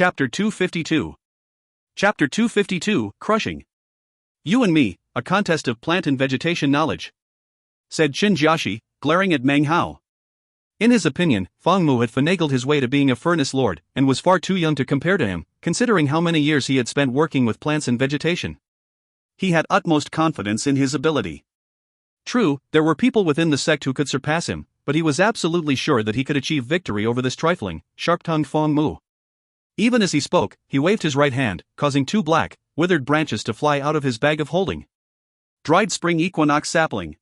Chapter 252. Chapter 252, Crushing. You and me, a contest of plant and vegetation knowledge, said Qin Jiaxi, glaring at Meng Hao. In his opinion, Feng Mu had finagled his way to being a furnace lord, and was far too young to compare to him, considering how many years he had spent working with plants and vegetation. He had utmost confidence in his ability. True, there were people within the sect who could surpass him, but he was absolutely sure that he could achieve victory over this trifling, sharp-tongued Feng Mu. Even as he spoke, he waved his right hand, causing two black, withered branches to fly out of his bag of holding. Dried spring equinox sapling,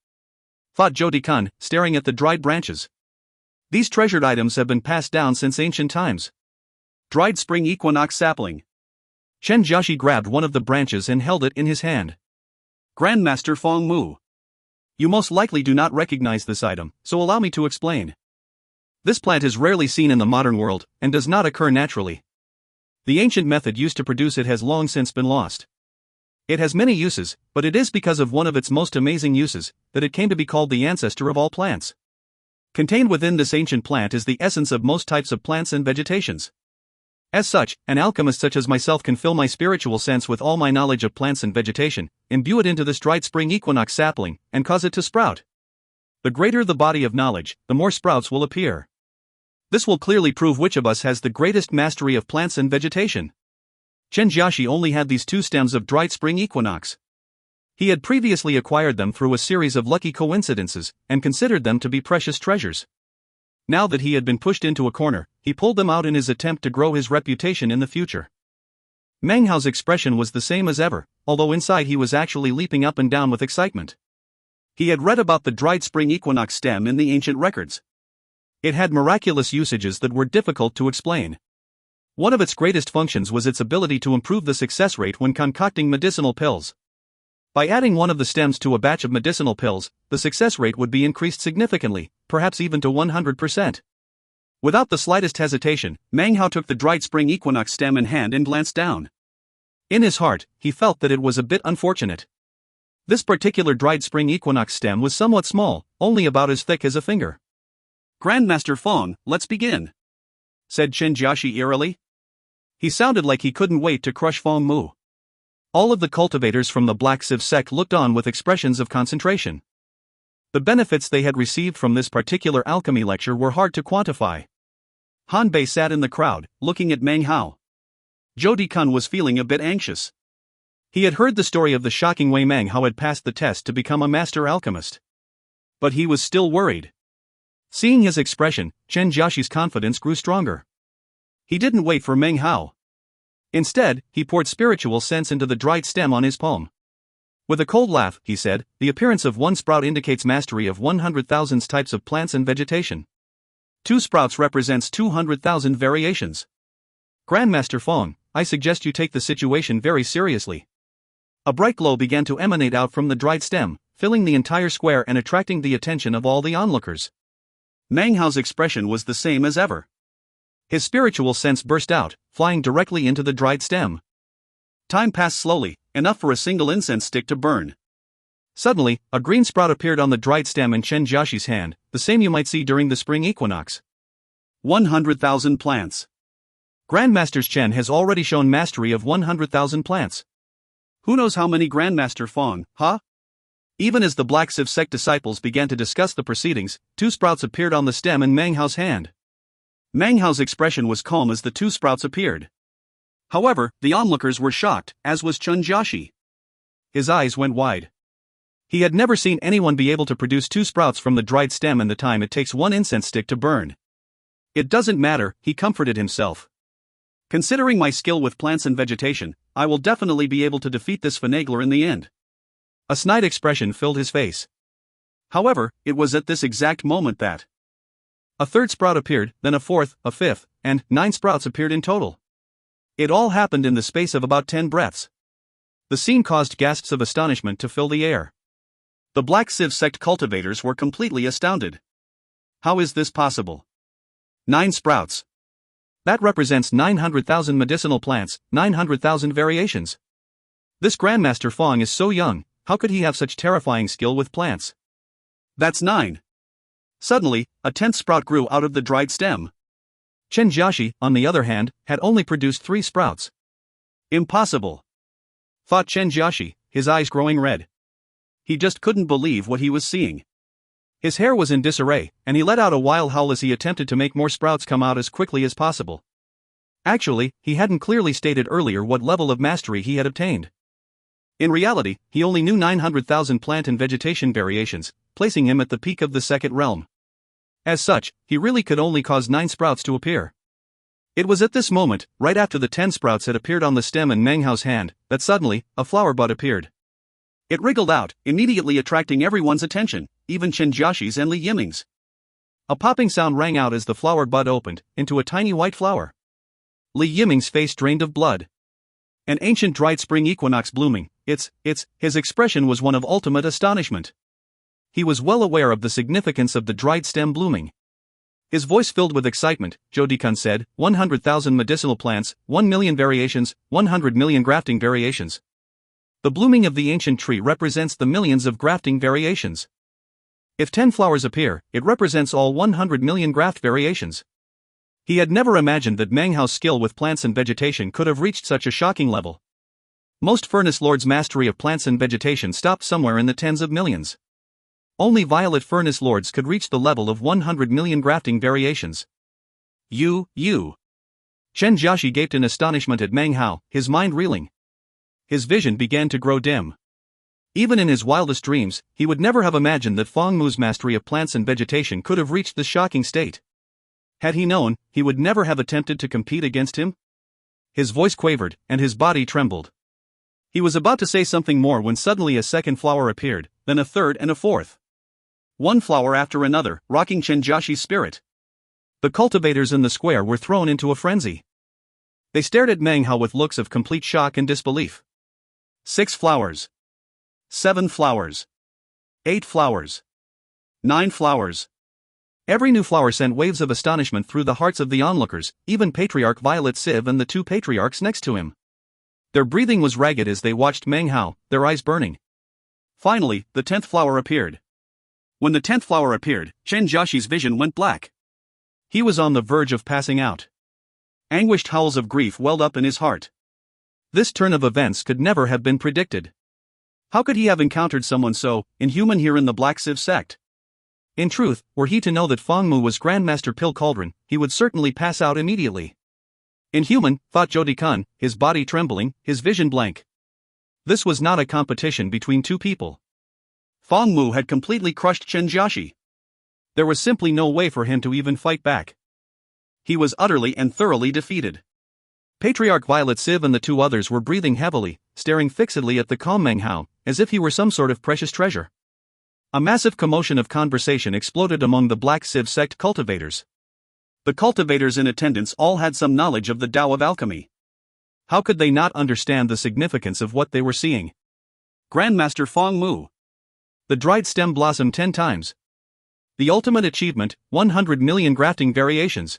thought Zhou Dikan, staring at the dried branches. These treasured items have been passed down since ancient times. Dried spring equinox sapling. Qin Jiaxi grabbed one of the branches and held it in his hand. Grandmaster Feng Mu. You most likely do not recognize this item, so allow me to explain. This plant is rarely seen in the modern world, and does not occur naturally. The ancient method used to produce it has long since been lost. It has many uses, but it is because of one of its most amazing uses that it came to be called the ancestor of all plants. Contained within this ancient plant is the essence of most types of plants and vegetations. As such, an alchemist such as myself can fill my spiritual sense with all my knowledge of plants and vegetation, imbue it into this dried spring equinox sapling, and cause it to sprout. The greater the body of knowledge, the more sprouts will appear. This will clearly prove which of us has the greatest mastery of plants and vegetation. Qin Jiaxi only had these two stems of dried spring equinox. He had previously acquired them through a series of lucky coincidences, and considered them to be precious treasures. Now that he had been pushed into a corner, he pulled them out in his attempt to grow his reputation in the future. Meng Hao's expression was the same as ever, although inside he was actually leaping up and down with excitement. He had read about the dried spring equinox stem in the ancient records. It had miraculous usages that were difficult to explain. One of its greatest functions was its ability to improve the success rate when concocting medicinal pills. By adding one of the stems to a batch of medicinal pills, the success rate would be increased significantly, perhaps even to 100%. Without the slightest hesitation, Meng Hao took the dried spring equinox stem in hand and glanced down. In his heart, he felt that it was a bit unfortunate. This particular dried spring equinox stem was somewhat small, only about as thick as a finger. Grandmaster Feng, let's begin, said Qin Jiaxi eerily. He sounded like he couldn't wait to crush Feng Mu. All of the cultivators from the Black Sieve sect looked on with expressions of concentration. The benefits they had received from this particular alchemy lecture were hard to quantify. Han Bei sat in the crowd, looking at Meng Hao. Zhou Dikan was feeling a bit anxious. He had heard the story of the shocking way Meng Hao had passed the test to become a master alchemist. But he was still worried. Seeing his expression, Qin Jiaxi's confidence grew stronger. He didn't wait for Meng Hao. Instead, he poured spiritual sense into the dried stem on his palm. With a cold laugh, he said, the appearance of one sprout indicates mastery of 100,000 types of plants and vegetation. 2 sprouts represents 200,000 variations. Grandmaster Feng, I suggest you take the situation very seriously. A bright glow began to emanate out from the dried stem, filling the entire square and attracting the attention of all the onlookers. Meng Hao's expression was the same as ever. His spiritual sense burst out, flying directly into the dried stem. Time passed slowly, enough for a single incense stick to burn. Suddenly, a green sprout appeared on the dried stem in Qin Jiaxi's hand, the same you might see during the spring equinox. 100,000 plants. Grandmaster Chen has already shown mastery of 100,000 plants. Who knows how many Grandmaster Feng, huh? Even as the Black Sieve sect disciples began to discuss the proceedings, 2 sprouts appeared on the stem in Meng Hao's hand. Meng Hao's expression was calm as the 2 sprouts appeared. However, the onlookers were shocked, as was Qin Jiaxi. His eyes went wide. He had never seen anyone be able to produce 2 sprouts from the dried stem in the time it takes 1 incense stick to burn. It doesn't matter, he comforted himself. Considering my skill with plants and vegetation, I will definitely be able to defeat this finagler in the end. A snide expression filled his face. However, it was at this exact moment that a 3rd sprout appeared, then a 4th, a 5th, and 9 sprouts appeared in total. It all happened in the space of about 10 breaths. The scene caused gasps of astonishment to fill the air. The Black Sieve sect cultivators were completely astounded. How is this possible? 9 sprouts. That represents 900,000 medicinal plants, 900,000 variations. This Grandmaster Feng is so young, how could he have such terrifying skill with plants? That's 9. Suddenly, a 10th sprout grew out of the dried stem. Chen Jiaxi, on the other hand, had only produced 3 sprouts. Impossible, thought Chen Jiaxi, his eyes growing red. He just couldn't believe what he was seeing. His hair was in disarray, and he let out a wild howl as he attempted to make more sprouts come out as quickly as possible. Actually, he hadn't clearly stated earlier what level of mastery he had obtained. In reality, he only knew 900,000 plant and vegetation variations, placing him at the peak of the second realm. As such, he really could only cause 9 sprouts to appear. It was at this moment, right after the 10 sprouts had appeared on the stem in Meng Hao's hand, that suddenly, a flower bud appeared. It wriggled out, immediately attracting everyone's attention, even Chen Jiaxi's and Li Yiming's. A popping sound rang out as the flower bud opened, into a tiny white flower. Li Yiming's face drained of blood. An ancient dried spring equinox blooming, his expression was one of ultimate astonishment. He was well aware of the significance of the dried stem blooming. His voice filled with excitement, Zhou Dikun said, 100,000 medicinal plants, 1 million variations, 100 million grafting variations. The blooming of the ancient tree represents the millions of grafting variations. If 10 flowers appear, it represents all 100 million graft variations. He had never imagined that Meng Hao's skill with plants and vegetation could have reached such a shocking level. Most furnace lords' mastery of plants and vegetation stopped somewhere in the tens of millions. Only violet furnace lords could reach the level of 100 million grafting variations. You. Chen Jiaxi gaped in astonishment at Meng Hao, his mind reeling. His vision began to grow dim. Even in his wildest dreams, he would never have imagined that Feng Mu's mastery of plants and vegetation could have reached this shocking state. Had he known, he would never have attempted to compete against him. His voice quavered, and his body trembled. He was about to say something more when suddenly a second flower appeared, then a third and a fourth. One flower after another, rocking Chen Jiaxi's spirit. The cultivators in the square were thrown into a frenzy. They stared at Meng Hao with looks of complete shock and disbelief. 6 flowers. 7 flowers. 8 flowers. 9 flowers. Every new flower sent waves of astonishment through the hearts of the onlookers, even Patriarch Violet Civ and the 2 patriarchs next to him. Their breathing was ragged as they watched Meng Hao, their eyes burning. Finally, the 10th flower appeared. When the 10th flower appeared, Chen Jiaxi's vision went black. He was on the verge of passing out. Anguished howls of grief welled up in his heart. This turn of events could never have been predicted. How could he have encountered someone so inhuman here in the Black Civ sect? In truth, were he to know that Feng Mu was Grandmaster Pill Cauldron, he would certainly pass out immediately. Inhuman, thought Zhou Dikun, his body trembling, his vision blank. This was not a competition between 2 people. Feng Mu had completely crushed Chen Jiaxi. There was simply no way for him to even fight back. He was utterly and thoroughly defeated. Patriarch Violet Civ and the 2 others were breathing heavily, staring fixedly at the calm Meng Hao, as if he were some sort of precious treasure. A massive commotion of conversation exploded among the Black Civ sect cultivators. The cultivators in attendance all had some knowledge of the Tao of alchemy. How could they not understand the significance of what they were seeing? Grandmaster Feng Mu. The dried stem blossomed 10 times. The ultimate achievement, 100 million grafting variations.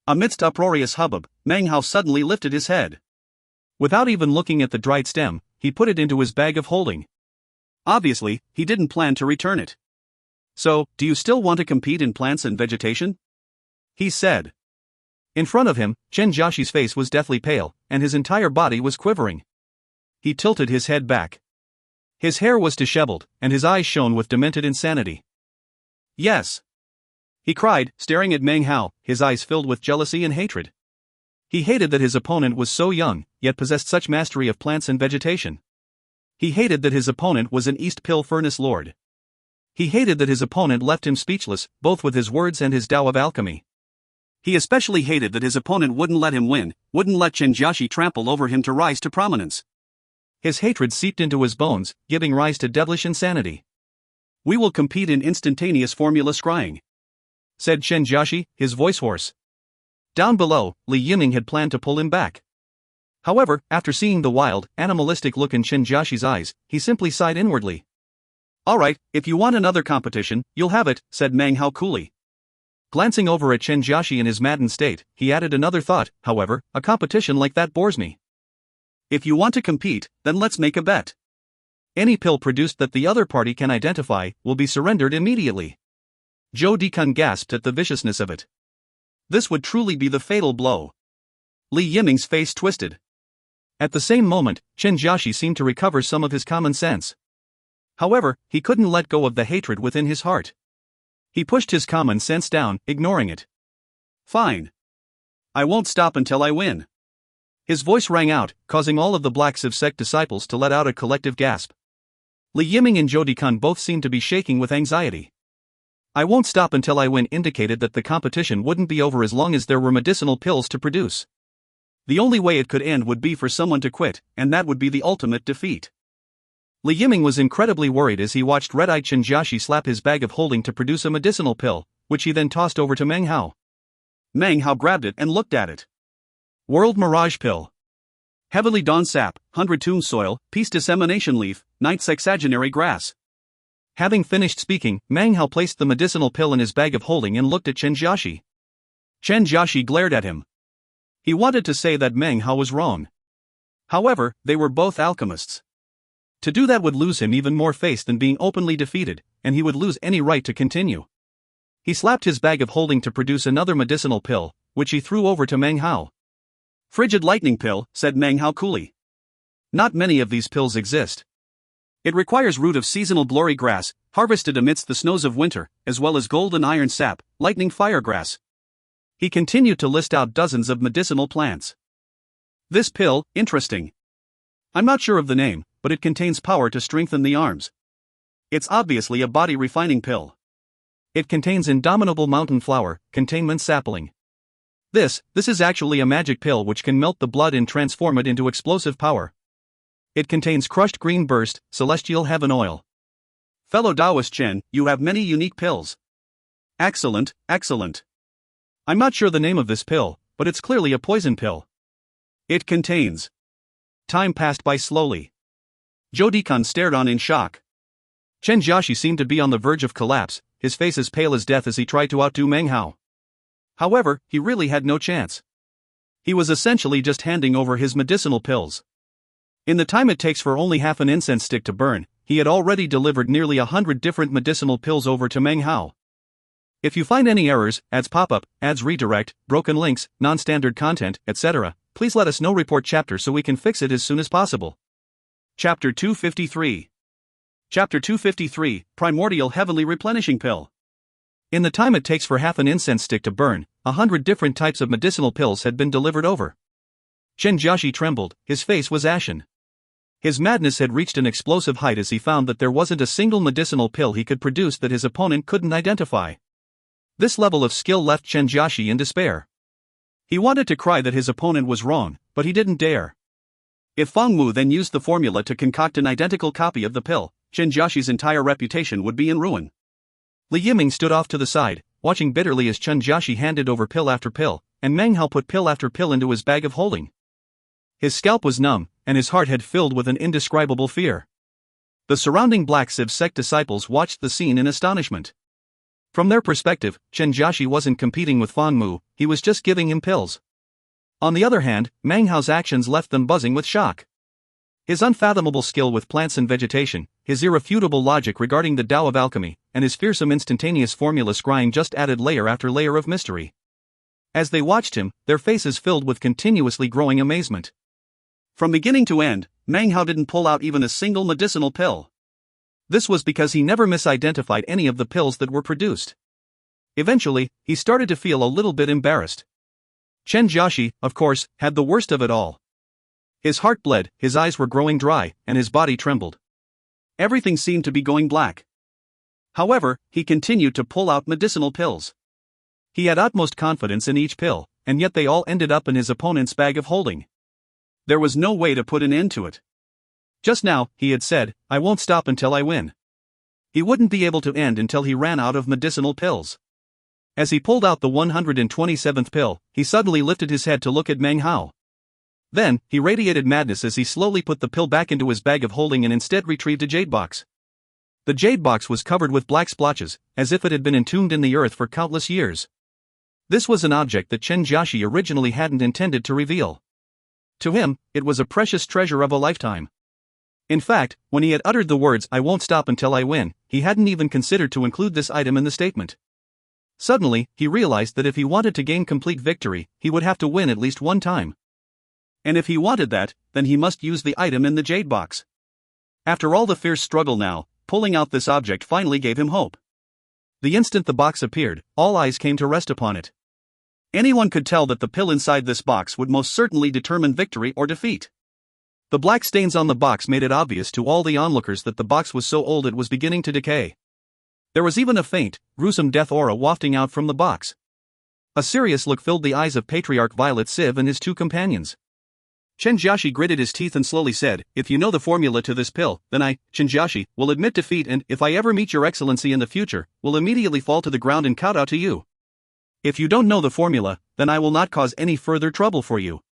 Amidst uproarious hubbub, Meng Hao suddenly lifted his head. Without even looking at the dried stem, he put it into his bag of holding. Obviously, he didn't plan to return it. So, do you still want to compete in plants and vegetation? He said. In front of him, Chen Jiaxi's face was deathly pale, and his entire body was quivering. He tilted his head back. His hair was disheveled, and his eyes shone with demented insanity. Yes, he cried, staring at Meng Hao, his eyes filled with jealousy and hatred. He hated that his opponent was so young, yet possessed such mastery of plants and vegetation. He hated that his opponent was an East Pill Furnace Lord. He hated that his opponent left him speechless, both with his words and his Tao of alchemy. He especially hated that his opponent wouldn't let him win, wouldn't let Chen Jiaxi trample over him to rise to prominence. His hatred seeped into his bones, giving rise to devilish insanity. We will compete in instantaneous formula scrying, said Chen Jiaxi, his voice hoarse. Down below, Li Yiming had planned to pull him back. However, after seeing the wild, animalistic look in Chen Jiaxi's eyes, he simply sighed inwardly. Alright, if you want another competition, you'll have it, said Meng Hao coolly. Glancing over at Chen Jiaxi in his maddened state, he added another thought, however, a competition like that bores me. If you want to compete, then let's make a bet. Any pill produced that the other party can identify will be surrendered immediately. Zhou Dikun gasped at the viciousness of it. This would truly be the fatal blow. Li Yiming's face twisted. At the same moment, Chen Jiaxi seemed to recover some of his common sense. However, he couldn't let go of the hatred within his heart. He pushed his common sense down, ignoring it. Fine. I won't stop until I win. His voice rang out, causing all of the Black Civ sect disciples to let out a collective gasp. Li Yiming and Zhou Dikan both seemed to be shaking with anxiety. I won't stop until I win indicated that the competition wouldn't be over as long as there were medicinal pills to produce. The only way it could end would be for someone to quit, and that would be the ultimate defeat. Li Yiming was incredibly worried as he watched red-eyed Chen Jiaxi slap his bag of holding to produce a medicinal pill, which he then tossed over to Meng Hao. Meng Hao grabbed it and looked at it. World Mirage Pill. Heavily Dawn Sap, 100 Tomb Soil, Peace Dissemination Leaf, Night Sexagenary Grass. Having finished speaking, Meng Hao placed the medicinal pill in his bag of holding and looked at Chen Jiaxi. Chen Jiaxi glared at him. He wanted to say that Meng Hao was wrong. However, they were both alchemists. To do that would lose him even more face than being openly defeated, and he would lose any right to continue. He slapped his bag of holding to produce another medicinal pill, which he threw over to Meng Hao. Frigid Lightning Pill, said Meng Hao coolly. Not many of these pills exist. It requires root of seasonal glory grass, harvested amidst the snows of winter, as well as golden iron sap, lightning fire grass. He continued to list out dozens of medicinal plants. This pill, interesting. I'm not sure of the name, but it contains power to strengthen the arms. It's obviously a body refining pill. It contains indomitable mountain flower, containment sapling. This is actually a magic pill which can melt the blood and transform it into explosive power. It contains crushed green burst, celestial heaven oil. Fellow Taoist Chen, you have many unique pills. Excellent, excellent. I'm not sure the name of this pill, but it's clearly a poison pill. It contains. Time passed by slowly. Zhou Dikan stared on in shock. Chen Jiaxi seemed to be on the verge of collapse, his face as pale as death as he tried to outdo Meng Hao. However, he really had no chance. He was essentially just handing over his medicinal pills. In the time it takes for only half an incense stick to burn, he had already delivered nearly 100 different medicinal pills over to Meng Hao. If you find any errors, ads pop-up, ads redirect, broken links, non-standard content, etc., please let us know. Report chapter so we can fix it as soon as possible. Chapter 253. Chapter 253, Primordial Heavenly Replenishing Pill. In the time it takes for half an incense stick to burn, 100 different types of medicinal pills had been delivered over. Chen Jiaxi trembled, his face was ashen. His madness had reached an explosive height as he found that there wasn't a single medicinal pill he could produce that his opponent couldn't identify. This level of skill left Chen Jiaxi in despair. He wanted to cry that his opponent was wrong, but he didn't dare. If Fang Mu then used the formula to concoct an identical copy of the pill, Chen Jiaxi's entire reputation would be in ruin. Li Yiming stood off to the side, watching bitterly as Chen Jiaxi handed over pill after pill, and Meng Hao put pill after pill into his bag of holding. His scalp was numb, and his heart had filled with an indescribable fear. The surrounding Black Civ sect disciples watched the scene in astonishment. From their perspective, Chen Jiaxi wasn't competing with Fang Mu, he was just giving him pills. On the other hand, Meng Hao's actions left them buzzing with shock. His unfathomable skill with plants and vegetation, his irrefutable logic regarding the Tao of alchemy, and his fearsome instantaneous formula scrying just added layer after layer of mystery. As they watched him, their faces filled with continuously growing amazement. From beginning to end, Meng Hao didn't pull out even a single medicinal pill. This was because he never misidentified any of the pills that were produced. Eventually, he started to feel a little bit embarrassed. Chen Jiaxi, of course, had the worst of it all. His heart bled, his eyes were growing dry, and his body trembled. Everything seemed to be going black. However, he continued to pull out medicinal pills. He had utmost confidence in each pill, and yet they all ended up in his opponent's bag of holding. There was no way to put an end to it. Just now, he had said, I won't stop until I win. He wouldn't be able to end until he ran out of medicinal pills. As he pulled out the 127th pill, he suddenly lifted his head to look at Meng Hao. Then, he radiated madness as he slowly put the pill back into his bag of holding and instead retrieved a jade box. The jade box was covered with black splotches, as if it had been entombed in the earth for countless years. This was an object that Chen Jiaxi originally hadn't intended to reveal. To him, it was a precious treasure of a lifetime. In fact, when he had uttered the words, I won't stop until I win, he hadn't even considered to include this item in the statement. Suddenly, he realized that if he wanted to gain complete victory, he would have to win at least one time. And if he wanted that, then he must use the item in the jade box. After all the fierce struggle now, pulling out this object finally gave him hope. The instant the box appeared, all eyes came to rest upon it. Anyone could tell that the pill inside this box would most certainly determine victory or defeat. The black stains on the box made it obvious to all the onlookers that the box was so old it was beginning to decay. There was even a faint, gruesome death aura wafting out from the box. A serious look filled the eyes of Patriarch Violet Civ and his two companions. Chen Jiaxi gritted his teeth and slowly said, "If you know the formula to this pill, then I, Chen Jiaxi, will admit defeat and, if I ever meet your excellency in the future, will immediately fall to the ground and kowtow to you. If you don't know the formula, then I will not cause any further trouble for you.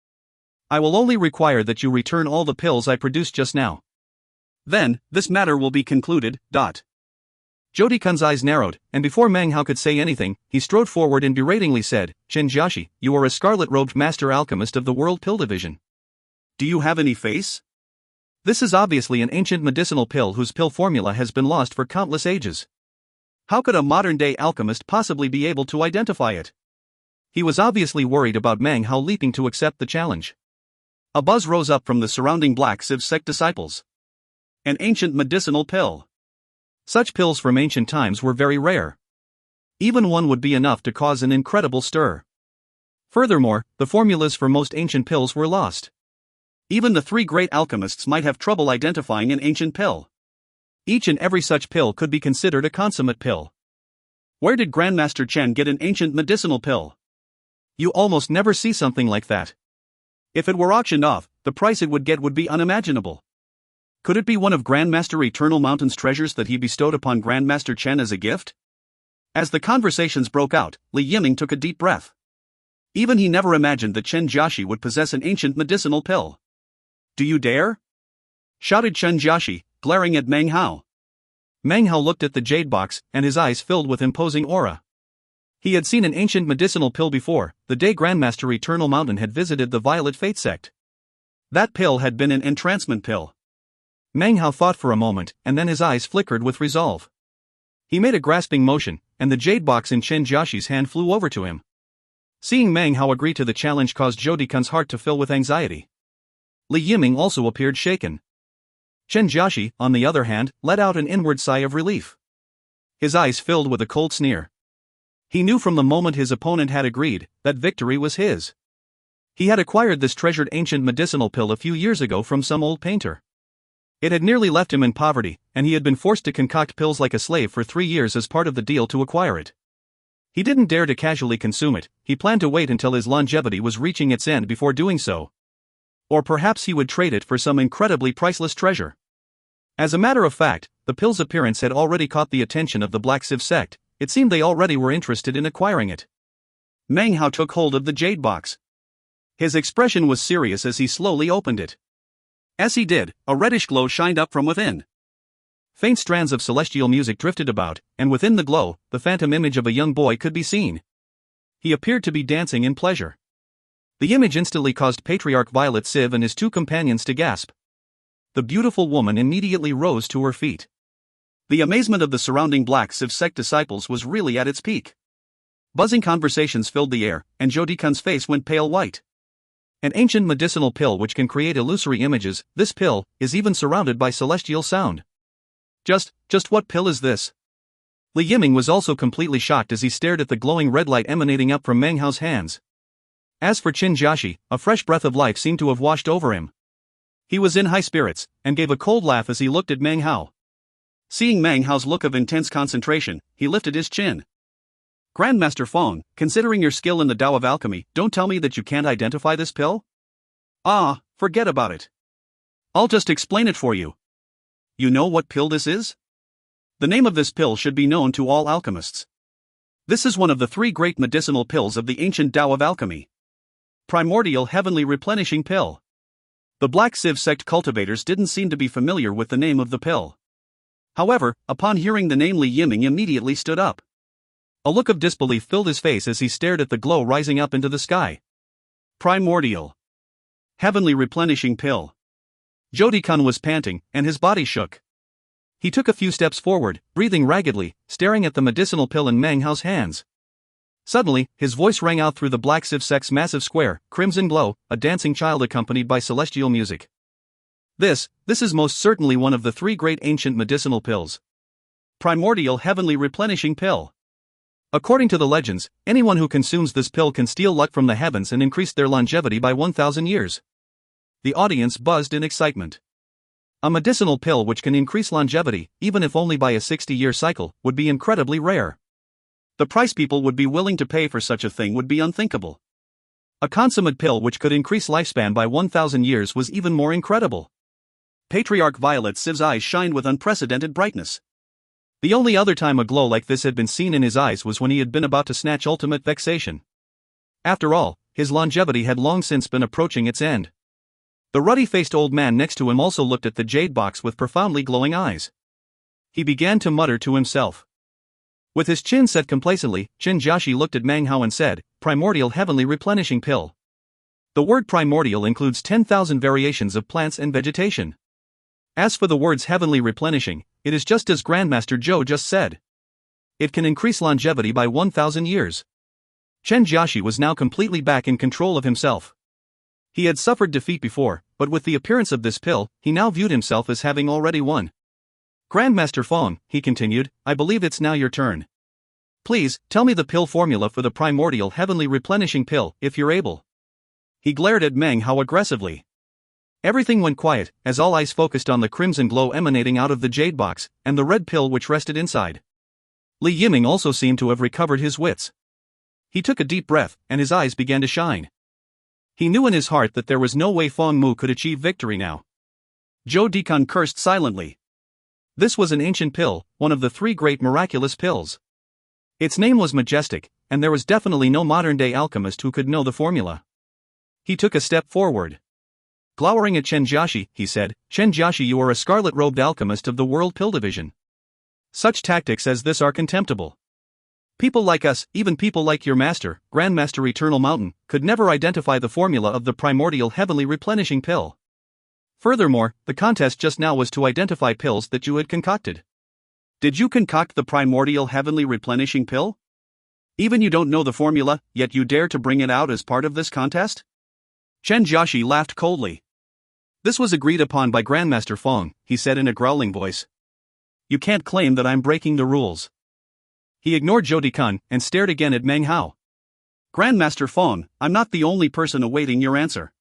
I will only require that you return all the pills I produced just now. Then, this matter will be concluded." Jody Kun's eyes narrowed, and before Meng Hao could say anything, he strode forward and beratingly said, "Chen Jiaxi, you are a scarlet-robed master alchemist of the World Pill Division. Do you have any face? This is obviously an ancient medicinal pill whose pill formula has been lost for countless ages. How could a modern-day alchemist possibly be able to identify it?" He was obviously worried about Meng Hao leaping to accept the challenge. A buzz rose up from the surrounding Black Civ sect disciples. An ancient medicinal pill. Such pills from ancient times were very rare. Even one would be enough to cause an incredible stir. Furthermore, the formulas for most ancient pills were lost. Even the three great alchemists might have trouble identifying an ancient pill. Each and every such pill could be considered a consummate pill. Where did Grandmaster Chen get an ancient medicinal pill? You almost never see something like that. If it were auctioned off, the price it would get would be unimaginable. Could it be one of Grandmaster Eternal Mountain's treasures that he bestowed upon Grandmaster Chen as a gift? As the conversations broke out, Li Yiming took a deep breath. Even he never imagined that Chen Jiaxi would possess an ancient medicinal pill. "Do you dare?" shouted Chen Jiaxi, glaring at Meng Hao. Meng Hao looked at the jade box, and his eyes filled with imposing aura. He had seen an ancient medicinal pill before, the day Grandmaster Eternal Mountain had visited the Violet Fate sect. That pill had been an entrancement pill. Meng Hao thought for a moment, and then his eyes flickered with resolve. He made a grasping motion, and the jade box in Chen Jiaxi's hand flew over to him. Seeing Meng Hao agree to the challenge caused Jody Kun's heart to fill with anxiety. Li Yiming also appeared shaken. Chen Jiaxi, on the other hand, let out an inward sigh of relief. His eyes filled with a cold sneer. He knew from the moment his opponent had agreed, that victory was his. He had acquired this treasured ancient medicinal pill a few years ago from some old painter. It had nearly left him in poverty, and he had been forced to concoct pills like a slave for 3 years as part of the deal to acquire it. He didn't dare to casually consume it, he planned to wait until his longevity was reaching its end before doing so. Or perhaps he would trade it for some incredibly priceless treasure. As a matter of fact, the pill's appearance had already caught the attention of the Black Civ sect. It seemed they already were interested in acquiring it. Meng Hao took hold of the jade box. His expression was serious as he slowly opened it. As he did, a reddish glow shined up from within. Faint strands of celestial music drifted about, and within the glow, the phantom image of a young boy could be seen. He appeared to be dancing in pleasure. The image instantly caused Patriarch Violet Civ and his two companions to gasp. The beautiful woman immediately rose to her feet. The amazement of the surrounding Black Civ sect disciples was really at its peak. Buzzing conversations filled the air, and Jody Kun's face went pale white. An ancient medicinal pill which can create illusory images, this pill is even surrounded by celestial sound. Just what pill is this? Li Yiming was also completely shocked as he stared at the glowing red light emanating up from Meng Hao's hands. As for Chen Jiaxi, a fresh breath of life seemed to have washed over him. He was in high spirits, and gave a cold laugh as he looked at Meng Hao. Seeing Meng Hao's look of intense concentration, he lifted his chin. "Grandmaster Feng, considering your skill in the Tao of Alchemy, don't tell me that you can't identify this pill?" "Ah, forget about it. I'll just explain it for you. You know what pill this is? The name of this pill should be known to all alchemists. This is one of the 3 great medicinal pills of the ancient Tao of Alchemy. Primordial Heavenly Replenishing Pill." The Black Civ sect cultivators didn't seem to be familiar with the name of the pill. However, upon hearing the name, Li Yiming immediately stood up. A look of disbelief filled his face as he stared at the glow rising up into the sky. Primordial Heavenly Replenishing Pill. Jody Kun was panting, and his body shook. He took a few steps forward, breathing raggedly, staring at the medicinal pill in Meng Hao's hands. Suddenly, his voice rang out through the black Civsec's massive square, crimson glow, a dancing child accompanied by celestial music. This is most certainly one of the three great ancient medicinal pills. Primordial Heavenly Replenishing Pill. According to the legends, anyone who consumes this pill can steal luck from the heavens and increase their longevity by 1,000 years. The audience buzzed in excitement. A medicinal pill which can increase longevity, even if only by a 60-year cycle, would be incredibly rare. The price people would be willing to pay for such a thing would be unthinkable. A consummate pill which could increase lifespan by 1,000 years was even more incredible. Patriarch Violet Civ's eyes shined with unprecedented brightness. The only other time a glow like this had been seen in his eyes was when he had been about to snatch ultimate vexation. After all, his longevity had long since been approaching its end. The ruddy-faced old man next to him also looked at the jade box with profoundly glowing eyes. He began to mutter to himself. With his chin set complacently, Qin Jiaxi looked at Meng Hao and said, "Primordial Heavenly Replenishing Pill." The word primordial includes 10,000 variations of plants and vegetation. As for the words heavenly replenishing, it is just as Grandmaster Zhou just said. It can increase longevity by 1,000 years. Qin Jiaxi was now completely back in control of himself. He had suffered defeat before, but with the appearance of this pill, he now viewed himself as having already won. "Grandmaster Feng," he continued, "I believe it's now your turn. Please, tell me the pill formula for the primordial heavenly replenishing pill, if you're able." He glared at Meng Hao aggressively. Everything went quiet, as all eyes focused on the crimson glow emanating out of the jade box, and the red pill which rested inside. Li Yiming also seemed to have recovered his wits. He took a deep breath, and his eyes began to shine. He knew in his heart that there was no way Feng Mu could achieve victory now. Zhou Dikan cursed silently. This was an ancient pill, one of the three great miraculous pills. Its name was majestic, and there was definitely no modern-day alchemist who could know the formula. He took a step forward. Glowering at Qin Jiaxi, he said, "Qin Jiaxi, you are a scarlet-robed alchemist of the World Pill Division. Such tactics as this are contemptible. People like us, even people like your master, Grandmaster Eternal Mountain, could never identify the formula of the primordial heavenly replenishing pill. Furthermore, the contest just now was to identify pills that you had concocted. Did you concoct the primordial heavenly replenishing pill? Even you don't know the formula, yet you dare to bring it out as part of this contest?" Qin Jiaxi laughed coldly. "This was agreed upon by Grandmaster Feng," he said in a growling voice. "You can't claim that I'm breaking the rules." He ignored Zhou Dikan and stared again at Meng Hao. "Grandmaster Feng, I'm not the only person awaiting your answer.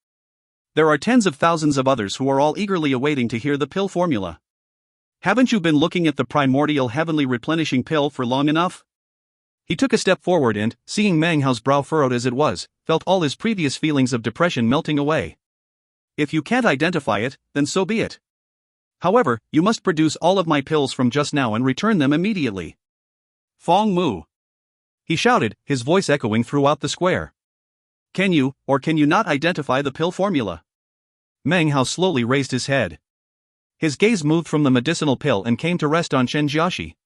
There are tens of thousands of others who are all eagerly awaiting to hear the pill formula. Haven't you been looking at the primordial heavenly replenishing pill for long enough?" He took a step forward and, seeing Meng Hao's brow furrowed as it was, felt all his previous feelings of depression melting away. "If you can't identify it, then so be it. However, you must produce all of my pills from just now and return them immediately. Feng Mu," he shouted, his voice echoing throughout the square. "Can you, or can you not identify the pill formula?" Meng Hao slowly raised his head. His gaze moved from the medicinal pill and came to rest on Qin Jiaxi.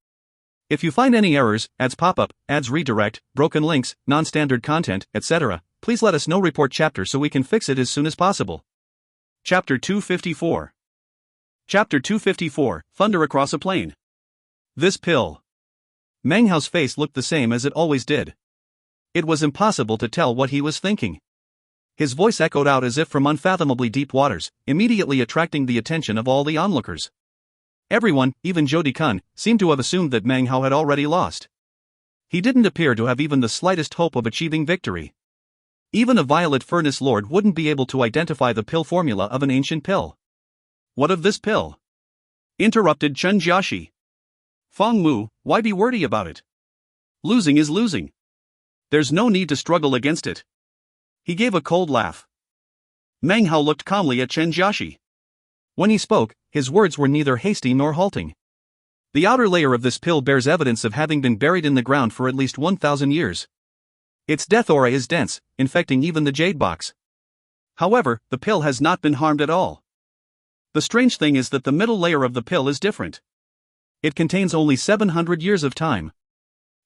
"If you find any errors, ads pop up, ads redirect, broken links, non-standard content, etc., please let us know. Report chapter so we can fix it as soon as possible." Chapter 254. Chapter 254, Thunder Across a Plain. This pill. Meng Hao's face looked the same as it always did. It was impossible to tell what he was thinking. His voice echoed out as if from unfathomably deep waters, immediately attracting the attention of all the onlookers. Everyone, even Zhou Dikan, seemed to have assumed that Meng Hao had already lost. He didn't appear to have even the slightest hope of achieving victory. Even a Violet Furnace Lord wouldn't be able to identify the pill formula of an ancient pill. "What of this pill?" interrupted Qin Jiaxi. "Feng Mu, why be wordy about it? Losing is losing. There's no need to struggle against it." He gave a cold laugh. Meng Hao looked calmly at Qin Jiaxi. When he spoke, his words were neither hasty nor halting. The outer layer of this pill bears evidence of having been buried in the ground for at least 1,000 years. Its death aura is dense, infecting even the jade box. However, the pill has not been harmed at all. The strange thing is that the middle layer of the pill is different. It contains only 700 years of time.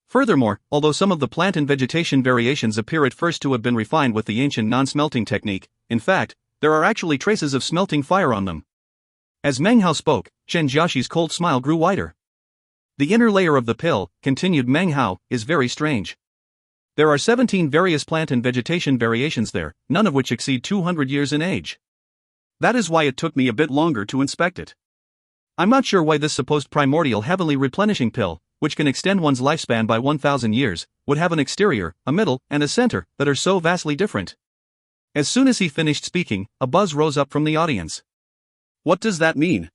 Furthermore, although some of the plant and vegetation variations appear at first to have been refined with the ancient non-smelting technique, in fact, there are actually traces of smelting fire on them. As Meng Hao spoke, Qin Jiaxi's cold smile grew wider. "The inner layer of the pill," continued Meng Hao, "is very strange. There are 17 various plant and vegetation variations there, none of which exceed 200 years in age. That is why it took me a bit longer to inspect it. I'm not sure why this supposed primordial heavenly replenishing pill, which can extend one's lifespan by 1,000 years, would have an exterior, a middle, and a center that are so vastly different. As soon as he finished speaking, a buzz rose up from the audience. What does that mean?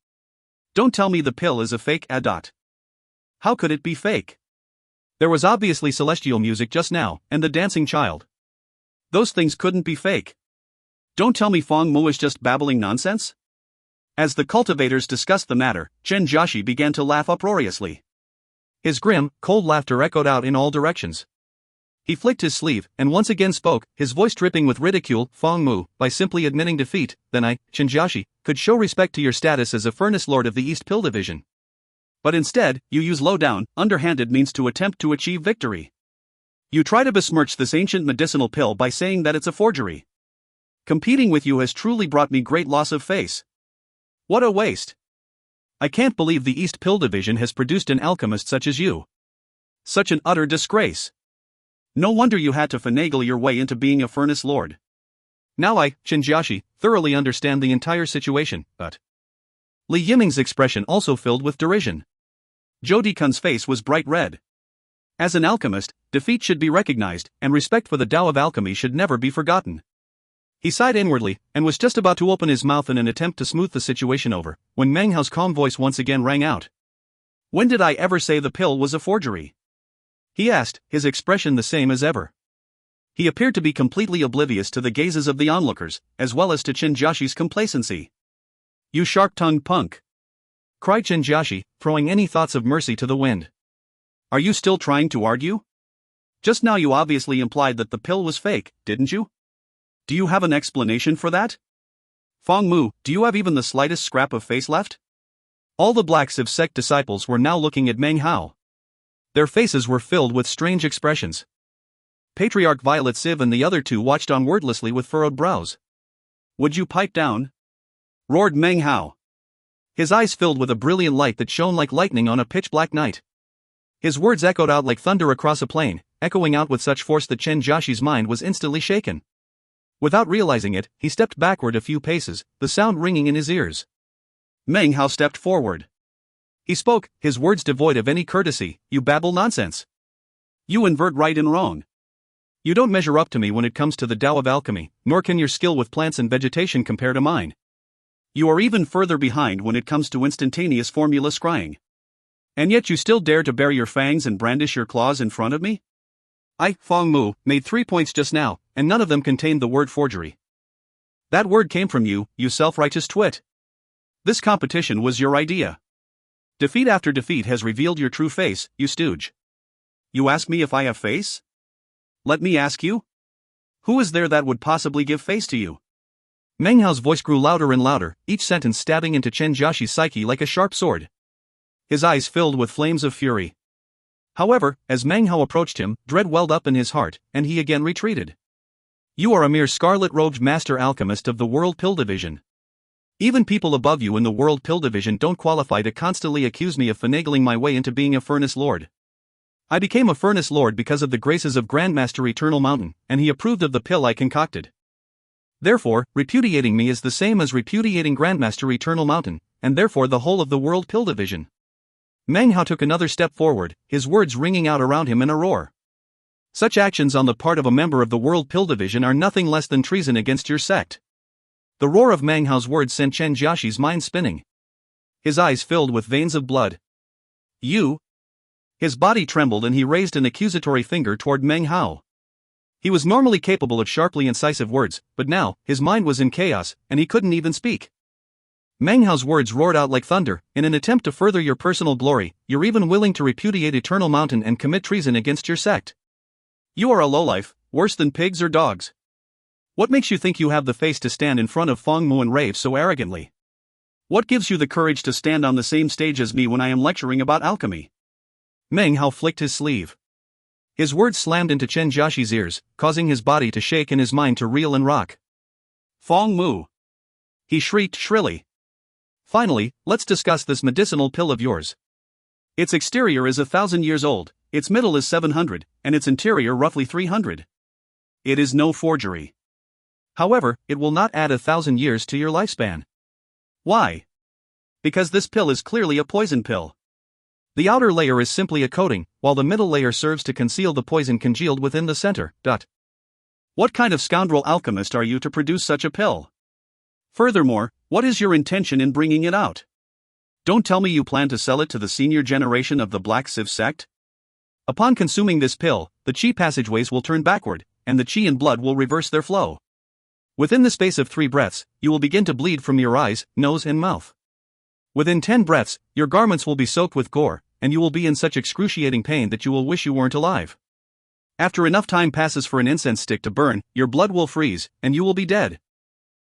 Don't tell me the pill is a fake. How could it be fake? There was obviously celestial music just now, and the dancing child. Those things couldn't be fake. Don't tell me Fong Mu is just babbling nonsense? As the cultivators discussed the matter, Chen Jiaxi began to laugh uproariously. His grim, cold laughter echoed out in all directions. He flicked his sleeve, and once again spoke, his voice dripping with ridicule. Fong Mu, by simply admitting defeat, then I, Chen Jiaxi, could show respect to your status as a furnace lord of the East Pill Division. But instead, you use low-down, underhanded means to attempt to achieve victory. You try to besmirch this ancient medicinal pill by saying that it's a forgery. Competing with you has truly brought me great loss of face. What a waste. I can't believe the East Pill Division has produced an alchemist such as you. Such an utter disgrace. No wonder you had to finagle your way into being a furnace lord. Now I, Chen Jiaxi, thoroughly understand the entire situation, but... Li Yiming's expression also filled with derision. Zhou Dikun's face was bright red. As an alchemist, defeat should be recognized, and respect for the Tao of alchemy should never be forgotten. He sighed inwardly, and was just about to open his mouth in an attempt to smooth the situation over, when Meng Hao's calm voice once again rang out. When did I ever say the pill was a forgery? He asked, his expression the same as ever. He appeared to be completely oblivious to the gazes of the onlookers, as well as to Chen Jiaxi's complacency. You sharp-tongued punk! Cried Chen Jiaxi, throwing any thoughts of mercy to the wind. Are you still trying to argue? Just now you obviously implied that the pill was fake, didn't you? Do you have an explanation for that? Fong Mu, do you have even the slightest scrap of face left? All the Black Civ sect disciples were now looking at Meng Hao. Their faces were filled with strange expressions. Patriarch Violet Civ and the other two watched on wordlessly with furrowed brows. Would you pipe down? Roared Meng Hao. His eyes filled with a brilliant light that shone like lightning on a pitch-black night. His words echoed out like thunder across a plain, echoing out with such force that Chen Jiaxi's mind was instantly shaken. Without realizing it, he stepped backward a few paces, the sound ringing in his ears. Meng Hao stepped forward. He spoke, his words devoid of any courtesy. You babble nonsense. You invert right and wrong. You don't measure up to me when it comes to the Tao of alchemy, nor can your skill with plants and vegetation compare to mine. You are even further behind when it comes to instantaneous formula scrying. And yet you still dare to bare your fangs and brandish your claws in front of me? I, Fong Mu, made 3 points just now, and none of them contained the word forgery. That word came from you, you self-righteous twit. This competition was your idea. Defeat after defeat has revealed your true face, you stooge. You ask me if I have face? Let me ask you? Who is there that would possibly give face to you? Meng Hao's voice grew louder and louder, each sentence stabbing into Chen Jiaxi's psyche like a sharp sword. His eyes filled with flames of fury. However, as Meng Hao approached him, dread welled up in his heart, and he again retreated. You are a mere scarlet-robed master alchemist of the World Pill Division. Even people above you in the World Pill Division don't qualify to constantly accuse me of finagling my way into being a Furnace Lord. I became a Furnace Lord because of the graces of Grandmaster Eternal Mountain, and he approved of the pill I concocted. Therefore, repudiating me is the same as repudiating Grandmaster Eternal Mountain, and therefore the whole of the World Pill Division. Meng Hao took another step forward, his words ringing out around him in a roar. Such actions on the part of a member of the World Pill Division are nothing less than treason against your sect. The roar of Meng Hao's words sent Chen Jiaxi's mind spinning. His eyes filled with veins of blood. You? His body trembled and he raised an accusatory finger toward Meng Hao. He was normally capable of sharply incisive words, but now, his mind was in chaos, and he couldn't even speak. Meng Hao's words roared out like thunder. In an attempt to further your personal glory, you're even willing to repudiate Eternal Mountain and commit treason against your sect. You are a lowlife, worse than pigs or dogs. What makes you think you have the face to stand in front of Fong Mu and rave so arrogantly? What gives you the courage to stand on the same stage as me when I am lecturing about alchemy? Meng Hao flicked his sleeve. His words slammed into Chen Jiaxi's ears, causing his body to shake and his mind to reel and rock. Fong Mu! He shrieked shrilly. Finally, let's discuss this medicinal pill of yours. Its exterior is 1,000 years old, its middle is 700, and its interior roughly 300. It is no forgery. However, it will not add 1,000 years to your lifespan. Why? Because this pill is clearly a poison pill. The outer layer is simply a coating, while the middle layer serves to conceal the poison congealed within the center. What kind of scoundrel alchemist are you to produce such a pill? Furthermore, what is your intention in bringing it out? Don't tell me you plan to sell it to the senior generation of the Black Sieve sect? Upon consuming this pill, the chi passageways will turn backward, and the chi and blood will reverse their flow. Within the space of 3 breaths, you will begin to bleed from your eyes, nose and mouth. Within 10 breaths, your garments will be soaked with gore, and you will be in such excruciating pain that you will wish you weren't alive. After enough time passes for an incense stick to burn, your blood will freeze, and you will be dead.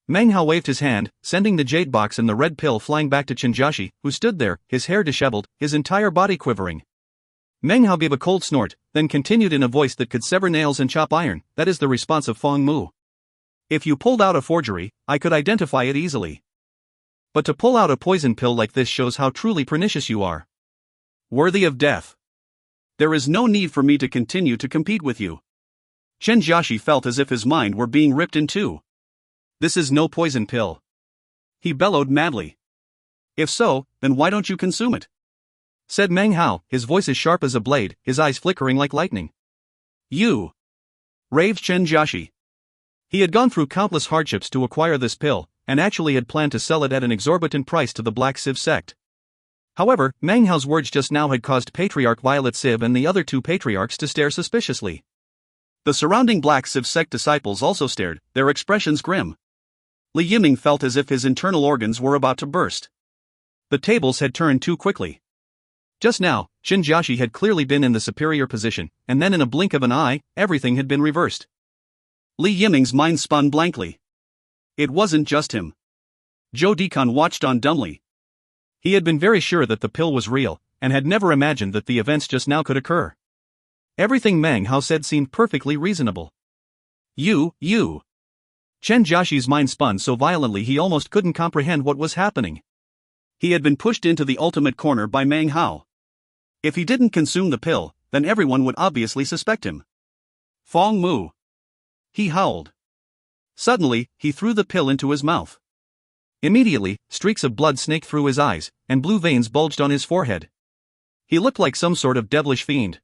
Meng Hao waved his hand, sending the jade box and the red pill flying back to Chenjiashi, who stood there, his hair disheveled, his entire body quivering. Meng Hao gave a cold snort, then continued in a voice that could sever nails and chop iron. That is the response of Feng Mu. If you pulled out a forgery, I could identify it easily. But to pull out a poison pill like this shows how truly pernicious you are. Worthy of death. There is no need for me to continue to compete with you. Chenjiashi felt as if his mind were being ripped in two. This is no poison pill. He bellowed madly. If so, then why don't you consume it? Said Meng Hao, his voice as sharp as a blade, his eyes flickering like lightning. You! Raved Chenjiashi. He had gone through countless hardships to acquire this pill, and actually had planned to sell it at an exorbitant price to the Black Sieve sect. However, Meng Hao's words just now had caused Patriarch Violet Sieve and the other 2 patriarchs to stare suspiciously. The surrounding Black Sieve sect disciples also stared, their expressions grim. Li Yiming felt as if his internal organs were about to burst. The tables had turned too quickly. Just now, Chenjiashi had clearly been in the superior position, and then in a blink of an eye, everything had been reversed. Li Yiming's mind spun blankly. It wasn't just him. Zhou Dikan watched on dumbly. He had been very sure that the pill was real, and had never imagined that the events just now could occur. Everything Meng Hao said seemed perfectly reasonable. You. Chenjiashi's mind spun so violently he almost couldn't comprehend what was happening. He had been pushed into the ultimate corner by Meng Hao. If he didn't consume the pill, then everyone would obviously suspect him. Feng Mu. He howled. Suddenly, he threw the pill into his mouth. Immediately, streaks of blood snaked through his eyes, and blue veins bulged on his forehead. He looked like some sort of devilish fiend.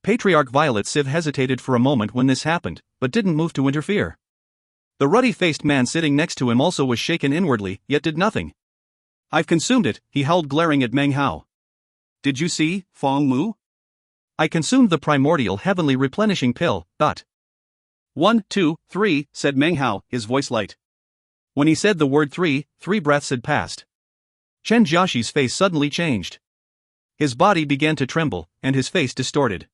Patriarch Violet Sieve hesitated for a moment when this happened, but didn't move to interfere. The ruddy-faced man sitting next to him also was shaken inwardly, yet did nothing. I've consumed it, he howled, glaring at Meng Hao. Did you see, Feng Mu? I consumed the primordial heavenly replenishing pill. 1, 2, 3, said Meng Hao, his voice light. When he said the word 3 breaths had passed. Chenjiashi's face suddenly changed. His body began to tremble, and his face distorted.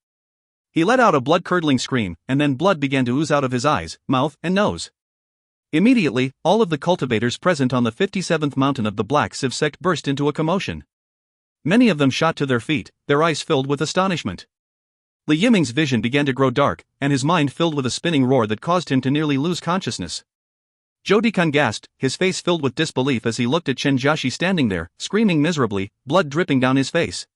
He let out a blood-curdling scream, and then blood began to ooze out of his eyes, mouth, and nose. Immediately, all of the cultivators present on the 57th mountain of the Black Sieve sect burst into a commotion. Many of them shot to their feet, their eyes filled with astonishment. Li Yiming's vision began to grow dark, and his mind filled with a spinning roar that caused him to nearly lose consciousness. Zhou Dikan gasped, his face filled with disbelief as he looked at Chenjiashi standing there, screaming miserably, blood dripping down his face.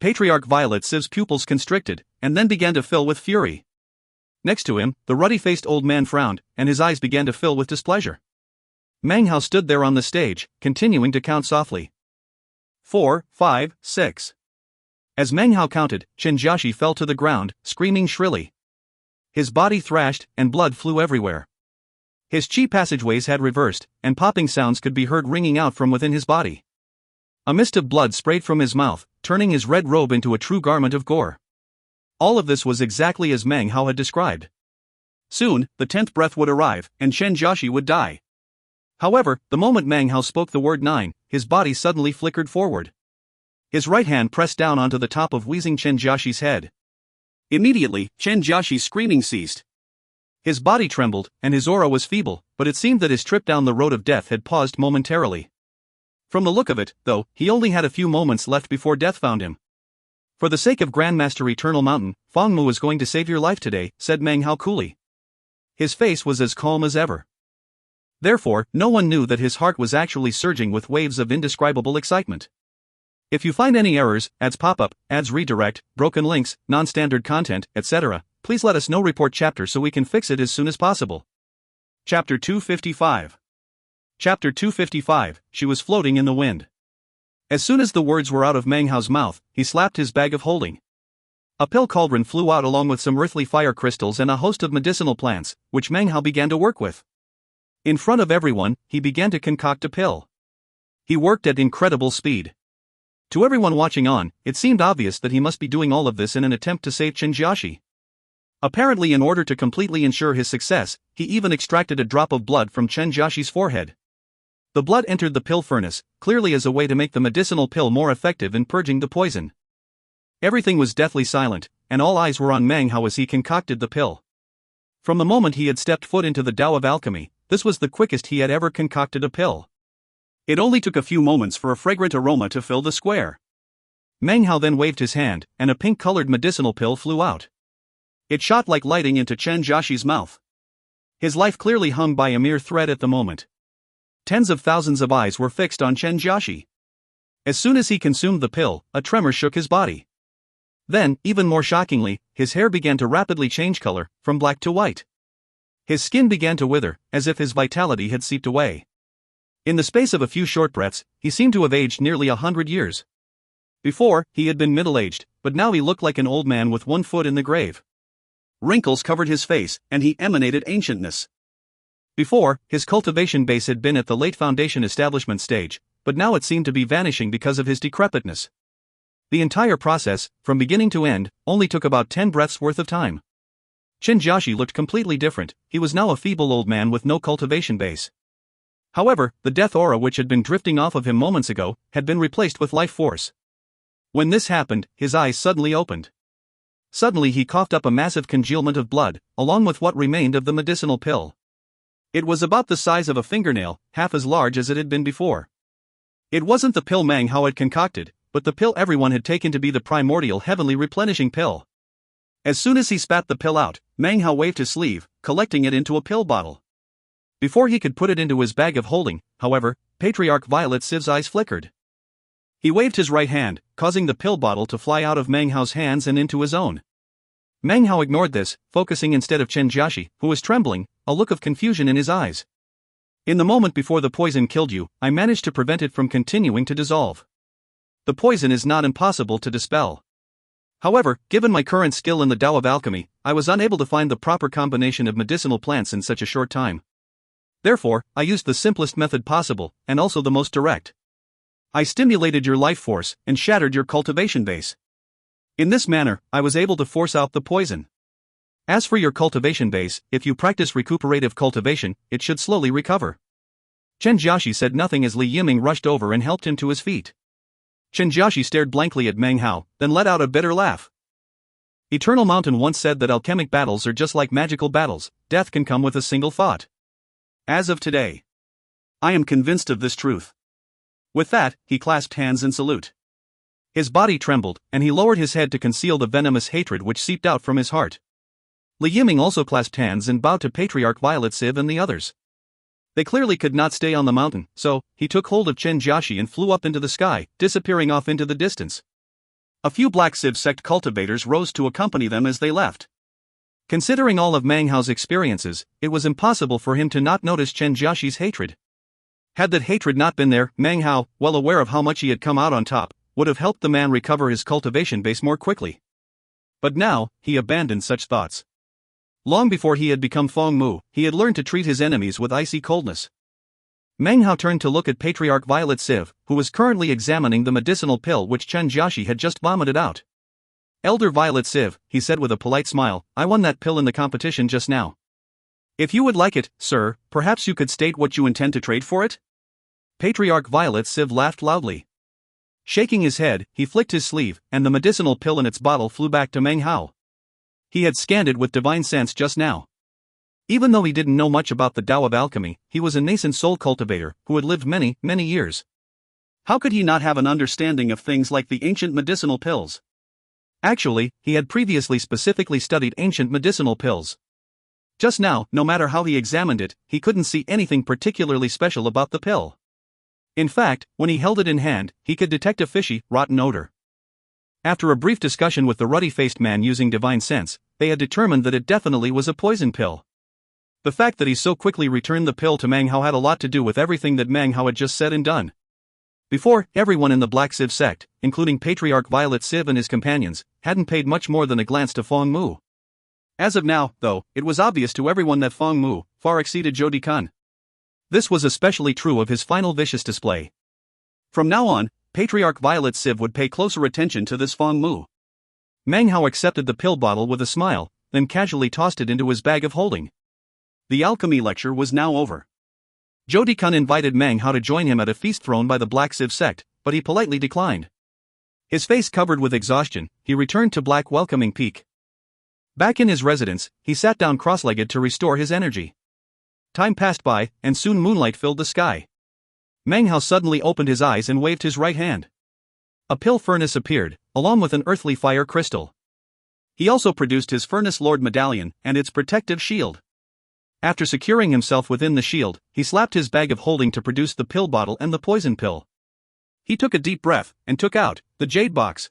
Patriarch Violet Sieve's pupils constricted, and then began to fill with fury. Next to him, the ruddy-faced old man frowned, and his eyes began to fill with displeasure. Meng Hao stood there on the stage, continuing to count softly. 4, 5, 6. As Meng Hao counted, Chenjiashi fell to the ground, screaming shrilly. His body thrashed, and blood flew everywhere. His chi passageways had reversed, and popping sounds could be heard ringing out from within his body. A mist of blood sprayed from his mouth, turning his red robe into a true garment of gore. All of this was exactly as Meng Hao had described. Soon, the 10th breath would arrive, and Chenjiashi would die. However, the moment Meng Hao spoke the word 9, his body suddenly flickered forward. His right hand pressed down onto the top of wheezing Chenjiashi's head. Immediately, Chenjiashi's screaming ceased. His body trembled, and his aura was feeble, but it seemed that his trip down the road of death had paused momentarily. From the look of it, though, he only had a few moments left before death found him. For the sake of Grandmaster Eternal Mountain, Feng Mu is going to save your life today, said Meng Hao coolly. His face was as calm as ever. Therefore, no one knew that his heart was actually surging with waves of indescribable excitement. If you find any errors, ads pop up, ads redirect, broken links, non-standard content, etc., please let us know. Report chapter so we can fix it as soon as possible. Chapter 255. Chapter 255, She was floating in the wind. As soon as the words were out of Meng Hao's mouth, he slapped his bag of holding. A pill cauldron flew out along with some earthly fire crystals and a host of medicinal plants, which Meng Hao began to work with. In front of everyone, he began to concoct a pill. He worked at incredible speed. To everyone watching on, it seemed obvious that he must be doing all of this in an attempt to save Chen Jiaxi. Apparently, in order to completely ensure his success, he even extracted a drop of blood from Chen Jiaxi's forehead. The blood entered the pill furnace, clearly as a way to make the medicinal pill more effective in purging the poison. Everything was deathly silent, and all eyes were on Meng Hao as he concocted the pill. From the moment he had stepped foot into the Tao of Alchemy, this was the quickest he had ever concocted a pill. It only took a few moments for a fragrant aroma to fill the square. Meng Hao then waved his hand, and a pink-colored medicinal pill flew out. It shot like lightning into Chen Jiaxi's mouth. His life clearly hung by a mere thread at the moment. Tens of thousands of eyes were fixed on Chen Jiaxi. As soon as he consumed the pill, a tremor shook his body. Then, even more shockingly, his hair began to rapidly change color, from black to white. His skin began to wither, as if his vitality had seeped away. In the space of a few short breaths, he seemed to have aged nearly 100 years. Before, he had been middle-aged, but now he looked like an old man with one foot in the grave. Wrinkles covered his face, and he emanated ancientness. Before, his cultivation base had been at the late foundation establishment stage, but now it seemed to be vanishing because of his decrepitness. The entire process, from beginning to end, only took about 10 breaths worth of time. Chen Jiaxi looked completely different. He was now a feeble old man with no cultivation base. However, the death aura which had been drifting off of him moments ago had been replaced with life force. When this happened, his eyes suddenly opened. Suddenly he coughed up a massive congealment of blood, along with what remained of the medicinal pill. It was about the size of a fingernail, half as large as it had been before. It wasn't the pill Meng Hao had concocted, but the pill everyone had taken to be the primordial heavenly replenishing pill. As soon as he spat the pill out, Meng Hao waved his sleeve, collecting it into a pill bottle. Before he could put it into his bag of holding, however, Patriarch Violet Siv's eyes flickered. He waved his right hand, causing the pill bottle to fly out of Meng Hao's hands and into his own. Meng Hao ignored this, focusing instead of Chen Jiaxi, who was trembling, a look of confusion in his eyes. In the moment before the poison killed you, I managed to prevent it from continuing to dissolve. The poison is not impossible to dispel. However, given my current skill in the Tao of Alchemy, I was unable to find the proper combination of medicinal plants in such a short time. Therefore, I used the simplest method possible, and also the most direct. I stimulated your life force, and shattered your cultivation base. In this manner, I was able to force out the poison. As for your cultivation base, if you practice recuperative cultivation, it should slowly recover. Chen Jiaxi said nothing as Li Yiming rushed over and helped him to his feet. Chen Jiaxi stared blankly at Meng Hao, then let out a bitter laugh. Eternal Mountain once said that alchemic battles are just like magical battles, death can come with a single thought. As of today, I am convinced of this truth. With that, he clasped hands in salute. His body trembled, and he lowered his head to conceal the venomous hatred which seeped out from his heart. Li Yiming also clasped hands and bowed to Patriarch Violet Siv and the others. They clearly could not stay on the mountain, so he took hold of Chen Jiaxi and flew up into the sky, disappearing off into the distance. A few Black Siv sect cultivators rose to accompany them as they left. Considering all of Meng Hao's experiences, it was impossible for him to not notice Chen Jiaxi's hatred. Had that hatred not been there, Meng Hao, well aware of how much he had come out on top, would have helped the man recover his cultivation base more quickly. But now, he abandoned such thoughts. Long before he had become Feng Mu, he had learned to treat his enemies with icy coldness. Meng Hao turned to look at Patriarch Violet Siv, who was currently examining the medicinal pill which Chen Jiaxi had just vomited out. Elder Violet Siv, he said with a polite smile, I won that pill in the competition just now. If you would like it, sir, perhaps you could state what you intend to trade for it? Patriarch Violet Siv laughed loudly. Shaking his head, he flicked his sleeve, and the medicinal pill in its bottle flew back to Meng Hao. He had scanned it with divine sense just now. Even though he didn't know much about the Tao of Alchemy, he was a nascent soul cultivator who had lived many, many years. How could he not have an understanding of things like the ancient medicinal pills? Actually, he had previously specifically studied ancient medicinal pills. Just now, no matter how he examined it, he couldn't see anything particularly special about the pill. In fact, when he held it in hand, he could detect a fishy, rotten odor. After a brief discussion with the ruddy-faced man using divine sense, they had determined that it definitely was a poison pill. The fact that he so quickly returned the pill to Meng Hao had a lot to do with everything that Meng Hao had just said and done. Before, everyone in the Black Sieve sect, including Patriarch Violet Sieve and his companions, hadn't paid much more than a glance to Feng Mu. As of now, though, it was obvious to everyone that Feng Mu far exceeded Zhou Dikan. This was especially true of his final vicious display. From now on, Patriarch Violet Sieve would pay closer attention to this Feng Mu. Meng Hao accepted the pill bottle with a smile, then casually tossed it into his bag of holding. The alchemy lecture was now over. Zhou Dikan invited Meng Hao to join him at a feast thrown by the Black Sieve sect, but he politely declined. His face covered with exhaustion, he returned to Black Welcoming Peak. Back in his residence, he sat down cross-legged to restore his energy. Time passed by, and soon moonlight filled the sky. Meng Hao suddenly opened his eyes and waved his right hand. A pill furnace appeared, along with an earthly fire crystal. He also produced his Furnace Lord medallion and its protective shield. After securing himself within the shield, he slapped his bag of holding to produce the pill bottle and the poison pill. He took a deep breath and took out the jade box.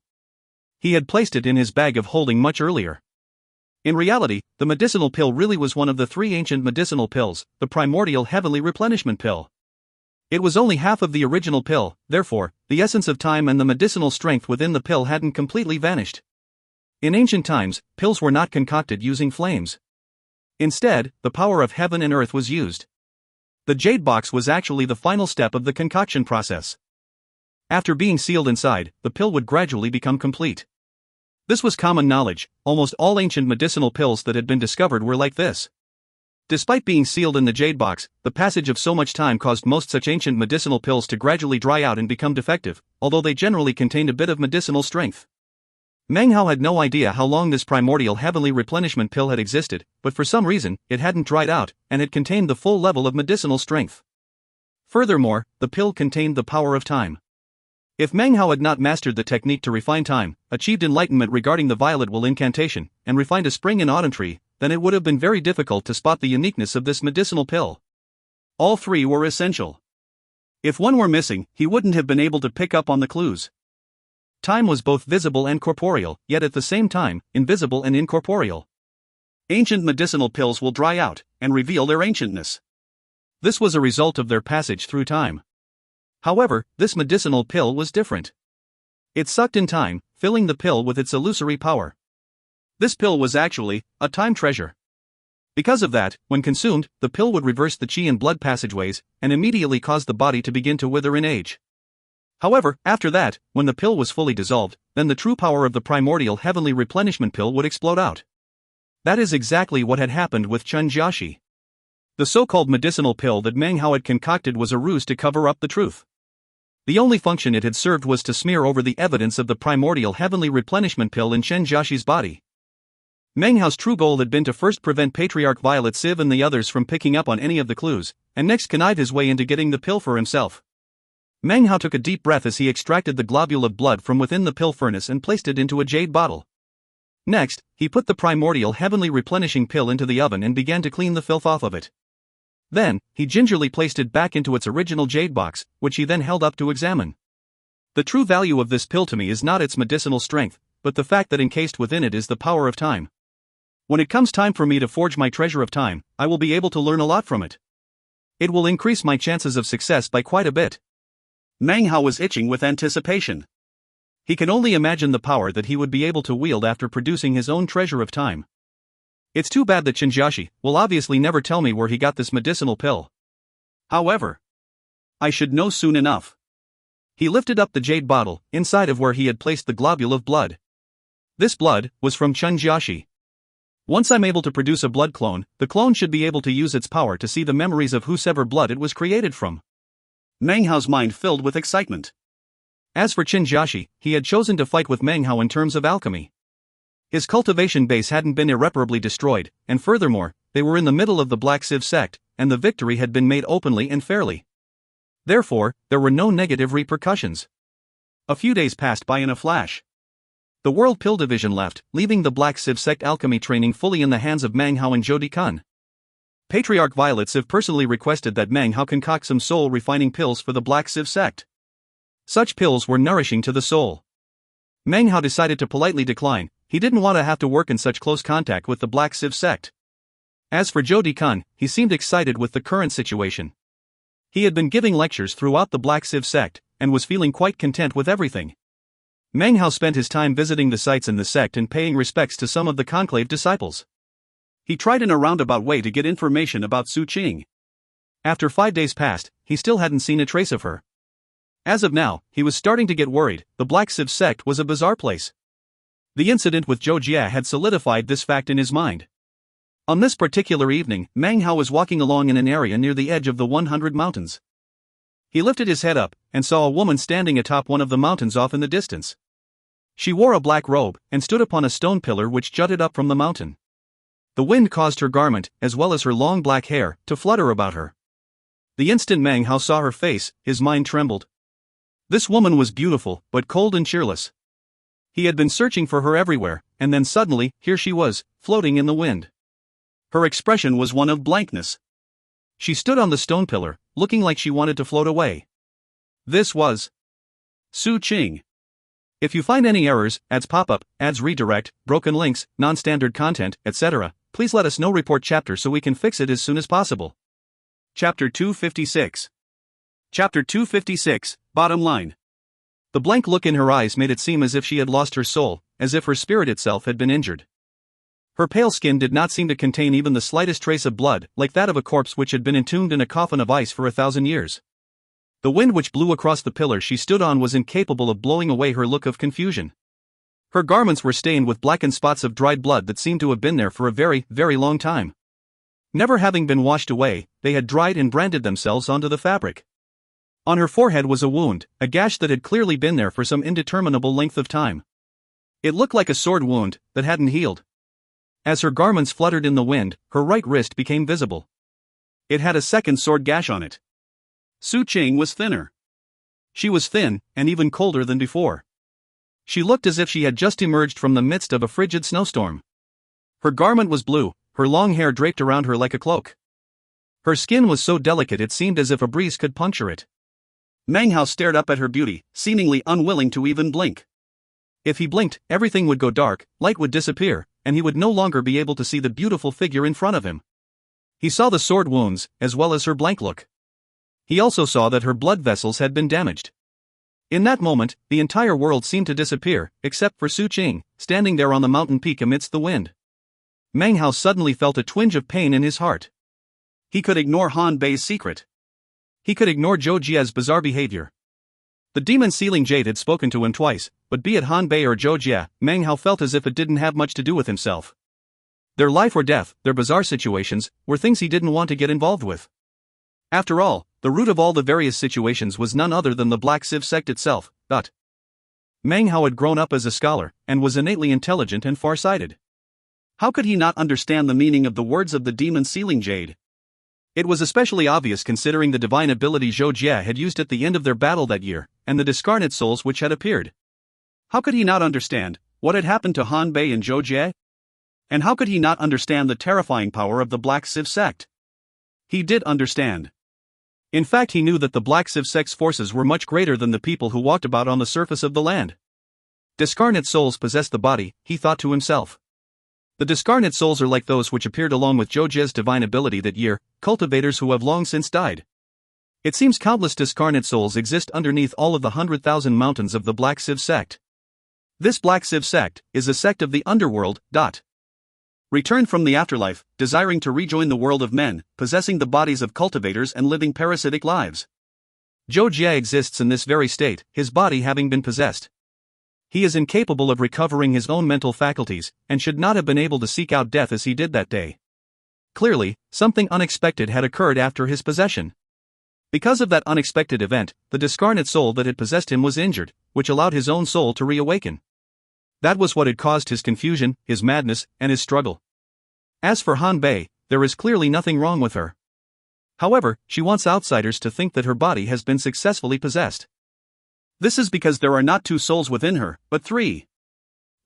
He had placed it in his bag of holding much earlier. In reality, the medicinal pill really was one of the 3 ancient medicinal pills, the primordial heavenly replenishment pill. It was only half of the original pill, therefore, the essence of time and the medicinal strength within the pill hadn't completely vanished. In ancient times, pills were not concocted using flames. Instead, the power of heaven and earth was used. The jade box was actually the final step of the concoction process. After being sealed inside, the pill would gradually become complete. This was common knowledge, almost all ancient medicinal pills that had been discovered were like this. Despite being sealed in the jade box, the passage of so much time caused most such ancient medicinal pills to gradually dry out and become defective, although they generally contained a bit of medicinal strength. Meng Hao had no idea how long this primordial heavenly replenishment pill had existed, but for some reason, it hadn't dried out, and it contained the full level of medicinal strength. Furthermore, the pill contained the power of time. If Meng Hao had not mastered the technique to refine time, achieved enlightenment regarding the violet will incantation, and refined a spring in autumn tree, then it would have been very difficult to spot the uniqueness of this medicinal pill. All 3 were essential. If one were missing, he wouldn't have been able to pick up on the clues. Time was both visible and corporeal, yet at the same time, invisible and incorporeal. Ancient medicinal pills will dry out, and reveal their ancientness. This was a result of their passage through time. However, this medicinal pill was different. It sucked in time, filling the pill with its illusory power. This pill was actually a time treasure. Because of that, when consumed, the pill would reverse the qi and blood passageways, and immediately cause the body to begin to wither in age. However, after that, when the pill was fully dissolved, then the true power of the primordial heavenly replenishment pill would explode out. That is exactly what had happened with Chen Jiaxi. The so-called medicinal pill that Meng Hao had concocted was a ruse to cover up the truth. The only function it had served was to smear over the evidence of the primordial heavenly replenishment pill in Chen Jiaxi's body. Meng Hao's true goal had been to first prevent Patriarch Violet Sieve and the others from picking up on any of the clues, and next connive his way into getting the pill for himself. Meng Hao took a deep breath as he extracted the globule of blood from within the pill furnace and placed it into a jade bottle. Next, he put the primordial heavenly replenishing pill into the oven and began to clean the filth off of it. Then, he gingerly placed it back into its original jade box, which he then held up to examine. The true value of this pill to me is not its medicinal strength, but the fact that encased within it is the power of time. When it comes time for me to forge my treasure of time, I will be able to learn a lot from it. It will increase my chances of success by quite a bit. Meng Hao was itching with anticipation. He can only imagine the power that he would be able to wield after producing his own treasure of time. It's too bad that Chen Jiaxi will obviously never tell me where he got this medicinal pill. However, I should know soon enough. He lifted up the jade bottle, inside of where he had placed the globule of blood. This blood was from Chen Jiaxi. Once I'm able to produce a blood clone, the clone should be able to use its power to see the memories of whosever blood it was created from. Meng Hao's mind filled with excitement. As for Chen Jiaxi, he had chosen to fight with Meng Hao in terms of alchemy. His cultivation base hadn't been irreparably destroyed, and furthermore, they were in the middle of the Black Sieve sect, and the victory had been made openly and fairly. Therefore, there were no negative repercussions. A few days passed by in a flash. The World Pill Division left, leaving the Black Sieve sect alchemy training fully in the hands of Meng Hao and Zhou Dikan. Patriarch Violet Siv personally requested that Meng Hao concoct some soul-refining pills for the Black Siv sect. Such pills were nourishing to the soul. Meng Hao decided to politely decline. He didn't want to have to work in such close contact with the Black Siv sect. As for Zhou Dikun, he seemed excited with the current situation. He had been giving lectures throughout the Black Siv sect, and was feeling quite content with everything. Meng Hao spent his time visiting the sites in the sect and paying respects to some of the conclave disciples. He tried in a roundabout way to get information about Su Qing. After 5 days passed, he still hadn't seen a trace of her. As of now, he was starting to get worried. The Black Siv sect was a bizarre place. The incident with Zhou Jie had solidified this fact in his mind. On this particular evening, Meng Hao was walking along in an area near the edge of the 100 mountains. He lifted his head up, and saw a woman standing atop one of the mountains off in the distance. She wore a black robe, and stood upon a stone pillar which jutted up from the mountain. The wind caused her garment, as well as her long black hair, to flutter about her. The instant Meng Hao saw her face, his mind trembled. This woman was beautiful, but cold and cheerless. He had been searching for her everywhere, and then suddenly, here she was, floating in the wind. Her expression was one of blankness. She stood on the stone pillar, looking like she wanted to float away. This was Su Qing. If you find any errors, ads pop-up, ads redirect, broken links, non-standard content, etc., please let us know. Report chapter so we can fix it as soon as possible. Chapter 256. Chapter 256, Bottom Line. The blank look in her eyes made it seem as if she had lost her soul, as if her spirit itself had been injured. Her pale skin did not seem to contain even the slightest trace of blood, like that of a corpse which had been entombed in a coffin of ice for 1,000 years. The wind which blew across the pillar she stood on was incapable of blowing away her look of confusion. Her garments were stained with blackened spots of dried blood that seemed to have been there for a very, very long time. Never having been washed away, they had dried and branded themselves onto the fabric. On her forehead was a wound, a gash that had clearly been there for some indeterminable length of time. It looked like a sword wound that hadn't healed. As her garments fluttered in the wind, her right wrist became visible. It had a second sword gash on it. Su Qing was thinner. She was thin, and even colder than before. She looked as if she had just emerged from the midst of a frigid snowstorm. Her garment was blue, her long hair draped around her like a cloak. Her skin was so delicate it seemed as if a breeze could puncture it. Meng Hao stared up at her beauty, seemingly unwilling to even blink. If he blinked, everything would go dark, light would disappear, and he would no longer be able to see the beautiful figure in front of him. He saw the sword wounds, as well as her blank look. He also saw that her blood vessels had been damaged. In that moment, the entire world seemed to disappear, except for Su Qing, standing there on the mountain peak amidst the wind. Meng Hao suddenly felt a twinge of pain in his heart. He could ignore Han Bei's secret. He could ignore Zhou Jie's bizarre behavior. The demon sealing jade had spoken to him twice, but be it Han Bei or Zhou Jie, Meng Hao felt as if it didn't have much to do with himself. Their life or death, their bizarre situations, were things he didn't want to get involved with. After all, the root of all the various situations was none other than the Black Siv sect itself. Meng Hao had grown up as a scholar, and was innately intelligent and far-sighted. How could he not understand the meaning of the words of the demon sealing jade? It was especially obvious considering the divine ability Zhou Jie had used at the end of their battle that year, and the discarnate souls which had appeared. How could he not understand what had happened to Han Bei and Zhou Jie? And how could he not understand the terrifying power of the Black Siv sect? He did understand. In fact, he knew that the Black Siv sect's forces were much greater than the people who walked about on the surface of the land. Discarnate souls possess the body, he thought to himself. The discarnate souls are like those which appeared along with Zhou Jie's divine ability that year, cultivators who have long since died. It seems countless discarnate souls exist underneath all of the 100,000 mountains of the Black Siv sect. This Black Siv sect is a sect of the underworld. Returned from the afterlife, desiring to rejoin the world of men, possessing the bodies of cultivators and living parasitic lives. Zhou Jie exists in this very state, his body having been possessed. He is incapable of recovering his own mental faculties, and should not have been able to seek out death as he did that day. Clearly, something unexpected had occurred after his possession. Because of that unexpected event, the discarnate soul that had possessed him was injured, which allowed his own soul to reawaken. That was what had caused his confusion, his madness, and his struggle. As for Han Bei, there is clearly nothing wrong with her. However, she wants outsiders to think that her body has been successfully possessed. This is because there are not 2 souls within her, but 3.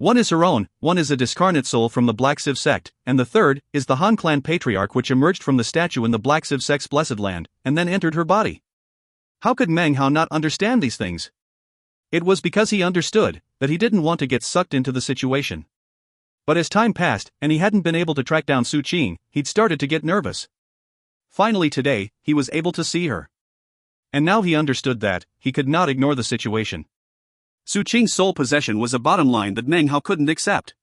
One is her own, one is a discarnate soul from the Black Civ sect, and the third is the Han clan patriarch which emerged from the statue in the Black Civ sect's blessed land, and then entered her body. How could Meng Hao not understand these things? It was because he understood that he didn't want to get sucked into the situation. But as time passed, and he hadn't been able to track down Su Qing, he'd started to get nervous. Finally today, he was able to see her. And now he understood that he could not ignore the situation. Su Qing's soul possession was a bottom line that Meng Hao couldn't accept.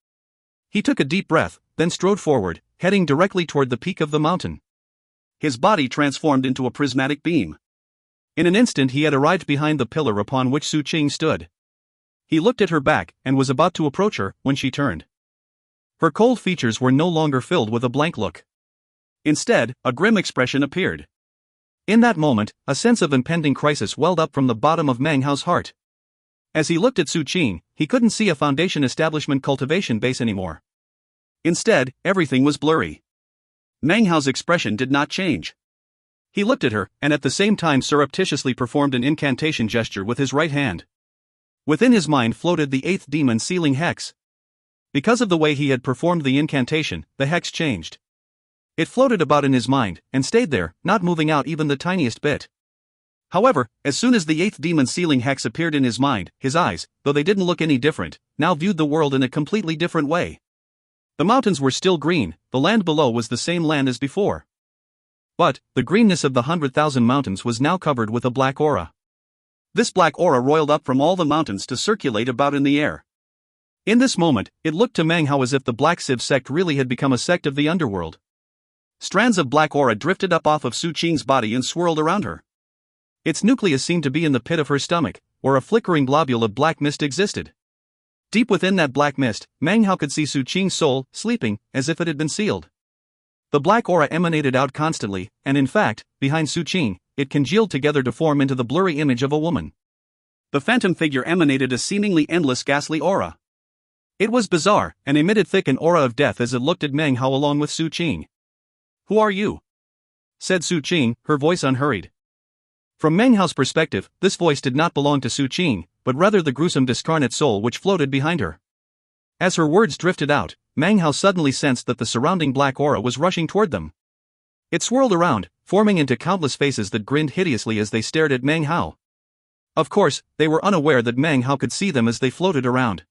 He took a deep breath, then strode forward, heading directly toward the peak of the mountain. His body transformed into a prismatic beam. In an instant he had arrived behind the pillar upon which Su Qing stood. He looked at her back and was about to approach her when she turned. Her cold features were no longer filled with a blank look. Instead, a grim expression appeared. In that moment, a sense of impending crisis welled up from the bottom of Meng Hao's heart. As he looked at Su Qing, he couldn't see a Foundation establishment cultivation base anymore. Instead, everything was blurry. Meng Hao's expression did not change. He looked at her, and at the same time surreptitiously performed an incantation gesture with his right hand. Within his mind floated the 8th demon sealing hex. Because of the way he had performed the incantation, the hex changed. It floated about in his mind, and stayed there, not moving out even the tiniest bit. However, as soon as the 8th demon sealing hex appeared in his mind, his eyes, though they didn't look any different, now viewed the world in a completely different way. The mountains were still green, the land below was the same land as before. But, the greenness of the 100,000 mountains was now covered with a black aura. This black aura roiled up from all the mountains to circulate about in the air. In this moment, it looked to Meng Hao as if the Black Civ sect really had become a sect of the underworld. Strands of black aura drifted up off of Su Qing's body and swirled around her. Its nucleus seemed to be in the pit of her stomach, where a flickering globule of black mist existed. Deep within that black mist, Meng Hao could see Su Qing's soul, sleeping, as if it had been sealed. The black aura emanated out constantly, and in fact, behind Su Qing, it congealed together to form into the blurry image of a woman. The phantom figure emanated a seemingly endless ghastly aura. It was bizarre, and emitted thick an aura of death as it looked at Meng Hao along with Su Qing. "Who are you?" said Su Qing, her voice unhurried. From Meng Hao's perspective, this voice did not belong to Su Qing, but rather the gruesome discarnate soul which floated behind her. As her words drifted out, Meng Hao suddenly sensed that the surrounding black aura was rushing toward them. It swirled around, forming into countless faces that grinned hideously as they stared at Meng Hao. Of course, they were unaware that Meng Hao could see them as they floated around.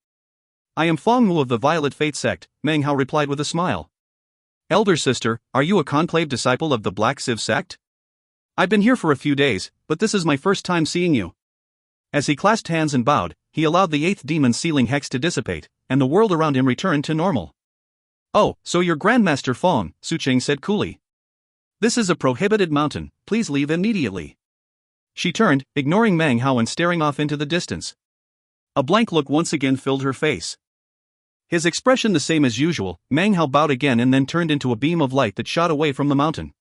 "I am Feng Mu of the Violet Fate sect," Meng Hao replied with a smile. "Elder sister, are you a conclave disciple of the Black Civ sect? I've been here for a few days, but this is my first time seeing you." As he clasped hands and bowed, he allowed the 8th demon sealing hex to dissipate, and the world around him returned to normal. "Oh, so you're Grandmaster Feng," Su Qing said coolly. "This is a prohibited mountain, please leave immediately." She turned, ignoring Meng Hao and staring off into the distance. A blank look once again filled her face. His expression the same as usual, Meng Hao bowed again and then turned into a beam of light that shot away from the mountain.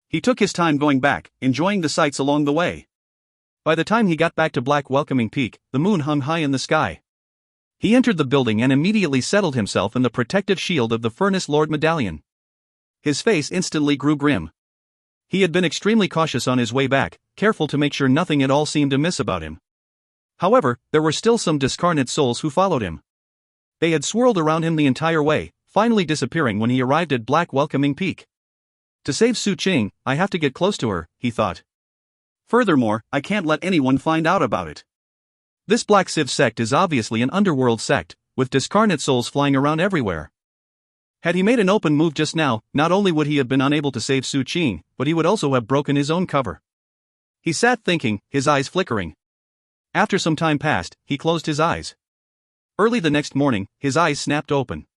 He took his time going back, enjoying the sights along the way. By the time he got back to Black Welcoming Peak, the moon hung high in the sky. He entered the building and immediately settled himself in the protective shield of the Furnace Lord Medallion. His face instantly grew grim. He had been extremely cautious on his way back, careful to make sure nothing at all seemed amiss about him. However, there were still some discarnate souls who followed him. They had swirled around him the entire way, finally disappearing when he arrived at Black Welcoming Peak. To save Su Qing, I have to get close to her, he thought. Furthermore, I can't let anyone find out about it. This Black Civ sect is obviously an underworld sect, with discarnate souls flying around everywhere. Had he made an open move just now, not only would he have been unable to save Su Qing, but he would also have broken his own cover. He sat thinking, his eyes flickering. After some time passed, he closed his eyes. Early the next morning, his eyes snapped open.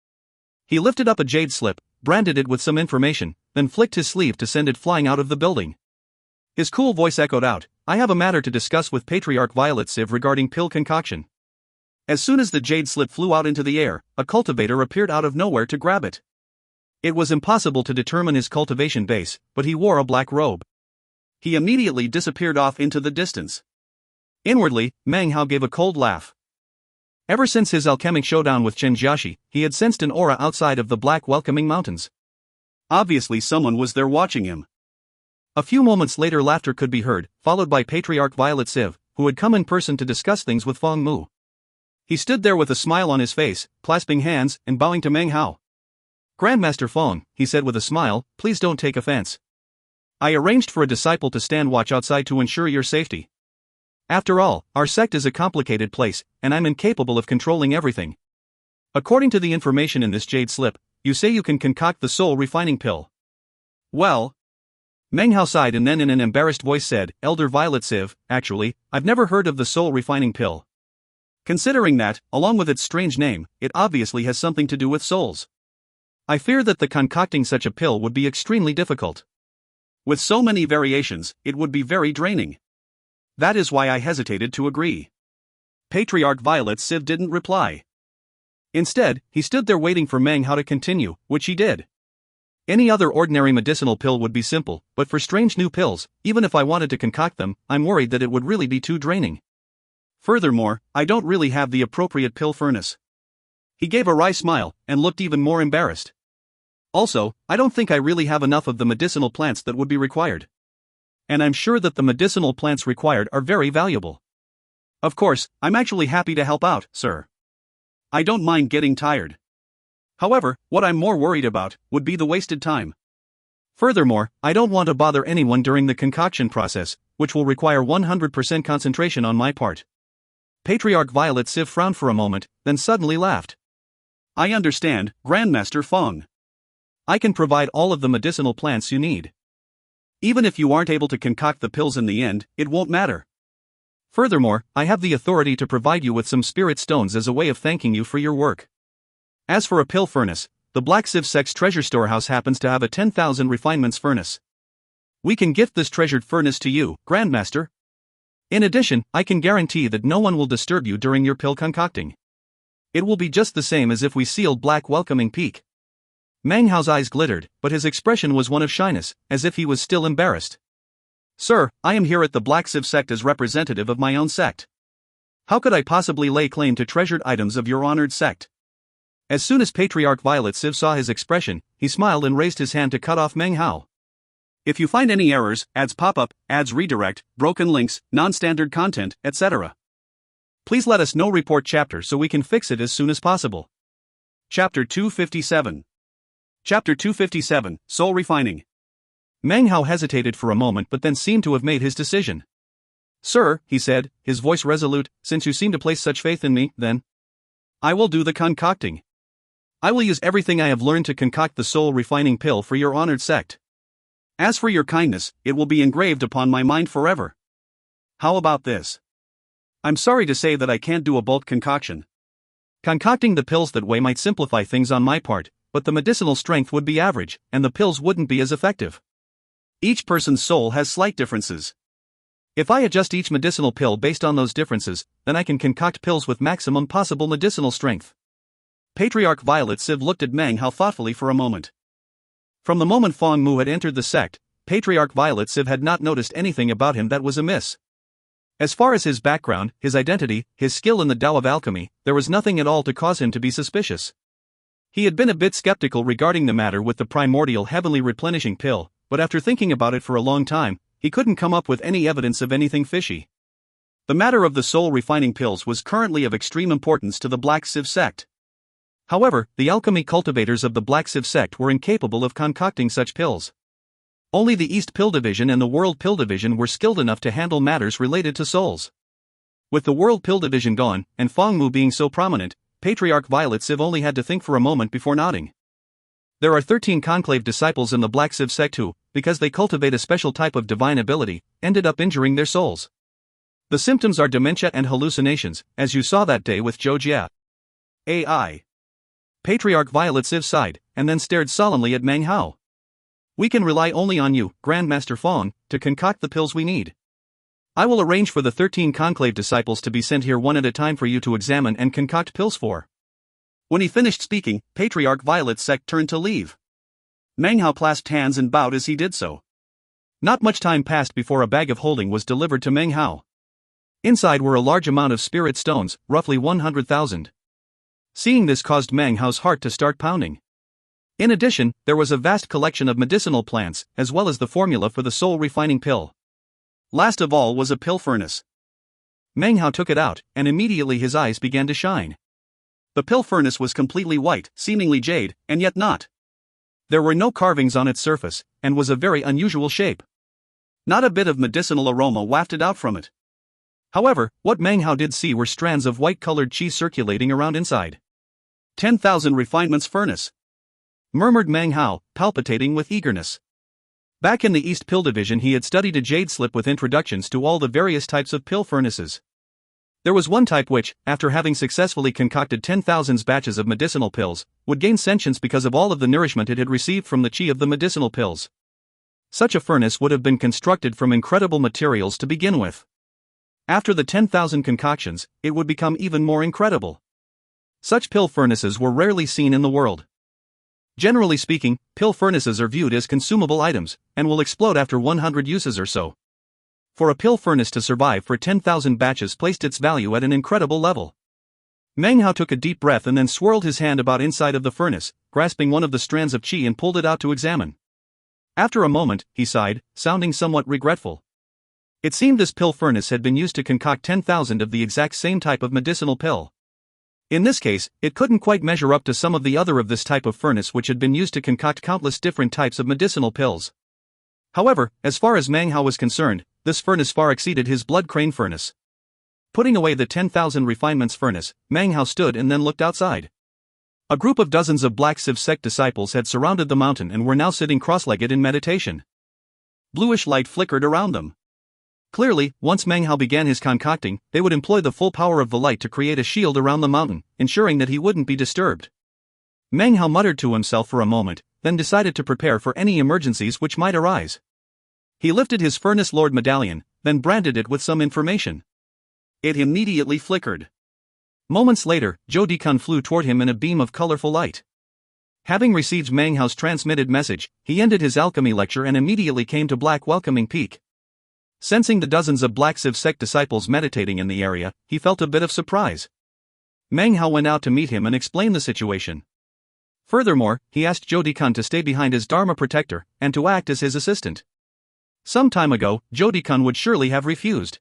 He lifted up a jade slip, branded it with some information, then flicked his sleeve to send it flying out of the building. His cool voice echoed out, "I have a matter to discuss with Patriarch Violet Civ regarding pill concoction." As soon as the jade slip flew out into the air, a cultivator appeared out of nowhere to grab it. It was impossible to determine his cultivation base, but he wore a black robe. He immediately disappeared off into the distance. Inwardly, Meng Hao gave a cold laugh. Ever since his alchemic showdown with Chen Jiaxi, he had sensed an aura outside of the Black Welcoming Mountains. Obviously someone was there watching him. A few moments later laughter could be heard, followed by Patriarch Violet Civ, who had come in person to discuss things with Feng Mu. He stood there with a smile on his face, clasping hands and bowing to Meng Hao. "Grandmaster Feng," he said with a smile, "please don't take offense. I arranged for a disciple to stand watch outside to ensure your safety. After all, our sect is a complicated place, and I'm incapable of controlling everything. According to the information in this jade slip, you say you can concoct the soul refining pill. Well..." Meng Hao sighed and then in an embarrassed voice said, "Elder Violet Siv, actually, I've never heard of the soul refining pill. Considering that, along with its strange name, it obviously has something to do with souls. I fear that the concocting such a pill would be extremely difficult. With so many variations, it would be very draining. That is why I hesitated to agree." Patriarch Violet Siv didn't reply. Instead, he stood there waiting for Meng Hao to continue, which he did. "Any other ordinary medicinal pill would be simple, but for strange new pills, even if I wanted to concoct them, I'm worried that it would really be too draining. Furthermore, I don't really have the appropriate pill furnace." He gave a wry smile, and looked even more embarrassed. "Also, I don't think I really have enough of the medicinal plants that would be required. And I'm sure that the medicinal plants required are very valuable. Of course, I'm actually happy to help out, sir. I don't mind getting tired. However, what I'm more worried about would be the wasted time. Furthermore, I don't want to bother anyone during the concoction process, which will require 100% concentration on my part." Patriarch Violet Siv frowned for a moment, then suddenly laughed. "I understand, Grandmaster Feng. I can provide all of the medicinal plants you need. Even if you aren't able to concoct the pills in the end, it won't matter. Furthermore, I have the authority to provide you with some spirit stones as a way of thanking you for your work. As for a pill furnace, the Black Siv Sect's treasure storehouse happens to have a 10,000 refinements furnace. We can gift this treasured furnace to you, Grandmaster. In addition, I can guarantee that no one will disturb you during your pill concocting. It will be just the same as if we sealed Black Welcoming Peak." Meng Hao's eyes glittered, but his expression was one of shyness, as if he was still embarrassed. "Sir, I am here at the Black Siv Sect as representative of my own sect. How could I possibly lay claim to treasured items of your honored sect?" As soon as Patriarch Violet Siv saw his expression, he smiled and raised his hand to cut off Meng Hao. "If you find any errors, ads pop-up, ads redirect, broken links, non-standard content, etc., please let us know. Report chapter so we can fix it as soon as possible." Chapter 257. Chapter 257, Soul Refining. Meng Hao hesitated for a moment but then seemed to have made his decision. "Sir," he said, his voice resolute, "since you seem to place such faith in me, then I will do the concocting. I will use everything I have learned to concoct the soul refining pill for your honored sect. As for your kindness, it will be engraved upon my mind forever. How about this? I'm sorry to say that I can't do a bulk concoction. Concocting the pills that way might simplify things on my part, but the medicinal strength would be average, and the pills wouldn't be as effective. Each person's soul has slight differences. If I adjust each medicinal pill based on those differences, then I can concoct pills with maximum possible medicinal strength." Patriarch Violet Siv looked at Meng Hao thoughtfully for a moment. From the moment Feng Mu had entered the sect, Patriarch Violet Siv had not noticed anything about him that was amiss. As far as his background, his identity, his skill in the Tao of alchemy, there was nothing at all to cause him to be suspicious. He had been a bit skeptical regarding the matter with the primordial heavenly replenishing pill, but after thinking about it for a long time, he couldn't come up with any evidence of anything fishy. The matter of the soul refining pills was currently of extreme importance to the Black Siv Sect. However, the alchemy cultivators of the Black Siv Sect were incapable of concocting such pills. Only the East Pill Division and the World Pill Division were skilled enough to handle matters related to souls. With the World Pill Division gone, and Feng Mu being so prominent, Patriarch Violet Siv only had to think for a moment before nodding. There are 13 conclave disciples in the Black Siv Sect who, because they cultivate a special type of divine ability, ended up injuring their souls. The symptoms are dementia and hallucinations, as you saw that day with Zhou Jia. AI. Patriarch Violet Siv sighed, and then stared solemnly at Meng Hao. "We can rely only on you, Grandmaster Feng, to concoct the pills we need. I will arrange for the 13 conclave disciples to be sent here one at a time for you to examine and concoct pills for." When he finished speaking, Patriarch Violet Sect turned to leave. Meng Hao clasped hands and bowed as he did so. Not much time passed before a bag of holding was delivered to Meng Hao. Inside were a large amount of spirit stones, roughly 100,000. Seeing this caused Meng Hao's heart to start pounding. In addition, there was a vast collection of medicinal plants, as well as the formula for the soul refining pill. Last of all was a pill furnace. Meng Hao took it out, and immediately his eyes began to shine. The pill furnace was completely white, seemingly jade, and yet not. There were no carvings on its surface, and was a very unusual shape. Not a bit of medicinal aroma wafted out from it. However, what Meng Hao did see were strands of white-colored qi circulating around inside. 10,000 refinements furnace, murmured Meng Hao, palpitating with eagerness. Back in the East Pill Division he had studied a jade slip with introductions to all the various types of pill furnaces. There was one type which, after having successfully concocted 10,000 batches of medicinal pills, would gain sentience because of all of the nourishment it had received from the qi of the medicinal pills. Such a furnace would have been constructed from incredible materials to begin with. After the 10,000 concoctions, it would become even more incredible. Such pill furnaces were rarely seen in the world. Generally speaking, pill furnaces are viewed as consumable items, and will explode after 100 uses or so. For a pill furnace to survive for 10,000 batches placed its value at an incredible level. Meng Hao took a deep breath and then swirled his hand about inside of the furnace, grasping one of the strands of qi and pulled it out to examine. After a moment, he sighed, sounding somewhat regretful. It seemed this pill furnace had been used to concoct 10,000 of the exact same type of medicinal pill. In this case, it couldn't quite measure up to some of the other of this type of furnace which had been used to concoct countless different types of medicinal pills. However, as far as Meng Hao was concerned, this furnace far exceeded his blood crane furnace. Putting away the 10,000 refinements furnace, Meng Hao stood and then looked outside. A group of dozens of Black Civ sect disciples had surrounded the mountain and were now sitting cross-legged in meditation. Bluish light flickered around them. Clearly, once Meng Hao began his concocting, they would employ the full power of the light to create a shield around the mountain, ensuring that he wouldn't be disturbed. Meng Hao muttered to himself for a moment, then decided to prepare for any emergencies which might arise. He lifted his Furnace Lord medallion, then branded it with some information. It immediately flickered. Moments later, Zhou Dikun flew toward him in a beam of colorful light. Having received Meng Hao's transmitted message, he ended his alchemy lecture and immediately came to Black Welcoming Peak. Sensing the dozens of Black Civ sect disciples meditating in the area, he felt a bit of surprise. Meng Hao went out to meet him and explain the situation. Furthermore, he asked Zhou Dikun to stay behind as Dharma protector, and to act as his assistant. Some time ago, Zhou Dikun would surely have refused.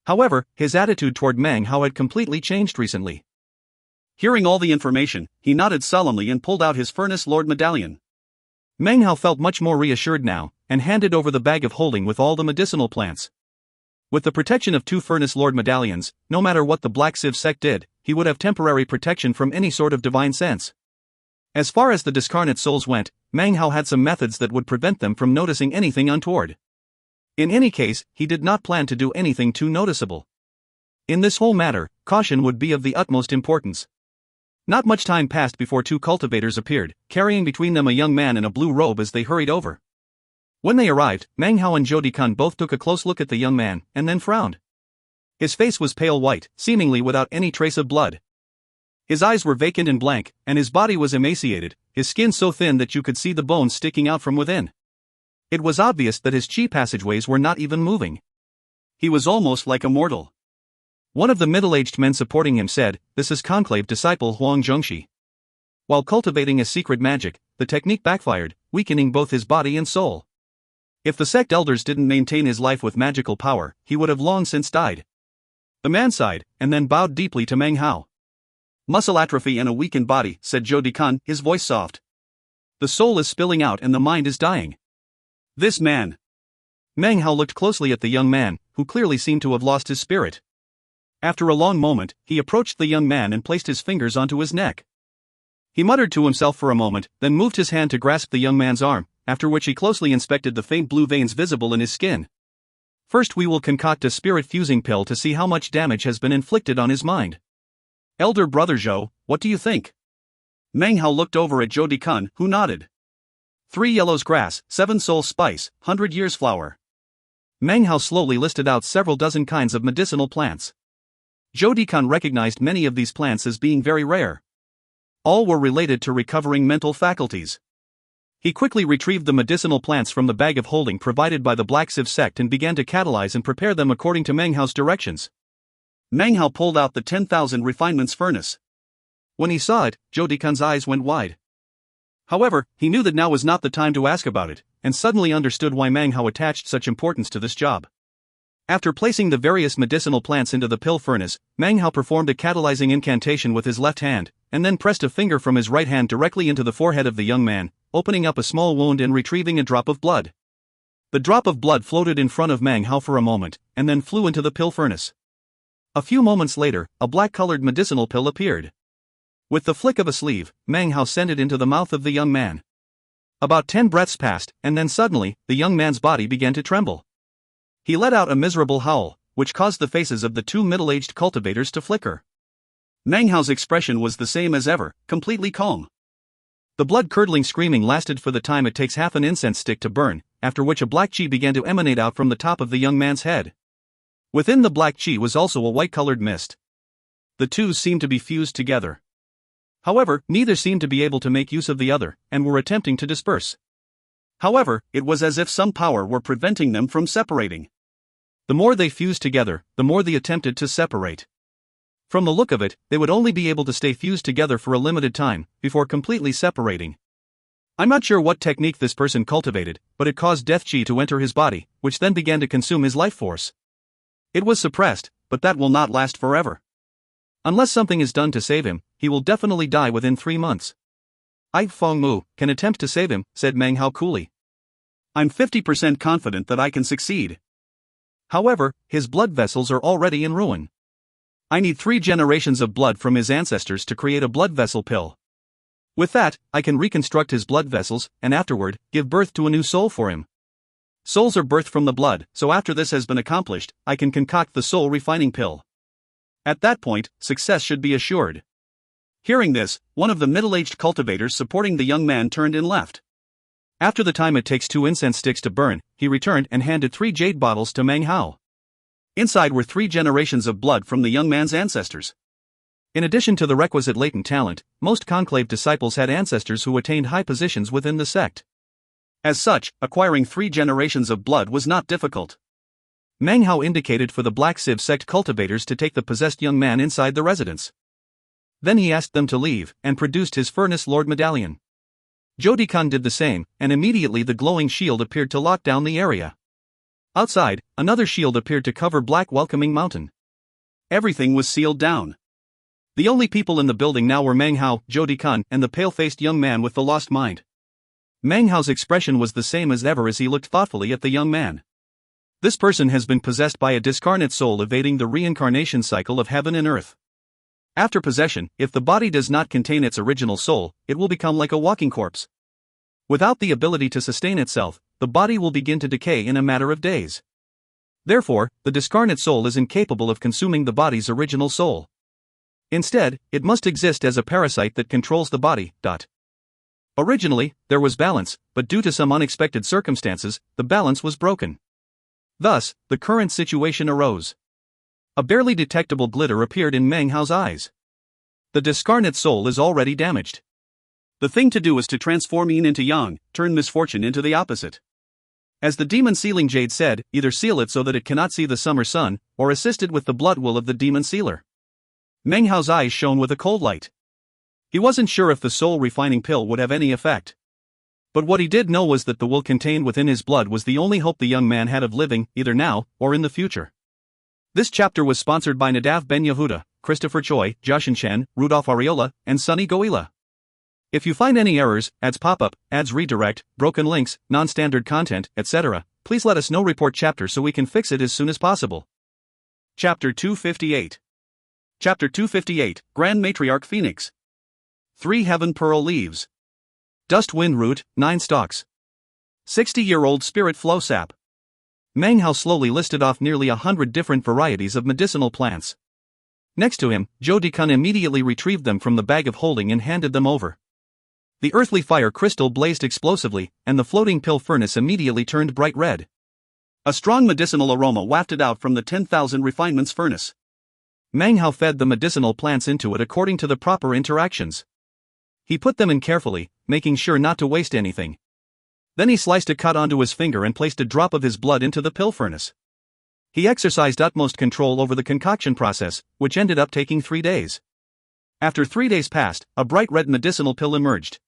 However, his attitude toward Meng Hao had completely changed recently. Hearing all the information, he nodded solemnly and pulled out his Furnace Lord medallion. Meng Hao felt much more reassured now, and handed over the bag of holding with all the medicinal plants. With the protection of 2 Furnace Lord medallions, no matter what the Black Civ sect did, he would have temporary protection from any sort of divine sense. As far as the discarnate souls went, Meng Hao had some methods that would prevent them from noticing anything untoward. In any case, he did not plan to do anything too noticeable. In this whole matter, caution would be of the utmost importance. Not much time passed before 2 cultivators appeared, carrying between them a young man in a blue robe as they hurried over. When they arrived, Meng Hao and Zhou Dikun both took a close look at the young man, and then frowned. His face was pale white, seemingly without any trace of blood. His eyes were vacant and blank, and his body was emaciated, his skin so thin that you could see the bones sticking out from within. It was obvious that his qi passageways were not even moving. He was almost like a mortal. One of the middle-aged men supporting him said, "This is Conclave disciple Huang Zhongxi." While cultivating a secret magic, the technique backfired, weakening both his body and soul. If the sect elders didn't maintain his life with magical power, he would have long since died. The man sighed, and then bowed deeply to Meng Hao. "Muscle atrophy and a weakened body," said Zhou Dikun, his voice soft. "The soul is spilling out and the mind is dying. This man." Meng Hao looked closely at the young man, who clearly seemed to have lost his spirit. After a long moment, he approached the young man and placed his fingers onto his neck. He muttered to himself for a moment, then moved his hand to grasp the young man's arm, after which he closely inspected the faint blue veins visible in his skin. "First we will concoct a spirit-fusing pill to see how much damage has been inflicted on his mind. Elder brother Zhou, what do you think?" Meng Hao looked over at Zhou Dikun, who nodded. 3 yellows grass, 7 souls spice, 100 years flower. Meng Hao slowly listed out several dozen kinds of medicinal plants. Zhou Dikun recognized many of these plants as being very rare. All were related to recovering mental faculties. He quickly retrieved the medicinal plants from the bag of holding provided by the Black Civ sect and began to catalyze and prepare them according to Meng Hao's directions. Meng Hao pulled out the 10,000 refinements furnace. When he saw it, Zhou Dikun's eyes went wide. However, he knew that now was not the time to ask about it, and suddenly understood why Meng Hao attached such importance to this job. After placing the various medicinal plants into the pill furnace, Meng Hao performed a catalyzing incantation with his left hand, and then pressed a finger from his right hand directly into the forehead of the young man, opening up a small wound and retrieving a drop of blood. The drop of blood floated in front of Meng Hao for a moment, and then flew into the pill furnace. A few moments later, a black-colored medicinal pill appeared. With the flick of a sleeve, Meng Hao sent it into the mouth of the young man. About 10 breaths passed, and then suddenly, the young man's body began to tremble. He let out a miserable howl, which caused the faces of the two middle-aged cultivators to flicker. Meng Hao's expression was the same as ever, completely calm. The blood-curdling screaming lasted for the time it takes half an incense stick to burn, after which a black chi began to emanate out from the top of the young man's head. Within the black chi was also a white-colored mist. The two seemed to be fused together. However, neither seemed to be able to make use of the other, and were attempting to disperse. However, it was as if some power were preventing them from separating. The more they fused together, the more they attempted to separate. From the look of it, they would only be able to stay fused together for a limited time, before completely separating. I'm not sure what technique this person cultivated, but it caused death chi to enter his body, which then began to consume his life force. It was suppressed, but that will not last forever. Unless something is done to save him, he will definitely die within 3 months. I, Feng Mu, can attempt to save him, said Meng Hao coolly. I'm 50% confident that I can succeed. However, his blood vessels are already in ruin. I need 3 generations of blood from his ancestors to create a blood vessel pill. With that, I can reconstruct his blood vessels, and afterward, give birth to a new soul for him. Souls are birthed from the blood, so after this has been accomplished, I can concoct the soul refining pill. At that point, success should be assured. Hearing this, one of the middle-aged cultivators supporting the young man turned and left. After the time it takes 2 incense sticks to burn, he returned and handed 3 jade bottles to Meng Hao. Inside were 3 generations of blood from the young man's ancestors. In addition to the requisite latent talent, most conclave disciples had ancestors who attained high positions within the sect. As such, acquiring 3 generations of blood was not difficult. Meng Hao indicated for the Black Sieve sect cultivators to take the possessed young man inside the residence. Then he asked them to leave, and produced his Furnace Lord medallion. Jody Kun did the same, and immediately the glowing shield appeared to lock down the area. Outside, another shield appeared to cover Black Welcoming Mountain. Everything was sealed down. The only people in the building now were Meng Hao, Jody Kun, and the pale-faced young man with the lost mind. Meng Hao's expression was the same as ever as he looked thoughtfully at the young man. This person has been possessed by a discarnate soul evading the reincarnation cycle of heaven and earth. After possession, if the body does not contain its original soul, it will become like a walking corpse. Without the ability to sustain itself, the body will begin to decay in a matter of days. Therefore, the discarnate soul is incapable of consuming the body's original soul. Instead, it must exist as a parasite that controls the body. Originally, there was balance, but due to some unexpected circumstances, the balance was broken. Thus, the current situation arose. A barely detectable glitter appeared in Meng Hao's eyes. The discarnate soul is already damaged. The thing to do is to transform yin into yang, turn misfortune into the opposite. As the demon sealing jade said, either seal it so that it cannot see the summer sun, or assist it with the blood will of the demon sealer. Meng Hao's eyes shone with a cold light. He wasn't sure if the soul refining pill would have any effect. But what he did know was that the will contained within his blood was the only hope the young man had of living, either now, or in the future. This chapter was sponsored by Nadav Ben Yehuda, Christopher Choi, Joshin Chen, Rudolph Ariola, and Sunny Goila. If you find any errors, ads pop up, ads redirect, broken links, non-standard content, etc., please let us know. Report chapter so we can fix it as soon as possible. Chapter 258. Chapter 258, Grand Matriarch Phoenix. 3 Heaven Pearl Leaves. Dust Wind Root, 9 stalks. 60-year-old Spirit Flow Sap. Meng Hao slowly listed off nearly 100 different varieties of medicinal plants. Next to him, Jody Kun immediately retrieved them from the bag of holding and handed them over. The earthly fire crystal blazed explosively, and the floating pill furnace immediately turned bright red. A strong medicinal aroma wafted out from the 10,000 refinements furnace. Meng Hao fed the medicinal plants into it according to the proper interactions. He put them in carefully, making sure not to waste anything. Then he sliced a cut onto his finger and placed a drop of his blood into the pill furnace. He exercised utmost control over the concoction process, which ended up taking 3 days. After 3 days passed, a bright red medicinal pill emerged.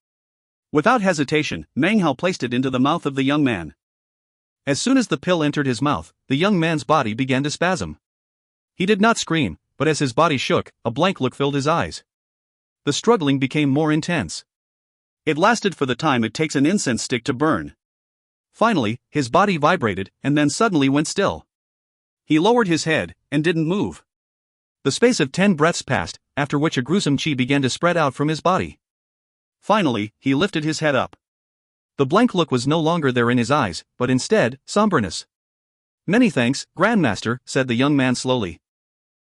Without hesitation, Meng Hao placed it into the mouth of the young man. As soon as the pill entered his mouth, the young man's body began to spasm. He did not scream, but as his body shook, a blank look filled his eyes. The struggling became more intense. It lasted for the time it takes an incense stick to burn. Finally, his body vibrated and then suddenly went still. He lowered his head and didn't move. The space of 10 breaths passed, after which a gruesome chi began to spread out from his body. Finally, he lifted his head up. The blank look was no longer there in his eyes, but instead, somberness. "Many thanks, Grandmaster," said the young man slowly.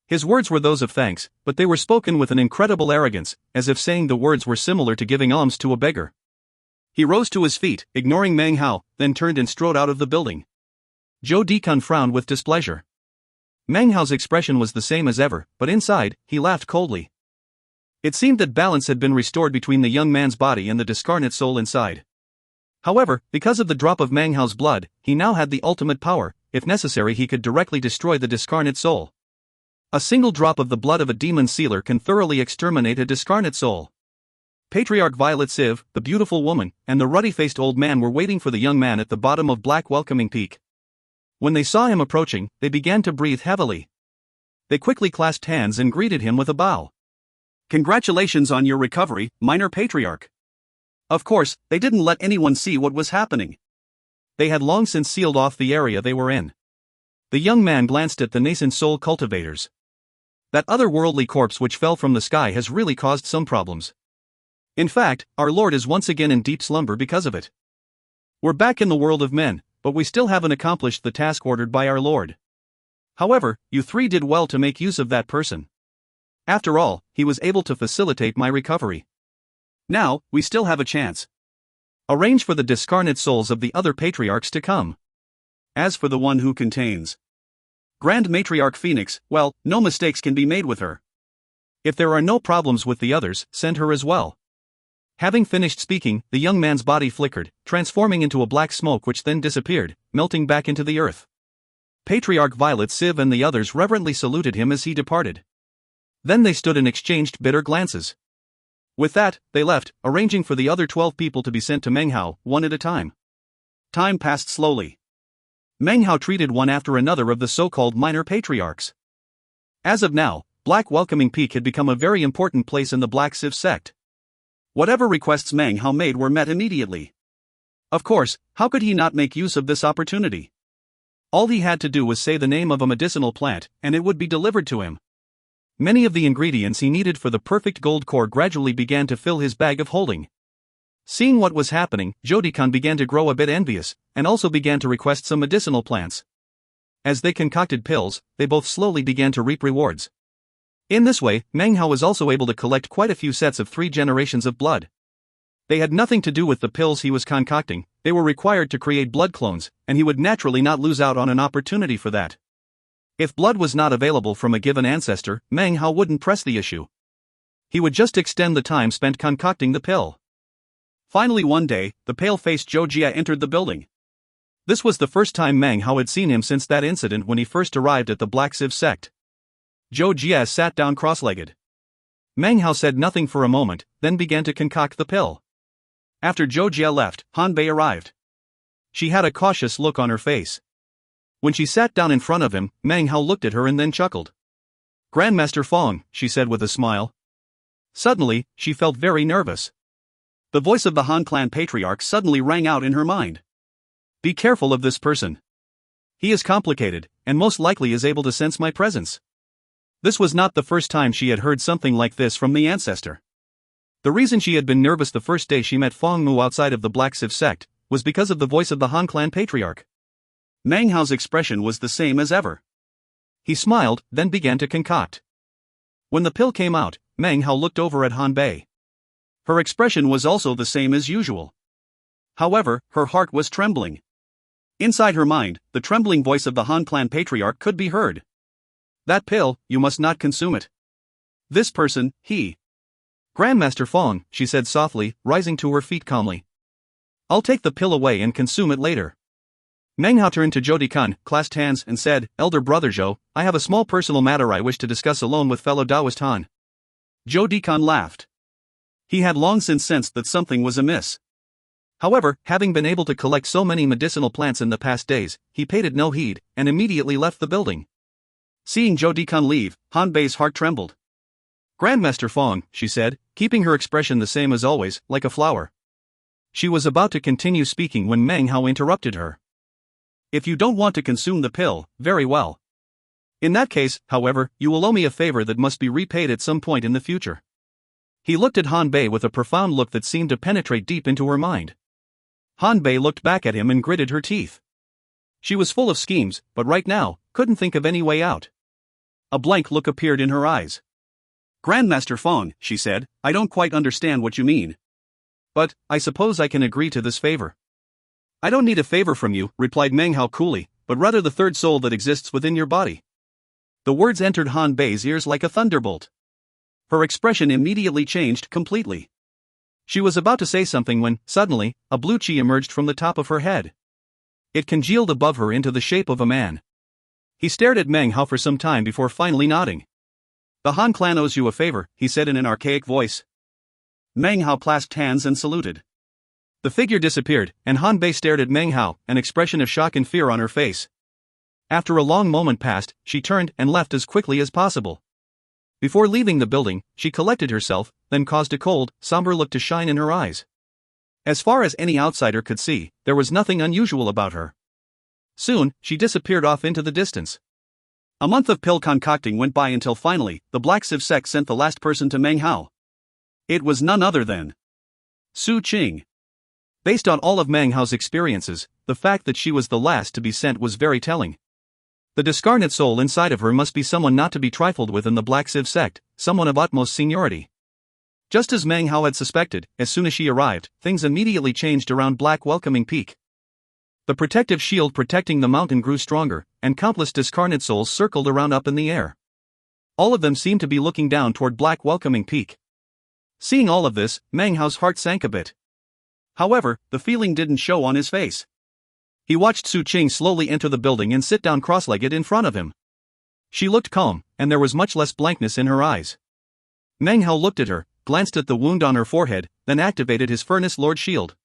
His words were those of thanks, but they were spoken with an incredible arrogance, as if saying the words were similar to giving alms to a beggar. He rose to his feet, ignoring Meng Hao, then turned and strode out of the building. Zhou Dikun frowned with displeasure. Meng Hao's expression was the same as ever, but inside, he laughed coldly. It seemed that balance had been restored between the young man's body and the discarnate soul inside. However, because of the drop of Meng Hao's blood, he now had the ultimate power. If necessary, he could directly destroy the discarnate soul. A single drop of the blood of a demon sealer can thoroughly exterminate a discarnate soul. Patriarch Violet Civ, the beautiful woman, and the ruddy-faced old man were waiting for the young man at the bottom of Black Welcoming Peak. When they saw him approaching, they began to breathe heavily. They quickly clasped hands and greeted him with a bow. "Congratulations on your recovery, Minor Patriarch." Of course, they didn't let anyone see what was happening. They had long since sealed off the area they were in. The young man glanced at the nascent soul cultivators. That otherworldly corpse which fell from the sky has really caused some problems. In fact, our Lord is once again in deep slumber because of it. We're back in the world of men, but we still haven't accomplished the task ordered by our Lord. However, you three did well to make use of that person. After all, he was able to facilitate my recovery. Now, we still have a chance. Arrange for the discarnate souls of the other patriarchs to come. As for the one who contains Grand Matriarch Phoenix, well, no mistakes can be made with her. If there are no problems with the others, send her as well. Having finished speaking, the young man's body flickered, transforming into a black smoke which then disappeared, melting back into the earth. Patriarch Violet Civ and the others reverently saluted him as he departed. Then they stood and exchanged bitter glances. With that, they left, arranging for the other 12 people to be sent to Meng Hao, one at a time. Time passed slowly. Meng Hao treated one after another of the so-called minor patriarchs. As of now, Black Welcoming Peak had become a very important place in the Black Civ sect. Whatever requests Meng Hao made were met immediately. Of course, how could he not make use of this opportunity? All he had to do was say the name of a medicinal plant, and it would be delivered to him. Many of the ingredients he needed for the perfect gold core gradually began to fill his bag of holding. Seeing what was happening, Zhou Dikun began to grow a bit envious, and also began to request some medicinal plants. As they concocted pills, they both slowly began to reap rewards. In this way, Meng Hao was also able to collect quite a few sets of 3 generations of blood. They had nothing to do with the pills he was concocting, they were required to create blood clones, and he would naturally not lose out on an opportunity for that. If blood was not available from a given ancestor, Meng Hao wouldn't press the issue. He would just extend the time spent concocting the pill. Finally one day, the pale-faced Zhou Jia entered the building. This was the first time Meng Hao had seen him since that incident when he first arrived at the Black Civ sect. Zhou Jia sat down cross-legged. Meng Hao said nothing for a moment, then began to concoct the pill. After Zhou Jia left, Han Bei arrived. She had a cautious look on her face. When she sat down in front of him, Meng Hao looked at her and then chuckled. "Grandmaster Fong," she said with a smile. Suddenly, she felt very nervous. The voice of the Han clan patriarch suddenly rang out in her mind. "Be careful of this person. He is complicated, and most likely is able to sense my presence." This was not the first time she had heard something like this from the ancestor. The reason she had been nervous the first day she met Fong Mu outside of the Black Civ sect was because of the voice of the Han clan patriarch. Meng Hao's expression was the same as ever. He smiled, then began to concoct. When the pill came out, Meng Hao looked over at Han Bei. Her expression was also the same as usual. However, her heart was trembling. Inside her mind, the trembling voice of the Han clan patriarch could be heard. "That pill, you must not consume it. This person, he." "Grandmaster Fong," she said softly, rising to her feet calmly. "I'll take the pill away and consume it later." Meng Hao turned to Zhou Dikun, clasped hands, and said, "Elder brother Zhou, I have a small personal matter I wish to discuss alone with fellow Taoist Han." Zhou Dikun laughed. He had long since sensed that something was amiss. However, having been able to collect so many medicinal plants in the past days, he paid it no heed, and immediately left the building. Seeing Zhou Dikun leave, Han Bei's heart trembled. "Grandmaster Fong," she said, keeping her expression the same as always, like a flower. She was about to continue speaking when Meng Hao interrupted her. "If you don't want to consume the pill, very well. In that case, however, you will owe me a favor that must be repaid at some point in the future." He looked at Han Bei with a profound look that seemed to penetrate deep into her mind. Han Bei looked back at him and gritted her teeth. She was full of schemes, but right now, couldn't think of any way out. A blank look appeared in her eyes. "Grandmaster Fong," she said, "I don't quite understand what you mean. But, I suppose I can agree to this favor." "I don't need a favor from you," replied Meng Hao coolly, "but rather the third soul that exists within your body." The words entered Han Bei's ears like a thunderbolt. Her expression immediately changed completely. She was about to say something when, suddenly, a blue chi emerged from the top of her head. It congealed above her into the shape of a man. He stared at Meng Hao for some time before finally nodding. "The Han clan owes you a favor," he said in an archaic voice. Meng Hao clasped hands and saluted. The figure disappeared, and Han Bei stared at Meng Hao, an expression of shock and fear on her face. After a long moment passed, she turned and left as quickly as possible. Before leaving the building, she collected herself, then caused a cold, somber look to shine in her eyes. As far as any outsider could see, there was nothing unusual about her. Soon, she disappeared off into the distance. A month of pill concocting went by until finally, the Black Sieve sect sent the last person to Meng Hao. It was none other than Su Qing. Based on all of Meng Hao's experiences, the fact that she was the last to be sent was very telling. The discarnate soul inside of her must be someone not to be trifled with in the Black Sieve sect, someone of utmost seniority. Just as Meng Hao had suspected, as soon as she arrived, things immediately changed around Black Welcoming Peak. The protective shield protecting the mountain grew stronger, and countless discarnate souls circled around up in the air. All of them seemed to be looking down toward Black Welcoming Peak. Seeing all of this, Meng Hao's heart sank a bit. However, the feeling didn't show on his face. He watched Su Qing slowly enter the building and sit down cross-legged in front of him. She looked calm, and there was much less blankness in her eyes. Meng Hao looked at her, glanced at the wound on her forehead, then activated his Furnace Lord shield.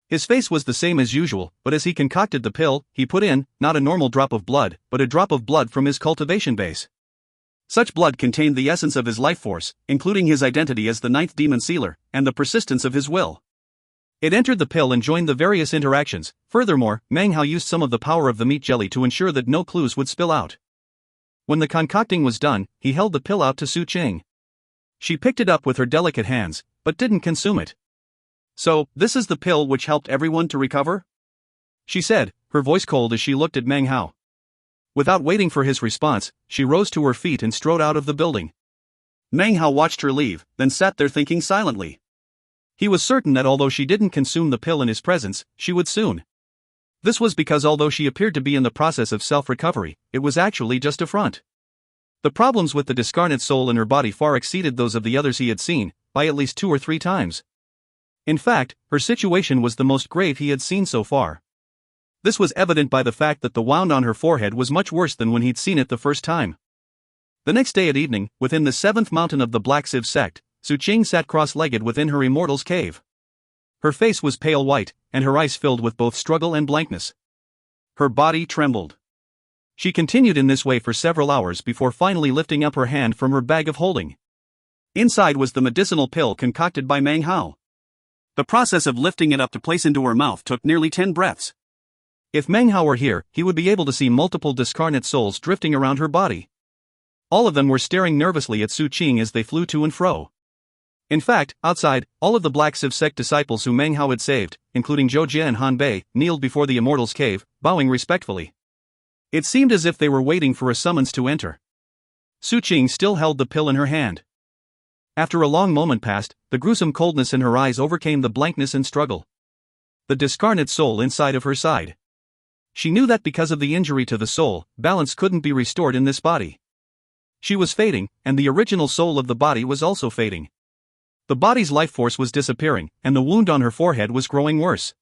His face was the same as usual, but as he concocted the pill, he put in, not a normal drop of blood, but a drop of blood from his cultivation base. Such blood contained the essence of his life force, including his identity as the ninth demon sealer, and the persistence of his will. It entered the pill and joined the various interactions. Furthermore, Meng Hao used some of the power of the meat jelly to ensure that no clues would spill out. When the concocting was done, he held the pill out to Su Qing. She picked it up with her delicate hands, but didn't consume it. "So, this is the pill which helped everyone to recover?" she said, her voice cold as she looked at Meng Hao. Without waiting for his response, she rose to her feet and strode out of the building. Meng Hao watched her leave, then sat there thinking silently. He was certain that although she didn't consume the pill in his presence, she would soon. This was because although she appeared to be in the process of self-recovery, it was actually just a front. The problems with the discarnate soul in her body far exceeded those of the others he had seen, by at least 2 or 3 times. In fact, her situation was the most grave he had seen so far. This was evident by the fact that the wound on her forehead was much worse than when he'd seen it the first time. The next day at evening, within the 7th mountain of the Black Sieve sect, Su Qing sat cross-legged within her immortal's cave. Her face was pale white, and her eyes filled with both struggle and blankness. Her body trembled. She continued in this way for several hours before finally lifting up her hand from her bag of holding. Inside was the medicinal pill concocted by Meng Hao. The process of lifting it up to place into her mouth took nearly 10 breaths. If Meng Hao were here, he would be able to see multiple discarnate souls drifting around her body. All of them were staring nervously at Su Qing as they flew to and fro. In fact, outside, all of the Black Sieve sect disciples who Meng Hao had saved, including Zhou Jie and Han Bei, kneeled before the Immortal's cave, bowing respectfully. It seemed as if they were waiting for a summons to enter. Su Qing still held the pill in her hand. After a long moment passed, the gruesome coldness in her eyes overcame the blankness and struggle. The discarnate soul inside of her sighed. She knew that because of the injury to the soul, balance couldn't be restored in this body. She was fading, and the original soul of the body was also fading. The body's life force was disappearing, and the wound on her forehead was growing worse.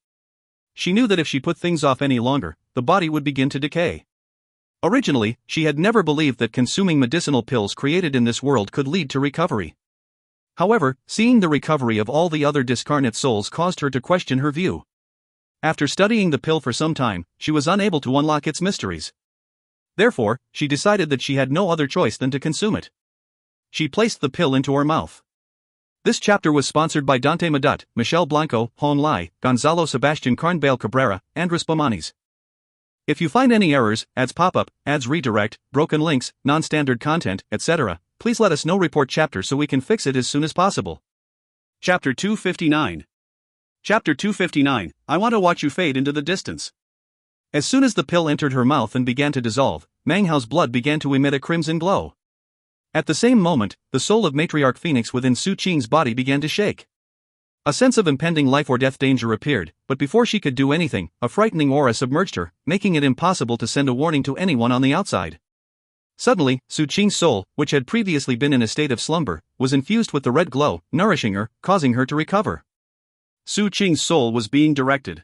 She knew that if she put things off any longer, the body would begin to decay. Originally, she had never believed that consuming medicinal pills created in this world could lead to recovery. However, seeing the recovery of all the other discarnate souls caused her to question her view. After studying the pill for some time, she was unable to unlock its mysteries. Therefore, she decided that she had no other choice than to consume it. She placed the pill into her mouth. This chapter was sponsored by Dante Madut, Michelle Blanco, Hon Lai, Gonzalo Sebastian Carnbale Cabrera, Andres Pomanis. If you find any errors, ads pop up, ads redirect, broken links, non-standard content, etc., please let us know. Report chapter so we can fix it as soon as possible. Chapter 259. Chapter 259, I want to watch you fade into the distance. As soon as the pill entered her mouth and began to dissolve, Meng Hao's blood began to emit a crimson glow. At the same moment, the soul of Matriarch Phoenix within Su Qing's body began to shake. A sense of impending life or death danger appeared, but before she could do anything, a frightening aura submerged her, making it impossible to send a warning to anyone on the outside. Suddenly, Su Qing's soul, which had previously been in a state of slumber, was infused with the red glow, nourishing her, causing her to recover. Su Qing's soul was being directed.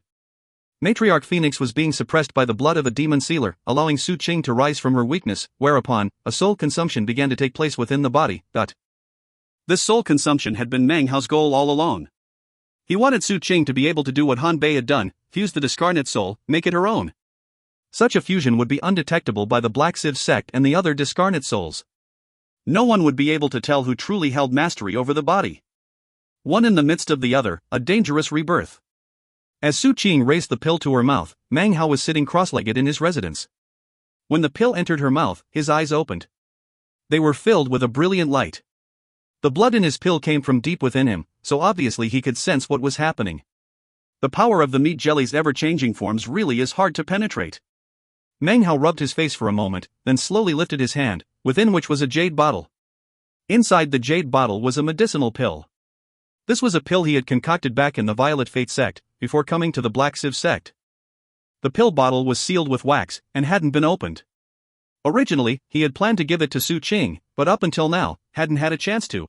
Matriarch Phoenix was being suppressed by the blood of a demon sealer, allowing Su Qing to rise from her weakness, whereupon, a soul consumption began to take place within the body. This soul consumption had been Meng Hao's goal all along. He wanted Su Qing to be able to do what Han Bei had done, fuse the discarnate soul, make it her own. Such a fusion would be undetectable by the Black Civ sect and the other discarnate souls. No one would be able to tell who truly held mastery over the body. One in the midst of the other, a dangerous rebirth. As Su Qing raised the pill to her mouth, Meng Hao was sitting cross-legged in his residence. When the pill entered her mouth, his eyes opened. They were filled with a brilliant light. The blood in his pill came from deep within him, so obviously he could sense what was happening. The power of the meat jelly's ever-changing forms really is hard to penetrate. Meng Hao rubbed his face for a moment, then slowly lifted his hand, within which was a jade bottle. Inside the jade bottle was a medicinal pill. This was a pill he had concocted back in the Violet Fate sect, before coming to the Black Civ sect. The pill bottle was sealed with wax, and hadn't been opened. Originally, he had planned to give it to Su Qing, but up until now, hadn't had a chance to.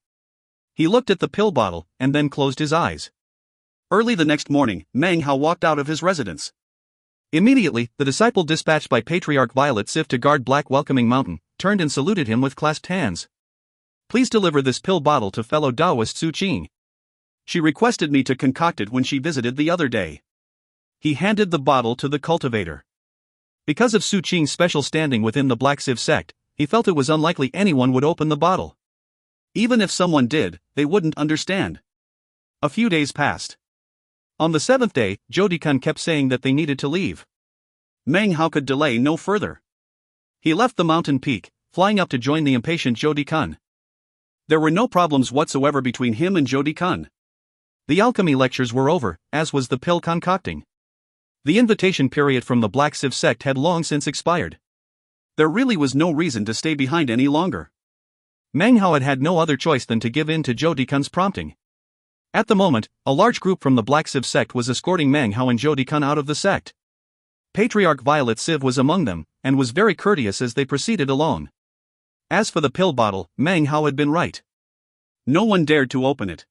He looked at the pill bottle, and then closed his eyes. Early the next morning, Meng Hao walked out of his residence. Immediately, the disciple dispatched by Patriarch Violet Civ to guard Black Welcoming Mountain, turned and saluted him with clasped hands. Please deliver this pill bottle to fellow Taoist Su Qing. She requested me to concoct it when she visited the other day. He handed the bottle to the cultivator. Because of Su Qing's special standing within the Black Civ sect, he felt it was unlikely anyone would open the bottle. Even if someone did, they wouldn't understand. A few days passed. On the seventh day, Zhou Dikun kept saying that they needed to leave. Meng Hao could delay no further. He left the mountain peak, flying up to join the impatient Zhou Dikun. There were no problems whatsoever between him and Zhou Dikun. The alchemy lectures were over, as was the pill concocting. The invitation period from the Black Civ sect had long since expired. There really was no reason to stay behind any longer. Meng Hao had had no other choice than to give in to Zhou Dikun's prompting. At the moment, a large group from the Black Civ sect was escorting Meng Hao and Zhou Dikun out of the sect. Patriarch Violet Civ was among them, and was very courteous as they proceeded along. As for the pill bottle, Meng Hao had been right. No one dared to open it.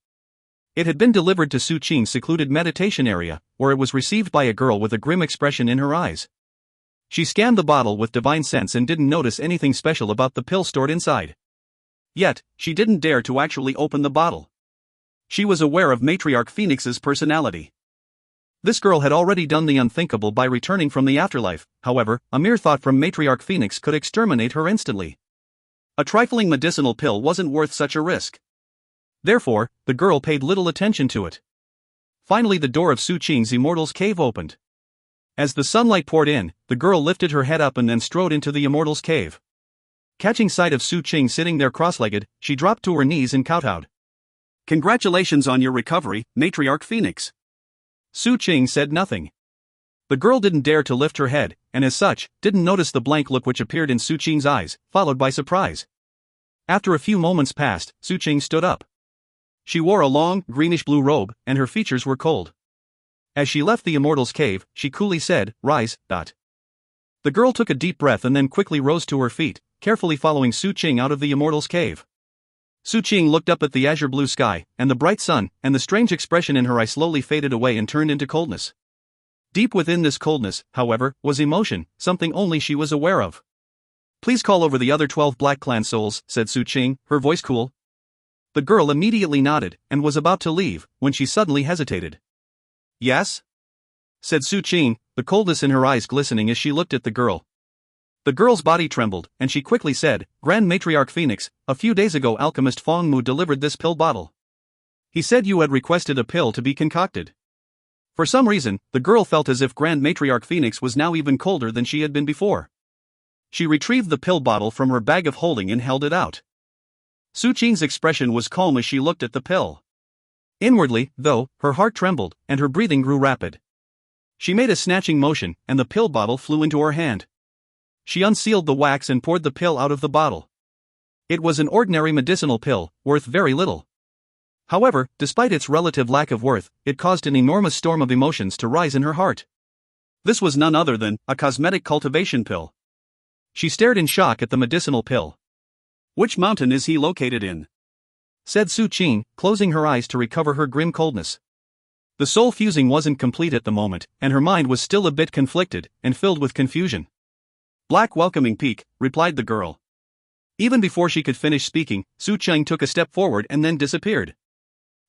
It had been delivered to Su Qing's secluded meditation area, where it was received by a girl with a grim expression in her eyes. She scanned the bottle with divine sense and didn't notice anything special about the pill stored inside. Yet, she didn't dare to actually open the bottle. She was aware of Matriarch Phoenix's personality. This girl had already done the unthinkable by returning from the afterlife, however, a mere thought from Matriarch Phoenix could exterminate her instantly. A trifling medicinal pill wasn't worth such a risk. Therefore, the girl paid little attention to it. Finally, the door of Su Qing's Immortal's cave opened. As the sunlight poured in, the girl lifted her head up and then strode into the Immortal's cave. Catching sight of Su Qing sitting there cross-legged, she dropped to her knees and kowtowed. Congratulations on your recovery, Matriarch Phoenix. Su Qing said nothing. The girl didn't dare to lift her head, and as such, didn't notice the blank look which appeared in Su Qing's eyes, followed by surprise. After a few moments passed, Su Qing stood up. She wore a long, greenish-blue robe, and her features were cold. As she left the Immortal's cave, she coolly said, "Rise." The girl took a deep breath and then quickly rose to her feet, carefully following Su Qing out of the Immortal's cave. Su Qing looked up at the azure-blue sky, and the bright sun, and the strange expression in her eye slowly faded away and turned into coldness. Deep within this coldness, however, was emotion, something only she was aware of. "Please call over the other 12 Black Clan souls," said Su Qing, her voice cool. The girl immediately nodded and was about to leave when she suddenly hesitated. Yes? Said Su Qing, the coldness in her eyes glistening as she looked at the girl. The girl's body trembled, and she quickly said, Grand Matriarch Phoenix, a few days ago alchemist Fong Mu delivered this pill bottle. He said you had requested a pill to be concocted. For some reason, the girl felt as if Grand Matriarch Phoenix was now even colder than she had been before. She retrieved the pill bottle from her bag of holding and held it out. Su Qing's expression was calm as she looked at the pill. Inwardly, though, her heart trembled, and her breathing grew rapid. She made a snatching motion, and the pill bottle flew into her hand. She unsealed the wax and poured the pill out of the bottle. It was an ordinary medicinal pill, worth very little. However, despite its relative lack of worth, it caused an enormous storm of emotions to rise in her heart. This was none other than a cosmetic cultivation pill. She stared in shock at the medicinal pill. Which mountain is he located in? Said Su Qing, closing her eyes to recover her grim coldness. The soul fusing wasn't complete at the moment, and her mind was still a bit conflicted and filled with confusion. Black Welcoming Peak, replied the girl. Even before she could finish speaking, Su Qing took a step forward and then disappeared.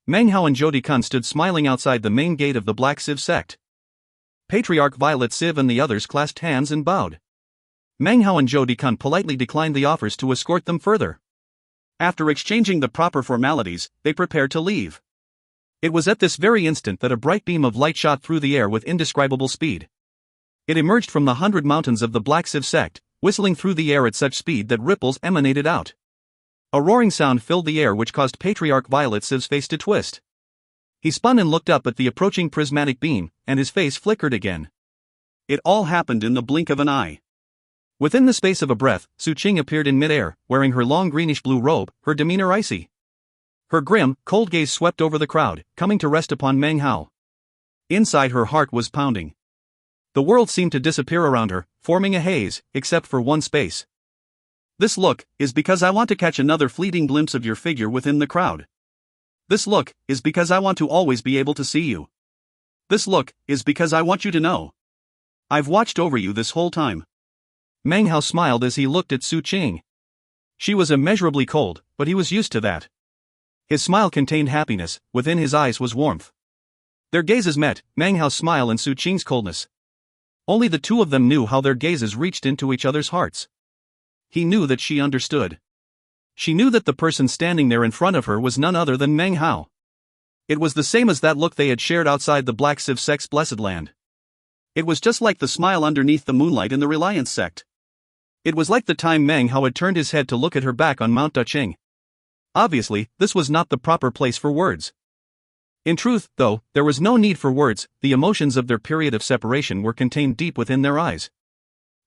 Meng Hao and Zhou Dikan stood smiling outside the main gate of the Black Civ sect. Patriarch Violet Civ and the others clasped hands and bowed. Meng Hao and Zhou Dikan politely declined the offers to escort them further. After exchanging the proper formalities, they prepared to leave. It was at this very instant that a bright beam of light shot through the air with indescribable speed. It emerged from the 100 mountains of the Black Civ sect, whistling through the air at such speed that ripples emanated out. A roaring sound filled the air which caused Patriarch Violet Civ's face to twist. He spun and looked up at the approaching prismatic beam, and his face flickered again. It all happened in the blink of an eye. Within the space of a breath, Su Qing appeared in midair, wearing her long greenish-blue robe, her demeanor icy. Her grim, cold gaze swept over the crowd, coming to rest upon Meng Hao. Inside her heart was pounding. The world seemed to disappear around her, forming a haze, except for one space. This look is because I want to catch another fleeting glimpse of your figure within the crowd. This look is because I want to always be able to see you. This look is because I want you to know. I've watched over you this whole time. Meng Hao smiled as he looked at Su Qing. She was immeasurably cold, but he was used to that. His smile contained happiness, within his eyes was warmth. Their gazes met, Meng Hao's smile and Su Qing's coldness. Only the two of them knew how their gazes reached into each other's hearts. He knew that she understood. She knew that the person standing there in front of her was none other than Meng Hao. It was the same as that look they had shared outside the Black Civ sect's blessed land. It was just like the smile underneath the moonlight in the Reliance sect. It was like the time Meng Hao had turned his head to look at her back on Mount Daqing. Obviously, this was not the proper place for words. In truth, though, there was no need for words. The emotions of their period of separation were contained deep within their eyes.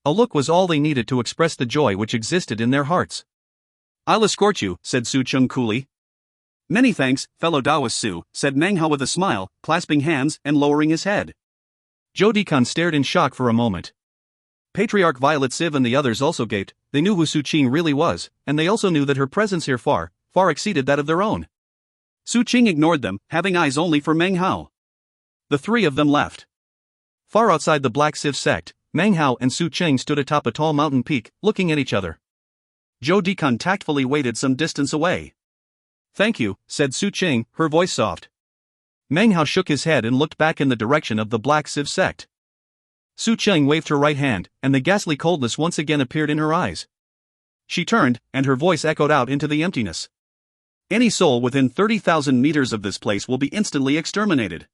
A look was all they needed to express the joy which existed in their hearts. I'll escort you, said Su Qing coolly. Many thanks, fellow Taoist Su, said Meng Hao with a smile, clasping hands and lowering his head. Zhou Dikan stared in shock for a moment. Patriarch Violet Civ and the others also gaped. They knew who Su Qing really was, and they also knew that her presence here far exceeded that of their own. Su Qing ignored them, having eyes only for Meng Hao. The three of them left. Far outside the Black Civ sect, Meng Hao and Su Qing stood atop a tall mountain peak, looking at each other. Zhou Dikan tactfully waited some distance away. Thank you, said Su Qing, her voice soft. Meng Hao shook his head and looked back in the direction of the Black Civ sect. Su Qing waved her right hand, and the ghastly coldness once again appeared in her eyes. She turned, and her voice echoed out into the emptiness. Any soul within 30,000 meters of this place will be instantly exterminated.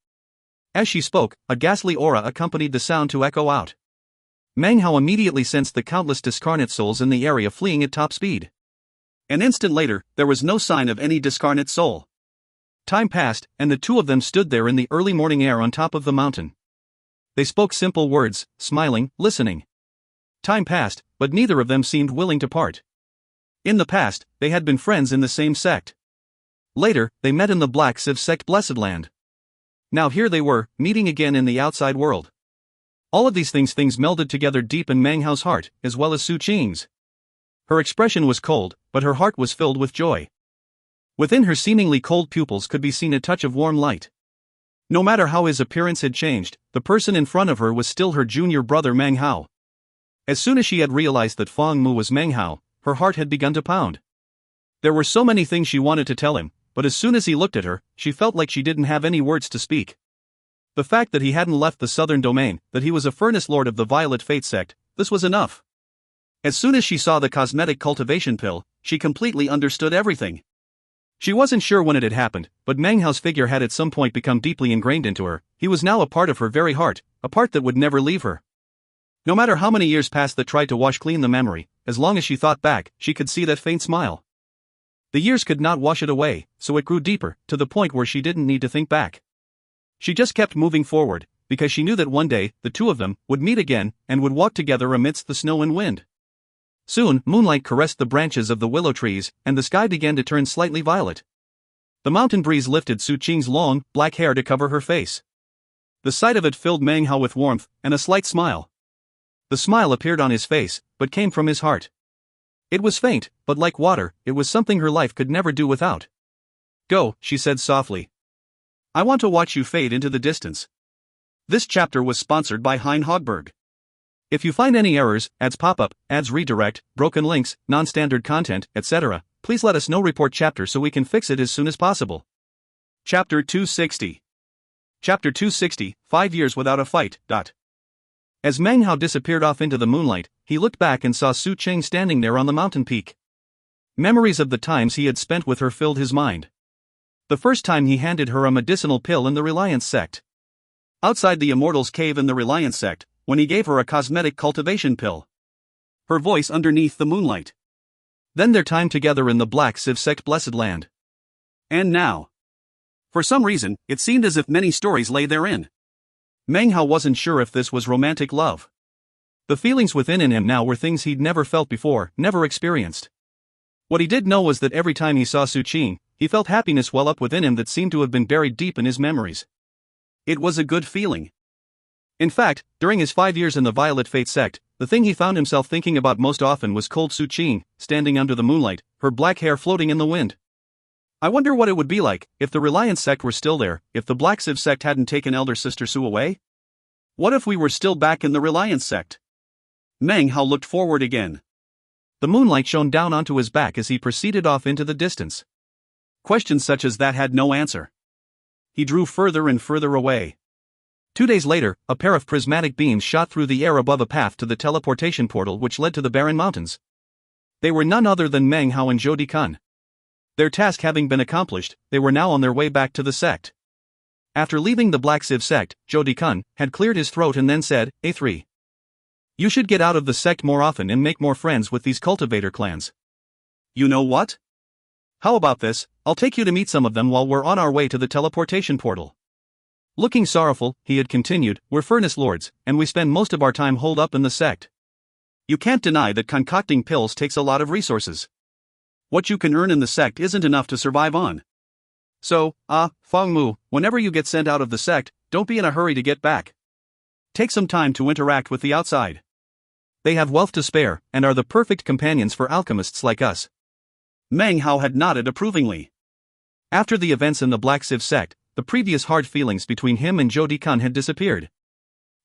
As she spoke, a ghastly aura accompanied the sound to echo out. Meng Hao immediately sensed the countless discarnate souls in the area fleeing at top speed. An instant later, there was no sign of any discarnate soul. Time passed, and the two of them stood there in the early morning air on top of the mountain. They spoke simple words, smiling, listening. Time passed, but neither of them seemed willing to part. In the past, they had been friends in the same sect. Later, they met in the Black Civ sect blessed land. Now here they were, meeting again in the outside world. All of these things melded together deep in Meng Hao's heart, as well as Su Qing's. Her expression was cold, but her heart was filled with joy. Within her seemingly cold pupils could be seen a touch of warm light. No matter how his appearance had changed, the person in front of her was still her junior brother Meng Hao. As soon as she had realized that Fong Mu was Meng Hao, her heart had begun to pound. There were so many things she wanted to tell him, but as soon as he looked at her, she felt like she didn't have any words to speak. The fact that he hadn't left the southern domain, that he was a furnace lord of the Violet Fate sect, this was enough. As soon as she saw the cosmetic cultivation pill, she completely understood everything. She wasn't sure when it had happened, but Meng Hao's figure had at some point become deeply ingrained into her. He was now a part of her very heart, a part that would never leave her. No matter how many years passed that tried to wash clean the memory, as long as she thought back, she could see that faint smile. The years could not wash it away, so it grew deeper, to the point where she didn't need to think back. She just kept moving forward, because she knew that one day, the two of them would meet again, and would walk together amidst the snow and wind. Soon, moonlight caressed the branches of the willow trees, and the sky began to turn slightly violet. The mountain breeze lifted Su Qing's long, black hair to cover her face. The sight of it filled Meng Hao with warmth, and a slight smile. The smile appeared on his face, but came from his heart. It was faint, but like water, it was something her life could never do without. "Go," she said softly. "I want to watch you fade into the distance." This chapter was sponsored by Hein Hogberg. If you find any errors, ads pop up, ads redirect, broken links, non-standard content, etc., please let us know. Report chapter so we can fix it as soon as possible. Chapter 260. Chapter 260, 5 years without a fight. As Meng Hao disappeared off into the moonlight, he looked back and saw Su Qing standing there on the mountain peak. Memories of the times he had spent with her filled his mind. The first time he handed her a medicinal pill in the Reliance sect. Outside the Immortals' cave in the Reliance sect, when he gave her a cosmetic cultivation pill. Her voice underneath the moonlight. Then their time together in the Black Civ sect blessed land. And now. For some reason, it seemed as if many stories lay therein. Meng Hao wasn't sure if this was romantic love. The feelings within him now were things he'd never felt before, never experienced. What he did know was that every time he saw Su Qing, he felt happiness well up within him that seemed to have been buried deep in his memories. It was a good feeling. In fact, during his 5 years in the Violet Fate sect, the thing he found himself thinking about most often was cold Su Qing, standing under the moonlight, her black hair floating in the wind. I wonder what it would be like, if the Reliance sect were still there, if the Black Civ sect hadn't taken elder sister Su away? What if we were still back in the Reliance sect? Meng Hao looked forward again. The moonlight shone down onto his back as he proceeded off into the distance. Questions such as that had no answer. He drew further and further away. 2 days later, a pair of prismatic beams shot through the air above a path to the teleportation portal which led to the Barren Mountains. They were none other than Meng Hao and Zhou Dikun. Their task having been accomplished, they were now on their way back to the sect. After leaving the Black Civ sect, Zhou Dikun had cleared his throat and then said, "A3. You should get out of the sect more often and make more friends with these cultivator clans. You know what? How about this, I'll take you to meet some of them while we're on our way to the teleportation portal." Looking sorrowful, he had continued, "We're furnace lords, and we spend most of our time holed up in the sect. You can't deny that concocting pills takes a lot of resources. What you can earn in the sect isn't enough to survive on. So, Feng Mu, whenever you get sent out of the sect, don't be in a hurry to get back. Take some time to interact with the outside. They have wealth to spare, and are the perfect companions for alchemists like us." Meng Hao had nodded approvingly. After the events in the Black Civ sect, the previous hard feelings between him and Zhou Dikun had disappeared.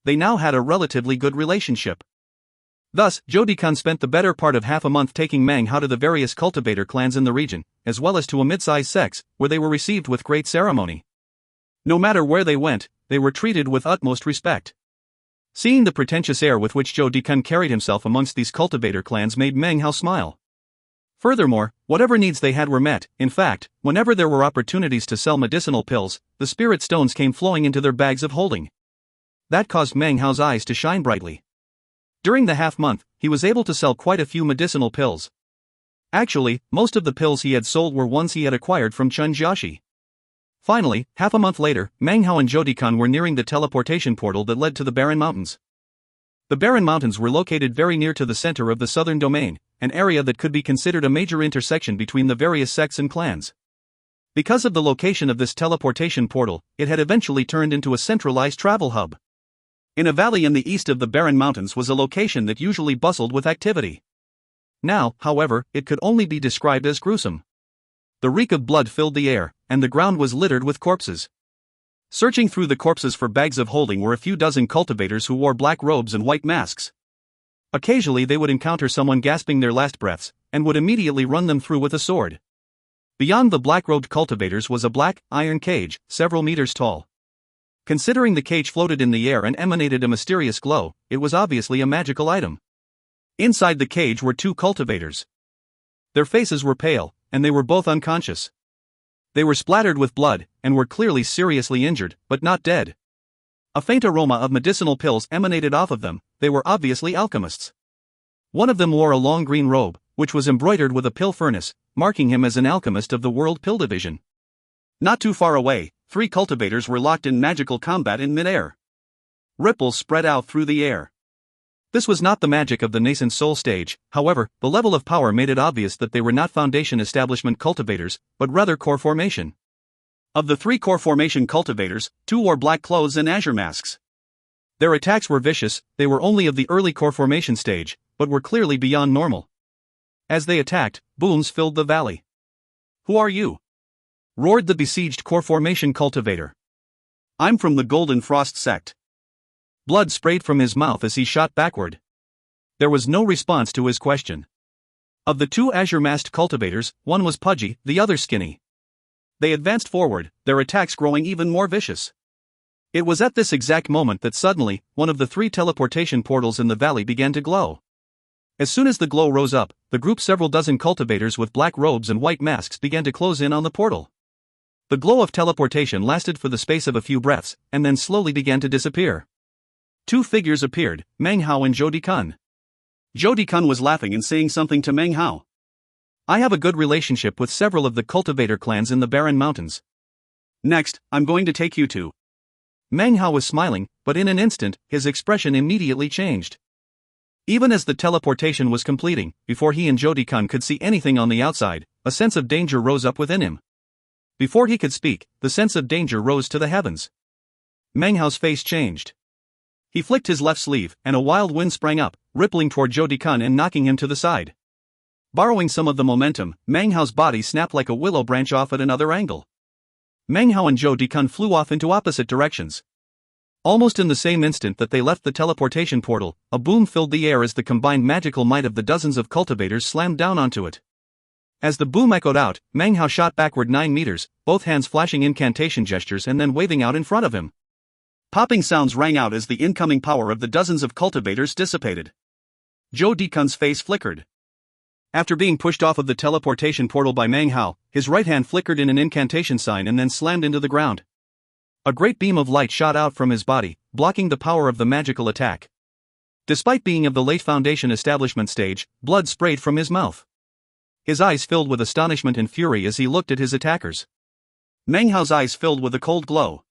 They now had a relatively good relationship. Thus, Zhou Dikun spent the better part of half a month taking Meng Hao to the various cultivator clans in the region, as well as to a mid-sized sects, where they were received with great ceremony. No matter where they went, they were treated with utmost respect. Seeing the pretentious air with which Zhou Dikun carried himself amongst these cultivator clans made Meng Hao smile. Furthermore, whatever needs they had were met. In fact, whenever there were opportunities to sell medicinal pills, the spirit stones came flowing into their bags of holding. That caused Meng Hao's eyes to shine brightly. During the half-month, he was able to sell quite a few medicinal pills. Actually, most of the pills he had sold were ones he had acquired from Chun Jiaxi. Finally, half a month later, Meng Hao and Zhou Dikun were nearing the teleportation portal that led to the Barren Mountains. The Barren Mountains were located very near to the center of the southern domain, an area that could be considered a major intersection between the various sects and clans. Because of the location of this teleportation portal, it had eventually turned into a centralized travel hub. In a valley in the east of the Barren Mountains was a location that usually bustled with activity. Now, however, it could only be described as gruesome. The reek of blood filled the air, and the ground was littered with corpses. Searching through the corpses for bags of holding were a few dozen cultivators who wore black robes and white masks. Occasionally they would encounter someone gasping their last breaths, and would immediately run them through with a sword. Beyond the black-robed cultivators was a black, iron cage, several meters tall. Considering the cage floated in the air and emanated a mysterious glow, it was obviously a magical item. Inside the cage were two cultivators. Their faces were pale, and they were both unconscious. They were splattered with blood, and were clearly seriously injured, but not dead. A faint aroma of medicinal pills emanated off of them. They were obviously alchemists. One of them wore a long green robe, which was embroidered with a pill furnace, marking him as an alchemist of the World Pill Division. Not too far away, three cultivators were locked in magical combat in midair. Ripples spread out through the air. This was not the magic of the nascent soul stage, however, the level of power made it obvious that they were not Foundation Establishment cultivators, but rather core formation. Of the three core formation cultivators, two wore black clothes and azure masks. Their attacks were vicious. They were only of the early core formation stage, but were clearly beyond normal. As they attacked, booms filled the valley. "Who are you?" roared the besieged core formation cultivator. "I'm from the Golden Frost sect." Blood sprayed from his mouth as he shot backward. There was no response to his question. Of the two azure-masked cultivators, one was pudgy, the other skinny. They advanced forward, their attacks growing even more vicious. It was at this exact moment that suddenly, one of the three teleportation portals in the valley began to glow. As soon as the glow rose up, the group's several dozen cultivators with black robes and white masks began to close in on the portal. The glow of teleportation lasted for the space of a few breaths, and then slowly began to disappear. Two figures appeared, Meng Hao and Zhou Dikun. Zhou Dikun was laughing and saying something to Meng Hao. "I have a good relationship with several of the cultivator clans in the Barren Mountains. Next, I'm going to take you to..." Meng Hao was smiling, but in an instant, his expression immediately changed. Even as the teleportation was completing, before he and Zhou Dikun could see anything on the outside, a sense of danger rose up within him. Before he could speak, the sense of danger rose to the heavens. Meng Hao's face changed. He flicked his left sleeve, and a wild wind sprang up, rippling toward Zhou Dikun and knocking him to the side. Borrowing some of the momentum, Meng Hao's body snapped like a willow branch off at another angle. Meng Hao and Zhou Dikun flew off into opposite directions. Almost in the same instant that they left the teleportation portal, a boom filled the air as the combined magical might of the dozens of cultivators slammed down onto it. As the boom echoed out, Meng Hao shot backward 9 meters, both hands flashing incantation gestures and then waving out in front of him. Popping sounds rang out as the incoming power of the dozens of cultivators dissipated. Zhou Dikun's face flickered. After being pushed off of the teleportation portal by Meng Hao, his right hand flickered in an incantation sign and then slammed into the ground. A great beam of light shot out from his body, blocking the power of the magical attack. Despite being of the late Foundation Establishment stage, blood sprayed from his mouth. His eyes filled with astonishment and fury as he looked at his attackers. Meng Hao's eyes filled with a cold glow.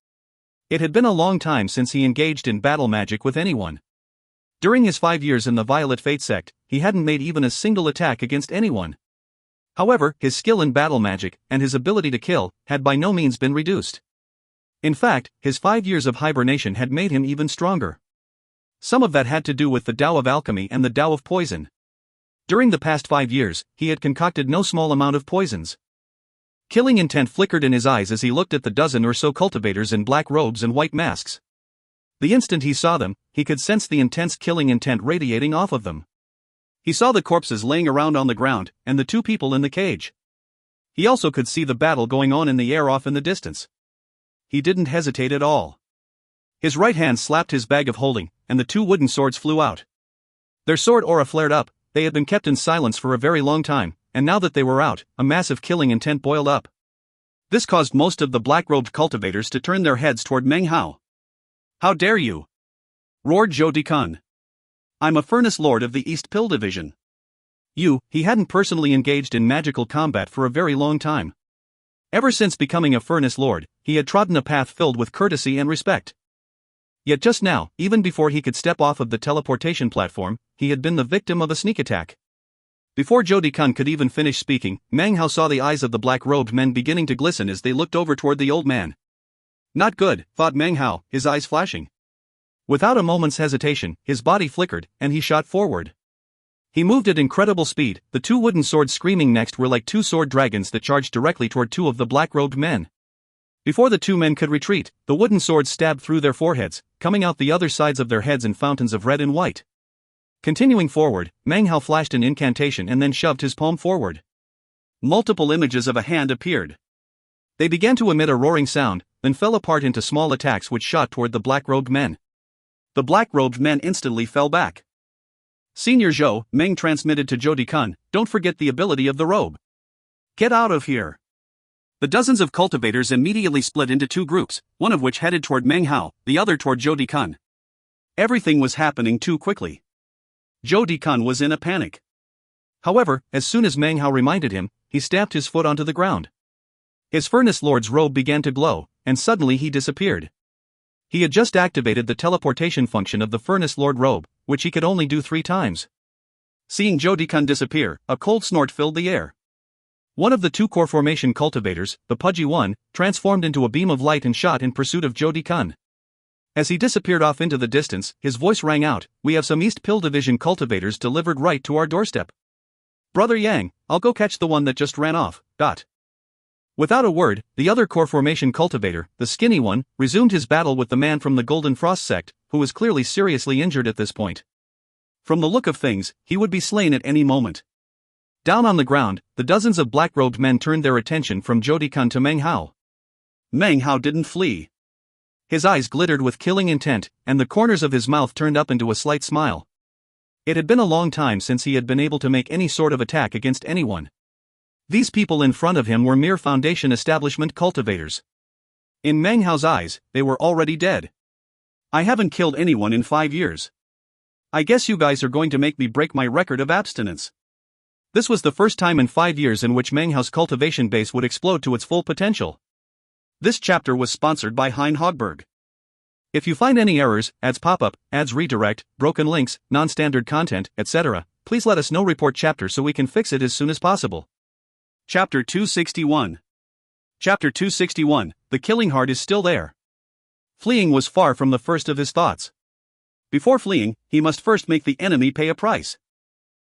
It had been a long time since he engaged in battle magic with anyone. During his 5 years in the Violet Fate sect, he hadn't made even a single attack against anyone. However, his skill in battle magic, and his ability to kill, had by no means been reduced. In fact, his 5 years of hibernation had made him even stronger. Some of that had to do with the Tao of Alchemy and the Tao of Poison. During the past 5 years, he had concocted no small amount of poisons. Killing intent flickered in his eyes as he looked at the dozen or so cultivators in black robes and white masks. The instant he saw them, he could sense the intense killing intent radiating off of them. He saw the corpses laying around on the ground, and the two people in the cage. He also could see the battle going on in the air off in the distance. He didn't hesitate at all. His right hand slapped his bag of holding, and the two wooden swords flew out. Their sword aura flared up. They had been kept in silence for a very long time, and now that they were out, a massive killing intent boiled up. This caused most of the black-robed cultivators to turn their heads toward Meng Hao. "How dare you?" roared Zhou Dikun. "I'm a Furnace Lord of the East Pill Division." He hadn't personally engaged in magical combat for a very long time. Ever since becoming a Furnace Lord, he had trodden a path filled with courtesy and respect. Yet just now, even before he could step off of the teleportation platform, he had been the victim of a sneak attack. Before Zhou Dikun could even finish speaking, Meng Hao saw the eyes of the black-robed men beginning to glisten as they looked over toward the old man. Not good, thought Meng Hao, his eyes flashing. Without a moment's hesitation, his body flickered, and he shot forward. He moved at incredible speed. The two wooden swords screaming next were like two sword dragons that charged directly toward two of the black-robed men. Before the two men could retreat, the wooden swords stabbed through their foreheads, coming out the other sides of their heads in fountains of red and white. Continuing forward, Meng Hao flashed an incantation and then shoved his palm forward. multiple images of a hand appeared. They began to emit a roaring sound, then fell apart into small attacks which shot toward the black-robed men. The black-robed men instantly fell back. Senior Zhou, Meng transmitted to Zhou Dikun, "Don't forget the ability of the robe. Get out of here." The dozens of cultivators immediately split into two groups, one of which headed toward Meng Hao, the other toward Zhou Dikun. Everything was happening too quickly. Zhou Dikun was in a panic. However, as soon as Meng Hao reminded him, he stamped his foot onto the ground. His Furnace Lord's robe began to glow, and suddenly he disappeared. He had just activated the teleportation function of the Furnace Lord robe, which he could only do 3 times. Seeing Zhou Dikun disappear, a cold snort filled the air. One of the 2 core formation cultivators, the pudgy one, transformed into a beam of light and shot in pursuit of Zhou Dikun. As he disappeared off into the distance, his voice rang out, "We have some East Pill Division cultivators delivered right to our doorstep. Brother Yang, I'll go catch the one that just ran off." Without a word, the other core formation cultivator, the skinny one, resumed his battle with the man from the Golden Frost sect, who was clearly seriously injured at this point. From the look of things, he would be slain at any moment. Down on the ground, the dozens of black-robed men turned their attention from Zhou Dikun to Meng Hao. Meng Hao didn't flee. His eyes glittered with killing intent, and the corners of his mouth turned up into a slight smile. It had been a long time since he had been able to make any sort of attack against anyone. These people in front of him were mere Foundation establishment cultivators. In Meng Hao's eyes, they were already dead. "I haven't killed anyone in 5 years. I guess you guys are going to make me break my record of abstinence." This was the first time in 5 years in which Meng Hao's cultivation base would explode to its full potential. This chapter was sponsored by Hein Hogberg. If you find any errors, ads pop up, ads redirect, broken links, non-standard content, etc., please let us know. Report chapter so we can fix it as soon as possible. Chapter 261. Chapter 261, The Killing Heart is still there. Fleeing was far from the first of his thoughts. Before fleeing, he must first make the enemy pay a price.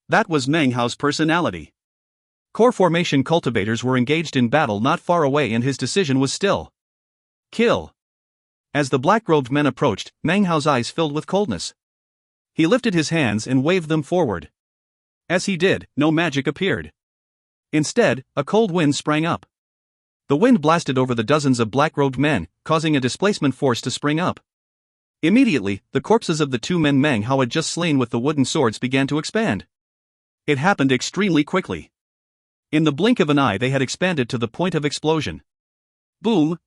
That was Meng Hao's personality. Core formation cultivators were engaged in battle not far away, and his decision was still kill. As the black-robed men approached, Meng Hao's eyes filled with coldness. He lifted his hands and waved them forward. As he did, no magic appeared. Instead, a cold wind sprang up. The wind blasted over the dozens of black-robed men, causing a displacement force to spring up. Immediately, the corpses of the 2 men Meng Hao had just slain with the wooden swords began to expand. It happened extremely quickly. In the blink of an eye they had expanded to the point of explosion. Boom.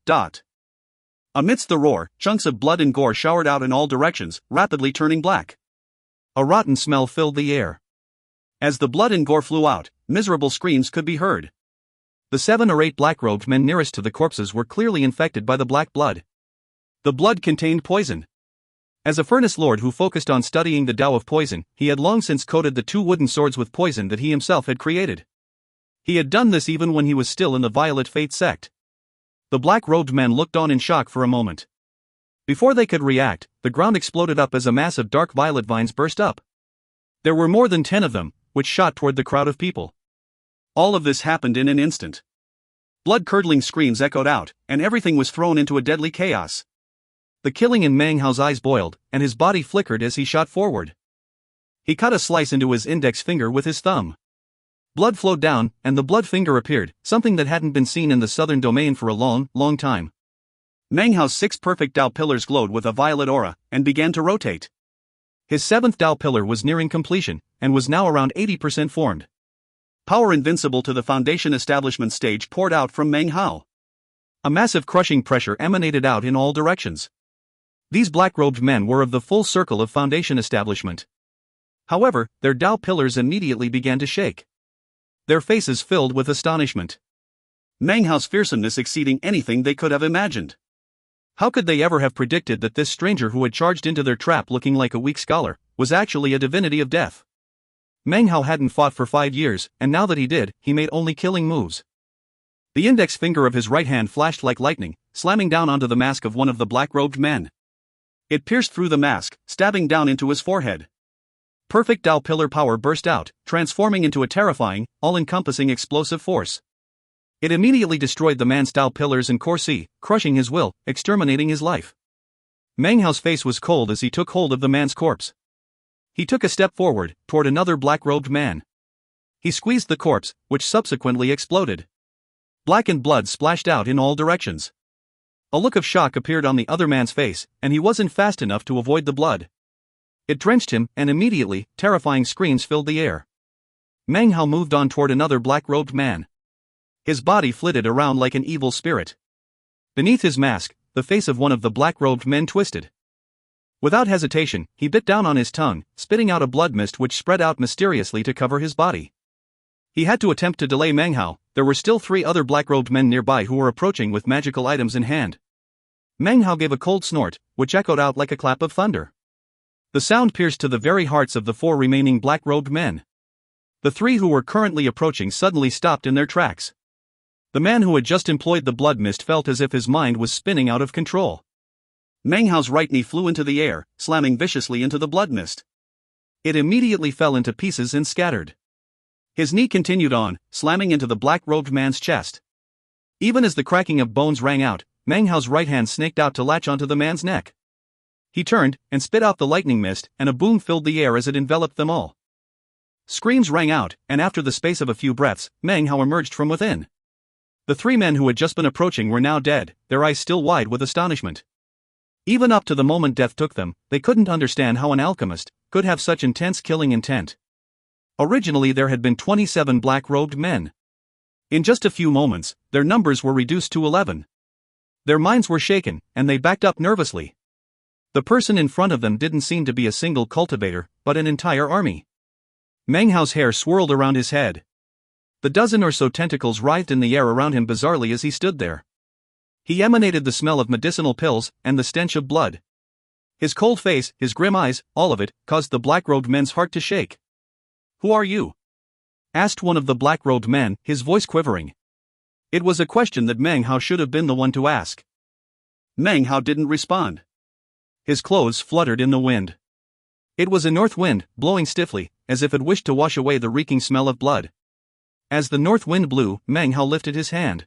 Amidst the roar, chunks of blood and gore showered out in all directions, rapidly turning black. A rotten smell filled the air. As the blood and gore flew out, miserable screams could be heard. The 7 or 8 black-robed men nearest to the corpses were clearly infected by the black blood. The blood contained poison. As a Furnace Lord who focused on studying the Tao of poison, he had long since coated the 2 wooden swords with poison that he himself had created. He had done this even when he was still in the Violet Fate sect. The black-robed men looked on in shock for a moment. Before they could react, the ground exploded up as a mass of dark violet vines burst up. There were more than 10 of them, which shot toward the crowd of people. All of this happened in an instant. Blood-curdling screams echoed out, and everything was thrown into a deadly chaos. The killing in Meng Hao's eyes boiled, and his body flickered as he shot forward. He cut a slice into his index finger with his thumb. Blood flowed down, and the blood finger appeared, something that hadn't been seen in the southern domain for a long, long time. Meng Hao's 6 perfect Tao pillars glowed with a violet aura, and began to rotate. His 7th Tao pillar was nearing completion, and was now around 80% formed. Power invincible to the Foundation establishment stage poured out from Meng Hao. A massive crushing pressure emanated out in all directions. These black-robed men were of the full circle of Foundation establishment. However, their Tao pillars immediately began to shake. Their faces filled with astonishment. Meng Hao's fearsomeness exceeding anything they could have imagined. How could they ever have predicted that this stranger who had charged into their trap looking like a weak scholar, was actually a divinity of death? Meng Hao hadn't fought for 5 years, and now that he did, he made only killing moves. The index finger of his right hand flashed like lightning, slamming down onto the mask of one of the black-robed men. It pierced through the mask, stabbing down into his forehead. Perfect Tao pillar power burst out, transforming into a terrifying, all-encompassing explosive force. It immediately destroyed the man's Tao pillars and core C, crushing his will, exterminating his life. Meng Hao's face was cold as he took hold of the man's corpse. He took a step forward, toward another black-robed man. He squeezed the corpse, which subsequently exploded. Blackened blood splashed out in all directions. A look of shock appeared on the other man's face, and he wasn't fast enough to avoid the blood. It drenched him, and immediately, terrifying screams filled the air. Meng Hao moved on toward another black-robed man. His body flitted around like an evil spirit. Beneath his mask, the face of one of the black-robed men twisted. Without hesitation, he bit down on his tongue, spitting out a blood mist which spread out mysteriously to cover his body. He had to attempt to delay Meng Hao. There were still 3 other black-robed men nearby who were approaching with magical items in hand. Meng Hao gave a cold snort, which echoed out like a clap of thunder. The sound pierced to the very hearts of the 4 remaining black-robed men. The 3 who were currently approaching suddenly stopped in their tracks. The man who had just employed the blood mist felt as if his mind was spinning out of control. Meng Hao's right knee flew into the air, slamming viciously into the blood mist. It immediately fell into pieces and scattered. His knee continued on, slamming into the black-robed man's chest. Even as the cracking of bones rang out, Meng Hao's right hand snaked out to latch onto the man's neck. He turned, and spit out the lightning mist, and a boom filled the air as it enveloped them all. Screams rang out, and after the space of a few breaths, Meng Hao emerged from within. The 3 men who had just been approaching were now dead, their eyes still wide with astonishment. Even up to the moment death took them, they couldn't understand how an alchemist could have such intense killing intent. Originally there had been 27 black-robed men. In just a few moments, their numbers were reduced to 11. Their minds were shaken, and they backed up nervously. The person in front of them didn't seem to be a single cultivator, but an entire army. Meng Hao's hair swirled around his head. The dozen or so tentacles writhed in the air around him bizarrely as he stood there. He emanated the smell of medicinal pills, and the stench of blood. His cold face, his grim eyes, all of it, caused the black-robed men's heart to shake. "Who are you?" asked one of the black-robed men, his voice quivering. It was a question that Meng Hao should have been the one to ask. Meng Hao didn't respond. His clothes fluttered in the wind. It was a north wind, blowing stiffly, as if it wished to wash away the reeking smell of blood. As the north wind blew, Meng Hao lifted his hand.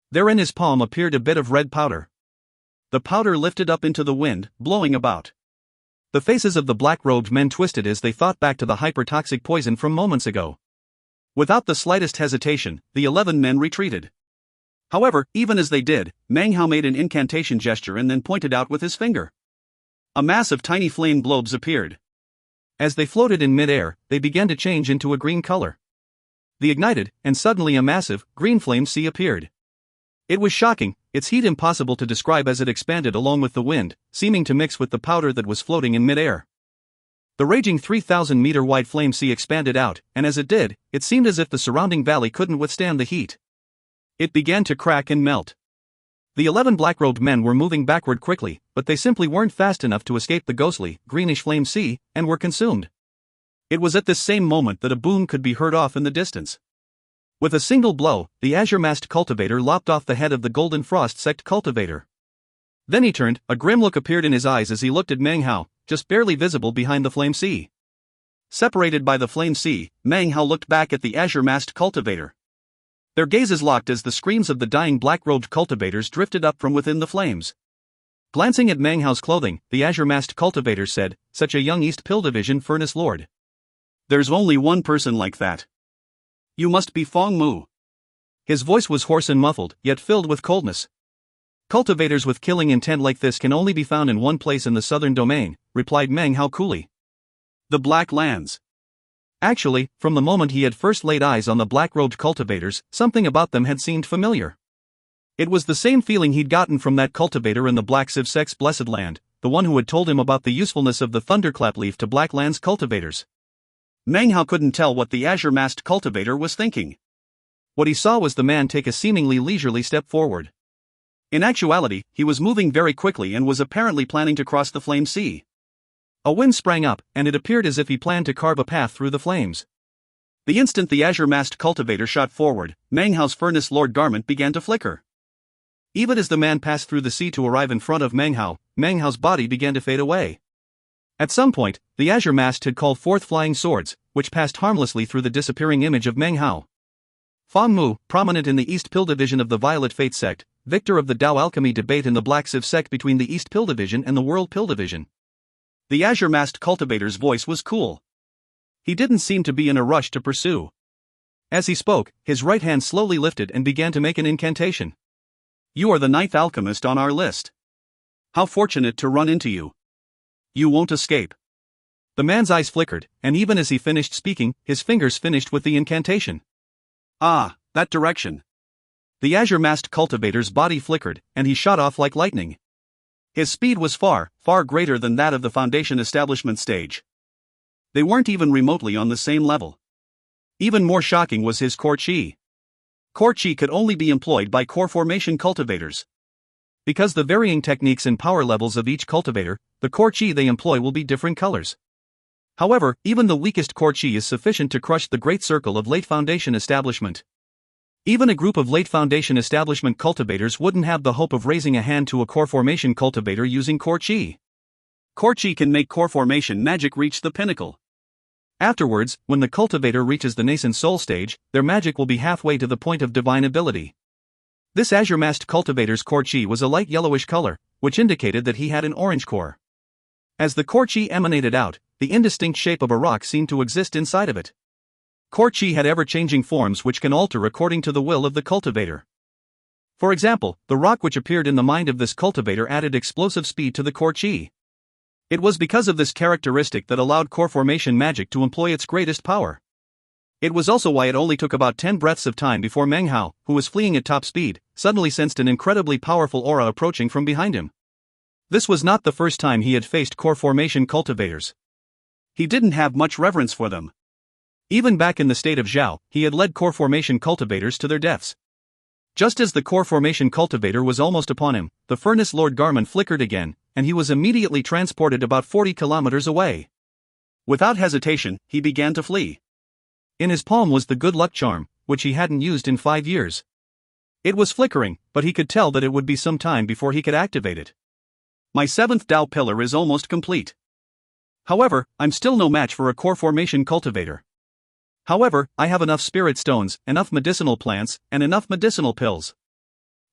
There in his palm appeared a bit of red powder. The powder lifted up into the wind, blowing about. The faces of the black-robed men twisted as they thought back to the hypertoxic poison from moments ago. Without the slightest hesitation, the 11 men retreated. However, even as they did, Meng Hao made an incantation gesture and then pointed out with his finger. A mass of tiny flame globes appeared. As they floated in mid-air, they began to change into a green color. They ignited, and suddenly a massive, green flame sea appeared. It was shocking, its heat impossible to describe as it expanded along with the wind, seeming to mix with the powder that was floating in mid-air. The raging 3,000-meter-wide flame sea expanded out, and as it did, it seemed as if the surrounding valley couldn't withstand the heat. It began to crack and melt. The 11 black-robed men were moving backward quickly, but they simply weren't fast enough to escape the ghostly, greenish flame sea, and were consumed. It was at this same moment that a boom could be heard off in the distance. With a single blow, the azure-masked cultivator lopped off the head of the golden frost-sect cultivator. Then he turned, a grim look appeared in his eyes as he looked at Meng Hao, just barely visible behind the flame sea. Separated by the flame sea, Meng Hao looked back at the azure-masked cultivator. Their gazes locked as the screams of the dying black-robed cultivators drifted up from within the flames. Glancing at Meng Hao's clothing, the azure-masked cultivator said, "Such a young East Pill Division Furnace Lord. There's only one person like that. You must be Fong Mu." His voice was hoarse and muffled, yet filled with coldness. "Cultivators with killing intent like this can only be found in one place in the southern domain," replied Meng Hao coolly. "The Black Lands." Actually, from the moment he had first laid eyes on the black-robed cultivators, something about them had seemed familiar. It was the same feeling he'd gotten from that cultivator in the Black Sivsek's Blessed Land, the one who had told him about the usefulness of the thunderclap leaf to Black Lands cultivators. Meng Hao couldn't tell what the azure-masked cultivator was thinking. What he saw was the man take a seemingly leisurely step forward. In actuality, he was moving very quickly and was apparently planning to cross the flame sea. A wind sprang up, and it appeared as if he planned to carve a path through the flames. The instant the azure-masked cultivator shot forward, Meng Hao's Furnace Lord garment began to flicker. Even as the man passed through the sea to arrive in front of Meng Hao's body began to fade away. At some point, the azure-masked had called forth flying swords, which passed harmlessly through the disappearing image of Meng Hao. Fong Mu, prominent in the East Pill Division of the Violet Fate sect, victor of the Tao Alchemy debate in the Black Siv sect between the East Pill Division and the World Pill Division. The azure-masked cultivator's voice was cool. He didn't seem to be in a rush to pursue. As he spoke, his right hand slowly lifted and began to make an incantation. You are the 9th alchemist on our list. How fortunate to run into you. You won't escape. The man's eyes flickered, and even as he finished speaking, his fingers finished with the incantation. Ah, that direction. The azure-masked cultivator's body flickered, and he shot off like lightning. His speed was far, far greater than that of the Foundation establishment stage. They weren't even remotely on the same level. Even more shocking was his core chi. Core chi could only be employed by core formation cultivators. Because the varying techniques and power levels of each cultivator, the core chi they employ will be different colors. However, even the weakest core chi is sufficient to crush the great circle of late Foundation establishment. Even a group of late Foundation establishment cultivators wouldn't have the hope of raising a hand to a core formation cultivator using core chi. Core chi can make core formation magic reach the pinnacle. Afterwards, when the cultivator reaches the nascent soul stage, their magic will be halfway to the point of divine ability. This azure-masked cultivator's core chi was a light yellowish color, which indicated that he had an orange core. As the core chi emanated out, the indistinct shape of a rock seemed to exist inside of it. Core chi had ever-changing forms which can alter according to the will of the cultivator. For example, the rock which appeared in the mind of this cultivator added explosive speed to the core chi. It was because of this characteristic that allowed core formation magic to employ its greatest power. It was also why it only took about 10 breaths of time before Meng Hao, who was fleeing at top speed, suddenly sensed an incredibly powerful aura approaching from behind him. This was not the first time he had faced core formation cultivators. He didn't have much reverence for them. Even back in the state of Zhao, he had led core formation cultivators to their deaths. Just as the core formation cultivator was almost upon him, the furnace Lord Garmin flickered again, and he was immediately transported about 40 kilometers away. Without hesitation, he began to flee. In his palm was the good luck charm, which he hadn't used in 5 years. It was flickering, but he could tell that it would be some time before he could activate it. My 7th Dao pillar is almost complete. However, I'm still no match for a core formation cultivator. However, I have enough spirit stones, enough medicinal plants, and enough medicinal pills.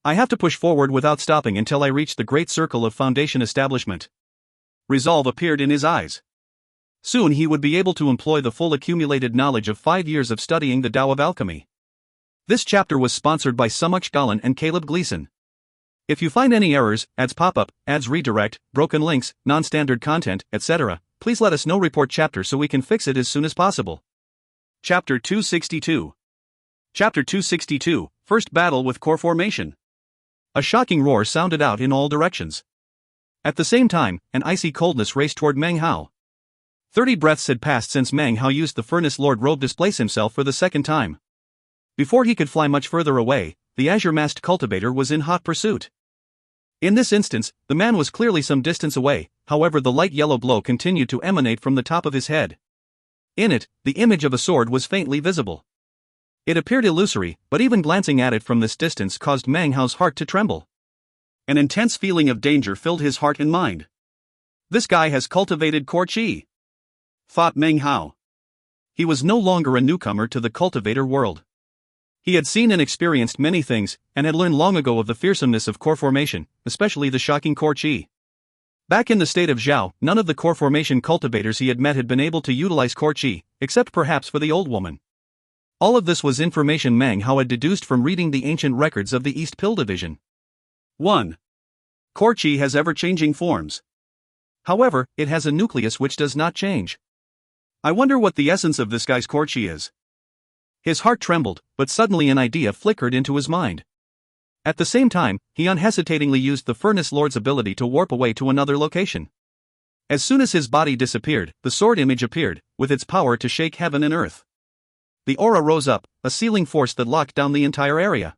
I have to push forward without stopping until I reach the great circle of Foundation establishment. Resolve appeared in his eyes. Soon he would be able to employ the full accumulated knowledge of 5 years of studying the Tao of Alchemy. This chapter was sponsored by Sumukh Galan and Caleb Gleason. If you find any errors, ads pop up, ads redirect, broken links, non-standard content, etc., please let us know. Report chapter so we can fix it as soon as possible. Chapter 262. Chapter 262, First Battle with Core Formation. A shocking roar sounded out in all directions. At the same time, an icy coldness raced toward Meng Hao. 30 breaths had passed since Meng Hao used the Furnace Lord robe to displace himself for the second time. Before he could fly much further away, the azure-masked cultivator was in hot pursuit. In this instance, the man was clearly some distance away, however the light yellow glow continued to emanate from the top of his head. In it, the image of a sword was faintly visible. It appeared illusory, but even glancing at it from this distance caused Meng Hao's heart to tremble. An intense feeling of danger filled his heart and mind. This guy has cultivated core chi, thought Meng Hao. He was no longer a newcomer to the cultivator world. He had seen and experienced many things, and had learned long ago of the fearsomeness of core formation, especially the shocking core chi. Back in the state of Zhao, none of the core formation cultivators he had met had been able to utilize core chi, except perhaps for the old woman. All of this was information Meng Hao had deduced from reading the ancient records of the East Pill Division. 1. Core chi has ever-changing forms. However, it has a nucleus which does not change. I wonder what the essence of this guy's core chi is. His heart trembled, but suddenly an idea flickered into his mind. At the same time, he unhesitatingly used the Furnace Lord's ability to warp away to another location. As soon as his body disappeared, the sword image appeared, with its power to shake heaven and earth. The aura rose up, a sealing force that locked down the entire area.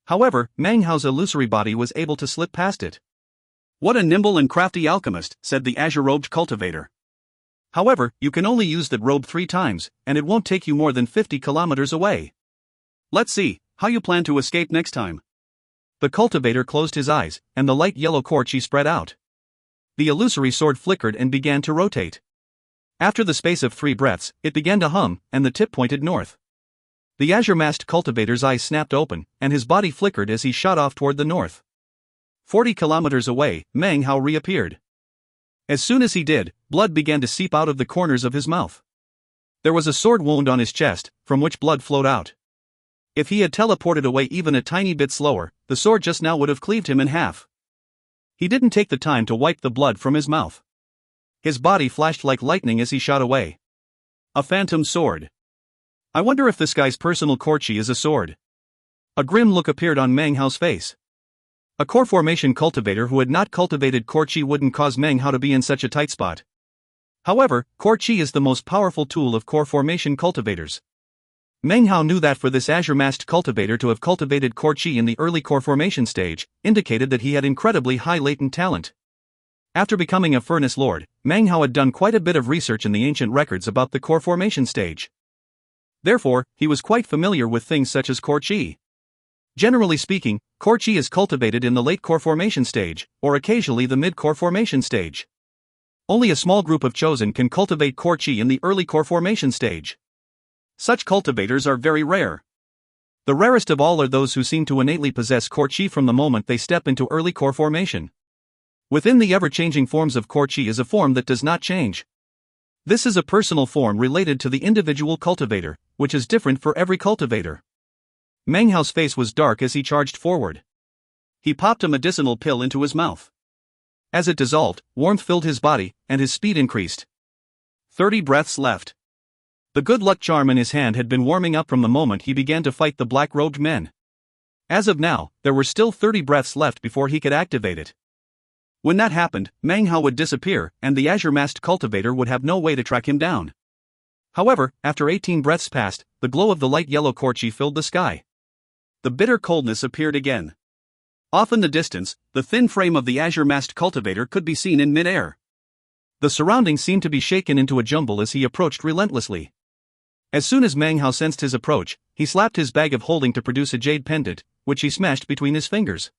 However, Meng Hao's illusory body was able to slip past it. What a nimble and crafty alchemist, said the azure-robed cultivator. However, you can only use that robe 3 times, and it won't take you more than 50 kilometers away. Let's see how you plan to escape next time. The cultivator closed his eyes, and the light yellow core chi spread out. The illusory sword flickered and began to rotate. After the space of 3 breaths, it began to hum, and the tip pointed north. The azure-masked cultivator's eyes snapped open, and his body flickered as he shot off toward the north. 40 kilometers away, Meng Hao reappeared. As soon as he did, blood began to seep out of the corners of his mouth. There was a sword wound on his chest, from which blood flowed out. If he had teleported away even a tiny bit slower, the sword just now would have cleaved him in half. He didn't take the time to wipe the blood from his mouth. His body flashed like lightning as he shot away. A phantom sword. I wonder if this guy's personal Korchi is a sword. A grim look appeared on Meng Hao's face. A core formation cultivator who had not cultivated Korchi wouldn't cause Meng Hao to be in such a tight spot. However, Korchi is the most powerful tool of core formation cultivators. Meng Hao knew that for this azure-masked cultivator to have cultivated Korchi in the early core formation stage indicated that he had incredibly high latent talent. After becoming a furnace lord, Meng Hao had done quite a bit of research in the ancient records about the core formation stage. Therefore, he was quite familiar with things such as Korchi. Generally speaking, Korchi is cultivated in the late core formation stage, or occasionally the mid-core formation stage. Only a small group of chosen can cultivate Korchi in the early core formation stage. Such cultivators are very rare. The rarest of all are those who seem to innately possess Korchi from the moment they step into early core formation. Within the ever-changing forms of Korchi is a form that does not change. This is a personal form related to the individual cultivator, which is different for every cultivator. Meng Hao's face was dark as he charged forward. He popped a medicinal pill into his mouth. As it dissolved, warmth filled his body, and his speed increased. 30 breaths left. The good luck charm in his hand had been warming up from the moment he began to fight the black-robed men. As of now, there were still 30 breaths left before he could activate it. When that happened, Meng Hao would disappear, and the azure-masked cultivator would have no way to track him down. However, after 18 breaths passed, the glow of the light yellow Korchi filled the sky. The bitter coldness appeared again. Off in the distance, the thin frame of the azure-masked cultivator could be seen in mid-air. The surroundings seemed to be shaken into a jumble as he approached relentlessly. As soon as Meng Hao sensed his approach, he slapped his bag of holding to produce a jade pendant, which he smashed between his fingers.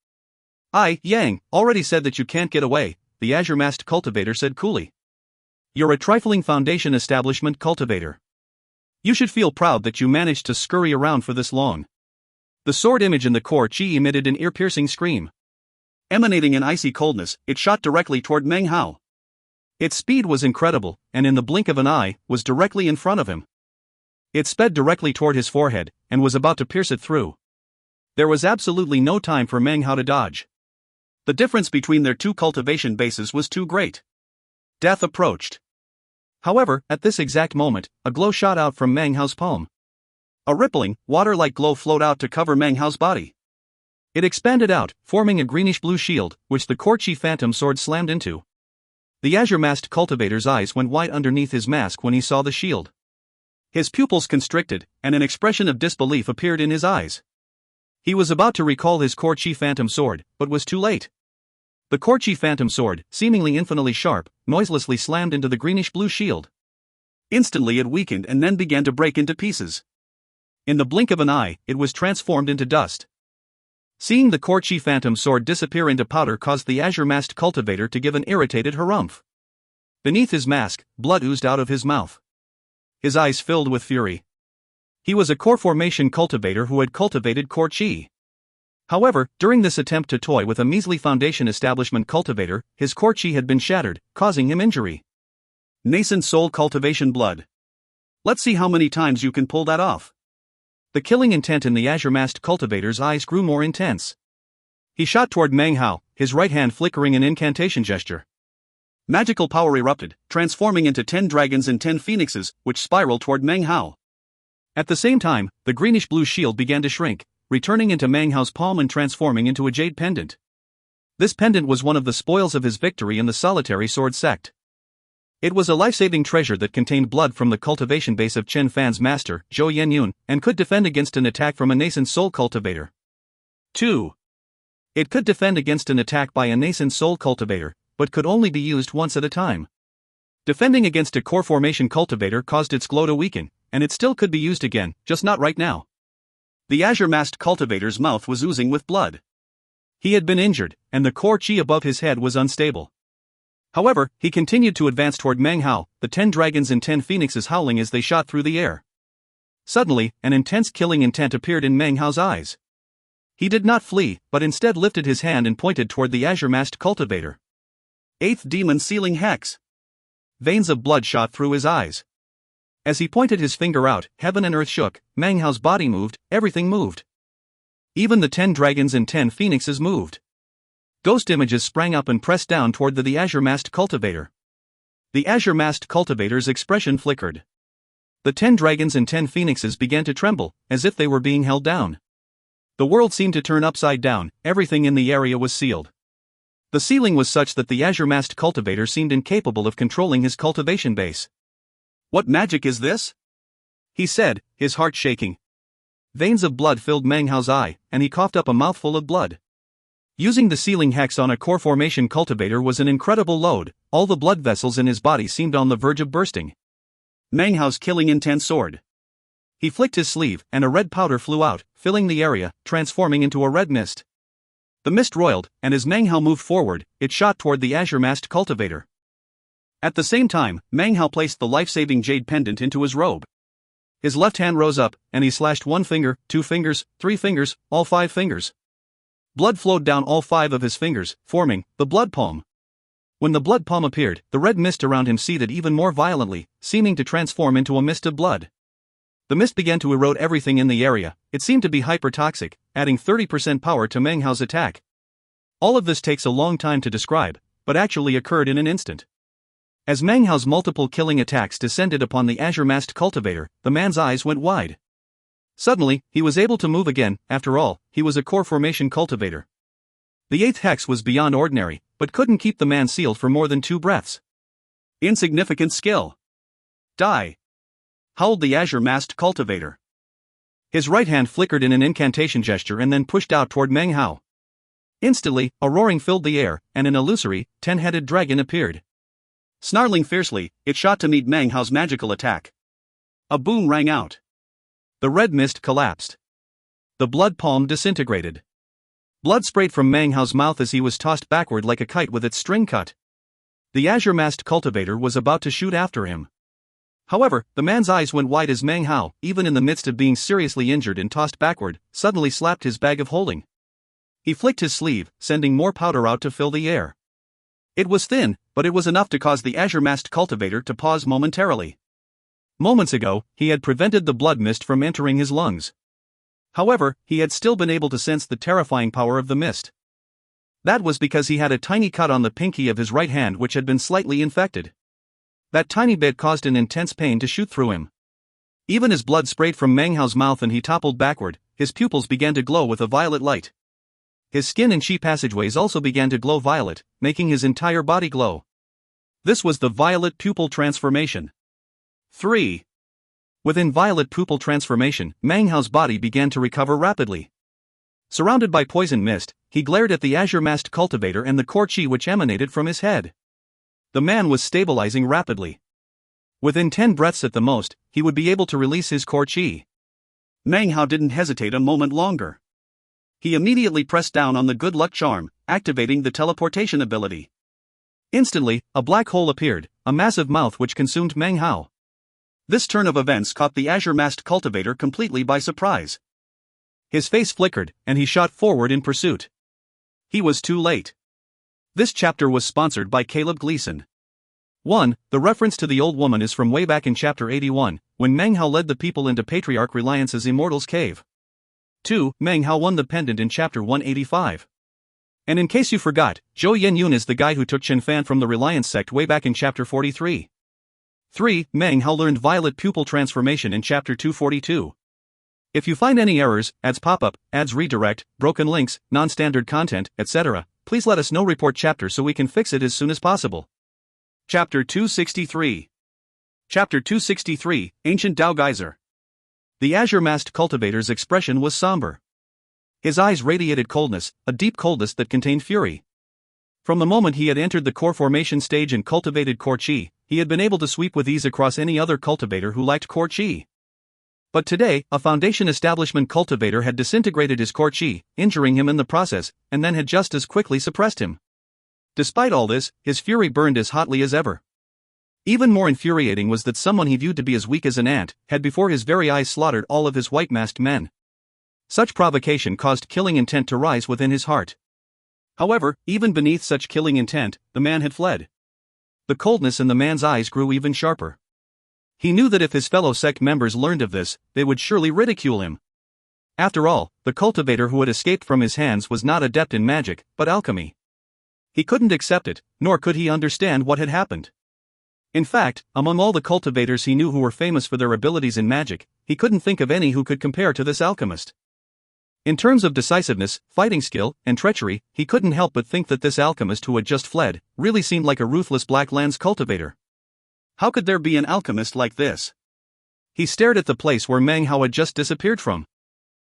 "I, Yang, already said that you can't get away," the azure-masked cultivator said coolly. "You're a trifling foundation establishment cultivator. You should feel proud that you managed to scurry around for this long." The sword image in the core chi emitted an ear-piercing scream. Emanating an icy coldness, it shot directly toward Meng Hao. Its speed was incredible, and in the blink of an eye, was directly in front of him. It sped directly toward his forehead, and was about to pierce it through. There was absolutely no time for Meng Hao to dodge. The difference between their two cultivation bases was too great. Death approached. However, at this exact moment, a glow shot out from Meng Hao's palm. A rippling, water-like glow flowed out to cover Meng Hao's body. It expanded out, forming a greenish-blue shield, which the Korchi phantom sword slammed into. The azure-masked cultivator's eyes went wide underneath his mask when he saw the shield. His pupils constricted, and an expression of disbelief appeared in his eyes. He was about to recall his Korchi phantom sword, but was too late. The Korchi phantom sword, seemingly infinitely sharp, noiselessly slammed into the greenish-blue shield. Instantly it weakened and then began to break into pieces. In the blink of an eye, it was transformed into dust. Seeing the Korchi phantom sword disappear into powder caused the azure-masked cultivator to give an irritated harumph. Beneath his mask, blood oozed out of his mouth. His eyes filled with fury. He was a core formation cultivator who had cultivated Korchi. However, during this attempt to toy with a measly foundation establishment cultivator, his Korchi had been shattered, causing him injury. Nascent soul cultivation blood. Let's see how many times you can pull that off. The killing intent in the azure-masked cultivator's eyes grew more intense. He shot toward Meng Hao, his right hand flickering an incantation gesture. Magical power erupted, transforming into 10 dragons and 10 phoenixes, which spiraled toward Meng Hao. At the same time, the greenish-blue shield began to shrink, returning into Meng Hao's palm and transforming into a jade pendant. This pendant was one of the spoils of his victory in the solitary sword sect. It was a life-saving treasure that contained blood from the cultivation base of Chen Fan's master, Zhou Yenyun, and could defend against an attack from a nascent soul cultivator. 2. It could defend against an attack by a nascent soul cultivator, but could only be used once at a time. Defending against a core formation cultivator caused its glow to weaken, and it still could be used again, just not right now. The azure-masked cultivator's mouth was oozing with blood. He had been injured, and the core chi above his head was unstable. However, he continued to advance toward Meng Hao, the 10 dragons and 10 phoenixes howling as they shot through the air. Suddenly, an intense killing intent appeared in Meng Hao's eyes. He did not flee, but instead lifted his hand and pointed toward the azure-masked cultivator. 8th Demon Sealing Hex. Veins of blood shot through his eyes. As he pointed his finger out, heaven and earth shook, Meng Hao's body moved, everything moved. Even the 10 dragons and 10 phoenixes moved. Ghost images sprang up and pressed down toward the azure-masked cultivator. The azure-masked cultivator's expression flickered. The 10 dragons and 10 phoenixes began to tremble, as if they were being held down. The world seemed to turn upside down, everything in the area was sealed. The sealing was such that the azure-masked cultivator seemed incapable of controlling his cultivation base. "What magic is this?" he said, his heart shaking. Veins of blood filled Meng Hao's eye, and he coughed up a mouthful of blood. Using the sealing hex on a core formation cultivator was an incredible load, all the blood vessels in his body seemed on the verge of bursting. Meng Hao's killing intent soared. He flicked his sleeve, and a red powder flew out, filling the area, transforming into a red mist. The mist roiled, and as Meng Hao moved forward, it shot toward the azure-masked cultivator. At the same time, Meng Hao placed the life-saving jade pendant into his robe. His left hand rose up, and he slashed 1 finger, 2 fingers, 3 fingers, all 5 fingers. Blood flowed down all 5 of his fingers, forming the blood palm. When the blood palm appeared, the red mist around him seethed even more violently, seeming to transform into a mist of blood. The mist began to erode everything in the area. It seemed to be hyper-toxic, adding 30% power to Meng Hao's attack. All of this takes a long time to describe, but actually occurred in an instant. As Meng Hao's multiple killing attacks descended upon the azure-masked cultivator, the man's eyes went wide. Suddenly, he was able to move again. After all, he was a core formation cultivator. The 8th hex was beyond ordinary, but couldn't keep the man sealed for more than 2 breaths. Insignificant skill. Die! Howled the azure-masked cultivator. His right hand flickered in an incantation gesture and then pushed out toward Meng Hao. Instantly, a roaring filled the air, and an illusory, 10-headed dragon appeared. Snarling fiercely, it shot to meet Meng Hao's magical attack. A boom rang out. The red mist collapsed. The blood palm disintegrated. Blood sprayed from Meng Hao's mouth as he was tossed backward like a kite with its string cut. The azure-masked cultivator was about to shoot after him. However, the man's eyes went wide as Meng Hao, even in the midst of being seriously injured and tossed backward, suddenly slapped his bag of holding. He flicked his sleeve, sending more powder out to fill the air. It was thin, but it was enough to cause the azure-masked cultivator to pause momentarily. Moments ago, he had prevented the blood mist from entering his lungs. However, he had still been able to sense the terrifying power of the mist. That was because he had a tiny cut on the pinky of his right hand which had been slightly infected. That tiny bit caused an intense pain to shoot through him. Even as blood sprayed from Meng Hao's mouth and he toppled backward, his pupils began to glow with a violet light. His skin and chi passageways also began to glow violet, making his entire body glow. This was the violet pupil transformation. 3. Within violet pupil transformation, Meng Hao's body began to recover rapidly. Surrounded by poison mist, he glared at the azure-masked cultivator and the core chi which emanated from his head. The man was stabilizing rapidly. Within 10 breaths at the most, he would be able to release his core chi. Meng Hao didn't hesitate a moment longer. He immediately pressed down on the good luck charm, activating the teleportation ability. Instantly, a black hole appeared, a massive mouth which consumed Meng Hao. This turn of events caught the azure-masked cultivator completely by surprise. His face flickered, and he shot forward in pursuit. He was too late. This chapter was sponsored by Caleb Gleason. 1. The reference to the old woman is from way back in chapter 81, when Meng Hao led the people into Patriarch Reliance's Immortal's Cave. 2. Meng Hao won the pendant in chapter 185. And in case you forgot, Zhou Yenyun is the guy who took Chen Fan from the Reliance sect way back in chapter 43. 3. Meng Hao learned violet pupil transformation in chapter 242. If you find any errors, ads pop up, ads redirect, broken links, non-standard content, etc., please let us know. Report chapter so we can fix it as soon as possible. Chapter 263. Chapter 263, Ancient Dao Geyser. The azure-masked cultivator's expression was somber. His eyes radiated coldness, a deep coldness that contained fury. From the moment he had entered the core formation stage and cultivated core chi, he had been able to sweep with ease across any other cultivator who lacked core chi. But today, a Foundation Establishment cultivator had disintegrated his core chi, injuring him in the process, and then had just as quickly suppressed him. Despite all this, his fury burned as hotly as ever. Even more infuriating was that someone he viewed to be as weak as an ant had before his very eyes slaughtered all of his white-masked men. Such provocation caused killing intent to rise within his heart. However, even beneath such killing intent, the man had fled. The coldness in the man's eyes grew even sharper. He knew that if his fellow sect members learned of this, they would surely ridicule him. After all, the cultivator who had escaped from his hands was not adept in magic, but alchemy. He couldn't accept it, nor could he understand what had happened. In fact, among all the cultivators he knew who were famous for their abilities in magic, he couldn't think of any who could compare to this alchemist. In terms of decisiveness, fighting skill, and treachery, he couldn't help but think that this alchemist who had just fled really seemed like a ruthless Blacklands cultivator. How could there be an alchemist like this? He stared at the place where Meng Hao had just disappeared from.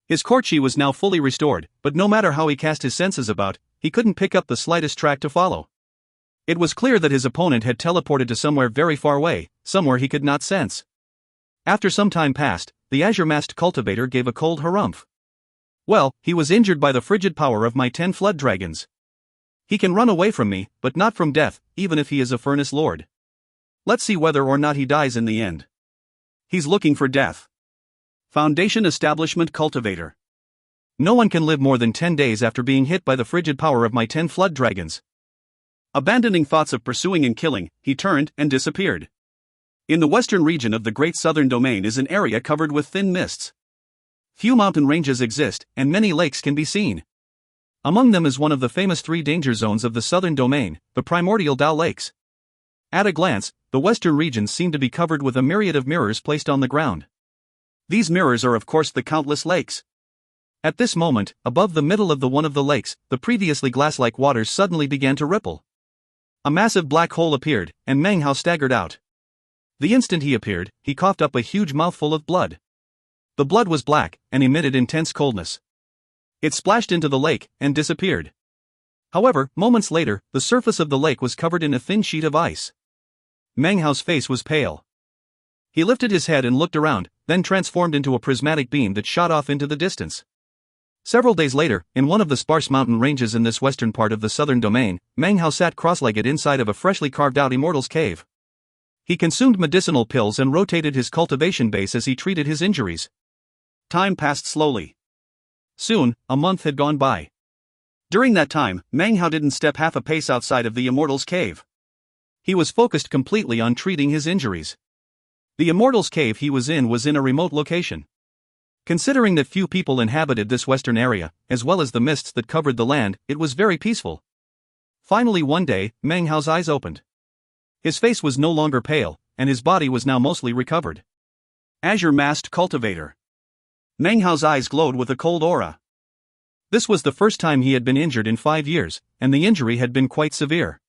His Korchi was now fully restored, but no matter how he cast his senses about, he couldn't pick up the slightest track to follow. It was clear that his opponent had teleported to somewhere very far away, somewhere he could not sense. After some time passed, the azure-masked cultivator gave a cold harumph. Well, he was injured by the frigid power of my 10 flood dragons. He can run away from me, but not from death, even if he is a furnace lord. Let's see whether or not he dies in the end. He's looking for death. Foundation Establishment Cultivator. No one can live more than 10 days after being hit by the frigid power of my 10 flood dragons. Abandoning thoughts of pursuing and killing, he turned and disappeared. In the western region of the Great Southern Domain is an area covered with thin mists. Few mountain ranges exist, and many lakes can be seen. Among them is one of the famous 3 danger zones of the Southern Domain, the primordial Dao Lakes. At a glance, the western regions seem to be covered with a myriad of mirrors placed on the ground. These mirrors are of course the countless lakes. At this moment, above the middle of one of the lakes, the previously glass-like waters suddenly began to ripple. A massive black hole appeared, and Meng Hao staggered out. The instant he appeared, he coughed up a huge mouthful of blood. The blood was black, and emitted intense coldness. It splashed into the lake, and disappeared. However, moments later, the surface of the lake was covered in a thin sheet of ice. Meng Hao's face was pale. He lifted his head and looked around, then transformed into a prismatic beam that shot off into the distance. Several days later, in one of the sparse mountain ranges in this western part of the southern domain, Meng Hao sat cross-legged inside of a freshly carved-out immortal's cave. He consumed medicinal pills and rotated his cultivation base as he treated his injuries. Time passed slowly. Soon, a month had gone by. During that time, Meng Hao didn't step half a pace outside of the immortal's cave. He was focused completely on treating his injuries. The immortal's cave he was in a remote location. Considering that few people inhabited this western area, as well as the mists that covered the land, it was very peaceful. Finally one day, Meng Hao's eyes opened. His face was no longer pale, and his body was now mostly recovered. Azure-masked cultivator. Meng Hao's eyes glowed with a cold aura. This was the first time he had been injured in 5 years, and the injury had been quite severe.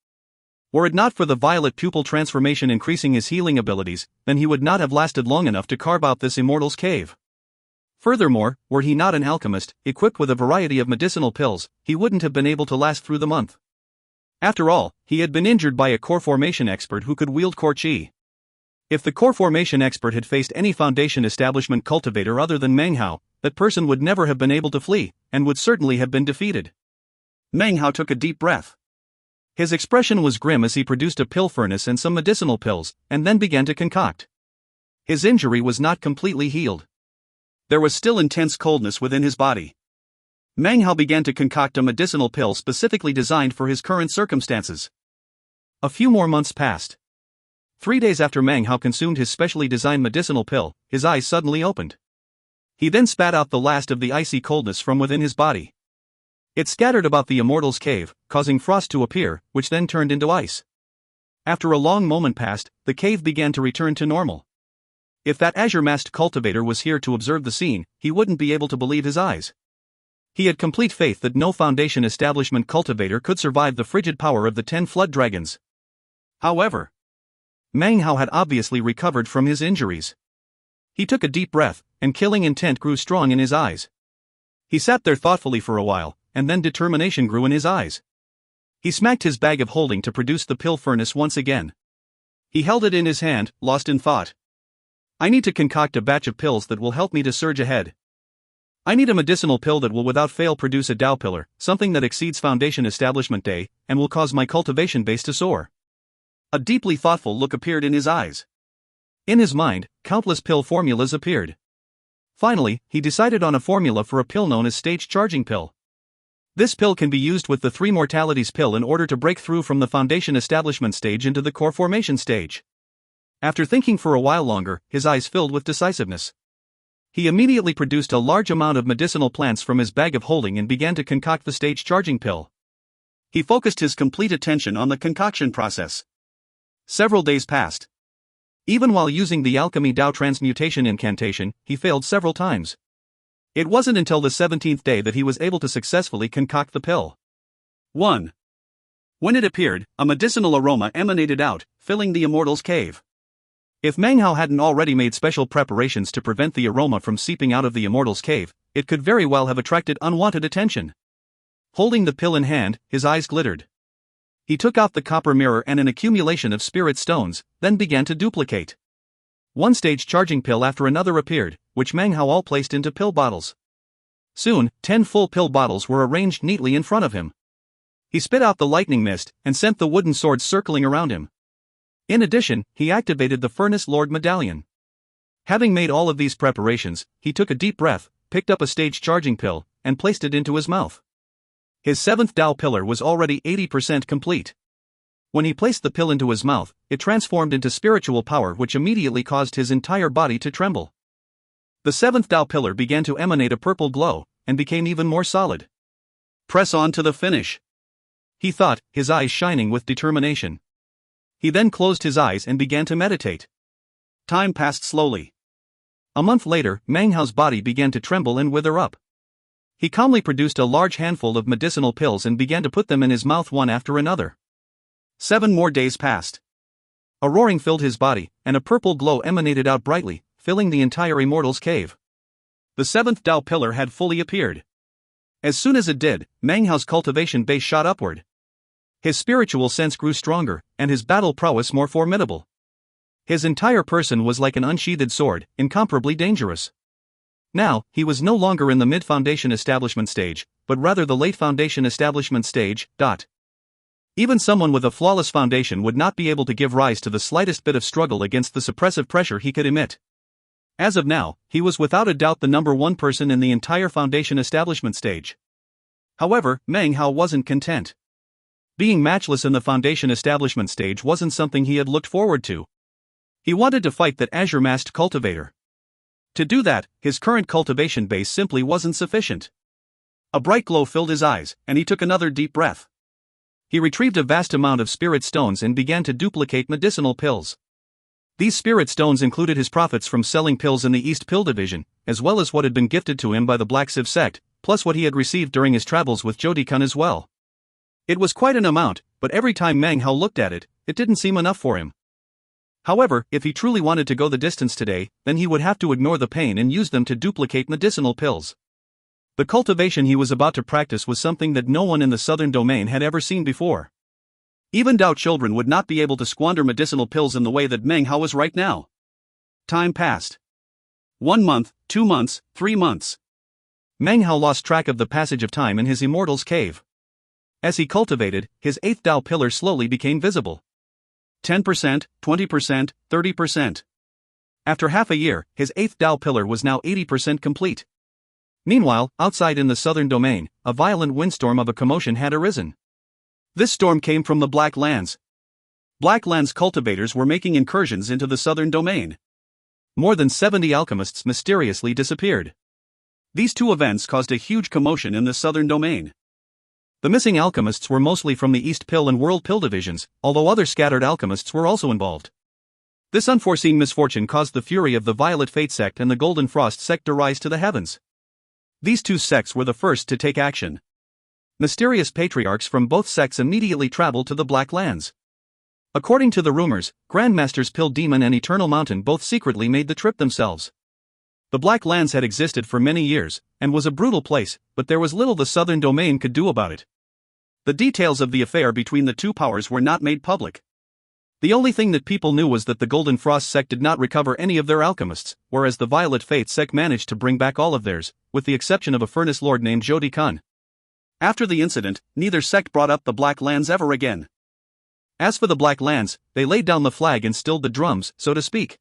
Were it not for the violet pupil transformation increasing his healing abilities, then he would not have lasted long enough to carve out this immortal's cave. Furthermore, were he not an alchemist, equipped with a variety of medicinal pills, he wouldn't have been able to last through the month. After all, he had been injured by a core formation expert who could wield core chi. If the core formation expert had faced any Foundation Establishment cultivator other than Meng Hao, that person would never have been able to flee, and would certainly have been defeated. Meng Hao took a deep breath. His expression was grim as he produced a pill furnace and some medicinal pills, and then began to concoct. His injury was not completely healed. There was still intense coldness within his body. Meng Hao began to concoct a medicinal pill specifically designed for his current circumstances. A few more months passed. 3 days after Meng Hao consumed his specially designed medicinal pill, his eyes suddenly opened. He then spat out the last of the icy coldness from within his body. It scattered about the immortal's cave, causing frost to appear, which then turned into ice. After a long moment passed, the cave began to return to normal. If that azure-masked cultivator was here to observe the scene, he wouldn't be able to believe his eyes. He had complete faith that no Foundation Establishment cultivator could survive the frigid power of the 10 flood dragons. However, Meng Hao had obviously recovered from his injuries. He took a deep breath, and killing intent grew strong in his eyes. He sat there thoughtfully for a while, and then determination grew in his eyes. He smacked his bag of holding to produce the pill furnace once again. He held it in his hand, lost in thought. I need to concoct a batch of pills that will help me to surge ahead. I need a medicinal pill that will without fail produce a Dao pillar, something that exceeds Foundation Establishment Day, and will cause my cultivation base to soar. A deeply thoughtful look appeared in his eyes. In his mind, countless pill formulas appeared. Finally, he decided on a formula for a pill known as Stage Charging Pill. This pill can be used with the 3 Mortalities pill in order to break through from the Foundation Establishment stage into the Core Formation stage. After thinking for a while longer, his eyes filled with decisiveness. He immediately produced a large amount of medicinal plants from his bag of holding and began to concoct the stage charging pill. He focused his complete attention on the concoction process. Several days passed. Even while using the alchemy Dao transmutation incantation, he failed several times. It wasn't until the 17th day that he was able to successfully concoct the pill. 1. When it appeared, a medicinal aroma emanated out, filling the immortal's cave. If Meng Hao hadn't already made special preparations to prevent the aroma from seeping out of the immortal's cave, it could very well have attracted unwanted attention. Holding the pill in hand, his eyes glittered. He took out the copper mirror and an accumulation of spirit stones, then began to duplicate. One stage charging pill after another appeared, which Meng Hao all placed into pill bottles. Soon, 10 full pill bottles were arranged neatly in front of him. He spit out the lightning mist and sent the wooden swords circling around him. In addition, he activated the Furnace Lord Medallion. Having made all of these preparations, he took a deep breath, picked up a stage charging pill, and placed it into his mouth. His 7th Dao pillar was already 80% complete. When he placed the pill into his mouth, it transformed into spiritual power which immediately caused his entire body to tremble. The 7th Dao pillar began to emanate a purple glow, and became even more solid. Press on to the finish, he thought, his eyes shining with determination. He then closed his eyes and began to meditate. Time passed slowly. A month later, Meng Hao's body began to tremble and wither up. He calmly produced a large handful of medicinal pills and began to put them in his mouth one after another. 7 more days passed. A roaring filled his body, and a purple glow emanated out brightly, filling the entire immortal's cave. The 7th Dao pillar had fully appeared. As soon as it did, Meng Hao's cultivation base shot upward. His spiritual sense grew stronger, and his battle prowess more formidable. His entire person was like an unsheathed sword, incomparably dangerous. Now, he was no longer in the mid-foundation establishment stage, but rather the late foundation establishment stage. Even someone with a flawless foundation would not be able to give rise to the slightest bit of struggle against the suppressive pressure he could emit. As of now, he was without a doubt the number one person in the entire foundation establishment stage. However, Meng Hao wasn't content. Being matchless in the foundation establishment stage wasn't something he had looked forward to. He wanted to fight that azure-masked cultivator. To do that, his current cultivation base simply wasn't sufficient. A bright glow filled his eyes, and he took another deep breath. He retrieved a vast amount of spirit stones and began to duplicate medicinal pills. These spirit stones included his profits from selling pills in the East Pill Division, as well as what had been gifted to him by the Black Sieve sect, plus what he had received during his travels with Jodi-kun as well. It was quite an amount, but every time Meng Hao looked at it, it didn't seem enough for him. However, if he truly wanted to go the distance today, then he would have to ignore the pain and use them to duplicate medicinal pills. The cultivation he was about to practice was something that no one in the southern domain had ever seen before. Even Dao children would not be able to squander medicinal pills in the way that Meng Hao was right now. Time passed. 1 month, 2 months, 3 months. Meng Hao lost track of the passage of time in his immortal's cave. As he cultivated, his 8th Dao pillar slowly became visible. 10%, 20%, 30%. After half a year, his 8th Dao pillar was now 80% complete. Meanwhile, outside in the southern domain, a violent windstorm of a commotion had arisen. This storm came from the Black Lands. Black Lands cultivators were making incursions into the southern domain. More than 70 alchemists mysteriously disappeared. These two events caused a huge commotion in the southern domain. The missing alchemists were mostly from the East Pill and World Pill divisions, although other scattered alchemists were also involved. This unforeseen misfortune caused the fury of the Violet Fate sect and the Golden Frost sect to rise to the heavens. These two sects were the first to take action. Mysterious patriarchs from both sects immediately traveled to the Black Lands. According to the rumors, Grandmasters Pill Demon and Eternal Mountain both secretly made the trip themselves. The Black Lands had existed for many years, and was a brutal place, but there was little the southern domain could do about it. The details of the affair between the two powers were not made public. The only thing that people knew was that the Golden Frost sect did not recover any of their alchemists, whereas the Violet Fate sect managed to bring back all of theirs, with the exception of a furnace lord named Jodi-kun. After the incident, neither sect brought up the Black Lands ever again. As for the Black Lands, they laid down the flag and stilled the drums, so to speak.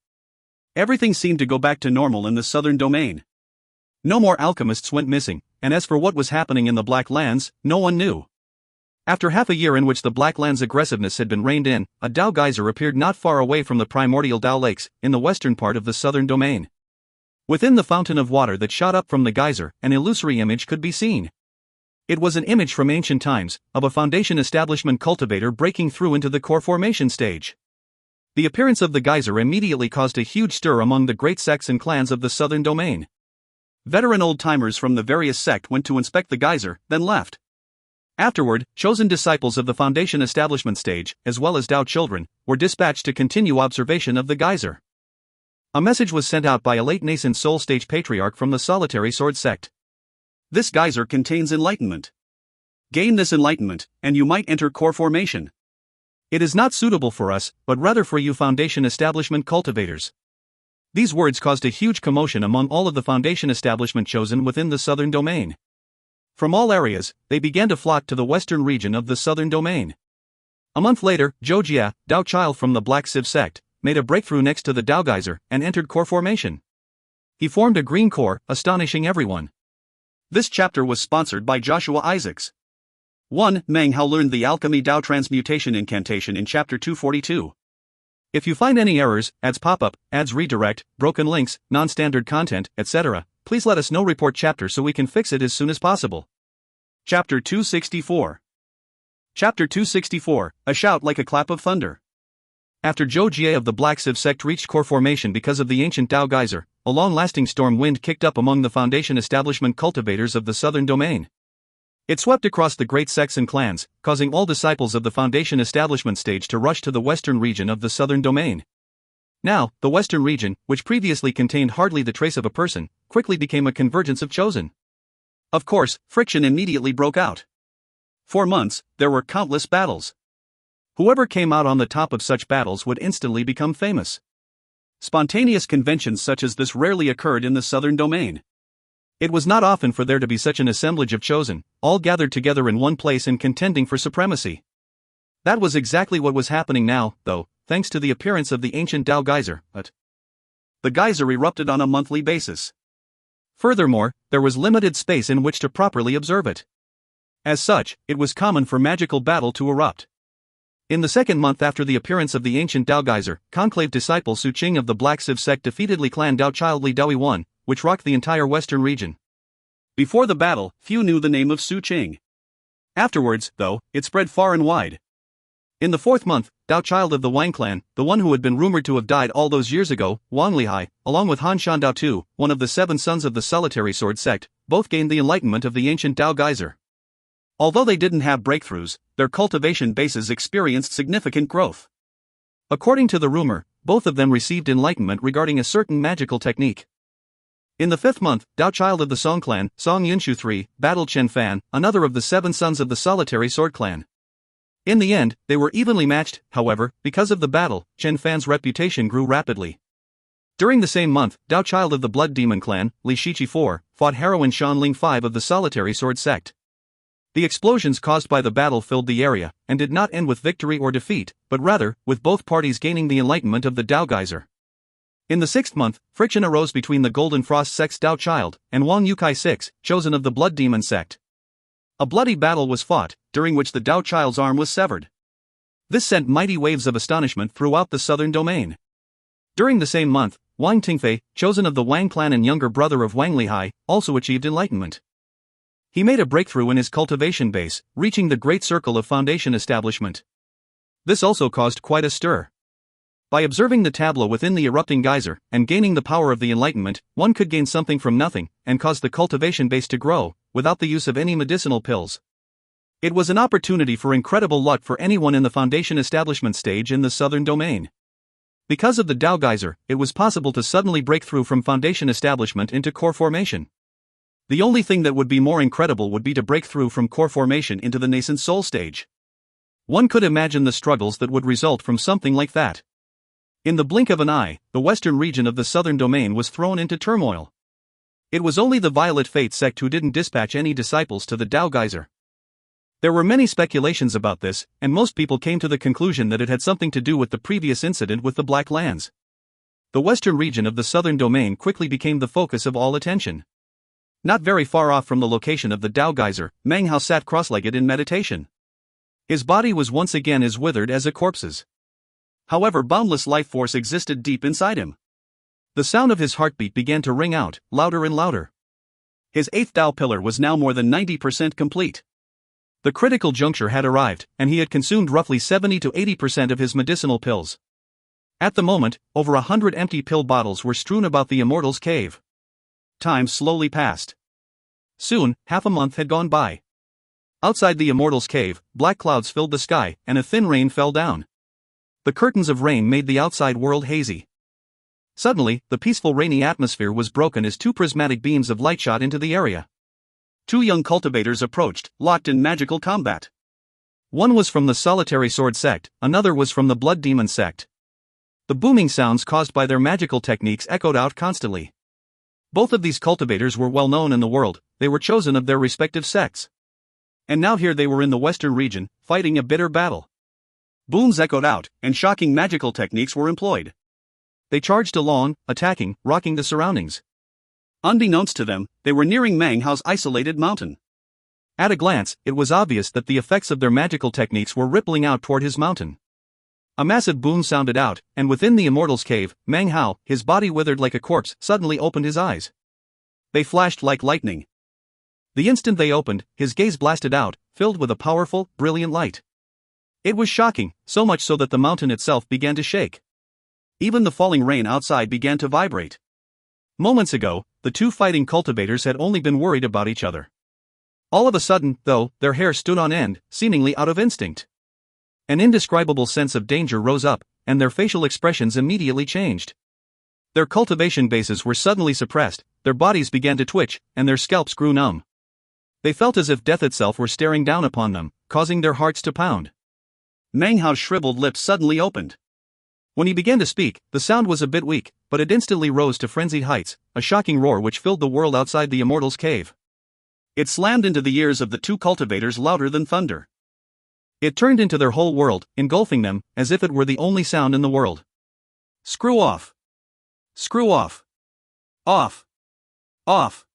Everything seemed to go back to normal in the southern domain. No more alchemists went missing, and as for what was happening in the Black Lands, no one knew. After half a year in which the Black Land's aggressiveness had been reined in, a Dao geyser appeared not far away from the primordial Dao lakes, in the western part of the southern domain. Within the fountain of water that shot up from the geyser, an illusory image could be seen. It was an image from ancient times, of a Foundation establishment cultivator breaking through into the core formation stage. The appearance of the geyser immediately caused a huge stir among the great sects and clans of the southern domain. Veteran old-timers from the various sects went to inspect the geyser, then left. Afterward, chosen disciples of the Foundation establishment stage, as well as Dao children, were dispatched to continue observation of the geyser. A message was sent out by a late nascent soul stage patriarch from the solitary sword sect. This geyser contains enlightenment. Gain this enlightenment, and you might enter core formation. It is not suitable for us, but rather for you Foundation establishment cultivators. These words caused a huge commotion among all of the Foundation establishment chosen within the southern domain. From all areas, they began to flock to the western region of the southern domain. A month later, Zhou Jia, Dao child from the Black Sieve sect, made a breakthrough next to the Dao geyser and entered core formation. He formed a green core, astonishing everyone. This chapter was sponsored by Joshua Isaacs. 1. Meng Hao learned the Alchemy Dao Transmutation Incantation in Chapter 242. If you find any errors, ads pop up, ads redirect, broken links, non-standard content, etc., please let us know. Report chapter so we can fix it as soon as possible. Chapter 264. Chapter 264, A Shout Like a Clap of Thunder. After Zhou Jie of the Black Sieve sect reached core formation because of the ancient Dao geyser, a long-lasting storm wind kicked up among the Foundation establishment cultivators of the southern domain. It swept across the great sects and clans, causing all disciples of the Foundation establishment stage to rush to the western region of the southern domain. Now, the western region, which previously contained hardly the trace of a person, quickly became a convergence of chosen. Of course, friction immediately broke out. For months, there were countless battles. Whoever came out on the top of such battles would instantly become famous. Spontaneous conventions such as this rarely occurred in the southern domain. It was not often for there to be such an assemblage of chosen, all gathered together in one place and contending for supremacy. That was exactly what was happening now, though, thanks to the appearance of the ancient Dao geyser, but the geyser erupted on a monthly basis. Furthermore, there was limited space in which to properly observe it. As such, it was common for magical battle to erupt. In the second month after the appearance of the ancient Dao geyser, conclave disciple Su Qing of the Black Sieve sect defeated Clan Dao child Li Daoi 1, which rocked the entire western region. Before the battle, few knew the name of Su Qing. Afterwards, though, it spread far and wide. In the fourth month, Dao child of the Wang clan, the one who had been rumored to have died all those years ago, Wang Lihai, along with Han Shan Dao Tu, one of the 7 sons of the solitary sword sect, both gained the enlightenment of the ancient Dao geyser. Although they didn't have breakthroughs, their cultivation bases experienced significant growth. According to the rumor, both of them received enlightenment regarding a certain magical technique. In the 5th month, Dao child of the Song clan, Song Yunshu III, battled Chen Fan, another of the 7 sons of the solitary sword clan. In the end, they were evenly matched. However, because of the battle, Chen Fan's reputation grew rapidly. During the same month, Dao child of the Blood Demon clan, Li Shiqi IV, fought heroine Shan Ling V of the solitary sword sect. The explosions caused by the battle filled the area, and did not end with victory or defeat, but rather, with both parties gaining the enlightenment of the Dao geyser. In the 6th month, friction arose between the Golden Frost sect's Dao child, and Wang Yukai VI, chosen of the Blood Demon sect. A bloody battle was fought, during which the Dao child's arm was severed. This sent mighty waves of astonishment throughout the southern domain. During the same month, Wang Tingfei, chosen of the Wang clan and younger brother of Wang Lihai, also achieved enlightenment. He made a breakthrough in his cultivation base, reaching the great circle of Foundation establishment. This also caused quite a stir. By observing the tableau within the erupting geyser, and gaining the power of the enlightenment, one could gain something from nothing, and cause the cultivation base to grow, without the use of any medicinal pills. It was an opportunity for incredible luck for anyone in the Foundation establishment stage in the southern domain. Because of the Dao geyser, it was possible to suddenly break through from Foundation establishment into core formation. The only thing that would be more incredible would be to break through from core formation into the nascent soul stage. One could imagine the struggles that would result from something like that. In the blink of an eye, the western region of the southern domain was thrown into turmoil. It was only the Violet Fate sect who didn't dispatch any disciples to the Dao geyser. There were many speculations about this, and most people came to the conclusion that it had something to do with the previous incident with the Black Lands. The western region of the southern domain quickly became the focus of all attention. Not very far off from the location of the Dao geyser, Meng Hao sat cross-legged in meditation. His body was once again as withered as a corpse's. However, boundless life force existed deep inside him. The sound of his heartbeat began to ring out, louder and louder. His eighth Tao pillar was now more than 90% complete. The critical juncture had arrived, and he had consumed roughly 70 to 80% of his medicinal pills. At the moment, over 100 empty pill bottles were strewn about the Immortal's cave. Time slowly passed. Soon, half a month had gone by. Outside the Immortal's cave, black clouds filled the sky, and a thin rain fell down. The curtains of rain made the outside world hazy. Suddenly, the peaceful rainy atmosphere was broken as two prismatic beams of light shot into the area. Two young cultivators approached, locked in magical combat. One was from the Solitary Sword sect, another was from the Blood Demon sect. The booming sounds caused by their magical techniques echoed out constantly. Both of these cultivators were well known in the world, they were chosen of their respective sects. And now here they were in the western region, fighting a bitter battle. Booms echoed out, and shocking magical techniques were employed. They charged along, attacking, rocking the surroundings. Unbeknownst to them, they were nearing Meng Hao's isolated mountain. At a glance, it was obvious that the effects of their magical techniques were rippling out toward his mountain. A massive boom sounded out, and within the Immortal's cave, Meng Hao, his body withered like a corpse, suddenly opened his eyes. They flashed like lightning. The instant they opened, his gaze blasted out, filled with a powerful, brilliant light. It was shocking, so much so that the mountain itself began to shake. Even the falling rain outside began to vibrate. Moments ago, the two fighting cultivators had only been worried about each other. All of a sudden, though, their hair stood on end, seemingly out of instinct. An indescribable sense of danger rose up, and their facial expressions immediately changed. Their cultivation bases were suddenly suppressed, their bodies began to twitch, and their scalps grew numb. They felt as if death itself were staring down upon them, causing their hearts to pound. Meng Hao's shriveled lips suddenly opened. When he began to speak, the sound was a bit weak, but it instantly rose to frenzied heights, a shocking roar which filled the world outside the Immortal's cave. It slammed into the ears of the two cultivators louder than thunder. It turned into their whole world, engulfing them, as if it were the only sound in the world. Screw off! Screw off! Off! Off!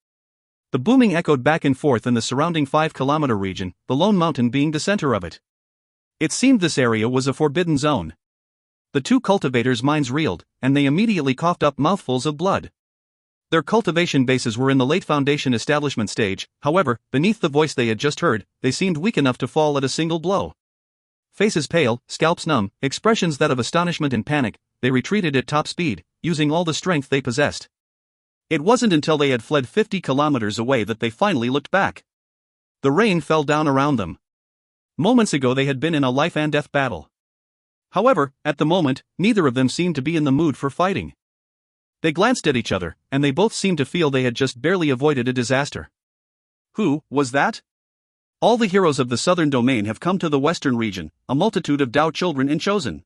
The booming echoed back and forth in the surrounding 5-kilometer region, the lone mountain being the center of it. It seemed this area was a forbidden zone. The two cultivators' minds reeled, and they immediately coughed up mouthfuls of blood. Their cultivation bases were in the late foundation establishment stage, however, beneath the voice they had just heard, they seemed weak enough to fall at a single blow. Faces pale, scalps numb, expressions that of astonishment and panic, they retreated at top speed, using all the strength they possessed. It wasn't until they had fled 50 kilometers away that they finally looked back. The rain fell down around them. Moments ago they had been in a life-and-death battle. However, at the moment, neither of them seemed to be in the mood for fighting. They glanced at each other, and they both seemed to feel they had just barely avoided a disaster. Who was that? All the heroes of the southern domain have come to the western region, a multitude of Dao children and chosen.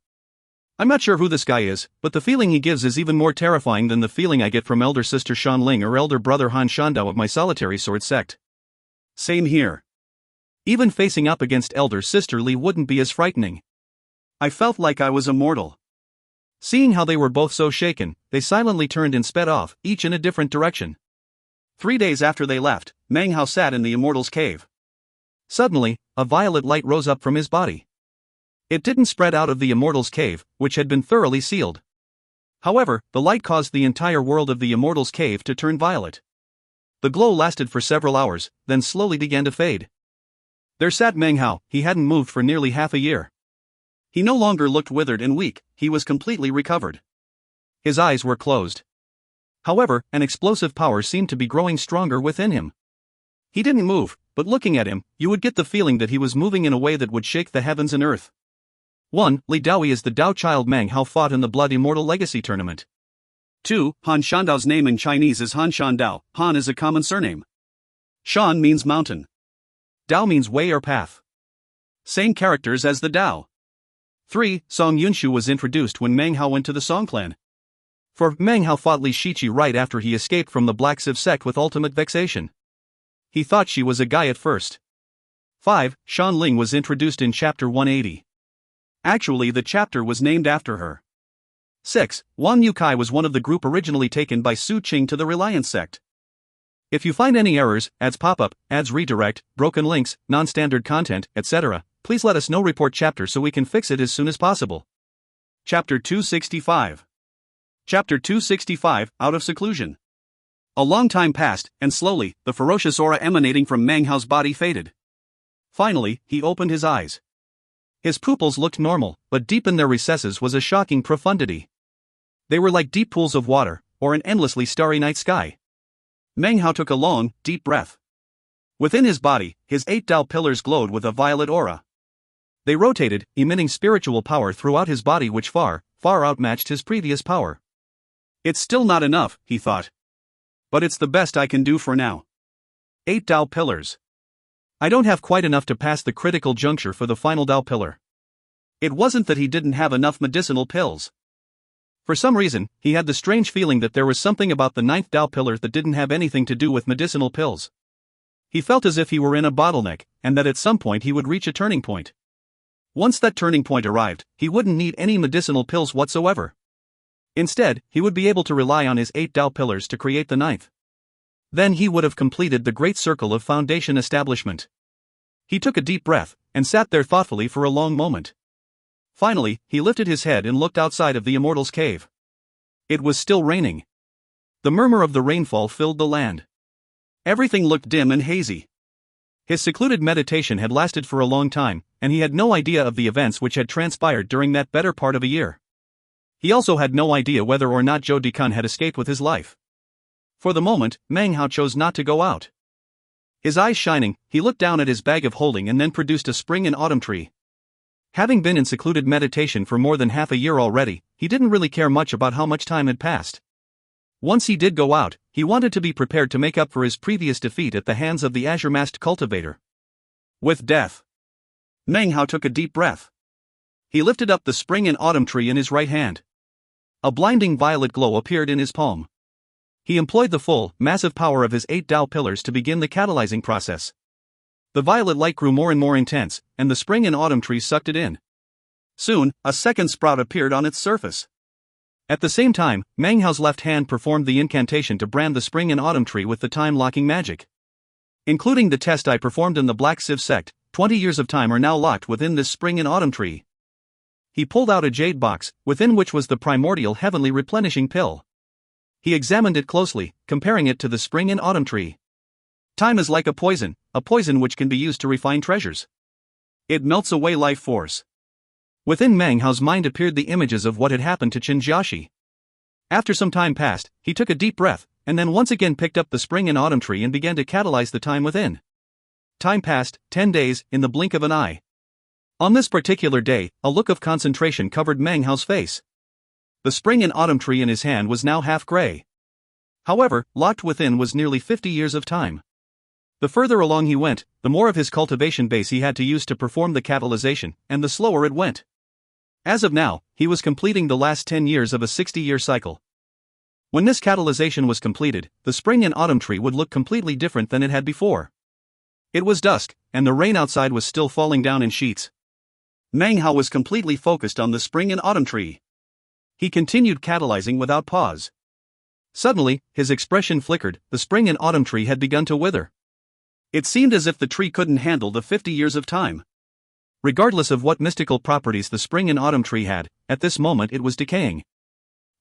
I'm not sure who this guy is, but the feeling he gives is even more terrifying than the feeling I get from elder sister Shan Ling or elder brother Han Shandao of my Solitary Sword sect. Same here. Even facing up against elder sister Li wouldn't be as frightening. I felt like I was immortal. Seeing how they were both so shaken, they silently turned and sped off, each in a different direction. 3 days after they left, Meng Hao sat in the Immortal's cave. Suddenly, a violet light rose up from his body. It didn't spread out of the Immortal's cave, which had been thoroughly sealed. However, the light caused the entire world of the Immortal's cave to turn violet. The glow lasted for several hours, then slowly began to fade. There sat Meng Hao, he hadn't moved for nearly half a year. He no longer looked withered and weak, he was completely recovered. His eyes were closed. However, an explosive power seemed to be growing stronger within him. He didn't move, but looking at him, you would get the feeling that he was moving in a way that would shake the heavens and earth. 1. Li Daoi is the Dao child Meng Hao fought in the Blood Immortal Legacy Tournament. 2. Han Shandao's name in Chinese is Han Shandao, Han is a common surname. Shan means mountain. Dao means way or path. Same characters as the Dao. 3. Song Yunshu was introduced when Meng Hao went to the Song clan. For Meng Hao fought Li Shiqi right after he escaped from the Black Sieve sect with ultimate vexation. He thought she was a guy at first. 5. Shan Ling was introduced in chapter 180. Actually, the chapter was named after her. 6. Wang Yukai was one of the group originally taken by Su Qing to the Reliance sect. If you find any errors, ads pop-up, ads redirect, broken links, non-standard content, etc., please let us know report chapter so we can fix it as soon as possible. Chapter 265. Chapter 265, Out of Seclusion. A long time passed, and slowly, the ferocious aura emanating from Meng Hao's body faded. Finally, he opened his eyes. His pupils looked normal, but deep in their recesses was a shocking profundity. They were like deep pools of water, or an endlessly starry night sky. Meng Hao took a long, deep breath. Within his body, his 8 Tao pillars glowed with a violet aura. They rotated, emitting spiritual power throughout his body which far, far outmatched his previous power. It's still not enough, he thought. But it's the best I can do for now. 8 Tao pillars. I don't have quite enough to pass the critical juncture for the final Tao pillar. It wasn't that he didn't have enough medicinal pills. For some reason, he had the strange feeling that there was something about the 9th Tao pillar that didn't have anything to do with medicinal pills. He felt as if he were in a bottleneck, and that at some point he would reach a turning point. Once that turning point arrived, he wouldn't need any medicinal pills whatsoever. Instead, he would be able to rely on his 8 Tao pillars to create the 9th. Then he would have completed the great circle of foundation establishment. He took a deep breath, and sat there thoughtfully for a long moment. Finally, he lifted his head and looked outside of the Immortal's cave. It was still raining. The murmur of the rainfall filled the land. Everything looked dim and hazy. His secluded meditation had lasted for a long time, and he had no idea of the events which had transpired during that better part of a year. He also had no idea whether or not Zhou Dikun had escaped with his life. For the moment, Meng Hao chose not to go out. His eyes shining, he looked down at his bag of holding and then produced a spring and autumn tree. Having been in secluded meditation for more than half a year already, he didn't really care much about how much time had passed. Once he did go out, he wanted to be prepared to make up for his previous defeat at the hands of the azure-masked cultivator. With death. Meng Hao took a deep breath. He lifted up the spring and autumn tree in his right hand. A blinding violet glow appeared in his palm. He employed the full, massive power of his 8 Tao pillars to begin the catalyzing process. The violet light grew more and more intense, and the spring and autumn trees sucked it in. Soon, a second sprout appeared on its surface. At the same time, Meng Hao's left hand performed the incantation to brand the spring and autumn tree with the time-locking magic. Including the test I performed in the Black Sieve sect, 20 years of time are now locked within this spring and autumn tree. He pulled out a jade box, within which was the primordial heavenly replenishing pill. He examined it closely, comparing it to the spring and autumn tree. Time is like a poison which can be used to refine treasures. It melts away life force. Within Meng Hao's mind appeared the images of what had happened to Qin Jiaxi. After some time passed, he took a deep breath, and then once again picked up the spring and autumn tree and began to catalyze the time within. Time passed, 10 days, in the blink of an eye. On this particular day, a look of concentration covered Meng Hao's face. The spring and autumn tree in his hand was now half gray. However, locked within was nearly 50 years of time. The further along he went, the more of his cultivation base he had to use to perform the catalyzation, and the slower it went. As of now, he was completing the last 10 years of a 60-year cycle. When this catalyzation was completed, the spring and autumn tree would look completely different than it had before. It was dusk, and the rain outside was still falling down in sheets. Meng Hao was completely focused on the spring and autumn tree. He continued catalyzing without pause. Suddenly, his expression flickered. The spring and autumn tree had begun to wither. It seemed as if the tree couldn't handle the 50 years of time. Regardless of what mystical properties the spring and autumn tree had, at this moment it was decaying.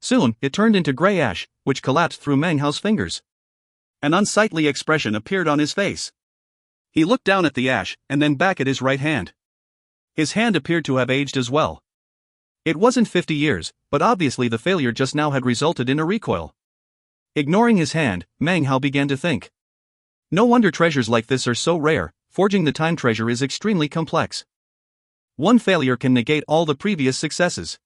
Soon, it turned into gray ash, which collapsed through Meng Hao's fingers. An unsightly expression appeared on his face. He looked down at the ash, and then back at his right hand. His hand appeared to have aged as well. It wasn't 50 years, but obviously the failure just now had resulted in a recoil. Ignoring his hand, Meng Hao began to think. No wonder treasures like this are so rare. Forging the time treasure is extremely complex. One failure can negate all the previous successes.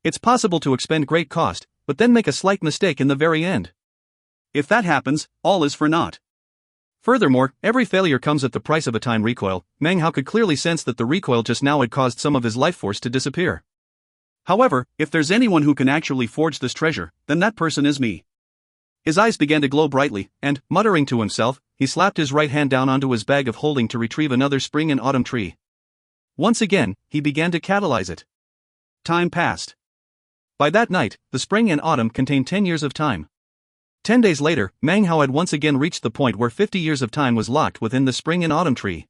It's possible to expend great cost, but then make a slight mistake in the very end. If that happens, all is for naught. Furthermore, every failure comes at the price of a time recoil. Meng Hao could clearly sense that the recoil just now had caused some of his life force to disappear. However, if there's anyone who can actually forge this treasure, then that person is me. His eyes began to glow brightly, and, muttering to himself, he slapped his right hand down onto his bag of holding to retrieve another spring and autumn tree. Once again, he began to catalyze it. Time passed. By that night, the spring and autumn contained 10 years of time. 10 days later, Meng Hao had once again reached the point where 50 years of time was locked within the spring and autumn tree.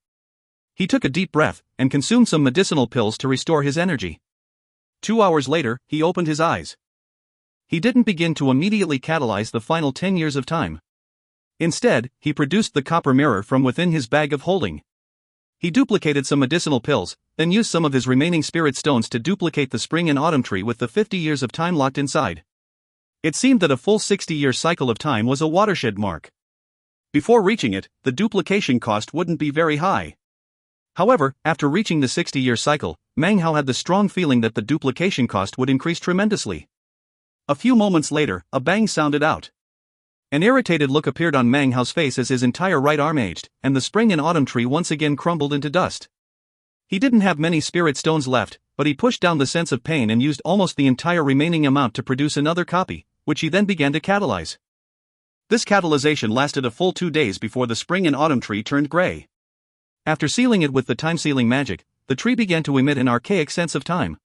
He took a deep breath and consumed some medicinal pills to restore his energy. 2 hours later, he opened his eyes. He didn't begin to immediately catalyze the final 10 years of time. Instead, he produced the copper mirror from within his bag of holding. He duplicated some medicinal pills, then used some of his remaining spirit stones to duplicate the spring and autumn tree with the 50 years of time locked inside. It seemed that a full 60-year cycle of time was a watershed mark. Before reaching it, the duplication cost wouldn't be very high. However, after reaching the 60-year cycle, Meng Hao had the strong feeling that the duplication cost would increase tremendously. A few moments later, a bang sounded out. An irritated look appeared on Meng Hao's face as his entire right arm aged, and the spring and autumn tree once again crumbled into dust. He didn't have many spirit stones left, but he pushed down the sense of pain and used almost the entire remaining amount to produce another copy, which he then began to catalyze. This catalyzation lasted a full 2 days before the spring and autumn tree turned gray. After sealing it with the time-sealing magic, the tree began to emit an archaic sense of time.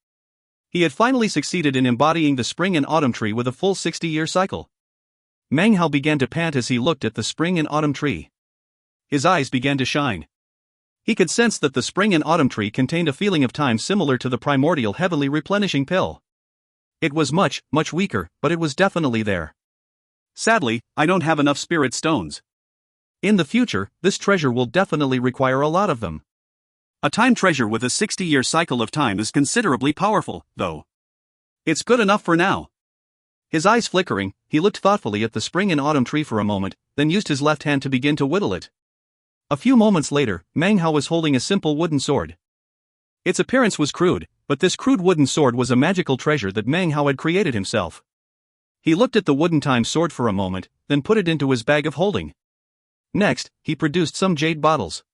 He had finally succeeded in embodying the spring and autumn tree with a full 60-year cycle. Meng Hao began to pant as he looked at the spring and autumn tree. His eyes began to shine. He could sense that the spring and autumn tree contained a feeling of time similar to the primordial heavily replenishing pill. It was much, much weaker, but it was definitely there. Sadly, I don't have enough spirit stones. In the future, this treasure will definitely require a lot of them. A time treasure with a 60-year cycle of time is considerably powerful, though. It's good enough for now. His eyes flickering, he looked thoughtfully at the spring and autumn tree for a moment, then used his left hand to begin to whittle it. A few moments later, Meng Hao was holding a simple wooden sword. Its appearance was crude, but this crude wooden sword was a magical treasure that Meng Hao had created himself. He looked at the wooden time sword for a moment, then put it into his bag of holding. Next, he produced some jade bottles.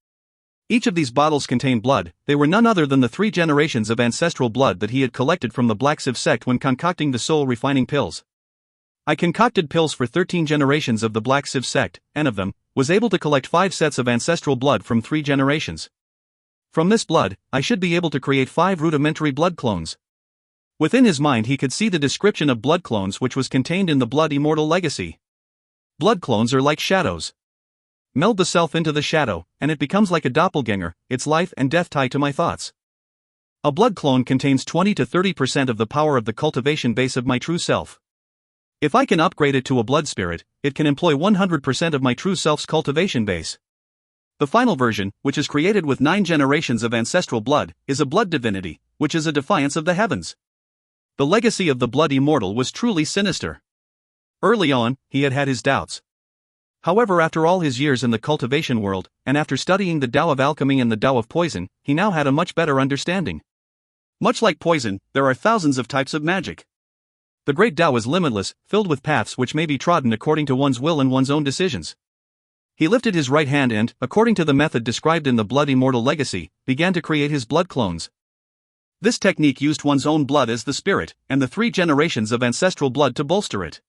Each of these bottles contained blood. They were none other than the 3 generations of ancestral blood that he had collected from the Black Sieve sect when concocting the soul-refining pills. I concocted pills for 13 generations of the Black Sieve sect, and of them, was able to collect 5 sets of ancestral blood from 3 generations. From this blood, I should be able to create 5 rudimentary blood clones. Within his mind he could see the description of blood clones which was contained in the Blood Immortal Legacy. Blood clones are like shadows. Meld the self into the shadow, and it becomes like a doppelganger, its life and death tie to my thoughts. A blood clone contains 20 to 30% of the power of the cultivation base of my true self. If I can upgrade it to a blood spirit, it can employ 100% of my true self's cultivation base. The final version, which is created with 9 generations of ancestral blood, is a blood divinity, which is a defiance of the heavens. The legacy of the Blood Immortal was truly sinister. Early on, he had his doubts. However, after all his years in the cultivation world, and after studying the Tao of Alchemy and the Tao of Poison, he now had a much better understanding. Much like poison, there are thousands of types of magic. The great Tao is limitless, filled with paths which may be trodden according to one's will and one's own decisions. He lifted his right hand and, according to the method described in the Blood Immortal Legacy, began to create his blood clones. This technique used one's own blood as the spirit, and the 3 generations of ancestral blood to bolster it.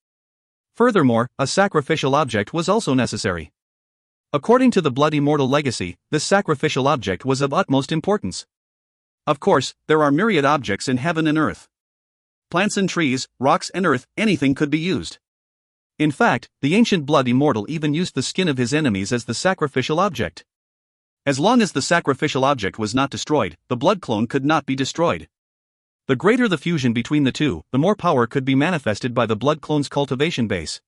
Furthermore, a sacrificial object was also necessary. According to the Blood Immortal Legacy, this sacrificial object was of utmost importance. Of course, there are myriad objects in heaven and earth. Plants and trees, rocks and earth, anything could be used. In fact, the ancient Blood Immortal even used the skin of his enemies as the sacrificial object. As long as the sacrificial object was not destroyed, the blood clone could not be destroyed. The greater the fusion between the two, the more power could be manifested by the blood clone's cultivation base.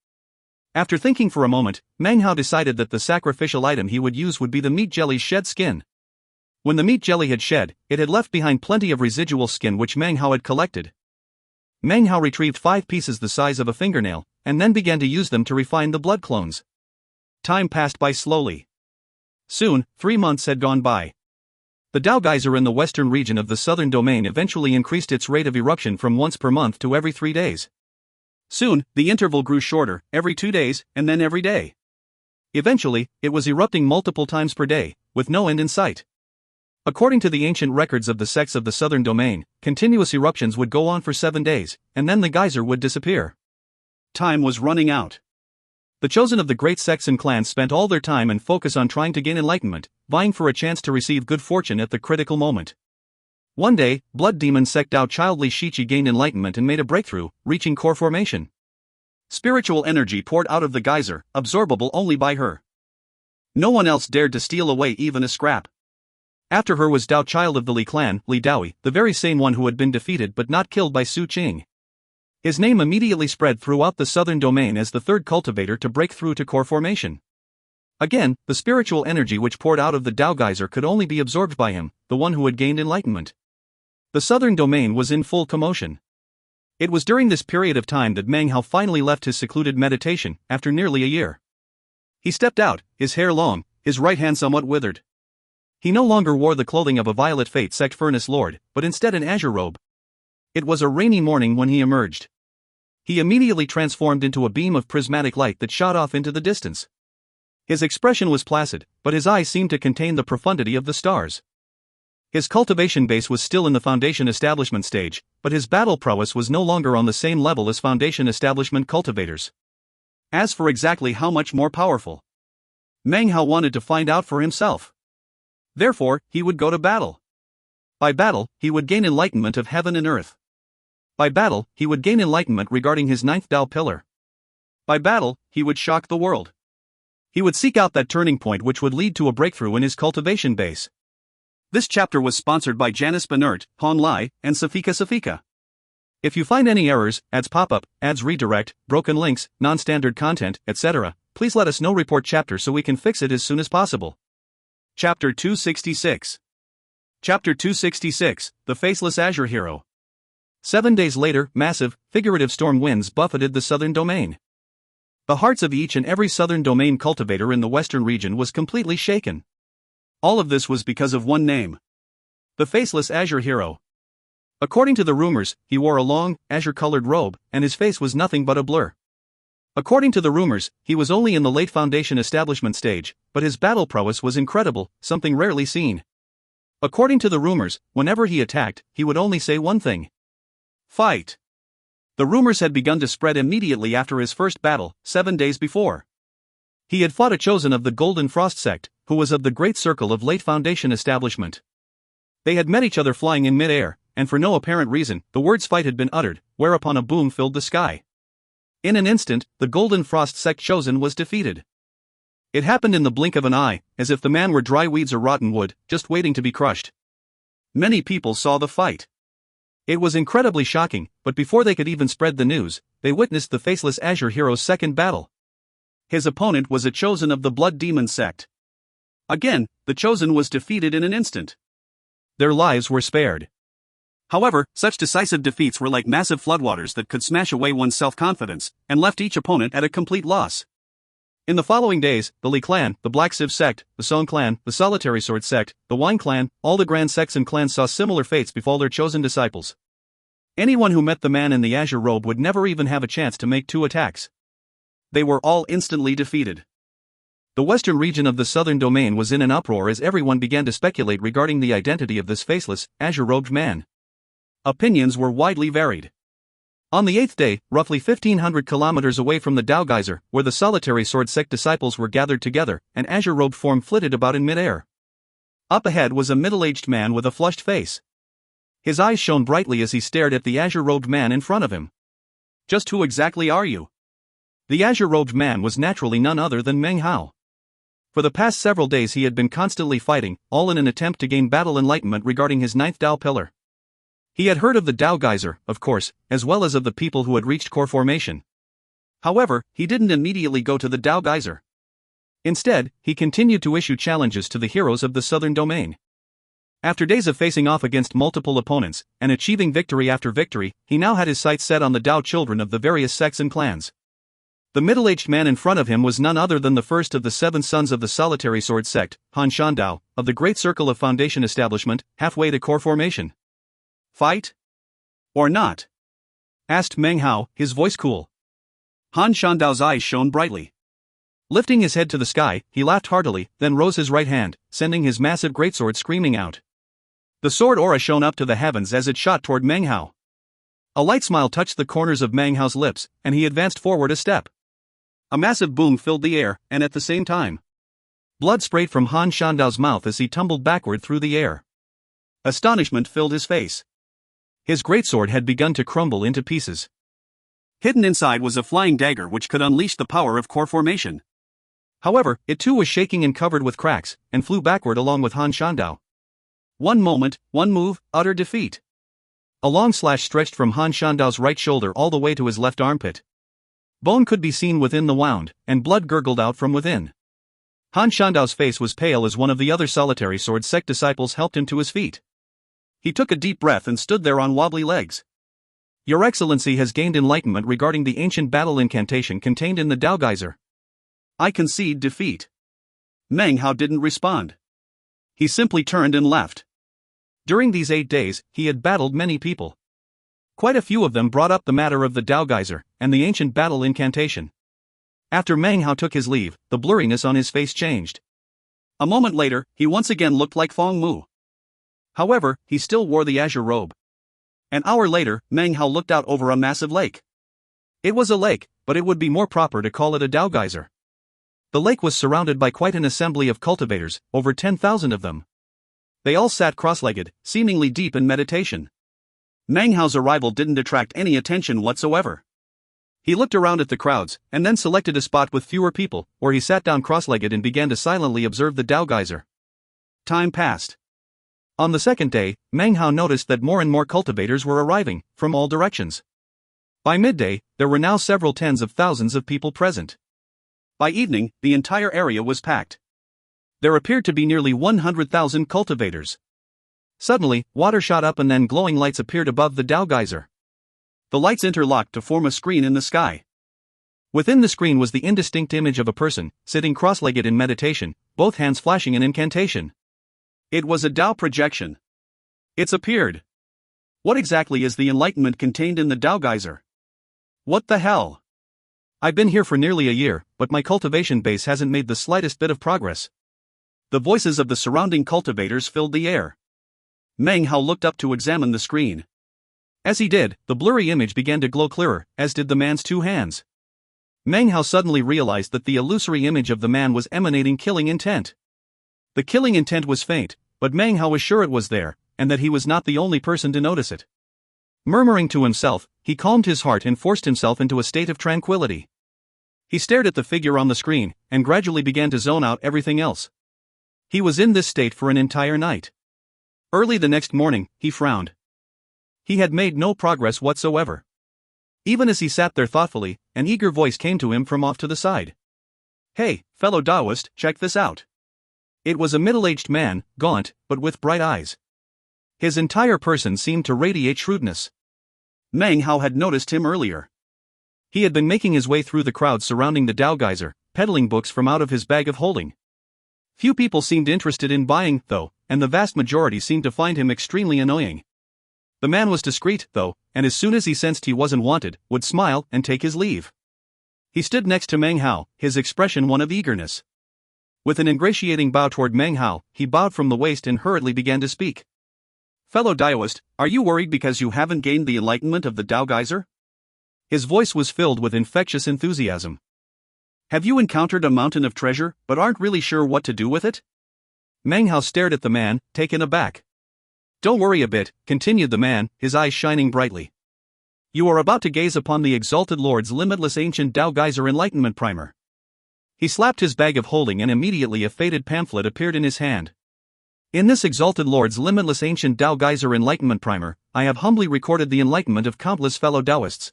After thinking for a moment, Meng Hao decided that the sacrificial item he would use would be the meat jelly's shed skin. When the meat jelly had shed, it had left behind plenty of residual skin which Meng Hao had collected. Meng Hao retrieved 5 pieces the size of a fingernail, and then began to use them to refine the blood clones. Time passed by slowly. Soon, 3 months had gone by. The Tao geyser in the western region of the southern domain eventually increased its rate of eruption from once per month to every 3 days. Soon, the interval grew shorter, every 2 days, and then every day. Eventually, it was erupting multiple times per day, with no end in sight. According to the ancient records of the sects of the southern domain, continuous eruptions would go on for 7 days, and then the geyser would disappear. Time was running out. The chosen of the great sects and clans spent all their time and focus on trying to gain enlightenment, vying for a chance to receive good fortune at the critical moment. One day, Blood Demon sect Dao Childly Shichi gained enlightenment and made a breakthrough, reaching core formation. Spiritual energy poured out of the geyser, absorbable only by her. No one else dared to steal away even a scrap. After her was Dao, child of the Li clan, Li Daoi, the very same one who had been defeated but not killed by Su Qing. His name immediately spread throughout the southern domain as the third cultivator to break through to core formation. Again, the spiritual energy which poured out of the Dao geyser could only be absorbed by him, the one who had gained enlightenment. The southern domain was in full commotion. It was during this period of time that Meng Hao finally left his secluded meditation, after nearly a year. He stepped out, his hair long, his right hand somewhat withered. He no longer wore the clothing of a Violet Fate sect furnace lord, but instead an azure robe. It was a rainy morning when he emerged. He immediately transformed into a beam of prismatic light that shot off into the distance. His expression was placid, but his eyes seemed to contain the profundity of the stars. His cultivation base was still in the foundation establishment stage, but his battle prowess was no longer on the same level as foundation establishment cultivators. As for exactly how much more powerful, Meng Hao wanted to find out for himself. Therefore, he would go to battle. By battle, he would gain enlightenment of heaven and earth. By battle, he would gain enlightenment regarding his ninth Dao pillar. By battle, he would shock the world. He would seek out that turning point which would lead to a breakthrough in his cultivation base. This chapter was sponsored by Janice Benert, Hon Lai, and Safika. If you find any errors, ads pop up, ads redirect, broken links, non-standard content, etc., please let us know. Report chapter so we can fix it as soon as possible. Chapter 266. Chapter 266, The Faceless Azure Hero. 7 days later, massive, figurative storm winds buffeted the southern domain. The hearts of each and every southern domain cultivator in the western region was completely shaken. All of this was because of one name. The Faceless Azure Hero. According to the rumors, he wore a long, azure-colored robe, and his face was nothing but a blur. According to the rumors, he was only in the late foundation establishment stage, but his battle prowess was incredible, something rarely seen. According to the rumors, whenever he attacked, he would only say one thing: fight. The rumors had begun to spread immediately after his first battle, 7 days before. He had fought a chosen of the Golden Frost sect, who was of the great circle of late foundation establishment. They had met each other flying in mid-air, and for no apparent reason, the words fight had been uttered, whereupon a boom filled the sky. In an instant, the Golden Frost sect chosen was defeated. It happened in the blink of an eye, as if the man were dry weeds or rotten wood, just waiting to be crushed. Many people saw the fight. It was incredibly shocking, but before they could even spread the news, they witnessed the Faceless Azure Hero's second battle. His opponent was a chosen of the Blood Demon sect. Again, the chosen was defeated in an instant. Their lives were spared. However, such decisive defeats were like massive floodwaters that could smash away one's self-confidence, and left each opponent at a complete loss. In the following days, the Li clan, the Black Sieve sect, the Song clan, the Solitary Sword sect, the Wine clan, all the grand sects and clans saw similar fates befall their chosen disciples. Anyone who met the man in the azure robe would never even have a chance to make 2 attacks. They were all instantly defeated. The western region of the southern domain was in an uproar as everyone began to speculate regarding the identity of this faceless, azure-robed man. Opinions were widely varied. On the 8th day, roughly 1,500 kilometers away from the Dao geyser, where the Solitary Sword sect disciples were gathered together, an azure-robed form flitted about in mid-air. Up ahead was a middle-aged man with a flushed face. His eyes shone brightly as he stared at the azure-robed man in front of him. Just who exactly are you? The azure-robed man was naturally none other than Meng Hao. For the past several days he had been constantly fighting, all in an attempt to gain battle enlightenment regarding his ninth Dao pillar. He had heard of the Dao geyser, of course, as well as of the people who had reached core formation. However, he didn't immediately go to the Dao geyser. Instead, he continued to issue challenges to the heroes of the southern domain. After days of facing off against multiple opponents, and achieving victory after victory, he now had his sights set on the Dao children of the various sects and clans. The middle-aged man in front of him was none other than the first of the 7 sons of the Solitary Sword sect, Han Shandao, of the great circle of foundation establishment, halfway to core formation. Fight? Or not? Asked Meng Hao, his voice cool. Han Shandao's eyes shone brightly. Lifting his head to the sky, he laughed heartily, then rose his right hand, sending his massive greatsword screaming out. The sword aura shone up to the heavens as it shot toward Meng Hao. A light smile touched the corners of Meng Hao's lips, and he advanced forward a step. A massive boom filled the air, and at the same time, blood sprayed from Han Shandao's mouth as he tumbled backward through the air. Astonishment filled his face. His greatsword had begun to crumble into pieces. Hidden inside was a flying dagger which could unleash the power of core formation. However, it too was shaking and covered with cracks, and flew backward along with Han Shandao. One moment, one move, utter defeat. A long slash stretched from Han Shandao's right shoulder all the way to his left armpit. Bone could be seen within the wound, and blood gurgled out from within. Han Shandao's face was pale as one of the other solitary sword sect disciples helped him to his feet. He took a deep breath and stood there on wobbly legs. Your Excellency has gained enlightenment regarding the ancient battle incantation contained in the Dao Geyser. I concede defeat. Meng Hao didn't respond. He simply turned and left. During these 8 days, he had battled many people. Quite a few of them brought up the matter of the Dao Geyser and the ancient battle incantation. After Meng Hao took his leave, the blurriness on his face changed. A moment later, he once again looked like Fong Mu. However, he still wore the azure robe. An hour later, Meng Hao looked out over a massive lake. It was a lake, but it would be more proper to call it a Dao Geyser. The lake was surrounded by quite an assembly of cultivators, over 10,000 of them. They all sat cross-legged, seemingly deep in meditation. Meng Hao's arrival didn't attract any attention whatsoever. He looked around at the crowds, and then selected a spot with fewer people, where he sat down cross-legged and began to silently observe the Dao Geyser. Time passed. On the second day, Meng Hao noticed that more and more cultivators were arriving, from all directions. By midday, there were now several tens of thousands of people present. By evening, the entire area was packed. There appeared to be nearly 100,000 cultivators. Suddenly, water shot up and then glowing lights appeared above the Dao Geyser. The lights interlocked to form a screen in the sky. Within the screen was the indistinct image of a person, sitting cross-legged in meditation, both hands flashing an incantation. It was a Dao projection. It's appeared. What exactly is the enlightenment contained in the Dao Geyser? What the hell? I've been here for nearly a year, but my cultivation base hasn't made the slightest bit of progress. The voices of the surrounding cultivators filled the air. Meng Hao looked up to examine the screen. As he did, the blurry image began to glow clearer, as did the man's 2 hands. Meng Hao suddenly realized that the illusory image of the man was emanating killing intent. The killing intent was faint, but Meng Hao was sure it was there, and that he was not the only person to notice it. Murmuring to himself, he calmed his heart and forced himself into a state of tranquility. He stared at the figure on the screen, and gradually began to zone out everything else. He was in this state for an entire night. Early the next morning, he frowned. He had made no progress whatsoever. Even as he sat there thoughtfully, an eager voice came to him from off to the side. Hey, fellow Taoist, check this out. It was a middle-aged man, gaunt, but with bright eyes. His entire person seemed to radiate shrewdness. Meng Hao had noticed him earlier. He had been making his way through the crowd surrounding the Dao Geyser, peddling books from out of his bag of holding. Few people seemed interested in buying, though, and the vast majority seemed to find him extremely annoying. The man was discreet, though, and as soon as he sensed he wasn't wanted, would smile and take his leave. He stood next to Meng Hao, his expression one of eagerness. With an ingratiating bow toward Meng Hao, he bowed from the waist and hurriedly began to speak. Fellow Taoist, are you worried because you haven't gained the enlightenment of the Dao Geyser? His voice was filled with infectious enthusiasm. Have you encountered a mountain of treasure, but aren't really sure what to do with it? Meng Hao stared at the man, taken aback. Don't worry a bit, continued the man, his eyes shining brightly. You are about to gaze upon the Exalted Lord's limitless ancient Dao Geyser enlightenment primer. He slapped his bag of holding and immediately a faded pamphlet appeared in his hand. In this Exalted Lord's limitless ancient Dao Geyser enlightenment primer, I have humbly recorded the enlightenment of countless fellow Taoists.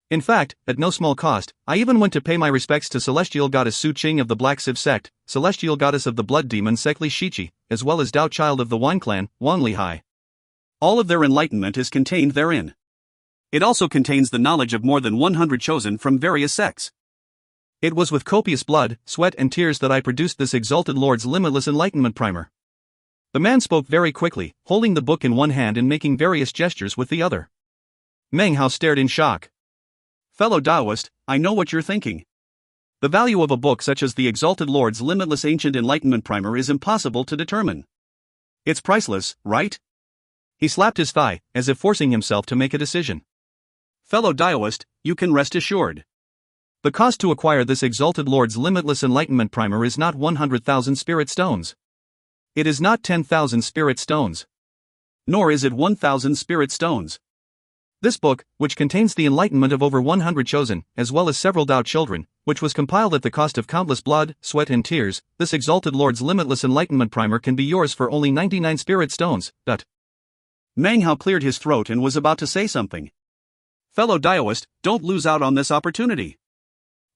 In fact, at no small cost, I even went to pay my respects to Celestial Goddess Su Qing of the Black Siv sect, Celestial Goddess of the Blood Demon Sekli Shichi, as well as Dao Child of the Wine Clan, Wang Lihai. All of their enlightenment is contained therein. It also contains the knowledge of more than 100 chosen from various sects. It was with copious blood, sweat and tears that I produced this Exalted Lord's limitless enlightenment primer. The man spoke very quickly, holding the book in one hand and making various gestures with the other. Meng Hao stared in shock. Fellow Taoist, I know what you're thinking. The value of a book such as the Exalted Lord's limitless ancient enlightenment primer is impossible to determine. It's priceless, right? He slapped his thigh, as if forcing himself to make a decision. Fellow Taoist, you can rest assured. The cost to acquire this Exalted Lord's limitless enlightenment primer is not 100,000 spirit stones. It is not 10,000 spirit stones. Nor is it 1,000 spirit stones. This book, which contains the enlightenment of over 100 chosen, as well as several Tao children, which was compiled at the cost of countless blood, sweat and tears, this exalted Lord's limitless enlightenment primer can be yours for only 99 spirit stones. Meng Hao cleared his throat and was about to say something. Fellow Daoist, don't lose out on this opportunity.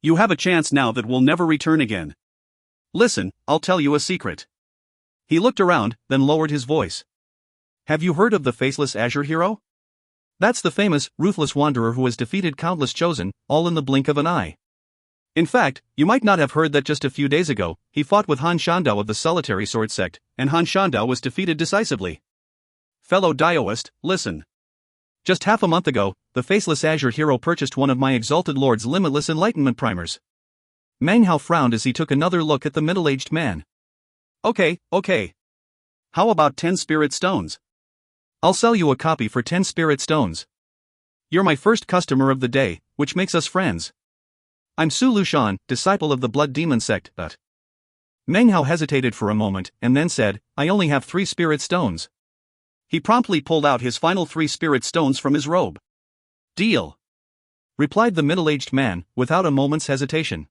You have a chance now that will never return again. Listen, I'll tell you a secret. He looked around, then lowered his voice. Have you heard of the faceless azure hero? That's the famous, ruthless wanderer who has defeated countless chosen, all in the blink of an eye. In fact, you might not have heard that just a few days ago, he fought with Han Shandao of the Solitary Sword Sect, and Han Shandao was defeated decisively. Fellow Daoist, listen. Just half a month ago, the faceless azure hero purchased one of my exalted Lord's limitless enlightenment primers. Meng Hao frowned as he took another look at the middle-aged man. Okay. How about 10 spirit stones? I'll sell you a copy for 10 spirit stones. You're my first customer of the day, which makes us friends. I'm Su Lushan, disciple of the Blood Demon sect, but... Meng Hao hesitated for a moment and then said, I only have 3 spirit stones. He promptly pulled out his final 3 spirit stones from his robe. Deal, replied the middle-aged man, without a moment's hesitation.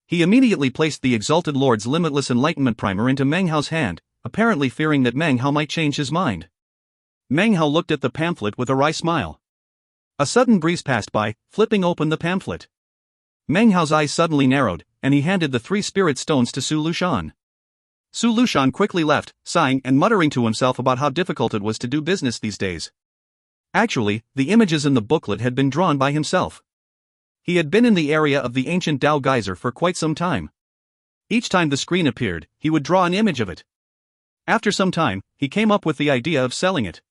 He immediately placed the exalted Lord's limitless enlightenment primer into Meng Hao's hand, apparently fearing that Meng Hao might change his mind. Meng Hao looked at the pamphlet with a wry smile. A sudden breeze passed by, flipping open the pamphlet. Meng Hao's eyes suddenly narrowed, and he handed the 3 spirit stones to Su Lushan. Su Lushan quickly left, sighing and muttering to himself about how difficult it was to do business these days. Actually, the images in the booklet had been drawn by himself. He had been in the area of the ancient Tao geyser for quite some time. Each time the screen appeared, he would draw an image of it. After some time, he came up with the idea of selling it.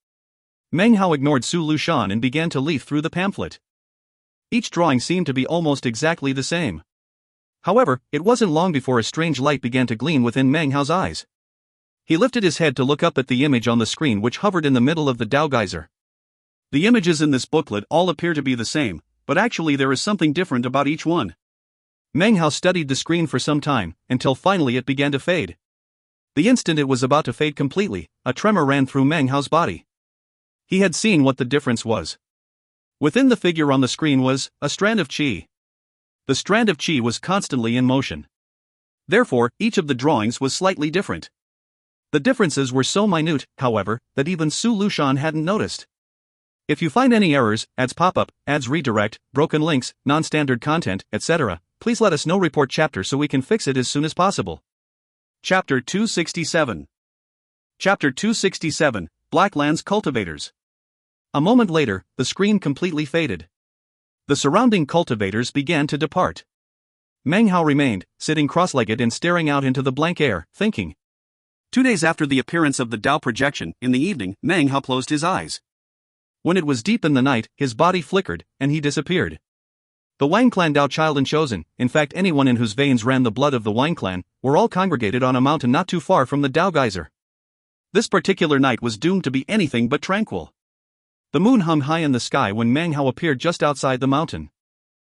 Meng Hao ignored Su Lushan and began to leaf through the pamphlet. Each drawing seemed to be almost exactly the same. However, it wasn't long before a strange light began to gleam within Meng Hao's eyes. He lifted his head to look up at the image on the screen which hovered in the middle of the Tao geyser. The images in this booklet all appear to be the same, but actually there is something different about each one. Meng Hao studied the screen for some time, until finally it began to fade. The instant it was about to fade completely, a tremor ran through Meng Hao's body. He had seen what the difference was. Within the figure on the screen was a strand of qi. The strand of qi was constantly in motion. Therefore, each of the drawings was slightly different. The differences were so minute, however, that even Su Lushan hadn't noticed. If you find any errors, ads pop-up, ads redirect, broken links, non-standard content, etc., please let us know. Report chapter so we can fix it as soon as possible. Chapter 267. Chapter 267, Blacklands Cultivators. A moment later, the screen completely faded. The surrounding cultivators began to depart. Meng Hao remained, sitting cross-legged and staring out into the blank air, thinking. 2 days after the appearance of the Tao projection, in the evening, Meng Hao closed his eyes. When it was deep in the night, his body flickered, and he disappeared. The Wang clan Tao child and chosen, in fact anyone in whose veins ran the blood of the Wang clan, were all congregated on a mountain not too far from the Tao geyser. This particular night was doomed to be anything but tranquil. The moon hung high in the sky when Meng Hao appeared just outside the mountain.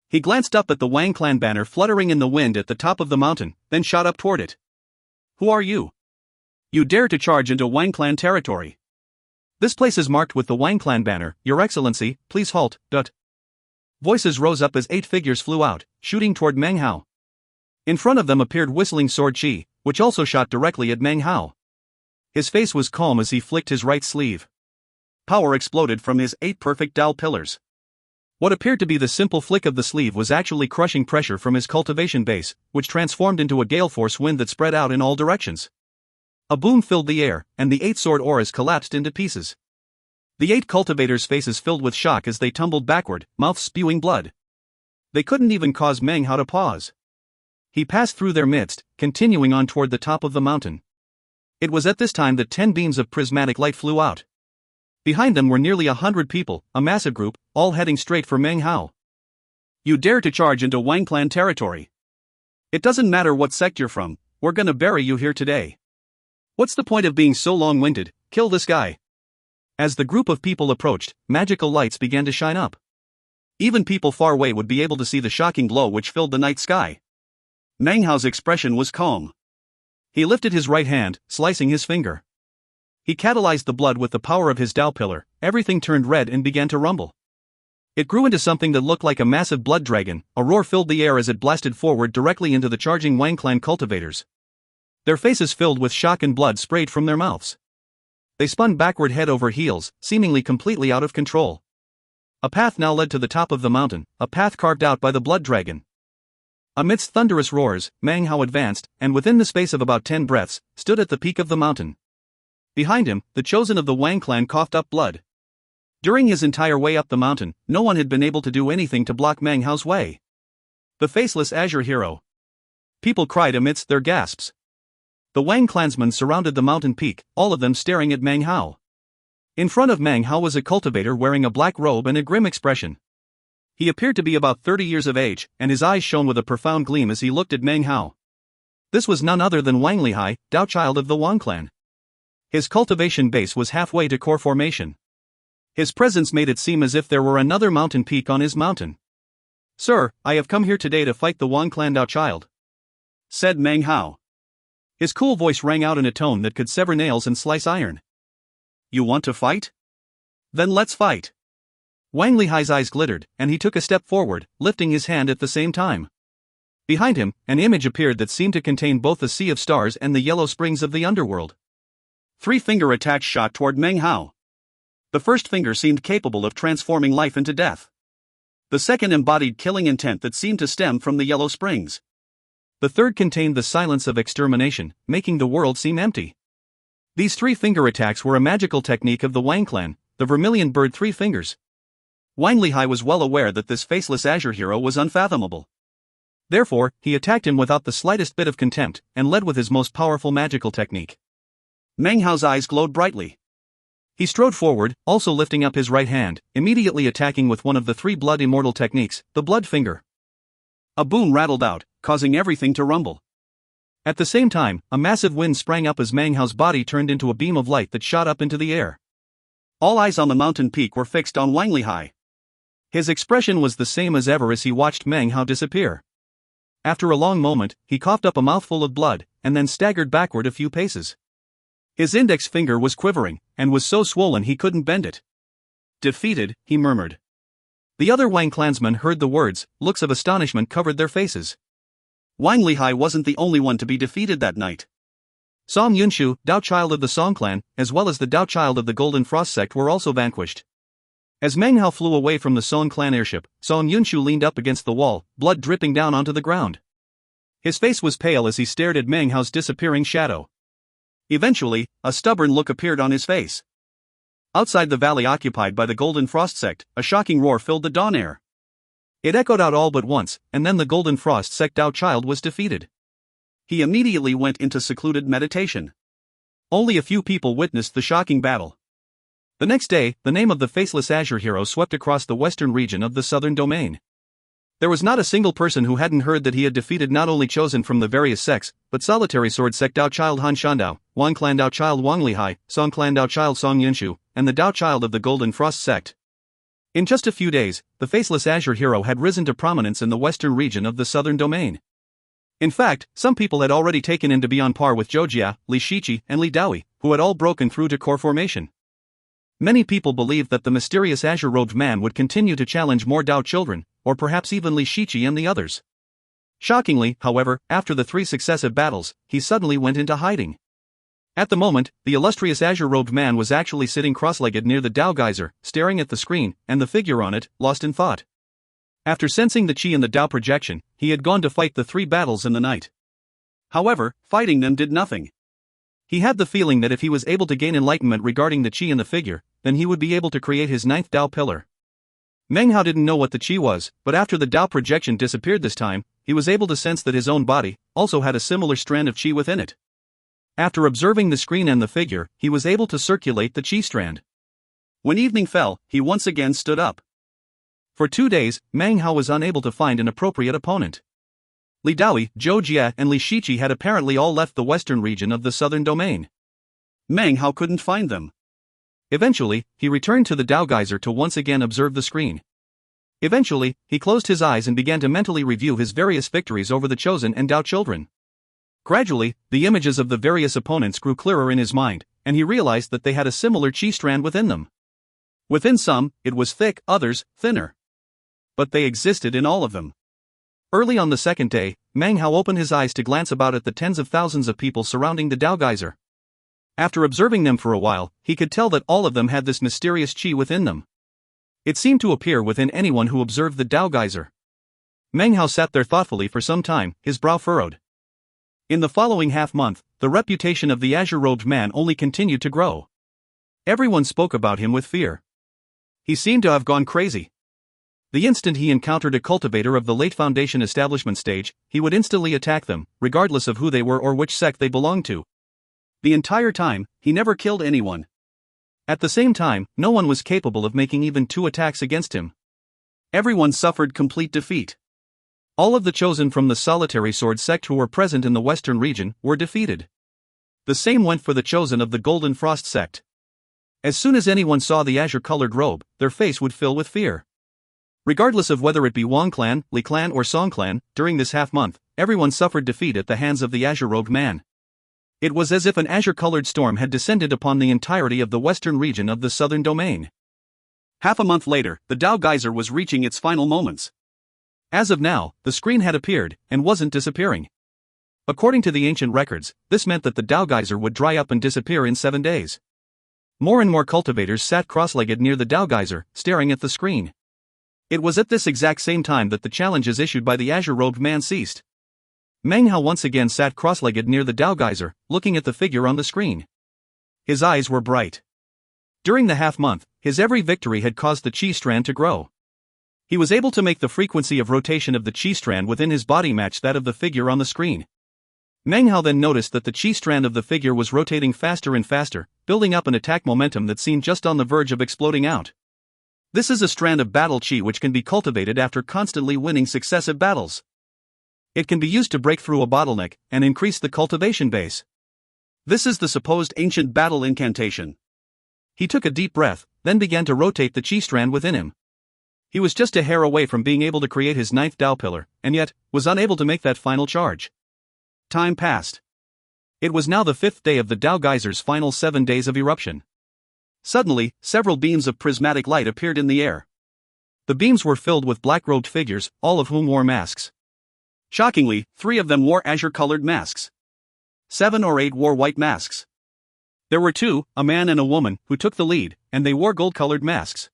He glanced up at the Wang clan banner fluttering in the wind at the top of the mountain, then shot up toward it. Who are you? You dare to charge into Wang clan territory. This place is marked with the Wang clan banner, Your Excellency, please halt. Voices rose up as 8 figures flew out, shooting toward Meng Hao. In front of them appeared whistling sword qi, which also shot directly at Meng Hao. His face was calm as he flicked his right sleeve. Power exploded from his 8 perfect Tao pillars. What appeared to be the simple flick of the sleeve was actually crushing pressure from his cultivation base, which transformed into a gale force wind that spread out in all directions. A boom filled the air, and the 8 sword auras collapsed into pieces. The 8 cultivators' faces filled with shock as they tumbled backward, mouths spewing blood. They couldn't even cause Meng Hao to pause. He passed through their midst, continuing on toward the top of the mountain. It was at this time that 10 beams of prismatic light flew out. Behind them were nearly 100 people, a massive group, all heading straight for Meng Hao. You dare to charge into Wang clan territory. It doesn't matter what sect you're from, we're gonna bury you here today. What's the point of being so long-winded? Kill this guy. As the group of people approached, magical lights began to shine up. Even people far away would be able to see the shocking glow which filled the night sky. Meng Hao's expression was calm. He lifted his right hand, slicing his finger. He catalyzed the blood with the power of his Tao pillar, everything turned red and began to rumble. It grew into something that looked like a massive blood dragon. A roar filled the air as it blasted forward directly into the charging Wang clan cultivators. Their faces filled with shock and blood sprayed from their mouths. They spun backward head over heels, seemingly completely out of control. A path now led to the top of the mountain, a path carved out by the blood dragon. Amidst thunderous roars, Meng Hao advanced, and within the space of about 10 breaths, stood at the peak of the mountain. Behind him, the chosen of the Wang clan coughed up blood. During his entire way up the mountain, no one had been able to do anything to block Meng Hao's way. The faceless azure hero. People cried amidst their gasps. The Wang clansmen surrounded the mountain peak, all of them staring at Meng Hao. In front of Meng Hao was a cultivator wearing a black robe and a grim expression. He appeared to be about 30 years of age, and his eyes shone with a profound gleam as he looked at Meng Hao. This was none other than Wang Lihai, Dao child of the Wang clan. His cultivation base was halfway to core formation. His presence made it seem as if there were another mountain peak on his mountain. "Sir, I have come here today to fight the Wang clan Dao child," said Meng Hao. His cool voice rang out in a tone that could sever nails and slice iron. "You want to fight? Then let's fight." Wang Lihai's eyes glittered, and he took a step forward, lifting his hand at the same time. Behind him, an image appeared that seemed to contain both the sea of stars and the yellow springs of the underworld. 3 finger attacks shot toward Meng Hao. The first finger seemed capable of transforming life into death. The second embodied killing intent that seemed to stem from the yellow springs. The third contained the silence of extermination, making the world seem empty. These 3 finger attacks were a magical technique of the Wang clan, the vermilion bird 3 fingers. Wang Lihai was well aware that this faceless azure hero was unfathomable. Therefore, he attacked him without the slightest bit of contempt, and led with his most powerful magical technique. Meng Hao's eyes glowed brightly. He strode forward, also lifting up his right hand, immediately attacking with one of the 3 blood immortal techniques, the blood finger. A boom rattled out, causing everything to rumble. At the same time, a massive wind sprang up as Meng Hao's body turned into a beam of light that shot up into the air. All eyes on the mountain peak were fixed on Wang Lihai. His expression was the same as ever as he watched Meng Hao disappear. After a long moment, he coughed up a mouthful of blood, and then staggered backward a few paces. His index finger was quivering, and was so swollen he couldn't bend it. "Defeated," he murmured. The other Wang clansmen heard the words, looks of astonishment covered their faces. Wang Lihai wasn't the only one to be defeated that night. Song Yunshu, Dao child of the Song clan, as well as the Dao child of the Golden Frost sect were also vanquished. As Meng Hao flew away from the Song clan airship, Song Yunshu leaned up against the wall, blood dripping down onto the ground. His face was pale as he stared at Meng Hao's disappearing shadow. Eventually, a stubborn look appeared on his face. Outside the valley occupied by the Golden Frost sect, a shocking roar filled the dawn air. It echoed out all but once, and then the Golden Frost sect Dao child was defeated. He immediately went into secluded meditation. Only a few people witnessed the shocking battle. The next day, the name of the faceless azure hero swept across the western region of the southern domain. There was not a single person who hadn't heard that he had defeated not only chosen from the various sects, but solitary sword sect Dao child Han Shandao, Wang clan Dao child Wang Lihai, Song clan Dao child Song Yunshu, and the Dao child of the Golden Frost sect. In just a few days, the faceless azure hero had risen to prominence in the western region of the southern domain. In fact, some people had already taken him to be on par with Zhou Jia, Li Shiqi, and Li Daoi, who had all broken through to core formation. Many people believed that the mysterious azure-robed man would continue to challenge more Dao children, or perhaps even Li Shiqi and the others. Shockingly, however, after the 3 successive battles, he suddenly went into hiding. At the moment, the illustrious azure-robed man was actually sitting cross-legged near the Dao geyser, staring at the screen, and the figure on it, lost in thought. After sensing the chi in the Dao projection, he had gone to fight the 3 battles in the night. However, fighting them did nothing. He had the feeling that if he was able to gain enlightenment regarding the chi in the figure, then he would be able to create his 9th Dao pillar. Meng Hao didn't know what the chi was, but after the Dao projection disappeared this time, he was able to sense that his own body also had a similar strand of chi within it. After observing the screen and the figure, he was able to circulate the chi strand. When evening fell, he once again stood up. For 2 days, Meng Hao was unable to find an appropriate opponent. Li Daoi, Zhou Jia, and Li Shiqi had apparently all left the western region of the southern domain. Meng Hao couldn't find them. Eventually, he returned to the Dao geyser to once again observe the screen. Eventually, he closed his eyes and began to mentally review his various victories over the chosen and Dao children. Gradually, the images of the various opponents grew clearer in his mind, and he realized that they had a similar chi strand within them. Within some, it was thick, others, thinner. but they existed in all of them. Early on the second day, Meng Hao opened his eyes to glance about at the tens of thousands of people surrounding the Dao geyser. After observing them for a while, he could tell that all of them had this mysterious qi within them. It seemed to appear within anyone who observed the Dao geyser. Meng Hao sat there thoughtfully for some time, his brow furrowed. In the following half-month, the reputation of the azure-robed man only continued to grow. Everyone spoke about him with fear. He seemed to have gone crazy. The instant he encountered a cultivator of the late Foundation establishment stage, he would instantly attack them, regardless of who they were or which sect they belonged to. The entire time, he never killed anyone. At the same time, no one was capable of making even 2 attacks against him. Everyone suffered complete defeat. All of the chosen from the solitary sword sect who were present in the western region were defeated. The same went for the chosen of the Golden Frost sect. As soon as anyone saw the azure-colored robe, their face would fill with fear. Regardless of whether it be Wang clan, Li clan or Song clan, during this half-month, everyone suffered defeat at the hands of the azure-robed man. It was as if an azure-colored storm had descended upon the entirety of the western region of the southern domain. Half a month later, the Dao geyser was reaching its final moments. As of now, the screen had appeared, and wasn't disappearing. According to the ancient records, this meant that the Dao geyser would dry up and disappear in 7 days. More and more cultivators sat cross-legged near the Dao geyser, staring at the screen. It was at this exact same time that the challenges issued by the azure-robed man ceased. Meng Hao once again sat cross-legged near the Dao geyser, looking at the figure on the screen. His eyes were bright. During the half-month, his every victory had caused the qi strand to grow. He was able to make the frequency of rotation of the qi strand within his body match that of the figure on the screen. Meng Hao then noticed that the qi strand of the figure was rotating faster and faster, building up an attack momentum that seemed just on the verge of exploding out. This is a strand of battle qi which can be cultivated after constantly winning successive battles. It can be used to break through a bottleneck and increase the cultivation base. This is the supposed ancient battle incantation. He took a deep breath, then began to rotate the qi strand within him. He was just a hair away from being able to create his 9th Dao pillar, and yet, was unable to make that final charge. Time passed. It was now the 5th day of the Dao geyser's final 7 days of eruption. Suddenly, several beams of prismatic light appeared in the air. The beams were filled with black-robed figures, all of whom wore masks. Shockingly, 3 of them wore azure-colored masks. 7 or 8 wore white masks. There were 2, a man and a woman, who took the lead, and they wore gold-colored masks.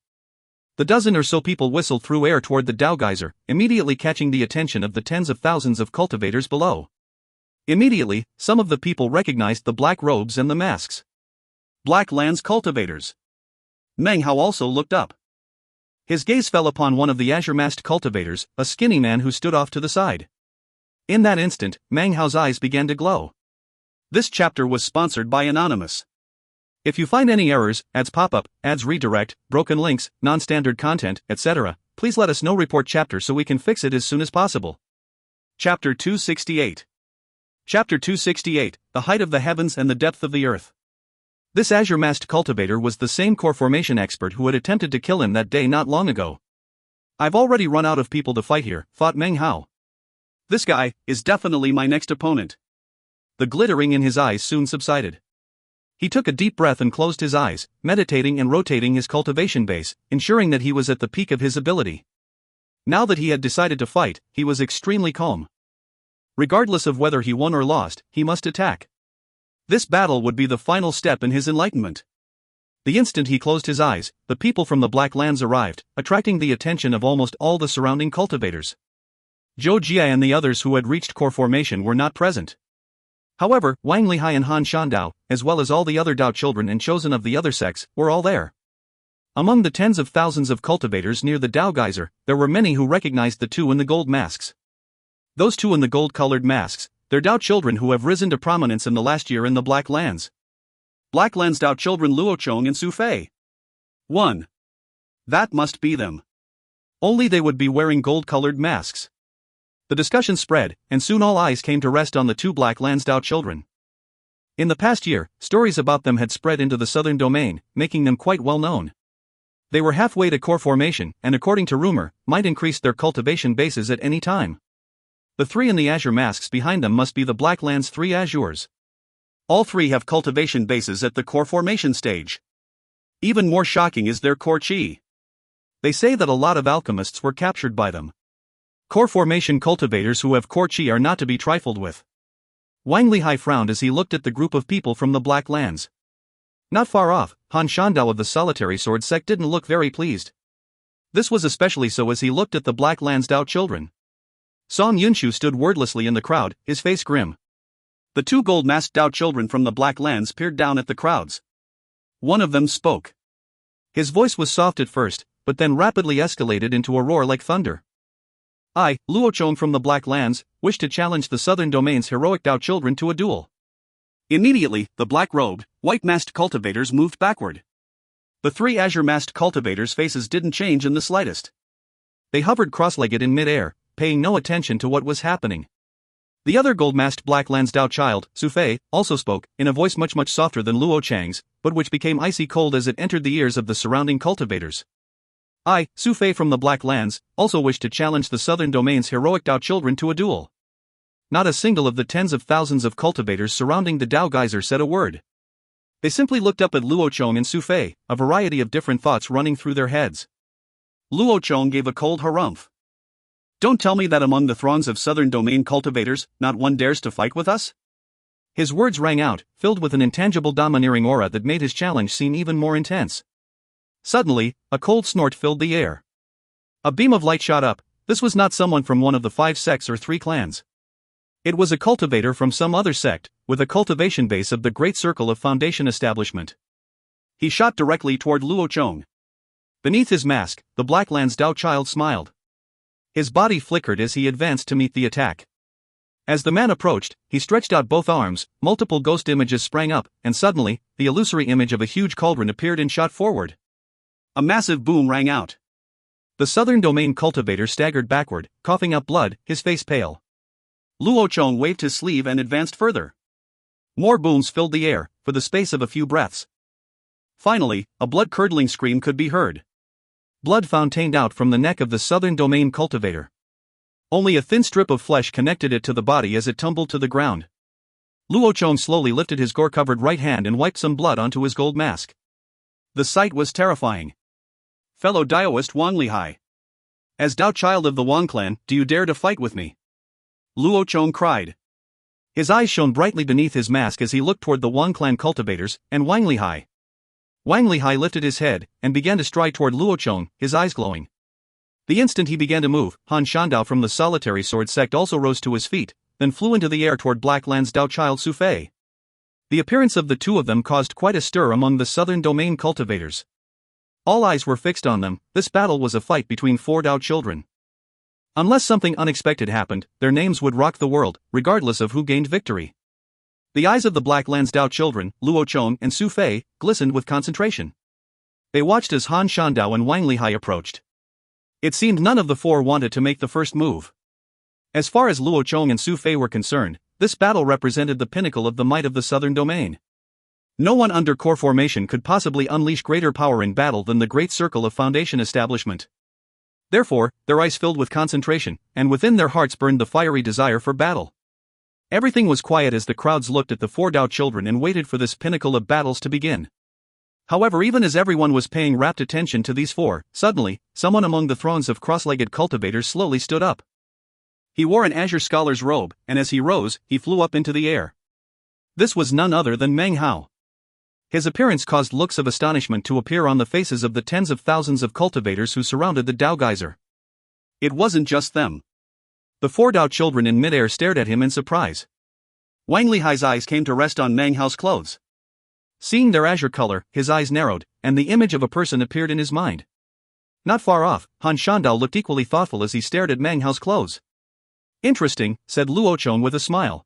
The dozen or so people whistled through air toward the Dao geyser, immediately catching the attention of the tens of thousands of cultivators below. Immediately, some of the people recognized the black robes and the masks. Black Land's cultivators. Meng Hao also looked up. His gaze fell upon one of the azure-masked cultivators, a skinny man who stood off to the side. In that instant, Meng Hao's eyes began to glow. This chapter was sponsored by Anonymous. If you find any errors, ads pop-up, ads redirect, broken links, non-standard content, etc., please let us know. Report chapter so we can fix it as soon as possible. Chapter 268. Chapter 268, The Height of the Heavens and the Depth of the Earth. This azure-masked cultivator was the same core formation expert who had attempted to kill him that day not long ago. I've already run out of people to fight here, thought Meng Hao. This guy is definitely my next opponent. The glittering in his eyes soon subsided. He took a deep breath and closed his eyes, meditating and rotating his cultivation base, ensuring that he was at the peak of his ability. Now that he had decided to fight, he was extremely calm. Regardless of whether he won or lost, he must attack. This battle would be the final step in his enlightenment. The instant he closed his eyes, the people from the Black Lands arrived, attracting the attention of almost all the surrounding cultivators. Zhou Jia and the others who had reached core formation were not present. However, Wang Lihai and Han Shandao, as well as all the other Dao children and chosen of the other sects, were all there. Among the tens of thousands of cultivators near the Dao geyser, there were many who recognized the 2 in the gold masks. Those 2 in the gold-colored masks, they're Dao children who have risen to prominence in the last year in the Black Lands. Black Lands Dao children Luochong and Su Fei. 1. That must be them. Only they would be wearing gold-colored masks. The discussion spread, and soon all eyes came to rest on the 2 Black Lands Dao children. In the past year, stories about them had spread into the southern domain, making them quite well known. They were halfway to core formation, and according to rumor, might increase their cultivation bases at any time. The 3 in the azure masks behind them must be the Black Lands 3 azures. All 3 have cultivation bases at the core formation stage. Even more shocking is their core qi. They say that a lot of alchemists were captured by them. Core formation cultivators who have core chi are not to be trifled with. Wang Lihai frowned as he looked at the group of people from the Black Lands. Not far off, Han Shandao of the Solitary Sword sect didn't look very pleased. This was especially so as he looked at the Black Lands Dao children. Song Yunshu stood wordlessly in the crowd, his face grim. The two gold-masked Dao children from the Black Lands peered down at the crowds. One of them spoke. His voice was soft at first, but then rapidly escalated into a roar like thunder. I, Luochong from the Black Lands, wish to challenge the Southern Domain's heroic Dao children to a duel. Immediately, the black-robed, white-masked cultivators moved backward. The three azure-masked cultivators' faces didn't change in the slightest. They hovered cross-legged in mid-air, paying no attention to what was happening. The other gold-masked Black Lands Dao child, Su Fei, also spoke, in a voice much softer than Luo Chang's, but which became icy cold as it entered the ears of the surrounding cultivators. I, Su Fei from the Black Lands, also wish to challenge the Southern Domain's heroic Dao children to a duel. Not a single of the tens of thousands of cultivators surrounding the Dao geyser said a word. They simply looked up at Luochong and Su Fei, a variety of different thoughts running through their heads. Luochong gave a cold harumph. Don't tell me that among the throngs of Southern Domain cultivators, not one dares to fight with us? His words rang out, filled with an intangible domineering aura that made his challenge seem even more intense. Suddenly, a cold snort filled the air. A beam of light shot up. This was not someone from one of the 5 sects or 3 clans. It was a cultivator from some other sect, with a cultivation base of the Great Circle of Foundation Establishment. He shot directly toward Luochong. Beneath his mask, the Black Lands Dao child smiled. His body flickered as he advanced to meet the attack. As the man approached, he stretched out both arms, multiple ghost images sprang up, and suddenly, the illusory image of a huge cauldron appeared and shot forward. A massive boom rang out. The Southern Domain cultivator staggered backward, coughing up blood, his face pale. Luochong waved his sleeve and advanced further. More booms filled the air, for the space of a few breaths. Finally, a blood-curdling scream could be heard. Blood fountained out from the neck of the Southern Domain cultivator. Only a thin strip of flesh connected it to the body as it tumbled to the ground. Luochong slowly lifted his gore-covered right hand and wiped some blood onto his gold mask. The sight was terrifying. Fellow Daoist Wang Lihai. As Dao child of the Wang clan, do you dare to fight with me? Luochong cried. His eyes shone brightly beneath his mask as he looked toward the Wang clan cultivators, and Wang Lihai. Wang Lihai lifted his head, and began to stride toward Luochong, his eyes glowing. The instant he began to move, Han Shandao from the Solitary Sword sect also rose to his feet, then flew into the air toward Black Lands Dao child Su Fei. The appearance of the two of them caused quite a stir among the Southern Domain cultivators. All eyes were fixed on them. This battle was a fight between 4 Dao children. Unless something unexpected happened, their names would rock the world, regardless of who gained victory. The eyes of the Black Lands Dao children, Luochong and Su Fei, glistened with concentration. They watched as Han Shandao and Wang Lihai approached. It seemed none of the 4 wanted to make the first move. As far as Luochong and Su Fei were concerned, this battle represented the pinnacle of the might of the Southern Domain. No one under core formation could possibly unleash greater power in battle than the Great Circle of Foundation Establishment. Therefore, their eyes filled with concentration, and within their hearts burned the fiery desire for battle. Everything was quiet as the crowds looked at the 4 Dao children and waited for this pinnacle of battles to begin. However, even as everyone was paying rapt attention to these 4, suddenly, someone among the throngs of cross-legged cultivators slowly stood up. He wore an azure scholar's robe, and as he rose, he flew up into the air. This was none other than Meng Hao. His appearance caused looks of astonishment to appear on the faces of the tens of thousands of cultivators who surrounded the Dao geyser. It wasn't just them. The 4 Dao children in midair stared at him in surprise. Wang Lihai's eyes came to rest on Meng Hao's clothes. Seeing their azure color, his eyes narrowed, and the image of a person appeared in his mind. Not far off, Han Shandao looked equally thoughtful as he stared at Meng Hao's clothes. Interesting, said Luochong with a smile.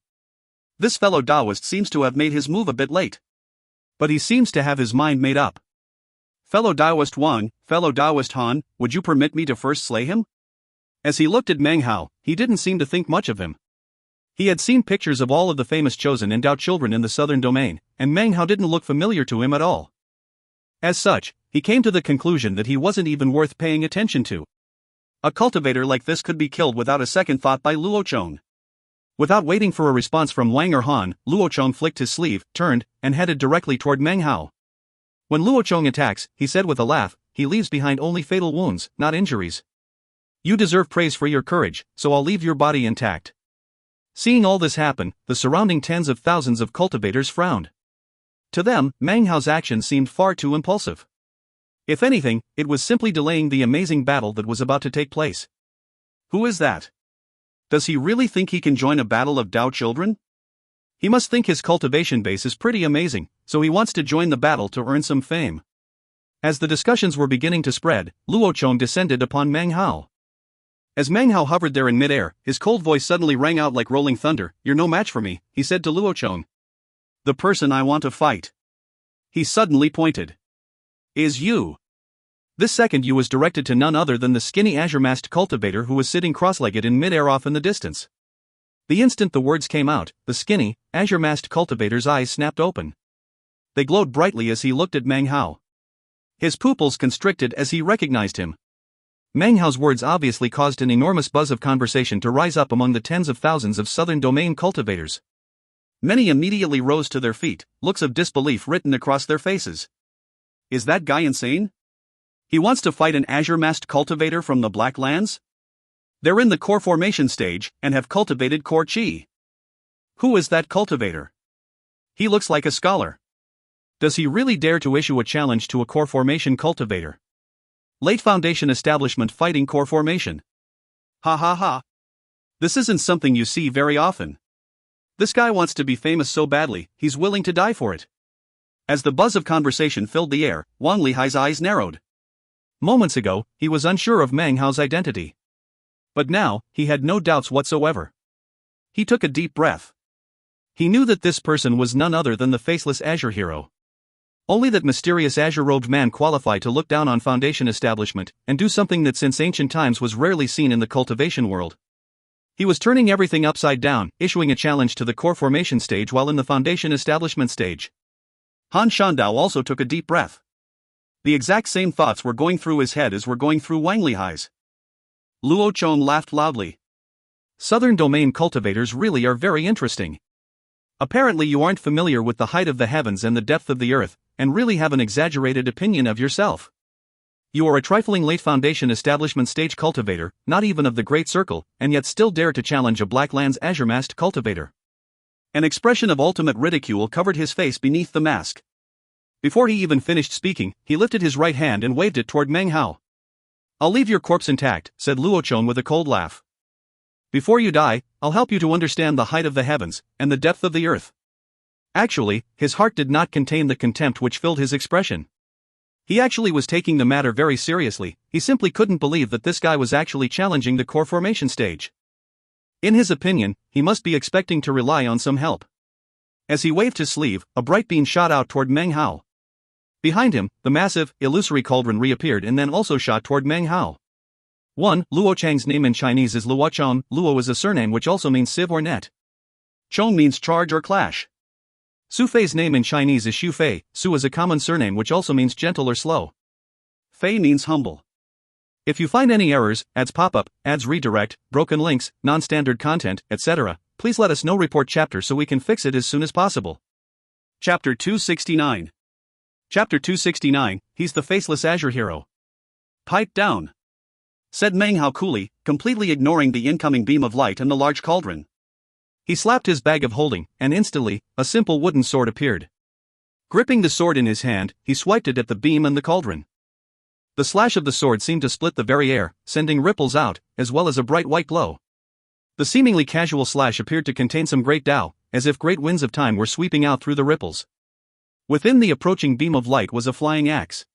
This fellow Daoist seems to have made his move a bit late. But he seems to have his mind made up. Fellow Daoist Wang, fellow Daoist Han, would you permit me to first slay him? As he looked at Meng Hao, he didn't seem to think much of him. He had seen pictures of all of the famous chosen and Dao children in the Southern Domain, and Meng Hao didn't look familiar to him at all. As such, he came to the conclusion that he wasn't even worth paying attention to. A cultivator like this could be killed without a second thought by Luochong. Without waiting for a response from Wang or Han, Luochong flicked his sleeve, turned, and headed directly toward Meng Hao. When Luochong attacks, he said with a laugh, he leaves behind only fatal wounds, not injuries. You deserve praise for your courage, so I'll leave your body intact. Seeing all this happen, the surrounding tens of thousands of cultivators frowned. To them, Meng Hao's action seemed far too impulsive. If anything, it was simply delaying the amazing battle that was about to take place. Who is that? Does he really think he can join a battle of Dao children? He must think his cultivation base is pretty amazing, so he wants to join the battle to earn some fame. As the discussions were beginning to spread, Luo Chong descended upon Meng Hao. As Meng Hao hovered there in midair, his cold voice suddenly rang out like rolling thunder. "You're no match for me," he said to Luo Chong. "The person I want to fight," he suddenly pointed, "is you." This second "you" was directed to none other than the skinny azure-masked cultivator who was sitting cross-legged in midair off in the distance. The instant the words came out, the skinny, azure-masked cultivator's eyes snapped open. They glowed brightly as he looked at Meng Hao. His pupils constricted as he recognized him. Meng Hao's words obviously caused an enormous buzz of conversation to rise up among the tens of thousands of southern domain cultivators. Many immediately rose to their feet, looks of disbelief written across their faces. Is that guy insane? He wants to fight an azure-masked cultivator from the Black Lands? They're in the core formation stage, and have cultivated core chi. Who is that cultivator? He looks like a scholar. Does he really dare to issue a challenge to a core formation cultivator? Late Foundation establishment fighting core formation. Ha ha ha. This isn't something you see very often. This guy wants to be famous so badly, he's willing to die for it. As the buzz of conversation filled the air, Wang Lihai's eyes narrowed. Moments ago, he was unsure of Meng Hao's identity. But now, he had no doubts whatsoever. He took a deep breath. He knew that this person was none other than the faceless Azure hero. Only that mysterious azure-robed man qualified to look down on Foundation establishment and do something that since ancient times was rarely seen in the cultivation world. He was turning everything upside down, issuing a challenge to the core formation stage while in the Foundation establishment stage. Han Shandao also took a deep breath. The exact same thoughts were going through his head as were going through Wang Lihai's. Luo Chong laughed loudly. Southern domain cultivators really are very interesting. Apparently you aren't familiar with the height of the heavens and the depth of the earth, and really have an exaggerated opinion of yourself. You are a trifling late Foundation establishment stage cultivator, not even of the Great Circle, and yet still dare to challenge a Blacklands azure-masked cultivator. An expression of ultimate ridicule covered his face beneath the mask. Before he even finished speaking, he lifted his right hand and waved it toward Meng Hao. "I'll leave your corpse intact," said Luo Chong with a cold laugh. "Before you die, I'll help you to understand the height of the heavens, and the depth of the earth." Actually, his heart did not contain the contempt which filled his expression. He actually was taking the matter very seriously. He simply couldn't believe that this guy was actually challenging the core formation stage. In his opinion, he must be expecting to rely on some help. As he waved his sleeve, a bright beam shot out toward Meng Hao. Behind him, the massive, illusory cauldron reappeared and then also shot toward Meng Hao. 1. Luo Chang's name in Chinese is Luo Chong. Luo is a surname which also means sieve or net. Chong means charge or clash. Su Fei's name in Chinese is Xu Fei. Su is a common surname which also means gentle or slow. Fei means humble. If you find any errors, ads pop-up, ads redirect, broken links, non-standard content, etc., please let us know. Report chapter so we can fix it as soon as possible. Chapter 269. Chapter 269, he's the faceless Azure hero. Pipe down, said Meng Hao coolly, completely ignoring the incoming beam of light and the large cauldron. He slapped his bag of holding, and instantly, a simple wooden sword appeared. Gripping the sword in his hand, he swiped it at the beam and the cauldron. The slash of the sword seemed to split the very air, sending ripples out, as well as a bright white glow. The seemingly casual slash appeared to contain some great Tao, as if great winds of time were sweeping out through the ripples. Within the approaching beam of light was a flying axe.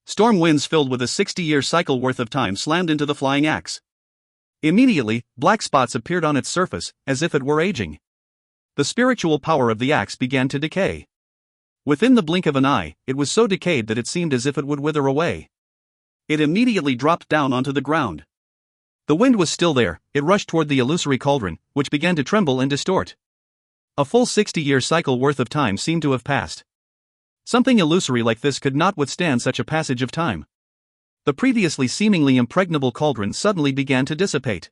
Storm winds filled with a 60-year cycle worth of time slammed into the flying axe. Immediately, black spots appeared on its surface, as if it were aging. The spiritual power of the axe began to decay. Within the blink of an eye, it was so decayed that it seemed as if it would wither away. It immediately dropped down onto the ground. The wind was still there. It rushed toward the illusory cauldron, which began to tremble and distort. A full 60-year cycle worth of time seemed to have passed. Something illusory like this could not withstand such a passage of time. The previously seemingly impregnable cauldron suddenly began to dissipate.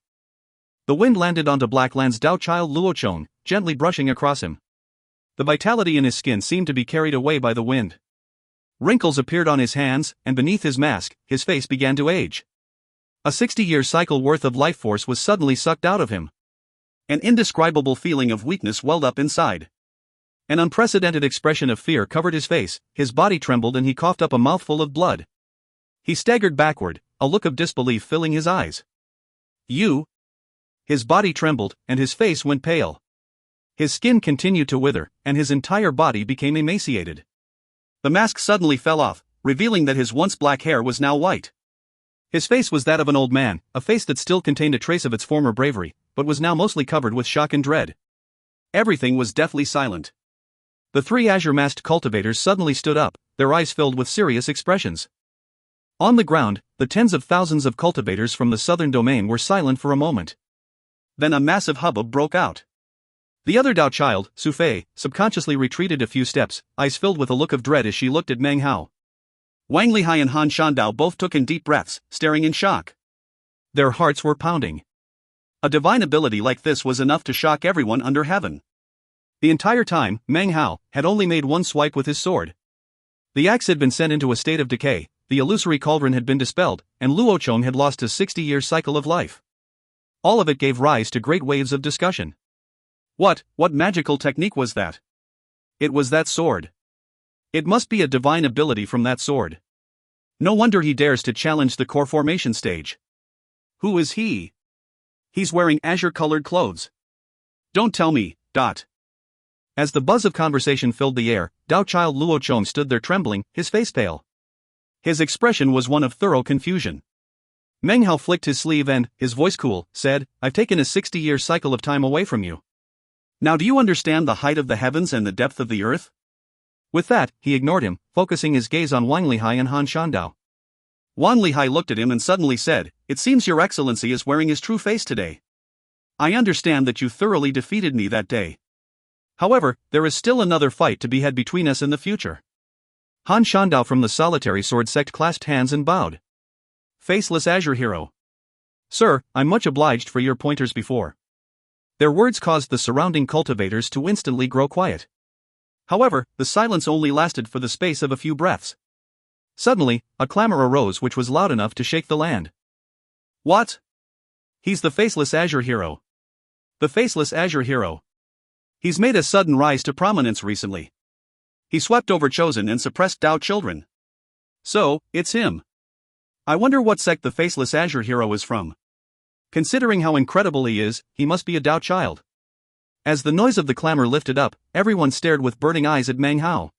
The wind landed onto Blackland's Dao child Luo Chong, gently brushing across him. The vitality in his skin seemed to be carried away by the wind. Wrinkles appeared on his hands, and beneath his mask, his face began to age. A 60-year cycle worth of life force was suddenly sucked out of him. An indescribable feeling of weakness welled up inside. An unprecedented expression of fear covered his face, his body trembled and he coughed up a mouthful of blood. He staggered backward, a look of disbelief filling his eyes. You? His body trembled, and his face went pale. His skin continued to wither, and his entire body became emaciated. The mask suddenly fell off, revealing that his once black hair was now white. His face was that of an old man, a face that still contained a trace of its former bravery, but was now mostly covered with shock and dread. Everything was deathly silent. The three azure-masked cultivators suddenly stood up, their eyes filled with serious expressions. On the ground, the tens of thousands of cultivators from the southern domain were silent for a moment. Then a massive hubbub broke out. The other Dao child, Su Fei, subconsciously retreated a few steps, eyes filled with a look of dread as she looked at Meng Hao. Wang Lihai and Han Shandao both took in deep breaths, staring in shock. Their hearts were pounding. A divine ability like this was enough to shock everyone under heaven. The entire time, Meng Hao had only made one swipe with his sword. The axe had been sent into a state of decay, the illusory cauldron had been dispelled, and Luo Chong had lost his 60-year cycle of life. All of it gave rise to great waves of discussion. What magical technique was that? It was that sword. It must be a divine ability from that sword. No wonder he dares to challenge the core formation stage. Who is he? He's wearing azure-colored clothes. Don't tell me. As the buzz of conversation filled the air, Dao child Luo Chong stood there trembling, his face pale. His expression was one of thorough confusion. Meng Hao flicked his sleeve and, his voice cool, said, I've taken a 60-year cycle of time away from you. Now do you understand the height of the heavens and the depth of the earth? With that, he ignored him, focusing his gaze on Wang Lihai and Han Shandao. Wang Lihai looked at him and suddenly said, It seems your excellency is wearing his true face today. I understand that you thoroughly defeated me that day. However, there is still another fight to be had between us in the future. Han Shandao from the solitary sword sect clasped hands and bowed. Faceless Azure Hero. Sir, I'm much obliged for your pointers before. Their words caused the surrounding cultivators to instantly grow quiet. However, the silence only lasted for the space of a few breaths. Suddenly, a clamor arose which was loud enough to shake the land. What? He's the Faceless Azure Hero. The Faceless Azure Hero. He's made a sudden rise to prominence recently. He swept over chosen and suppressed Dao children. So, it's him. I wonder what sect the Faceless Azure Hero is from. Considering how incredible he is, he must be a Dao child. As the noise of the clamor lifted up, everyone stared with burning eyes at Meng Hao.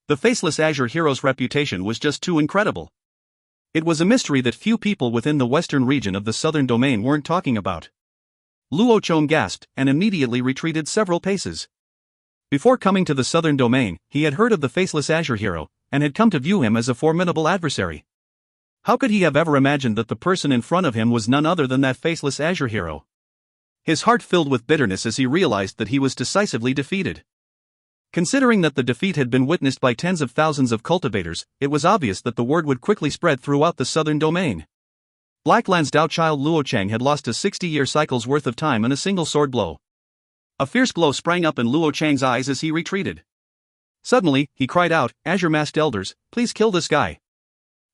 The Faceless Azure Hero's reputation was just too incredible. It was a mystery that few people within the western region of the southern domain weren't talking about. Luo Chong gasped and immediately retreated several paces. Before coming to the southern domain, he had heard of the Faceless Azure Hero, and had come to view him as a formidable adversary. How could he have ever imagined that the person in front of him was none other than that Faceless Azure Hero? His heart filled with bitterness as he realized that he was decisively defeated. Considering that the defeat had been witnessed by tens of thousands of cultivators, it was obvious that the word would quickly spread throughout the southern domain. Blackland's Dao child Luo Chang had lost a 60-year cycle's worth of time in a single sword blow. A fierce glow sprang up in Luo Chang's eyes as he retreated. Suddenly, he cried out, Azure-masked elders, please kill this guy.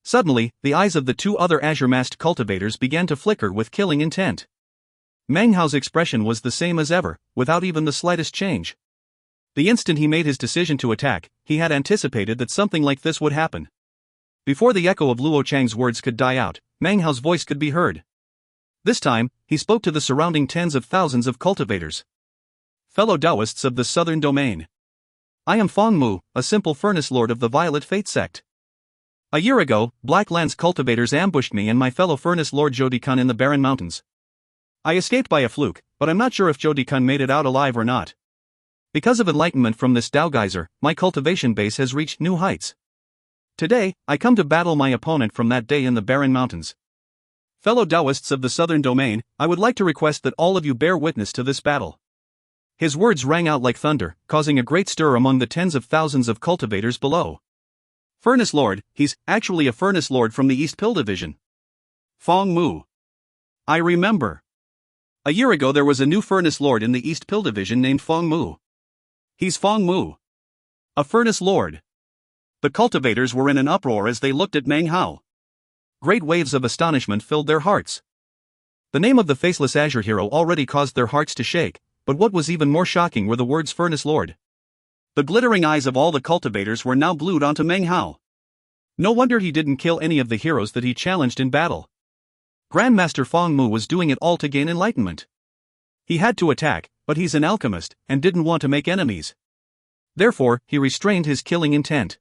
Suddenly, the eyes of the two other azure-masked cultivators began to flicker with killing intent. Meng Hao's expression was the same as ever, without even the slightest change. The instant he made his decision to attack, he had anticipated that something like this would happen. Before the echo of Luo Chang's words could die out, Meng Hao's voice could be heard. This time, he spoke to the surrounding tens of thousands of cultivators. Fellow Taoists of the southern domain. I am Feng Mu, a simple furnace lord of the Violet Fate sect. A year ago, Blackland's cultivators ambushed me and my fellow furnace lord Jodikan in the Barren Mountains. I escaped by a fluke, but I'm not sure if Jodikan made it out alive or not. Because of enlightenment from this Dao geyser, my cultivation base has reached new heights. Today, I come to battle my opponent from that day in the Barren Mountains. Fellow Taoists of the southern domain, I would like to request that all of you bear witness to this battle. His words rang out like thunder, causing a great stir among the tens of thousands of cultivators below. Furnace Lord, he's actually a Furnace Lord from the East Pill Division. Feng Mu. I remember. A year ago there was a new Furnace Lord in the East Pill Division named Feng Mu. He's Feng Mu. A Furnace Lord. The cultivators were in an uproar as they looked at Meng Hao. Great waves of astonishment filled their hearts. The name of the faceless Azure hero already caused their hearts to shake, but what was even more shocking were the words Furnace Lord. The glittering eyes of all the cultivators were now glued onto Meng Hao. No wonder he didn't kill any of the heroes that he challenged in battle. Grandmaster Feng Mu was doing it all to gain enlightenment. He had to attack, but he's an alchemist and didn't want to make enemies. Therefore, he restrained his killing intent.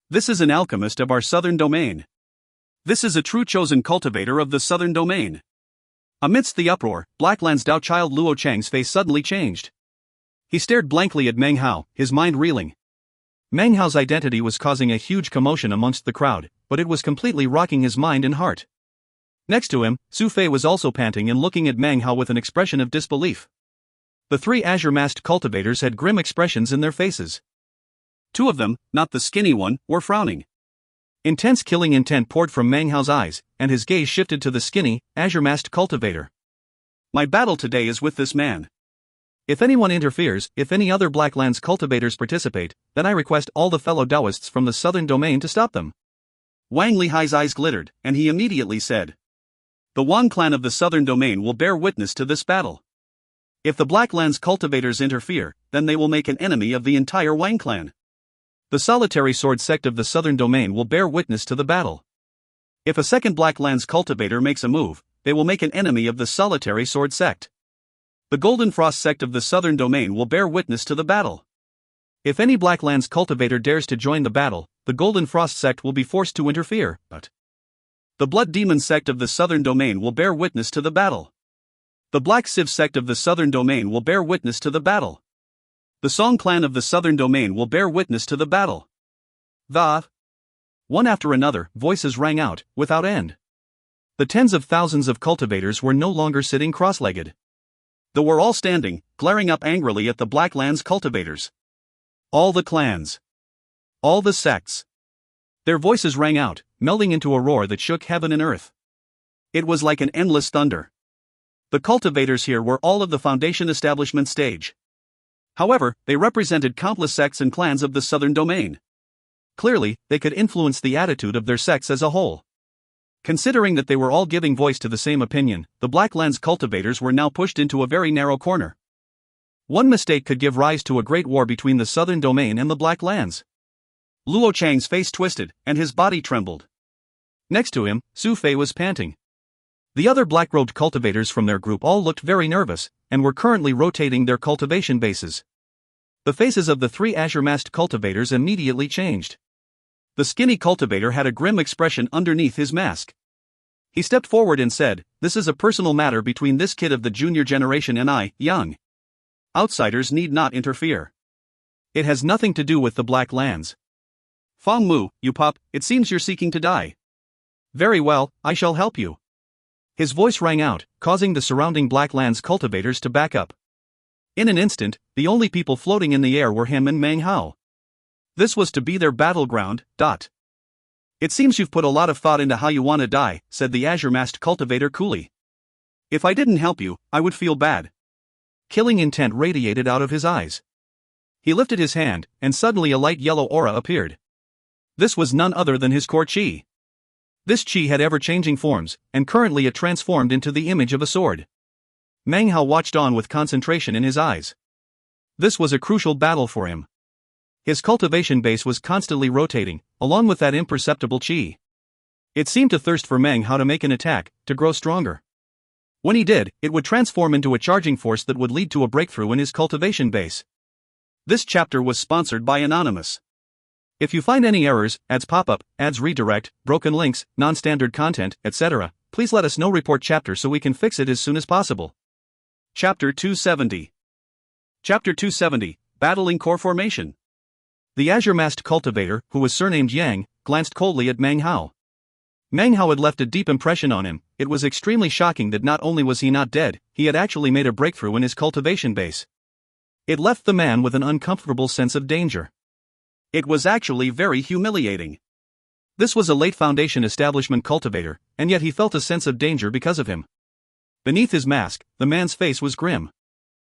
This is an alchemist of our southern domain. This is a true chosen cultivator of the southern domain. Amidst the uproar, Blackland's Dao child Luo Chang's face suddenly changed. He stared blankly at Meng Hao, his mind reeling. Meng Hao's identity was causing a huge commotion amongst the crowd, but it was completely rocking his mind and heart. Next to him, Su Fei was also panting and looking at Meng Hao with an expression of disbelief. The three azure-masked cultivators had grim expressions in their faces. Two of them, not the skinny one, were frowning. Intense killing intent poured from Meng Hao's eyes, and his gaze shifted to the skinny, azure-masked cultivator. My battle today is with this man. If anyone interferes, if any other Blacklands cultivators participate, then I request all the fellow Taoists from the southern domain to stop them. Wang Lihai's eyes glittered, and he immediately said, the Wang clan of the southern domain will bear witness to this battle. If the Blacklands cultivators interfere, then they will make an enemy of the entire Wang clan. The solitary sword sect of the southern domain will bear witness to the battle. If a second Blacklands cultivator makes a move, they will make an enemy of the solitary sword sect. The Golden Frost sect of the southern domain will bear witness to the battle. If any Blacklands cultivator dares to join the battle, the Golden Frost sect will be forced to interfere, but the Blood Demon sect of the southern domain will bear witness to the battle. The Black Sieve sect of the southern domain will bear witness to the battle. The Song clan of the southern domain will bear witness to the battle. One after another, voices rang out, without end. The tens of thousands of cultivators were no longer sitting cross-legged. They were all standing, glaring up angrily at the Blacklands cultivators. All the clans. All the sects. Their voices rang out, melding into a roar that shook heaven and earth. It was like an endless thunder. The cultivators here were all of the Foundation establishment stage. However, they represented countless sects and clans of the southern domain. Clearly, they could influence the attitude of their sects as a whole. Considering that they were all giving voice to the same opinion, the Blacklands cultivators were now pushed into a very narrow corner. One mistake could give rise to a great war between the southern domain and the Blacklands. Luo Chang's face twisted, and his body trembled. Next to him, Su Fei was panting. The other black-robed cultivators from their group all looked very nervous, and were currently rotating their cultivation bases. The faces of the three azure-masked cultivators immediately changed. The skinny cultivator had a grim expression underneath his mask. He stepped forward and said, "This is a personal matter between this kid of the junior generation and I, young. Outsiders need not interfere. It has nothing to do with the Black Lands. Feng Mu, you pup, it seems you're seeking to die. Very well, I shall help you." His voice rang out, causing the surrounding Blacklands cultivators to back up. In an instant, the only people floating in the air were him and Meng Hao. This was to be their battleground. It seems you've put a lot of thought into how you want to die, said the azure-masked cultivator coolly. If I didn't help you, I would feel bad. Killing intent radiated out of his eyes. He lifted his hand, and suddenly a light yellow aura appeared. This was none other than his core chi. This chi had ever-changing forms, and currently it transformed into the image of a sword. Meng Hao watched on with concentration in his eyes. This was a crucial battle for him. His cultivation base was constantly rotating, along with that imperceptible chi. It seemed to thirst for Meng Hao to make an attack, to grow stronger. When he did, it would transform into a charging force that would lead to a breakthrough in his cultivation base. This chapter was sponsored by Anonymous. If you find any errors, ads pop up, ads redirect, broken links, non-standard content, etc., please let us know. Report chapter so we can fix it as soon as possible. Chapter 270. Chapter 270, Battling Core Formation. The azure-masked cultivator, who was surnamed Yang, glanced coldly at Meng Hao. Meng Hao had left a deep impression on him. It was extremely shocking that not only was he not dead, he had actually made a breakthrough in his cultivation base. It left the man with an uncomfortable sense of danger. It was actually very humiliating. This was a late Foundation establishment cultivator, and yet he felt a sense of danger because of him. Beneath his mask, the man's face was grim.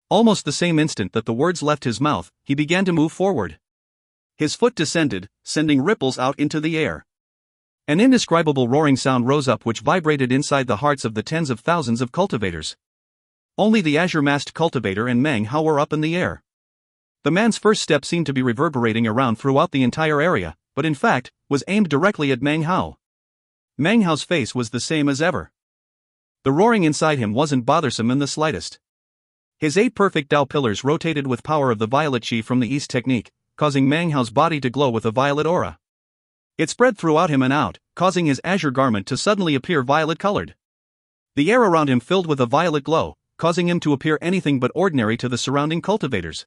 Almost the same instant that the words left his mouth, he began to move forward. His foot descended, sending ripples out into the air. An indescribable roaring sound rose up which vibrated inside the hearts of the tens of thousands of cultivators. Only the azure-masked cultivator and Meng Hao were up in the air. The man's first step seemed to be reverberating around throughout the entire area, but in fact, was aimed directly at Meng Hao. Meng Hao's face was the same as ever. The roaring inside him wasn't bothersome in the slightest. His 8 perfect Tao pillars rotated with power of the violet chi from the East technique, causing Meng Hao's body to glow with a violet aura. It spread throughout him and out, causing his azure garment to suddenly appear violet-colored. The air around him filled with a violet glow, causing him to appear anything but ordinary to the surrounding cultivators.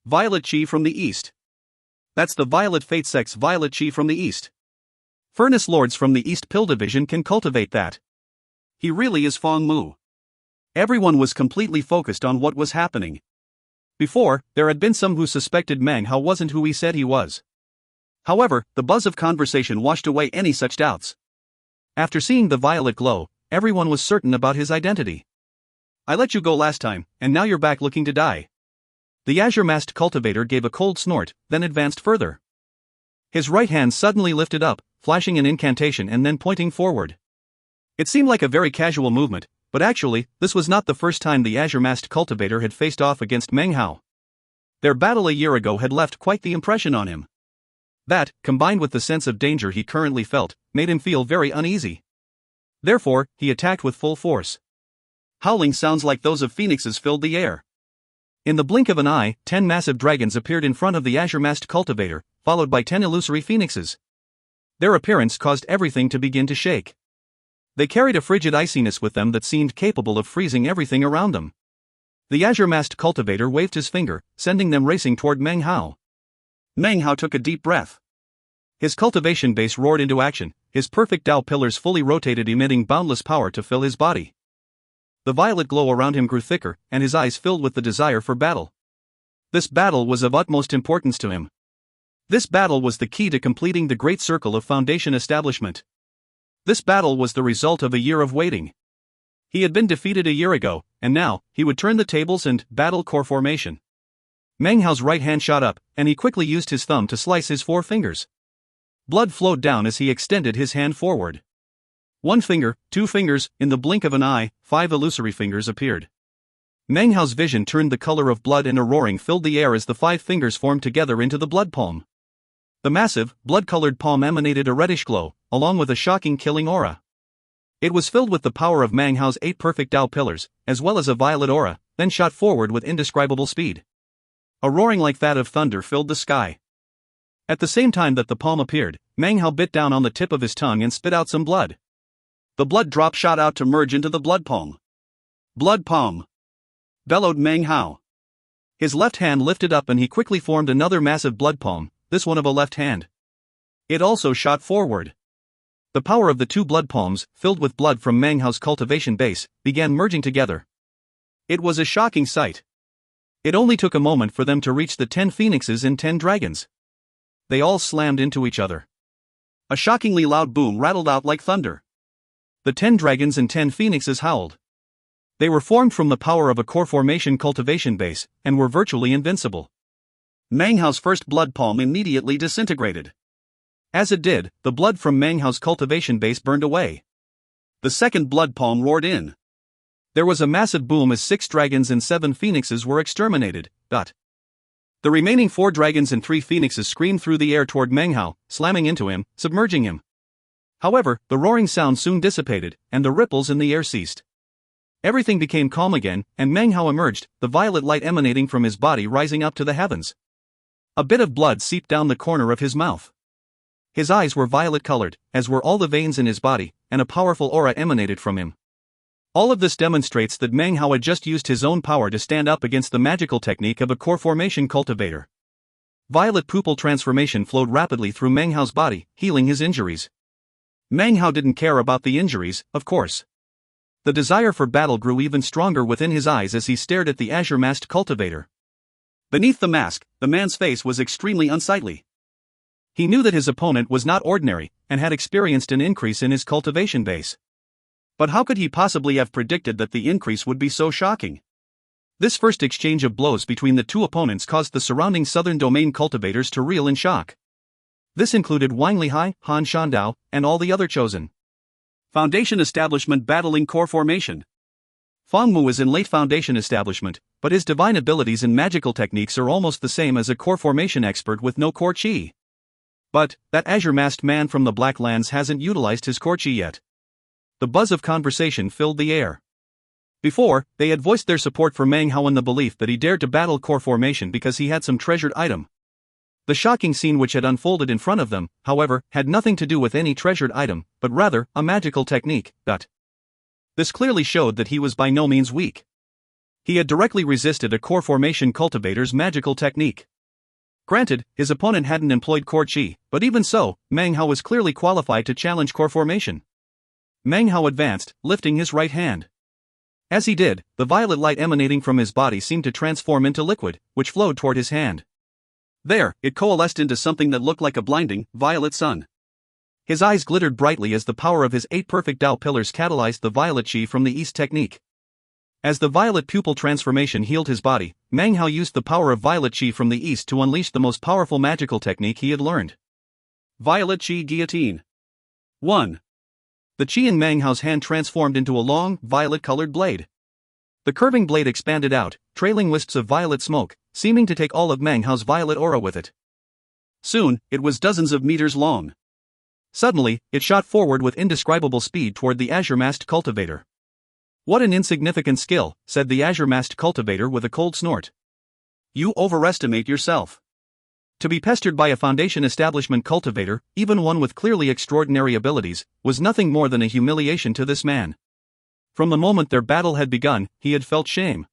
Violet chi from the East. That's the Violet Fate Sect's violet chi from the East. Furnace Lords from the East Pill Division can cultivate that. He really is Feng Mu. Everyone was completely focused on what was happening. Before, there had been some who suspected Meng Hao wasn't who he said he was. However, the buzz of conversation washed away any such doubts. After seeing the violet glow, everyone was certain about his identity. I let you go last time, and now you're back looking to die. The azure-masked cultivator gave a cold snort, then advanced further. His right hand suddenly lifted up, flashing an incantation and then pointing forward. It seemed like a very casual movement, but actually, this was not the first time the azure-masked cultivator had faced off against Meng Hao. Their battle a year ago had left quite the impression on him. That, combined with the sense of danger he currently felt, made him feel very uneasy. Therefore, he attacked with full force. Howling sounds like those of phoenixes filled the air. In the blink of an eye, 10 massive dragons appeared in front of the azure-masked cultivator, followed by 10 illusory phoenixes. Their appearance caused everything to begin to shake. They carried a frigid iciness with them that seemed capable of freezing everything around them. The azure-masked cultivator waved his finger, sending them racing toward Meng Hao. Meng Hao took a deep breath. His cultivation base roared into action, his perfect Tao pillars fully rotated, emitting boundless power to fill his body. The violet glow around him grew thicker, and his eyes filled with the desire for battle. This battle was of utmost importance to him. This battle was the key to completing the great circle of foundation establishment. This battle was the result of a year of waiting. He had been defeated a year ago, and now, he would turn the tables and battle core formation. Meng Hao's right hand shot up, and he quickly used his thumb to slice his 4 fingers. Blood flowed down as he extended his hand forward. 1 finger, 2 fingers, in the blink of an eye, 5 illusory fingers appeared. Meng Hao's vision turned the color of blood and a roaring filled the air as the 5 fingers formed together into the blood palm. The massive, blood-colored palm emanated a reddish glow, along with a shocking killing aura. It was filled with the power of Meng Hao's 8 perfect Tao pillars, as well as a violet aura, then shot forward with indescribable speed. A roaring like that of thunder filled the sky. At the same time that the palm appeared, Meng Hao bit down on the tip of his tongue and spit out some blood. The blood drop shot out to merge into the blood palm. Blood palm! Bellowed Meng Hao. His left hand lifted up and he quickly formed another massive blood palm, this one of a left hand. It also shot forward. The power of the 2 blood palms, filled with blood from Meng Hao's cultivation base, began merging together. It was a shocking sight. It only took a moment for them to reach the 10 phoenixes and 10 dragons. They all slammed into each other. A shockingly loud boom rattled out like thunder. The 10 dragons and 10 phoenixes howled. They were formed from the power of a core formation cultivation base, and were virtually invincible. Meng Hao's first blood palm immediately disintegrated. As it did, the blood from Meng Hao's cultivation base burned away. The second blood palm roared in. There was a massive boom as 6 dragons and 7 phoenixes were exterminated. The remaining 4 dragons and 3 phoenixes screamed through the air toward Meng Hao, slamming into him, submerging him. However, the roaring sound soon dissipated, and the ripples in the air ceased. Everything became calm again, and Meng Hao emerged, the violet light emanating from his body rising up to the heavens. A bit of blood seeped down the corner of his mouth. His eyes were violet-colored, as were all the veins in his body, and a powerful aura emanated from him. All of this demonstrates that Meng Hao had just used his own power to stand up against the magical technique of a core formation cultivator. Violet pupil transformation flowed rapidly through Meng Hao's body, healing his injuries. Meng Hao didn't care about the injuries, of course. The desire for battle grew even stronger within his eyes as he stared at the azure-masked cultivator. Beneath the mask, the man's face was extremely unsightly. He knew that his opponent was not ordinary, and had experienced an increase in his cultivation base. But how could he possibly have predicted that the increase would be so shocking? This first exchange of blows between the two opponents caused the surrounding southern domain cultivators to reel in shock. This included Wang Lihai, Han Shandao, and all the other chosen. Foundation establishment battling core formation. Fang Mu is in late foundation establishment, but his divine abilities and magical techniques are almost the same as a core formation expert with no core chi. But, that azure-masked man from the Black Lands hasn't utilized his core chi yet. The buzz of conversation filled the air. Before, they had voiced their support for Meng Hao in the belief that he dared to battle core formation because he had some treasured item. The shocking scene which had unfolded in front of them, however, had nothing to do with any treasured item, but rather, a magical technique. This clearly showed that he was by no means weak. He had directly resisted a core formation cultivator's magical technique. Granted, his opponent hadn't employed core chi, but even so, Meng Hao was clearly qualified to challenge core formation. Meng Hao advanced, lifting his right hand. As he did, the violet light emanating from his body seemed to transform into liquid, which flowed toward his hand. There, it coalesced into something that looked like a blinding, violet sun. His eyes glittered brightly as the power of his 8 perfect Tao pillars catalyzed the violet chi from the east technique. As the violet pupil transformation healed his body, Meng Hao used the power of violet chi from the east to unleash the most powerful magical technique he had learned. Violet Chi Guillotine. 1. The chi in Meng Hao's hand transformed into a long, violet-colored blade. The curving blade expanded out, trailing wisps of violet smoke, seeming to take all of Meng Hao's violet aura with it. Soon, it was dozens of meters long. Suddenly, it shot forward with indescribable speed toward the azure-masked cultivator. "What an insignificant skill," said the azure-masked cultivator with a cold snort. "You overestimate yourself." To be pestered by a foundation establishment cultivator, even one with clearly extraordinary abilities, was nothing more than a humiliation to this man. From the moment their battle had begun, he had felt shame.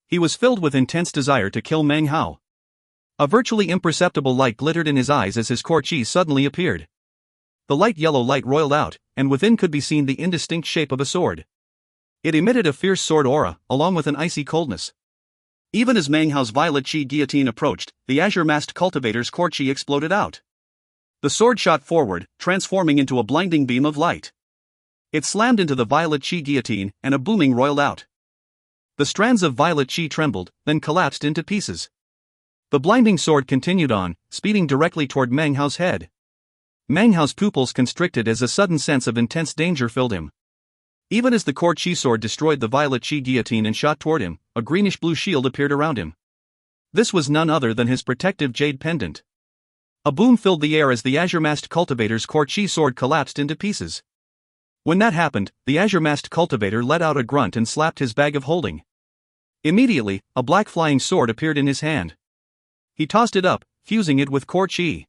He was filled with intense desire to kill Meng Hao. A virtually imperceptible light glittered in his eyes as his core chi suddenly appeared. The light yellow light roiled out, and within could be seen the indistinct shape of a sword. It emitted a fierce sword aura, along with an icy coldness. Even as Meng Hao's violet chi guillotine approached, the azure-masked cultivator's core chi exploded out. The sword shot forward, transforming into a blinding beam of light. It slammed into the violet chi guillotine, and a booming roiled out. The strands of violet chi trembled, then collapsed into pieces. The blinding sword continued on, speeding directly toward Meng Hao's head. Meng Hao's pupils constricted as a sudden sense of intense danger filled him. Even as the core chi sword destroyed the violet chi guillotine and shot toward him, a greenish-blue shield appeared around him. This was none other than his protective jade pendant. A boom filled the air as the azure-masked cultivator's core chi sword collapsed into pieces. When that happened, the azure-masked cultivator let out a grunt and slapped his bag of holding. Immediately, a black flying sword appeared in his hand. He tossed it up, fusing it with core chi.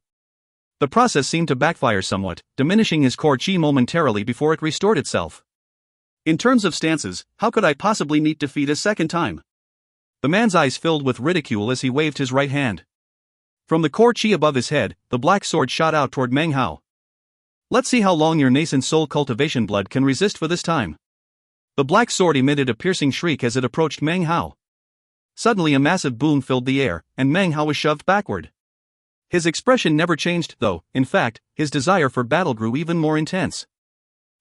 The process seemed to backfire somewhat, diminishing his core chi momentarily before it restored itself. In terms of stances, how could I possibly meet defeat a second time? The man's eyes filled with ridicule as he waved his right hand. From the core chi above his head, the black sword shot out toward Meng Hao. "Let's see how long your nascent soul cultivation blood can resist for this time." The black sword emitted a piercing shriek as it approached Meng Hao. Suddenly a massive boom filled the air, and Meng Hao was shoved backward. His expression never changed though, in fact, his desire for battle grew even more intense.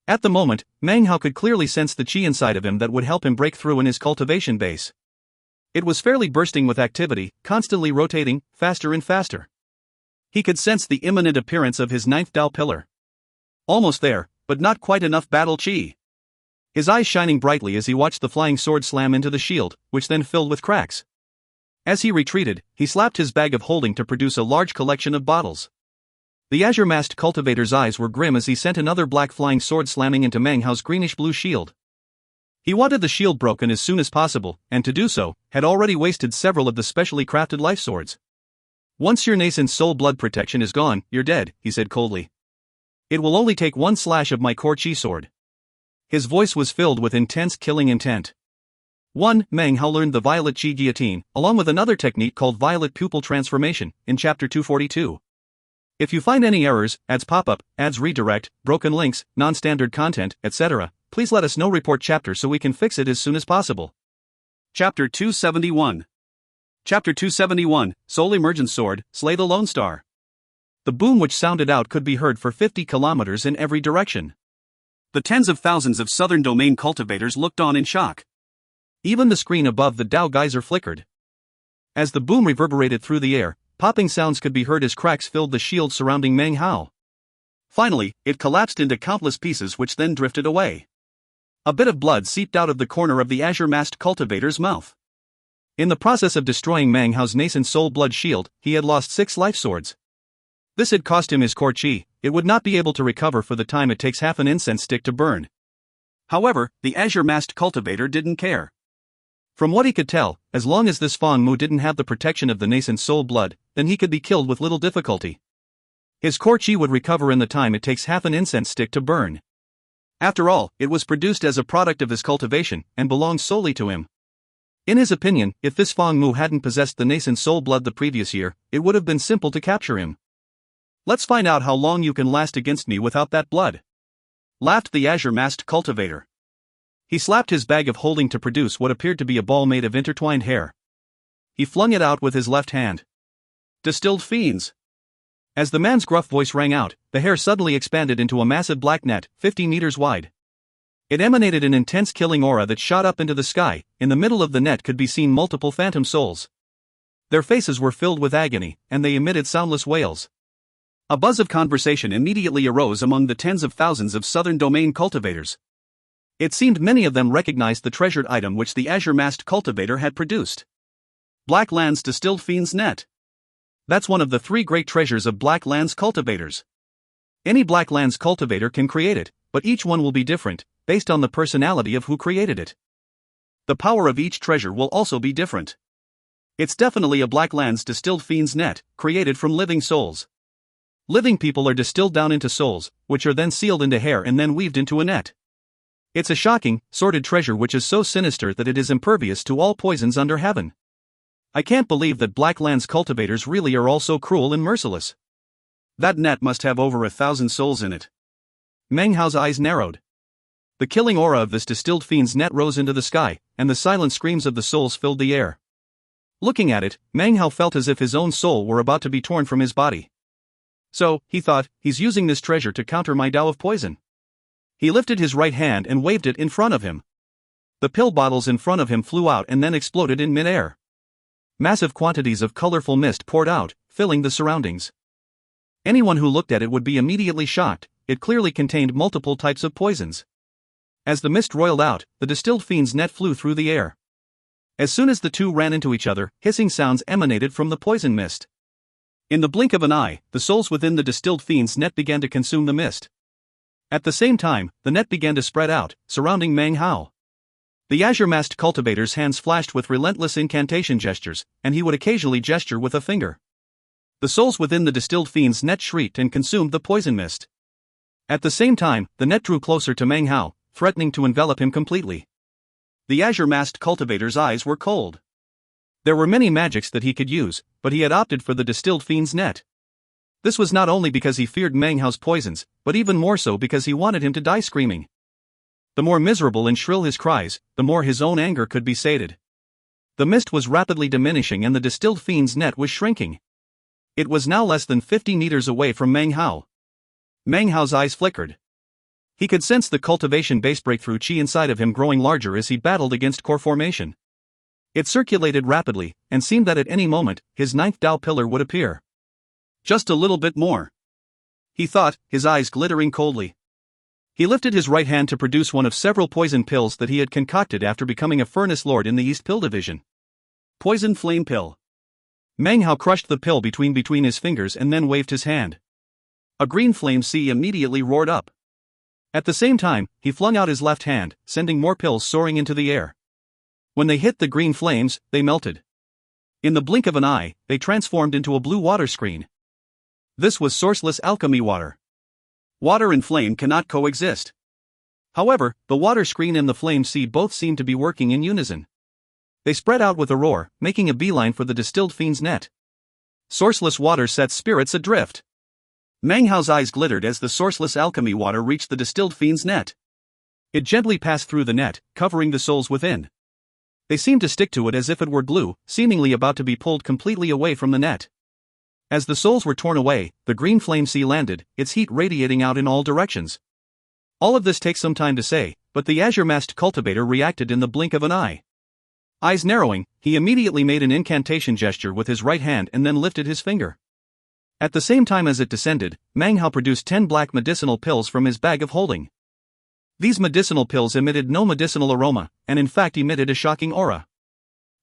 At the moment, Meng Hao could clearly sense the chi inside of him that would help him break through in his cultivation base. It was fairly bursting with activity, constantly rotating, faster and faster. He could sense the imminent appearance of his 9th Tao pillar. Almost there, but not quite enough battle chi. His eyes shining brightly as he watched the flying sword slam into the shield, which then filled with cracks. As he retreated, he slapped his bag of holding to produce a large collection of bottles. The azure-masked cultivator's eyes were grim as he sent another black flying sword slamming into Meng Hao's greenish-blue shield. He wanted the shield broken as soon as possible, and to do so, had already wasted several of the specially crafted life swords. "Once your nascent soul blood protection is gone, you're dead," he said coldly. "It will only take one slash of my core chi sword." His voice was filled with intense killing intent. Meng Hao learned the violet chi guillotine, along with another technique called violet pupil transformation, in Chapter 242. If you find any errors, ads pop up, ads redirect, broken links, non-standard content, etc., please let us know. Report chapter so we can fix it as soon as possible. Chapter 271. Chapter 271, Soul Emergence Sword, Slay the Lone Star. The boom which sounded out could be heard for 50 kilometers in every direction. The tens of thousands of southern domain cultivators looked on in shock. Even the screen above the Dao geyser flickered. As the boom reverberated through the air, popping sounds could be heard as cracks filled the shield surrounding Meng Hao. Finally, it collapsed into countless pieces which then drifted away. A bit of blood seeped out of the corner of the azure-masked cultivator's mouth. In the process of destroying Meng Hao's nascent soul blood shield, he had lost 6 life swords. This had cost him his core chi. It would not be able to recover for the time it takes half an incense stick to burn. However, the azure-masked cultivator didn't care. From what he could tell, as long as this Fang Mu didn't have the protection of the nascent soul blood, then he could be killed with little difficulty. His core chi would recover in the time it takes half an incense stick to burn. After all, it was produced as a product of his cultivation, and belonged solely to him. In his opinion, if this Fang Mu hadn't possessed the nascent soul blood the previous year, it would have been simple to capture him. "Let's find out how long you can last against me without that blood," laughed the azure-masked cultivator. He slapped his bag of holding to produce what appeared to be a ball made of intertwined hair. He flung it out with his left hand. "Distilled fiends." As the man's gruff voice rang out, the hair suddenly expanded into a massive black net, 50 meters wide. It emanated an intense killing aura that shot up into the sky. In the middle of the net could be seen multiple phantom souls. Their faces were filled with agony, and they emitted soundless wails. A buzz of conversation immediately arose among the tens of thousands of southern domain cultivators. It seemed many of them recognized the treasured item which the azure-masked cultivator had produced. Black Land's distilled fiend's net. That's one of the 3 great treasures of Black Land's cultivators. Any Black Land's cultivator can create it, but each one will be different, based on the personality of who created it. The power of each treasure will also be different. It's definitely a Black Land's distilled fiend's net, created from living souls. Living people are distilled down into souls, which are then sealed into hair and then weaved into a net. It's a shocking, sordid treasure which is so sinister that it is impervious to all poisons under heaven. I can't believe that Black Land's cultivators really are all so cruel and merciless. That net must have over 1,000 souls in it. Meng Hao's eyes narrowed. The killing aura of this distilled fiend's net rose into the sky, and the silent screams of the souls filled the air. Looking at it, Meng Hao felt as if his own soul were about to be torn from his body. So, he thought, he's using this treasure to counter my Dao of poison. He lifted his right hand and waved it in front of him. The pill bottles in front of him flew out and then exploded in mid-air. Massive quantities of colorful mist poured out, filling the surroundings. Anyone who looked at it would be immediately shocked. It clearly contained multiple types of poisons. As the mist roiled out, the distilled fiend's net flew through the air. As soon as the two ran into each other, hissing sounds emanated from the poison mist. In the blink of an eye, the souls within the distilled fiend's net began to consume the mist. At the same time, the net began to spread out, surrounding Meng Hao. The azure-masked cultivator's hands flashed with relentless incantation gestures, and he would occasionally gesture with a finger. The souls within the distilled fiend's net shrieked and consumed the poison mist. At the same time, the net drew closer to Meng Hao, threatening to envelop him completely. The azure-masked cultivator's eyes were cold. There were many magics that he could use, but he had opted for the distilled fiend's net. This was not only because he feared Meng Hao's poisons, but even more so because he wanted him to die screaming. The more miserable and shrill his cries, the more his own anger could be sated. The mist was rapidly diminishing and the distilled fiend's net was shrinking. It was now less than 50 meters away from Meng Hao. Meng Hao's eyes flickered. He could sense the cultivation base breakthrough chi inside of him growing larger as he battled against core formation. It circulated rapidly, and seemed that at any moment, his 9th Dao pillar would appear. Just a little bit more, he thought, his eyes glittering coldly. He lifted his right hand to produce one of several poison pills that he had concocted after becoming a furnace lord in the East Pill Division. Poison Flame Pill. Meng Hao crushed the pill between his fingers and then waved his hand. A green flame sea immediately roared up. At the same time, he flung out his left hand, sending more pills soaring into the air. When they hit the green flames, they melted. In the blink of an eye, they transformed into a blue water screen. This was sourceless alchemy water. Water and flame cannot coexist. However, the water screen and the flame sea both seemed to be working in unison. They spread out with a roar, making a beeline for the distilled fiend's net. Sourceless water sets spirits adrift. Meng Hao's eyes glittered as the sourceless alchemy water reached the distilled fiend's net. It gently passed through the net, covering the souls within. They seemed to stick to it as if it were glue, seemingly about to be pulled completely away from the net. As the souls were torn away, the green flame sea landed, its heat radiating out in all directions. All of this takes some time to say, but the azure-masked cultivator reacted in the blink of an eye. Eyes narrowing, he immediately made an incantation gesture with his right hand and then lifted his finger. At the same time as it descended, Mang Hao produced 10 black medicinal pills from his bag of holding. These medicinal pills emitted no medicinal aroma, and in fact emitted a shocking aura.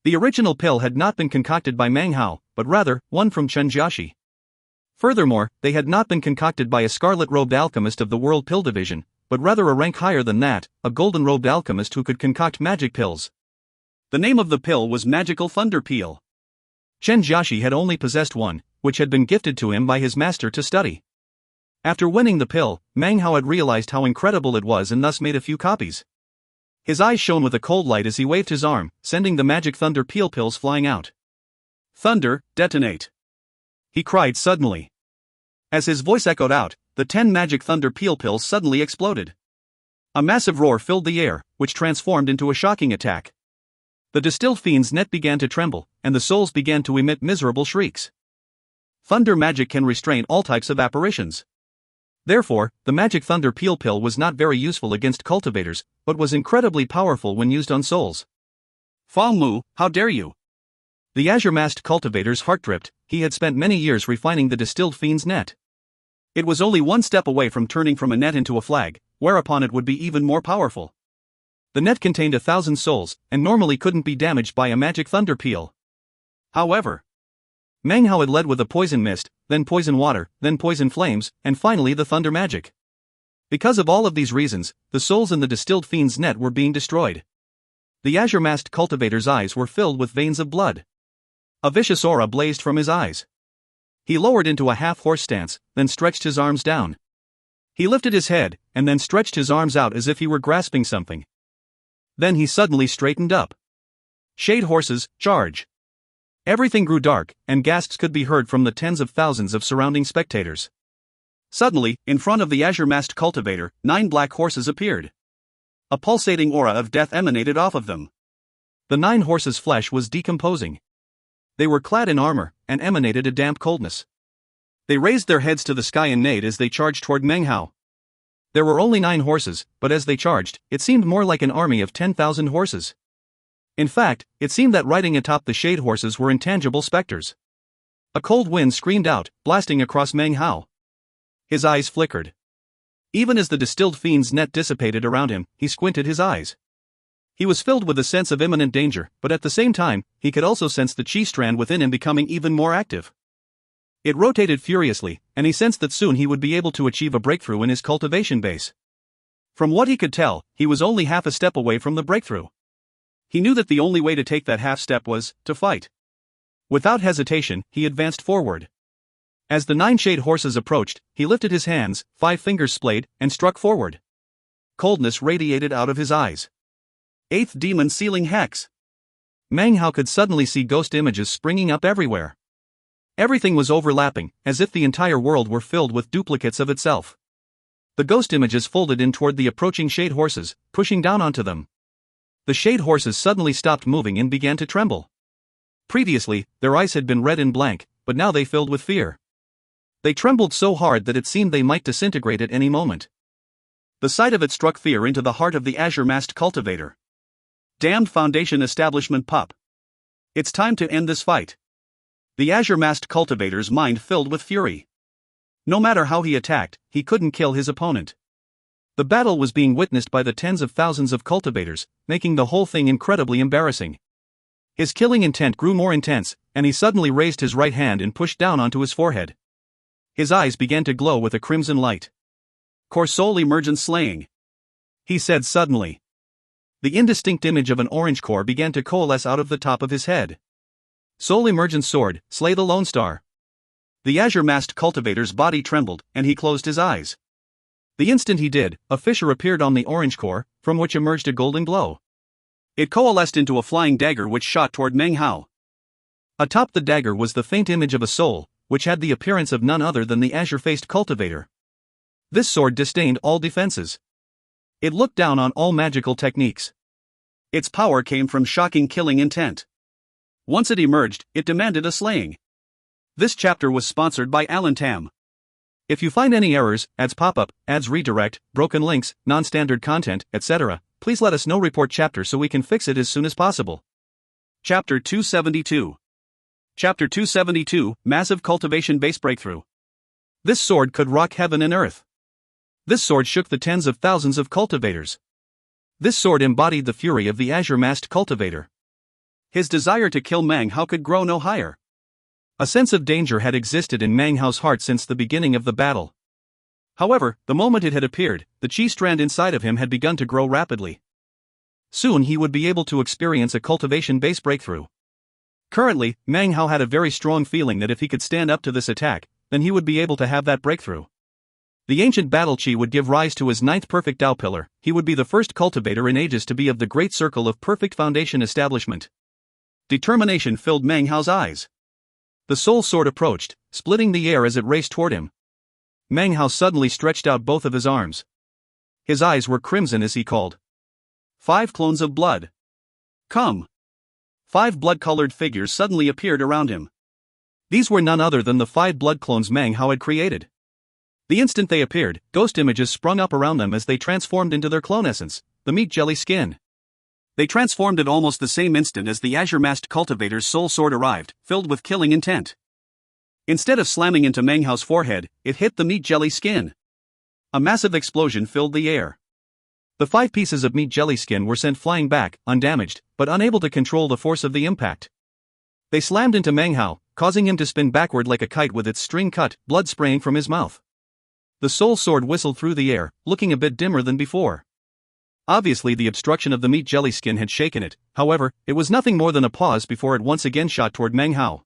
The original pill had not been concocted by Mang Hao, but rather, one from Chen Jiaxi. Furthermore, they had not been concocted by a scarlet-robed alchemist of the World Pill Division, but rather a rank higher than that, a golden-robed alchemist who could concoct magic pills. The name of the pill was Magical Thunder Peel. Chen Jiaxi had only possessed one, which had been gifted to him by his master to study. After winning the pill, Mang Hao had realized how incredible it was and thus made a few copies. His eyes shone with a cold light as he waved his arm, sending the Magic Thunder Peel pills flying out. "Thunder, detonate!" he cried suddenly. As his voice echoed out, the 10 Magic Thunder Peel pills suddenly exploded. A massive roar filled the air, which transformed into a shocking attack. The distilled fiend's net began to tremble, and the souls began to emit miserable shrieks. Thunder magic can restrain all types of apparitions. Therefore, the Magic Thunder Peel pill was not very useful against cultivators, but was incredibly powerful when used on souls. "Fa Mu, how dare you!" The azure-masked cultivator's heart dripped. He had spent many years refining the distilled fiend's net. It was only one step away from turning from a net into a flag, whereupon it would be even more powerful. The net contained 1,000 souls, and normally couldn't be damaged by a Magic Thunder Peel. However, Mang Hao had led with a poison mist, then poison water, then poison flames, and finally the thunder magic. Because of all of these reasons, the souls in the distilled fiend's net were being destroyed. The azure-masked cultivator's eyes were filled with veins of blood. A vicious aura blazed from his eyes. He lowered into a half-horse stance, then stretched his arms down. He lifted his head, and then stretched his arms out as if he were grasping something. Then he suddenly straightened up. "Shade horses, charge!" Everything grew dark, and gasps could be heard from the tens of thousands of surrounding spectators. Suddenly, in front of the azure-masked cultivator, 9 black horses appeared. A pulsating aura of death emanated off of them. The 9 horses' flesh was decomposing. They were clad in armor, and emanated a damp coldness. They raised their heads to the sky and neighed as they charged toward Mang Hao. There were only 9 horses, but as they charged, it seemed more like an army of 10,000 horses. In fact, it seemed that riding atop the shade horses were intangible specters. A cold wind screamed out, blasting across Mang Hao. His eyes flickered. Even as the distilled fiend's net dissipated around him, he squinted his eyes. He was filled with a sense of imminent danger, but at the same time, he could also sense the chi strand within him becoming even more active. It rotated furiously, and he sensed that soon he would be able to achieve a breakthrough in his cultivation base. From what he could tell, he was only half a step away from the breakthrough. He knew that the only way to take that half step was to fight. Without hesitation, he advanced forward. As the 9 shade horses approached, he lifted his hands, 5 fingers splayed, and struck forward. Coldness radiated out of his eyes. 8th Demon Sealing Hex. Mang Hao could suddenly see ghost images springing up everywhere. Everything was overlapping, as if the entire world were filled with duplicates of itself. The ghost images folded in toward the approaching shade horses, pushing down onto them. The shade horses suddenly stopped moving and began to tremble. Previously, their eyes had been red and blank, but now they filled with fear. They trembled so hard that it seemed they might disintegrate at any moment. The sight of it struck fear into the heart of the azure-masked cultivator. "Damned Foundation establishment pup. It's time to end this fight." The azure-masked cultivator's mind filled with fury. No matter how he attacked, he couldn't kill his opponent. The battle was being witnessed by the tens of thousands of cultivators, making the whole thing incredibly embarrassing. His killing intent grew more intense, and he suddenly raised his right hand and pushed down onto his forehead. His eyes began to glow with a crimson light. "Core Soul Emergence Slaying," he said suddenly. The indistinct image of an orange core began to coalesce out of the top of his head. "Soul Emergence Sword, slay the Lone Star." The azure-masked cultivator's body trembled, and he closed his eyes. The instant he did, a fissure appeared on the orange core, from which emerged a golden glow. It coalesced into a flying dagger which shot toward Mang Hao. Atop the dagger was the faint image of a soul, which had the appearance of none other than the azure-faced cultivator. This sword disdained all defenses. It looked down on all magical techniques. Its power came from shocking killing intent. Once it emerged, it demanded a slaying. This chapter was sponsored by Alan Tam. If you find any errors, ads pop up, ads redirect, broken links, non-standard content, etc., please let us know. Report chapter so we can fix it as soon as possible. Chapter 272. Chapter 272, Massive Cultivation Base Breakthrough. This sword could rock heaven and earth. This sword shook the tens of thousands of cultivators. This sword embodied the fury of the azure-masked cultivator. His desire to kill Meng Hao could grow no higher. A sense of danger had existed in Meng Hao's heart since the beginning of the battle. However, the moment it had appeared, the chi strand inside of him had begun to grow rapidly. Soon he would be able to experience a cultivation base breakthrough. Currently, Meng Hao had a very strong feeling that if he could stand up to this attack, then he would be able to have that breakthrough. The ancient battle chi would give rise to his ninth perfect Tao pillar. He would be the first cultivator in ages to be of the great circle of perfect foundation establishment. Determination filled Meng Hao's eyes. The soul sword approached, splitting the air as it raced toward him. Meng Hao suddenly stretched out both of his arms. His eyes were crimson as he called. 5 clones of blood. Come. 5 blood-colored figures suddenly appeared around him. These were none other than the 5 blood clones Meng Hao had created. The instant they appeared, ghost images sprung up around them as they transformed into their clone essence, the meat jelly skin. They transformed at almost the same instant as the azure-masked cultivator's soul sword arrived, filled with killing intent. Instead of slamming into Meng Hao's forehead, it hit the meat jelly skin. A massive explosion filled the air. The 5 pieces of meat jelly skin were sent flying back, undamaged, but unable to control the force of the impact. They slammed into Meng Hao, causing him to spin backward like a kite with its string cut, blood spraying from his mouth. The soul sword whistled through the air, looking a bit dimmer than before. Obviously the obstruction of the meat jelly skin had shaken it, however, it was nothing more than a pause before it once again shot toward Meng Hao.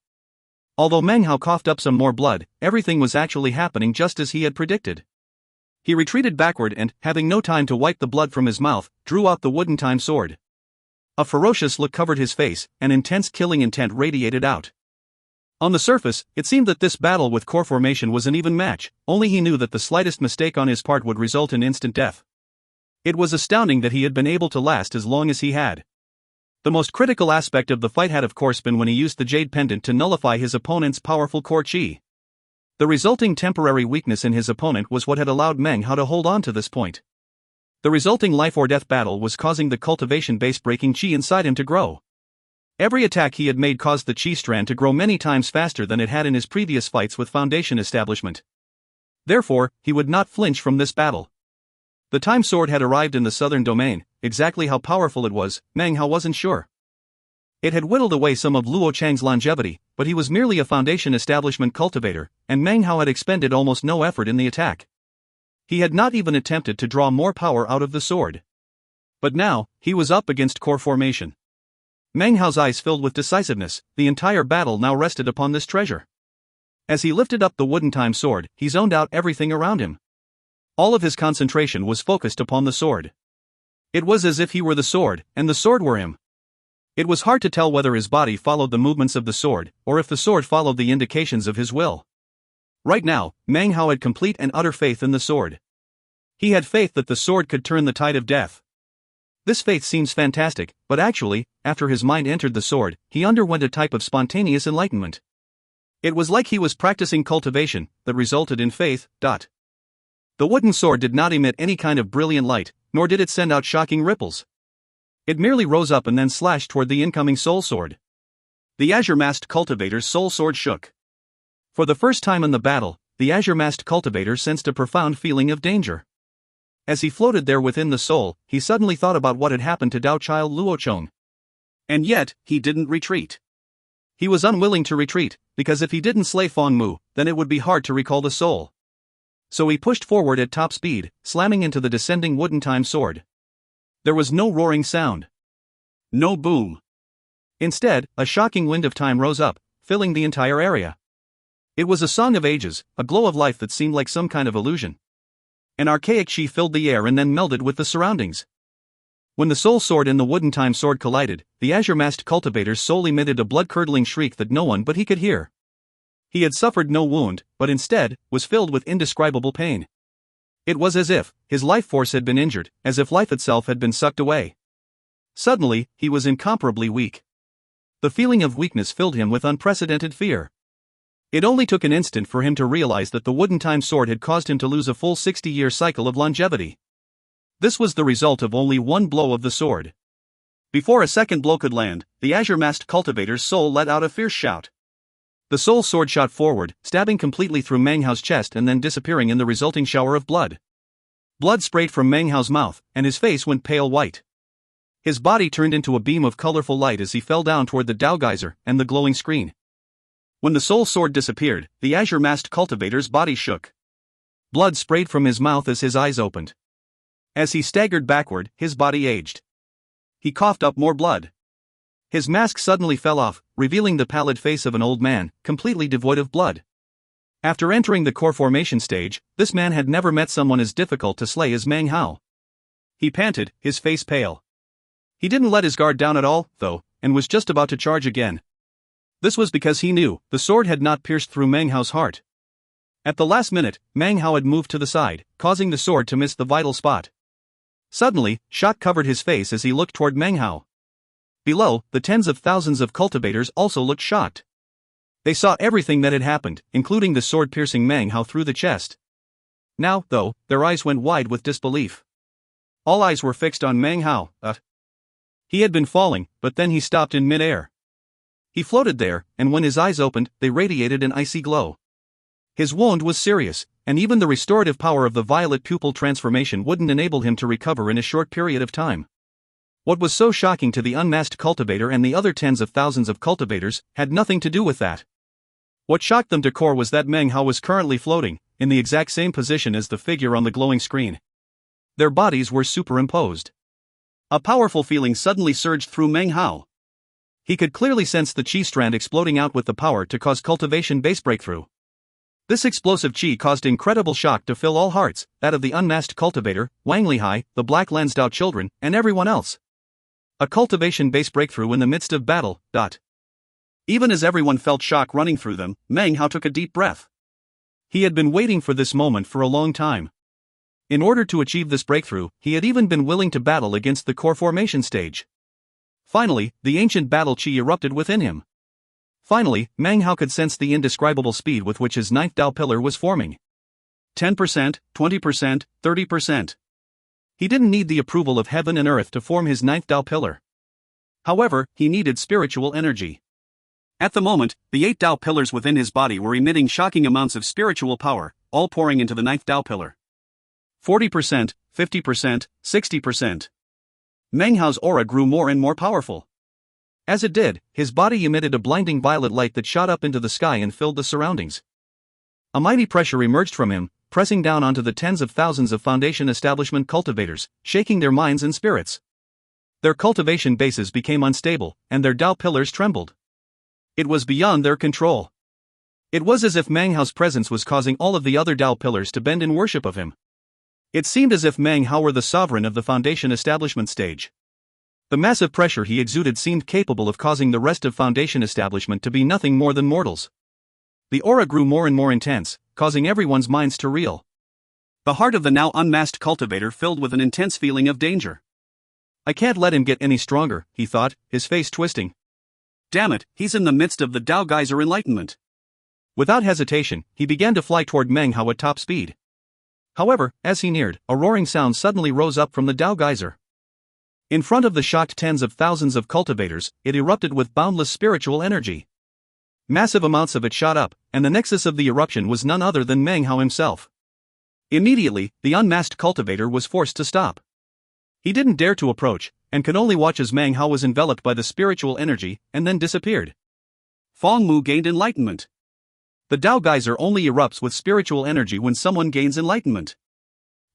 Although Meng Hao coughed up some more blood, everything was actually happening just as he had predicted. He retreated backward and, having no time to wipe the blood from his mouth, drew out the wooden time sword. A ferocious look covered his face, and intense killing intent radiated out. On the surface, it seemed that this battle with core formation was an even match, only he knew that the slightest mistake on his part would result in instant death. It was astounding that he had been able to last as long as he had. The most critical aspect of the fight had of course been when he used the jade pendant to nullify his opponent's powerful core chi. The resulting temporary weakness in his opponent was what had allowed Meng Hao to hold on to this point. The resulting life-or-death battle was causing the cultivation base breaking chi inside him to grow. Every attack he had made caused the chi strand to grow many times faster than it had in his previous fights with Foundation establishment. Therefore, he would not flinch from this battle. The time sword had arrived in the southern domain. Exactly how powerful it was, Meng Hao wasn't sure. It had whittled away some of Luo Chang's longevity, but he was merely a Foundation establishment cultivator, and Meng Hao had expended almost no effort in the attack. He had not even attempted to draw more power out of the sword. But now, he was up against core formation. Meng Hao's eyes filled with decisiveness. The entire battle now rested upon this treasure. As he lifted up the wooden time sword, he zoned out everything around him. All of his concentration was focused upon the sword. It was as if he were the sword, and the sword were him. It was hard to tell whether his body followed the movements of the sword, or if the sword followed the indications of his will. Right now, Meng Hao had complete and utter faith in the sword. He had faith that the sword could turn the tide of death. This faith seems fantastic, but actually, after his mind entered the sword, he underwent a type of spontaneous enlightenment. It was like he was practicing cultivation, that resulted in faith. The wooden sword did not emit any kind of brilliant light, nor did it send out shocking ripples. It merely rose up and then slashed toward the incoming soul sword. The azure-masked cultivator's soul sword shook. For the first time in the battle, the azure-masked cultivator sensed a profound feeling of danger. As he floated there within the soul, he suddenly thought about what had happened to Dao Child Luocheng. And yet, he didn't retreat. He was unwilling to retreat, because if he didn't slay Feng Mu, then it would be hard to recall the soul. So he pushed forward at top speed, slamming into the descending wooden time sword. There was no roaring sound. No boom. Instead, a shocking wind of time rose up, filling the entire area. It was a song of ages, a glow of life that seemed like some kind of illusion. An archaic chi filled the air and then melded with the surroundings. When the soul sword and the wooden time sword collided, the azure-masked cultivator's soul emitted a blood-curdling shriek that no one but he could hear. He had suffered no wound, but instead, was filled with indescribable pain. It was as if his life force had been injured, as if life itself had been sucked away. Suddenly, he was incomparably weak. The feeling of weakness filled him with unprecedented fear. It only took an instant for him to realize that the wooden time sword had caused him to lose a full 60-year cycle of longevity. This was the result of only one blow of the sword. Before a second blow could land, the azure-masked cultivator's soul let out a fierce shout. The soul sword shot forward, stabbing completely through Meng Hao's chest and then disappearing in the resulting shower of blood. Blood sprayed from Meng Hao's mouth, and his face went pale white. His body turned into a beam of colorful light as he fell down toward the Dao geyser and the glowing screen. When the soul sword disappeared, the azure-masked cultivator's body shook. Blood sprayed from his mouth as his eyes opened. As he staggered backward, his body aged. He coughed up more blood. His mask suddenly fell off, revealing the pallid face of an old man, completely devoid of blood. After entering the core formation stage, this man had never met someone as difficult to slay as Meng Hao. He panted, his face pale. He didn't let his guard down at all, though, and was just about to charge again. This was because he knew the sword had not pierced through Meng Hao's heart. At the last minute, Meng Hao had moved to the side, causing the sword to miss the vital spot. Suddenly, shock covered his face as he looked toward Meng Hao. Below, the tens of thousands of cultivators also looked shocked. They saw everything that had happened, including the sword piercing Meng Hao through the chest. Now, though, their eyes went wide with disbelief. All eyes were fixed on Meng Hao. He had been falling, but then he stopped in mid-air. He floated there, and when his eyes opened, they radiated an icy glow. His wound was serious, and even the restorative power of the violet pupil transformation wouldn't enable him to recover in a short period of time. What was so shocking to the unmasked cultivator and the other tens of thousands of cultivators had nothing to do with that. What shocked them to core was that Meng Hao was currently floating, in the exact same position as the figure on the glowing screen. Their bodies were superimposed. A powerful feeling suddenly surged through Meng Hao. He could clearly sense the chi strand exploding out with the power to cause cultivation base breakthrough. This explosive chi caused incredible shock to fill all hearts, that of the unmasked cultivator, Wang Lihai, the Black Lens Dao children, and everyone else. A cultivation base breakthrough in the midst of battle. Even as everyone felt shock running through them, Meng Hao took a deep breath. He had been waiting for this moment for a long time. In order to achieve this breakthrough, he had even been willing to battle against the core formation stage. Finally, the ancient battle chi erupted within him. Finally, Meng Hao could sense the indescribable speed with which his ninth Dao pillar was forming. 10%, 20%, 30%. He didn't need the approval of heaven and earth to form his ninth Dao pillar. However, he needed spiritual energy. At the moment, the 8 Dao pillars within his body were emitting shocking amounts of spiritual power, all pouring into the ninth Dao pillar. 40%, 50%, 60%. Meng Hao's aura grew more and more powerful. As it did, his body emitted a blinding violet light that shot up into the sky and filled the surroundings. A mighty pressure emerged from him, pressing down onto the tens of thousands of Foundation Establishment cultivators, shaking their minds and spirits. Their cultivation bases became unstable, and their Dao pillars trembled. It was beyond their control. It was as if Meng Hao's presence was causing all of the other Dao pillars to bend in worship of him. It seemed as if Meng Hao were the sovereign of the Foundation Establishment stage. The massive pressure he exuded seemed capable of causing the rest of Foundation Establishment to be nothing more than mortals. The aura grew more and more intense, causing everyone's minds to reel. The heart of the now unmasked cultivator filled with an intense feeling of danger. I can't let him get any stronger, he thought, his face twisting. Damn it, he's in the midst of the Dao geyser enlightenment. Without hesitation, he began to fly toward Meng Hao at top speed. However, as he neared, a roaring sound suddenly rose up from the Dao geyser. In front of the shocked tens of thousands of cultivators, it erupted with boundless spiritual energy. Massive amounts of it shot up, and the nexus of the eruption was none other than Meng Hao himself. Immediately, the unmasked cultivator was forced to stop. He didn't dare to approach, and could only watch as Meng Hao was enveloped by the spiritual energy, and then disappeared. Fong Mu gained enlightenment. The Dao geyser only erupts with spiritual energy when someone gains enlightenment.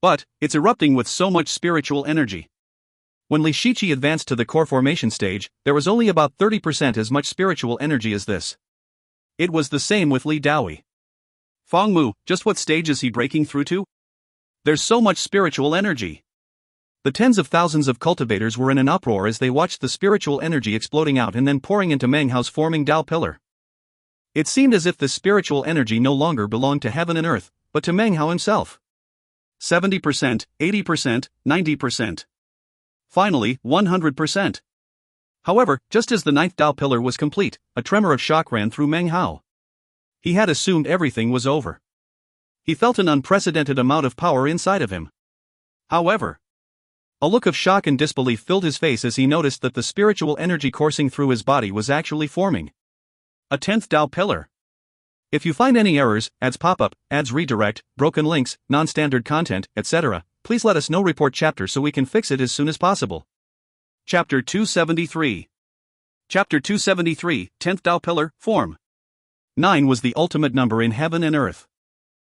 But, it's erupting with so much spiritual energy. When Li Shiqi advanced to the core formation stage, there was only about 30% as much spiritual energy as this. It was the same with Li Daoi. Fong Mu, just what stage is he breaking through to? There's so much spiritual energy. The tens of thousands of cultivators were in an uproar as they watched the spiritual energy exploding out and then pouring into Meng Hao's forming Dao pillar. It seemed as if the spiritual energy no longer belonged to heaven and earth, but to Meng Hao himself. 70%, 80%, 90%. Finally, 100%. However, just as the ninth Dao pillar was complete, a tremor of shock ran through Meng Hao. He had assumed everything was over. He felt an unprecedented amount of power inside of him. However, A look of shock and disbelief filled his face as he noticed that the spiritual energy coursing through his body was actually forming a 10th Tao pillar. If you find any errors, ads pop up, ads redirect, broken links, non-standard content, etc., please let us know. Report chapter so we can fix it as soon as possible. Chapter 273. Chapter 273, 10th Tao pillar, form. 9 was the ultimate number in heaven and earth.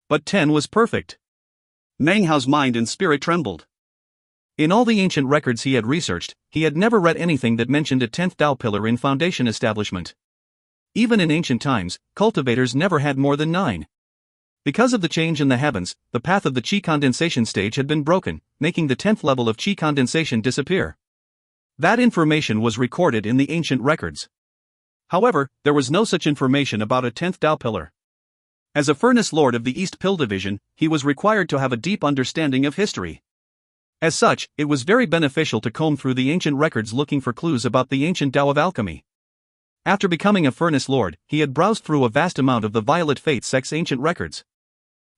But 10 was perfect. Meng Hao's mind and spirit trembled. In all the ancient records he had researched, he had never read anything that mentioned a 10th Tao pillar in foundation establishment. Even in ancient times, cultivators never had more than 9. Because of the change in the heavens, the path of the qi condensation stage had been broken, making the 10th level of qi condensation disappear. That information was recorded in the ancient records. However, there was no such information about a 10th Tao pillar. As a furnace lord of the East Pill Division, he was required to have a deep understanding of history. As such, it was very beneficial to comb through the ancient records looking for clues about the ancient Tao of alchemy. After becoming a furnace lord, he had browsed through a vast amount of the Violet Fate sect's ancient records.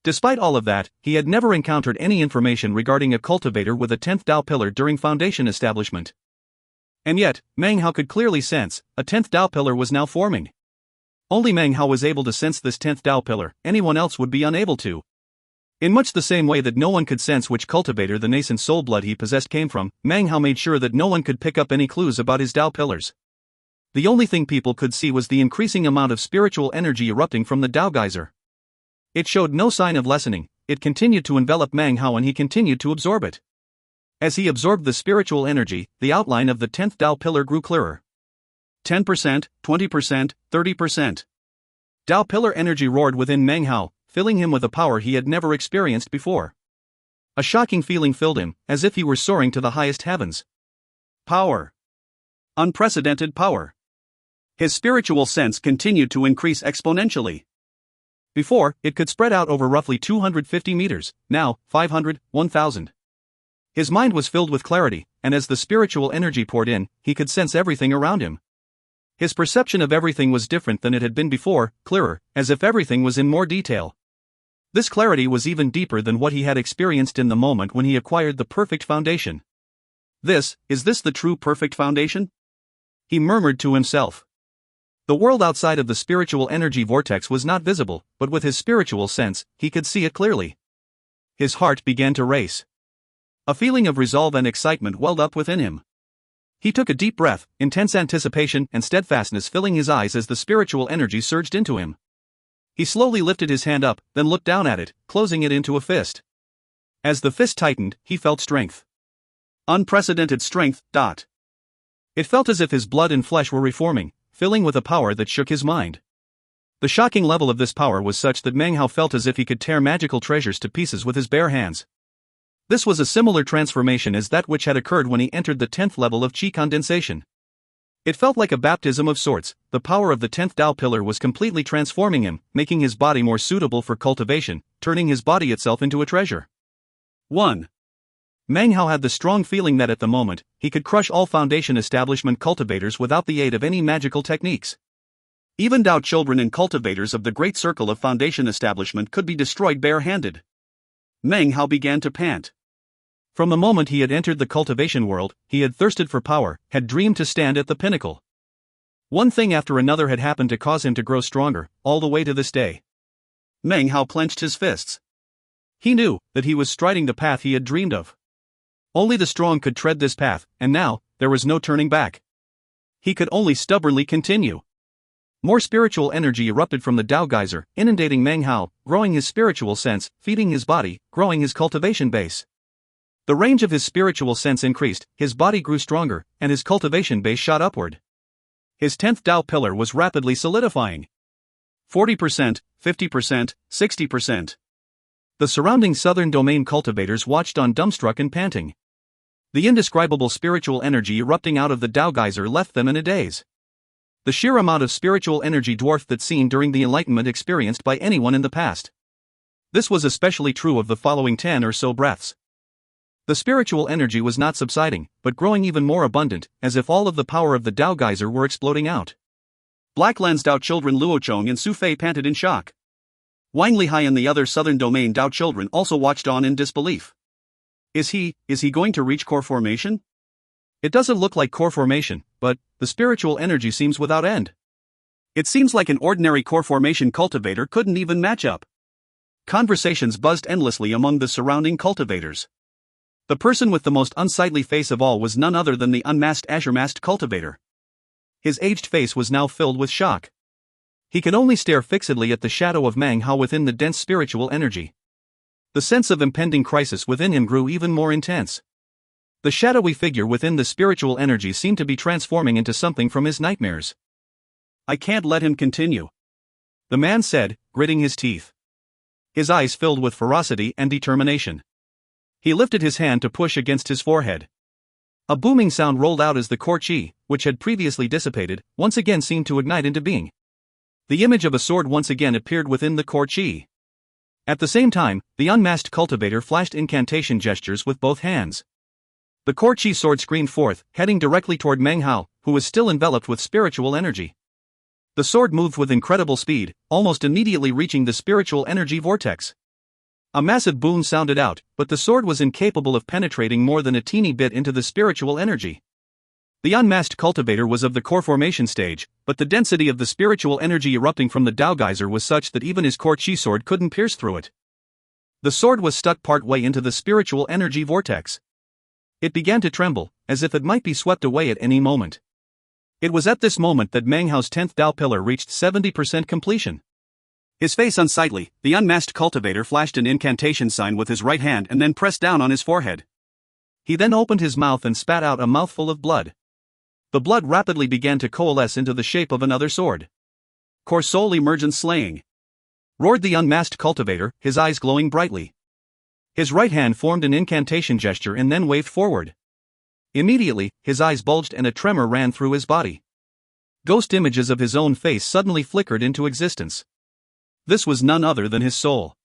Despite all of that, he had never encountered any information regarding a cultivator with a 10th Tao pillar during foundation establishment. And yet, Meng Hao could clearly sense, a 10th Tao pillar was now forming. Only Meng Hao was able to sense this 10th Tao pillar, anyone else would be unable to. In much the same way that no one could sense which cultivator the nascent soul blood he possessed came from, Meng Hao made sure that no one could pick up any clues about his Tao pillars. The only thing people could see was the increasing amount of spiritual energy erupting from the Tao geyser. It showed no sign of lessening, it continued to envelop Meng Hao and he continued to absorb it. As he absorbed the spiritual energy, the outline of the 10th Tao pillar grew clearer. 10%, 20%, 30%. Tao pillar energy roared within Meng Hao, filling him with a power he had never experienced before. A shocking feeling filled him, as if he were soaring to the highest heavens. Power. Unprecedented power. His spiritual sense continued to increase exponentially. Before, it could spread out over roughly 250 meters, now, 500, 1,000. His mind was filled with clarity, and as the spiritual energy poured in, he could sense everything around him. His perception of everything was different than it had been before, clearer, as if everything was in more detail. This clarity was even deeper than what he had experienced in the moment when he acquired the perfect foundation. Is this the true perfect foundation? He murmured to himself. The world outside of the spiritual energy vortex was not visible, but with his spiritual sense, he could see it clearly. His heart began to race. A feeling of resolve and excitement welled up within him. He took a deep breath, intense anticipation and steadfastness filling his eyes as the spiritual energy surged into him. He slowly lifted his hand up, then looked down at it, closing it into a fist. As the fist tightened, he felt strength. Unprecedented strength. It felt as if his blood and flesh were reforming, filling with a power that shook his mind. The shocking level of this power was such that Meng Hao felt as if he could tear magical treasures to pieces with his bare hands. This was a similar transformation as that which had occurred when he entered the 10th level of qi condensation. It felt like a baptism of sorts. The power of the 10th Tao pillar was completely transforming him, making his body more suitable for cultivation, turning his body itself into a treasure. 1. Meng Hao had the strong feeling that at the moment, he could crush all foundation establishment cultivators without the aid of any magical techniques. Even Tao children and cultivators of the great circle of foundation establishment could be destroyed bare-handed. Meng Hao began to pant. From the moment he had entered the cultivation world, he had thirsted for power, had dreamed to stand at the pinnacle. One thing after another had happened to cause him to grow stronger, all the way to this day. Meng Hao clenched his fists. He knew that he was striding the path he had dreamed of. Only the strong could tread this path, and now, there was no turning back. He could only stubbornly continue. More spiritual energy erupted from the Tao geyser, inundating Meng Hao, growing his spiritual sense, feeding his body, growing his cultivation base. The range of his spiritual sense increased, his body grew stronger, and his cultivation base shot upward. His 10th Tao pillar was rapidly solidifying. 40%, 50%, 60%. The surrounding southern domain cultivators watched on dumbstruck and panting. The indescribable spiritual energy erupting out of the Tao geyser left them in a daze. The sheer amount of spiritual energy dwarfed that seen during the enlightenment experienced by anyone in the past. This was especially true of the following 10 or so breaths. The spiritual energy was not subsiding, but growing even more abundant, as if all of the power of the Tao geyser were exploding out. Black Lens Tao children Luochong and Su Fei panted in shock. Wang Lihai and the other southern domain Tao children also watched on in disbelief. Is he going to reach core formation? It doesn't look like core formation, but the spiritual energy seems without end. It seems like an ordinary core formation cultivator couldn't even match up. Conversations buzzed endlessly among the surrounding cultivators. The person with the most unsightly face of all was none other than the unmasked Azure-masked cultivator. His aged face was now filled with shock. He could only stare fixedly at the shadow of Meng Hao within the dense spiritual energy. The sense of impending crisis within him grew even more intense. The shadowy figure within the spiritual energy seemed to be transforming into something from his nightmares. I can't let him continue, the man said, gritting his teeth. His eyes filled with ferocity and determination. He lifted his hand to push against his forehead. A booming sound rolled out as the core chi, which had previously dissipated, once again seemed to ignite into being. The image of a sword once again appeared within the core chi. At the same time, the unmasked cultivator flashed incantation gestures with both hands. The core chi sword screamed forth, heading directly toward Meng Hao, who was still enveloped with spiritual energy. The sword moved with incredible speed, almost immediately reaching the spiritual energy vortex. A massive boom sounded out, but the sword was incapable of penetrating more than a teeny bit into the spiritual energy. The unmasked cultivator was of the core formation stage, but the density of the spiritual energy erupting from the Dao geyser was such that even his core chi sword couldn't pierce through it. The sword was stuck partway into the spiritual energy vortex. It began to tremble, as if it might be swept away at any moment. It was at this moment that Meng Hao's 10th Dao pillar reached 70% completion. His face unsightly, the unmasked cultivator flashed an incantation sign with his right hand and then pressed down on his forehead. He then opened his mouth and spat out a mouthful of blood. The blood rapidly began to coalesce into the shape of another sword. Core Soul Emergence Slaying! Roared the unmasked cultivator, his eyes glowing brightly. His right hand formed an incantation gesture and then waved forward. Immediately, his eyes bulged and a tremor ran through his body. Ghost images of his own face suddenly flickered into existence. This was none other than his soul.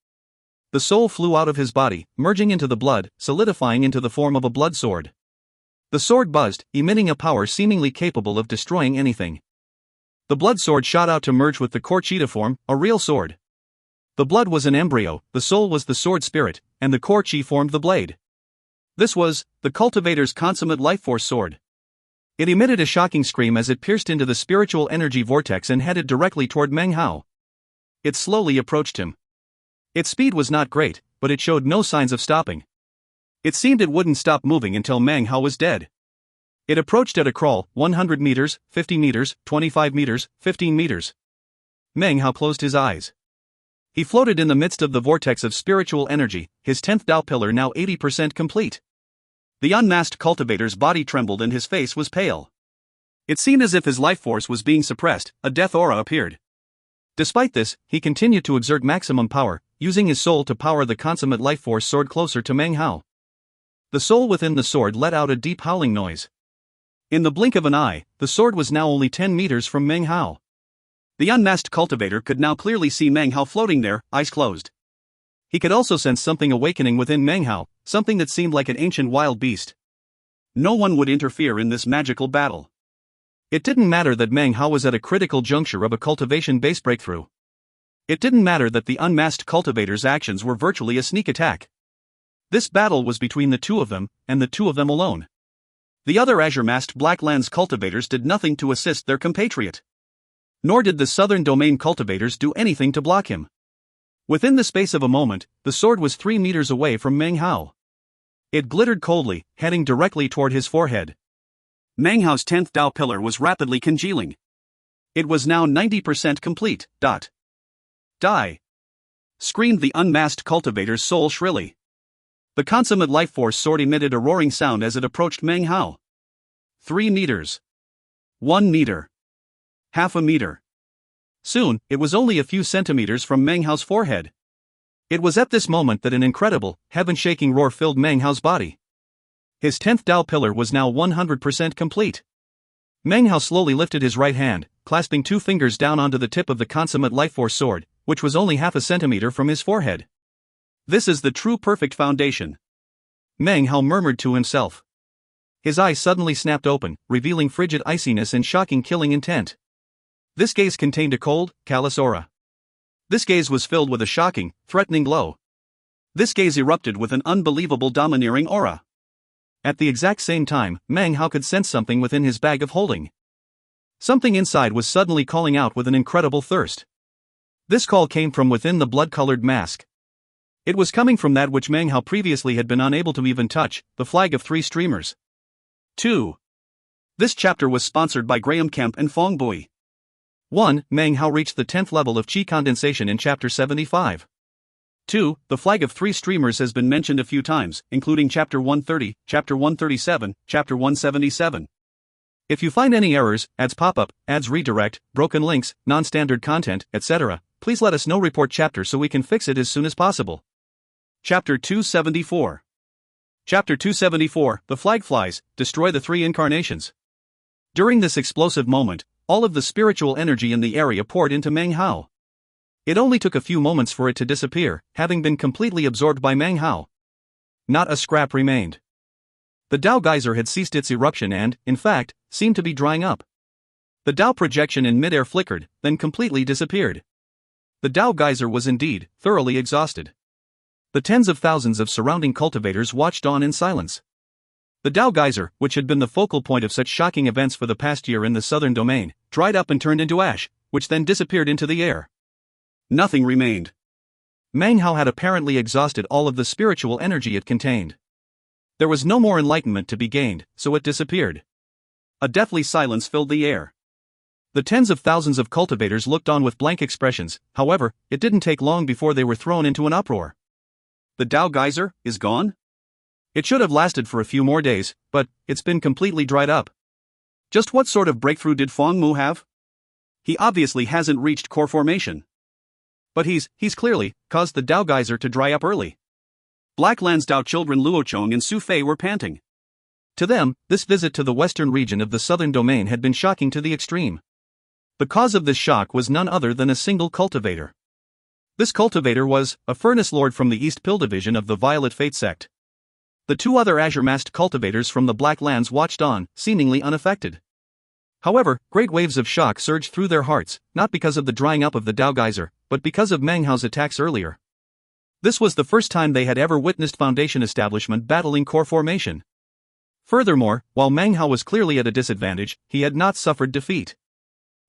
The soul flew out of his body, merging into the blood, solidifying into the form of a blood sword. The sword buzzed, emitting a power seemingly capable of destroying anything. The blood sword shot out to merge with the core chi to form a real sword. The blood was an embryo, the soul was the sword spirit, and the core chi formed the blade. This was the cultivator's consummate life force sword. It emitted a shocking scream as it pierced into the spiritual energy vortex and headed directly toward Meng Hao. It slowly approached him. Its speed was not great, but it showed no signs of stopping. It seemed it wouldn't stop moving until Meng Hao was dead. It approached at a crawl, 100 meters, 50 meters, 25 meters, 15 meters. Meng Hao closed his eyes. He floated in the midst of the vortex of spiritual energy, his 10th Dao pillar now 80% complete. The unmasked cultivator's body trembled and his face was pale. It seemed as if his life force was being suppressed, a death aura appeared. Despite this, he continued to exert maximum power, using his soul to power the consummate life force sword closer to Meng Hao. The soul within the sword let out a deep howling noise. In the blink of an eye, the sword was now only 10 meters from Meng Hao. The unmasked cultivator could now clearly see Meng Hao floating there, eyes closed. He could also sense something awakening within Meng Hao, something that seemed like an ancient wild beast. No one would interfere in this magical battle. It didn't matter that Meng Hao was at a critical juncture of a cultivation base breakthrough. It didn't matter that the unmasked cultivator's actions were virtually a sneak attack. This battle was between the two of them, and the two of them alone. The other azure-masked Black Lands cultivators did nothing to assist their compatriot. Nor did the Southern Domain cultivators do anything to block him. Within the space of a moment, the sword was 3 meters away from Meng Hao. It glittered coldly, heading directly toward his forehead. Meng Hao's 10th Dao pillar was rapidly congealing. It was now 90% complete. Die! Screamed the unmasked cultivator's soul shrilly. The consummate life force sword emitted a roaring sound as it approached Meng Hao. 3 meters. 1 meter. Half a meter. Soon, it was only a few centimeters from Meng Hao's forehead. It was at this moment that an incredible, heaven-shaking roar filled Meng Hao's body. His 10th Dao pillar was now 100% complete. Meng Hao slowly lifted his right hand, clasping 2 fingers down onto the tip of the consummate life force sword, which was only half a centimeter from his forehead. This is the true perfect foundation. Meng Hao murmured to himself. His eyes suddenly snapped open, revealing frigid iciness and shocking killing intent. This gaze contained a cold, callous aura. This gaze was filled with a shocking, threatening glow. This gaze erupted with an unbelievable domineering aura. At the exact same time, Meng Hao could sense something within his bag of holding. Something inside was suddenly calling out with an incredible thirst. This call came from within the blood-colored mask. It was coming from that which Meng Hao previously had been unable to even touch, the flag of 3 streamers. 2. This chapter was sponsored by Graham Kemp and Fong Bui. 1. Meng Hao reached the 10th level of Qi condensation in Chapter 75. 2. The flag of 3 streamers has been mentioned a few times, including Chapter 130, Chapter 137, Chapter 177. If you find any errors, ads pop-up, ads redirect, broken links, non-standard content, etc., please let us know. Report chapter so we can fix it as soon as possible. Chapter 274. Chapter 274, The Flag Flies, Destroy the 3 Incarnations. During this explosive moment, all of the spiritual energy in the area poured into Meng Hao. It only took a few moments for it to disappear, having been completely absorbed by Meng Hao. Not a scrap remained. The Dao geyser had ceased its eruption and, in fact, seemed to be drying up. The Dao projection in midair flickered, then completely disappeared. The Dao geyser was indeed thoroughly exhausted. The tens of thousands of surrounding cultivators watched on in silence. The Dao geyser, which had been the focal point of such shocking events for the past year in the southern domain, dried up and turned into ash, which then disappeared into the air. Nothing remained. Meng Hao had apparently exhausted all of the spiritual energy it contained. There was no more enlightenment to be gained, so it disappeared. A deathly silence filled the air. The tens of thousands of cultivators looked on with blank expressions. However, it didn't take long before they were thrown into an uproar. The Dao geyser is gone? It should have lasted for a few more days, but it's been completely dried up. Just what sort of breakthrough did Fong Mu have? He obviously hasn't reached core formation. But he's clearly caused the Dao geyser to dry up early. Blackland's Dao children Luochong and Su Fei were panting. To them, this visit to the western region of the southern domain had been shocking to the extreme. The cause of this shock was none other than a single cultivator. This cultivator was a furnace lord from the East Pill division of the Violet Fate sect. The 2 other azure-masked cultivators from the Black Lands watched on, seemingly unaffected. However, great waves of shock surged through their hearts, not because of the drying up of the Dao geyser, but because of Meng Hao's attacks earlier. This was the first time they had ever witnessed Foundation establishment battling core formation. Furthermore, while Meng Hao was clearly at a disadvantage, he had not suffered defeat.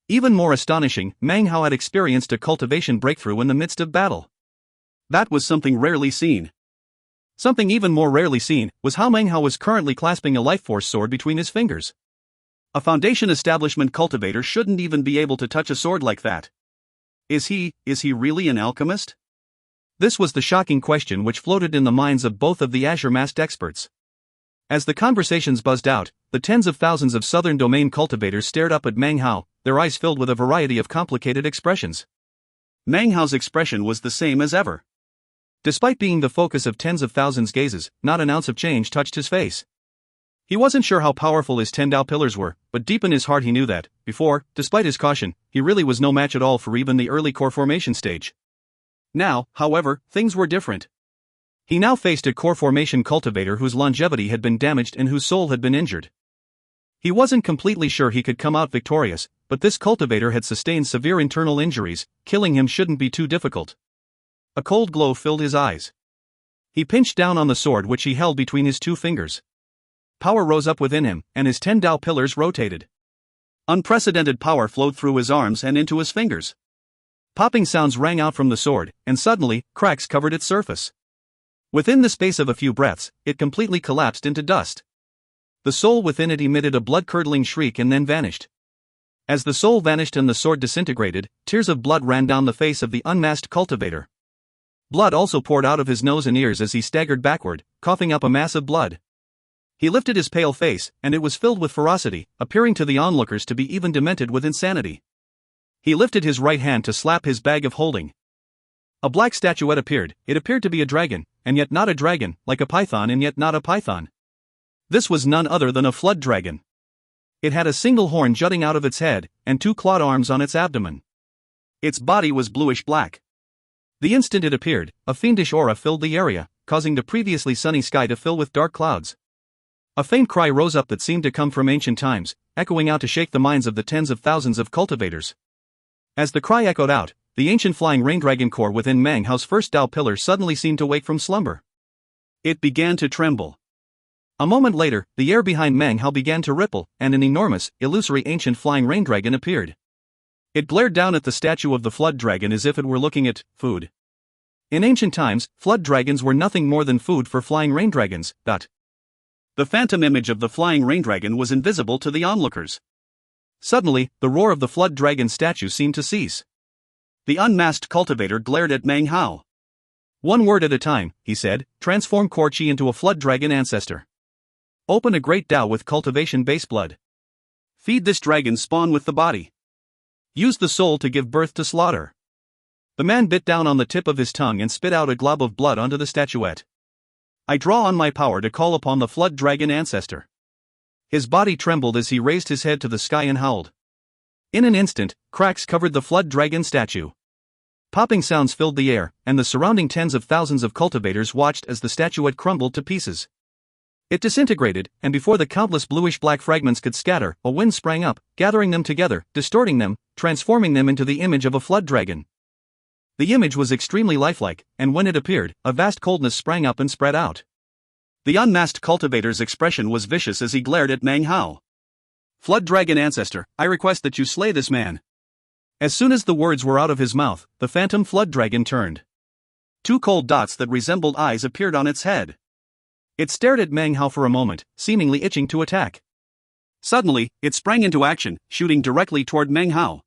Even more astonishing, Meng Hao had experienced a cultivation breakthrough in the midst of battle. That was something rarely seen. Something even more rarely seen was how Meng Hao was currently clasping a life force sword between his fingers. A Foundation establishment cultivator shouldn't even be able to touch a sword like that. Is he really an alchemist? This was the shocking question which floated in the minds of both of the azure-masked experts. As the conversations buzzed out, the tens of thousands of southern domain cultivators stared up at Meng Hao, their eyes filled with a variety of complicated expressions. Meng Hao's expression was the same as ever. Despite being the focus of tens of thousands' gazes, not an ounce of change touched his face. He wasn't sure how powerful his 10 Dao pillars were, but deep in his heart he knew that, before, despite his caution, he really was no match at all for even the early core formation stage. Now, however, things were different. He now faced a core formation cultivator whose longevity had been damaged and whose soul had been injured. He wasn't completely sure he could come out victorious, but this cultivator had sustained severe internal injuries. Killing him shouldn't be too difficult. A cold glow filled his eyes. He pinched down on the sword which he held between his 2 fingers. Power rose up within him, and his 10 Dao pillars rotated. Unprecedented power flowed through his arms and into his fingers. Popping sounds rang out from the sword, and suddenly, cracks covered its surface. Within the space of a few breaths, it completely collapsed into dust. The soul within it emitted a blood-curdling shriek and then vanished. As the soul vanished and the sword disintegrated, tears of blood ran down the face of the unmasked cultivator. Blood also poured out of his nose and ears as he staggered backward, coughing up a mass of blood. He lifted his pale face, and it was filled with ferocity, appearing to the onlookers to be even demented with insanity. He lifted his right hand to slap his bag of holding. A black statuette appeared. It appeared to be a dragon, and yet not a dragon, like a python and yet not a python. This was none other than a flood dragon. It had a single horn jutting out of its head, and 2 clawed arms on its abdomen. Its body was bluish-black. The instant it appeared, a fiendish aura filled the area, causing the previously sunny sky to fill with dark clouds. A faint cry rose up that seemed to come from ancient times, echoing out to shake the minds of the tens of thousands of cultivators. As the cry echoed out, the ancient flying rain dragon core within Mang Hao's first Dao pillar suddenly seemed to wake from slumber. It began to tremble. A moment later, the air behind Mang Hao began to ripple, and an enormous, illusory ancient flying rain dragon appeared. It glared down at the statue of the flood dragon as if it were looking at food. In ancient times, flood dragons were nothing more than food for flying rain dragons. The phantom image of the flying rain dragon was invisible to the onlookers. Suddenly, the roar of the flood dragon statue seemed to cease. The unmasked cultivator glared at Mang Hao. "One word at a time," he said, "transform Core Chi into a flood dragon ancestor. Open a great Dao with cultivation base blood. Feed this dragon's spawn with the body. Use the soul to give birth to slaughter." The man bit down on the tip of his tongue and spit out a glob of blood onto the statuette. "I draw on my power to call upon the flood dragon ancestor." His body trembled as he raised his head to the sky and howled. In an instant, cracks covered the flood dragon statue. Popping sounds filled the air, and the surrounding tens of thousands of cultivators watched as the statuette crumbled to pieces. It disintegrated, and before the countless bluish-black fragments could scatter, a wind sprang up, gathering them together, distorting them, transforming them into the image of a flood dragon. The image was extremely lifelike, and when it appeared, a vast coldness sprang up and spread out. The unmasked cultivator's expression was vicious as he glared at Mang Hao. "Flood dragon ancestor, I request that you slay this man." As soon as the words were out of his mouth, the phantom flood dragon turned. Two cold dots that resembled eyes appeared on its head. It stared at Mang Hao for a moment, seemingly itching to attack. Suddenly, it sprang into action, shooting directly toward Mang Hao.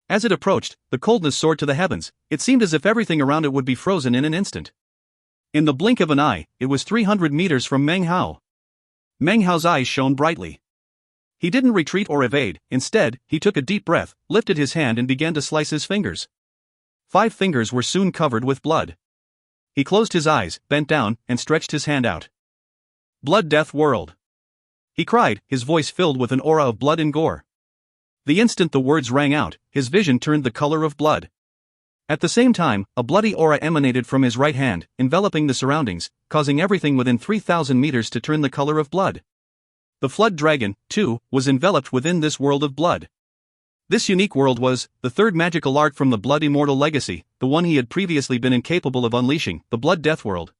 As it approached, the coldness soared to the heavens. It seemed as if everything around it would be frozen in an instant. In the blink of an eye, it was 300 meters from Mang Hao. Mang Hao's eyes shone brightly. He didn't retreat or evade. Instead, he took a deep breath, lifted his hand and began to slice his fingers. 5 fingers were soon covered with blood. He closed his eyes, bent down, and stretched his hand out. "Blood Death World!" he cried, his voice filled with an aura of blood and gore. The instant the words rang out, his vision turned the color of blood. At the same time, a bloody aura emanated from his right hand, enveloping the surroundings, causing everything within 3,000 meters to turn the color of blood. The flood dragon, too, was enveloped within this world of blood. This unique world was the third magical art from the Blood Immortal legacy, the one he had previously been incapable of unleashing, the Blood Death World.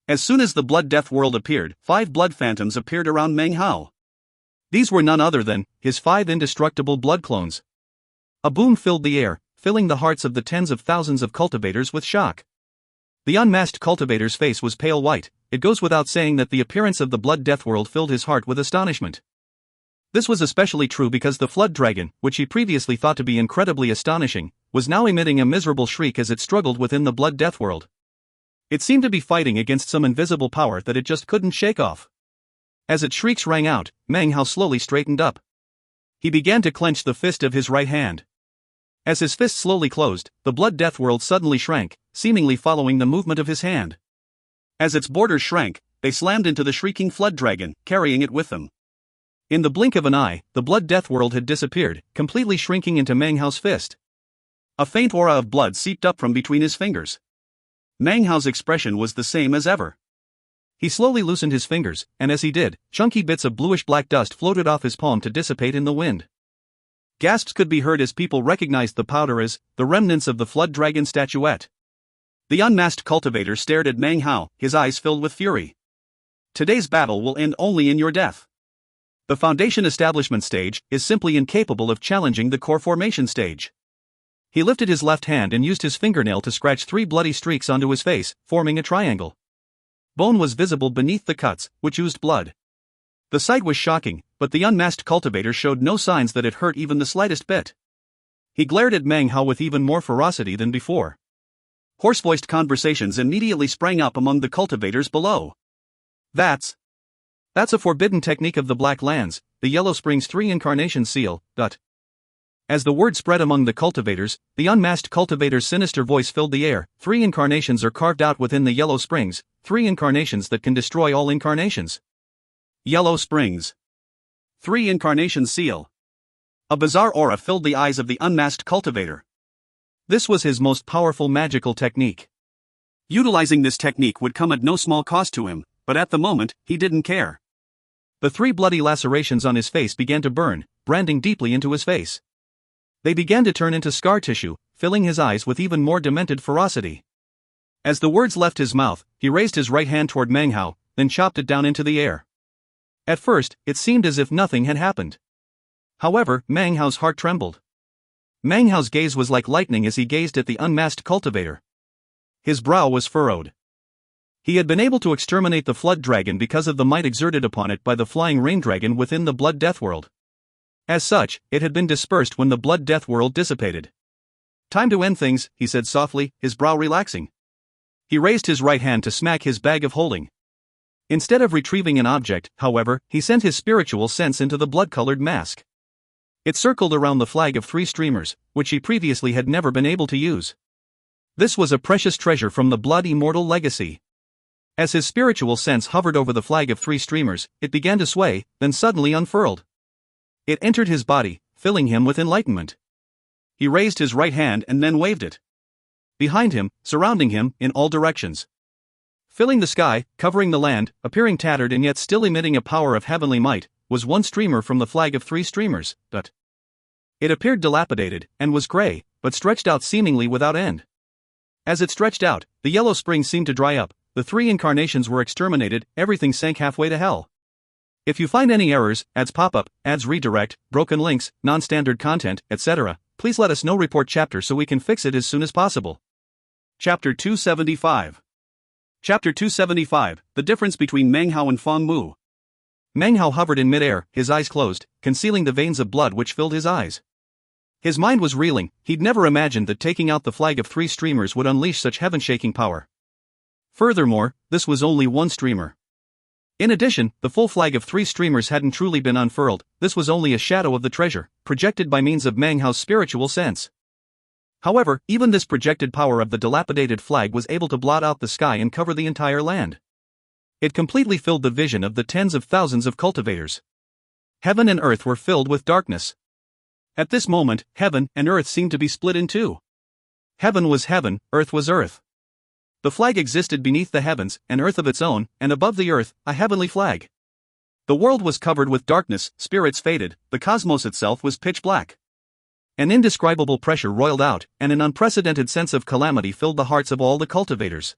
As soon as the Blood Death World appeared, 5 blood phantoms appeared around Mang Hao. These were none other than his 5 indestructible blood clones. A boom filled the air, filling the hearts of the tens of thousands of cultivators with shock. The unmasked cultivator's face was pale white. It goes without saying that the appearance of the Blood Death World filled his heart with astonishment. This was especially true because the flood dragon, which he previously thought to be incredibly astonishing, was now emitting a miserable shriek as it struggled within the Blood Death World. It seemed to be fighting against some invisible power that it just couldn't shake off. As its shrieks rang out, Mang Hao slowly straightened up. He began to clench the fist of his right hand. As his fist slowly closed, the Blood Death World suddenly shrank, seemingly following the movement of his hand. As its borders shrank, they slammed into the shrieking flood dragon, carrying it with them. In the blink of an eye, the Blood Death World had disappeared, completely shrinking into Mang Hao's fist. A faint aura of blood seeped up from between his fingers. Mang Hao's expression was the same as ever. He slowly loosened his fingers, and as he did, chunky bits of bluish-black dust floated off his palm to dissipate in the wind. Gasps could be heard as people recognized the powder as the remnants of the flood dragon statuette. The unmasked cultivator stared at Mang Hao, his eyes filled with fury. "Today's battle will end only in your death. The foundation establishment stage is simply incapable of challenging the core formation stage." He lifted his left hand and used his fingernail to scratch 3 bloody streaks onto his face, forming a triangle. Bone was visible beneath the cuts, which oozed blood. The sight was shocking, but the unmasked cultivator showed no signs that it hurt even the slightest bit. He glared at Mang Hao with even more ferocity than before. Hoarse-voiced conversations immediately sprang up among the cultivators below. That's a forbidden technique of the Black Lands, the Yellow Springs 3 Incarnation Seal. As the word spread among the cultivators, the unmasked cultivator's sinister voice filled the air. 3 incarnations are carved out within the Yellow Springs, 3 incarnations that can destroy all incarnations. Yellow Springs. 3 Incarnation Seal. A bizarre aura filled the eyes of the unmasked cultivator. This was his most powerful magical technique. Utilizing this technique would come at no small cost to him, but at the moment, he didn't care. The 3 bloody lacerations on his face began to burn, branding deeply into his face. They began to turn into scar tissue, filling his eyes with even more demented ferocity. As the words left his mouth, he raised his right hand toward Meng Hao, then chopped it down into the air. At first, it seemed as if nothing had happened. However, Meng Hao's heart trembled. Meng Hao's gaze was like lightning as he gazed at the unmasked cultivator. His brow was furrowed. He had been able to exterminate the flood dragon because of the might exerted upon it by the flying rain dragon within the Blood Death World. As such, it had been dispersed when the Blood Death World dissipated. "Time to end things," he said softly, his brow relaxing. He raised his right hand to smack his bag of holding. Instead of retrieving an object, however, he sent his spiritual sense into the blood-colored mask. It circled around the flag of 3 streamers, which he previously had never been able to use. This was a precious treasure from the Blood Immortal legacy. As his spiritual sense hovered over the flag of 3 streamers, it began to sway, then suddenly unfurled. It entered his body, filling him with enlightenment. He raised his right hand and then waved it. Behind him, surrounding him, in all directions, filling the sky, covering the land, appearing tattered and yet still emitting a power of heavenly might, was 1 streamer from the flag of 3 streamers, but it appeared dilapidated, and was gray, but stretched out seemingly without end. As it stretched out, the yellow spring seemed to dry up, the 3 incarnations were exterminated, everything sank halfway to hell. If you find any errors, ads pop up, ads redirect, broken links, non-standard content, etc., please let us know. Report chapter so we can fix it as soon as possible. Chapter 275. Chapter 275, The Difference Between Meng Hao and Feng Mu. Meng Hao hovered in midair, his eyes closed, concealing the veins of blood which filled his eyes. His mind was reeling. He'd never imagined that taking out the flag of 3 streamers would unleash such heaven-shaking power. Furthermore, this was only 1 streamer. In addition, the full flag of 3 streamers hadn't truly been unfurled. This was only a shadow of the treasure, projected by means of Meng Hao's spiritual sense. However, even this projected power of the dilapidated flag was able to blot out the sky and cover the entire land. It completely filled the vision of the tens of thousands of cultivators. Heaven and earth were filled with darkness. At this moment, heaven and earth seemed to be split in 2. Heaven was heaven, earth was earth. The flag existed beneath the heavens, an earth of its own, and above the earth, a heavenly flag. The world was covered with darkness, spirits faded, the cosmos itself was pitch black. An indescribable pressure roiled out, and an unprecedented sense of calamity filled the hearts of all the cultivators.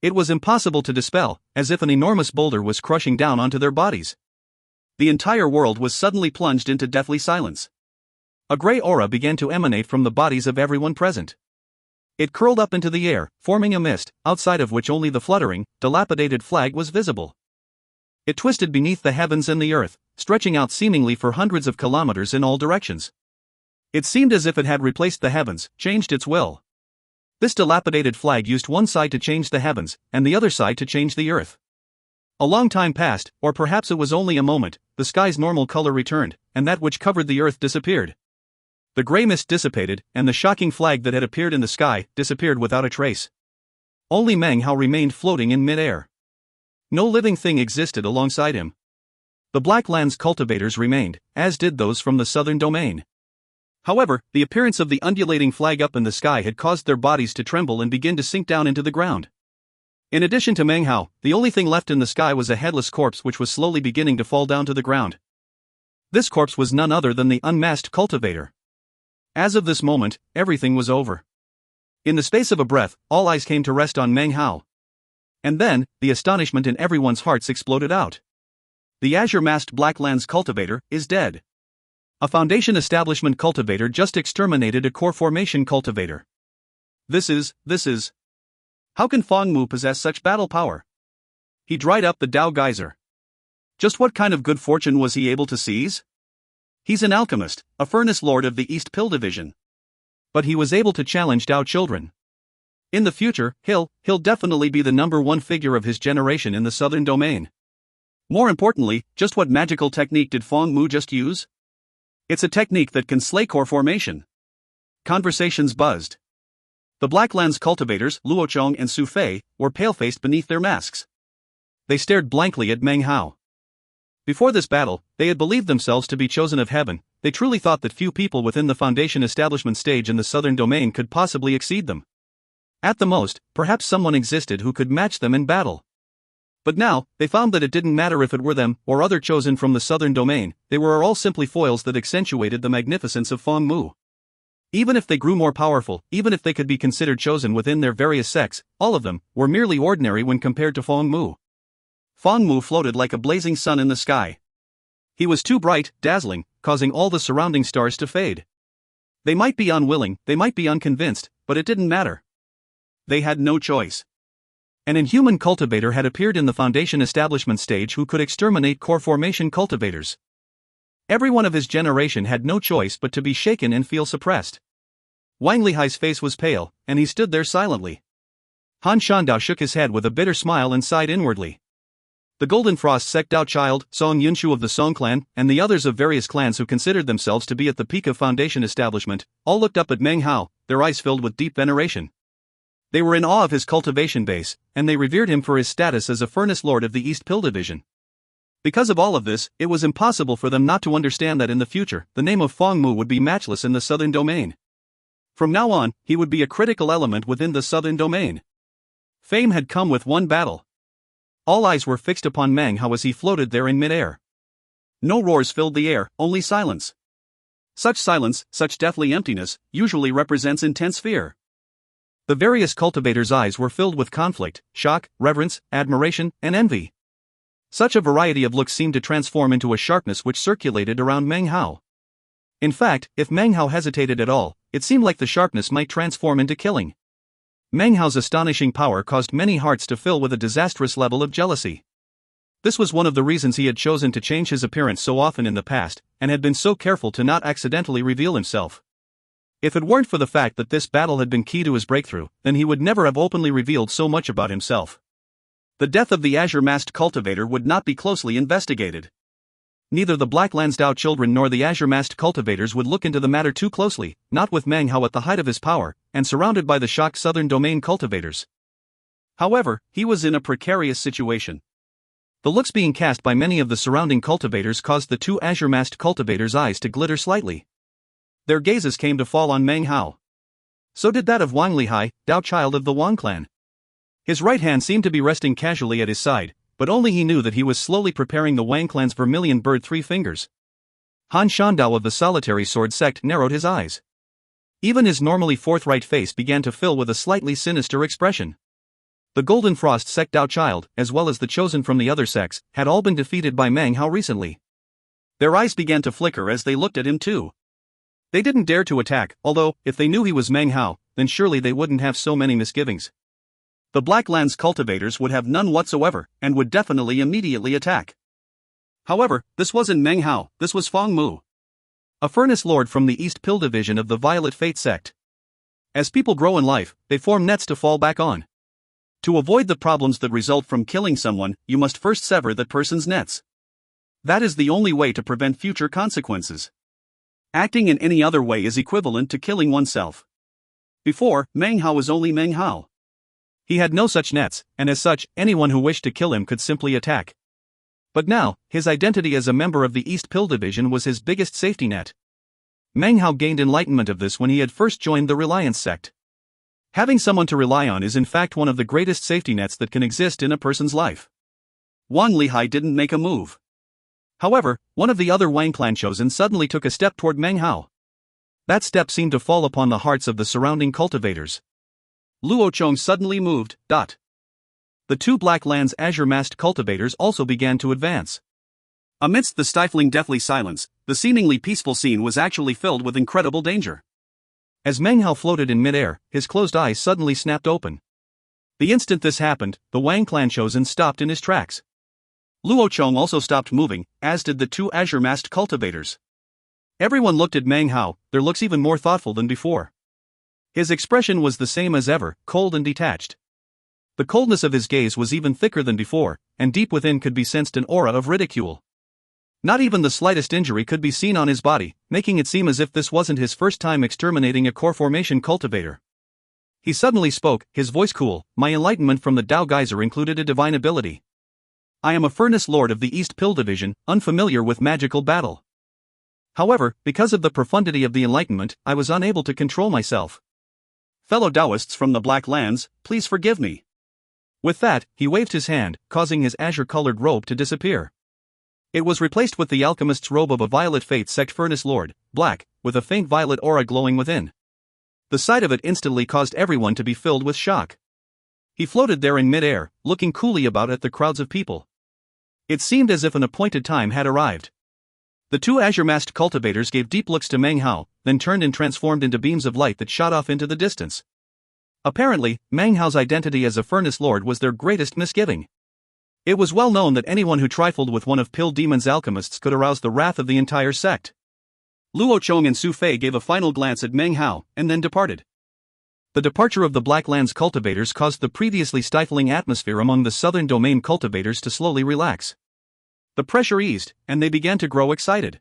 It was impossible to dispel, as if an enormous boulder was crushing down onto their bodies. The entire world was suddenly plunged into deathly silence. A gray aura began to emanate from the bodies of everyone present. It curled up into the air, forming a mist, outside of which only the fluttering, dilapidated flag was visible. It twisted beneath the heavens and the earth, stretching out seemingly for hundreds of kilometers in all directions. It seemed as if it had replaced the heavens, changed its will. This dilapidated flag used one side to change the heavens, and the other side to change the earth. A long time passed, or perhaps it was only a moment, the sky's normal color returned, and that which covered the earth disappeared. The gray mist dissipated, and the shocking flag that had appeared in the sky disappeared without a trace. Only Meng Hao remained floating in mid-air. No living thing existed alongside him. The Black Land's cultivators remained, as did those from the southern domain. However, the appearance of the undulating flag up in the sky had caused their bodies to tremble and begin to sink down into the ground. In addition to Meng Hao, the only thing left in the sky was a headless corpse which was slowly beginning to fall down to the ground. This corpse was none other than the unmasked cultivator. As of this moment, everything was over. In the space of a breath, all eyes came to rest on Meng Hao. And then, the astonishment in everyone's hearts exploded out. The azure-masked Black Land's cultivator is dead. A Foundation Establishment cultivator just exterminated a core formation cultivator. This is. How can Feng Mu possess such battle power? He dried up the Dao geyser. Just what kind of good fortune was he able to seize? He's an alchemist, a furnace lord of the East Pill Division. But he was able to challenge Dao children. In the future, he'll definitely be the #1 figure of his generation in the southern domain. More importantly, just what magical technique did Feng Mu just use? It's a technique that can slay core formation. Conversations buzzed. The Black Land's cultivators, Luochong and Su Fei, were pale-faced beneath their masks. They stared blankly at Meng Hao. Before this battle, they had believed themselves to be chosen of heaven. They truly thought that few people within the Foundation Establishment stage in the southern domain could possibly exceed them. At the most, perhaps someone existed who could match them in battle. But now, they found that it didn't matter if it were them or other chosen from the southern domain, they were all simply foils that accentuated the magnificence of Feng Mu. Even if they grew more powerful, even if they could be considered chosen within their various sects, all of them were merely ordinary when compared to Feng Mu. Feng Mu floated like a blazing sun in the sky. He was too bright, dazzling, causing all the surrounding stars to fade. They might be unwilling, they might be unconvinced, but it didn't matter. They had no choice. An inhuman cultivator had appeared in the Foundation establishment stage who could exterminate core formation cultivators. Everyone of his generation had no choice but to be shaken and feel suppressed. Wang Lihai's face was pale, and he stood there silently. Han Shandao shook his head with a bitter smile and sighed inwardly. The Golden Frost sect Dao Child, Song Yunshu of the Song clan, and the others of various clans who considered themselves to be at the peak of Foundation establishment, all looked up at Meng Hao, their eyes filled with deep veneration. They were in awe of his cultivation base, and they revered him for his status as a furnace lord of the East Pill Division. Because of all of this, it was impossible for them not to understand that in the future, the name of Feng Mu would be matchless in the Southern Domain. From now on, he would be a critical element within the Southern Domain. Fame had come with one battle. All eyes were fixed upon Meng Hao as he floated there in midair. No roars filled the air, only silence. Such silence, such deathly emptiness, usually represents intense fear. The various cultivators' eyes were filled with conflict, shock, reverence, admiration, and envy. Such a variety of looks seemed to transform into a sharpness which circulated around Meng Hao. In fact, if Meng Hao hesitated at all, it seemed like the sharpness might transform into killing. Meng Hao's astonishing power caused many hearts to fill with a disastrous level of jealousy. This was one of the reasons he had chosen to change his appearance so often in the past, and had been so careful to not accidentally reveal himself. If it weren't for the fact that this battle had been key to his breakthrough, then he would never have openly revealed so much about himself. The death of the Azure-masked cultivator would not be closely investigated. Neither the Black Lansdao children nor the Azure-masked cultivators would look into the matter too closely, not with Meng Hao at the height of his power, and surrounded by the shocked Southern Domain cultivators. However, he was in a precarious situation. The looks being cast by many of the surrounding cultivators caused the two Azure-masked cultivators' eyes to glitter slightly. Their gazes came to fall on Meng Hao. So did that of Wang Lihai, Dao Child of the Wang clan. His right hand seemed to be resting casually at his side, but only he knew that he was slowly preparing the Wang clan's vermilion bird 3 fingers. Han Shandao of the Solitary Sword sect narrowed his eyes. Even his normally forthright face began to fill with a slightly sinister expression. The Golden Frost sect Dao Child, as well as the chosen from the other sects, had all been defeated by Meng Hao recently. Their eyes began to flicker as they looked at him too. They didn't dare to attack, although, if they knew he was Meng Hao, then surely they wouldn't have so many misgivings. The Black Lands cultivators would have none whatsoever, and would definitely immediately attack. However, this wasn't Meng Hao, this was Feng Mu. A furnace lord from the East Pill division of the Violet Fate sect. As people grow in life, they form nets to fall back on. To avoid the problems that result from killing someone, you must first sever that person's nets. That is the only way to prevent future consequences. Acting in any other way is equivalent to killing oneself. Before, Meng Hao was only Meng Hao. He had no such nets, and as such, anyone who wished to kill him could simply attack. But now, his identity as a member of the East Pill Division was his biggest safety net. Meng Hao gained enlightenment of this when he had first joined the Reliance sect. Having someone to rely on is in fact one of the greatest safety nets that can exist in a person's life. Wang Lihai didn't make a move. However, one of the other Wang clan chosen suddenly took a step toward Meng Hao. That step seemed to fall upon the hearts of the surrounding cultivators. Luo Chong suddenly moved. The two Black Lands Azure-masked cultivators also began to advance. Amidst the stifling deathly silence, the seemingly peaceful scene was actually filled with incredible danger. As Meng Hao floated in midair, his closed eyes suddenly snapped open. The instant this happened, the Wang clan chosen stopped in his tracks. Luo Chong also stopped moving, as did the two Azure-masked cultivators. Everyone looked at Meng Hao, their looks even more thoughtful than before. His expression was the same as ever, cold and detached. The coldness of his gaze was even thicker than before, and deep within could be sensed an aura of ridicule. Not even the slightest injury could be seen on his body, making it seem as if this wasn't his first time exterminating a core formation cultivator. He suddenly spoke, his voice cool. My enlightenment from the Dao Geyser included a divine ability. I am a furnace lord of the East Pill Division, unfamiliar with magical battle. However, because of the profundity of the enlightenment, I was unable to control myself. Fellow Taoists from the Black Lands, please forgive me. With that, he waved his hand, causing his azure-colored robe to disappear. It was replaced with the alchemist's robe of a Violet Fate sect furnace lord, black, with a faint violet aura glowing within. The sight of it instantly caused everyone to be filled with shock. He floated there in mid-air, looking coolly about at the crowds of people. It seemed as if an appointed time had arrived. The two azure-masked cultivators gave deep looks to Meng Hao, then turned and transformed into beams of light that shot off into the distance. Apparently, Meng Hao's identity as a furnace lord was their greatest misgiving. It was well known that anyone who trifled with one of Pill Demon's alchemists could arouse the wrath of the entire sect. Luo Chong and Su Fei gave a final glance at Meng Hao, and then departed. The departure of the Black Lands cultivators caused the previously stifling atmosphere among the Southern Domain cultivators to slowly relax. The pressure eased, and they began to grow excited.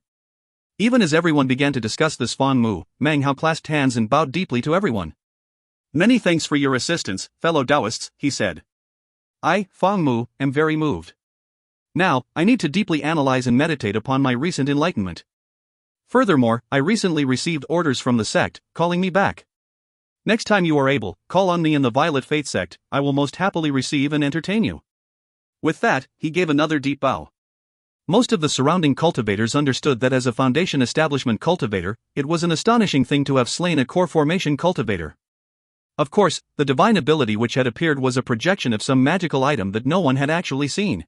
Even as everyone began to discuss this Fang Mu, Meng Hao clasped hands and bowed deeply to everyone. "Many thanks for your assistance, fellow Taoists," he said. "I, Fang Mu, am very moved. Now, I need to deeply analyze and meditate upon my recent enlightenment. Furthermore, I recently received orders from the sect, calling me back. Next time you are able, call on me in the Violet Fate sect, I will most happily receive and entertain you." With that, he gave another deep bow. Most of the surrounding cultivators understood that as a Foundation Establishment cultivator, it was an astonishing thing to have slain a core formation cultivator. Of course, the divine ability which had appeared was a projection of some magical item that no one had actually seen.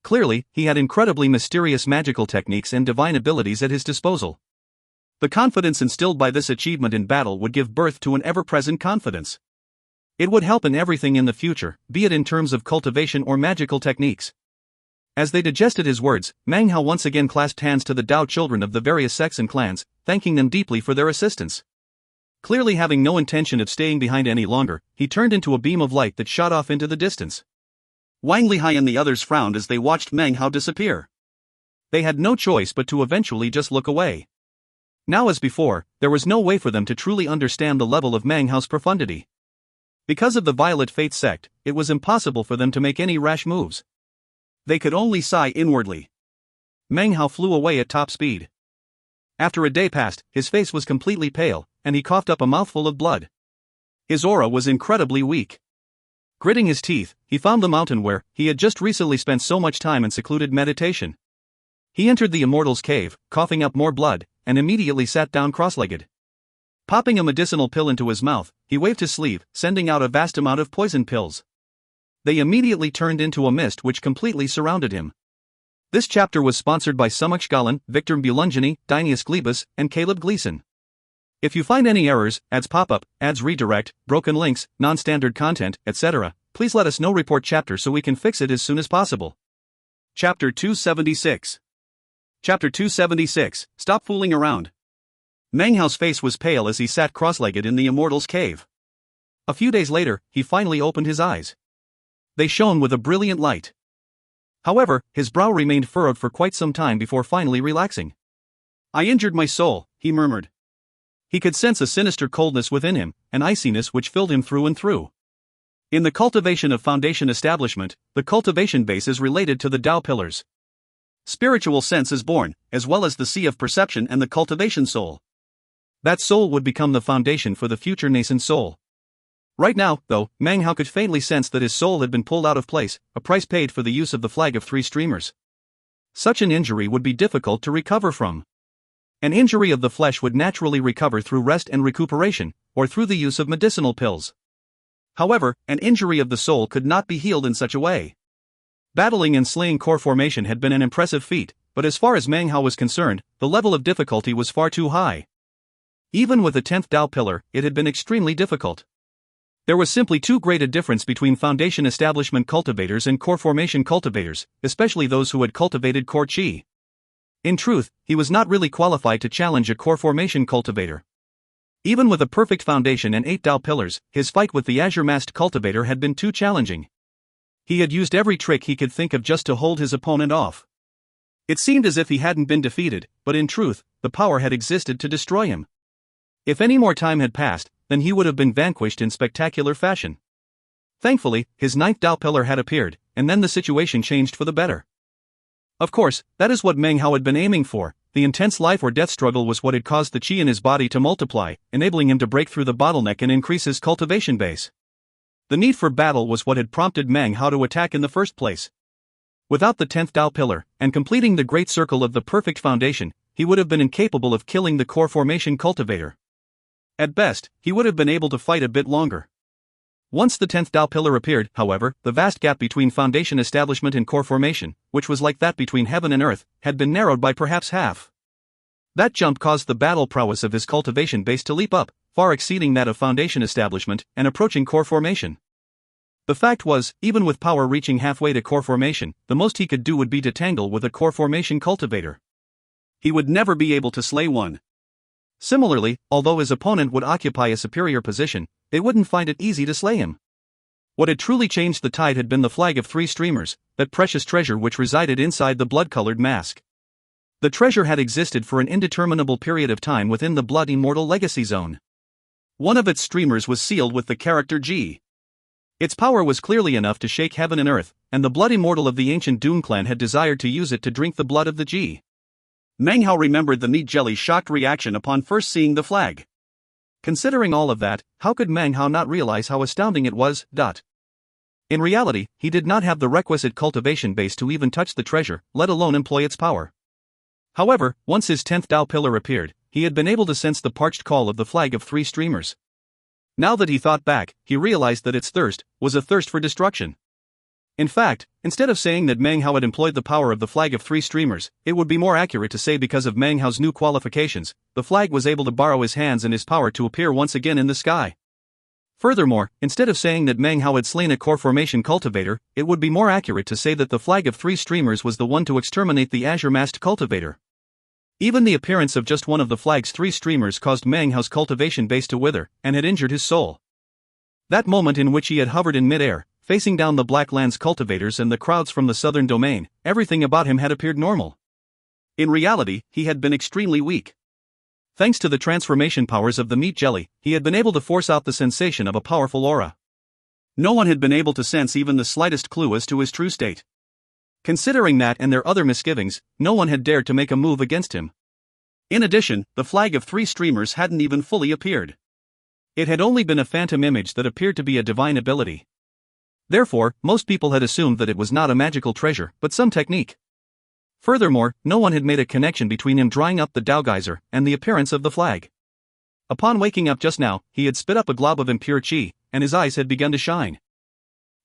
Clearly, he had incredibly mysterious magical techniques and divine abilities at his disposal. The confidence instilled by this achievement in battle would give birth to an ever-present confidence. It would help in everything in the future, be it in terms of cultivation or magical techniques. As they digested his words, Meng Hao once again clasped hands to the Dao children of the various sects and clans, thanking them deeply for their assistance. Clearly having no intention of staying behind any longer, he turned into a beam of light that shot off into the distance. Wang Lihai and the others frowned as they watched Meng Hao disappear. They had no choice but to eventually just look away. Now as before, there was no way for them to truly understand the level of Meng Hao's profundity. Because of the Violet Fate sect, it was impossible for them to make any rash moves. They could only sigh inwardly. Meng Hao flew away at top speed. After a day passed, his face was completely pale, and he coughed up a mouthful of blood. His aura was incredibly weak. Gritting his teeth, he found the mountain where he had just recently spent so much time in secluded meditation. He entered the Immortal's cave, coughing up more blood, and immediately sat down cross-legged. Popping a medicinal pill into his mouth, he waved his sleeve, sending out a vast amount of poison pills. They immediately turned into a mist which completely surrounded him. This chapter was sponsored by Sumukh Galan, Victor Bulungini, Dineas Glebus, and Caleb Gleason. If you find any errors, ads pop up, ads redirect, broken links, non-standard content, etc., please let us know. Report chapter so we can fix it as soon as possible. Chapter 276. Chapter 276, Stop Fooling Around. Meng Hao's face was pale as he sat cross-legged in the Immortal's cave. A few days later, he finally opened his eyes. They shone with a brilliant light. However, his brow remained furrowed for quite some time before finally relaxing. "I injured my soul," he murmured. He could sense a sinister coldness within him, an iciness which filled him through and through. In the cultivation of Foundation Establishment, the cultivation base is related to the Tao pillars. Spiritual sense is born, as well as the sea of perception and the cultivation soul. That soul would become the foundation for the future nascent soul. Right now, though, Meng Hao could faintly sense that his soul had been pulled out of place, a price paid for the use of the flag of three streamers. Such an injury would be difficult to recover from. An injury of the flesh would naturally recover through rest and recuperation, or through the use of medicinal pills. However, an injury of the soul could not be healed in such a way. Battling and slaying core formation had been an impressive feat, but as far as Meng Hao was concerned, the level of difficulty was far too high. Even with the 10th Tao pillar, it had been extremely difficult. There was simply too great a difference between Foundation Establishment cultivators and core formation cultivators, especially those who had cultivated core chi. In truth, he was not really qualified to challenge a core formation cultivator. Even with a perfect foundation and 8 Tao pillars, his fight with the azure-masked cultivator had been too challenging. He had used every trick he could think of just to hold his opponent off. It seemed as if he hadn't been defeated, but in truth, the power had existed to destroy him. If any more time had passed, then he would have been vanquished in spectacular fashion. Thankfully, his 9th Tao pillar had appeared, and then the situation changed for the better. Of course, that is what Meng Hao had been aiming for. The intense life or death struggle was what had caused the chi in his body to multiply, enabling him to break through the bottleneck and increase his cultivation base. The need for battle was what had prompted Meng Hao to attack in the first place. Without the 10th Tao pillar, and completing the great circle of the perfect foundation, he would have been incapable of killing the core formation cultivator. At best, he would have been able to fight a bit longer. Once the 10th Tao pillar appeared, however, the vast gap between foundation establishment and core formation, which was like that between heaven and earth, had been narrowed by perhaps half. That jump caused the battle prowess of his cultivation base to leap up, far exceeding that of foundation establishment, and approaching core formation. The fact was, even with power reaching halfway to core formation, the most he could do would be to tangle with a core formation cultivator. He would never be able to slay one. Similarly, although his opponent would occupy a superior position, they wouldn't find it easy to slay him. What had truly changed the tide had been the flag of 3 streamers, that precious treasure which resided inside the blood-colored mask. The treasure had existed for an indeterminable period of time within the Blood Immortal Legacy Zone. One of its streamers was sealed with the character G. Its power was clearly enough to shake heaven and earth, and the Blood Immortal of the ancient Doom clan had desired to use it to drink the blood of the G. Meng Hao remembered the meat jelly's shocked reaction upon first seeing the flag. Considering all of that, how could Meng Hao not realize how astounding it was? In reality, he did not have the requisite cultivation base to even touch the treasure, let alone employ its power. However, once his 10th Tao pillar appeared, he had been able to sense the parched call of the flag of 3 streamers. Now that he thought back, he realized that its thirst was a thirst for destruction. In fact, instead of saying that Meng Hao had employed the power of the flag of 3 streamers, it would be more accurate to say because of Meng Hao's new qualifications, the flag was able to borrow his hands and his power to appear once again in the sky. Furthermore, instead of saying that Meng Hao had slain a core formation cultivator, it would be more accurate to say that the flag of 3 streamers was the one to exterminate the azure-masked cultivator. Even the appearance of just one of the flag's 3 streamers caused Meng Hao's cultivation base to wither, and had injured his soul. That moment in which he had hovered in mid-air, facing down the Black Land's cultivators and the crowds from the southern domain, everything about him had appeared normal. In reality, he had been extremely weak. Thanks to the transformation powers of the meat jelly, he had been able to force out the sensation of a powerful aura. No one had been able to sense even the slightest clue as to his true state. Considering that and their other misgivings, no one had dared to make a move against him. In addition, the flag of 3 streamers hadn't even fully appeared. It had only been a phantom image that appeared to be a divine ability. Therefore, most people had assumed that it was not a magical treasure, but some technique. Furthermore, no one had made a connection between him drying up the Dao geyser and the appearance of the flag. Upon waking up just now, he had spit up a glob of impure qi, and his eyes had begun to shine.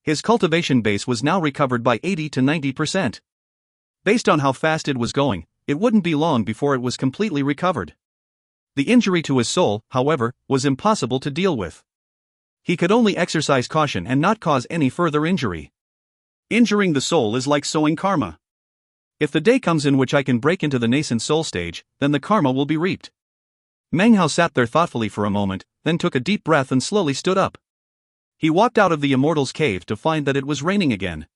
His cultivation base was now recovered by 80 to 90%. Based on how fast it was going, it wouldn't be long before it was completely recovered. The injury to his soul, however, was impossible to deal with. He could only exercise caution and not cause any further injury. Injuring the soul is like sowing karma. If the day comes in which I can break into the nascent soul stage, then the karma will be reaped. Meng Hao sat there thoughtfully for a moment, then took a deep breath and slowly stood up. He walked out of the Immortal's cave to find that it was raining again.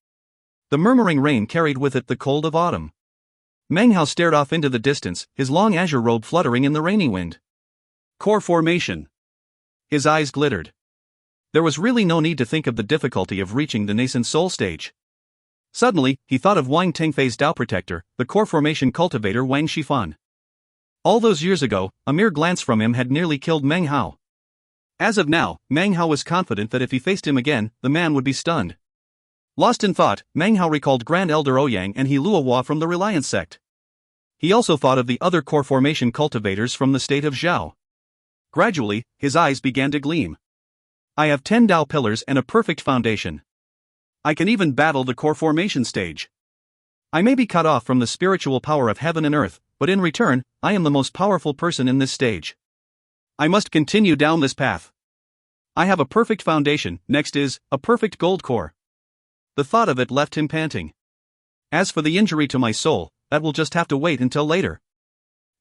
The murmuring rain carried with it the cold of autumn. Meng Hao stared off into the distance, his long azure robe fluttering in the rainy wind. Core formation. His eyes glittered. There was really no need to think of the difficulty of reaching the nascent soul stage. Suddenly, he thought of Wang Tengfei's Dao protector, the core formation cultivator Wang Shifan. All those years ago, a mere glance from him had nearly killed Meng Hao. As of now, Meng Hao was confident that if he faced him again, the man would be stunned. Lost in thought, Meng Hao recalled Grand Elder Ouyang and He Luohua from the Reliance sect. He also thought of the other core formation cultivators from the state of Zhao. Gradually, his eyes began to gleam. I have 10 Dao pillars and a perfect foundation. I can even battle the core formation stage. I may be cut off from the spiritual power of heaven and earth, but in return, I am the most powerful person in this stage. I must continue down this path. I have a perfect foundation, next is a perfect gold core. The thought of it left him panting. As for the injury to my soul, that will just have to wait until later.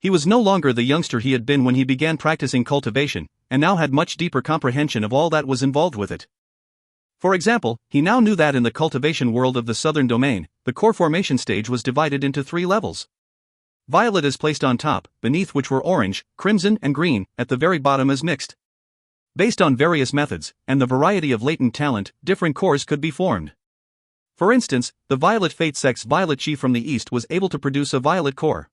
He was no longer the youngster he had been when he began practicing cultivation, and now had much deeper comprehension of all that was involved with it. For example, he now knew that in the cultivation world of the southern domain, the core formation stage was divided into 3 levels. Violet is placed on top, beneath which were orange, crimson and green, at the very bottom as mixed. Based on various methods, and the variety of latent talent, different cores could be formed. For instance, the Violet Fate sect's Violet Chi from the east was able to produce a violet core.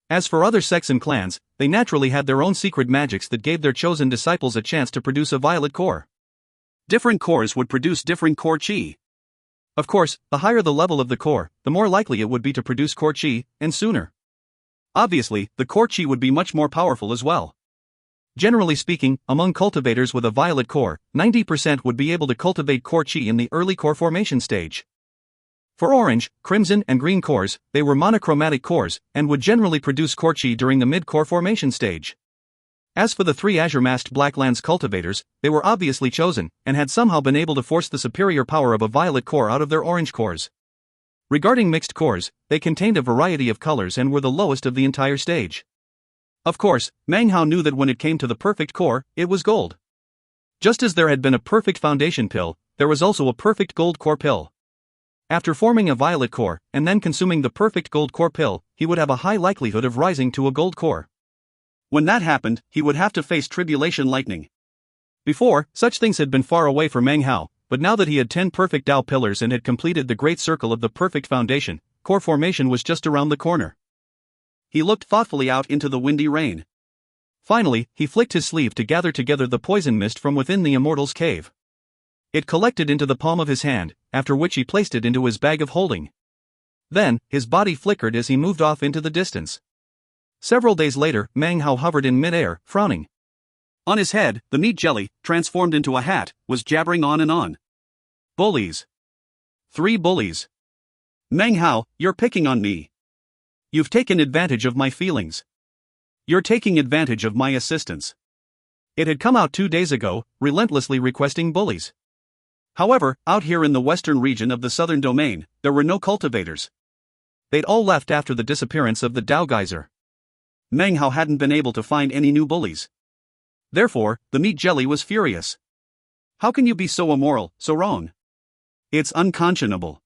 As for other sects and clans, they naturally had their own secret magics that gave their chosen disciples a chance to produce a violet core. Different cores would produce different core chi. Of course, the higher the level of the core, the more likely it would be to produce core chi, and sooner. Obviously, the core chi would be much more powerful as well. Generally speaking, among cultivators with a violet core, 90% would be able to cultivate core chi in the early core formation stage. For orange, crimson, and green cores, they were monochromatic cores, and would generally produce core chi during the mid-core formation stage. As for the three azure-masked Blacklands cultivators, they were obviously chosen, and had somehow been able to force the superior power of a violet core out of their orange cores. Regarding mixed cores, they contained a variety of colors and were the lowest of the entire stage. Of course, Meng Hao knew that when it came to the perfect core, it was gold. Just as there had been a perfect foundation pill, there was also a perfect gold core pill. After forming a violet core, and then consuming the perfect gold core pill, he would have a high likelihood of rising to a gold core. When that happened, he would have to face tribulation lightning. Before, such things had been far away for Meng Hao, but now that he had 10 perfect Tao pillars and had completed the great circle of the perfect foundation, core formation was just around the corner. He looked thoughtfully out into the windy rain. Finally, he flicked his sleeve to gather together the poison mist from within the immortal's cave. It collected into the palm of his hand, after which he placed it into his bag of holding. Then, his body flickered as he moved off into the distance. Several days later, Meng Hao hovered in mid-air, frowning. On his head, the meat jelly, transformed into a hat, was jabbering on and on. Bullies. 3 bullies. Meng Hao, you're picking on me. You've taken advantage of my feelings. You're taking advantage of my assistance. It had come out 2 days ago, relentlessly requesting bullies. However, out here in the western region of the southern domain, there were no cultivators. They'd all left after the disappearance of the Dao geyser. Meng Hao hadn't been able to find any new bullies. Therefore, the meat jelly was furious. How can you be so immoral, so wrong? It's unconscionable.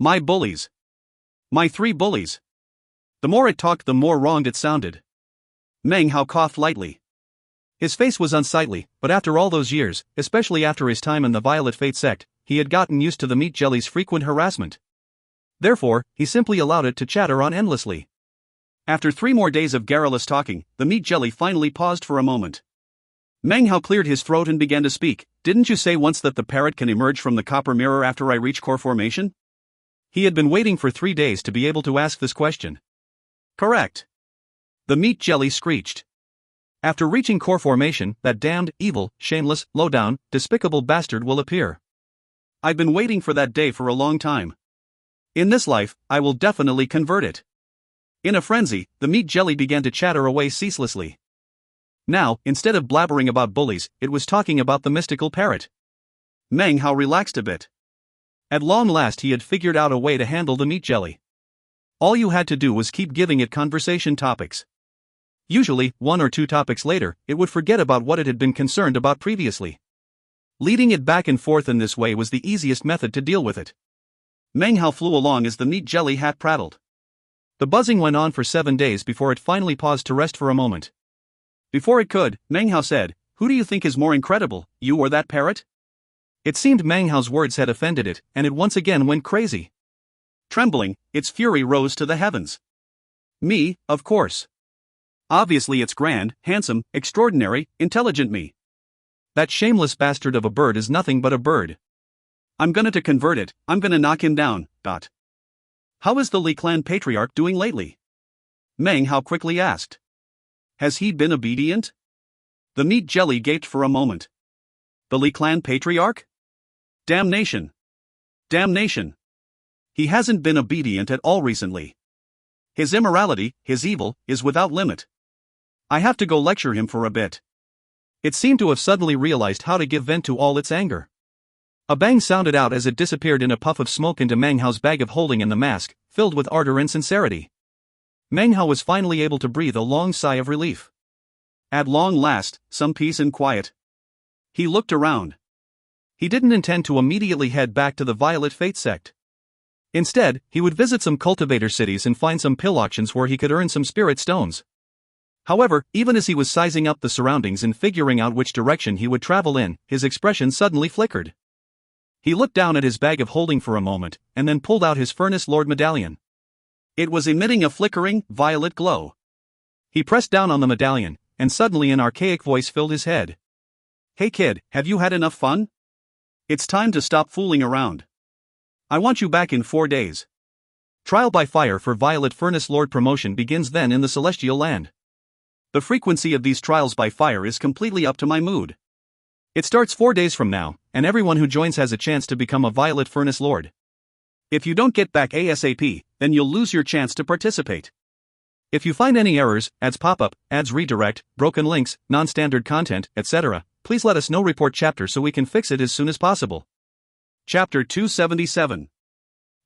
My bullies. My 3 bullies. The more it talked, the more wronged it sounded. Meng Hao coughed lightly. His face was unsightly, but after all those years, especially after his time in the Violet Fate sect, he had gotten used to the meat jelly's frequent harassment. Therefore, he simply allowed it to chatter on endlessly. After 3 more days of garrulous talking, the meat jelly finally paused for a moment. Meng Hao cleared his throat and began to speak. Didn't you say once that the parrot can emerge from the copper mirror after I reach core formation? He had been waiting for 3 days to be able to ask this question. Correct. The meat jelly screeched. After reaching core formation, that damned, evil, shameless, low-down, despicable bastard will appear. I've been waiting for that day for a long time. In this life, I will definitely convert it. In a frenzy, the meat jelly began to chatter away ceaselessly. Now, instead of blabbering about bullies, it was talking about the mystical parrot. Meng Hao relaxed a bit. At long last he had figured out a way to handle the meat jelly. All you had to do was keep giving it conversation topics. Usually, 1 or 2 topics later, it would forget about what it had been concerned about previously. Leading it back and forth in this way was the easiest method to deal with it. Meng Hao flew along as the meat jelly hat prattled. The buzzing went on for 7 days before it finally paused to rest for a moment. Before it could, Meng Hao said, "Who do you think is more incredible, you or that parrot?" It seemed Meng Hao's words had offended it, and it once again went crazy. Trembling, its fury rose to the heavens. Me, of course. Obviously it's grand, handsome, extraordinary, intelligent me. That shameless bastard of a bird is nothing but a bird. I'm gonna to convert it, I'm gonna knock him down. How is the Li clan patriarch doing lately? Meng Hao quickly asked. Has he been obedient? The meat jelly gaped for a moment. The Li clan patriarch? Damnation. Damnation. He hasn't been obedient at all recently. His immorality, his evil, is without limit. I have to go lecture him for a bit. It seemed to have suddenly realized how to give vent to all its anger. A bang sounded out as it disappeared in a puff of smoke into Meng Hao's bag of holding in the mask, filled with ardor and sincerity. Meng Hao was finally able to breathe a long sigh of relief. At long last, some peace and quiet. He looked around. He didn't intend to immediately head back to the Violet Fate sect. Instead, he would visit some cultivator cities and find some pill auctions where he could earn some spirit stones. However, even as he was sizing up the surroundings and figuring out which direction he would travel in, his expression suddenly flickered. He looked down at his bag of holding for a moment, and then pulled out his Furnace Lord medallion. It was emitting a flickering, violet glow. He pressed down on the medallion, and suddenly an archaic voice filled his head. Hey kid, have you had enough fun? It's time to stop fooling around. I want you back in 4 days. Trial by fire for Violet Furnace Lord promotion begins then in the Celestial Land. The frequency of these trials by fire is completely up to my mood. It starts 4 days from now, and everyone who joins has a chance to become a Violet Furnace Lord. If you don't get back ASAP, then you'll lose your chance to participate. If you find any errors, ads pop up, ads redirect, broken links, non-standard content, etc., please let us know. Report chapter so we can fix it as soon as possible. Chapter 277.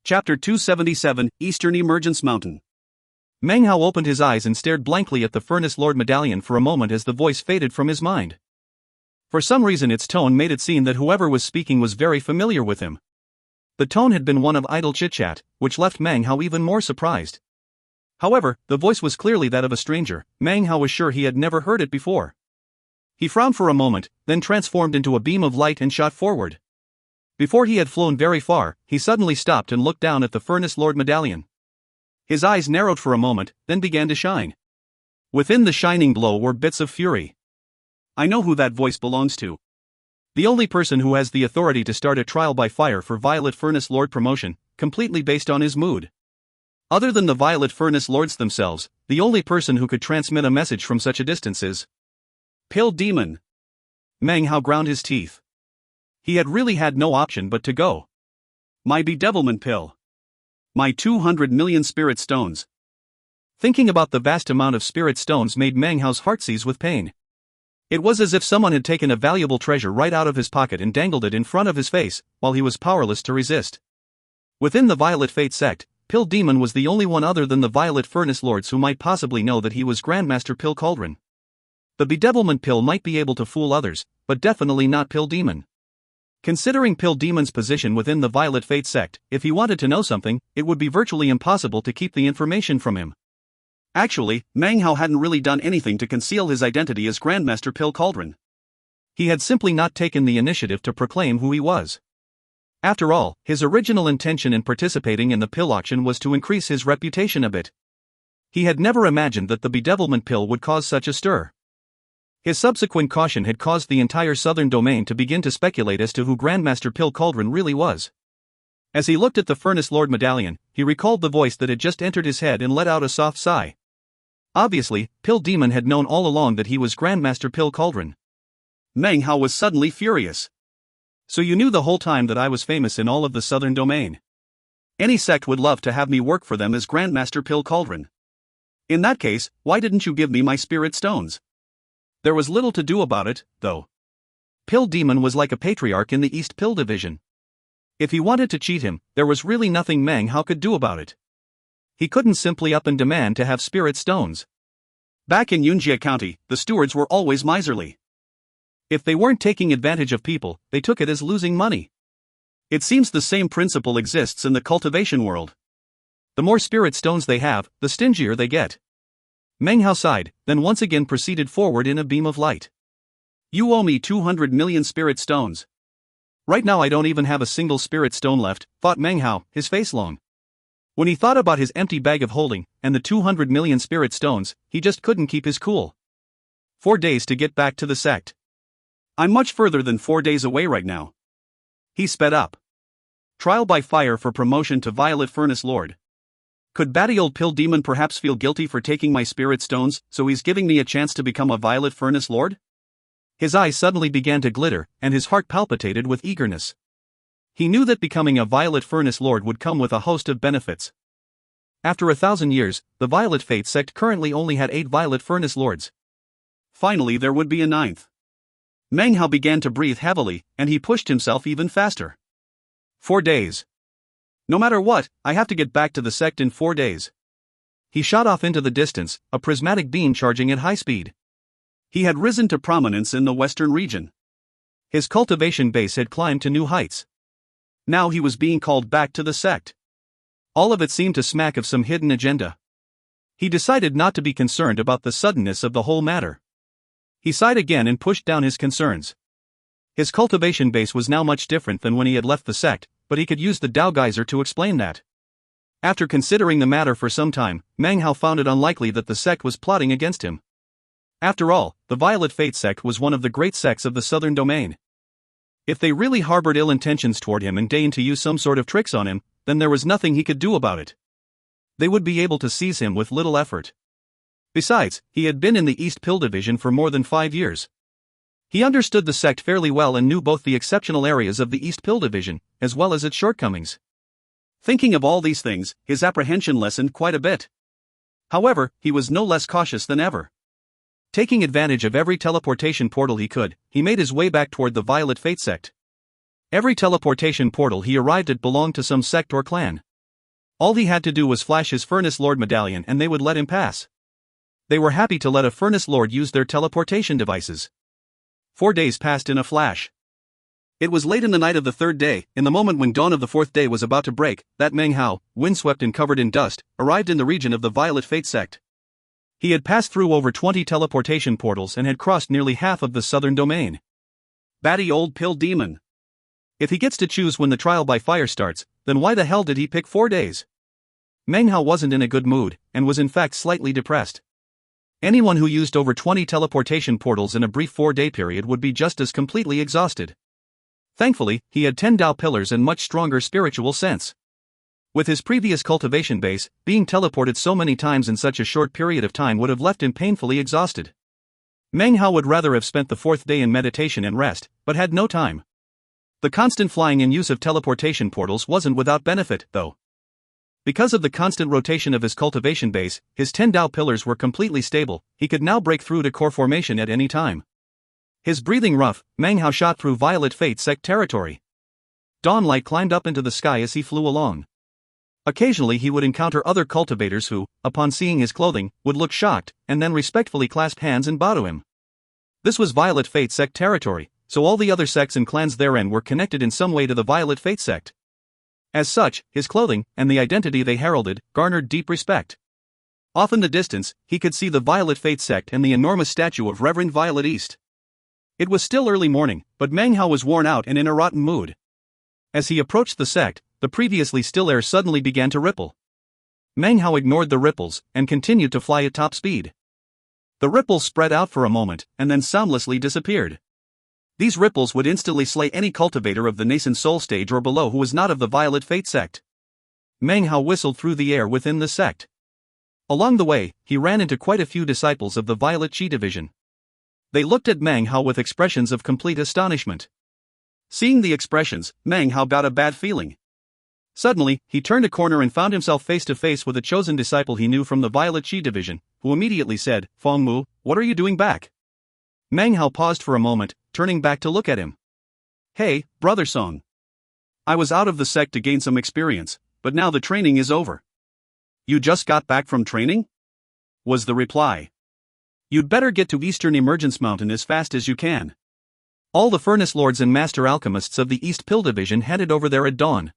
Chapter 277, Eastern Emergence Mountain. Meng Hao opened his eyes and stared blankly at the Furnace Lord medallion for a moment as the voice faded from his mind. For some reason its tone made it seem that whoever was speaking was very familiar with him. The tone had been one of idle chit-chat, which left Meng Hao even more surprised. However, the voice was clearly that of a stranger. Meng Hao was sure he had never heard it before. He frowned for a moment, then transformed into a beam of light and shot forward. Before he had flown very far, he suddenly stopped and looked down at the Furnace Lord medallion. His eyes narrowed for a moment, then began to shine. Within the shining glow were bits of fury. I know who that voice belongs to. The only person who has the authority to start a trial by fire for Violet Furnace Lord promotion, completely based on his mood. Other than the Violet Furnace Lords themselves, the only person who could transmit a message from such a distance is Pill Demon. Meng Hao ground his teeth. He had really had no option but to go. My bedevilment pill. My 200 million spirit stones. Thinking about the vast amount of spirit stones made Meng Hao's heart seize with pain. It was as if someone had taken a valuable treasure right out of his pocket and dangled it in front of his face, while he was powerless to resist. Within the Violet Fate sect, Pill Demon was the only one other than the Violet Furnace Lords who might possibly know that he was Grandmaster Pill Cauldron. The bedevilment pill might be able to fool others, but definitely not Pill Demon. Considering Pill Demon's position within the Violet Fate sect, if he wanted to know something, it would be virtually impossible to keep the information from him. Actually, Meng Hao hadn't really done anything to conceal his identity as Grandmaster Pill Cauldron. He had simply not taken the initiative to proclaim who he was. After all, his original intention in participating in the pill auction was to increase his reputation a bit. He had never imagined that the bedevilment pill would cause such a stir. His subsequent caution had caused the entire southern domain to begin to speculate as to who Grandmaster Pill Cauldron really was. As he looked at the Furnace Lord medallion, he recalled the voice that had just entered his head and let out a soft sigh. Obviously, Pill Demon had known all along that he was Grandmaster Pill Cauldron. Meng Hao was suddenly furious. So you knew the whole time that I was famous in all of the southern domain. Any sect would love to have me work for them as Grandmaster Pill Cauldron. In that case, why didn't you give me my spirit stones? There was little to do about it, though. Pill Demon was like a patriarch in the East Pill Division. If he wanted to cheat him, there was really nothing Meng Hao could do about it. He couldn't simply up and demand to have spirit stones. Back in Yunjia County, the stewards were always miserly. If they weren't taking advantage of people, they took it as losing money. It seems the same principle exists in the cultivation world. The more spirit stones they have, the stingier they get. Meng Hao sighed, then once again proceeded forward in a beam of light. You owe me 200 million spirit stones. Right now I don't even have a single spirit stone left, thought Meng Hao, his face long. When he thought about his empty bag of holding, and the 200 million spirit stones, he just couldn't keep his cool. 4 days to get back to the sect. I'm much further than 4 days away right now. He sped up. Trial by fire for promotion to Violet Furnace Lord. Could batty old Pill Demon perhaps feel guilty for taking my spirit stones, so he's giving me a chance to become a Violet Furnace Lord? His eyes suddenly began to glitter, and his heart palpitated with eagerness. He knew that becoming a Violet Furnace Lord would come with a host of benefits. After 1,000 years, the Violet Fate sect currently only had 8 Violet Furnace Lords. Finally there would be a 9th. Meng Hao began to breathe heavily, and he pushed himself even faster. 4 days. No matter what, I have to get back to the sect in 4 days. He shot off into the distance, a prismatic beam charging at high speed. He had risen to prominence in the western region. His cultivation base had climbed to new heights. Now he was being called back to the sect. All of it seemed to smack of some hidden agenda. He decided not to be concerned about the suddenness of the whole matter. He sighed again and pushed down his concerns. His cultivation base was now much different than when he had left the sect, but he could use the Dao Geyser to explain that. After considering the matter for some time, Meng Hao found it unlikely that the sect was plotting against him. After all, the Violet Fate sect was one of the great sects of the southern domain. If they really harbored ill intentions toward him and deigned to use some sort of tricks on him, then there was nothing he could do about it. They would be able to seize him with little effort. Besides, he had been in the East Pill Division for more than 5 years. He understood the sect fairly well and knew both the exceptional areas of the East Pill Division, as well as its shortcomings. Thinking of all these things, his apprehension lessened quite a bit. However, he was no less cautious than ever. Taking advantage of every teleportation portal he could, he made his way back toward the Violet Fate sect. Every teleportation portal he arrived at belonged to some sect or clan. All he had to do was flash his Furnace Lord medallion and they would let him pass. They were happy to let a Furnace Lord use their teleportation devices. 4 days passed in a flash. It was late in the night of the 3rd day, in the moment when dawn of the 4th day was about to break, that Meng Hao, windswept and covered in dust, arrived in the region of the Violet Fate sect. He had passed through over 20 teleportation portals and had crossed nearly half of the southern domain. Batty old pill demon. If he gets to choose when the trial by fire starts, then why the hell did he pick 4 days? Meng Hao wasn't in a good mood, and was in fact slightly depressed. Anyone who used over 20 teleportation portals in a brief 4-day period would be just as completely exhausted. Thankfully, he had 10 Dao pillars and much stronger spiritual sense. With his previous cultivation base, being teleported so many times in such a short period of time would have left him painfully exhausted. Meng Hao would rather have spent the 4th day in meditation and rest, but had no time. The constant flying and use of teleportation portals wasn't without benefit, though. Because of the constant rotation of his cultivation base, his 10 Dao pillars were completely stable. He could now break through to core formation at any time. His breathing rough, Meng Hao shot through Violet Fate sect territory. Dawnlight climbed up into the sky as he flew along. Occasionally he would encounter other cultivators who, upon seeing his clothing, would look shocked, and then respectfully clasp hands and bow to him. This was Violet Fate sect territory, so all the other sects and clans therein were connected in some way to the Violet Fate sect. As such, his clothing, and the identity they heralded, garnered deep respect. Off in the distance, he could see the Violet Fate sect and the enormous statue of Reverend Violet East. It was still early morning, but Meng Hao was worn out and in a rotten mood. As he approached the sect, the previously still air suddenly began to ripple. Meng Hao ignored the ripples, and continued to fly at top speed. The ripples spread out for a moment, and then soundlessly disappeared. These ripples would instantly slay any cultivator of the nascent soul stage or below who was not of the Violet Fate sect. Meng Hao whistled through the air within the sect. Along the way, he ran into quite a few disciples of the Violet Chi division. They looked at Meng Hao with expressions of complete astonishment. Seeing the expressions, Meng Hao got a bad feeling. Suddenly, he turned a corner and found himself face to face with a chosen disciple he knew from the Violet Chi division, who immediately said, "Feng Mu, what are you doing back?" Meng Hao paused for a moment, turning back to look at him. "Hey, Brother Song. I was out of the sect to gain some experience, but now the training is over." "You just got back from training?" was the reply. "You'd better get to Eastern Emergence Mountain as fast as you can. All the Furnace Lords and Master Alchemists of the East Pill Division headed over there at dawn.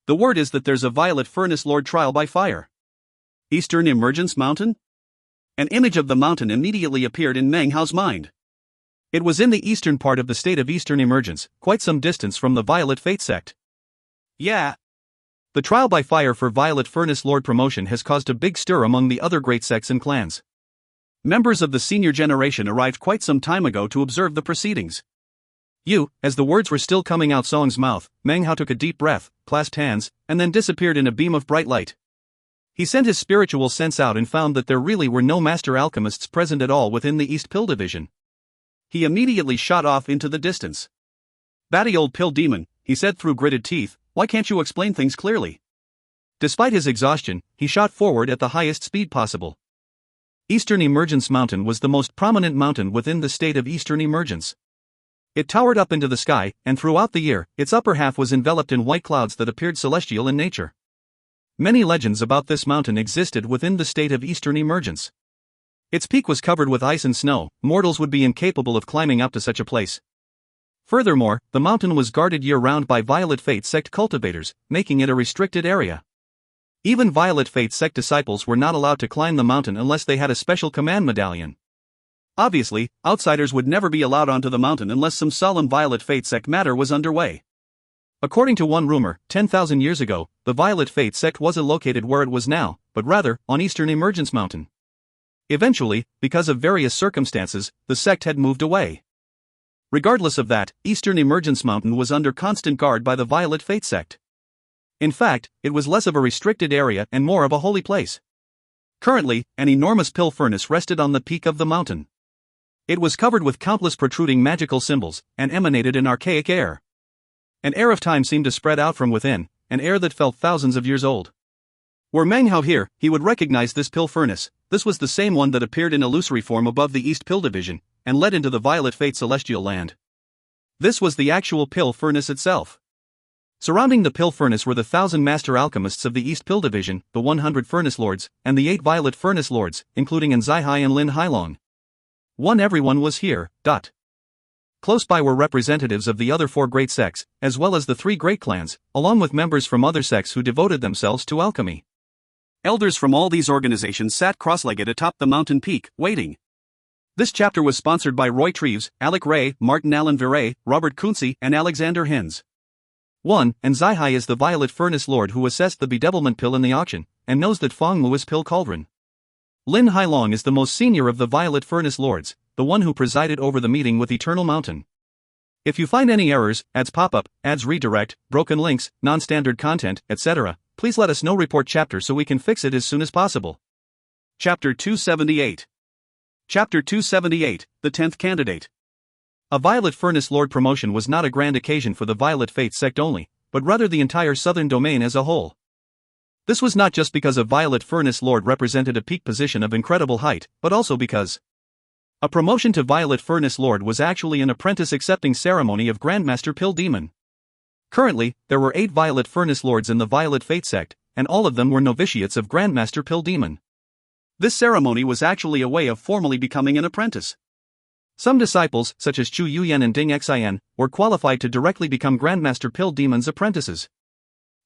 The word is that there's a Violet Furnace Lord trial by fire." Eastern Emergence Mountain? An image of the mountain immediately appeared in Meng Hao's mind. It was in the eastern part of the state of Eastern Emergence, quite some distance from the Violet Fate sect. Yeah. The trial by fire for Violet Furnace Lord promotion has caused a big stir among the other great sects and clans. Members of the senior generation arrived quite some time ago to observe the proceedings. As the words were still coming out Song's mouth, Meng Hao took a deep breath, clasped hands, and then disappeared in a beam of bright light. He sent his spiritual sense out and found that there really were no master alchemists present at all within the East Pill Division. He immediately shot off into the distance. "Batty old pill demon," he said through gritted teeth, "why can't you explain things clearly?" Despite his exhaustion, he shot forward at the highest speed possible. Eastern Emergence Mountain was the most prominent mountain within the state of Eastern Emergence. It towered up into the sky, and throughout the year, its upper half was enveloped in white clouds that appeared celestial in nature. Many legends about this mountain existed within the state of Eastern Emergence. Its peak was covered with ice and snow. Mortals would be incapable of climbing up to such a place. Furthermore, the mountain was guarded year-round by Violet Fate sect cultivators, making it a restricted area. Even Violet Fate sect disciples were not allowed to climb the mountain unless they had a special command medallion. Obviously, outsiders would never be allowed onto the mountain unless some solemn Violet Fate sect matter was underway. According to one rumor, 10,000 years ago, the Violet Fate sect wasn't located where it was now, but rather, on Eastern Emergence Mountain. Eventually, because of various circumstances, the sect had moved away. Regardless of that, Eastern Emergence Mountain was under constant guard by the Violet Fate sect. In fact, it was less of a restricted area and more of a holy place. Currently, an enormous pill furnace rested on the peak of the mountain. It was covered with countless protruding magical symbols, and emanated an archaic air. An air of time seemed to spread out from within, an air that felt thousands of years old. Were Meng Hao here, he would recognize this pill furnace. This was the same one that appeared in illusory form above the East Pill Division, and led into the Violet Fate Celestial Land. This was the actual pill furnace itself. Surrounding the pill furnace were the 1,000 master alchemists of the East Pill Division, the 100 Furnace Lords, and the 8 Violet Furnace Lords, including Anzai and Lin Hailong. Everyone was here. Close by were representatives of the other 4 great sects, as well as the 3 great clans, along with members from other sects who devoted themselves to alchemy. Elders from all these organizations sat cross-legged atop the mountain peak, waiting. This chapter was sponsored by Roy Treves, Alec Ray, Martin Allen Viray, Robert Kunze, and Alexander Hins. 1. Anzai is the Violet Furnace Lord who assessed the bedevilment pill in the auction, and knows that Fong Mu's pill cauldron. Lin Hailong is the most senior of the Violet Furnace Lords, the one who presided over the meeting with Eternal Mountain. If you find any errors, ads pop up, ads redirect, broken links, non-standard content, etc., please let us know. Report chapter so we can fix it as soon as possible. Chapter 278. Chapter 278, the 10th Candidate. A Violet Furnace Lord promotion was not a grand occasion for the Violet Fate sect only, but rather the entire southern domain as a whole. This was not just because a Violet Furnace Lord represented a peak position of incredible height, but also because a promotion to Violet Furnace Lord was actually an apprentice accepting ceremony of Grandmaster Pill Demon. Currently, there were 8 Violet Furnace Lords in the Violet Fate sect, and all of them were novitiates of Grandmaster Pill Demon. This ceremony was actually a way of formally becoming an apprentice. Some disciples, such as Chu Yuyan and Ding Xin, were qualified to directly become Grandmaster Pill Demon's apprentices.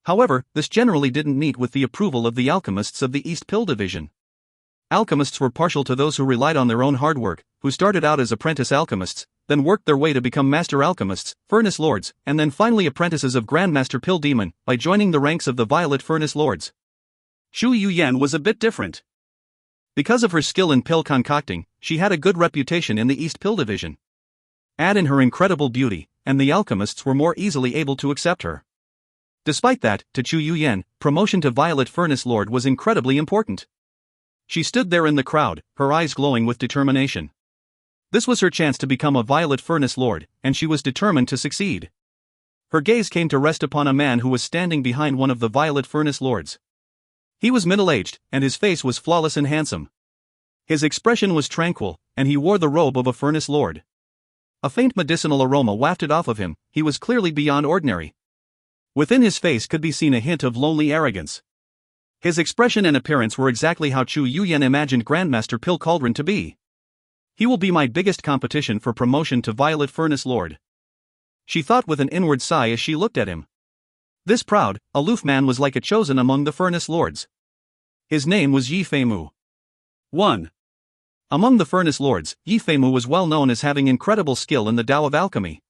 However, this generally didn't meet with the approval of the alchemists of the East Pill Division. Alchemists were partial to those who relied on their own hard work, who started out as apprentice alchemists, then worked their way to become master alchemists, furnace lords, and then finally apprentices of Grandmaster Pill Demon, by joining the ranks of the Violet Furnace Lords. Chu Yuyan was a bit different. Because of her skill in pill concocting, she had a good reputation in the East Pill Division. Add in her incredible beauty, and the alchemists were more easily able to accept her. Despite that, to Chu Yuyan, promotion to Violet Furnace Lord was incredibly important. She stood there in the crowd, her eyes glowing with determination. This was her chance to become a Violet Furnace Lord, and she was determined to succeed. Her gaze came to rest upon a man who was standing behind one of the Violet Furnace Lords. He was middle-aged, and his face was flawless and handsome. His expression was tranquil, and he wore the robe of a Furnace Lord. A faint medicinal aroma wafted off of him. He was clearly beyond ordinary. Within his face could be seen a hint of lonely arrogance. His expression and appearance were exactly how Chu Yuyan imagined Grandmaster Pill Cauldron to be. He will be my biggest competition for promotion to Violet Furnace Lord. She thought with an inward sigh as she looked at him. This proud, aloof man was like a chosen among the Furnace Lords. His name was Yi Feimu. 1. Among the Furnace Lords, Yi Feimu was well known as having incredible skill in the Tao of alchemy.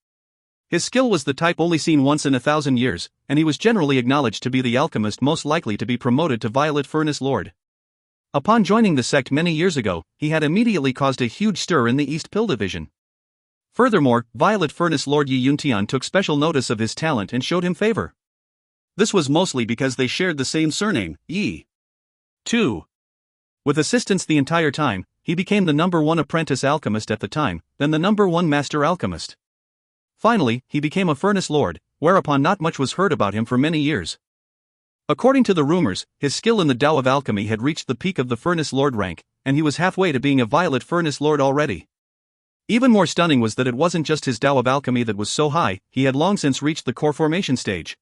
His skill was the type only seen once in 1,000 years, and he was generally acknowledged to be the alchemist most likely to be promoted to Violet Furnace Lord. Upon joining the sect many years ago, he had immediately caused a huge stir in the East Pill Division. Furthermore, Violet Furnace Lord Yi Yuntian took special notice of his talent and showed him favor. This was mostly because they shared the same surname, Yi. 2. With assistance the entire time, he became the #1 apprentice alchemist at the time, then the #1 master alchemist. Finally, he became a Furnace Lord, whereupon not much was heard about him for many years. According to the rumors, his skill in the Tao of alchemy had reached the peak of the Furnace Lord rank, and he was halfway to being a Violet Furnace Lord already. Even more stunning was that it wasn't just his Tao of alchemy that was so high, he had long since reached the core formation stage.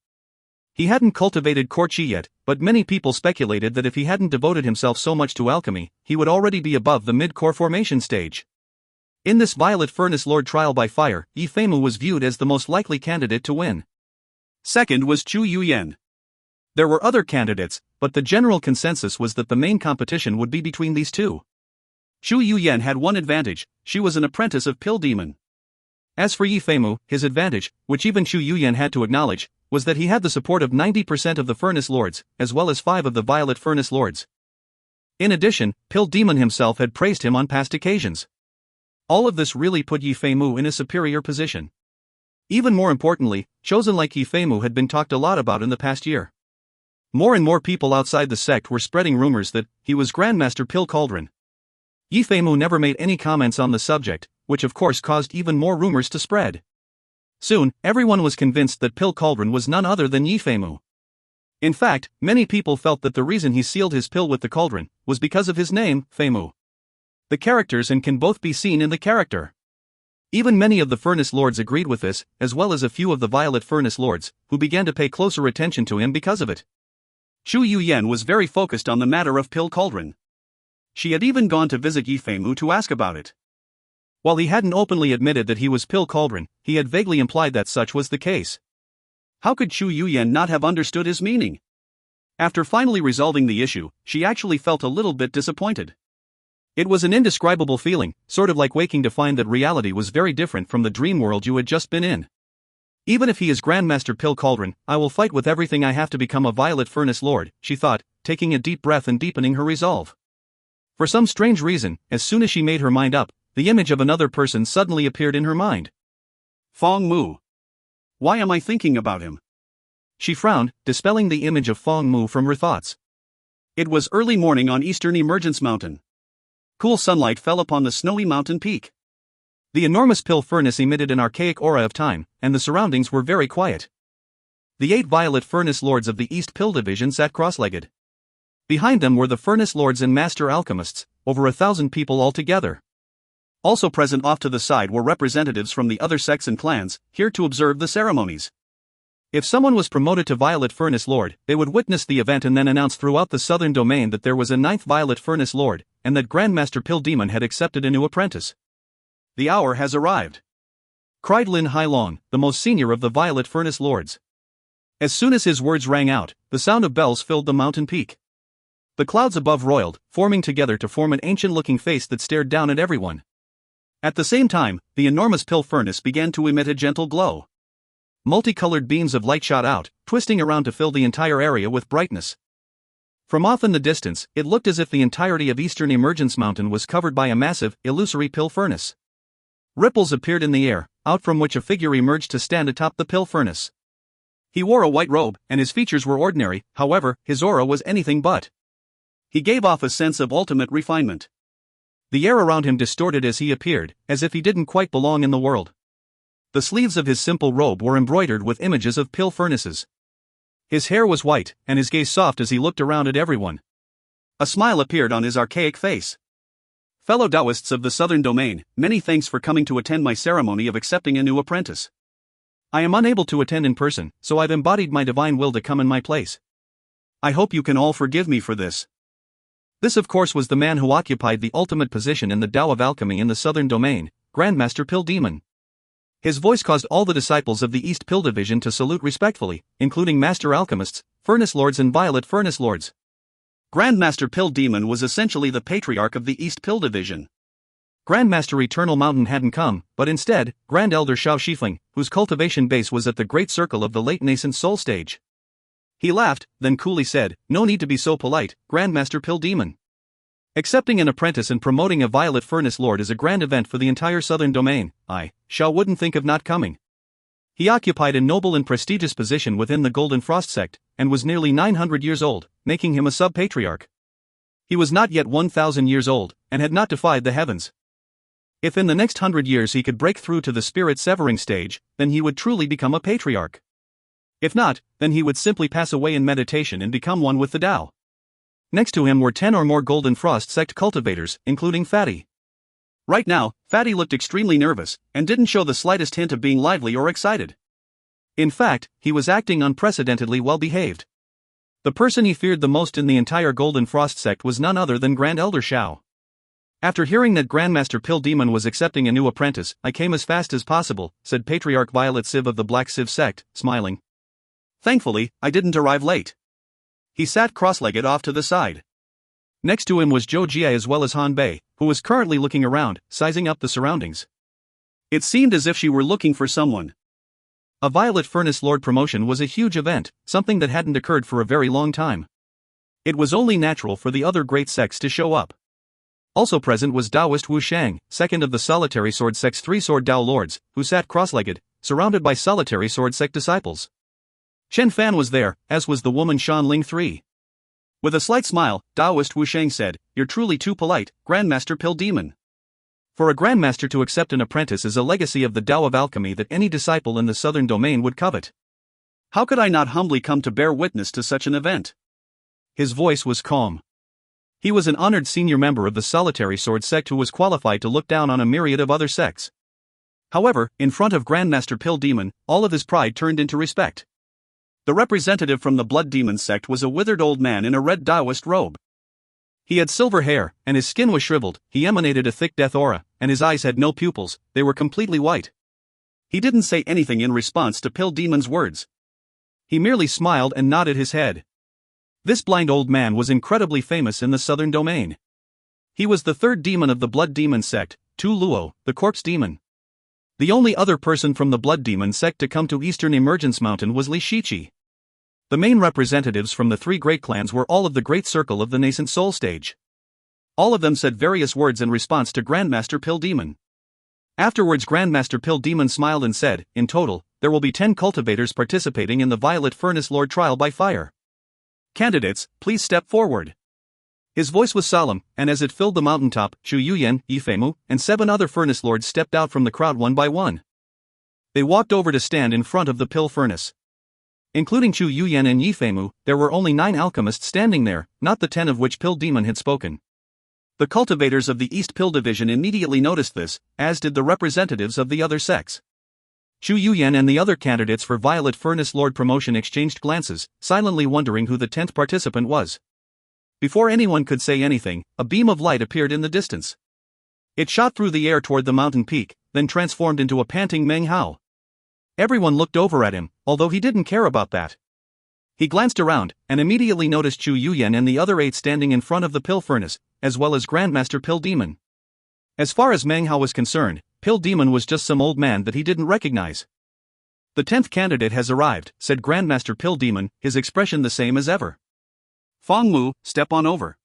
He hadn't cultivated core chi yet, but many people speculated that if he hadn't devoted himself so much to alchemy, he would already be above the mid-core formation stage. In this Violet Furnace Lord trial by fire, Yi Feimu was viewed as the most likely candidate to win. Second was Chu Yuyan. There were other candidates, but the general consensus was that the main competition would be between these two. Chu Yuyan had one advantage: she was an apprentice of Pill Demon. As for Yi Feimu, his advantage, which even Chu Yuyan had to acknowledge, was that he had the support of 90% of the Furnace Lords, as well as 5 of the Violet Furnace Lords. In addition, Pill Demon himself had praised him on past occasions. All of this really put Yi Feimu in a superior position. Even more importantly, chosen like Yi Feimu had been talked a lot about in the past year. More and more people outside the sect were spreading rumors that he was Grandmaster Pill Cauldron. Yifeimu never made any comments on the subject, which of course caused even more rumors to spread. Soon, everyone was convinced that Pill Cauldron was none other than Yifeimu. In fact, many people felt that the reason he sealed his pill with the cauldron was because of his name, Feimu. The characters and can both be seen in the character. Even many of the Furnace Lords agreed with this, as well as a few of the Violet Furnace Lords, who began to pay closer attention to him because of it. Chu Yuyan was very focused on the matter of Pill Cauldron. She had even gone to visit Yifeimu to ask about it. While he hadn't openly admitted that he was Pill Cauldron, he had vaguely implied that such was the case. How could Chu Yuyan not have understood his meaning? After finally resolving the issue, she actually felt a little bit disappointed. It was an indescribable feeling, sort of like waking to find that reality was very different from the dream world you had just been in. Even if he is Grandmaster Pill Cauldron, I will fight with everything I have to become a Violet Furnace Lord, she thought, taking a deep breath and deepening her resolve. For some strange reason, as soon as she made her mind up, the image of another person suddenly appeared in her mind. Fong Mu. Why am I thinking about him? She frowned, dispelling the image of Fong Mu from her thoughts. It was early morning on Eastern Emergence Mountain. Cool sunlight fell upon the snowy mountain peak. The enormous pill furnace emitted an archaic aura of time, and the surroundings were very quiet. The 8 Violet Furnace Lords of the East Pill Division sat cross-legged. Behind them were the Furnace Lords and Master Alchemists, over 1,000 people altogether. Also present off to the side were representatives from the other sects and clans, here to observe the ceremonies. If someone was promoted to Violet Furnace Lord, they would witness the event and then announce throughout the southern domain that there was a 9th Violet Furnace Lord, and that Grandmaster Pill Demon had accepted a new apprentice. The hour has arrived, cried Lin Hailong, the most senior of the Violet Furnace Lords. As soon as his words rang out, the sound of bells filled the mountain peak. The clouds above roiled, forming together to form an ancient-looking face that stared down at everyone. At the same time, the enormous pill furnace began to emit a gentle glow. Multicolored beams of light shot out, twisting around to fill the entire area with brightness. From off in the distance, it looked as if the entirety of Eastern Emergence Mountain was covered by a massive, illusory pill furnace. Ripples appeared in the air, out from which a figure emerged to stand atop the pill furnace. He wore a white robe, and his features were ordinary, however, his aura was anything but. He gave off a sense of ultimate refinement. The air around him distorted as he appeared, as if he didn't quite belong in the world. The sleeves of his simple robe were embroidered with images of pill furnaces. His hair was white, and his gaze soft as he looked around at everyone. A smile appeared on his archaic face. Fellow Taoists of the Southern Domain, many thanks for coming to attend my ceremony of accepting a new apprentice. I am unable to attend in person, so I've embodied my divine will to come in my place. I hope you can all forgive me for this. This of course was the man who occupied the ultimate position in the Tao of Alchemy in the Southern Domain, Grandmaster Pill Demon. His voice caused all the disciples of the East Pill Division to salute respectfully, including Master Alchemists, Furnace Lords and Violet Furnace Lords. Grandmaster Pill Demon was essentially the patriarch of the East Pill Division. Grandmaster Eternal Mountain hadn't come, but instead, Grand Elder Shao Shifling, whose cultivation base was at the Great Circle of the late nascent soul stage. He laughed, then coolly said, "No need to be so polite, Grandmaster Pill Demon. Accepting an apprentice and promoting a Violet Furnace Lord is a grand event for the entire Southern Domain. Shao wouldn't think of not coming." He occupied a noble and prestigious position within the Golden Frost sect, and was nearly 900 years old, making him a sub-patriarch. He was not yet 1,000 years old, and had not defied the heavens. If in the next 100 years he could break through to the spirit severing stage, then he would truly become a patriarch. If not, then he would simply pass away in meditation and become one with the Tao. Next to him were 10 or more Golden Frost sect cultivators, including Fatty. Right now, Fatty looked extremely nervous, and didn't show the slightest hint of being lively or excited. In fact, he was acting unprecedentedly well behaved. The person he feared the most in the entire Golden Frost sect was none other than Grand Elder Shao. After hearing that Grandmaster Pill Demon was accepting a new apprentice, I came as fast as possible, said Patriarch Violet Civ of the Black Civ sect, smiling. Thankfully, I didn't arrive late. He sat cross-legged off to the side. Next to him was Zhou Jie as well as Han Bei, who was currently looking around, sizing up the surroundings. It seemed as if she were looking for someone. A Violet Furnace Lord promotion was a huge event, something that hadn't occurred for a very long time. It was only natural for the other great sects to show up. Also present was Taoist Wu Shang, second of the Solitary Sword sect's 3 Sword Tao Lords, who sat cross-legged, surrounded by Solitary Sword sect disciples. Chen Fan was there, as was the woman Shan Ling 3. With a slight smile, Taoist Wu Sheng said, "You're truly too polite, Grandmaster Pill Demon. For a Grandmaster to accept an apprentice is a legacy of the Tao of alchemy that any disciple in the southern domain would covet. How could I not humbly come to bear witness to such an event?" His voice was calm. He was an honored senior member of the solitary sword sect who was qualified to look down on a myriad of other sects. However, in front of Grandmaster Pill Demon, all of his pride turned into respect. The representative from the Blood Demon sect was a withered old man in a red Taoist robe. He had silver hair, and his skin was shriveled. He emanated a thick death aura, and his eyes had no pupils, they were completely white. He didn't say anything in response to Pill Demon's words. He merely smiled and nodded his head. This blind old man was incredibly famous in the southern domain. He was the third demon of the Blood Demon sect, Tu Luo, the corpse demon. The only other person from the Blood Demon sect to come to Eastern Emergence Mountain was Li Shiqi. The main representatives from the three great clans were all of the great circle of the nascent soul stage. All of them said various words in response to Grandmaster Pill Demon. Afterwards Grandmaster Pill Demon smiled and said, "In total, there will be 10 cultivators participating in the Violet Furnace Lord trial by fire. Candidates, please step forward." His voice was solemn, and as it filled the mountaintop, Xu Yuyan, Yifeimu, and 7 other furnace lords stepped out from the crowd one by one. They walked over to stand in front of the pill furnace. Including Xu Yuyan and Yifeimu, there were only 9 alchemists standing there, not the 10 of which Pill Demon had spoken. The cultivators of the East Pill Division immediately noticed this, as did the representatives of the other sects. Xu Yuyan and the other candidates for Violet Furnace Lord promotion exchanged glances, silently wondering who the 10th participant was. Before anyone could say anything, a beam of light appeared in the distance. It shot through the air toward the mountain peak, then transformed into a panting Meng Hao. Everyone looked over at him, although he didn't care about that. He glanced around, and immediately noticed Xu Yuyan and the other 8 standing in front of the pill furnace, as well as Grandmaster Pill Demon. As far as Meng Hao was concerned, Pill Demon was just some old man that he didn't recognize. "The 10th candidate has arrived," said Grandmaster Pill Demon, his expression the same as ever. "Fong Mu, step on over."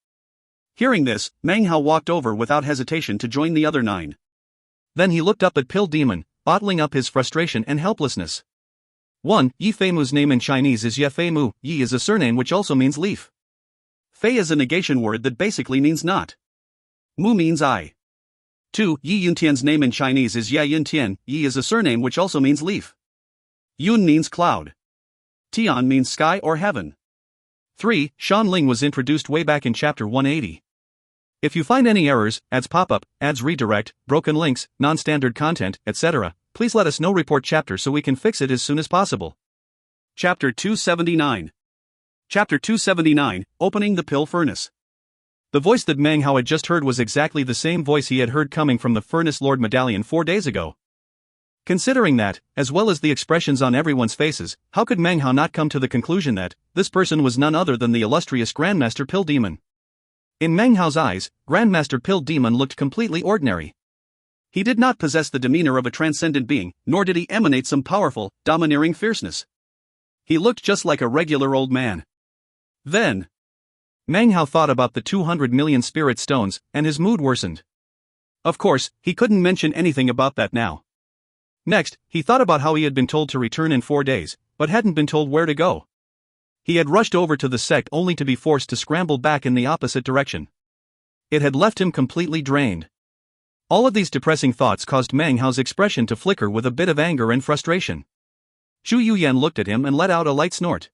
Hearing this, Meng Hao walked over without hesitation to join the other 9. Then he looked up at Pill Demon, bottling up his frustration and helplessness. 1. Yifeimu's name in Chinese is Yefeimu. Yi is a surname which also means leaf. Fei is a negation word that basically means not. Mu means I. 2. Yi Yuntian's name in Chinese is Ya Yuntian. Yi is a surname which also means leaf. Yun means cloud. Tian means sky or heaven. 3. Shan Ling was introduced way back in chapter 180. If you find any errors, ads pop-up, ads redirect, broken links, non-standard content, etc., please let us know. Report chapter so we can fix it as soon as possible. Chapter 279. Chapter 279, Opening the Pill Furnace. The voice that Meng Hao had just heard was exactly the same voice he had heard coming from the Furnace Lord Medallion 4 days ago. Considering that, as well as the expressions on everyone's faces, how could Meng Hao not come to the conclusion that this person was none other than the illustrious Grandmaster Pill Demon? In Meng Hao's eyes, Grandmaster Pill Demon looked completely ordinary. He did not possess the demeanor of a transcendent being, nor did he emanate some powerful, domineering fierceness. He looked just like a regular old man. Then, Meng Hao thought about the 200 million spirit stones, and his mood worsened. Of course, he couldn't mention anything about that now. Next, he thought about how he had been told to return in 4 days, but hadn't been told where to go. He had rushed over to the sect only to be forced to scramble back in the opposite direction. It had left him completely drained. All of these depressing thoughts caused Meng Hao's expression to flicker with a bit of anger and frustration. Xu Yuyan looked at him and let out a light snort.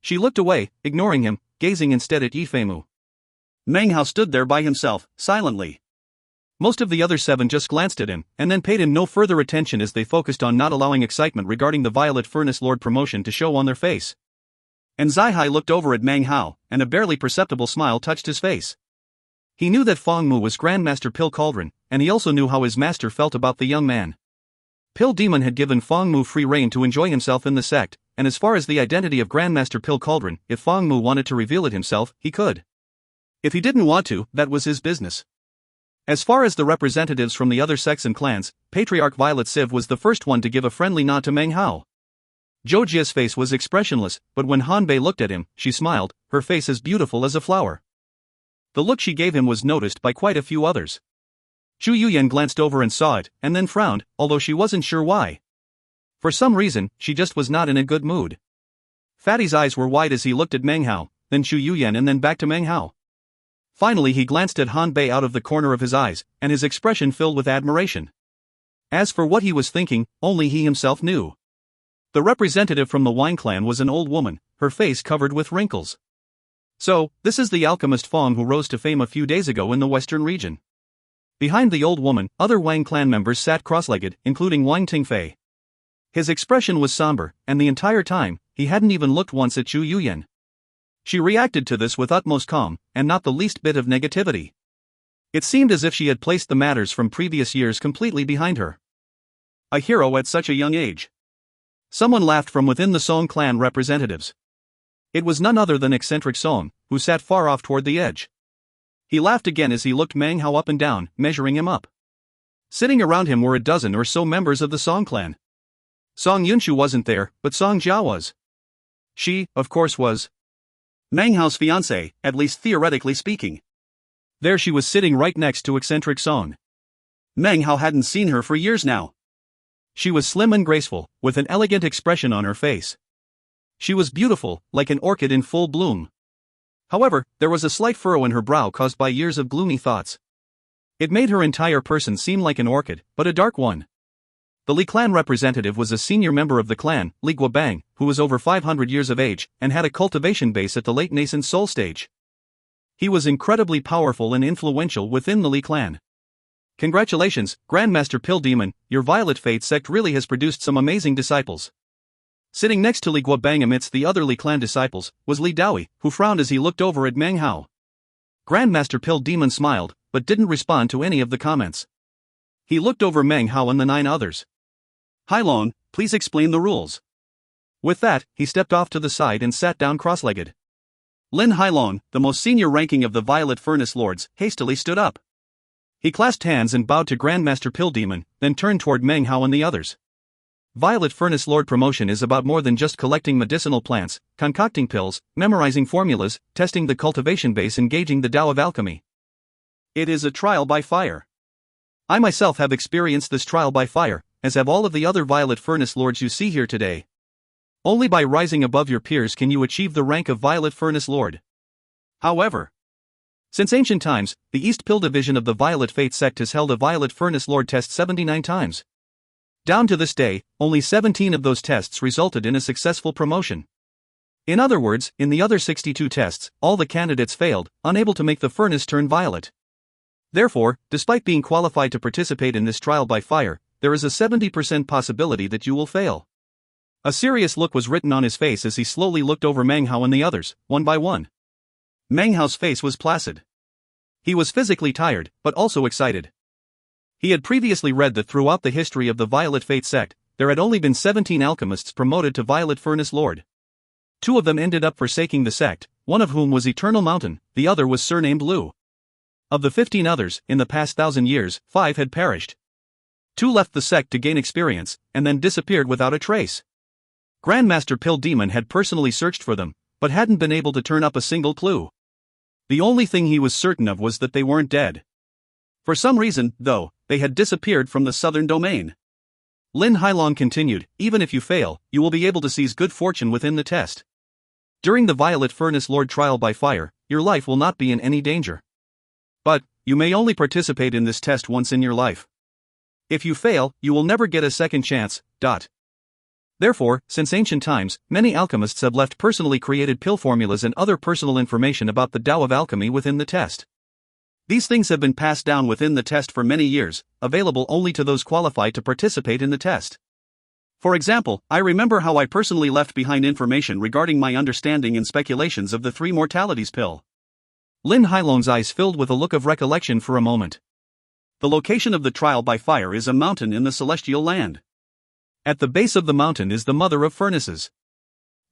She looked away, ignoring him, gazing instead at Yifeimu. Meng Hao stood there by himself, silently. Most of the other 7 just glanced at him, and then paid him no further attention as they focused on not allowing excitement regarding the Violet Furnace Lord promotion to show on their face. And Zai looked over at Meng Hao, and a barely perceptible smile touched his face. He knew that Fong Mu was Grandmaster Pill Cauldron, and he also knew how his master felt about the young man. Pill Demon had given Fong Mu free rein to enjoy himself in the sect, and as far as the identity of Grandmaster Pill Cauldron, if Fong Mu wanted to reveal it himself, he could. If he didn't want to, that was his business. As far as the representatives from the other sects and clans, Patriarch Violet Civ was the first one to give a friendly nod to Meng Hao. Zhoujia's face was expressionless, but when Hanbei looked at him, she smiled, her face as beautiful as a flower. The look she gave him was noticed by quite a few others. Xu Yuyan glanced over and saw it, and then frowned, although she wasn't sure why. For some reason, she just was not in a good mood. Fatty's eyes were wide as he looked at Meng Hao, then Chu Yuyan and then back to Meng Hao. Finally he glanced at Han Bei out of the corner of his eyes, and his expression filled with admiration. As for what he was thinking, only he himself knew. The representative from the Wine clan was an old woman, her face covered with wrinkles. So, this is the alchemist Fong who rose to fame a few days ago in the western region. Behind the old woman, other Wang clan members sat cross-legged, including Wang Tingfei. His expression was somber, and the entire time, he hadn't even looked once at Chu Yuyan. She reacted to this with utmost calm, and not the least bit of negativity. It seemed as if she had placed the matters from previous years completely behind her. A hero at such a young age. Someone laughed from within the Song clan representatives. It was none other than eccentric Song, who sat far off toward the edge. He laughed again as he looked Meng Hao up and down, measuring him up. Sitting around him were a dozen or so members of the Song clan. Song Yunshu wasn't there, but Song Jia was. She, of course, was Meng Hao's fiancée, at least theoretically speaking. There she was sitting right next to eccentric Song. Meng Hao hadn't seen her for years now. She was slim and graceful, with an elegant expression on her face. She was beautiful, like an orchid in full bloom. However, there was a slight furrow in her brow caused by years of gloomy thoughts. It made her entire person seem like an orchid, but a dark one. The Li clan representative was a senior member of the clan, Li Guobang, who was over 500 years of age, and had a cultivation base at the late nascent soul stage. He was incredibly powerful and influential within the Li clan. Congratulations, Grandmaster Pill Demon, your Violet Fate sect really has produced some amazing disciples. Sitting next to Li Guobang amidst the other Li clan disciples, was Li Daoi, who frowned as he looked over at Meng Hao. Grandmaster Pill Demon smiled, but didn't respond to any of the comments. He looked over Meng Hao and the 9 others. Hailong, please explain the rules. With that, he stepped off to the side and sat down cross-legged. Lin Hailong, the most senior ranking of the Violet Furnace Lords, hastily stood up. He clasped hands and bowed to Grandmaster Pill Demon, then turned toward Meng Hao and the others. Violet Furnace Lord promotion is about more than just collecting medicinal plants, concocting pills, memorizing formulas, testing the cultivation base and gauging the Tao of alchemy. It is a trial by fire. I myself have experienced this trial by fire, as have all of the other Violet Furnace Lords you see here today. Only by rising above your peers can you achieve the rank of Violet Furnace Lord. However, since ancient times, the East Pill division of the Violet Fate sect has held a Violet Furnace Lord test 79 times. Down to this day, only 17 of those tests resulted in a successful promotion. In other words, in the other 62 tests, all the candidates failed, unable to make the furnace turn violet. Therefore, despite being qualified to participate in this trial by fire, there is a 70% possibility that you will fail. A serious look was written on his face as he slowly looked over Meng Hao and the others, one by one. Meng Hao's face was placid. He was physically tired, but also excited. He had previously read that throughout the history of the Violet Fate sect, there had only been 17 alchemists promoted to Violet Furnace Lord. 2 of them ended up forsaking the sect, one of whom was Eternal Mountain, the other was surnamed Lu. Of the 15 others, in the past 1,000 years, 5 had perished. 2 left the sect to gain experience, and then disappeared without a trace. Grandmaster Pill Demon had personally searched for them, but hadn't been able to turn up a single clue. The only thing he was certain of was that they weren't dead. For some reason, though, they had disappeared from the southern domain. Lin Hailong continued, even if you fail, you will be able to seize good fortune within the test. During the Violet Furnace Lord trial by fire, your life will not be in any danger. But, you may only participate in this test once in your life. If you fail, you will never get a second chance. Therefore, since ancient times, many alchemists have left personally created pill formulas and other personal information about the Tao of alchemy within the test. These things have been passed down within the test for many years, available only to those qualified to participate in the test. For example, I remember how I personally left behind information regarding my understanding and speculations of the 3 mortalities pill. Lin Hailong's eyes filled with a look of recollection for a moment. The location of the trial by fire is a mountain in the celestial land. At the base of the mountain is the Mother of Furnaces.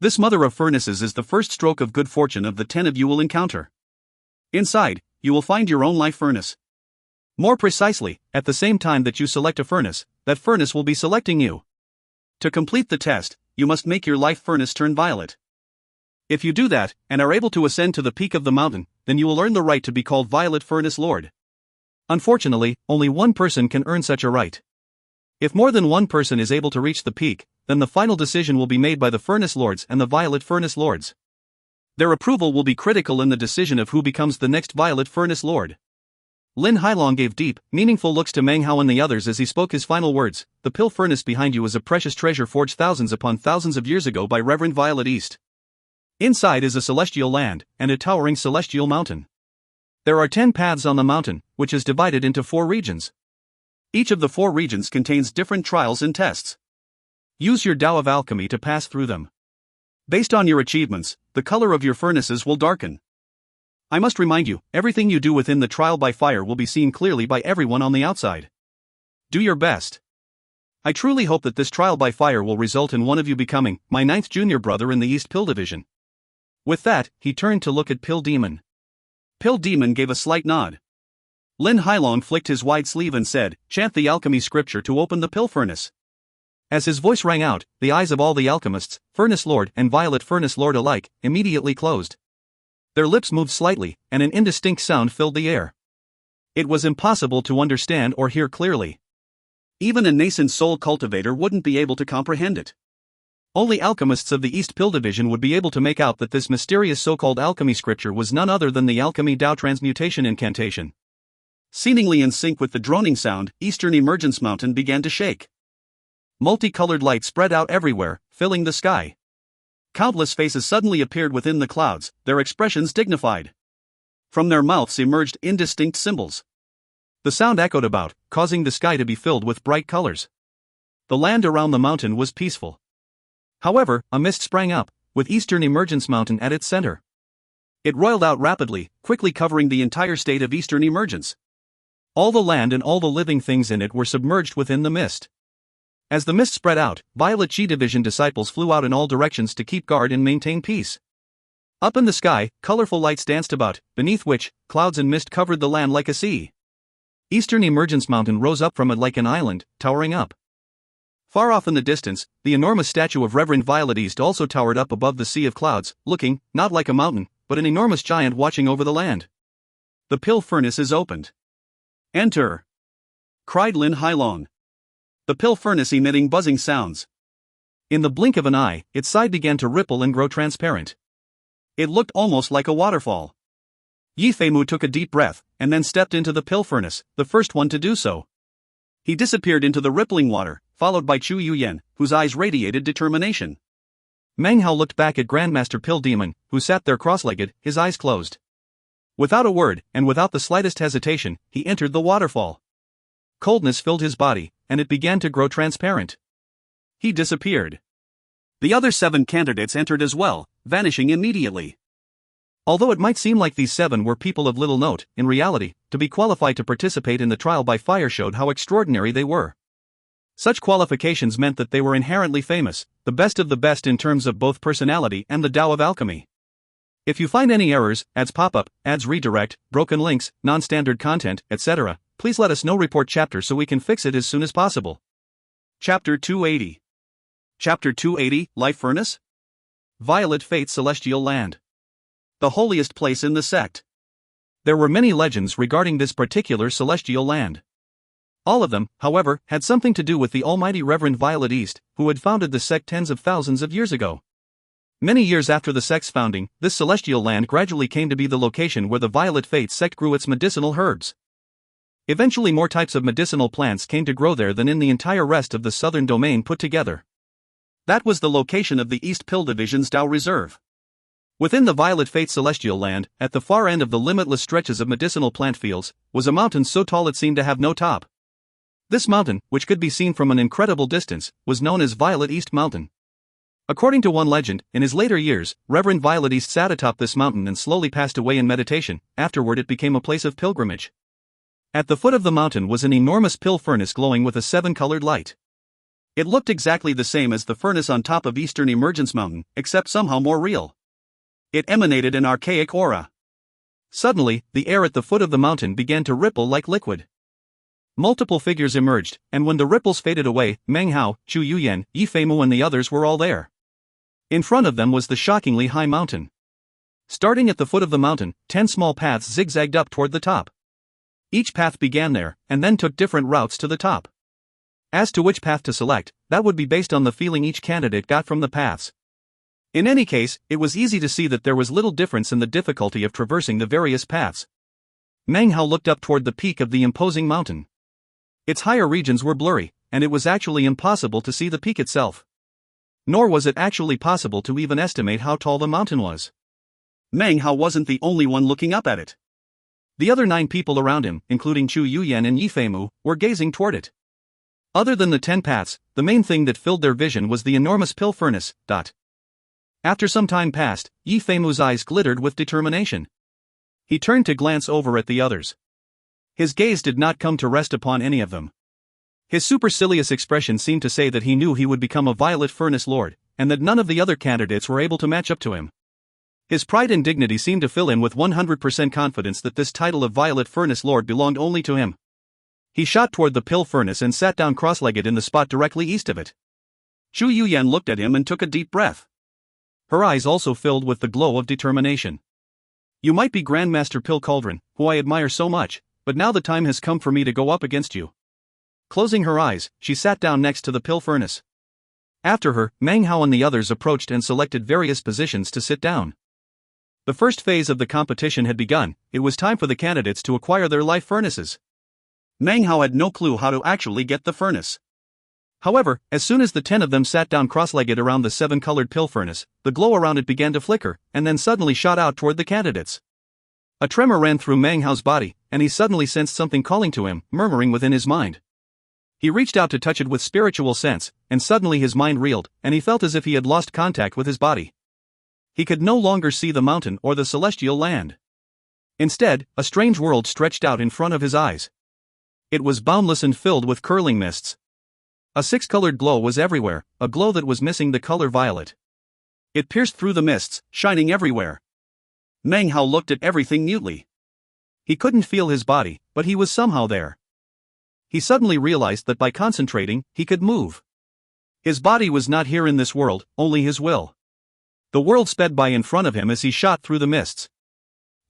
This Mother of Furnaces is the first stroke of good fortune of the 10 of you will encounter. Inside, you will find your own life furnace. More precisely, at the same time that you select a furnace, that furnace will be selecting you. To complete the test, you must make your life furnace turn violet. If you do that, and are able to ascend to the peak of the mountain, then you will earn the right to be called Violet Furnace Lord. Unfortunately, only one person can earn such a right. If more than one person is able to reach the peak, then the final decision will be made by the Furnace Lords and the Violet Furnace Lords. Their approval will be critical in the decision of who becomes the next Violet Furnace Lord. Lin Hailong gave deep, meaningful looks to Meng Hao and the others as he spoke his final words. The pill furnace behind you is a precious treasure forged thousands upon thousands of years ago by Reverend Violet East. Inside is a celestial land, and a towering celestial mountain. There are 10 paths on the mountain, which is divided into 4 regions. Each of the 4 regions contains different trials and tests. Use your Tao of Alchemy to pass through them. Based on your achievements, the color of your furnaces will darken. I must remind you, everything you do within the trial by fire will be seen clearly by everyone on the outside. Do your best. I truly hope that this trial by fire will result in one of you becoming my 9th junior brother in the East Pill Division. With that, he turned to look at Pill Demon. Pill Demon gave a slight nod. Lin Hailong flicked his wide sleeve and said, "Chant the alchemy scripture to open the pill furnace." As his voice rang out, the eyes of all the alchemists, Furnace Lord and Violet Furnace Lord alike, immediately closed. Their lips moved slightly, and an indistinct sound filled the air. It was impossible to understand or hear clearly. Even a nascent soul cultivator wouldn't be able to comprehend it. Only alchemists of the East Pill Division would be able to make out that this mysterious so-called alchemy scripture was none other than the alchemy Tao transmutation incantation. Seemingly in sync with the droning sound, Eastern Emergence Mountain began to shake. Multicolored light spread out everywhere, filling the sky. Countless faces suddenly appeared within the clouds, their expressions dignified. From their mouths emerged indistinct symbols. The sound echoed about, causing the sky to be filled with bright colors. The land around the mountain was peaceful. However, a mist sprang up, with Eastern Emergence Mountain at its center. It roiled out rapidly, quickly covering the entire state of Eastern Emergence. All the land and all the living things in it were submerged within the mist. As the mist spread out, Violet Chi Division disciples flew out in all directions to keep guard and maintain peace. Up in the sky, colorful lights danced about, beneath which, clouds and mist covered the land like a sea. Eastern Emergence Mountain rose up from it like an island, towering up. Far off in the distance, the enormous statue of Reverend Violet East also towered up above the sea of clouds, looking, not like a mountain, but an enormous giant watching over the land. The pill furnace is opened. "Enter!" cried Lin Hailong. The pill furnace emitting buzzing sounds. In the blink of an eye, its side began to ripple and grow transparent. It looked almost like a waterfall. Yi Feimu took a deep breath, and then stepped into the pill furnace, the first one to do so. He disappeared into the rippling water, followed by Chu Yuyan, whose eyes radiated determination. Meng Hao looked back at Grandmaster Pill Demon, who sat there cross-legged, his eyes closed. Without a word, and without the slightest hesitation, he entered the waterfall. Coldness filled his body, and it began to grow transparent. He disappeared. The other 7 candidates entered as well, vanishing immediately. Although it might seem like these 7 were people of little note, in reality, to be qualified to participate in the trial by fire showed how extraordinary they were. Such qualifications meant that they were inherently famous, the best of the best in terms of both personality and the Tao of Alchemy. If you find any errors, ads pop-up, ads redirect, broken links, non-standard content, etc., please let us know. Report chapter so we can fix it as soon as possible. Chapter 280. Chapter 280, Life Furnace? Violet Fate Celestial Land. The holiest place in the sect. There were many legends regarding this particular celestial land. All of them, however, had something to do with the almighty Reverend Violet East, who had founded the sect tens of thousands of years ago. Many years after the sect's founding, this celestial land gradually came to be the location where the Violet Fate sect grew its medicinal herbs. Eventually more types of medicinal plants came to grow there than in the entire rest of the southern domain put together. That was the location of the East Pill Division's Tao Reserve. Within the Violet Fate Celestial Land, at the far end of the limitless stretches of medicinal plant fields, was a mountain so tall it seemed to have no top. This mountain, which could be seen from an incredible distance, was known as Violet East Mountain. According to one legend, in his later years, Reverend Violet East sat atop this mountain and slowly passed away in meditation. Afterward it became a place of pilgrimage. At the foot of the mountain was an enormous pill furnace glowing with a 7-colored light. It looked exactly the same as the furnace on top of Eastern Emergence Mountain, except somehow more real. It emanated an archaic aura. Suddenly, the air at the foot of the mountain began to ripple like liquid. Multiple figures emerged, and when the ripples faded away, Meng Hao, Chu Yuyan, Yi Feimu and the others were all there. In front of them was the shockingly high mountain. Starting at the foot of the mountain, 10 small paths zigzagged up toward the top. Each path began there, and then took different routes to the top. As to which path to select, that would be based on the feeling each candidate got from the paths. In any case, it was easy to see that there was little difference in the difficulty of traversing the various paths. Meng Hao looked up toward the peak of the imposing mountain. Its higher regions were blurry, and it was actually impossible to see the peak itself. Nor was it actually possible to even estimate how tall the mountain was. Meng Hao wasn't the only one looking up at it. The other 9 people around him, including Chu Yuyan and Yi Feimu, were gazing toward it. Other than the 10 paths, the main thing that filled their vision was the enormous pill furnace. After some time passed, Yi Feimu's eyes glittered with determination. He turned to glance over at the others. His gaze did not come to rest upon any of them. His supercilious expression seemed to say that he knew he would become a Violet Furnace Lord, and that none of the other candidates were able to match up to him. His pride and dignity seemed to fill him with 100% confidence that this title of Violet Furnace Lord belonged only to him. He shot toward the pill furnace and sat down cross-legged in the spot directly east of it. Chu Yuyan looked at him and took a deep breath. Her eyes also filled with the glow of determination. You might be Grandmaster Pill Cauldron, who I admire so much, but now the time has come for me to go up against you. Closing her eyes, she sat down next to the pill furnace. After her, Meng Hao and the others approached and selected various positions to sit down. The first phase of the competition had begun. It was time for the candidates to acquire their life furnaces. Meng Hao had no clue how to actually get the furnace. However, as soon as the 10 of them sat down cross-legged around the 7-colored pill furnace, the glow around it began to flicker, and then suddenly shot out toward the candidates. A tremor ran through Meng Hao's body, and he suddenly sensed something calling to him, murmuring within his mind. He reached out to touch it with spiritual sense, and suddenly his mind reeled, and he felt as if he had lost contact with his body. He could no longer see the mountain or the celestial land. Instead, a strange world stretched out in front of his eyes. It was boundless and filled with curling mists. A 6-colored glow was everywhere, a glow that was missing the color violet. It pierced through the mists, shining everywhere. Meng Hao looked at everything mutely. He couldn't feel his body, but he was somehow there. He suddenly realized that by concentrating, he could move. His body was not here in this world, only his will. The world sped by in front of him as he shot through the mists.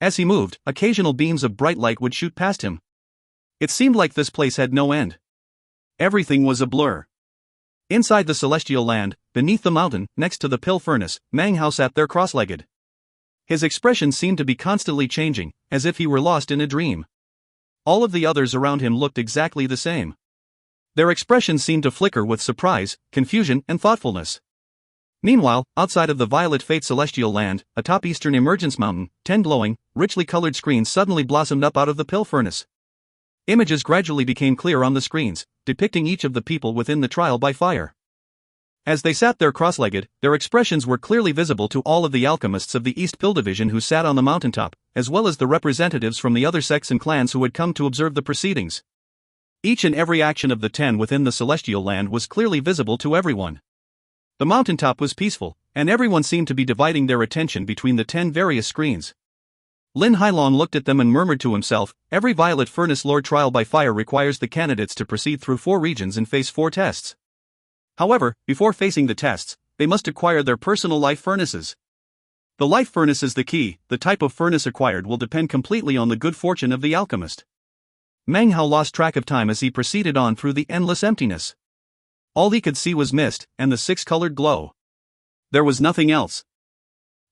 As he moved, occasional beams of bright light would shoot past him. It seemed like this place had no end. Everything was a blur. Inside the celestial land, beneath the mountain, next to the pill furnace, Meng Hao sat there cross-legged. His expression seemed to be constantly changing, as if he were lost in a dream. All of the others around him looked exactly the same. Their expressions seemed to flicker with surprise, confusion, and thoughtfulness. Meanwhile, outside of the Violet Fate celestial land, atop Eastern Emergence Mountain, 10 glowing, richly colored screens suddenly blossomed up out of the pill furnace. Images gradually became clear on the screens, depicting each of the people within the trial by fire. As they sat there cross-legged, their expressions were clearly visible to all of the alchemists of the East Pill Division who sat on the mountaintop, as well as the representatives from the other sects and clans who had come to observe the proceedings. Each and every action of the 10 within the celestial land was clearly visible to everyone. The mountaintop was peaceful, and everyone seemed to be dividing their attention between the 10 various screens. Lin Hailong looked at them and murmured to himself, every Violet Furnace Lord trial by fire requires the candidates to proceed through 4 regions and face 4 tests. However, before facing the tests, they must acquire their personal life furnaces. The life furnace is the key. The type of furnace acquired will depend completely on the good fortune of the alchemist. Meng Hao lost track of time as he proceeded on through the endless emptiness. All he could see was mist, and the 6-colored glow. There was nothing else.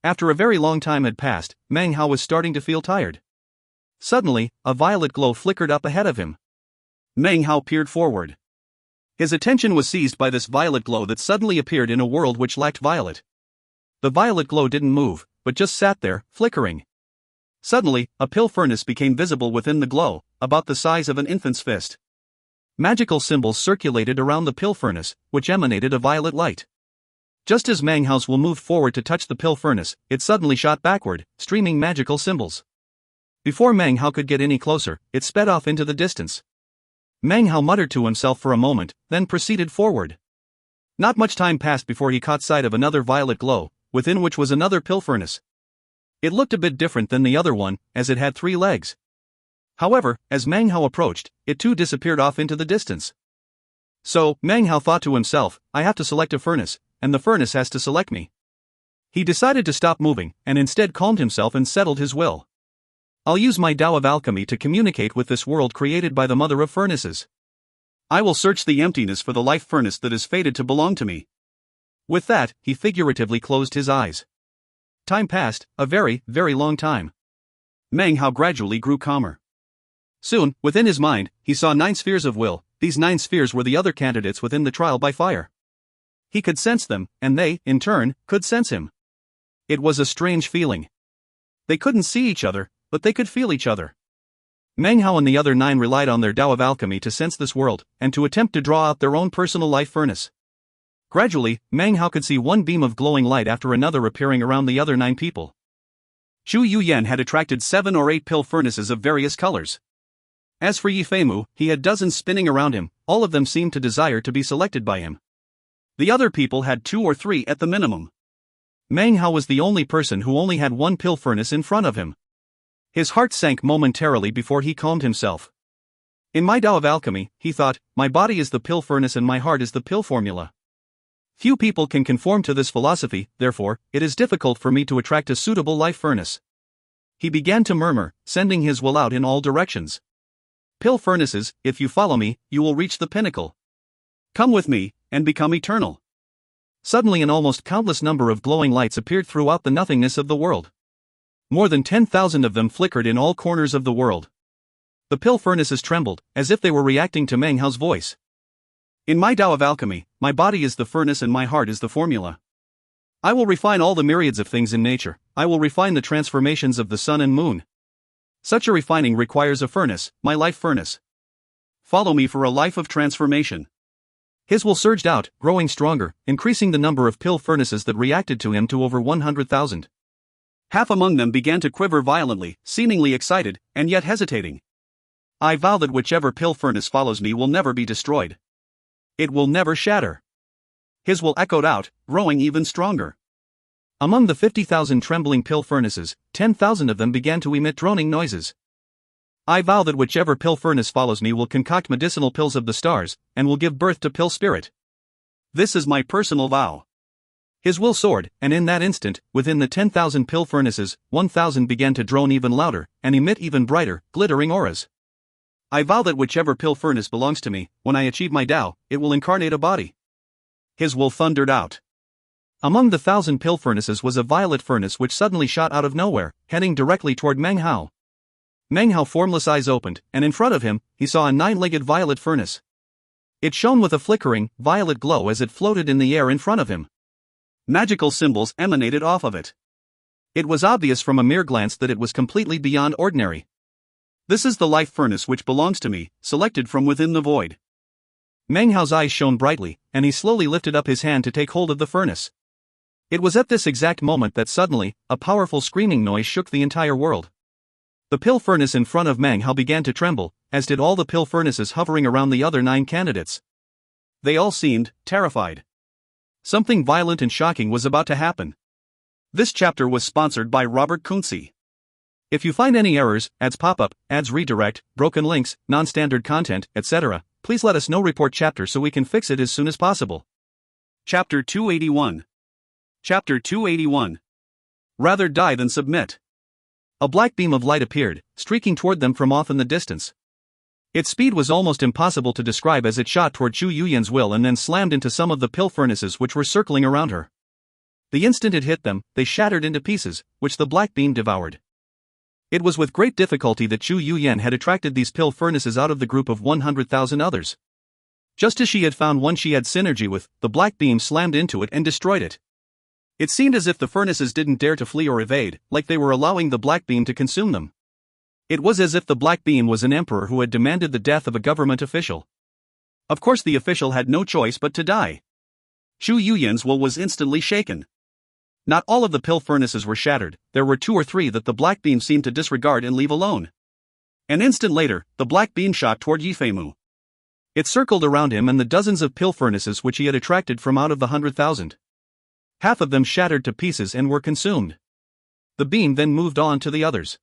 After a very long time had passed, Meng Hao was starting to feel tired. Suddenly, a violet glow flickered up ahead of him. Meng Hao peered forward. His attention was seized by this violet glow that suddenly appeared in a world which lacked violet. The violet glow didn't move, but just sat there, flickering. Suddenly, a pill furnace became visible within the glow, about the size of an infant's fist. Magical symbols circulated around the pill furnace, which emanated a violet light. Just as Meng Hao's will moved forward to touch the pill furnace, it suddenly shot backward, streaming magical symbols. Before Meng Hao could get any closer, it sped off into the distance. Meng Hao muttered to himself for a moment, then proceeded forward. Not much time passed before he caught sight of another violet glow, within which was another pill furnace. It looked a bit different than the other one, as it had 3 legs. However, as Meng Hao approached, it too disappeared off into the distance. So, Meng Hao thought to himself, I have to select a furnace, and the furnace has to select me. He decided to stop moving, and instead calmed himself and settled his will. I'll use my Tao of Alchemy to communicate with this world created by the Mother of Furnaces. I will search the emptiness for the life furnace that is fated to belong to me. With that, he figuratively closed his eyes. Time passed, a very, very long time. Meng Hao gradually grew calmer. Soon, within his mind, he saw 9 spheres of will. These 9 spheres were the other candidates within the trial by fire. He could sense them, and they, in turn, could sense him. It was a strange feeling. They couldn't see each other, but they could feel each other. Meng Hao and the other 9 relied on their Tao of alchemy to sense this world, and to attempt to draw out their own personal life furnace. Gradually, Meng Hao could see one beam of glowing light after another appearing around the other 9 people. Chu Yuyan had attracted 7 or 8 pill furnaces of various colors. As for Yi Feimu, he had dozens spinning around him, all of them seemed to desire to be selected by him. The other people had 2 or 3 at the minimum. Meng Hao was the only person who only had 1 pill furnace in front of him. His heart sank momentarily before he calmed himself. In my Tao of alchemy, he thought, my body is the pill furnace and my heart is the pill formula. Few people can conform to this philosophy, therefore, it is difficult for me to attract a suitable life furnace. He began to murmur, sending his will out in all directions. Pill furnaces, if you follow me, you will reach the pinnacle. Come with me, and become eternal. Suddenly an almost countless number of glowing lights appeared throughout the nothingness of the world. More than 10,000 of them flickered in all corners of the world. The pill furnaces trembled, as if they were reacting to Meng Hao's voice. In my Tao of alchemy, my body is the furnace and my heart is the formula. I will refine all the myriads of things in nature, I will refine the transformations of the sun and moon. Such a refining requires a furnace, my life furnace. Follow me for a life of transformation. His will surged out, growing stronger, increasing the number of pill furnaces that reacted to him to over 100,000. Half among them began to quiver violently, seemingly excited, and yet hesitating. I vow that whichever pill furnace follows me will never be destroyed. It will never shatter. His will echoed out, growing even stronger. Among the 50,000 trembling pill furnaces, 10,000 of them began to emit droning noises. I vow that whichever pill furnace follows me will concoct medicinal pills of the stars, and will give birth to pill spirit. This is my personal vow. His will soared, and in that instant, within the 10,000 pill furnaces, 1,000 began to drone even louder, and emit even brighter, glittering auras. I vow that whichever pill furnace belongs to me, when I achieve my Tao, it will incarnate a body. His will thundered out. Among the 1,000 pill furnaces was a violet furnace which suddenly shot out of nowhere, heading directly toward Meng Hao. Meng Hao's formless eyes opened, and in front of him, he saw a 9-legged violet furnace. It shone with a flickering, violet glow as it floated in the air in front of him. Magical symbols emanated off of it. It was obvious from a mere glance that it was completely beyond ordinary. This is the life furnace which belongs to me, selected from within the void. Meng Hao's eyes shone brightly, and he slowly lifted up his hand to take hold of the furnace. It was at this exact moment that suddenly, a powerful screaming noise shook the entire world. The pill furnace in front of Meng Hao began to tremble, as did all the pill furnaces hovering around the other 9 candidates. They all seemed terrified. Something violent and shocking was about to happen. This chapter was sponsored by Robert Kunze. If you find any errors, ads pop up, ads redirect, broken links, non-standard content, etc., please let us know. Report chapter so we can fix it as soon as possible. Chapter 281. Chapter 281. Rather die than submit. A black beam of light appeared, streaking toward them from off in the distance. Its speed was almost impossible to describe as it shot toward Chu Yuyan's will and then slammed into some of the pill furnaces which were circling around her. The instant it hit them, they shattered into pieces, which the black beam devoured. It was with great difficulty that Chu Yuyan had attracted these pill furnaces out of the group of 100,000 others. Just as she had found one she had synergy with, the black beam slammed into it and destroyed it. It seemed as if the furnaces didn't dare to flee or evade, like they were allowing the black beam to consume them. It was as if the black beam was an emperor who had demanded the death of a government official. Of course the official had no choice but to die. Chu Yuyan's will was instantly shaken. Not all of the pill furnaces were shattered, there were 2 or 3 that the black beam seemed to disregard and leave alone. An instant later, the black beam shot toward Yi Feimu. It circled around him and the dozens of pill furnaces which he had attracted from out of the 100,000. Half of them shattered to pieces and were consumed. The beam then moved on to the others.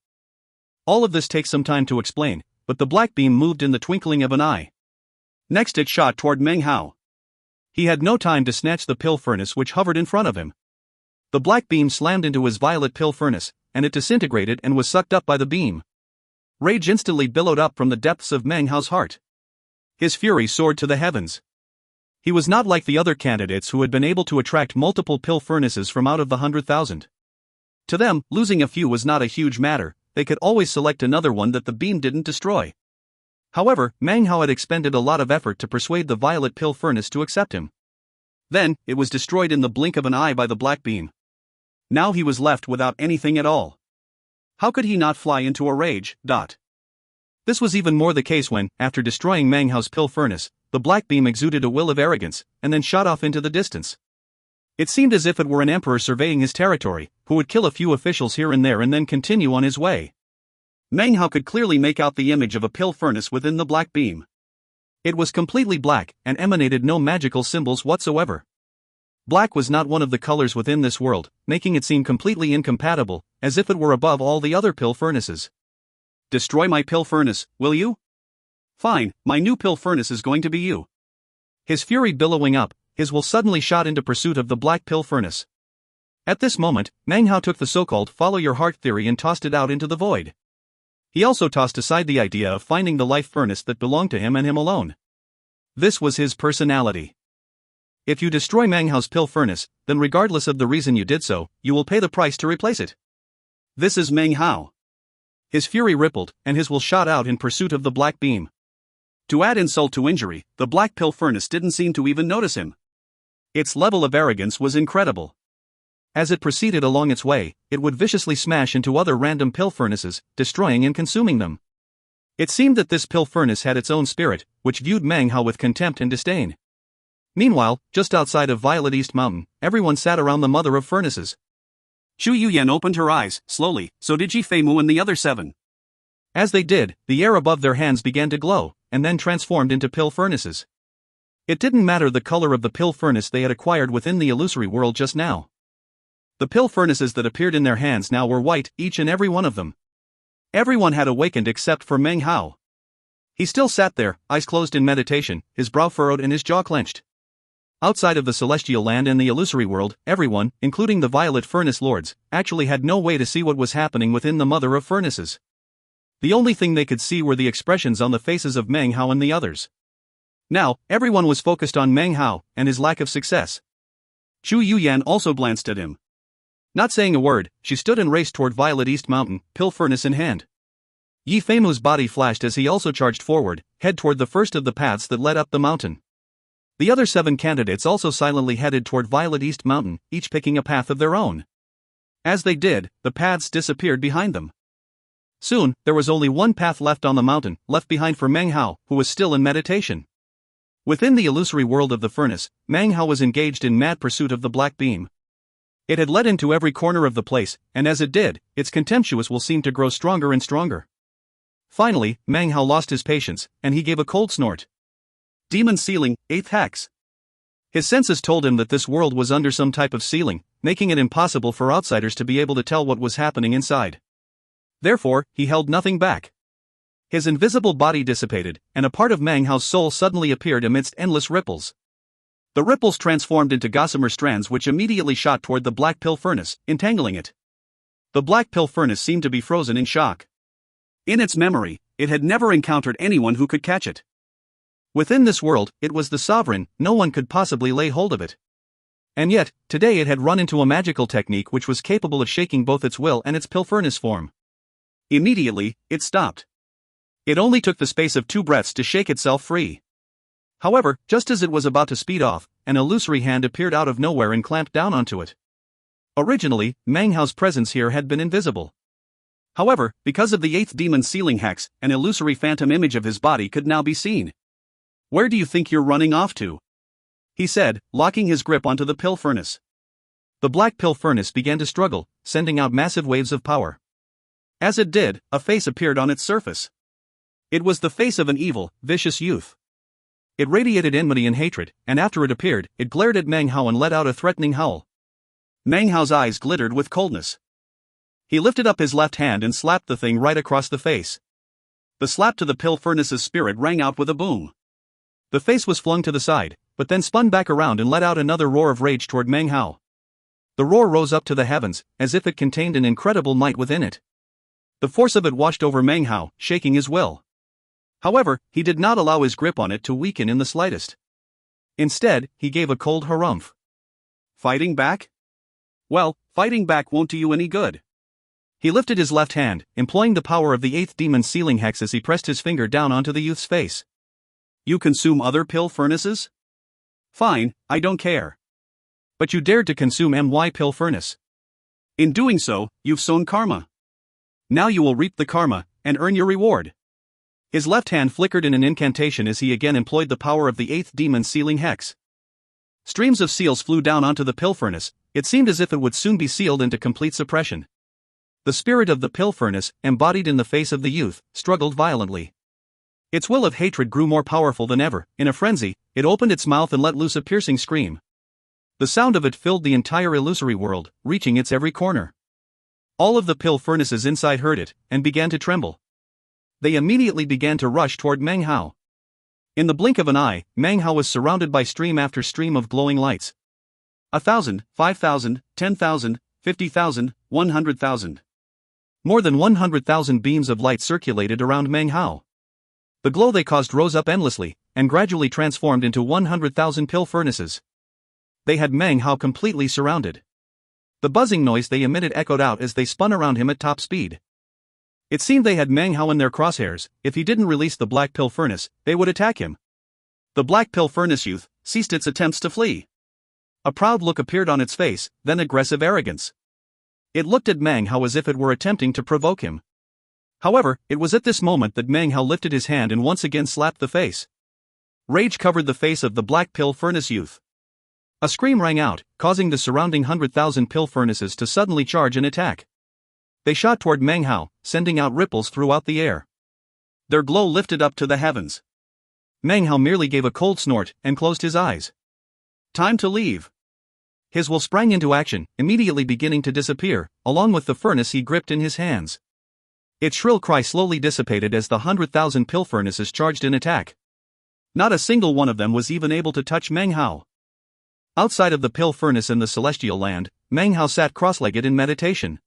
All of this takes some time to explain, but the black beam moved in the twinkling of an eye. Next it shot toward Meng Hao. He had no time to snatch the pill furnace which hovered in front of him. The black beam slammed into his violet pill furnace, and it disintegrated and was sucked up by the beam. Rage instantly billowed up from the depths of Meng Hao's heart. His fury soared to the heavens. He was not like the other candidates who had been able to attract multiple pill furnaces from out of the 100,000. To them, losing a few was not a huge matter, they could always select another one that the beam didn't destroy. However, Meng Hao had expended a lot of effort to persuade the violet pill furnace to accept him. Then, it was destroyed in the blink of an eye by the black beam. Now he was left without anything at all. How could he not fly into a rage? This was even more the case when, after destroying Meng Hao's pill furnace, the black beam exuded a will of arrogance, and then shot off into the distance. It seemed as if it were an emperor surveying his territory, who would kill a few officials here and there and then continue on his way. Meng Hao could clearly make out the image of a pill furnace within the black beam. It was completely black, and emanated no magical symbols whatsoever. Black was not one of the colors within this world, making it seem completely incompatible, as if it were above all the other pill furnaces. Destroy my pill furnace, will you? Fine, my new pill furnace is going to be you. His fury billowing up, his will suddenly shot into pursuit of the black pill furnace. At this moment, Meng Hao took the so-called follow your heart theory and tossed it out into the void. He also tossed aside the idea of finding the life furnace that belonged to him and him alone. This was his personality. If you destroy Meng Hao's pill furnace, then regardless of the reason you did so, you will pay the price to replace it. This is Meng Hao. His fury rippled, and his will shot out in pursuit of the black beam. To add insult to injury, the black pill furnace didn't seem to even notice him. Its level of arrogance was incredible. As it proceeded along its way, it would viciously smash into other random pill furnaces, destroying and consuming them. It seemed that this pill furnace had its own spirit, which viewed Meng Hao with contempt and disdain. Meanwhile, just outside of Violet East Mountain, everyone sat around the mother of furnaces. Xu Yuyan opened her eyes, slowly, so did Ji Fei Mu and the other 7. As they did, the air above their hands began to glow, and then transformed into pill furnaces. It didn't matter the color of the pill furnace they had acquired within the illusory world just now. The pill furnaces that appeared in their hands now were white, each and every one of them. Everyone had awakened except for Meng Hao. He still sat there, eyes closed in meditation, his brow furrowed and his jaw clenched. Outside of the celestial land and the illusory world, everyone, including the violet furnace lords, actually had no way to see what was happening within the mother of furnaces. The only thing they could see were the expressions on the faces of Meng Hao and the others. Now, everyone was focused on Meng Hao and his lack of success. Xu Yuyan also glanced at him. Not saying a word, she stood and raced toward Violet East Mountain, pill furnace in hand. Yi Feimu's body flashed as he also charged forward, head toward the first of the paths that led up the mountain. The other 7 candidates also silently headed toward Violet East Mountain, each picking a path of their own. As they did, the paths disappeared behind them. Soon, there was only one path left on the mountain, left behind for Meng Hao, who was still in meditation. Within the illusory world of the furnace, Meng Hao was engaged in mad pursuit of the black beam. It had led into every corner of the place, and as it did, its contemptuous will seemed to grow stronger and stronger. Finally, Meng Hao lost his patience, and he gave a cold snort. Demon ceiling, 8th hex. His senses told him that this world was under some type of ceiling, making it impossible for outsiders to be able to tell what was happening inside. Therefore, he held nothing back. His invisible body dissipated, and a part of Meng Hao's soul suddenly appeared amidst endless ripples. The ripples transformed into gossamer strands which immediately shot toward the black pill furnace, entangling it. The black pill furnace seemed to be frozen in shock. In its memory, it had never encountered anyone who could catch it. Within this world, it was the sovereign, no one could possibly lay hold of it. And yet, today it had run into a magical technique which was capable of shaking both its will and its pill furnace form. Immediately, it stopped. It only took the space of 2 breaths to shake itself free. However, just as it was about to speed off, an illusory hand appeared out of nowhere and clamped down onto it. Originally, Meng Hao's presence here had been invisible. However, because of the 8th demon ceiling hex, an illusory phantom image of his body could now be seen. "Where do you think you're running off to?" he said, locking his grip onto the pill furnace. The black pill furnace began to struggle, sending out massive waves of power. As it did, a face appeared on its surface. It was the face of an evil, vicious youth. It radiated enmity and hatred, and after it appeared, it glared at Meng Hao and let out a threatening howl. Meng Hao's eyes glittered with coldness. He lifted up his left hand and slapped the thing right across the face. The slap to the pill furnace's spirit rang out with a boom. The face was flung to the side, but then spun back around and let out another roar of rage toward Meng Hao. The roar rose up to the heavens, as if it contained an incredible might within it. The force of it washed over Meng Hao, shaking his will. However, he did not allow his grip on it to weaken in the slightest. Instead, he gave a cold harumph. Fighting back? Well, fighting back won't do you any good. He lifted his left hand, employing the power of the 8th demon's sealing hex as he pressed his finger down onto the youth's face. You consume other pill furnaces? Fine, I don't care. But you dared to consume my pill furnace. In doing so, you've sown karma. Now you will reap the karma, and earn your reward. His left hand flickered in an incantation as he again employed the power of the 8th demon's sealing hex. Streams of seals flew down onto the pill furnace. It seemed as if it would soon be sealed into complete suppression. The spirit of the pill furnace, embodied in the face of the youth, struggled violently. Its will of hatred grew more powerful than ever. In a frenzy, it opened its mouth and let loose a piercing scream. The sound of it filled the entire illusory world, reaching its every corner. All of the pill furnaces inside heard it, and began to tremble. They immediately began to rush toward Meng Hao. In the blink of an eye, Meng Hao was surrounded by stream after stream of glowing lights. 1,000, 5,000, 10,000, 50,000, 100,000. More than 100,000 beams of light circulated around Meng Hao. The glow they caused rose up endlessly, and gradually transformed into 100,000 pill furnaces. They had Meng Hao completely surrounded. The buzzing noise they emitted echoed out as they spun around him at top speed. It seemed they had Meng Hao in their crosshairs. If he didn't release the black pill furnace, they would attack him. The black pill furnace youth ceased its attempts to flee. A proud look appeared on its face, then aggressive arrogance. It looked at Meng Hao as if it were attempting to provoke him. However, it was at this moment that Meng Hao lifted his hand and once again slapped the face. Rage covered the face of the black pill furnace youth. A scream rang out, causing the surrounding 100,000 pill furnaces to suddenly charge and attack. They shot toward Meng Hao, sending out ripples throughout the air. Their glow lifted up to the heavens. Meng Hao merely gave a cold snort and closed his eyes. Time to leave. His will sprang into action, immediately beginning to disappear, along with the furnace he gripped in his hands. Its shrill cry slowly dissipated as the 100,000 pill furnaces charged in attack. Not a single one of them was even able to touch Meng Hao. Outside of the pill furnace in the celestial land, Meng Hao sat cross-legged in meditation.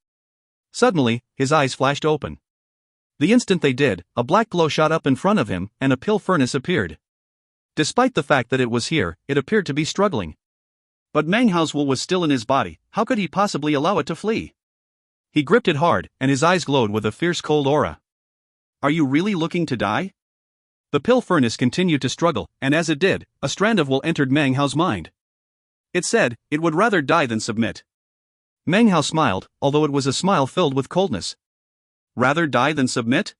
Suddenly, his eyes flashed open. The instant they did, a black glow shot up in front of him, and a pill furnace appeared. Despite the fact that it was here, it appeared to be struggling. But Meng Hao's will was still in his body. How could he possibly allow it to flee? He gripped it hard, and his eyes glowed with a fierce cold aura. Are you really looking to die? The pill furnace continued to struggle, and as it did, a strand of will entered Meng Hao's mind. It said, it would rather die than submit. Meng Hao smiled, although it was a smile filled with coldness. Rather die than submit?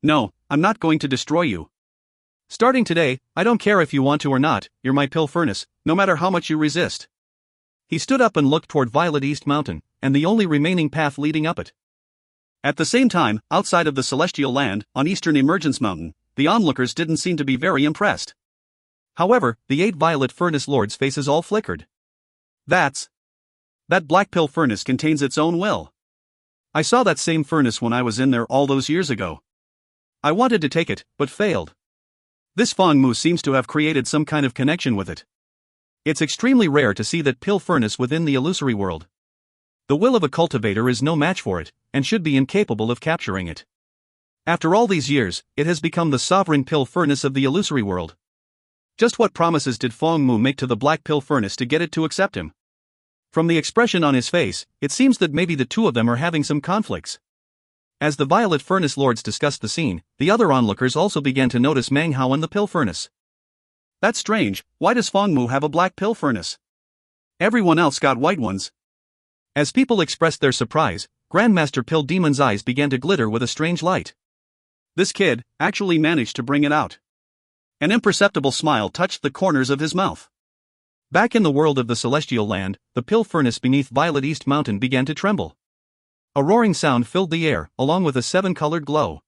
No, I'm not going to destroy you. Starting today, I don't care if you want to or not, you're my pill furnace, no matter how much you resist. He stood up and looked toward Violet East Mountain, and the only remaining path leading up it. At the same time, outside of the Celestial Land, on Eastern Emergence Mountain, the onlookers didn't seem to be very impressed. However, the 8 Violet Furnace Lords' faces all flickered. That black pill furnace contains its own will. I saw that same furnace when I was in there all those years ago. I wanted to take it, but failed. This Feng Mu seems to have created some kind of connection with it. It's extremely rare to see that pill furnace within the illusory world. The will of a cultivator is no match for it, and should be incapable of capturing it. After all these years, it has become the sovereign pill furnace of the illusory world. Just what promises did Feng Mu make to the black pill furnace to get it to accept him? From the expression on his face, it seems that maybe the two of them are having some conflicts. As the Violet Furnace Lords discussed the scene, the other onlookers also began to notice Meng Hao and the pill furnace. That's strange, why does Feng Mu have a black pill furnace? Everyone else got white ones. As people expressed their surprise, Grandmaster Pill Demon's eyes began to glitter with a strange light. This kid actually managed to bring it out. An imperceptible smile touched the corners of his mouth. Back in the world of the Celestial Land, the pill furnace beneath Violet East Mountain began to tremble. A roaring sound filled the air, along with a 7-colored glow.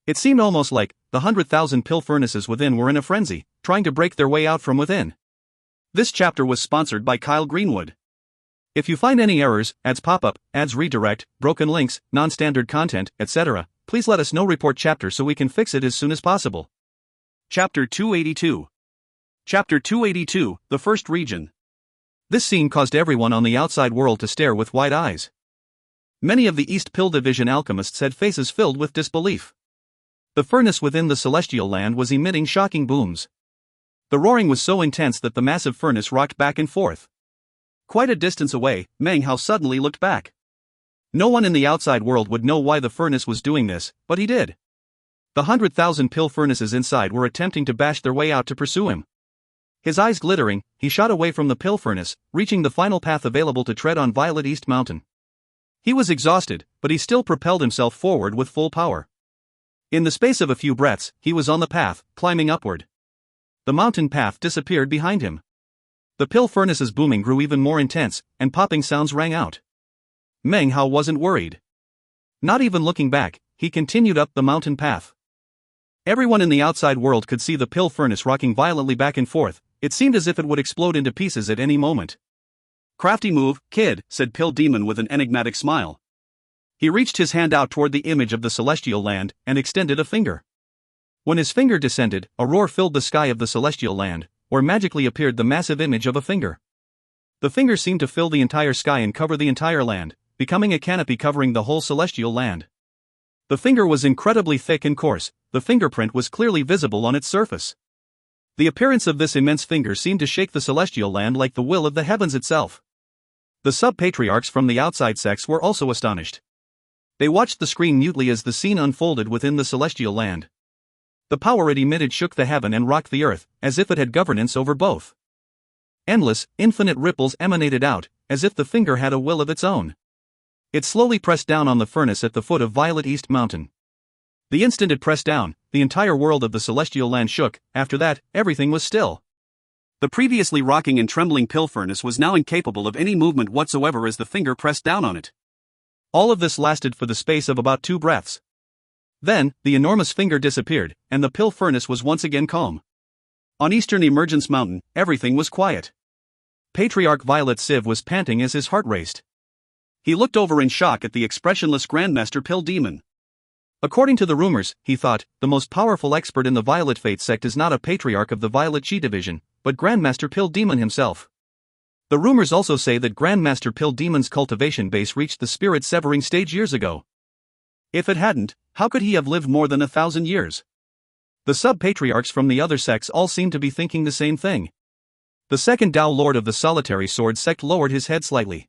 It seemed almost like the 100,000 pill furnaces within were in a frenzy, trying to break their way out from within. This chapter was sponsored by Kyle Greenwood. If you find any errors, ads pop up, ads redirect, broken links, non-standard content, etc., please let us know. Report chapter so we can fix it as soon as possible. Chapter 282. Chapter 282, The First Region. This scene caused everyone on the outside world to stare with wide eyes. Many of the East Pill Division alchemists had faces filled with disbelief. The furnace within the celestial land was emitting shocking booms. The roaring was so intense that the massive furnace rocked back and forth. Quite a distance away, Meng Hao suddenly looked back. No one in the outside world would know why the furnace was doing this, but he did. The 100,000 pill furnaces inside were attempting to bash their way out to pursue him. His eyes glittering, he shot away from the pill furnace, reaching the final path available to tread on Violet East Mountain. He was exhausted, but he still propelled himself forward with full power. In the space of a few breaths, he was on the path, climbing upward. The mountain path disappeared behind him. The pill furnace's booming grew even more intense, and popping sounds rang out. Meng Hao wasn't worried. Not even looking back, he continued up the mountain path. Everyone in the outside world could see the pill furnace rocking violently back and forth. It seemed as if it would explode into pieces at any moment. "Crafty move, kid," said Pill Demon with an enigmatic smile. He reached his hand out toward the image of the celestial land, and extended a finger. When his finger descended, a roar filled the sky of the celestial land, where magically appeared the massive image of a finger. The finger seemed to fill the entire sky and cover the entire land, becoming a canopy covering the whole celestial land. The finger was incredibly thick and coarse, the fingerprint was clearly visible on its surface. The appearance of this immense finger seemed to shake the celestial land like the will of the heavens itself. The sub-patriarchs from the outside sects were also astonished. They watched the screen mutely as the scene unfolded within the celestial land. The power it emitted shook the heaven and rocked the earth, as if it had governance over both. Endless, infinite ripples emanated out, as if the finger had a will of its own. It slowly pressed down on the furnace at the foot of Violet East Mountain. The instant it pressed down, the entire world of the celestial land shook. After that, everything was still. The previously rocking and trembling pill furnace was now incapable of any movement whatsoever as the finger pressed down on it. All of this lasted for the space of about 2 breaths. Then, the enormous finger disappeared, and the pill furnace was once again calm. On Eastern Emergence Mountain, everything was quiet. Patriarch Violet Civ was panting as his heart raced. He looked over in shock at the expressionless Grandmaster Pill Demon. According to the rumors, he thought, the most powerful expert in the Violet Fate sect is not a patriarch of the Violet Chi division, but Grandmaster Pill Demon himself. The rumors also say that Grandmaster Pill Demon's cultivation base reached the spirit severing stage years ago. If it hadn't, how could he have lived more than 1,000 years? The sub-patriarchs from the other sects all seemed to be thinking the same thing. The second Tao Lord of the Solitary Sword sect lowered his head slightly.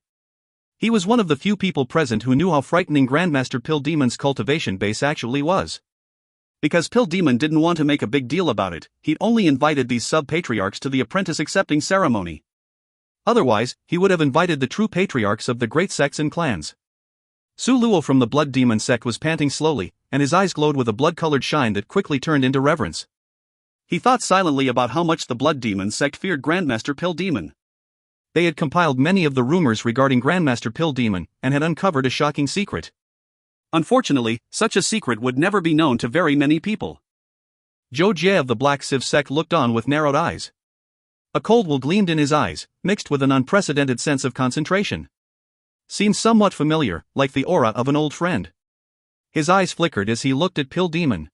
He was one of the few people present who knew how frightening Grandmaster Pill Demon's cultivation base actually was. Because Pill Demon didn't want to make a big deal about it, he'd only invited these sub-patriarchs to the apprentice accepting ceremony. Otherwise, he would have invited the true patriarchs of the great sects and clans. Su Luo from the Blood Demon sect was panting slowly, and his eyes glowed with a blood-colored shine that quickly turned into reverence. He thought silently about how much the Blood Demon sect feared Grandmaster Pill Demon. They had compiled many of the rumors regarding Grandmaster Pill Demon, and had uncovered a shocking secret. Unfortunately, such a secret would never be known to very many people. Zhou Jie of the Black Civ sect looked on with narrowed eyes. A cold will gleamed in his eyes, mixed with an unprecedented sense of concentration. Seemed somewhat familiar, like the aura of an old friend. His eyes flickered as he looked at Pill Demon.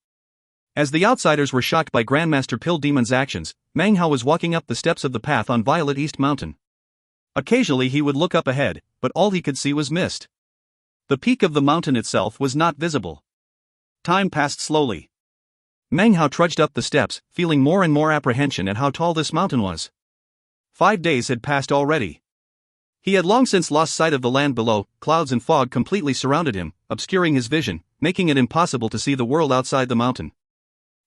As the outsiders were shocked by Grandmaster Pill Demon's actions, Meng Hao was walking up the steps of the path on Violet East Mountain. Occasionally he would look up ahead, but all he could see was mist. The peak of the mountain itself was not visible. Time passed slowly. Meng Hao trudged up the steps, feeling more and more apprehension at how tall this mountain was. 5 days had passed already. He had long since lost sight of the land below. Clouds and fog completely surrounded him, obscuring his vision, making it impossible to see the world outside the mountain.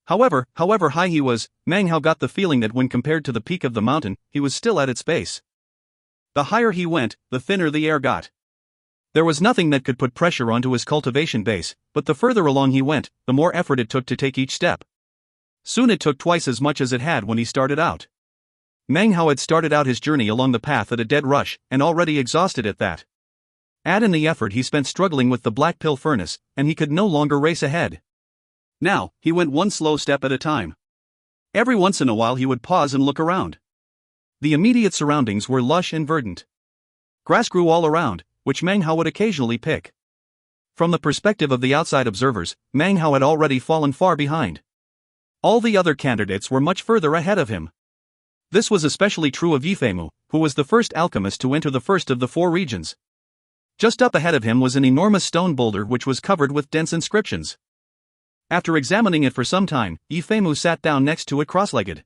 However high he was, Meng Hao got the feeling that when compared to the peak of the mountain, he was still at its base. The higher he went, the thinner the air got. There was nothing that could put pressure onto his cultivation base, but the further along he went, the more effort it took to take each step. Soon it took twice as much as it had when he started out. Meng Hao had started out his journey along the path at a dead rush, and already exhausted at that. Add in the effort he spent struggling with the black pill furnace, and he could no longer race ahead. Now, he went one slow step at a time. Every once in a while he would pause and look around. The immediate surroundings were lush and verdant. Grass grew all around, which Meng Hao would occasionally pick. From the perspective of the outside observers, Meng Hao had already fallen far behind. All the other candidates were much further ahead of him. This was especially true of Yifeimu, who was the first alchemist to enter the first of the 4 regions. Just up ahead of him was an enormous stone boulder which was covered with dense inscriptions. After examining it for some time, Yifemu sat down next to it cross-legged.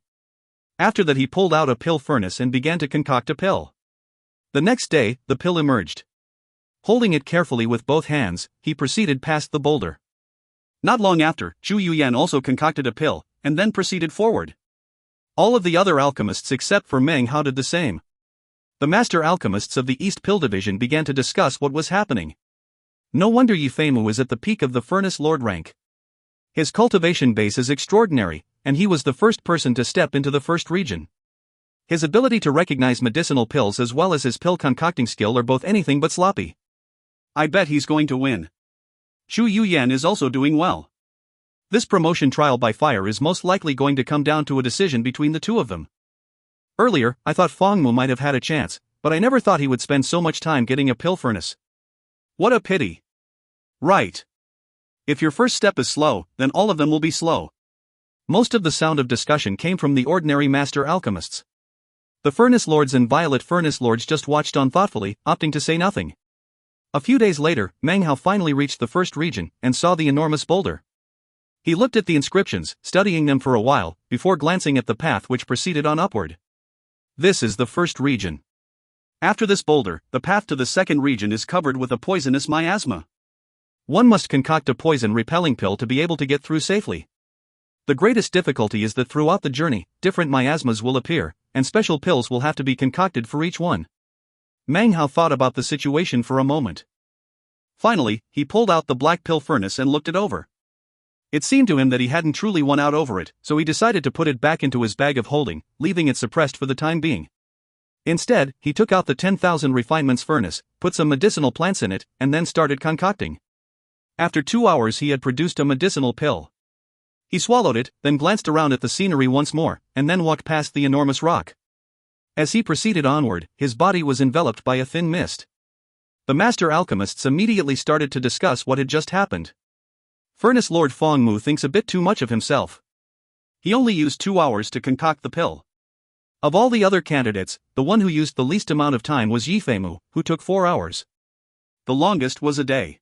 After that he pulled out a pill furnace and began to concoct a pill. The next day, the pill emerged. Holding it carefully with both hands, he proceeded past the boulder. Not long after, Zhu Yuyan also concocted a pill, and then proceeded forward. All of the other alchemists except for Meng Hao did the same. The master alchemists of the East Pill Division began to discuss what was happening. No wonder Yifemu is at the peak of the Furnace Lord rank. His cultivation base is extraordinary, and he was the first person to step into the first region. His ability to recognize medicinal pills as well as his pill concocting skill are both anything but sloppy. I bet he's going to win. Zhu Yuyan is also doing well. This promotion trial by fire is most likely going to come down to a decision between the two of them. Earlier, I thought Fangmu might have had a chance, but I never thought he would spend so much time getting a pill furnace. What a pity. Right. If your first step is slow, then all of them will be slow. Most of the sound of discussion came from the ordinary master alchemists. The Furnace Lords and Violet Furnace Lords just watched on thoughtfully, opting to say nothing. A few days later, Meng Hao finally reached the first region and saw the enormous boulder. He looked at the inscriptions, studying them for a while, before glancing at the path which proceeded on upward. This is the first region. After this boulder, the path to the second region is covered with a poisonous miasma. One must concoct a poison-repelling pill to be able to get through safely. The greatest difficulty is that throughout the journey, different miasmas will appear, and special pills will have to be concocted for each one. Meng Hao thought about the situation for a moment. Finally, he pulled out the black pill furnace and looked it over. It seemed to him that he hadn't truly won out over it, so he decided to put it back into his bag of holding, leaving it suppressed for the time being. Instead, he took out the 10,000 refinements furnace, put some medicinal plants in it, and then started concocting. After 2 hours he had produced a medicinal pill. He swallowed it, then glanced around at the scenery once more, and then walked past the enormous rock. As he proceeded onward, his body was enveloped by a thin mist. The master alchemists immediately started to discuss what had just happened. Furnace Lord Fangmu thinks a bit too much of himself. He only used 2 hours to concoct the pill. Of all the other candidates, the one who used the least amount of time was Yifemu, who took 4 hours. The longest was a day.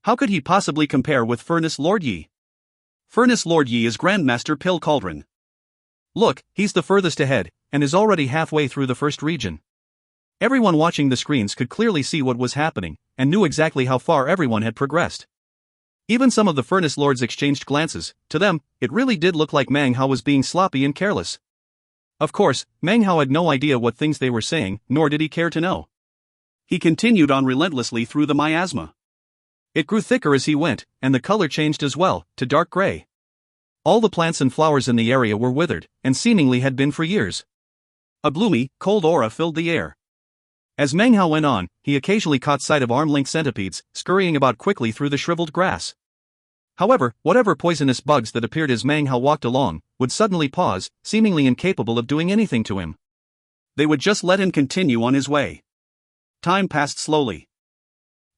How could he possibly compare with Furnace Lord Yi? Furnace Lord Yi is Grandmaster Pill Cauldron. Look, he's the furthest ahead, and is already halfway through the first region. Everyone watching the screens could clearly see what was happening, and knew exactly how far everyone had progressed. Even some of the Furnace Lords exchanged glances. To them, it really did look like Meng Hao was being sloppy and careless. Of course, Meng Hao had no idea what things they were saying, nor did he care to know. He continued on relentlessly through the miasma. It grew thicker as he went, and the color changed as well, to dark gray. All the plants and flowers in the area were withered, and seemingly had been for years. A gloomy, cold aura filled the air. As Meng Hao went on, he occasionally caught sight of arm-length centipedes, scurrying about quickly through the shriveled grass. However, whatever poisonous bugs that appeared as Meng Hao walked along, would suddenly pause, seemingly incapable of doing anything to him. They would just let him continue on his way. Time passed slowly.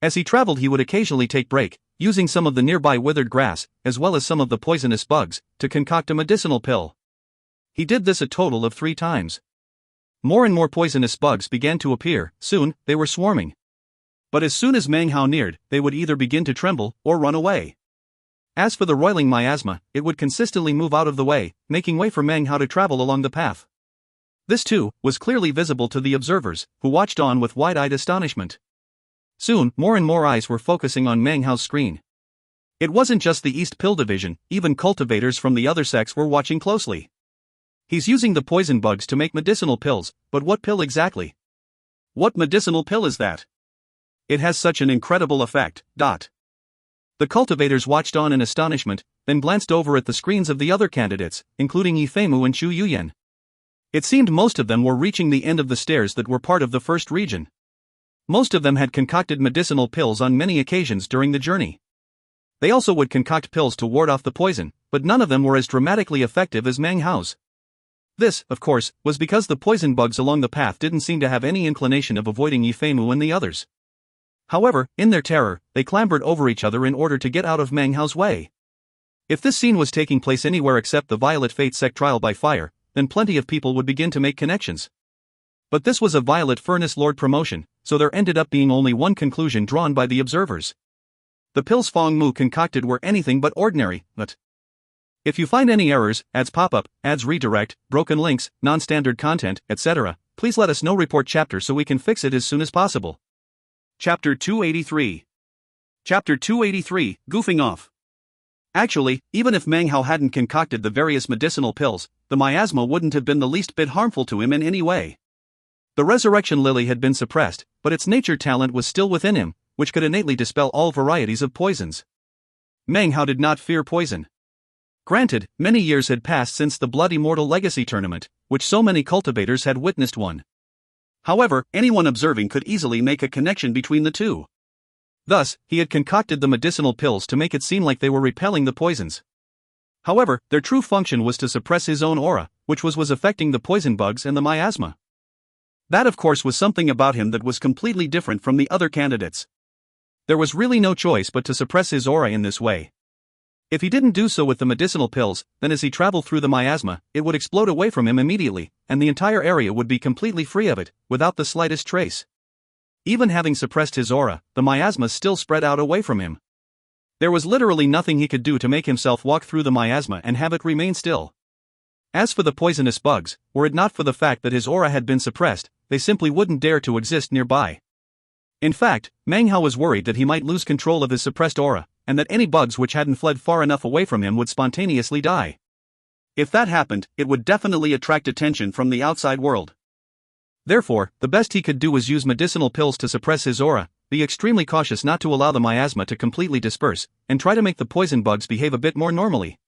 As he traveled he would occasionally take break, using some of the nearby withered grass, as well as some of the poisonous bugs, to concoct a medicinal pill. He did this a total of 3 times. More and more poisonous bugs began to appear. Soon, they were swarming. But as soon as Meng Hao neared, they would either begin to tremble, or run away. As for the roiling miasma, it would consistently move out of the way, making way for Meng Hao to travel along the path. This too, was clearly visible to the observers, who watched on with wide-eyed astonishment. Soon, more and more eyes were focusing on Meng Hao's screen. It wasn't just the East Pill Division, even cultivators from the other sects were watching closely. He's using the poison bugs to make medicinal pills, but what pill exactly? What medicinal pill is that? It has such an incredible effect. The cultivators watched on in astonishment, then glanced over at the screens of the other candidates, including Yifemu and Zhu Yuyan. It seemed most of them were reaching the end of the stairs that were part of the first region. Most of them had concocted medicinal pills on many occasions during the journey. They also would concoct pills to ward off the poison, but none of them were as dramatically effective as Meng Hao's. This, of course, was because the poison bugs along the path didn't seem to have any inclination of avoiding Yifemu and the others. However, in their terror, they clambered over each other in order to get out of Meng Hao's way. If this scene was taking place anywhere except the Violet Fate sect trial by fire, then plenty of people would begin to make connections. But this was a Violet Furnace Lord promotion, so there ended up being only one conclusion drawn by the observers. The pills Fong Mu concocted were anything but ordinary, but if you find any errors, ads pop up, ads redirect, broken links, non-standard content, etc., please let us know. Report chapter so we can fix it as soon as possible. Chapter 283. Chapter 283, Goofing Off. Actually, even if Meng Hao hadn't concocted the various medicinal pills, the miasma wouldn't have been the least bit harmful to him in any way. The resurrection lily had been suppressed, but its nature talent was still within him, which could innately dispel all varieties of poisons. Meng Hao did not fear poison. Granted, many years had passed since the Blood Immortal Legacy tournament, which so many cultivators had witnessed one. However, anyone observing could easily make a connection between the two. Thus, he had concocted the medicinal pills to make it seem like they were repelling the poisons. However, their true function was to suppress his own aura, which was affecting the poison bugs and the miasma. That of course was something about him that was completely different from the other candidates. There was really no choice but to suppress his aura in this way. If he didn't do so with the medicinal pills, then as he traveled through the miasma, it would explode away from him immediately, and the entire area would be completely free of it, without the slightest trace. Even having suppressed his aura, the miasma still spread out away from him. There was literally nothing he could do to make himself walk through the miasma and have it remain still. As for the poisonous bugs, were it not for the fact that his aura had been suppressed, they simply wouldn't dare to exist nearby. In fact, Meng Hao was worried that he might lose control of his suppressed aura, and that any bugs which hadn't fled far enough away from him would spontaneously die. If that happened, it would definitely attract attention from the outside world. Therefore, the best he could do was use medicinal pills to suppress his aura, be extremely cautious not to allow the miasma to completely disperse, and try to make the poison bugs behave a bit more normally.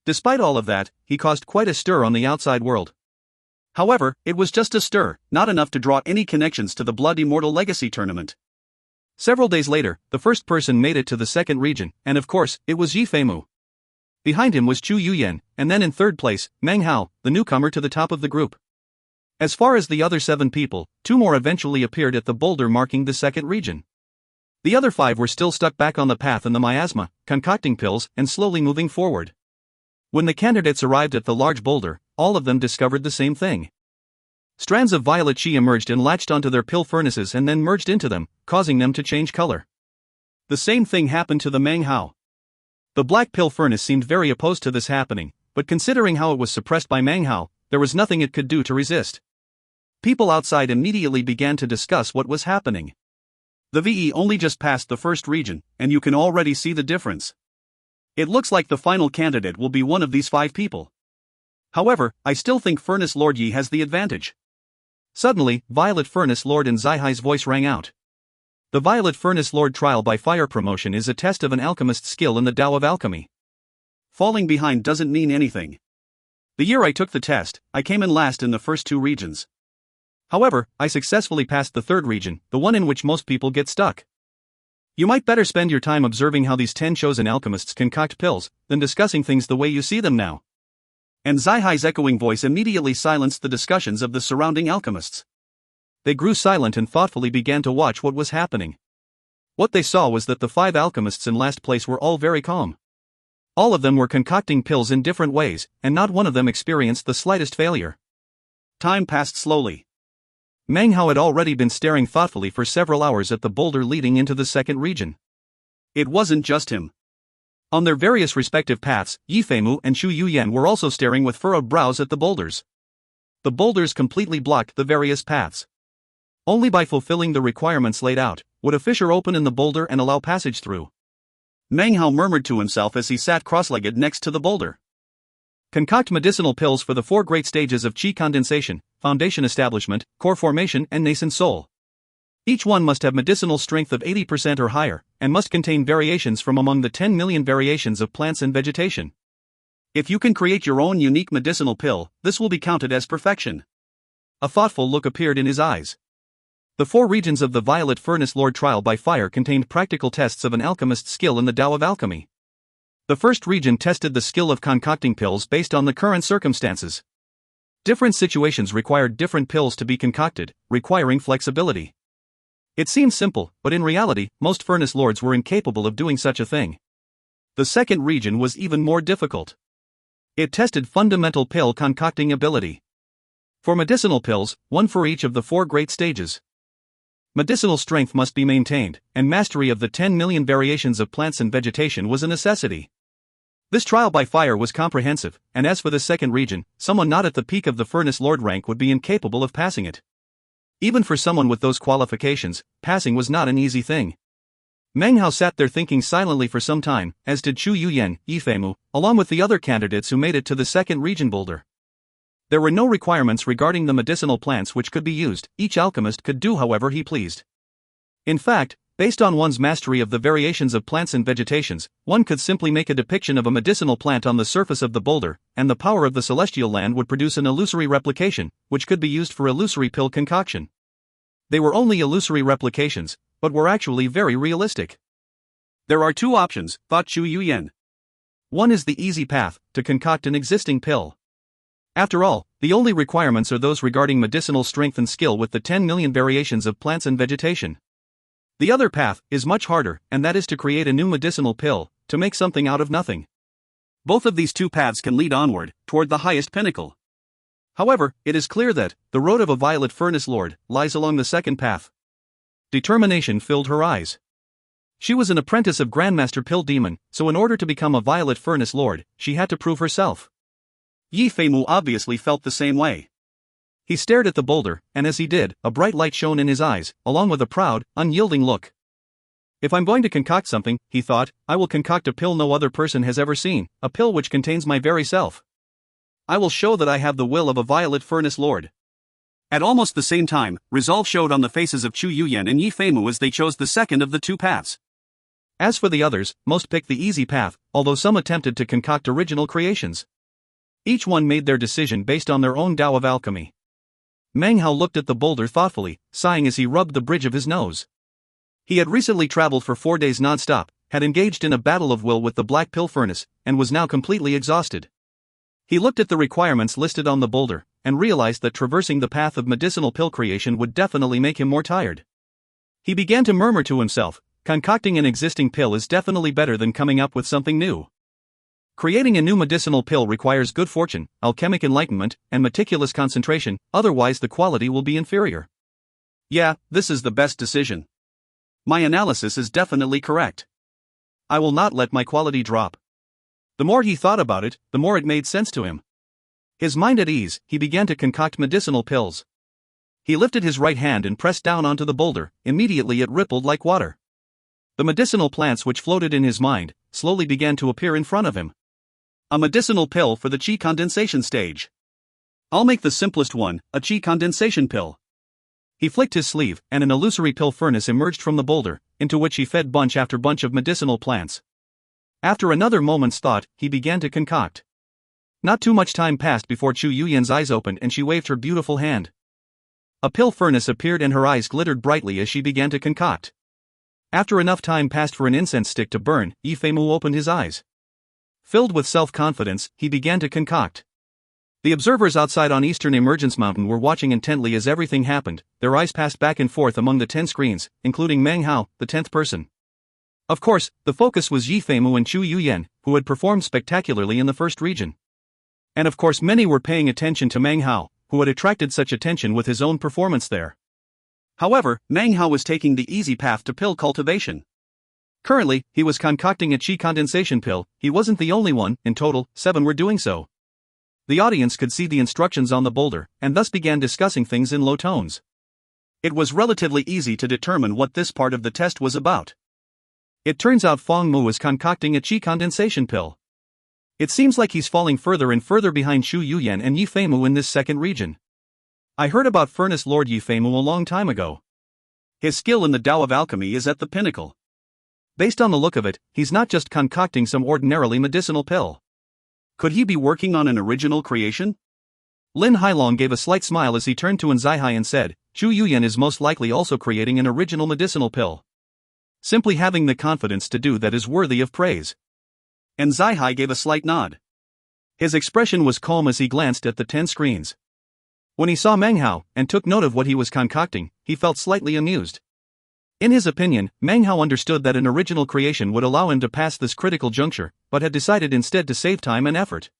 Despite all of that, he caused quite a stir on the outside world. However, it was just a stir, not enough to draw any connections to the Blood Immortal Legacy tournament. Several days later, the first person made it to the second region, and of course, it was Yi Feimu. Behind him was Chu Yuyan, and then in third place, Meng Hao, the newcomer to the top of the group. As far as the other 7 people, 2 more eventually appeared at the boulder marking the second region. The other 5 were still stuck back on the path in the miasma, concocting pills and slowly moving forward. When the candidates arrived at the large boulder, all of them discovered the same thing. Strands of violet chi emerged and latched onto their pill furnaces and then merged into them, causing them to change color. The same thing happened to the Meng Hao. The black pill furnace seemed very opposed to this happening, but considering how it was suppressed by Meng Hao, there was nothing it could do to resist. People outside immediately began to discuss what was happening. The VE only just passed the first region, and you can already see the difference. It looks like the final candidate will be one of these 5 people. However, I still think Furnace Lord Yi has the advantage. Suddenly, Violet Furnace Lord and Zaihai's voice rang out. The Violet Furnace Lord trial by fire promotion is a test of an alchemist's skill in the Tao of alchemy. Falling behind doesn't mean anything. The year I took the test, I came in last in the first 2 regions. However, I successfully passed the third region, the one in which most people get stuck. You might better spend your time observing how these 10 chosen alchemists concoct pills, than discussing things the way you see them now. And Zaihai's echoing voice immediately silenced the discussions of the surrounding alchemists. They grew silent and thoughtfully began to watch what was happening. What they saw was that the 5 alchemists in last place were all very calm. All of them were concocting pills in different ways, and not one of them experienced the slightest failure. Time passed slowly. Meng Hao had already been staring thoughtfully for several hours at the boulder leading into the second region. It wasn't just him. On their various respective paths, Yi Feimu and Chu Yuyan were also staring with furrowed brows at the boulders. The boulders completely blocked the various paths. Only by fulfilling the requirements laid out, would a fissure open in the boulder and allow passage through. Meng Hao murmured to himself as he sat cross-legged next to the boulder. Concoct medicinal pills for the 4 great stages of Qi condensation, foundation establishment, core formation and nascent soul. Each one must have medicinal strength of 80% or higher, and must contain variations from among the 10 million variations of plants and vegetation. If you can create your own unique medicinal pill, this will be counted as perfection. A thoughtful look appeared in his eyes. The 4 regions of the Violet Furnace Lord trial by fire contained practical tests of an alchemist's skill in the Tao of alchemy. The first region tested the skill of concocting pills based on the current circumstances. Different situations required different pills to be concocted, requiring flexibility. It seemed simple, but in reality, most furnace lords were incapable of doing such a thing. The second region was even more difficult. It tested fundamental pill concocting ability. For medicinal pills, 1 for each of the 4 great stages. Medicinal strength must be maintained, and mastery of the 10 million variations of plants and vegetation was a necessity. This trial by fire was comprehensive, and as for the second region, someone not at the peak of the Furnace Lord rank would be incapable of passing it. Even for someone with those qualifications, passing was not an easy thing. Meng Hao sat there thinking silently for some time, as did Chu Yuyan, Yifeimu, along with the other candidates who made it to the second region boulder. There were no requirements regarding the medicinal plants which could be used, each alchemist could do however he pleased. In fact, based on one's mastery of the variations of plants and vegetations, one could simply make a depiction of a medicinal plant on the surface of the boulder, and the power of the celestial land would produce an illusory replication, which could be used for illusory pill concoction. They were only illusory replications, but were actually very realistic. There are two options, thought Chu Yuyan. One is the easy path, to concoct an existing pill. After all, the only requirements are those regarding medicinal strength and skill with the 10 million variations of plants and vegetation. The other path is much harder, and that is to create a new medicinal pill, to make something out of nothing. Both of these two paths can lead onward, toward the highest pinnacle. However, it is clear that the road of a Violet Furnace Lord lies along the second path. Determination filled her eyes. She was an apprentice of Grandmaster Pill Demon, so in order to become a Violet Furnace Lord, she had to prove herself. Yifeimu obviously felt the same way. He stared at the boulder, and as he did, a bright light shone in his eyes, along with a proud, unyielding look. If I'm going to concoct something, he thought, I will concoct a pill no other person has ever seen, a pill which contains my very self. I will show that I have the will of a Violet Furnace Lord. At almost the same time, resolve showed on the faces of Chu Yuyan and Yifeimu as they chose the second of the two paths. As for the others, most picked the easy path, although some attempted to concoct original creations. Each one made their decision based on their own Tao of alchemy. Meng Hao looked at the boulder thoughtfully, sighing as he rubbed the bridge of his nose. He had recently traveled for 4 days non-stop, had engaged in a battle of will with the Black Pill Furnace, and was now completely exhausted. He looked at the requirements listed on the boulder, and realized that traversing the path of medicinal pill creation would definitely make him more tired. He began to murmur to himself, concocting an existing pill is definitely better than coming up with something new. Creating a new medicinal pill requires good fortune, alchemic enlightenment, and meticulous concentration, otherwise the quality will be inferior. Yeah, this is the best decision. My analysis is definitely correct. I will not let my quality drop. The more he thought about it, the more it made sense to him. His mind at ease, he began to concoct medicinal pills. He lifted his right hand and pressed down onto the boulder, immediately it rippled like water. The medicinal plants which floated in his mind, slowly began to appear in front of him. A medicinal pill for the qi condensation stage. I'll make the simplest one, a qi condensation pill. He flicked his sleeve, and an illusory pill furnace emerged from the boulder, into which he fed bunch after bunch of medicinal plants. After another moment's thought, he began to concoct. Not too much time passed before Chu Yuyan's eyes opened and she waved her beautiful hand. A pill furnace appeared and her eyes glittered brightly as she began to concoct. After enough time passed for an incense stick to burn, Yifeimu opened his eyes. Filled with self-confidence, he began to concoct. The observers outside on Eastern Emergence Mountain were watching intently as everything happened, their eyes passed back and forth among the 10 screens, including Meng Hao, the 10th person. Of course, the focus was Yifeimu and Chu Yuyan, who had performed spectacularly in the first region. And of course many were paying attention to Meng Hao, who had attracted such attention with his own performance there. However, Meng Hao was taking the easy path to pill cultivation. Currently, he was concocting a qi condensation pill. He wasn't the only one, in total, 7 were doing so. The audience could see the instructions on the boulder, and thus began discussing things in low tones. It was relatively easy to determine what this part of the test was about. It turns out Feng Mu is concocting a qi condensation pill. It seems like he's falling further and further behind Chu Yuyan and Yifeimu in this second region. I heard about Furnace Lord Yifeimu a long time ago. His skill in the Tao of alchemy is at the pinnacle. Based on the look of it, he's not just concocting some ordinarily medicinal pill. Could he be working on an original creation? Lin Hailong gave a slight smile as he turned to Nzihai and said, Chu Yuyan is most likely also creating an original medicinal pill. Simply having the confidence to do that is worthy of praise. Nzihai gave a slight nod. His expression was calm as he glanced at the 10 screens. When he saw Meng Hao, and took note of what he was concocting, he felt slightly amused. In his opinion, Meng Hao understood that an original creation would allow him to pass this critical juncture, but had decided instead to save time and effort.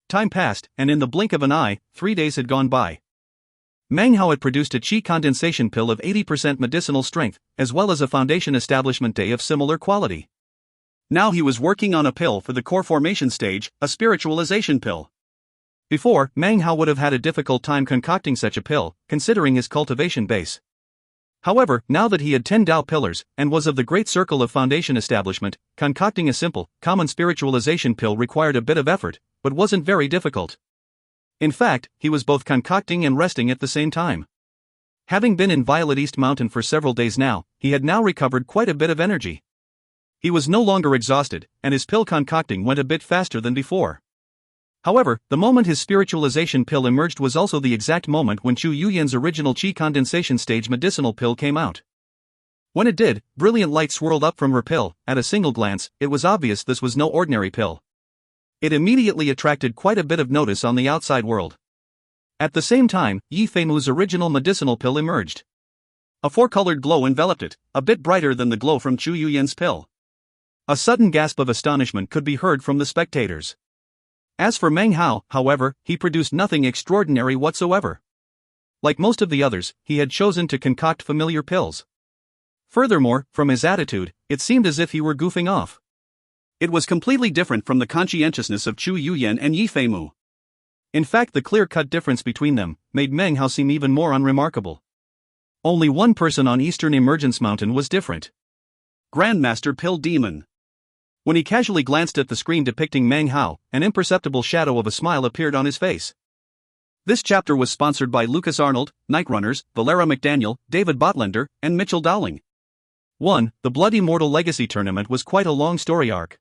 Time passed, and in the blink of an eye, 3 days had gone by. Meng Hao had produced a qi condensation pill of 80% medicinal strength, as well as a foundation establishment day of similar quality. Now he was working on a pill for the core formation stage, a spiritualization pill. Before, Meng Hao would have had a difficult time concocting such a pill, considering his cultivation base. However, now that he had 10 Tao pillars, and was of the great circle of foundation establishment, concocting a simple, common spiritualization pill required a bit of effort, but wasn't very difficult. In fact, he was both concocting and resting at the same time. Having been in Violet East Mountain for several days now, he had now recovered quite a bit of energy. He was no longer exhausted, and his pill concocting went a bit faster than before. However, the moment his spiritualization pill emerged was also the exact moment when Chu Yuyan's original qi condensation stage medicinal pill came out. When it did, brilliant light swirled up from her pill. At a single glance, it was obvious this was no ordinary pill. It immediately attracted quite a bit of notice on the outside world. At the same time, Yi Feimu's original medicinal pill emerged. A four-colored glow enveloped it, a bit brighter than the glow from Chu Yuyan's pill. A sudden gasp of astonishment could be heard from the spectators. As for Meng Hao, however, he produced nothing extraordinary whatsoever. Like most of the others, he had chosen to concoct familiar pills. Furthermore, from his attitude, it seemed as if he were goofing off. It was completely different from the conscientiousness of Chu Yuyan and Yi Feimu. In fact, the clear-cut difference between them made Meng Hao seem even more unremarkable. Only one person on Eastern Emergence Mountain was different. Grandmaster Pill Demon. When he casually glanced at the screen depicting Meng Hao, an imperceptible shadow of a smile appeared on his face. This chapter was sponsored by Lucas Arnold, Nightrunners, Valera McDaniel, David Botlender, and Mitchell Dowling. 1. The Blood Immortal Legacy Tournament was quite a long story arc.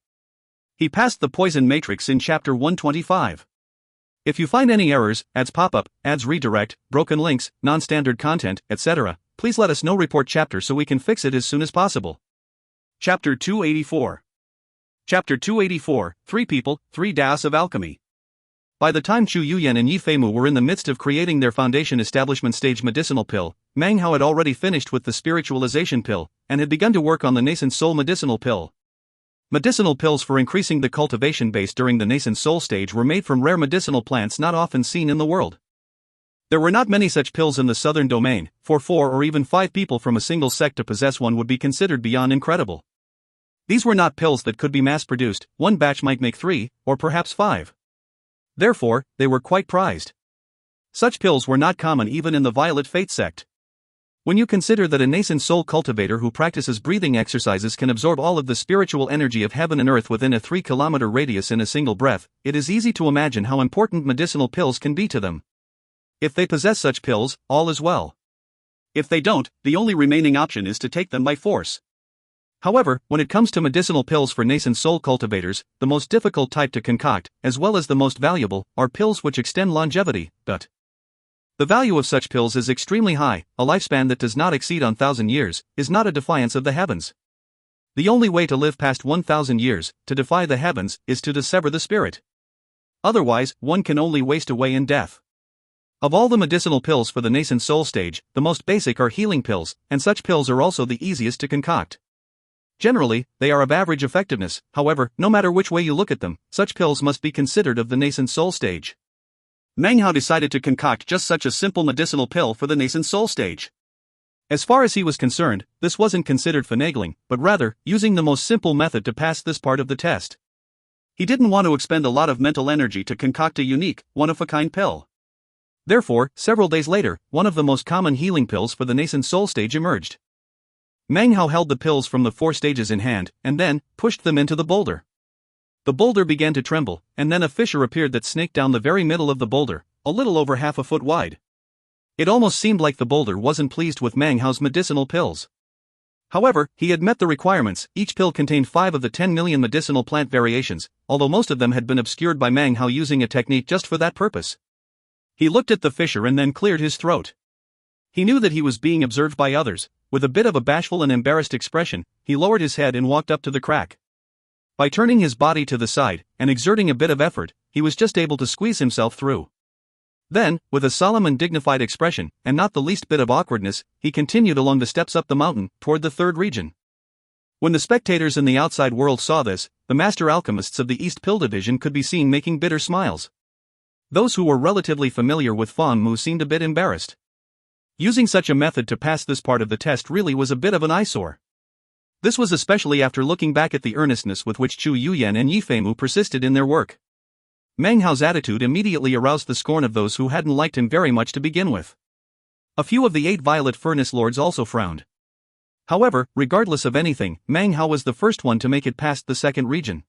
He passed the Poison Matrix in Chapter 125. If you find any errors, ads pop up, ads redirect, broken links, non-standard content, etc., please let us know. Report chapter so we can fix it as soon as possible. Chapter 284. Chapter 284, 3 People, 3 Daos of Alchemy. By the time Chu Yuyan and Yi Feimu were in the midst of creating their foundation establishment stage medicinal pill, Meng Hao had already finished with the spiritualization pill, and had begun to work on the nascent soul medicinal pill. Medicinal pills for increasing the cultivation base during the nascent soul stage were made from rare medicinal plants not often seen in the world. There were not many such pills in the southern domain. For 4 or even 5 people from a single sect to possess one would be considered beyond incredible. These were not pills that could be mass-produced. One batch might make 3, or perhaps 5. Therefore, they were quite prized. Such pills were not common even in the Violet Fate sect. When you consider that a nascent soul cultivator who practices breathing exercises can absorb all of the spiritual energy of heaven and earth within a 3-kilometer radius in a single breath, it is easy to imagine how important medicinal pills can be to them. If they possess such pills, all is well. If they don't, the only remaining option is to take them by force. However, when it comes to medicinal pills for nascent soul cultivators, the most difficult type to concoct, as well as the most valuable, are pills which extend longevity. But the value of such pills is extremely high. A lifespan that does not exceed 1,000 years is not a defiance of the heavens. The only way to live past 1,000 years, to defy the heavens, is to dissever the spirit. Otherwise, one can only waste away in death. Of all the medicinal pills for the nascent soul stage, the most basic are healing pills, and such pills are also the easiest to concoct. Generally, they are of average effectiveness. However, no matter which way you look at them, such pills must be considered of the nascent soul stage. Meng Hao decided to concoct just such a simple medicinal pill for the nascent soul stage. As far as he was concerned, this wasn't considered finagling, but rather, using the most simple method to pass this part of the test. He didn't want to expend a lot of mental energy to concoct a unique, one-of-a-kind pill. Therefore, several days later, one of the most common healing pills for the nascent soul stage emerged. Meng Hao held the pills from the 4 stages in hand, and then pushed them into the boulder. The boulder began to tremble, and then a fissure appeared that snaked down the very middle of the boulder, a little over half a foot wide. It almost seemed like the boulder wasn't pleased with Meng Hao's medicinal pills. However, he had met the requirements. Each pill contained 5 of the 10 million medicinal plant variations, although most of them had been obscured by Meng Hao using a technique just for that purpose. He looked at the fissure and then cleared his throat. He knew that he was being observed by others. With a bit of a bashful and embarrassed expression, he lowered his head and walked up to the crack. By turning his body to the side, and exerting a bit of effort, he was just able to squeeze himself through. Then, with a solemn and dignified expression, and not the least bit of awkwardness, he continued along the steps up the mountain, toward the 3rd region. When the spectators in the outside world saw this, the master alchemists of the East Pill Division could be seen making bitter smiles. Those who were relatively familiar with Fang Mu seemed a bit embarrassed. Using such a method to pass this part of the test really was a bit of an eyesore. This was especially after looking back at the earnestness with which Chu Yuyan and Yi Feimu persisted in their work. Meng Hao's attitude immediately aroused the scorn of those who hadn't liked him very much to begin with. A few of the 8 Violet Furnace Lords also frowned. However, regardless of anything, Meng Hao was the first one to make it past the second region.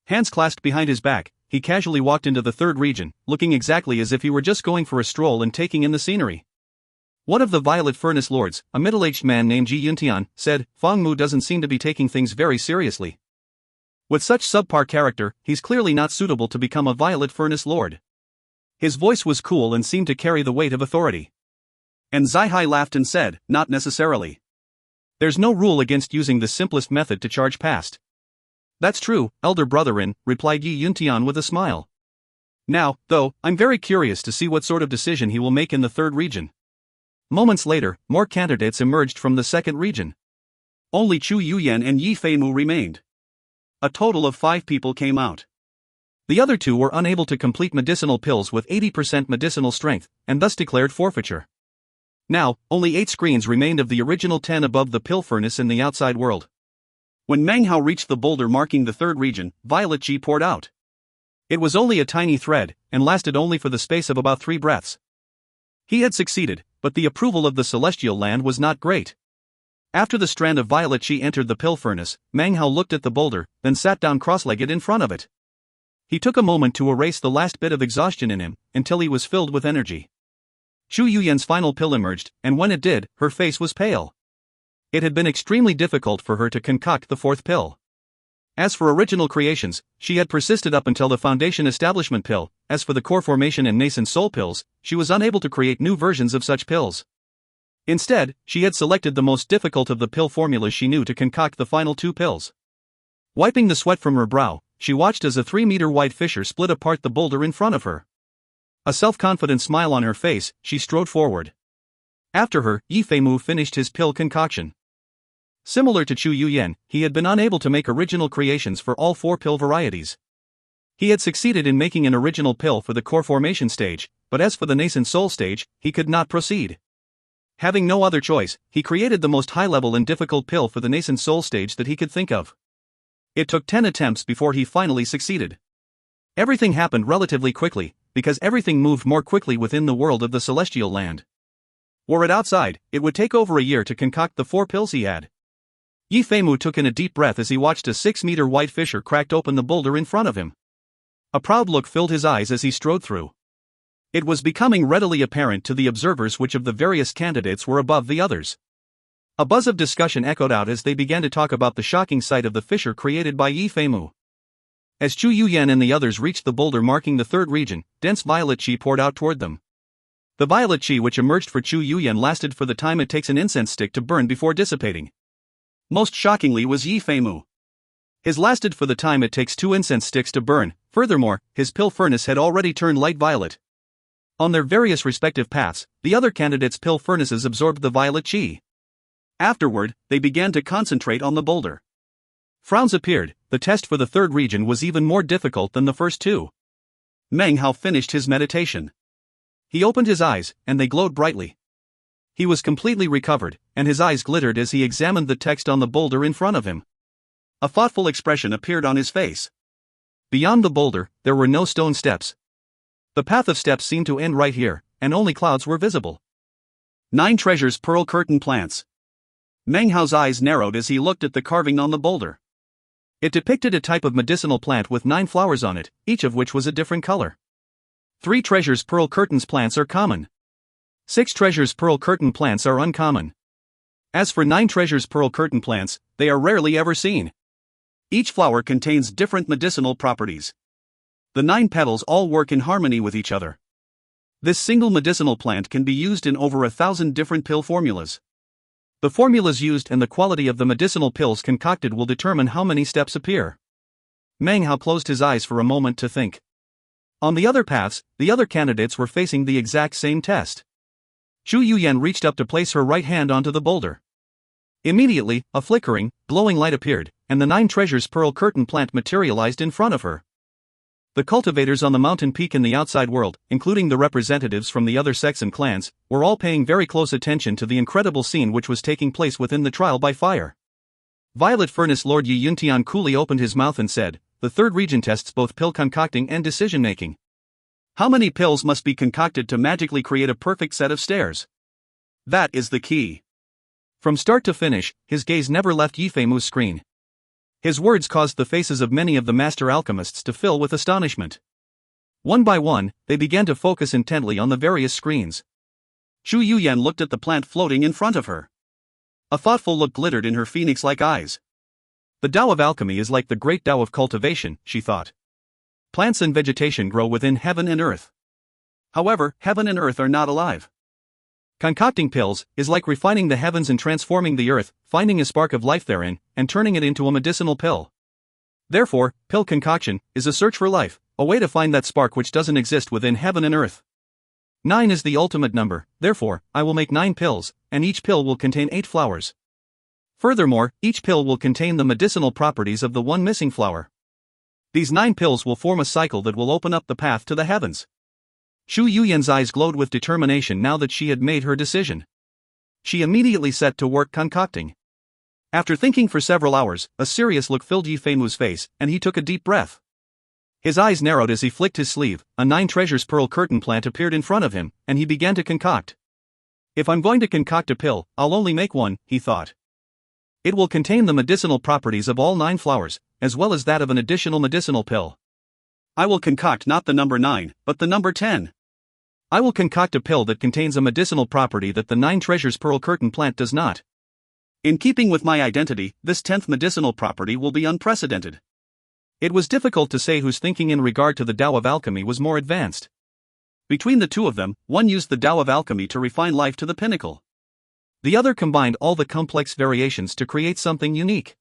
Hands clasped behind his back, he casually walked into the third region, looking exactly as if he were just going for a stroll and taking in the scenery. One of the Violet Furnace Lords, a middle-aged man named Ji Yuntian, said, "Fang Mu doesn't seem to be taking things very seriously. With such subpar character, he's clearly not suitable to become a Violet Furnace Lord." His voice was cool and seemed to carry the weight of authority. And Zai Hai laughed and said, "Not necessarily. There's no rule against using the simplest method to charge past." "That's true, elder brotherin," replied Yi Yuntian with a smile. "Now, though, I'm very curious to see what sort of decision he will make in the third region." Moments later, more candidates emerged from the second region. Only Chu Yuyan and Yi Feimu remained. A total of 5 people came out. The other 2 were unable to complete medicinal pills with 80% medicinal strength, and thus declared forfeiture. Now, only 8 screens remained of the original 10 above the pill furnace in the outside world. When Meng Hao reached the boulder marking the third region, violet qi poured out. It was only a tiny thread, and lasted only for the space of about 3 breaths. He had succeeded, but the approval of the celestial land was not great. After the strand of violet qi entered the pill furnace, Meng Hao looked at the boulder, then sat down cross-legged in front of it. He took a moment to erase the last bit of exhaustion in him, until he was filled with energy. Chu Yuyan's final pill emerged, and when it did, her face was pale. It had been extremely difficult for her to concoct the 4th pill. As for original creations, she had persisted up until the Foundation Establishment pill. As for the Core Formation and Nascent Soul pills, she was unable to create new versions of such pills. Instead, she had selected the most difficult of the pill formulas she knew to concoct the final 2 pills. Wiping the sweat from her brow, she watched as a 3-meter-wide fissure split apart the boulder in front of her. A self-confident smile on her face, she strode forward. After her, Yi Feimu finished his pill concoction. Similar to Chu Yuyan, he had been unable to make original creations for all 4 pill varieties. He had succeeded in making an original pill for the Core Formation stage, but as for the Nascent Soul stage, he could not proceed. Having no other choice, he created the most high-level and difficult pill for the Nascent Soul stage that he could think of. It took 10 attempts before he finally succeeded. Everything happened relatively quickly, because everything moved more quickly within the world of the Celestial Land. Were it outside, it would take over a year to concoct the 4 pills he had. Yi Feimu took in a deep breath as he watched a 6-meter-wide fissure cracked open the boulder in front of him. A proud look filled his eyes as he strode through. It was becoming readily apparent to the observers which of the various candidates were above the others. A buzz of discussion echoed out as they began to talk about the shocking sight of the fissure created by Yi Feimu. As Chu Yuyan and the others reached the boulder marking the third region, dense violet qi poured out toward them. The violet qi which emerged for Chu Yuyan lasted for the time it takes an incense stick to burn before dissipating. Most shockingly was Yi Feimu. His lasted for the time it takes 2 incense sticks to burn. Furthermore, his pill furnace had already turned light violet. On their various respective paths, the other candidates' pill furnaces absorbed the violet qi. Afterward, they began to concentrate on the boulder. Frowns appeared. The test for the third region was even more difficult than the first 2. Meng Hao finished his meditation. He opened his eyes, and they glowed brightly. He was completely recovered, and his eyes glittered as he examined the text on the boulder in front of him. A thoughtful expression appeared on his face. Beyond the boulder, there were no stone steps. The path of steps seemed to end right here, and only clouds were visible. 9 treasures pearl curtain plants. Meng Hao's eyes narrowed as he looked at the carving on the boulder. It depicted a type of medicinal plant with 9 flowers on it, each of which was a different color. 3 treasures pearl curtains plants are common. 6 treasures pearl curtain plants are uncommon. As for 9 treasures pearl curtain plants, they are rarely ever seen. Each flower contains different medicinal properties. The 9 petals all work in harmony with each other. This single medicinal plant can be used in over 1,000 different pill formulas. The formulas used and the quality of the medicinal pills concocted will determine how many steps appear. Meng Hao closed his eyes for a moment to think. On the other paths, the other candidates were facing the exact same test. Chu Yuyan reached up to place her right hand onto the boulder. Immediately, a flickering, glowing light appeared, and the 9 treasures pearl curtain plant materialized in front of her. The cultivators on the mountain peak in the outside world, including the representatives from the other sects and clans, were all paying very close attention to the incredible scene which was taking place within the trial by fire. Violet Furnace Lord Yi Yuntian coolly opened his mouth and said, "The third region tests both pill concocting and decision-making. How many pills must be concocted to magically create a perfect set of stairs? That is the key." From start to finish, his gaze never left Yifeimu's screen. His words caused the faces of many of the master alchemists to fill with astonishment. One by one, they began to focus intently on the various screens. Chu Yuyan looked at the plant floating in front of her. A thoughtful look glittered in her phoenix-like eyes. The Tao of alchemy is like the great Tao of cultivation, she thought. Plants and vegetation grow within heaven and earth. However, heaven and earth are not alive. Concocting pills is like refining the heavens and transforming the earth, finding a spark of life therein, and turning it into a medicinal pill. Therefore, pill concoction is a search for life, a way to find that spark which doesn't exist within heaven and earth. 9 is the ultimate number, therefore, I will make 9 pills, and each pill will contain 8 flowers. Furthermore, each pill will contain the medicinal properties of the one missing flower. These 9 pills will form a cycle that will open up the path to the heavens. Chu Yuyan's eyes glowed with determination now that she had made her decision. She immediately set to work concocting. After thinking for several hours, a serious look filled Yifeimu's face, and he took a deep breath. His eyes narrowed as he flicked his sleeve. A 9 treasures pearl curtain plant appeared in front of him, and he began to concoct. If I'm going to concoct a pill, I'll only make one, he thought. It will contain the medicinal properties of all 9 flowers, as well as that of an additional medicinal pill. I will concoct not the number 9, but the number 10. I will concoct a pill that contains a medicinal property that the 9 treasures pearl curtain plant does not. In keeping with my identity, this 10th medicinal property will be unprecedented. It was difficult to say whose thinking in regard to the Tao of alchemy was more advanced. Between the two of them, one used the Tao of alchemy to refine life to the pinnacle. The other combined all the complex variations to create something unique.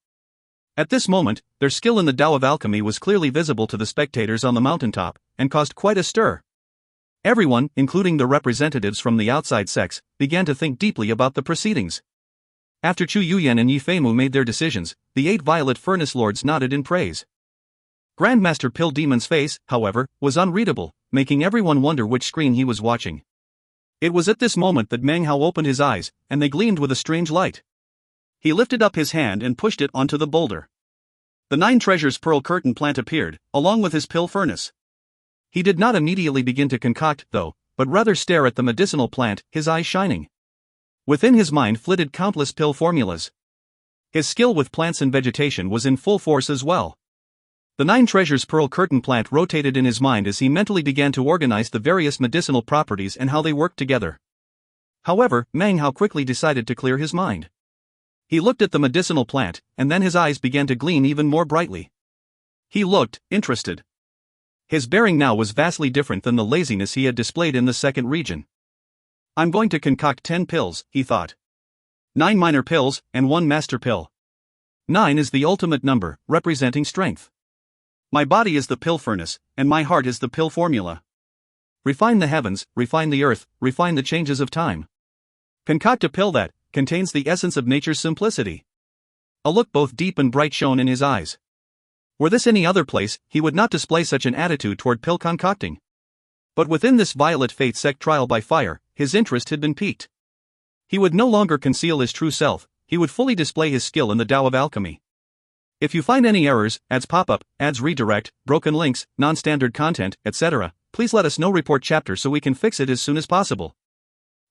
At this moment, their skill in the Tao of alchemy was clearly visible to the spectators on the mountaintop, and caused quite a stir. Everyone, including the representatives from the outside sects, began to think deeply about the proceedings. After Chu Yuyan and Yifeimu made their decisions, the 8 Violet Furnace Lords nodded in praise. Grandmaster Pill Demon's face, however, was unreadable, making everyone wonder which screen he was watching. It was at this moment that Meng Hao opened his eyes, and they gleamed with a strange light. He lifted up his hand and pushed it onto the boulder. The 9 treasures pearl curtain plant appeared, along with his pill furnace. He did not immediately begin to concoct, though, but rather stare at the medicinal plant, his eyes shining. Within his mind flitted countless pill formulas. His skill with plants and vegetation was in full force as well. The 9 treasures pearl curtain plant rotated in his mind as he mentally began to organize the various medicinal properties and how they worked together. However, Meng Hao quickly decided to clear his mind. He looked at the medicinal plant, and then his eyes began to gleam even more brightly. He looked interested. His bearing now was vastly different than the laziness he had displayed in the second region. I'm going to concoct 10 pills, he thought. 9 minor pills, and 1 master pill. 9 is the ultimate number, representing strength. My body is the pill furnace, and my heart is the pill formula. Refine the heavens, refine the earth, refine the changes of time. Concoct a pill that contains the essence of nature's simplicity. A look both deep and bright shone in his eyes. Were this any other place, he would not display such an attitude toward pill concocting. But within this Violet Fate sect trial by fire, his interest had been piqued. He would no longer conceal his true self, he would fully display his skill in the Tao of alchemy. If you find any errors, ads pop-up, ads redirect, broken links, non-standard content, etc., please let us know. Report chapter so we can fix it as soon as possible.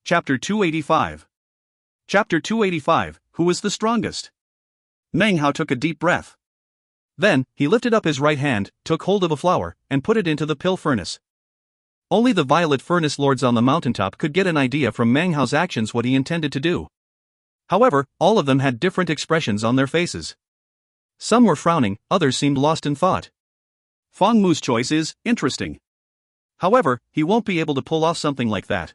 Chapter 285. Chapter 285, Who is the strongest? Meng Hao took a deep breath. Then, he lifted up his right hand, took hold of a flower, and put it into the pill furnace. Only the Violet Furnace Lords on the mountaintop could get an idea from Meng Hao's actions what he intended to do. However, all of them had different expressions on their faces. Some were frowning, others seemed lost in thought. Feng Mu's choice is interesting. However, he won't be able to pull off something like that.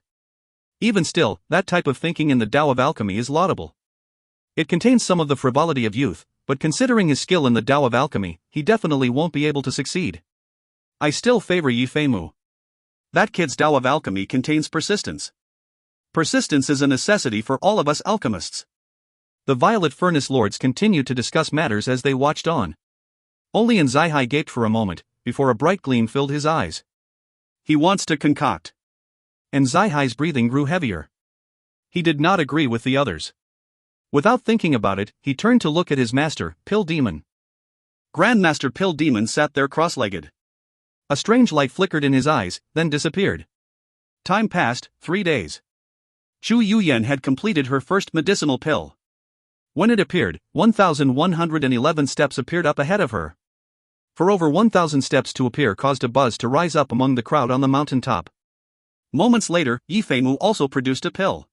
Even still, that type of thinking in the Tao of alchemy is laudable. It contains some of the frivolity of youth, but considering his skill in the Tao of alchemy, he definitely won't be able to succeed. I still favor Yifeimu. That kid's Tao of alchemy contains persistence. Persistence is a necessity for all of us alchemists. The Violet Furnace Lords continued to discuss matters as they watched on. Only Zai Hai gaped for a moment, before a bright gleam filled his eyes. He wants to concoct. And Zai-Hai's breathing grew heavier. He did not agree with the others. Without thinking about it, he turned to look at his master, Pill Demon. Grandmaster Pill Demon sat there cross-legged. A strange light flickered in his eyes, then disappeared. Time passed, 3 days. Chu Yuyan had completed her first medicinal pill. When it appeared, 1,111 steps appeared up ahead of her. For over 1,000 steps to appear caused a buzz to rise up among the crowd on the mountaintop. Moments later, Yifeimu also produced a pill.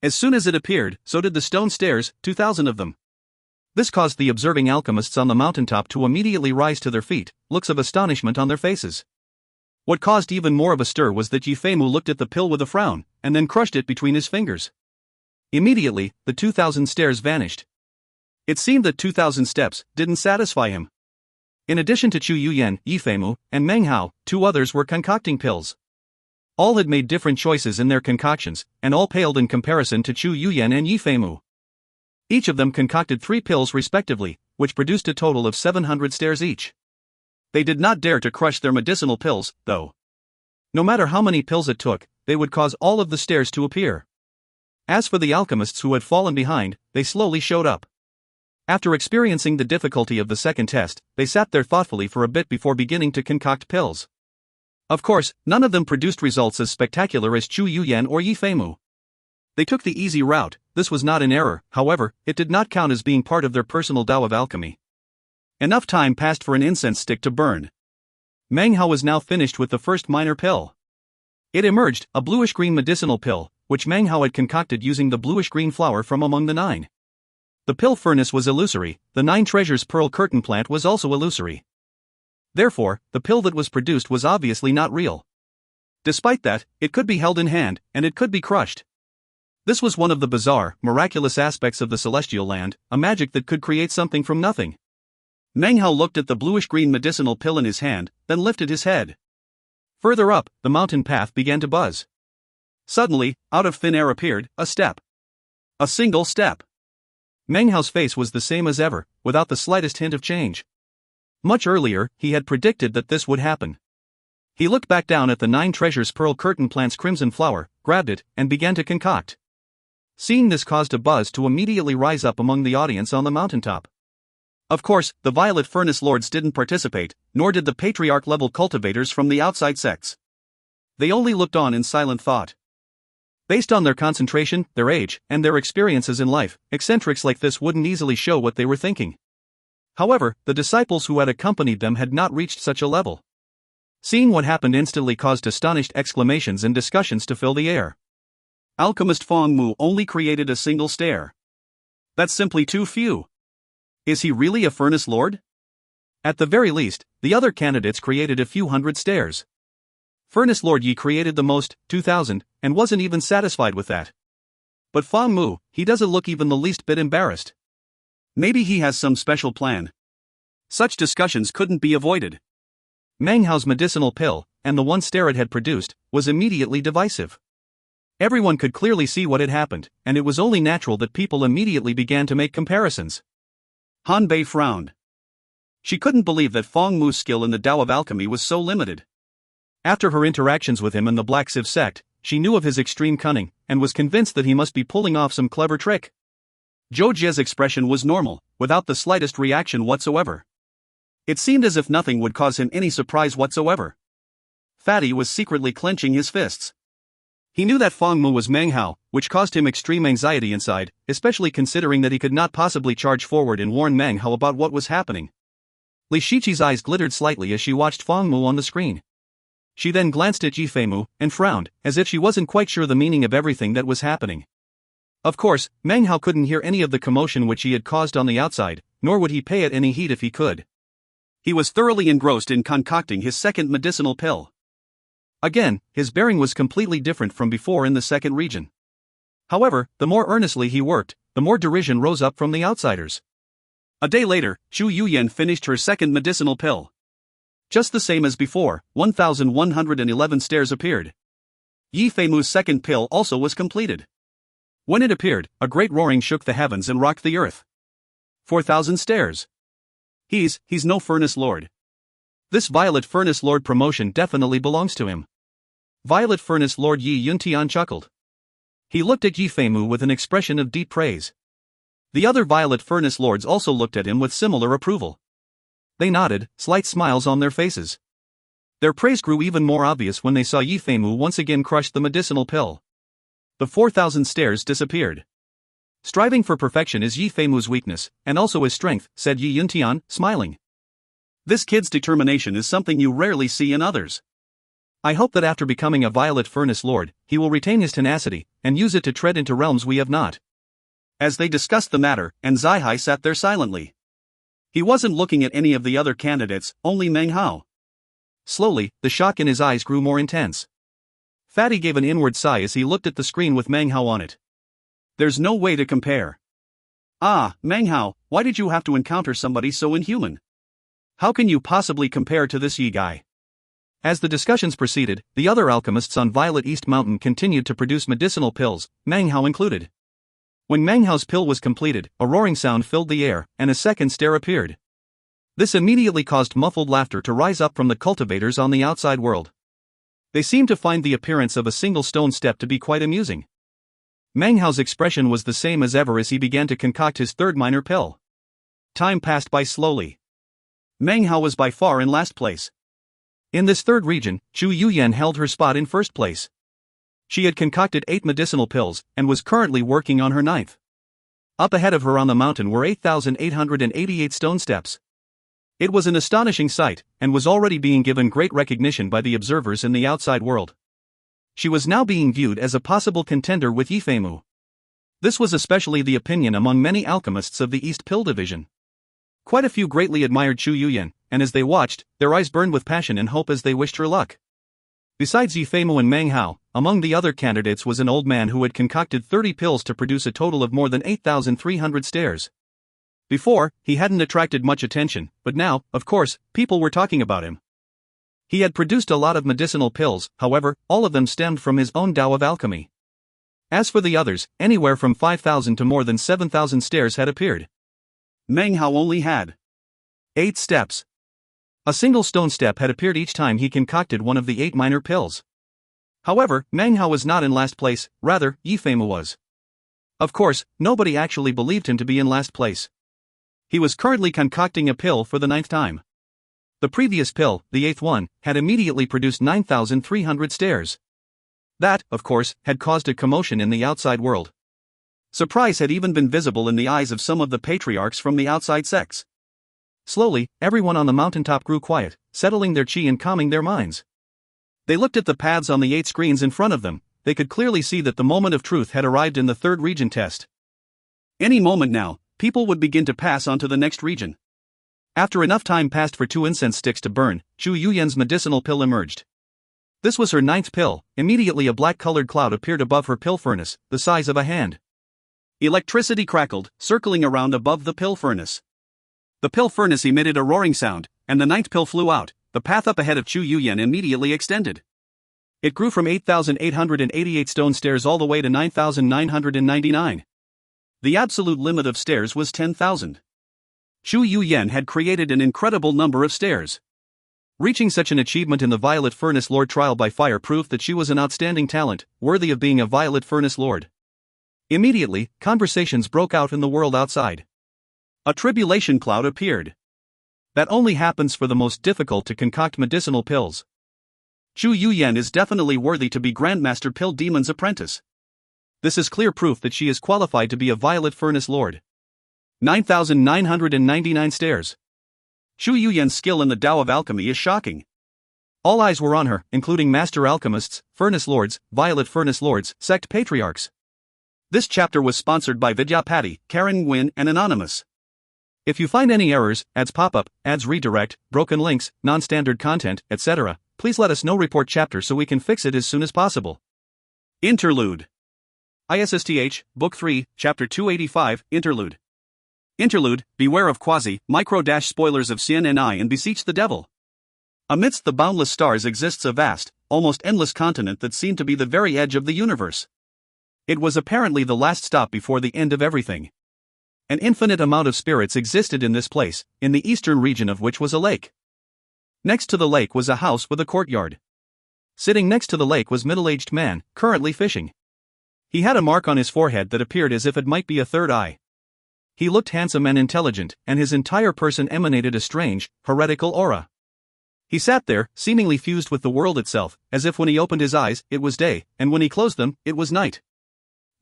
As soon as it appeared, so did the stone stairs, 2,000 of them. This caused the observing alchemists on the mountaintop to immediately rise to their feet, looks of astonishment on their faces. What caused even more of a stir was that Yifeimu looked at the pill with a frown, and then crushed it between his fingers. Immediately, the 2,000 stairs vanished. It seemed that 2,000 steps didn't satisfy him. In addition to Chu Yuyan, Yifeimu, and Meng Hao, 2 others were concocting pills. All had made different choices in their concoctions, and all paled in comparison to Chu Yuyan and Yifeimu. Each of them concocted 3 pills respectively, which produced a total of 700 stairs each. They did not dare to crush their medicinal pills, though. No matter how many pills it took, they would cause all of the stairs to appear. As for the alchemists who had fallen behind, they slowly showed up. After experiencing the difficulty of the second test, they sat there thoughtfully for a bit before beginning to concoct pills. Of course, none of them produced results as spectacular as Chu Yuyan or Yifeimu. They took the easy route. This was not an error, however, it did not count as being part of their personal Tao of alchemy. Enough time passed for an incense stick to burn. Meng Hao was now finished with the first minor pill. It emerged, a bluish-green medicinal pill, which Meng Hao had concocted using the bluish-green flower from among the 9. The pill furnace was illusory, the 9 treasures pearl curtain plant was also illusory. Therefore, the pill that was produced was obviously not real. Despite that, it could be held in hand, and it could be crushed. This was one of the bizarre, miraculous aspects of the celestial land, a magic that could create something from nothing. Meng Hao looked at the bluish-green medicinal pill in his hand, then lifted his head. Further up, the mountain path began to buzz. Suddenly, out of thin air appeared a step. A single step. Meng Hao's face was the same as ever, without the slightest hint of change. Much earlier, he had predicted that this would happen. He looked back down at the 9 treasures pearl curtain plant's crimson flower, grabbed it, and began to concoct. Seeing this caused a buzz to immediately rise up among the audience on the mountaintop. Of course, the Violet Furnace Lords didn't participate, nor did the Patriarch-level cultivators from the outside sects. They only looked on in silent thought. Based on their concentration, their age, and their experiences in life, eccentrics like this wouldn't easily show what they were thinking. However, the disciples who had accompanied them had not reached such a level. Seeing what happened instantly caused astonished exclamations and discussions to fill the air. Alchemist Fong Mu only created a single stair. That's simply too few. Is he really a Furnace Lord? At the very least, the other candidates created a few hundred stairs. Furnace Lord Yi created the most, 2,000, and wasn't even satisfied with that. But Fong Mu, he doesn't look even the least bit embarrassed. Maybe he has some special plan. Such discussions couldn't be avoided. Meng Hao's medicinal pill, and the 1 stair it had produced, was immediately divisive. Everyone could clearly see what had happened, and it was only natural that people immediately began to make comparisons. Han Bei frowned. She couldn't believe that Fong Mu's skill in the Tao of alchemy was so limited. After her interactions with him in the Black Sieve sect, she knew of his extreme cunning, and was convinced that he must be pulling off some clever trick. Zhou Jie's expression was normal, without the slightest reaction whatsoever. It seemed as if nothing would cause him any surprise whatsoever. Fatty was secretly clenching his fists. He knew that Fong Mu was Meng Hao, which caused him extreme anxiety inside, especially considering that he could not possibly charge forward and warn Meng Hao about what was happening. Li Shiqi's eyes glittered slightly as she watched Fong Mu on the screen. She then glanced at Yifeimu, and frowned, as if she wasn't quite sure the meaning of everything that was happening. Of course, Meng Hao couldn't hear any of the commotion which he had caused on the outside, nor would he pay it any heed if he could. He was thoroughly engrossed in concocting his second medicinal pill. Again, his bearing was completely different from before in the second region. However, the more earnestly he worked, the more derision rose up from the outsiders. A day later, Chu Yuyan finished her second medicinal pill. Just the same as before, 1,111 stairs appeared. Yifeimu's second pill also was completed. When it appeared, a great roaring shook the heavens and rocked the earth. 4,000 stairs. He's no Furnace Lord. This Violet Furnace Lord promotion definitely belongs to him. Violet Furnace Lord Yi Yuntian chuckled. He looked at Yi Feimu with an expression of deep praise. The other Violet Furnace Lords also looked at him with similar approval. They nodded, slight smiles on their faces. Their praise grew even more obvious when they saw Yi Feimu once again crush the medicinal pill. The 4,000 stairs disappeared. Striving for perfection is Yi Feimu's weakness, and also his strength, said Yi Yuntian, smiling. This kid's determination is something you rarely see in others. I hope that after becoming a Violet Furnace Lord, he will retain his tenacity, and use it to tread into realms we have not. As they discussed the matter, and Zai sat there silently. He wasn't looking at any of the other candidates, only Meng Hao. Slowly, the shock in his eyes grew more intense. Fatty gave an inward sigh as he looked at the screen with Meng Hao on it. There's no way to compare. Ah, Meng Hao, why did you have to encounter somebody so inhuman? How can you possibly compare to this Yi guy? As the discussions proceeded, the other alchemists on Violet East Mountain continued to produce medicinal pills, Meng Hao included. When Meng Hao's pill was completed, a roaring sound filled the air, and a second stair appeared. This immediately caused muffled laughter to rise up from the cultivators on the outside world. They seemed to find the appearance of a single stone step to be quite amusing. Meng Hao's expression was the same as ever as he began to concoct his third minor pill. Time passed by slowly. Meng Hao was by far in last place. In this third region, Chu Yuyan held her spot in first place. She had concocted 8 medicinal pills, and was currently working on her 9th. Up ahead of her on the mountain were 8,888 stone steps. It was an astonishing sight, and was already being given great recognition by the observers in the outside world. She was now being viewed as a possible contender with Yi Feimu. This was especially the opinion among many alchemists of the East Pill Division. Quite a few greatly admired Chu Yuyan, and as they watched, their eyes burned with passion and hope as they wished her luck. Besides Yi Feimu and Meng Hao, among the other candidates was an old man who had concocted 30 pills to produce a total of more than 8,300 stairs. Before, he hadn't attracted much attention, but now, of course, people were talking about him. He had produced a lot of medicinal pills, however, all of them stemmed from his own Tao of alchemy. As for the others, anywhere from 5,000 to more than 7,000 stairs had appeared. Meng Hao only had 8 steps. A single stone step had appeared each time he concocted one of the 8 minor pills. However, Meng Hao was not in last place, rather, Yi Feimu was. Of course, nobody actually believed him to be in last place. He was currently concocting a pill for the 9th time. The previous pill, the 8th one, had immediately produced 9,300 stairs. That, of course, had caused a commotion in the outside world. Surprise had even been visible in the eyes of some of the patriarchs from the outside sects. Slowly, everyone on the mountaintop grew quiet, settling their chi and calming their minds. They looked at the paths on the 8 screens in front of them. They could clearly see that the moment of truth had arrived in the 3rd region test. Any moment now, people would begin to pass on to the next region. After enough time passed for 2 incense sticks to burn, Chu Yuyan's medicinal pill emerged. This was her 9th pill. Immediately a black-colored cloud appeared above her pill furnace, the size of a hand. Electricity crackled, circling around above the pill furnace. The pill furnace emitted a roaring sound, and the 9th pill flew out. The path up ahead of Chu Yuyan immediately extended. It grew from 8,888 stone stairs all the way to 9,999. The absolute limit of stairs was 10,000. Chu Yuyan had created an incredible number of stairs. Reaching such an achievement in the Violet Furnace Lord trial by fire proved that she was an outstanding talent, worthy of being a Violet Furnace Lord. Immediately, conversations broke out in the world outside. A tribulation cloud appeared. That only happens for the most difficult to concoct medicinal pills. Chu Yuyan is definitely worthy to be Grandmaster Pill Demon's apprentice. This is clear proof that she is qualified to be a Violet Furnace Lord. 9,999 stairs. Chu Yuyan's skill in the Tao of alchemy is shocking. All eyes were on her, including Master Alchemists, Furnace Lords, Violet Furnace Lords, Sect Patriarchs. This chapter was sponsored by Vidyapati, Karen Nguyen and Anonymous. If you find any errors, ads pop up, ads redirect, broken links, non-standard content, etc., please let us know. Report chapter so we can fix it as soon as possible. Interlude. ISSTH, Book 3, Chapter 285, Interlude. Interlude, beware of quasi-micro-spoilers of CNNI and beseech the devil. Amidst the boundless stars exists a vast, almost endless continent that seemed to be the very edge of the universe. It was apparently the last stop before the end of everything. An infinite amount of spirits existed in this place, in the eastern region of which was a lake. Next to the lake was a house with a courtyard. Sitting next to the lake was middle-aged man, currently fishing. He had a mark on his forehead that appeared as if it might be a third eye. He looked handsome and intelligent, and his entire person emanated a strange, heretical aura. He sat there, seemingly fused with the world itself, as if when he opened his eyes, it was day, and when he closed them, it was night.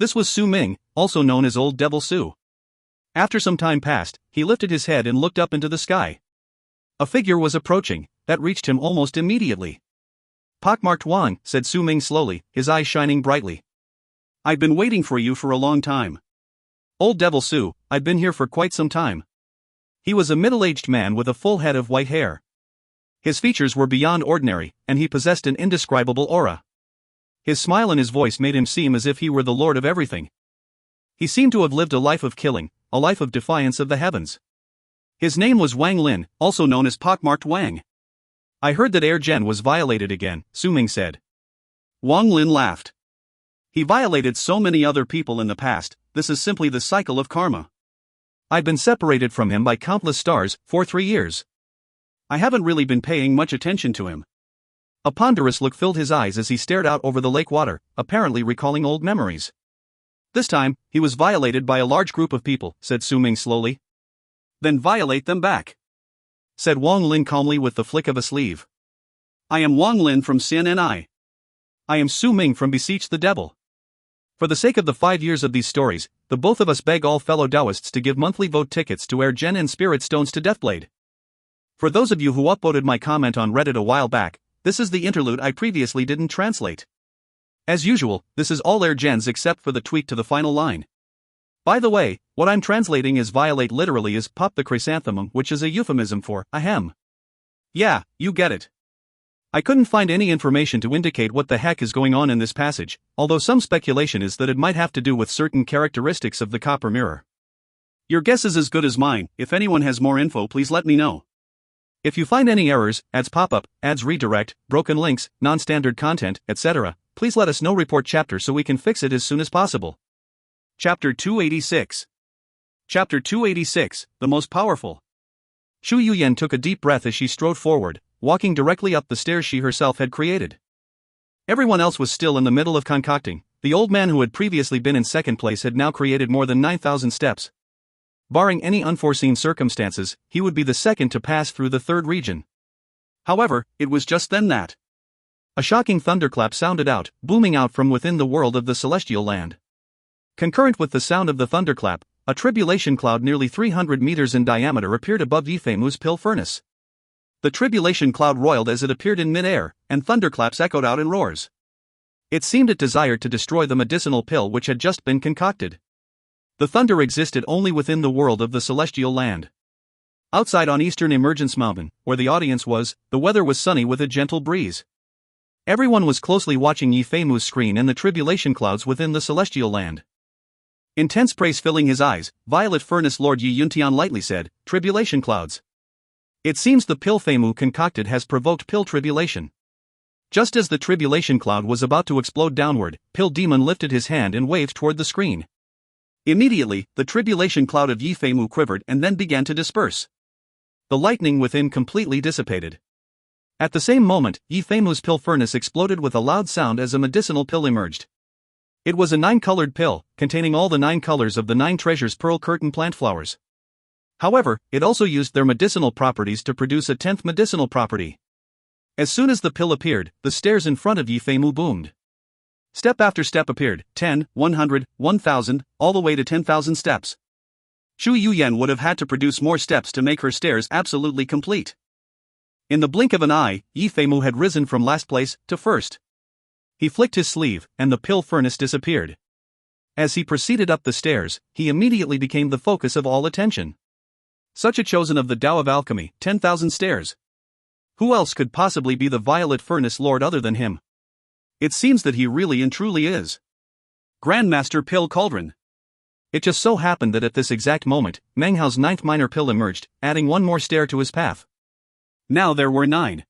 This was Su Ming, also known as Old Devil Su. After some time passed, he lifted his head and looked up into the sky. A figure was approaching, that reached him almost immediately. "Pockmarked Wang," said Su Ming slowly, his eyes shining brightly. "I've been waiting for you for a long time." "Old Devil Su, I've been here for quite some time." He was a middle-aged man with a full head of white hair. His features were beyond ordinary, and he possessed an indescribable aura. His smile and his voice made him seem as if he were the lord of everything. He seemed to have lived a life of killing, a life of defiance of the heavens. His name was Wang Lin, also known as Pockmarked Wang. "I heard that Air Gen was violated again," Su Ming said. Wang Lin laughed. "He violated so many other people in the past, this is simply the cycle of karma. I've been separated from him by countless stars for 3 years. I haven't really been paying much attention to him." A ponderous look filled his eyes as he stared out over the lake water, apparently recalling old memories. "This time, he was violated by a large group of people," said Su Ming slowly. "Then violate them back," said Wang Lin calmly with the flick of a sleeve. "I am Wang Lin from Sin and I am Su Ming from Beseech the Devil. For the sake of the 5 years of these stories, the both of us beg all fellow Taoists to give monthly vote tickets to Air Gen and Spirit Stones to Deathblade. For those of you who upvoted my comment on Reddit a while back, this is the interlude I previously didn't translate. As usual, this is all Air Gens except for the tweak to the final line. By the way, what I'm translating as violate literally is pop the chrysanthemum, which is a euphemism for ahem. Yeah, you get it. I couldn't find any information to indicate what the heck is going on in this passage, although some speculation is that it might have to do with certain characteristics of the copper mirror. Your guess is as good as mine. If anyone has more info, please let me know. If you find any errors, ads pop up, ads redirect, broken links, non-standard content, etc., please let us know. Report chapter so we can fix it as soon as possible. Chapter 286. Chapter 286, The Most Powerful. Chu Yuyan took a deep breath as she strode forward, walking directly up the stairs she herself had created. Everyone else was still in the middle of concocting. The old man who had previously been in second place had now created more than 9,000 steps. Barring any unforeseen circumstances, he would be the second to pass through the third region. However, it was just then that a shocking thunderclap sounded out, booming out from within the world of the celestial land. Concurrent with the sound of the thunderclap, a tribulation cloud nearly 300 meters in diameter appeared above Yifemu's pill furnace. The tribulation cloud roiled as it appeared in mid-air, and thunderclaps echoed out in roars. It seemed it desired to destroy the medicinal pill which had just been concocted. The thunder existed only within the world of the celestial land. Outside on Eastern Emergence Mountain, where the audience was, the weather was sunny with a gentle breeze. Everyone was closely watching Yifemu's screen and the tribulation clouds within the celestial land. Intense praise filling his eyes, Violet Furnace Lord Yi Yuntian lightly said, "Tribulation clouds. It seems the pill Feimu concocted has provoked pill tribulation." Just as the tribulation cloud was about to explode downward, Pill Demon lifted his hand and waved toward the screen. Immediately, the tribulation cloud of Yifeimu quivered and then began to disperse. The lightning within completely dissipated. At the same moment, Yifeimu's pill furnace exploded with a loud sound as a medicinal pill emerged. It was a 9-colored pill, containing all the 9 colors of the 9 treasures pearl curtain plant flowers. However, it also used their medicinal properties to produce a 10th medicinal property. As soon as the pill appeared, the stairs in front of Yifeimu boomed. Step after step appeared, 10, 100, 1,000, all the way to 10,000 steps. Chu Yuyan would have had to produce more steps to make her stairs absolutely complete. In the blink of an eye, Yifeimu had risen from last place to first. He flicked his sleeve, and the pill furnace disappeared. As he proceeded up the stairs, he immediately became the focus of all attention. Such a chosen of the Tao of Alchemy, 10,000 stairs. Who else could possibly be the Violet Furnace Lord other than him? It seems that he really and truly is Grandmaster Pill Cauldron. It just so happened that at this exact moment, Meng Hao's 9th minor pill emerged, adding one more stair to his path. Now there were 9.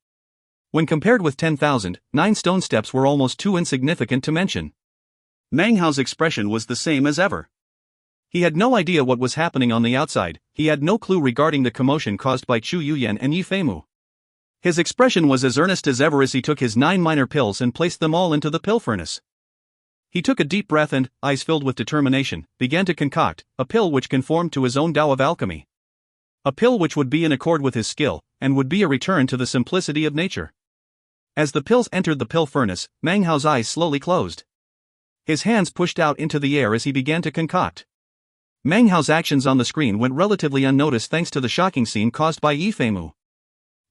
When compared with 10,000, 9 stone steps were almost too insignificant to mention. Meng Hao's expression was the same as ever. He had no idea what was happening on the outside, he had no clue regarding the commotion caused by Chu Yuyan and Yifeimu. His expression was as earnest as ever as he took his 9 minor pills and placed them all into the pill furnace. He took a deep breath and, eyes filled with determination, began to concoct a pill which conformed to his own Tao of alchemy. A pill which would be in accord with his skill, and would be a return to the simplicity of nature. As the pills entered the pill furnace, Meng Hao's eyes slowly closed. His hands pushed out into the air as he began to concoct. Meng Hao's actions on the screen went relatively unnoticed thanks to the shocking scene caused by Yi Feimu.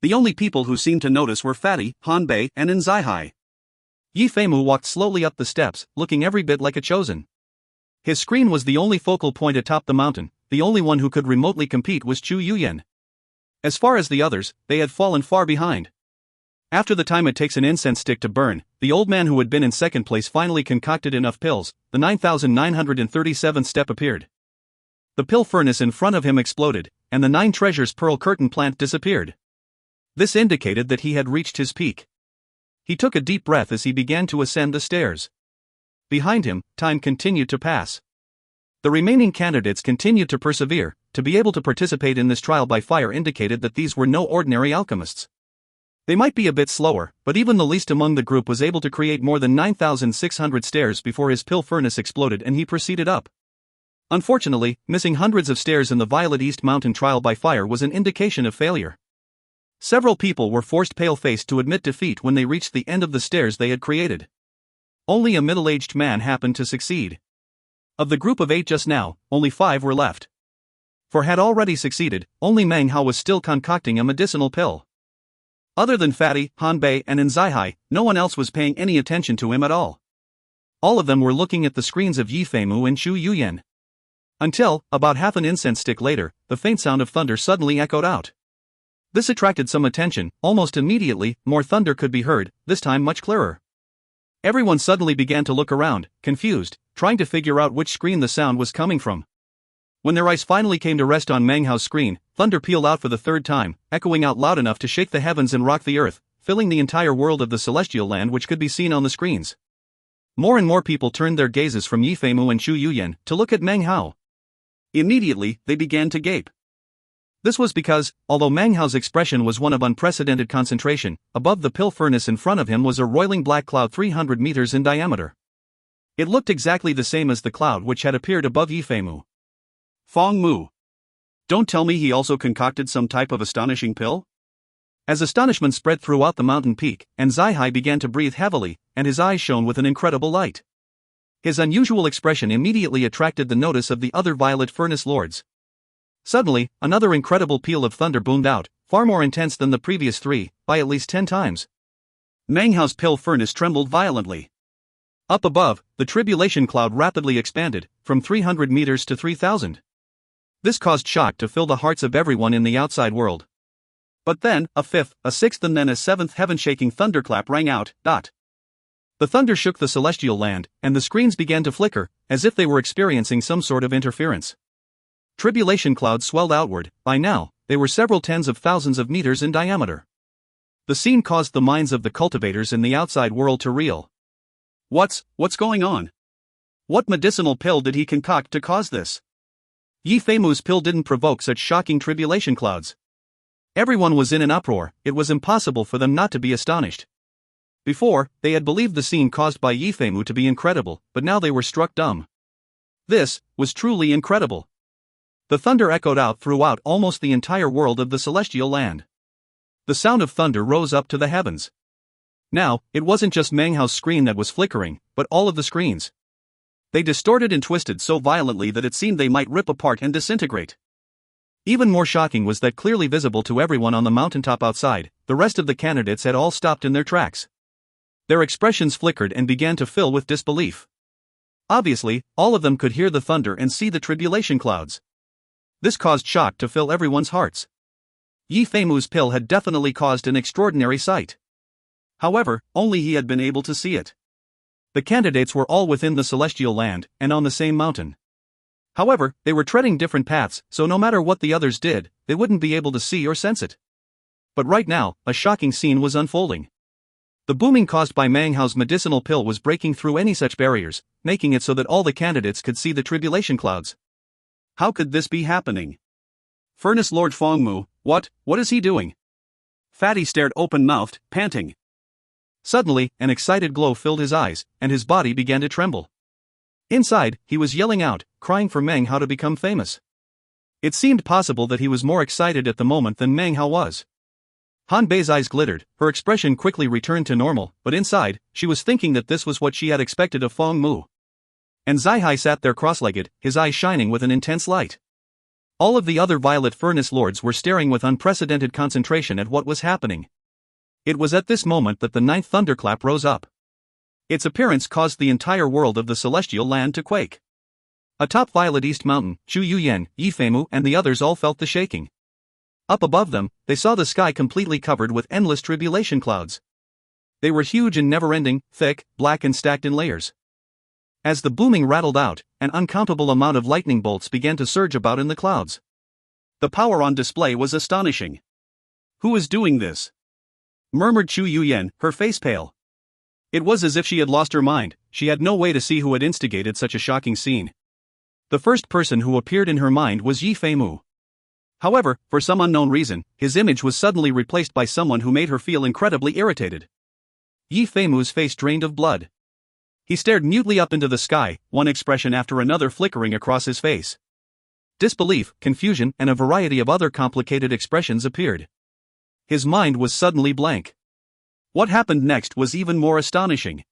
The only people who seemed to notice were Fatty, Han Bei, and Nzai. Yi Feimu walked slowly up the steps, looking every bit like a chosen. His screen was the only focal point atop the mountain. The only one who could remotely compete was Chu Yuyan. As far as the others, they had fallen far behind. After the time it takes an incense stick to burn, the old man who had been in second place finally concocted enough pills. The 9,937th step appeared. The pill furnace in front of him exploded, and the 9 treasures pearl curtain plant disappeared. This indicated that he had reached his peak. He took a deep breath as he began to ascend the stairs. Behind him, time continued to pass. The remaining candidates continued to persevere. To be able to participate in this trial by fire indicated that these were no ordinary alchemists. They might be a bit slower, but even the least among the group was able to create more than 9,600 stairs before his pill furnace exploded and he proceeded up. Unfortunately, missing hundreds of stairs in the Violet East Mountain trial by fire was an indication of failure. Several people were forced pale-faced to admit defeat when they reached the end of the stairs they had created. Only a middle-aged man happened to succeed. Of the group of 8 just now, only 5 were left. 4 had already succeeded, only Meng Hao was still concocting a medicinal pill. Other than Fatty, Han Bei, and Nzai, no one else was paying any attention to him at all. All of them were looking at the screens of Yi Feimu and Chu Yuyan. Until, about half an incense stick later, the faint sound of thunder suddenly echoed out. This attracted some attention. Almost immediately, more thunder could be heard, this time much clearer. Everyone suddenly began to look around, confused, trying to figure out which screen the sound was coming from. When their eyes finally came to rest on Meng Hao's screen, thunder pealed out for the 3rd time, echoing out loud enough to shake the heavens and rock the earth, filling the entire world of the celestial land which could be seen on the screens. More and more people turned their gazes from Yi Feimu and Chu Yuyan to look at Meng Hao. Immediately, they began to gape. This was because, although Meng Hao's expression was one of unprecedented concentration, above the pill furnace in front of him was a roiling black cloud 300 meters in diameter. It looked exactly the same as the cloud which had appeared above Yi Feimu. Fong Mu. Don't tell me he also concocted some type of astonishing pill? As astonishment spread throughout the mountain peak, Nzai began to breathe heavily, and his eyes shone with an incredible light. His unusual expression immediately attracted the notice of the other Violet Furnace Lords. Suddenly, another incredible peal of thunder boomed out, far more intense than the previous 3, by at least 10 times. Meng Hao's pill furnace trembled violently. Up above, the tribulation cloud rapidly expanded, from 300 meters to 3,000. This caused shock to fill the hearts of everyone in the outside world. But then, a 5th, a 6th and then a 7th heaven-shaking thunderclap rang out. The thunder shook the celestial land, and the screens began to flicker, as if they were experiencing some sort of interference. Tribulation clouds swelled outward. By now, they were several tens of thousands of meters in diameter. The scene caused the minds of the cultivators in the outside world to reel. What's going on? What medicinal pill did he concoct to cause this? Yi Feimu's pill didn't provoke such shocking tribulation clouds. Everyone was in an uproar. It was impossible for them not to be astonished. Before, they had believed the scene caused by Yi Feimu to be incredible, but now they were struck dumb. This was truly incredible. The thunder echoed out throughout almost the entire world of the celestial land. The sound of thunder rose up to the heavens. Now, it wasn't just Meng Hao's screen that was flickering, but all of the screens. They distorted and twisted so violently that it seemed they might rip apart and disintegrate. Even more shocking was that clearly visible to everyone on the mountaintop outside, the rest of the candidates had all stopped in their tracks. Their expressions flickered and began to fill with disbelief. Obviously, all of them could hear the thunder and see the tribulation clouds. This caused shock to fill everyone's hearts. Yi Feimu's pill had definitely caused an extraordinary sight. However, only he had been able to see it. The candidates were all within the celestial land, and on the same mountain. However, they were treading different paths, so no matter what the others did, they wouldn't be able to see or sense it. But right now, a shocking scene was unfolding. The booming caused by Meng Hao's medicinal pill was breaking through any such barriers, making it so that all the candidates could see the tribulation clouds. How could this be happening? Furnace Lord Fong Mu, what is he doing? Fatty stared open-mouthed, panting. Suddenly, an excited glow filled his eyes, and his body began to tremble. Inside, he was yelling out, crying for Meng Hao to become famous. It seemed possible that he was more excited at the moment than Meng Hao was. Han Bei's eyes glittered, her expression quickly returned to normal, but inside, she was thinking that this was what she had expected of Feng Mu. And Zai sat there cross-legged, his eyes shining with an intense light. All of the other Violet Furnace Lords were staring with unprecedented concentration at what was happening. It was at this moment that the ninth thunderclap rose up. Its appearance caused the entire world of the celestial land to quake. Atop Violet East Mountain, Chu Yuyan, Yi Feimu and the others all felt the shaking. Up above them, they saw the sky completely covered with endless tribulation clouds. They were huge and never-ending, thick, black and stacked in layers. As the booming rattled out, an uncountable amount of lightning bolts began to surge about in the clouds. The power on display was astonishing. "Who is doing this?" murmured Chu Yuyan, her face pale. It was as if she had lost her mind. She had no way to see who had instigated such a shocking scene. The first person who appeared in her mind was Yi Feimu. However, for some unknown reason, his image was suddenly replaced by someone who made her feel incredibly irritated. Yi Feimu's face drained of blood. He stared mutely up into the sky, one expression after another flickering across his face. Disbelief, confusion, and a variety of other complicated expressions appeared. His mind was suddenly blank. What happened next was even more astonishing.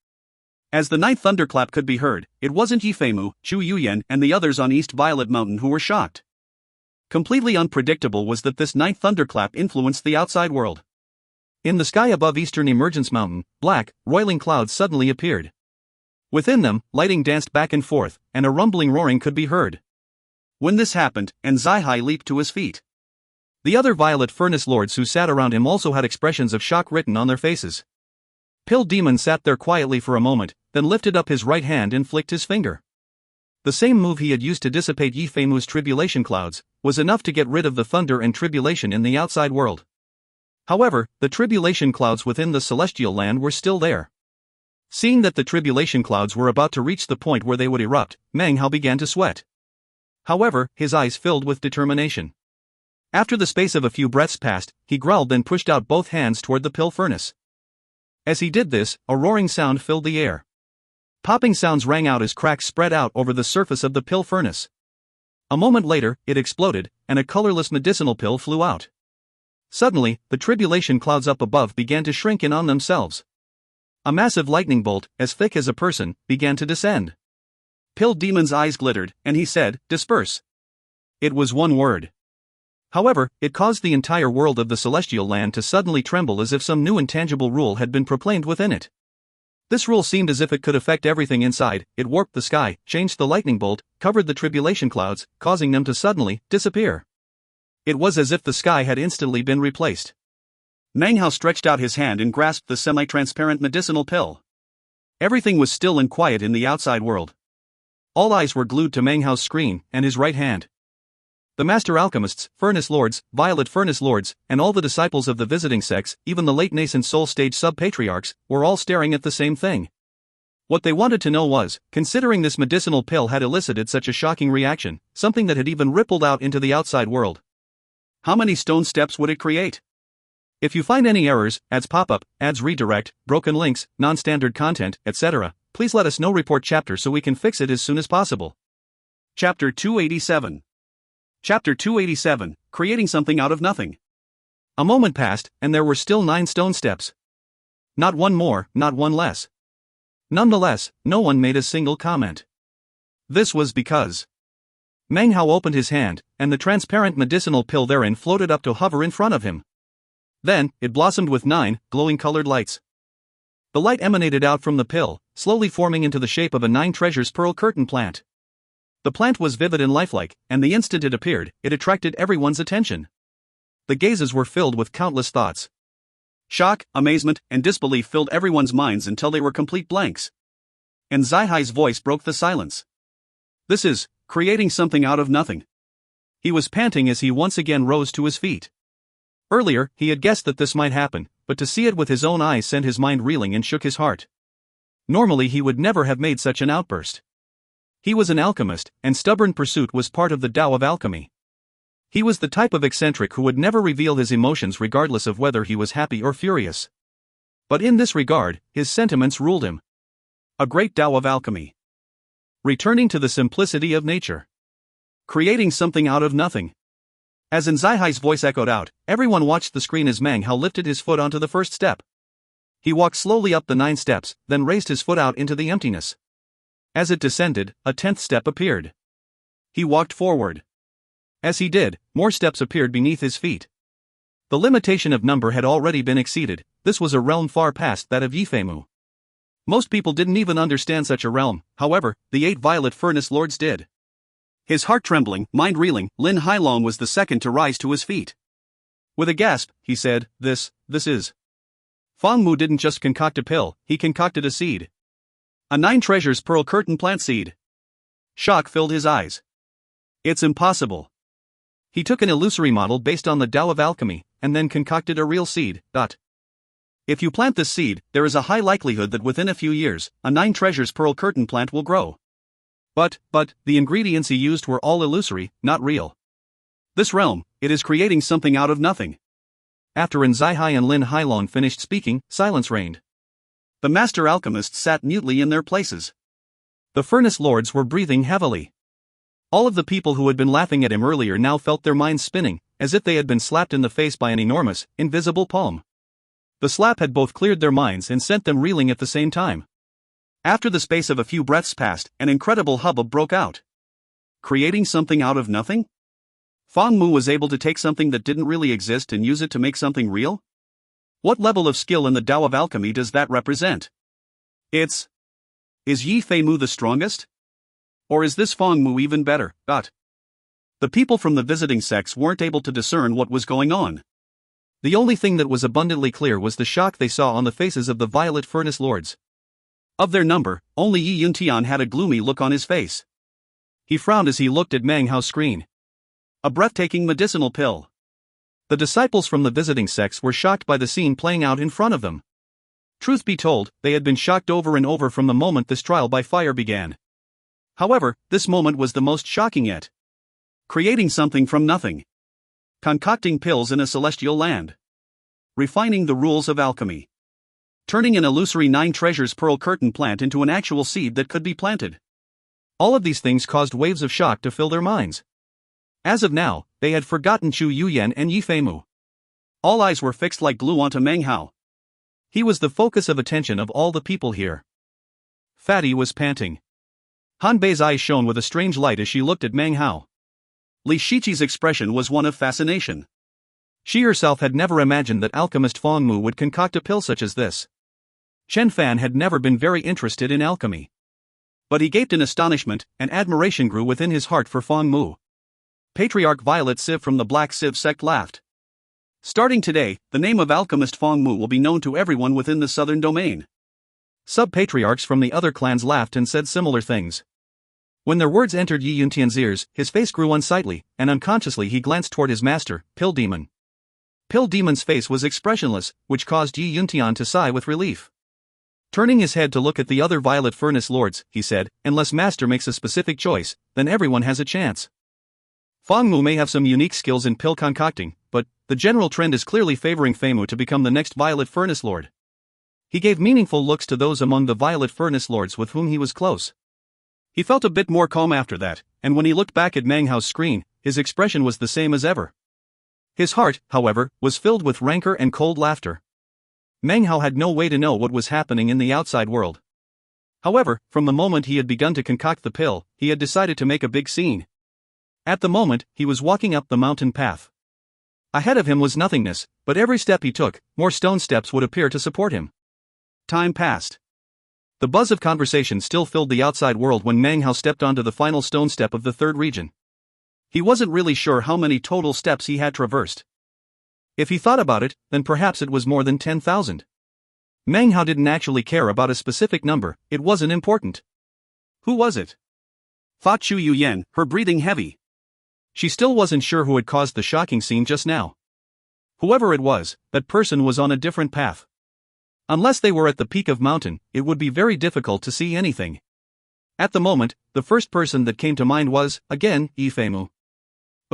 As the ninth thunderclap could be heard, it wasn't Yi Feimu, Chu Yuyan, and the others on East Violet Mountain who were shocked. Completely unpredictable was that this ninth thunderclap influenced the outside world. In the sky above Eastern Emergence Mountain, black, roiling clouds suddenly appeared. Within them, lightning danced back and forth, and a rumbling roaring could be heard. When this happened, and Zai leaped to his feet. The other Violet Furnace Lords who sat around him also had expressions of shock written on their faces. Pill Demon sat there quietly for a moment, then lifted up his right hand and flicked his finger. The same move he had used to dissipate Yi Feimu's tribulation clouds was enough to get rid of the thunder and tribulation in the outside world. However, the tribulation clouds within the celestial land were still there. Seeing that the tribulation clouds were about to reach the point where they would erupt, Meng Hao began to sweat. However, his eyes filled with determination. After the space of a few breaths passed, he growled then pushed out both hands toward the pill furnace. As he did this, a roaring sound filled the air. Popping sounds rang out as cracks spread out over the surface of the pill furnace. A moment later, it exploded, and a colorless medicinal pill flew out. Suddenly, the tribulation clouds up above began to shrink in on themselves. A massive lightning bolt, as thick as a person, began to descend. Pill Demon's eyes glittered, and he said, "Disperse." It was one word. However, it caused the entire world of the celestial land to suddenly tremble as if some new intangible rule had been proclaimed within it. This rule seemed as if it could affect everything inside. It warped the sky, changed the lightning bolt, covered the tribulation clouds, causing them to suddenly disappear. It was as if the sky had instantly been replaced. Meng Hao stretched out his hand and grasped the semi-transparent medicinal pill. Everything was still and quiet in the outside world. All eyes were glued to Meng Hao's screen and his right hand. The Master Alchemists, Furnace Lords, Violet Furnace Lords, and all the disciples of the visiting sects, even the late nascent Soul Stage sub-patriarchs, were all staring at the same thing. What they wanted to know was, considering this medicinal pill had elicited such a shocking reaction, something that had even rippled out into the outside world, how many stone steps would it create? If you find any errors, ads pop-up, ads redirect, broken links, non-standard content, etc., please let us know. Report chapter so we can fix it as soon as possible. Chapter 287. Chapter 287, Creating Something Out of Nothing. A moment passed, and there were still 9 stone steps. Not one more, not one less. Nonetheless, no one made a single comment. This was because Meng Hao opened his hand, and the transparent medicinal pill therein floated up to hover in front of him. Then, it blossomed with 9 glowing colored lights. The light emanated out from the pill, slowly forming into the shape of a 9 treasures pearl curtain plant. The plant was vivid and lifelike, and the instant it appeared, it attracted everyone's attention. The gazes were filled with countless thoughts. Shock, amazement, and disbelief filled everyone's minds until they were complete blanks. And Zai voice broke the silence. This is creating something out of nothing. He was panting as he once again rose to his feet. Earlier, he had guessed that this might happen, but to see it with his own eyes sent his mind reeling and shook his heart. Normally he would never have made such an outburst. He was an alchemist, and stubborn pursuit was part of the Tao of alchemy. He was the type of eccentric who would never reveal his emotions regardless of whether he was happy or furious. But in this regard, his sentiments ruled him. A great Tao of alchemy. Returning to the simplicity of nature. Creating something out of nothing. As Nzihai's voice echoed out, everyone watched the screen as Meng Hao lifted his foot onto the first step. He walked slowly up the 9 steps, then raised his foot out into the emptiness. As it descended, a 10th step appeared. He walked forward. As he did, more steps appeared beneath his feet. The limitation of number had already been exceeded. This was a realm far past that of Yifeimu. Most people didn't even understand such a realm, however, the 8 Violet Furnace Lords did. His heart trembling, mind reeling, Lin Hailong was the second to rise to his feet. With a gasp, he said, This is. Fang Mu didn't just concoct a pill, he concocted a seed. A 9 treasures pearl curtain plant seed. Shock filled his eyes. It's impossible. He took an illusory model based on the Tao of alchemy, and then concocted a real seed. If you plant this seed, there is a high likelihood that within a few years, a 9 treasures pearl curtain plant will grow. But, the ingredients he used were all illusory, not real. This realm, it is creating something out of nothing. After Nzihai and Lin Hailong finished speaking, silence reigned. The master alchemists sat mutely in their places. The furnace lords were breathing heavily. All of the people who had been laughing at him earlier now felt their minds spinning, as if they had been slapped in the face by an enormous, invisible palm. The slap had both cleared their minds and sent them reeling at the same time. After the space of a few breaths passed, an incredible hubbub broke out. Creating something out of nothing? Fang Mu was able to take something that didn't really exist and use it to make something real? What level of skill in the Tao of alchemy does that represent? Is Yifeimu the strongest? Or is this Fang Mu even better? The people from the visiting sects weren't able to discern what was going on. The only thing that was abundantly clear was the shock they saw on the faces of the Violet Furnace Lords. Of their number, only Yi Yuntian had a gloomy look on his face. He frowned as he looked at Meng Hao's screen. A breathtaking medicinal pill. The disciples from the visiting sects were shocked by the scene playing out in front of them. Truth be told, they had been shocked over and over from the moment this trial by fire began. However, this moment was the most shocking yet. Creating something from nothing. Concocting pills in a celestial land. Refining the rules of alchemy. Turning an illusory 9 treasures pearl curtain plant into an actual seed that could be planted. All of these things caused waves of shock to fill their minds. As of now, they had forgotten Chu Yuyan and Yifeimu. All eyes were fixed like glue onto Meng Hao. He was the focus of attention of all the people here. Fatty was panting. Han Bei's eyes shone with a strange light as she looked at Meng Hao. Li Shiqi's expression was one of fascination. She herself had never imagined that alchemist Fang Mu would concoct a pill such as this. Chen Fan had never been very interested in alchemy. But he gaped in astonishment, and admiration grew within his heart for Fang Mu. Patriarch Violet Civ from the Black Civ sect laughed. Starting today, the name of alchemist Fang Mu will be known to everyone within the southern domain. Sub-patriarchs from the other clans laughed and said similar things. When their words entered Yi Yuntian's ears, his face grew unsightly, and unconsciously he glanced toward his master, Pill Demon. Pill Demon's face was expressionless, which caused Yi Yuntian to sigh with relief. Turning his head to look at the other Violet Furnace Lords, he said, Unless Master makes a specific choice, then everyone has a chance. Fang Mu may have some unique skills in pill concocting, but the general trend is clearly favoring Feimu to become the next Violet Furnace Lord. He gave meaningful looks to those among the Violet Furnace Lords with whom he was close. He felt a bit more calm after that, and when he looked back at Meng Hao's screen, his expression was the same as ever. His heart, however, was filled with rancor and cold laughter. Meng Hao had no way to know what was happening in the outside world. However, from the moment he had begun to concoct the pill, he had decided to make a big scene. At the moment, he was walking up the mountain path. Ahead of him was nothingness, but every step he took, more stone steps would appear to support him. Time passed. The buzz of conversation still filled the outside world when Meng Hao stepped onto the final stone step of the third region. He wasn't really sure how many total steps he had traversed. If he thought about it, then perhaps it was more than 10,000. Meng Hao didn't actually care about a specific number, it wasn't important. Who was it? Thought Chu Yuyan, her breathing heavy. She still wasn't sure who had caused the shocking scene just now. Whoever it was, that person was on a different path. Unless they were at the peak of mountain, it would be very difficult to see anything. At the moment, the first person that came to mind was, again, Yifeimu.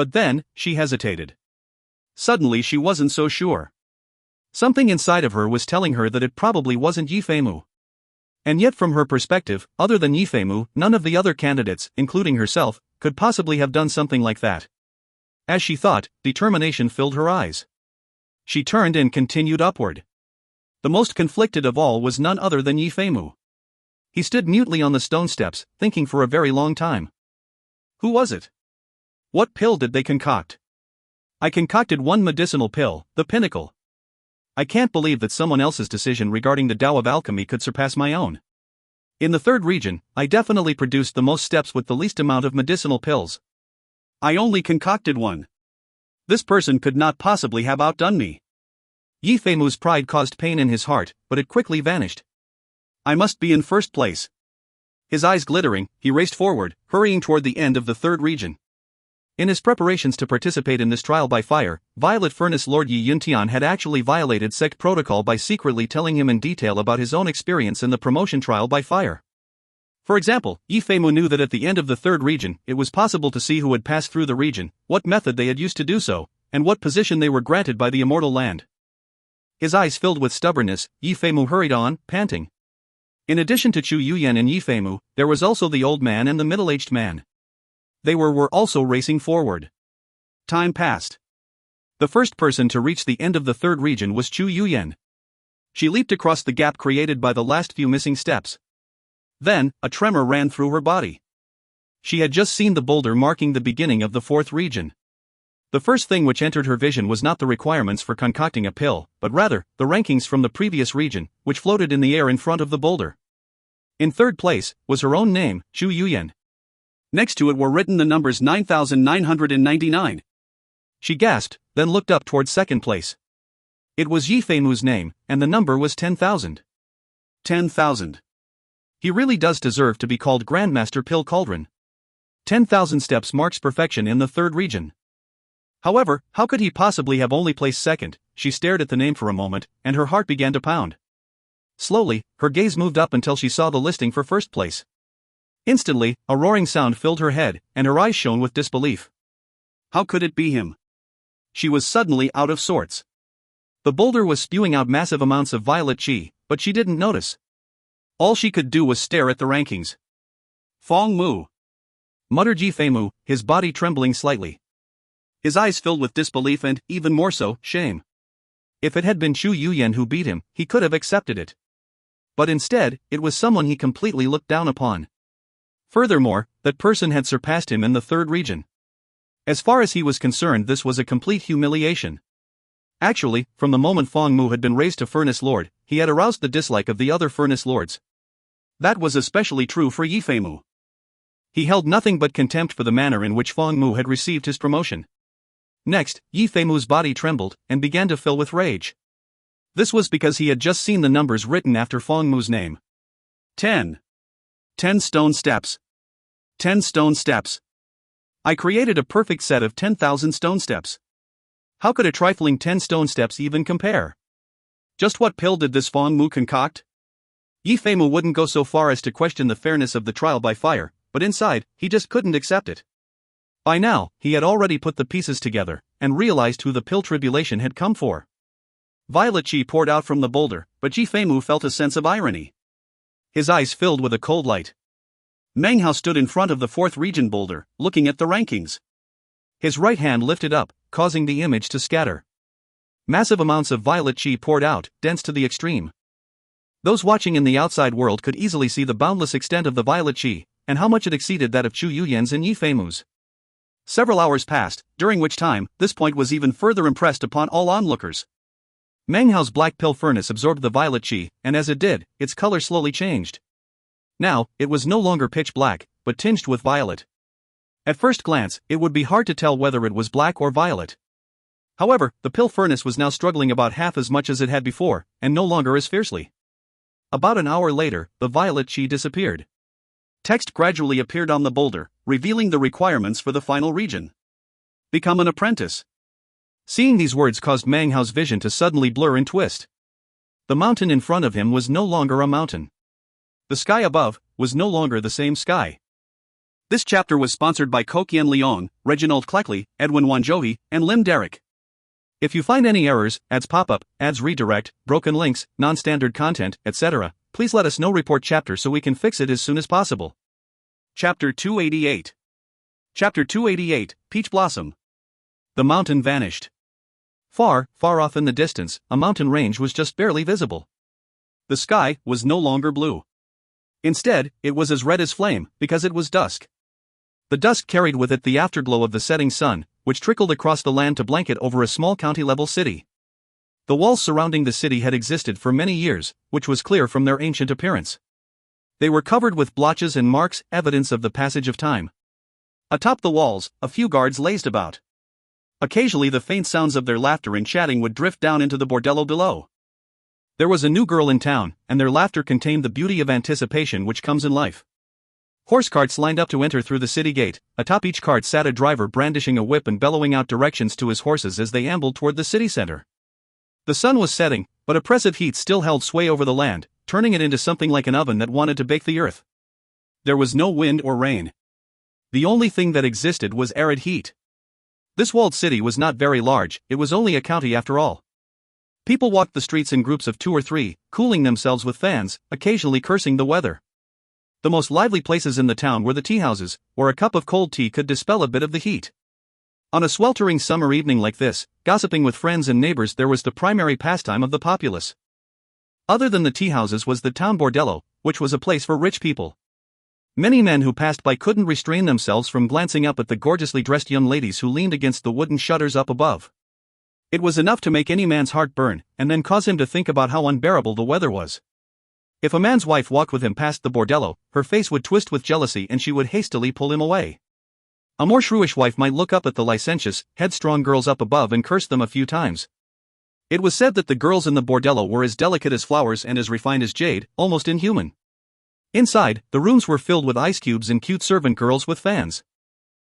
But then, she hesitated. Suddenly she wasn't so sure. Something inside of her was telling her that it probably wasn't Yifeimu. And yet from her perspective, other than Yifeimu, none of the other candidates, including herself, could possibly have done something like that. As she thought, determination filled her eyes. She turned and continued upward. The most conflicted of all was none other than Yifeimu. He stood mutely on the stone steps, thinking for a very long time. Who was it? What pill did they concoct? I concocted one medicinal pill, the pinnacle. I can't believe that someone else's decision regarding the Tao of alchemy could surpass my own. In the third region, I definitely produced the most steps with the least amount of medicinal pills. I only concocted one. This person could not possibly have outdone me. Yifeimu's pride caused pain in his heart, but it quickly vanished. I must be in first place. His eyes glittering, he raced forward, hurrying toward the end of the third region. In his preparations to participate in this trial by fire, Violet Furnace Lord Yi Yuntian had actually violated sect protocol by secretly telling him in detail about his own experience in the promotion trial by fire. For example, Yifeimu knew that at the end of the third region, it was possible to see who had passed through the region, what method they had used to do so, and what position they were granted by the immortal land. His eyes filled with stubbornness, Yifeimu hurried on, panting. In addition to Chu Yuyan and Yifeimu, there was also the old man and the middle-aged man. They were also racing forward. Time passed. The first person to reach the end of the third region was Chu Yuyan. She leaped across the gap created by the last few missing steps. Then, a tremor ran through her body. She had just seen the boulder marking the beginning of the fourth region. The first thing which entered her vision was not the requirements for concocting a pill, but rather, the rankings from the previous region, which floated in the air in front of the boulder. In third place, was her own name, Chu Yuyan. Next to it were written the numbers 9,999. She gasped, then looked up towards second place. It was Yifeimu's name, and the number was 10,000. 10,000. He really does deserve to be called Grandmaster Pill Cauldron. 10,000 steps marks perfection in the third region. However, how could he possibly have only placed second? She stared at the name for a moment, and her heart began to pound. Slowly, her gaze moved up until she saw the listing for first place. Instantly, a roaring sound filled her head, and her eyes shone with disbelief. How could it be him? She was suddenly out of sorts. The boulder was spewing out massive amounts of violet chi, but she didn't notice. All she could do was stare at the rankings. Fong Mu, muttered Yifeimu, his body trembling slightly. His eyes filled with disbelief and, even more so, shame. If it had been Chu Yuyan who beat him, he could have accepted it. But instead, it was someone he completely looked down upon. Furthermore, that person had surpassed him in the third region. As far as he was concerned, this was a complete humiliation. Actually, from the moment Fong Mu had been raised to Furnace Lord, he had aroused the dislike of the other Furnace Lords. That was especially true for Yifeimu. He held nothing but contempt for the manner in which Fong Mu had received his promotion. Next, Yifeimu's body trembled, and began to fill with rage. This was because he had just seen the numbers written after Fong Mu's name. 10. 10 stone steps. 10 stone steps. I created a perfect set of 10,000 stone steps. How could a trifling 10 stone steps even compare? Just what pill did this Fong Mu concoct? Yifeimu wouldn't go so far as to question the fairness of the trial by fire, but inside, he just couldn't accept it. By now, he had already put the pieces together, and realized who the pill tribulation had come for. Violet chi poured out from the boulder, but Yifeimu felt a sense of irony. His eyes filled with a cold light. Meng Hao stood in front of the fourth region boulder, looking at the rankings. His right hand lifted up, causing the image to scatter. Massive amounts of violet chi poured out, dense to the extreme. Those watching in the outside world could easily see the boundless extent of the violet chi, and how much it exceeded that of Chu Yuyan's and Yifeimu's. Several hours passed, during which time, this point was even further impressed upon all onlookers. Meng Hao's black pill furnace absorbed the violet chi, and as it did, its color slowly changed. Now, it was no longer pitch black, but tinged with violet. At first glance, it would be hard to tell whether it was black or violet. However, the pill furnace was now struggling about half as much as it had before, and no longer as fiercely. About an hour later, the violet chi disappeared. Text gradually appeared on the boulder, revealing the requirements for the final region. Become an apprentice. Seeing these words caused Meng Hao's vision to suddenly blur and twist. The mountain in front of him was no longer a mountain. The sky above was no longer the same sky. This chapter was sponsored by Kokian Leong, Reginald Cleckley, Edwin Wanjohi, and Lim Derrick. If you find any errors, ads pop up, ads redirect, broken links, non-standard content, etc., please let us know. Report chapter so we can fix it as soon as possible. Chapter 288. Chapter 288, Peach Blossom. The mountain vanished. Far, far off in the distance, a mountain range was just barely visible. The sky was no longer blue. Instead, it was as red as flame, because it was dusk. The dusk carried with it the afterglow of the setting sun, which trickled across the land to blanket over a small county-level city. The walls surrounding the city had existed for many years, which was clear from their ancient appearance. They were covered with blotches and marks, evidence of the passage of time. Atop the walls, a few guards lazed about. Occasionally the faint sounds of their laughter and chatting would drift down into the bordello below. There was a new girl in town, and their laughter contained the beauty of anticipation which comes in life. Horse carts lined up to enter through the city gate. Atop each cart sat a driver brandishing a whip and bellowing out directions to his horses as they ambled toward the city center. The sun was setting, but oppressive heat still held sway over the land, turning it into something like an oven that wanted to bake the earth. There was no wind or rain. The only thing that existed was arid heat. This walled city was not very large, it was only a county after all. People walked the streets in groups of 2 or 3, cooling themselves with fans, occasionally cursing the weather. The most lively places in the town were the tea houses, where a cup of cold tea could dispel a bit of the heat. On a sweltering summer evening like this, gossiping with friends and neighbors there was the primary pastime of the populace. Other than the tea houses was the town bordello, which was a place for rich people. Many men who passed by couldn't restrain themselves from glancing up at the gorgeously dressed young ladies who leaned against the wooden shutters up above. It was enough to make any man's heart burn, and then cause him to think about how unbearable the weather was. If a man's wife walked with him past the bordello, her face would twist with jealousy and she would hastily pull him away. A more shrewish wife might look up at the licentious, headstrong girls up above and curse them a few times. It was said that the girls in the bordello were as delicate as flowers and as refined as jade, almost inhuman. Inside, the rooms were filled with ice cubes and cute servant girls with fans.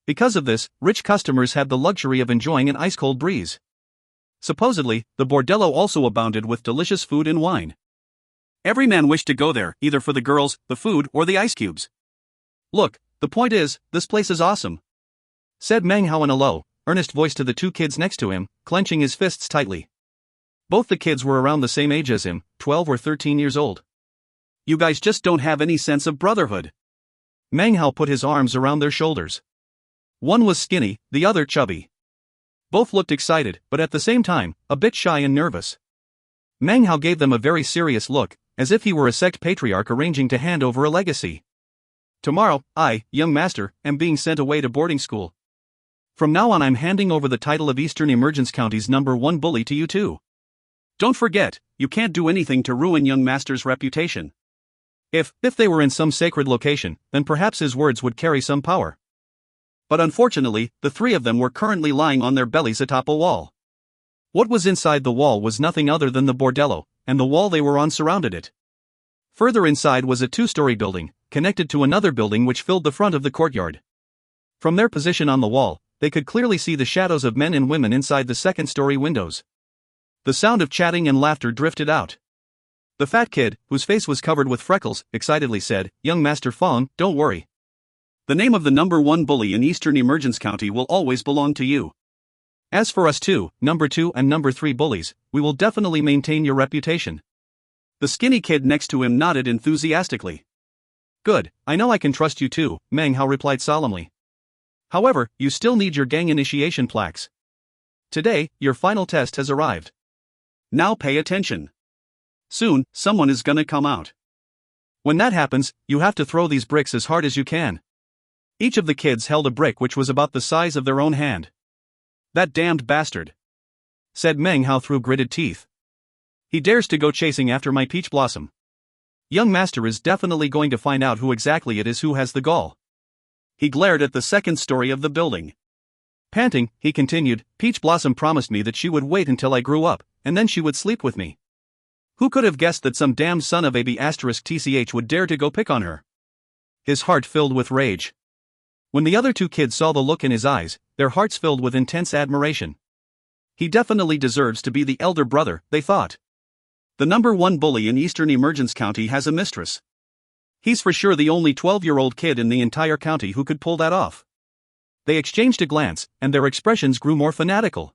Because of this, rich customers had the luxury of enjoying an ice-cold breeze. Supposedly, the bordello also abounded with delicious food and wine. Every man wished to go there, either for the girls, the food, or the ice cubes. "Look, the point is, this place is awesome," said Meng Hao in a low, earnest voice to the 2 kids next to him, clenching his fists tightly. Both the kids were around the same age as him, 12 or 13 years old. "You guys just don't have any sense of brotherhood." Meng Hao put his arms around their shoulders. One was skinny, the other chubby. Both looked excited, but at the same time, a bit shy and nervous. Meng Hao gave them a very serious look, as if he were a sect patriarch arranging to hand over a legacy. "Tomorrow, I, young master, am being sent away to boarding school. From now on I'm handing over the title of Eastern Emergence County's #1 bully to you two. Don't forget, you can't do anything to ruin young master's reputation." If they were in some sacred location, then perhaps his words would carry some power. But unfortunately, the 3 of them were currently lying on their bellies atop a wall. What was inside the wall was nothing other than the bordello, and the wall they were on surrounded it. Further inside was a 2-story building, connected to another building which filled the front of the courtyard. From their position on the wall, they could clearly see the shadows of men and women inside the 2nd-story windows. The sound of chatting and laughter drifted out. The fat kid, whose face was covered with freckles, excitedly said, "Young Master Fong, don't worry. The name of the #1 bully in Eastern Emergence County will always belong to you. As for us two, #2 and #3 bullies, we will definitely maintain your reputation." The skinny kid next to him nodded enthusiastically. "Good, I know I can trust you too," Meng Hao replied solemnly. "However, you still need your gang initiation plaques. Today, your final test has arrived. Now pay attention. Soon, someone is gonna come out. When that happens, you have to throw these bricks as hard as you can." Each of the kids held a brick which was about the size of their own hand. "That damned bastard," said Meng Hao through gritted teeth. "He dares to go chasing after my peach blossom. Young master is definitely going to find out who exactly it is who has the gall." He glared at the 2nd story of the building. Panting, he continued, "Peach Blossom promised me that she would wait until I grew up, and then she would sleep with me. Who could have guessed that some damned son of a B*TCH would dare to go pick on her?" His heart filled with rage. When the other 2 kids saw the look in his eyes, their hearts filled with intense admiration. He definitely deserves to be the elder brother, they thought. The #1 bully in Eastern Emergence County has a mistress. He's for sure the only 12-year-old kid in the entire county who could pull that off. They exchanged a glance, and their expressions grew more fanatical.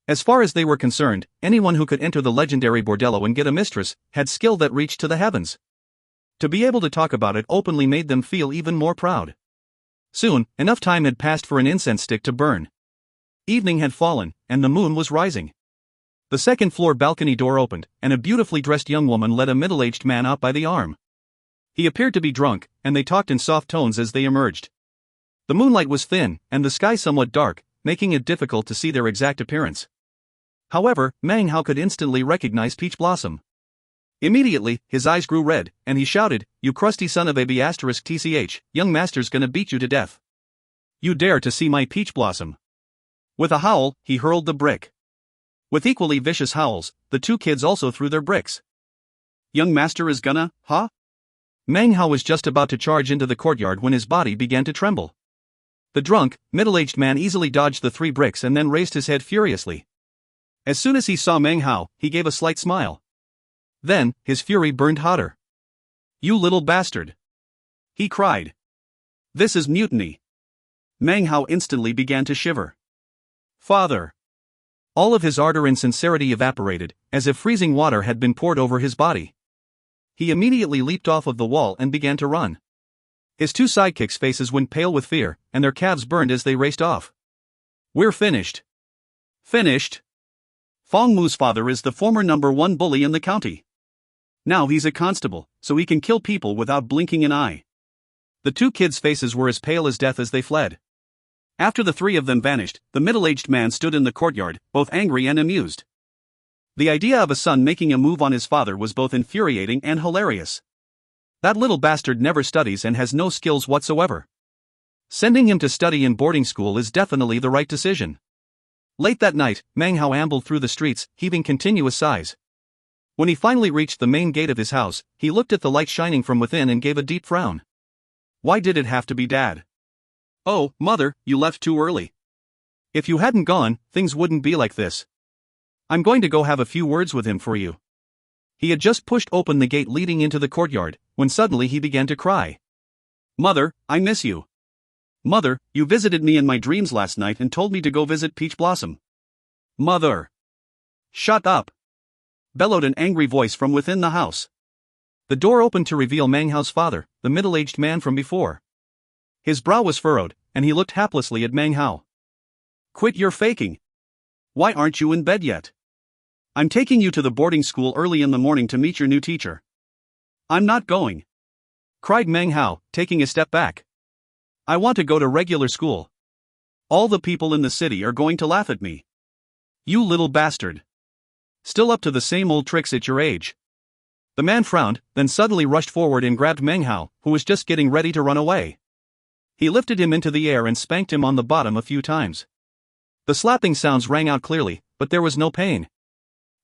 As far as they were concerned, anyone who could enter the legendary bordello and get a mistress had skill that reached to the heavens. To be able to talk about it openly made them feel even more proud. Soon, enough time had passed for an incense stick to burn. Evening had fallen, and the moon was rising. The second-floor balcony door opened, and a beautifully dressed young woman led a middle-aged man out by the arm. He appeared to be drunk, and they talked in soft tones as they emerged. The moonlight was thin, and the sky somewhat dark, making it difficult to see their exact appearance. However, Mang Hao could instantly recognize Peach Blossom. Immediately, his eyes grew red, and he shouted, "You crusty son of a b***tch, young master's gonna beat you to death. You dare to see my Peach Blossom." With a howl, he hurled the brick. With equally vicious howls, the two kids also threw their bricks. "Young master is gonna, huh?" Mang Hao was just about to charge into the courtyard when his body began to tremble. The drunk, middle-aged man easily dodged the 3 bricks and then raised his head furiously. As soon as he saw Mang Hao, he gave a slight smile. Then, his fury burned hotter. "You little bastard!" he cried. "This is mutiny." Mang Hao instantly began to shiver. "Father!" All of his ardor and sincerity evaporated, as if freezing water had been poured over his body. He immediately leaped off of the wall and began to run. His 2 sidekicks' faces went pale with fear, and their calves burned as they raced off. "We're finished." "Finished?" "Fong Mu's father is the former #1 bully in the county. Now he's a constable, so he can kill people without blinking an eye." The 2 kids' faces were as pale as death as they fled. After the 3 of them vanished, the middle-aged man stood in the courtyard, both angry and amused. The idea of a son making a move on his father was both infuriating and hilarious. That little bastard never studies and has no skills whatsoever. Sending him to study in boarding school is definitely the right decision. Late that night, Mang Hao ambled through the streets, heaving continuous sighs. When he finally reached the main gate of his house, he looked at the light shining from within and gave a deep frown. Why did it have to be Dad? "Oh, Mother, you left too early. If you hadn't gone, things wouldn't be like this. I'm going to go have a few words with him for you." He had just pushed open the gate leading into the courtyard, when suddenly he began to cry. "Mother, I miss you. Mother, you visited me in my dreams last night and told me to go visit Peach Blossom." "Mother!" "Shut up!" bellowed an angry voice from within the house. The door opened to reveal Mang Hao's father, the middle-aged man from before. His brow was furrowed, and he looked haplessly at Mang Hao. "Quit your faking. Why aren't you in bed yet? I'm taking you to the boarding school early in the morning to meet your new teacher." "I'm not going," cried Mang Hao, taking a step back. "I want to go to regular school. All the people in the city are going to laugh at me. You little bastard. Still up to the same old tricks at your age." The man frowned, then suddenly rushed forward and grabbed Mang Hao, who was just getting ready to run away. He lifted him into the air and spanked him on the bottom a few times. The slapping sounds rang out clearly, but there was no pain.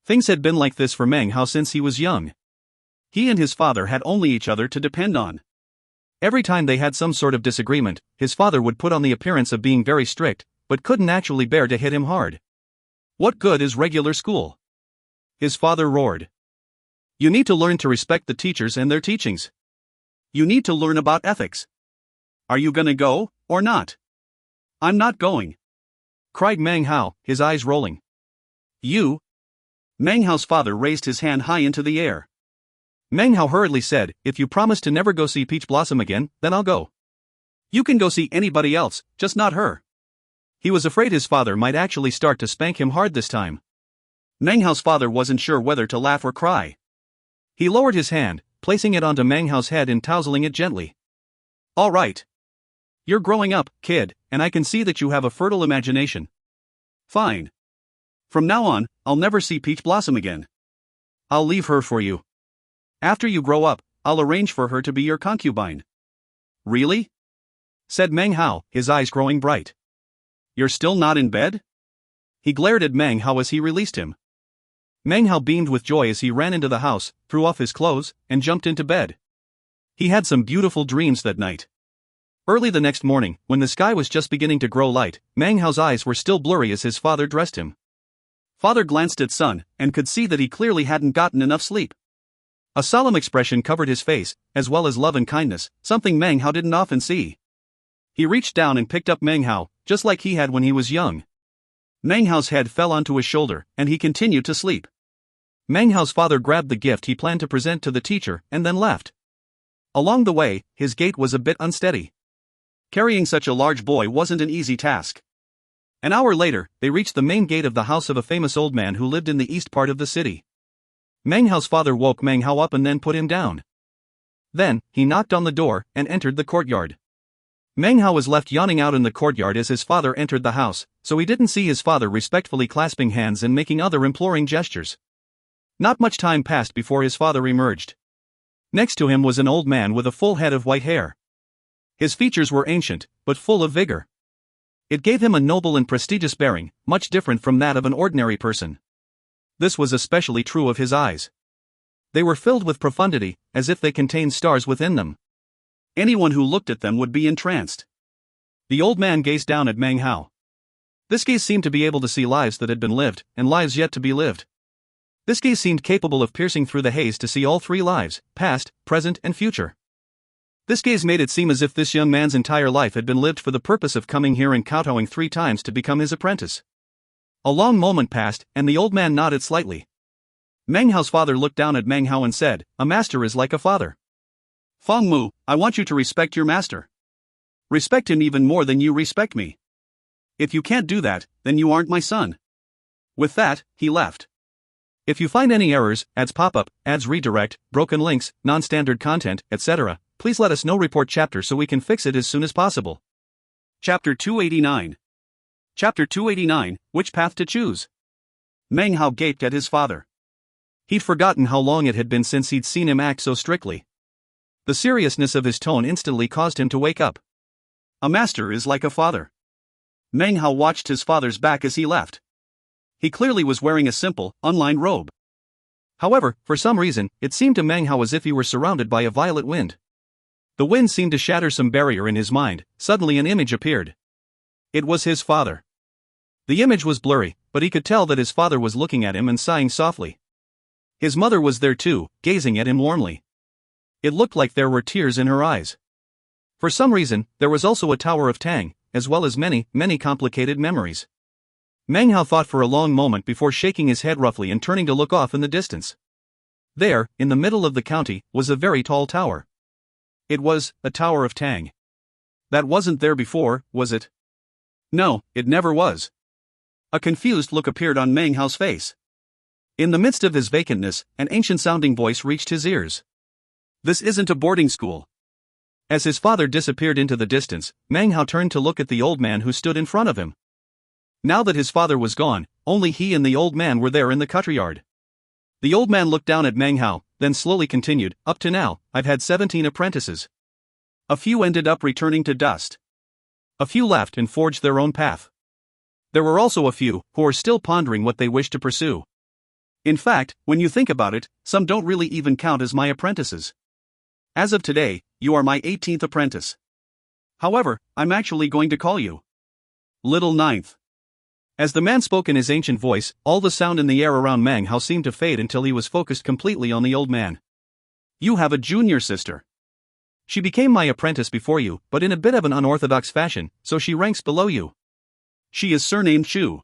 Things had been like this for Mang Hao since he was young. He and his father had only each other to depend on. Every time they had some sort of disagreement, his father would put on the appearance of being very strict, but couldn't actually bear to hit him hard. "What good is regular school?" his father roared. "You need to learn to respect the teachers and their teachings. You need to learn about ethics. Are you gonna go, or not?" "I'm not going," cried Mang Hao, his eyes rolling. "You?" Mang Hao's father raised his hand high into the air. Mang Hao hurriedly said, "If you promise to never go see Peach Blossom again, then I'll go. You can go see anybody else, just not her." He was afraid his father might actually start to spank him hard this time. Mang Hao's father wasn't sure whether to laugh or cry. He lowered his hand, placing it onto Mang Hao's head and tousling it gently. "All right. You're growing up, kid, and I can see that you have a fertile imagination. Fine. From now on, I'll never see Peach Blossom again. I'll leave her for you. After you grow up, I'll arrange for her to be your concubine." "Really?" said Mang Hao, his eyes growing bright. "You're still not in bed?" He glared at Mang Hao as he released him. Mang Hao beamed with joy as he ran into the house, threw off his clothes, and jumped into bed. He had some beautiful dreams that night. Early the next morning, when the sky was just beginning to grow light, Mang Hao's eyes were still blurry as his father dressed him. Father glanced at son, and could see that he clearly hadn't gotten enough sleep. A solemn expression covered his face, as well as love and kindness, something Meng Hao didn't often see. He reached down and picked up Meng Hao, just like he had when he was young. Meng Hao's head fell onto his shoulder, and he continued to sleep. Meng Hao's father grabbed the gift he planned to present to the teacher, and then left. Along the way, his gait was a bit unsteady. Carrying such a large boy wasn't an easy task. An hour later, they reached the main gate of the house of a famous old man who lived in the east part of the city. Meng Hao's father woke Meng Hao up and then put him down. Then, he knocked on the door and entered the courtyard. Meng Hao was left yawning out in the courtyard as his father entered the house, so he didn't see his father respectfully clasping hands and making other imploring gestures. Not much time passed before his father emerged. Next to him was an old man with a full head of white hair. His features were ancient, but full of vigor. It gave him a noble and prestigious bearing, much different from that of an ordinary person. This was especially true of his eyes. They were filled with profundity, as if they contained stars within them. Anyone who looked at them would be entranced. The old man gazed down at Meng Hao. This gaze seemed to be able to see lives that had been lived, and lives yet to be lived. This gaze seemed capable of piercing through the haze to see all three lives, past, present, and future. This gaze made it seem as if this young man's entire life had been lived for the purpose of coming here and kowtowing 3 times to become his apprentice. A long moment passed, and the old man nodded slightly. Meng Hao's father looked down at Meng Hao and said, "A master is like a father. Feng Mu, I want you to respect your master. Respect him even more than you respect me. If you can't do that, then you aren't my son." With that, he left. If you find any errors, ads pop up, ads redirect, broken links, non-standard content, etc., please let us know. Report chapter so we can fix it as soon as possible. Chapter 289. Chapter 289, Which Path to Choose? Meng Hao gaped at his father. He'd forgotten how long it had been since he'd seen him act so strictly. The seriousness of his tone instantly caused him to wake up. A master is like a father. Meng Hao watched his father's back as he left. He clearly was wearing a simple, unlined robe. However, for some reason, it seemed to Meng Hao as if he were surrounded by a violent wind. The wind seemed to shatter some barrier in his mind. Suddenly an image appeared. It was his father. The image was blurry, but he could tell that his father was looking at him and sighing softly. His mother was there too, gazing at him warmly. It looked like there were tears in her eyes. For some reason, there was also a tower of Tang, as well as many, many complicated memories. Meng Hao thought for a long moment before shaking his head roughly and turning to look off in the distance. There, in the middle of the county, was a very tall tower. It was a tower of Tang. That wasn't there before, was it? No, it never was. A confused look appeared on Meng Hao's face. In the midst of his vacantness, an ancient-sounding voice reached his ears. "This isn't a boarding school." As his father disappeared into the distance, Meng Hao turned to look at the old man who stood in front of him. Now that his father was gone, only he and the old man were there in the courtyard. The old man looked down at Meng Hao, then slowly continued, "Up to now, I've had 17 apprentices. A few ended up returning to dust. A few left and forged their own path. There were also a few who are still pondering what they wish to pursue. In fact, when you think about it, some don't really even count as my apprentices. As of today, you are my 18th apprentice. However, I'm actually going to call you Little Ninth." As the man spoke in his ancient voice, all the sound in the air around Meng Hao seemed to fade until he was focused completely on the old man. "You have a junior sister. She became my apprentice before you, but in a bit of an unorthodox fashion, so she ranks below you. She is surnamed Chu."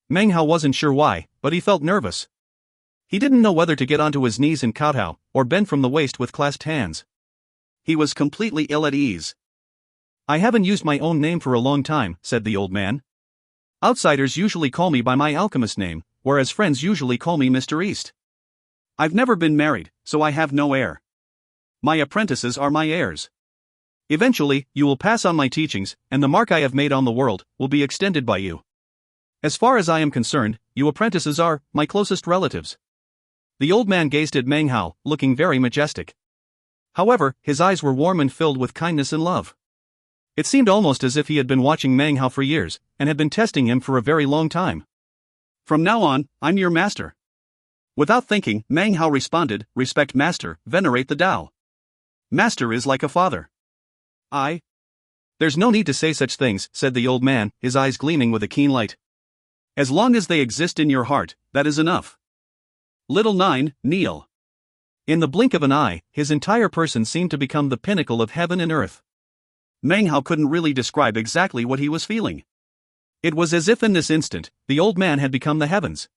Meng Hao wasn't sure why, but he felt nervous. He didn't know whether to get onto his knees and kowtow, or bend from the waist with clasped hands. He was completely ill at ease. "I haven't used my own name for a long time," said the old man. "Outsiders usually call me by my alchemist name, whereas friends usually call me Mr. East. I've never been married, so I have no heir. My apprentices are my heirs. Eventually, you will pass on my teachings, and the mark I have made on the world will be extended by you. As far as I am concerned, you apprentices are my closest relatives." The old man gazed at Meng Hao, looking very majestic. However, his eyes were warm and filled with kindness and love. It seemed almost as if he had been watching Meng Hao for years, and had been testing him for a very long time. "From now on, I'm your master." Without thinking, Meng Hao responded, "Respect master, venerate the Tao. Master is like a father." "There's no need to say such things," said the old man, his eyes gleaming with a keen light. "As long as they exist in your heart, that is enough. Little Nine, kneel." In the blink of an eye, his entire person seemed to become the pinnacle of heaven and earth. Meng Hao couldn't really describe exactly what he was feeling. It was as if in this instant, the old man had become the heavens.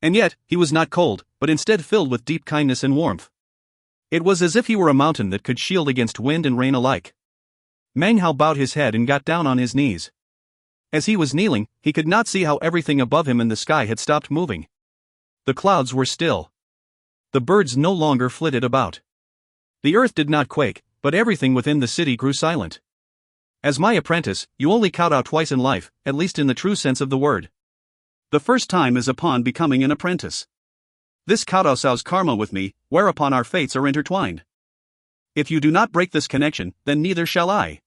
And yet, he was not cold, but instead filled with deep kindness and warmth. It was as if he were a mountain that could shield against wind and rain alike. Meng Hao bowed his head and got down on his knees. As he was kneeling, he could not see how everything above him in the sky had stopped moving. The clouds were still. The birds no longer flitted about. The earth did not quake, but everything within the city grew silent. As my apprentice, you only kowtow twice in life, at least in the true sense of the word. The first time is upon becoming an apprentice. This kowtow sows karma with me, whereupon our fates are intertwined. If you do not break this connection, then neither shall I.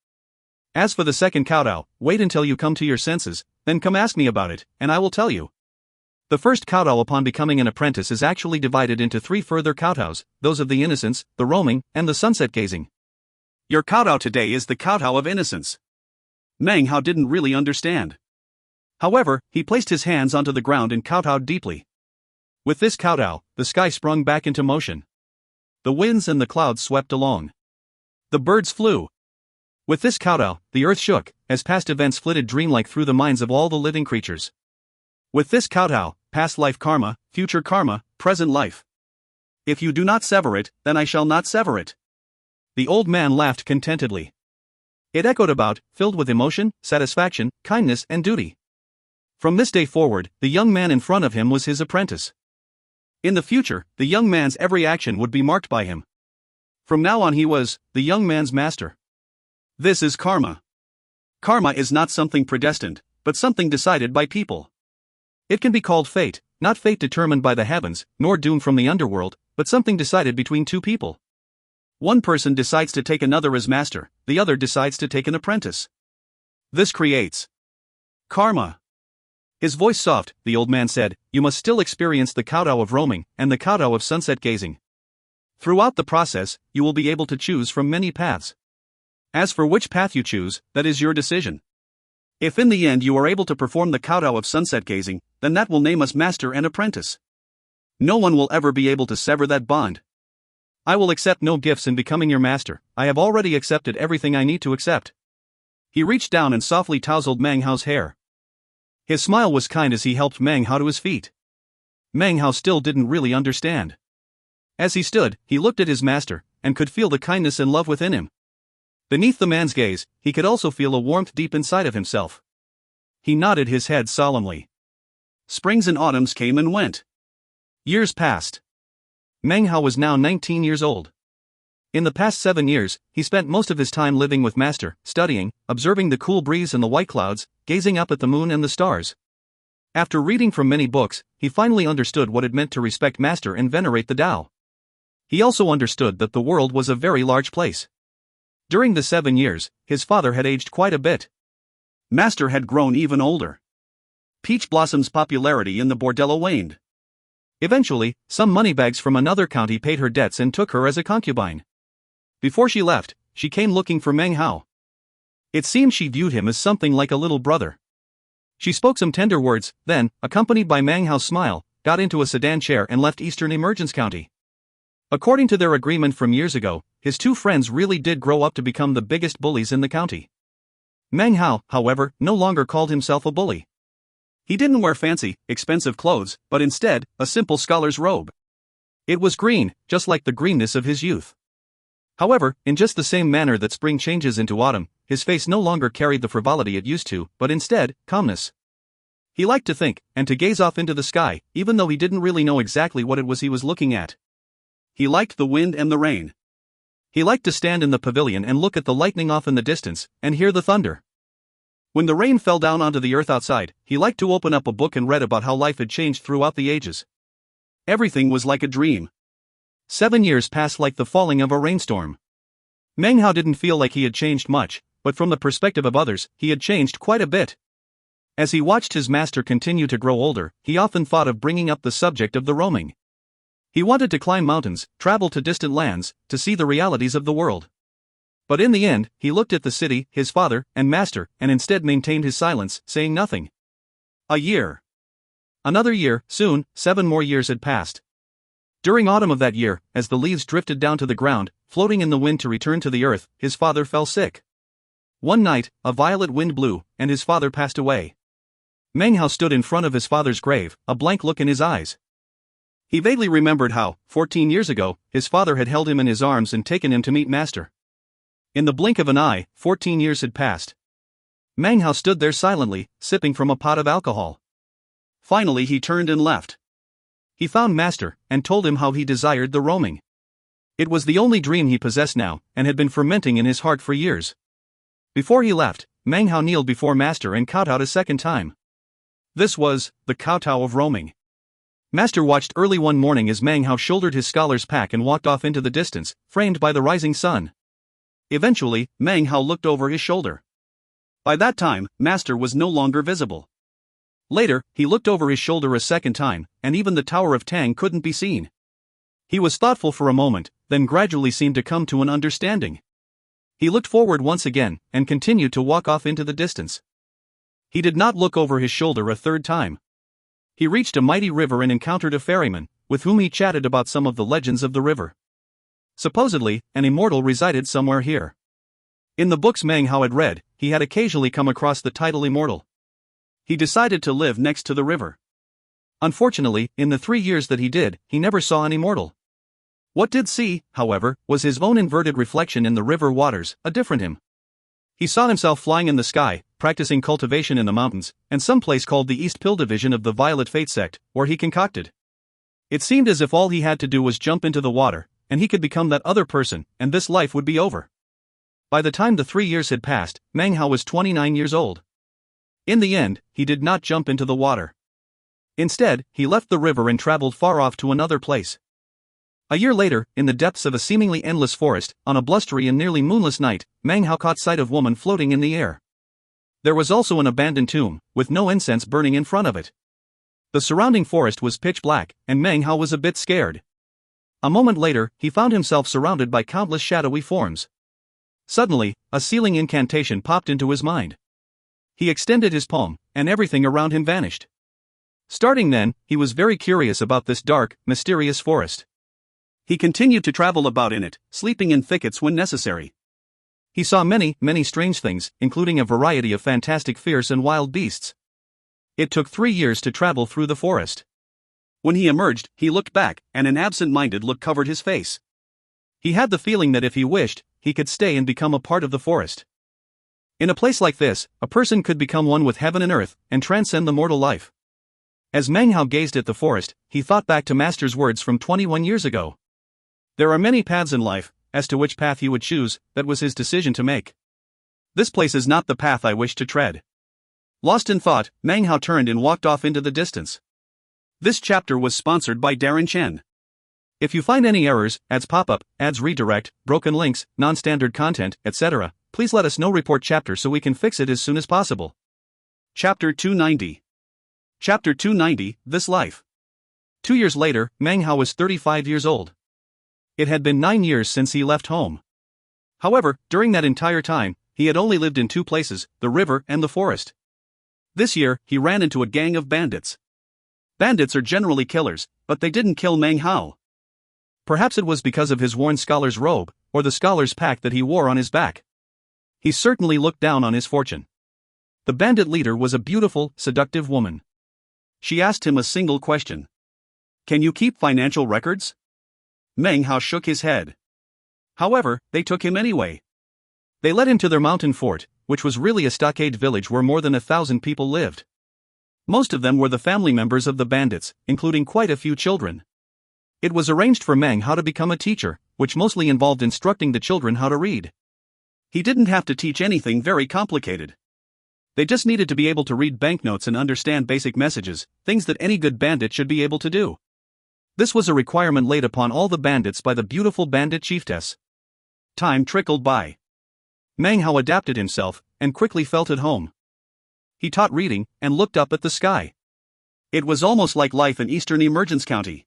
As for the second kowtow, wait until you come to your senses, then come ask me about it, and I will tell you. The first kowtow upon becoming an apprentice is actually divided into 3 further kowtows, those of the innocence, the roaming, and the sunset gazing. Your kowtow today is the kowtow of innocence. Meng Hao didn't really understand. However, he placed his hands onto the ground and kowtowed deeply. With this kowtow, the sky sprung back into motion. The winds and the clouds swept along. The birds flew. With this kowtow, the earth shook, as past events flitted dreamlike through the minds of all the living creatures. With this kowtow, past life karma, future karma, present life. If you do not sever it, then I shall not sever it. The old man laughed contentedly. It echoed about, filled with emotion, satisfaction, kindness, and duty. From this day forward, the young man in front of him was his apprentice. In the future, the young man's every action would be marked by him. From now on he was, the young man's master. This is karma. Karma is not something predestined, but something decided by people. It can be called fate, not fate determined by the heavens, nor doom from the underworld, but something decided between 2 people. One person decides to take another as master, the other decides to take an apprentice. This creates karma. His voice soft, the old man said, you must still experience the kowtow of roaming, and the kowtow of sunset gazing. Throughout the process, you will be able to choose from many paths. As for which path you choose, that is your decision. If in the end you are able to perform the kowtow of sunset gazing, then that will name us master and apprentice. No one will ever be able to sever that bond. I will accept no gifts in becoming your master, I have already accepted everything I need to accept. He reached down and softly tousled Meng Hao's hair. His smile was kind as he helped Meng Hao to his feet. Meng Hao still didn't really understand. As he stood, he looked at his master, and could feel the kindness and love within him. Beneath the man's gaze, he could also feel a warmth deep inside of himself. He nodded his head solemnly. Springs and autumns came and went. Years passed. Meng Hao was now 19 years old. In the past 7 years, he spent most of his time living with Master, studying, observing the cool breeze and the white clouds, gazing up at the moon and the stars. After reading from many books, he finally understood what it meant to respect Master and venerate the Tao. He also understood that the world was a very large place. During the 7 years, his father had aged quite a bit. Master had grown even older. Peach Blossom's popularity in the bordello waned. Eventually, some moneybags from another county paid her debts and took her as a concubine. Before she left, she came looking for Meng Hao. It seemed she viewed him as something like a little brother. She spoke some tender words, then, accompanied by Meng Hao's smile, got into a sedan chair and left Eastern Emergence County. According to their agreement from years ago, his 2 friends really did grow up to become the biggest bullies in the county. Meng Hao, however, no longer called himself a bully. He didn't wear fancy, expensive clothes, but instead, a simple scholar's robe. It was green, just like the greenness of his youth. However, in just the same manner that spring changes into autumn, his face no longer carried the frivolity it used to, but instead, calmness. He liked to think, and to gaze off into the sky, even though he didn't really know exactly what it was he was looking at. He liked the wind and the rain. He liked to stand in the pavilion and look at the lightning off in the distance, and hear the thunder. When the rain fell down onto the earth outside, he liked to open up a book and read about how life had changed throughout the ages. Everything was like a dream. 7 years passed like the falling of a rainstorm. Meng Hao didn't feel like he had changed much, but from the perspective of others, he had changed quite a bit. As he watched his master continue to grow older, he often thought of bringing up the subject of the roaming. He wanted to climb mountains, travel to distant lands, to see the realities of the world. But in the end, he looked at the city, his father, and master, and instead maintained his silence, saying nothing. A year. Another year, soon, 7 more years had passed. During autumn of that year, as the leaves drifted down to the ground, floating in the wind to return to the earth, his father fell sick. One night, a violent wind blew, and his father passed away. Meng Hao stood in front of his father's grave, a blank look in his eyes. He vaguely remembered how, 14 years ago, his father had held him in his arms and taken him to meet Master. In the blink of an eye, 14 years had passed. Meng Hao stood there silently, sipping from a pot of alcohol. Finally he turned and left. He found Master, and told him how he desired the roaming. It was the only dream he possessed now, and had been fermenting in his heart for years. Before he left, Meng Hao kneeled before Master and kowtowed a second time. This was the kowtow of roaming. Master watched early one morning as Meng Hao shouldered his scholar's pack and walked off into the distance, framed by the rising sun. Eventually, Meng Hao looked over his shoulder. By that time, Master was no longer visible. Later, he looked over his shoulder a second time, and even the Tower of Tang couldn't be seen. He was thoughtful for a moment, then gradually seemed to come to an understanding. He looked forward once again, and continued to walk off into the distance. He did not look over his shoulder a third time. He reached a mighty river and encountered a ferryman, with whom he chatted about some of the legends of the river. Supposedly, an immortal resided somewhere here. In the books Meng Hao had read, he had occasionally come across the title immortal. He decided to live next to the river. Unfortunately, in the 3 years that he did, he never saw an immortal. What did see, however, was his own inverted reflection in the river waters, a different him. He saw himself flying in the sky, practicing cultivation in the mountains, and some place called the East Pill Division of the Violet Fate sect, where he concocted. It seemed as if all he had to do was jump into the water, and he could become that other person, and this life would be over. By the time the 3 years had passed, Meng Hao was 29 years old. In the end, he did not jump into the water. Instead, he left the river and traveled far off to another place. A year later, in the depths of a seemingly endless forest, on a blustery and nearly moonless night, Meng Hao caught sight of a woman floating in the air. There was also an abandoned tomb, with no incense burning in front of it. The surrounding forest was pitch black, and Meng Hao was a bit scared. A moment later, he found himself surrounded by countless shadowy forms. Suddenly, a sealing incantation popped into his mind. He extended his palm, and everything around him vanished. Starting then, he was very curious about this dark, mysterious forest. He continued to travel about in it, sleeping in thickets when necessary. He saw many, many strange things, including a variety of fantastic fierce and wild beasts. It took 3 years to travel through the forest. When he emerged, he looked back, and an absent-minded look covered his face. He had the feeling that if he wished, he could stay and become a part of the forest. In a place like this, a person could become one with heaven and earth, and transcend the mortal life. As Meng Hao gazed at the forest, he thought back to Master's words from 21 years ago. There are many paths in life, as to which path he would choose, that was his decision to make. This place is not the path I wish to tread. Lost in thought, Meng Hao turned and walked off into the distance. This chapter was sponsored by Darren Chen. If you find any errors, ads pop-up, ads redirect, broken links, non-standard content, etc., please let us know. Report chapter so we can fix it as soon as possible. Chapter 290. Chapter 290, This Life. 2 years later, Meng Hao was 35 years old. It had been 9 years since he left home. However, during that entire time, he had only lived in 2 places, the river and the forest. This year, he ran into a gang of bandits. Bandits are generally killers, but they didn't kill Meng Hao. Perhaps it was because of his worn scholar's robe, or the scholar's pack that he wore on his back. He certainly looked down on his fortune. The bandit leader was a beautiful, seductive woman. She asked him a single question. "Can you keep financial records?" Meng Hao shook his head. However, they took him anyway. They led him to their mountain fort, which was really a stockade village where more than 1,000 people lived. Most of them were the family members of the bandits, including quite a few children. It was arranged for Meng Hao to become a teacher, which mostly involved instructing the children how to read. He didn't have to teach anything very complicated. They just needed to be able to read banknotes and understand basic messages, things that any good bandit should be able to do. This was a requirement laid upon all the bandits by the beautiful bandit chiefess. Time trickled by. Meng Hao adapted himself, and quickly felt at home. He taught reading, and looked up at the sky. It was almost like life in Eastern Emergence County.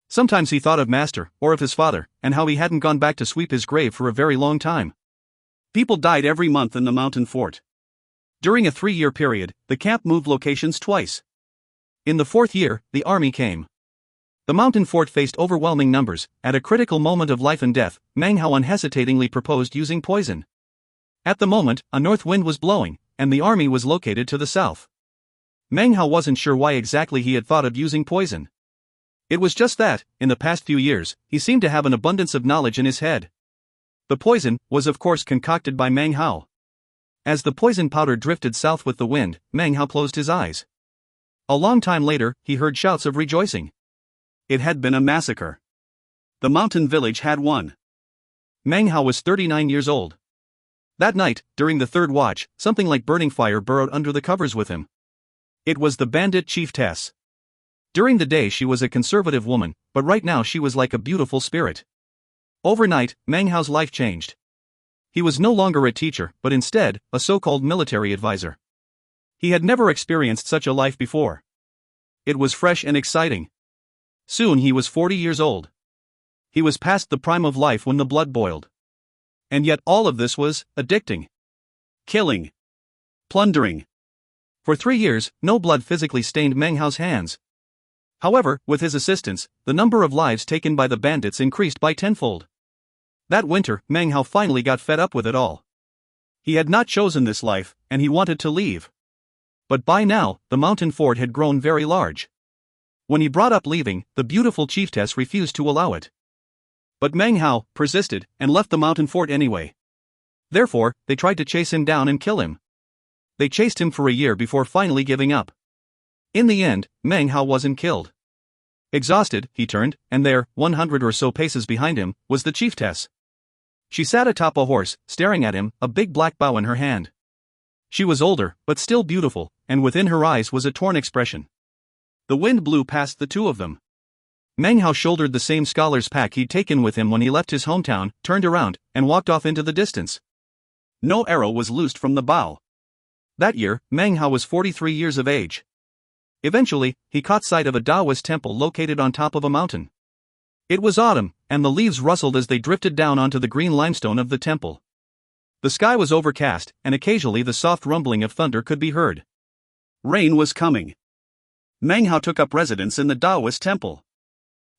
Sometimes he thought of Master, or of his father, and how he hadn't gone back to sweep his grave for a very long time. People died every month in the mountain fort. During a 3-year period, the camp moved locations twice. In the 4th year, the army came. The mountain fort faced overwhelming numbers. At a critical moment of life and death, Meng Hao unhesitatingly proposed using poison. At the moment, a north wind was blowing, and the army was located to the south. Meng Hao wasn't sure why exactly he had thought of using poison. It was just that, in the past few years, he seemed to have an abundance of knowledge in his head. The poison was of course concocted by Meng Hao. As the poison powder drifted south with the wind, Meng Hao closed his eyes. A long time later, he heard shouts of rejoicing. It had been a massacre. The mountain village had won. Meng Hao was 39 years old. That night, during the third watch, something like burning fire burrowed under the covers with him. It was the bandit chiefess. During the day she was a conservative woman, but right now she was like a beautiful spirit. Overnight, Meng Hao's life changed. He was no longer a teacher, but instead, a so-called military advisor. He had never experienced such a life before. It was fresh and exciting. Soon he was 40 years old. He was past the prime of life when the blood boiled. And yet all of this was addicting. Killing. Plundering. For 3 years, no blood physically stained Meng Hao's hands. However, with his assistance, the number of lives taken by the bandits increased by tenfold. That winter, Meng Hao finally got fed up with it all. He had not chosen this life, and he wanted to leave. But by now, the mountain fort had grown very large. When he brought up leaving, the beautiful chiefess refused to allow it. But Meng Hao persisted and left the mountain fort anyway. Therefore, they tried to chase him down and kill him. They chased him for a year before finally giving up. In the end, Meng Hao wasn't killed. Exhausted, he turned, and there, 100 or so paces behind him, was the chiefess. She sat atop a horse, staring at him, a big black bow in her hand. She was older, but still beautiful, and within her eyes was a torn expression. The wind blew past the two of them. Meng Hao shouldered the same scholar's pack he'd taken with him when he left his hometown, turned around, and walked off into the distance. No arrow was loosed from the bow. That year, Meng Hao was 43 years of age. Eventually, he caught sight of a Taoist temple located on top of a mountain. It was autumn, and the leaves rustled as they drifted down onto the green limestone of the temple. The sky was overcast, and occasionally the soft rumbling of thunder could be heard. Rain was coming. Meng Hao took up residence in the Taoist temple.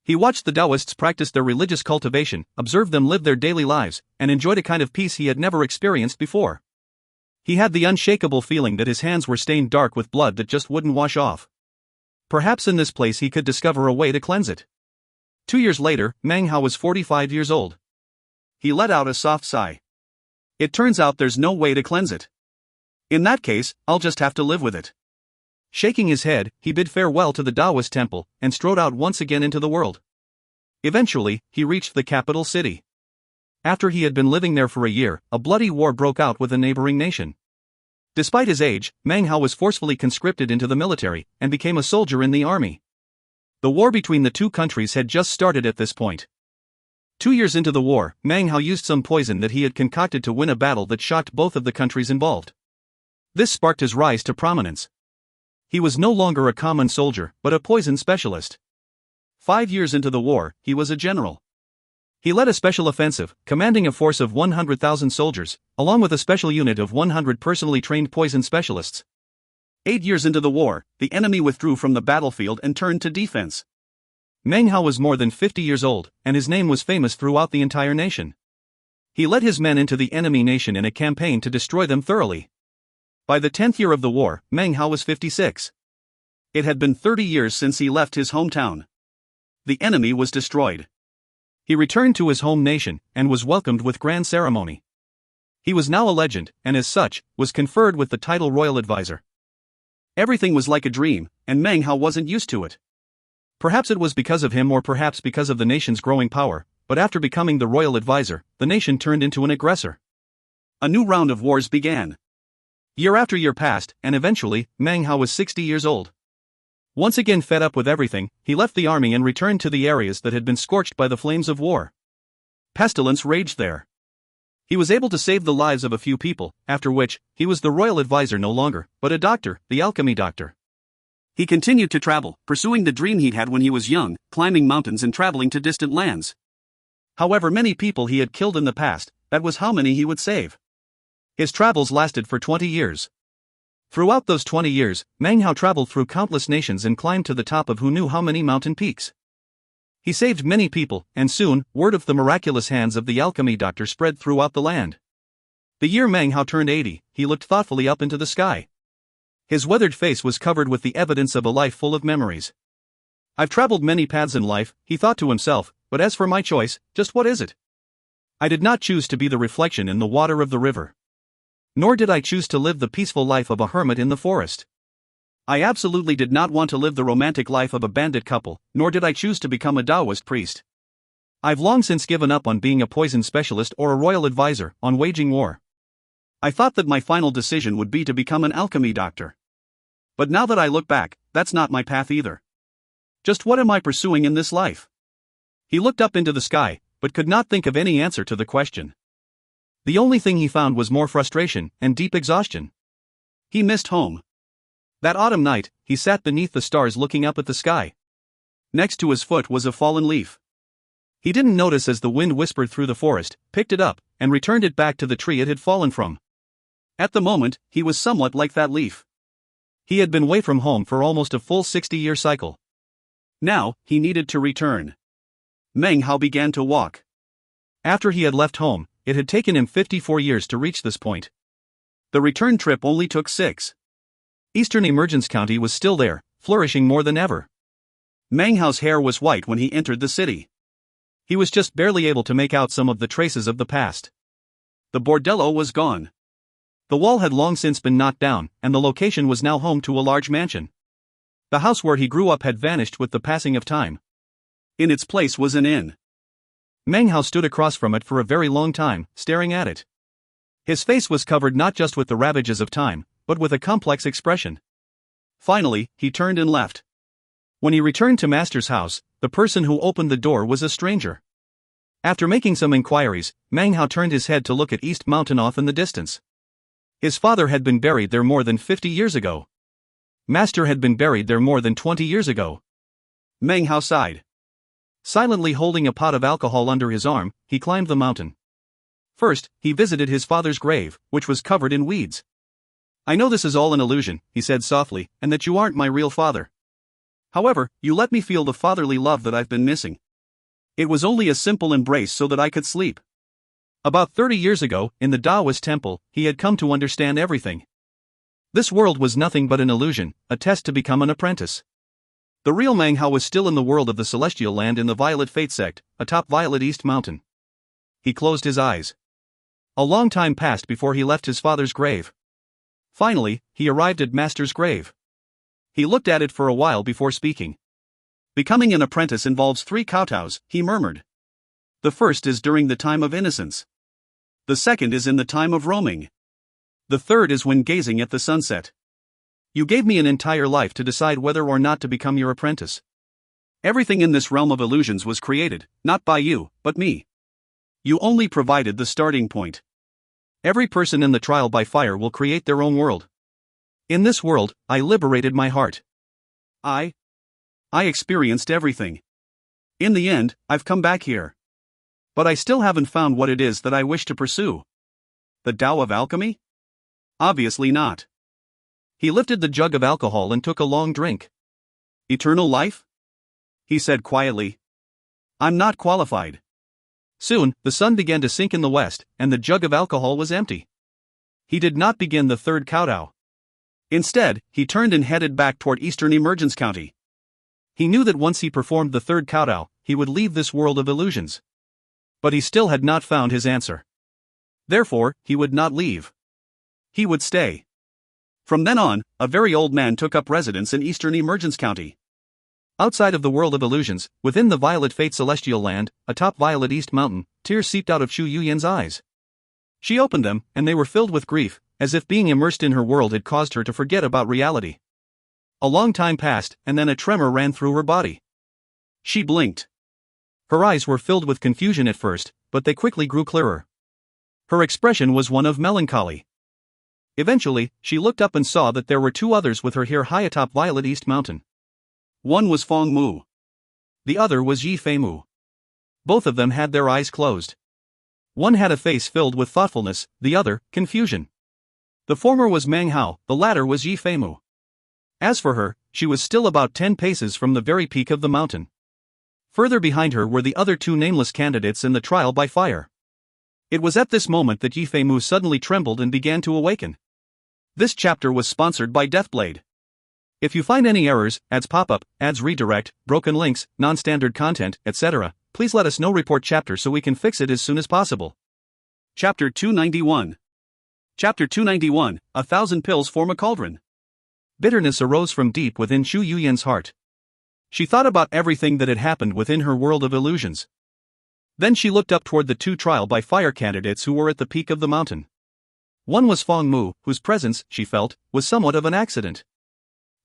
He watched the Taoists practice their religious cultivation, observed them live their daily lives, and enjoyed a kind of peace he had never experienced before. He had the unshakable feeling that his hands were stained dark with blood that just wouldn't wash off. Perhaps in this place he could discover a way to cleanse it. 2 years later, Meng Hao was 45 years old. He let out a soft sigh. It turns out there's no way to cleanse it. In that case, I'll just have to live with it. Shaking his head, he bid farewell to the Taoist temple, and strode out once again into the world. Eventually, he reached the capital city. After he had been living there for a year, a bloody war broke out with a neighboring nation. Despite his age, Meng Hao was forcefully conscripted into the military, and became a soldier in the army. The war between the two countries had just started at this point. 2 years into the war, Meng Hao used some poison that he had concocted to win a battle that shocked both of the countries involved. This sparked his rise to prominence. He was no longer a common soldier, but a poison specialist. 5 years into the war, he was a general. He led a special offensive, commanding a force of 100,000 soldiers, along with a special unit of 100 personally trained poison specialists. 8 years into the war, the enemy withdrew from the battlefield and turned to defense. Meng Hao was more than 50 years old, and his name was famous throughout the entire nation. He led his men into the enemy nation in a campaign to destroy them thoroughly. By the 10th year of the war, Meng Hao was 56. It had been 30 years since he left his hometown. The enemy was destroyed. He returned to his home nation, and was welcomed with grand ceremony. He was now a legend, and as such, was conferred with the title Royal Advisor. Everything was like a dream, and Meng Hao wasn't used to it. Perhaps it was because of him or perhaps because of the nation's growing power, but after becoming the Royal Advisor, the nation turned into an aggressor. A new round of wars began. Year after year passed, and eventually, Meng Hao was 60 years old. Once again fed up with everything, he left the army and returned to the areas that had been scorched by the flames of war. Pestilence raged there. He was able to save the lives of a few people, after which, he was the royal advisor no longer, but a doctor, the alchemy doctor. He continued to travel, pursuing the dream he'd had when he was young, climbing mountains and traveling to distant lands. However many people he had killed in the past, that was how many he would save. His travels lasted for 20 years. Throughout those 20 years, Meng Hao traveled through countless nations and climbed to the top of who knew how many mountain peaks. He saved many people, and soon, word of the miraculous hands of the alchemy doctor spread throughout the land. The year Meng Hao turned 80, he looked thoughtfully up into the sky. His weathered face was covered with the evidence of a life full of memories. I've traveled many paths in life, he thought to himself, but as for my choice, just what is it? I did not choose to be the reflection in the water of the river. Nor did I choose to live the peaceful life of a hermit in the forest. I absolutely did not want to live the romantic life of a bandit couple, nor did I choose to become a Taoist priest. I've long since given up on being a poison specialist or a royal advisor, on waging war. I thought that my final decision would be to become an alchemy doctor. But now that I look back, that's not my path either. Just what am I pursuing in this life? He looked up into the sky, but could not think of any answer to the question. The only thing he found was more frustration and deep exhaustion. He missed home. That autumn night, he sat beneath the stars looking up at the sky. Next to his foot was a fallen leaf. He didn't notice as the wind whispered through the forest, picked it up, and returned it back to the tree it had fallen from. At the moment, he was somewhat like that leaf. He had been away from home for almost a full 60-year cycle. Now, he needed to return. Meng Hao began to walk. After he had left home, it had taken him 54 years to reach this point. The return trip only took 6. Eastern Emergence County was still there, flourishing more than ever. Meng Hao's hair was white when he entered the city. He was just barely able to make out some of the traces of the past. The bordello was gone. The wall had long since been knocked down, and the location was now home to a large mansion. The house where he grew up had vanished with the passing of time. In its place was an inn. Meng Hao stood across from it for a very long time, staring at it. His face was covered not just with the ravages of time, but with a complex expression. Finally, he turned and left. When he returned to Master's house, the person who opened the door was a stranger. After making some inquiries, Meng Hao turned his head to look at East Mountain off in the distance. His father had been buried there more than 50 years ago. Master had been buried there more than 20 years ago. Meng Hao sighed. Silently holding a pot of alcohol under his arm, he climbed the mountain. First, he visited his father's grave, which was covered in weeds. I know this is all an illusion, he said softly, and that you aren't my real father. However, you let me feel the fatherly love that I've been missing. It was only a simple embrace so that I could sleep. About 30 years ago, in the Taoist temple, he had come to understand everything. This world was nothing but an illusion, a test to become an apprentice. The real Meng Hao was still in the world of the celestial land in the Violet Fate sect, atop Violet East Mountain. He closed his eyes. A long time passed before he left his father's grave. Finally, he arrived at Master's grave. He looked at it for a while before speaking. Becoming an apprentice involves 3 kowtows, he murmured. The first is during the time of innocence. The second is in the time of roaming. The third is when gazing at the sunset. You gave me an entire life to decide whether or not to become your apprentice. Everything in this realm of illusions was created, not by you, but me. You only provided the starting point. Every person in the trial by fire will create their own world. In this world, I liberated my heart. I experienced everything. In the end, I've come back here. But I still haven't found what it is that I wish to pursue. The Tao of alchemy? Obviously not. He lifted the jug of alcohol and took a long drink. Eternal life? He said quietly. I'm not qualified. Soon, the sun began to sink in the west, and the jug of alcohol was empty. He did not begin the third kowtow. Instead, he turned and headed back toward Eastern Emergence County. He knew that once he performed the third kowtow, he would leave this world of illusions. But he still had not found his answer. Therefore, he would not leave. He would stay. From then on, a very old man took up residence in Eastern Emergence County. Outside of the world of illusions, within the Violet Fate celestial land, atop Violet East Mountain, tears seeped out of Shu Yuyan's eyes. She opened them, and they were filled with grief, as if being immersed in her world had caused her to forget about reality. A long time passed, and then a tremor ran through her body. She blinked. Her eyes were filled with confusion at first, but they quickly grew clearer. Her expression was one of melancholy. Eventually, she looked up and saw that there were 2 others with her here high atop Violet East Mountain. One was Fong Mu. The other was Yi Fei Mu. Both of them had their eyes closed. One had a face filled with thoughtfulness, the other, confusion. The former was Meng Hao, the latter was Yi Fei Mu. As for her, she was still about 10 paces from the very peak of the mountain. Further behind her were the other two nameless candidates in the trial by fire. It was at this moment that Yifei suddenly trembled and began to awaken. This chapter was sponsored by Deathblade. If you find any errors, ads pop up, ads redirect, broken links, non-standard content, etc., please let us know. Report chapter so we can fix it as soon as possible. Chapter 291. Chapter 291, 1,000 pills form a cauldron. Bitterness arose from deep within Chu Yuyan's heart. She thought about everything that had happened within her world of illusions. Then she looked up toward the two trial by fire candidates who were at the peak of the mountain. One was Feng Mu, whose presence, she felt, was somewhat of an accident.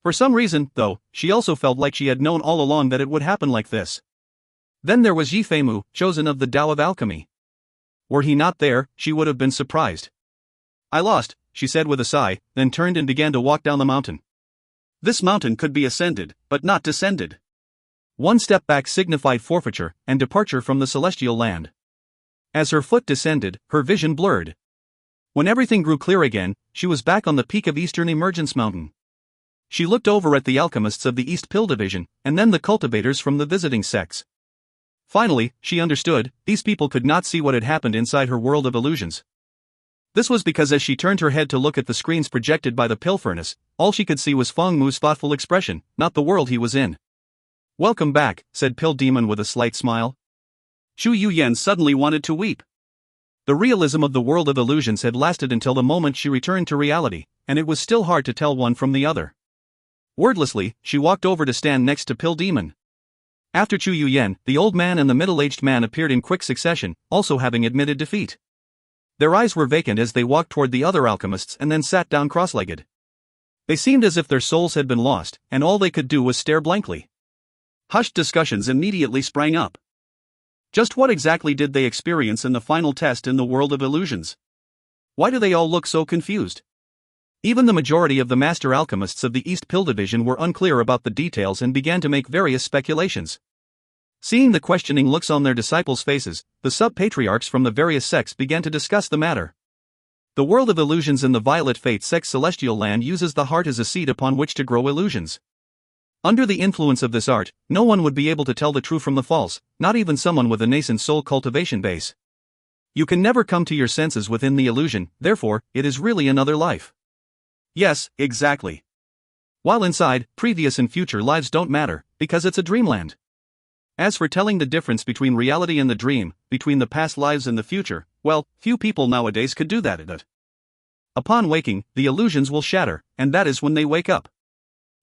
For some reason, though, she also felt like she had known all along that it would happen like this. Then there was Yifei, chosen of the Tao of Alchemy. Were he not there, she would have been surprised. I lost, she said with a sigh, then turned and began to walk down the mountain. This mountain could be ascended, but not descended. One step back signified forfeiture and departure from the celestial land. As her foot descended, her vision blurred. When everything grew clear again, she was back on the peak of Eastern Emergence Mountain. She looked over at the alchemists of the East Pill Division, and then the cultivators from the visiting sects. Finally, she understood, these people could not see what had happened inside her world of illusions. This was because as she turned her head to look at the screens projected by the pill furnace, all she could see was Feng Mu's thoughtful expression, not the world he was in. "Welcome back," said Pill Demon with a slight smile. Chu Yuyan suddenly wanted to weep. The realism of the world of illusions had lasted until the moment she returned to reality, and it was still hard to tell one from the other. Wordlessly, she walked over to stand next to Pill Demon. After Chu Yuyan, the old man and the middle-aged man appeared in quick succession, also having admitted defeat. Their eyes were vacant as they walked toward the other alchemists and then sat down cross-legged. They seemed as if their souls had been lost, and all they could do was stare blankly. Hushed discussions immediately sprang up. Just what exactly did they experience in the final test in the world of illusions? Why do they all look so confused? Even the majority of the master alchemists of the East Pill Division were unclear about the details and began to make various speculations. Seeing the questioning looks on their disciples' faces, the sub-patriarchs from the various sects began to discuss the matter. The world of illusions in the Violet Fate sect's celestial land uses the heart as a seed upon which to grow illusions. Under the influence of this art, no one would be able to tell the true from the false, not even someone with a nascent soul cultivation base. You can never come to your senses within the illusion, therefore, it is really another life. Yes, exactly. While inside, previous and future lives don't matter, because it's a dreamland. As for telling the difference between reality and the dream, between the past lives and the future, well, few people nowadays could do that. Upon waking, the illusions will shatter, and that is when they wake up.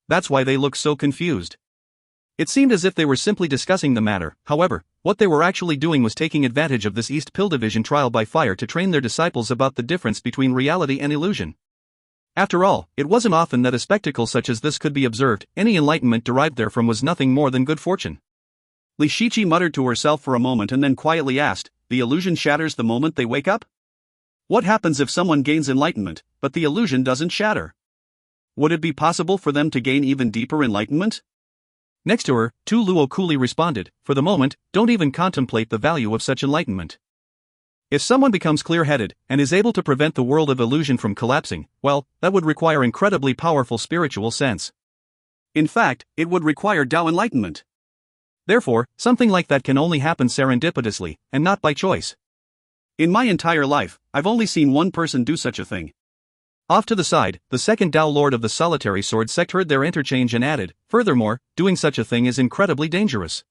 That's why they look so confused. It seemed as if they were simply discussing the matter, however, what they were actually doing was taking advantage of this East Pill Division trial by fire to train their disciples about the difference between reality and illusion. After all, it wasn't often that a spectacle such as this could be observed. Any enlightenment derived therefrom was nothing more than good fortune. Li Shiqi muttered to herself for a moment and then quietly asked, "The illusion shatters the moment they wake up? What happens if someone gains enlightenment, but the illusion doesn't shatter? Would it be possible for them to gain even deeper enlightenment?" Next to her, Tu Luo coolly responded, "For the moment, don't even contemplate the value of such enlightenment. If someone becomes clear-headed, and is able to prevent the world of illusion from collapsing, well, that would require incredibly powerful spiritual sense. In fact, it would require Tao enlightenment. Therefore, something like that can only happen serendipitously, and not by choice. In my entire life, I've only seen one person do such a thing." Off to the side, the second Tao Lord of the Solitary Sword sect heard their interchange and added, "Furthermore, doing such a thing is incredibly dangerous.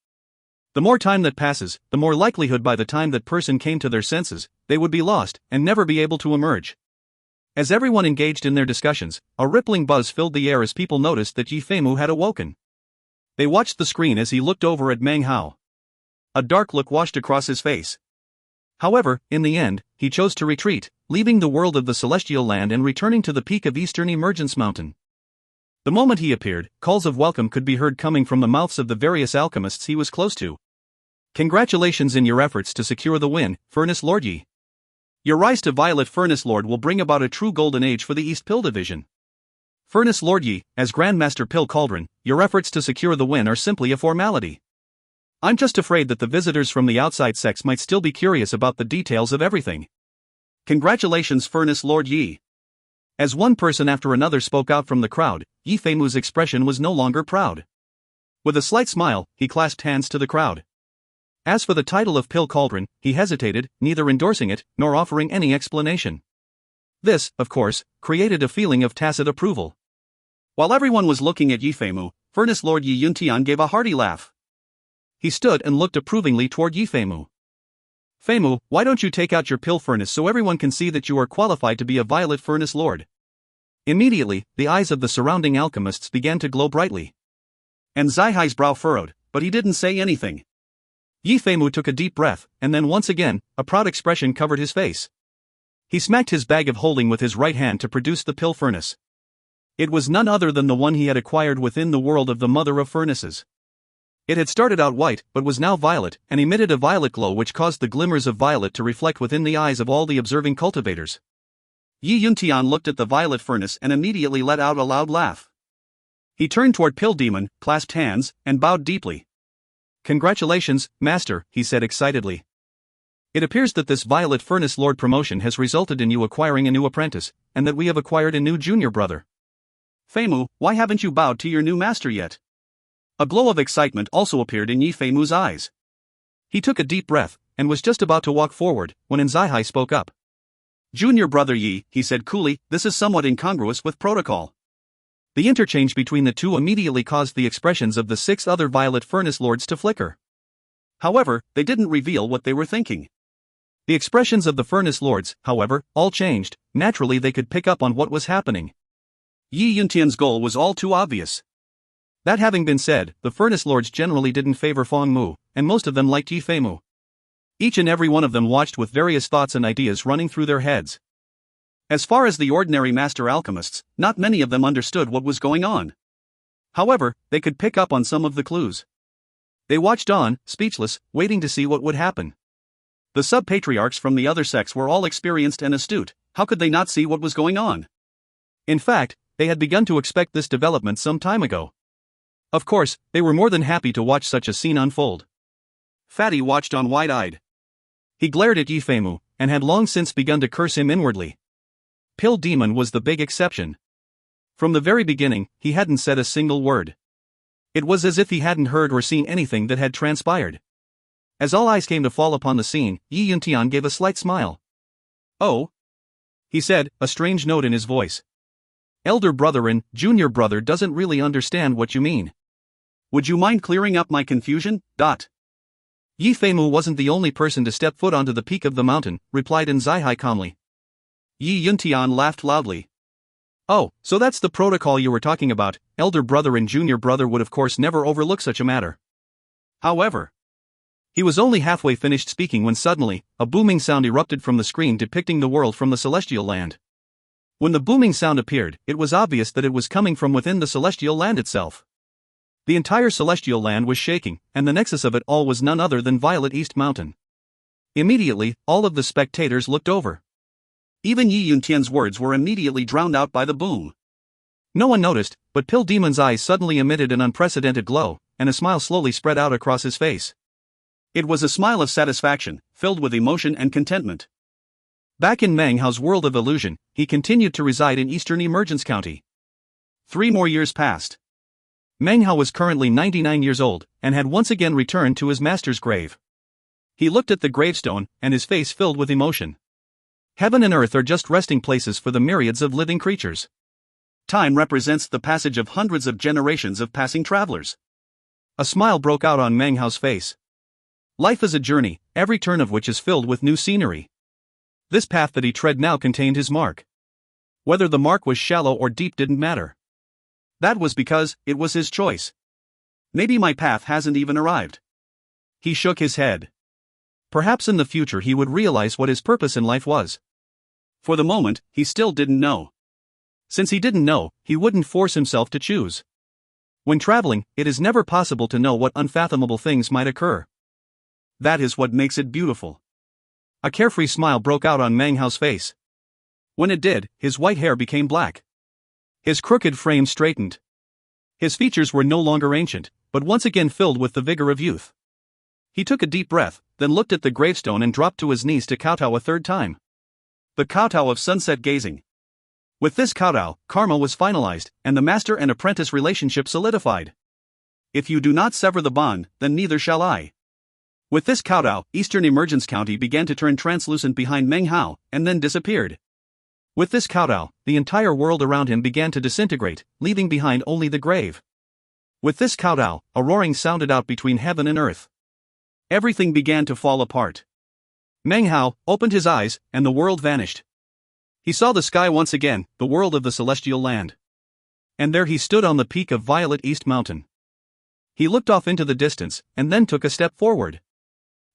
The more time that passes, the more likelihood by the time that person came to their senses, they would be lost, and never be able to emerge." As everyone engaged in their discussions, a rippling buzz filled the air as people noticed that Yifei had awoken. They watched the screen as he looked over at Meng Hao. A dark look washed across his face. However, in the end, he chose to retreat, leaving the world of the celestial land and returning to the peak of Eastern Emergence Mountain. The moment he appeared, calls of welcome could be heard coming from the mouths of the various alchemists he was close to. "Congratulations in your efforts to secure the win, Furnace Lord Yi. Your rise to Violet Furnace Lord will bring about a true golden age for the East Pill Division. Furnace Lord Yi, as Grandmaster Pill Cauldron, your efforts to secure the win are simply a formality. I'm just afraid that the visitors from the outside sects might still be curious about the details of everything. Congratulations Furnace Lord Yi." As one person after another spoke out from the crowd, Yifei's expression was no longer proud. With a slight smile, he clasped hands to the crowd. As for the title of Pill Cauldron, he hesitated, neither endorsing it, nor offering any explanation. This, of course, created a feeling of tacit approval. While everyone was looking at Yi Feimu, Furnace Lord Yi Yuntian gave a hearty laugh. He stood and looked approvingly toward Yi Feimu. Feimu, why don't you take out your pill furnace so everyone can see that you are qualified to be a Violet Furnace Lord? Immediately, the eyes of the surrounding alchemists began to glow brightly. And Zai-Hai's brow furrowed, but he didn't say anything. Yi Feimu took a deep breath, and then once again, a proud expression covered his face. He smacked his bag of holding with his right hand to produce the pill furnace. It was none other than the one he had acquired within the world of the Mother of Furnaces. It had started out white, but was now violet, and emitted a violet glow which caused the glimmers of violet to reflect within the eyes of all the observing cultivators. Yi Yuntian looked at the violet furnace and immediately let out a loud laugh. He turned toward Pill Demon, clasped hands, and bowed deeply. Congratulations, Master, he said excitedly. It appears that this Violet Furnace Lord promotion has resulted in you acquiring a new apprentice, and that we have acquired a new junior brother. Feimu, why haven't you bowed to your new master yet? A glow of excitement also appeared in Yi Feimu's eyes. He took a deep breath, and was just about to walk forward, when Zai-Hai spoke up. Junior brother Yi, he said coolly, this is somewhat incongruous with protocol. The interchange between the two immediately caused the expressions of the 6 other Violet Furnace Lords to flicker. However, they didn't reveal what they were thinking. The expressions of the Furnace Lords, however, all changed. Naturally they could pick up on what was happening. Yi Yuntian's goal was all too obvious. That having been said, the Furnace Lords generally didn't favor Feng Mu, and most of them liked Yi Feimu. Each and every one of them watched with various thoughts and ideas running through their heads. As far as the ordinary master alchemists, not many of them understood what was going on. However, they could pick up on some of the clues. They watched on, speechless, waiting to see what would happen. The sub-patriarchs from the other sects were all experienced and astute. How could they not see what was going on? In fact, they had begun to expect this development some time ago. Of course, they were more than happy to watch such a scene unfold. Fatty watched on wide-eyed. He glared at Yi Feimu, and had long since begun to curse him inwardly. Pill Demon was the big exception. From the very beginning, he hadn't said a single word. It was as if he hadn't heard or seen anything that had transpired. As all eyes came to fall upon the scene, Yi Yuntian gave a slight smile. Oh? He said, a strange note in his voice. Elder brother and junior brother doesn't really understand what you mean. Would you mind clearing up my confusion? Yi Feimu wasn't the only person to step foot onto the peak of the mountain, replied Zai-Hai calmly. Yi Yuntian laughed loudly. Oh, so that's the protocol you were talking about. Elder brother and junior brother would of course never overlook such a matter. However, he was only halfway finished speaking when suddenly, a booming sound erupted from the screen depicting the world from the celestial land. When the booming sound appeared, it was obvious that it was coming from within the celestial land itself. The entire celestial land was shaking, and the nexus of it all was none other than Violet East Mountain. Immediately, all of the spectators looked over. Even Yi Yuntian's words were immediately drowned out by the boom. No one noticed, but Pill Demon's eyes suddenly emitted an unprecedented glow, and a smile slowly spread out across his face. It was a smile of satisfaction, filled with emotion and contentment. Back in Meng Hao's world of illusion, he continued to reside in eastern Emergence County. 3 more years passed. Meng Hao was currently 99 years old, and had once again returned to his master's grave. He looked at the gravestone, and his face filled with emotion. Heaven and earth are just resting places for the myriads of living creatures. Time represents the passage of hundreds of generations of passing travelers. A smile broke out on Meng Hao's face. Life is a journey, every turn of which is filled with new scenery. This path that he tread now contained his mark. Whether the mark was shallow or deep didn't matter. That was because it was his choice. Maybe my path hasn't even arrived. He shook his head. Perhaps in the future he would realize what his purpose in life was. For the moment, he still didn't know. Since he didn't know, he wouldn't force himself to choose. When traveling, it is never possible to know what unfathomable things might occur. That is what makes it beautiful. A carefree smile broke out on Meng Hao's face. When it did, his white hair became black. His crooked frame straightened. His features were no longer ancient, but once again filled with the vigor of youth. He took a deep breath, then looked at the gravestone and dropped to his knees to kowtow a third time. The kowtow of sunset gazing. With this kowtow, karma was finalized, and the master and apprentice relationship solidified. If you do not sever the bond, then neither shall I. With this kowtow, Eastern Emergence County began to turn translucent behind Meng Hao, and then disappeared. With this kowtow, the entire world around him began to disintegrate, leaving behind only the grave. With this kowtow, a roaring sounded out between heaven and earth. Everything began to fall apart. Meng Hao opened his eyes, and the world vanished. He saw the sky once again, the world of the celestial land. And there he stood on the peak of Violet East Mountain. He looked off into the distance, and then took a step forward.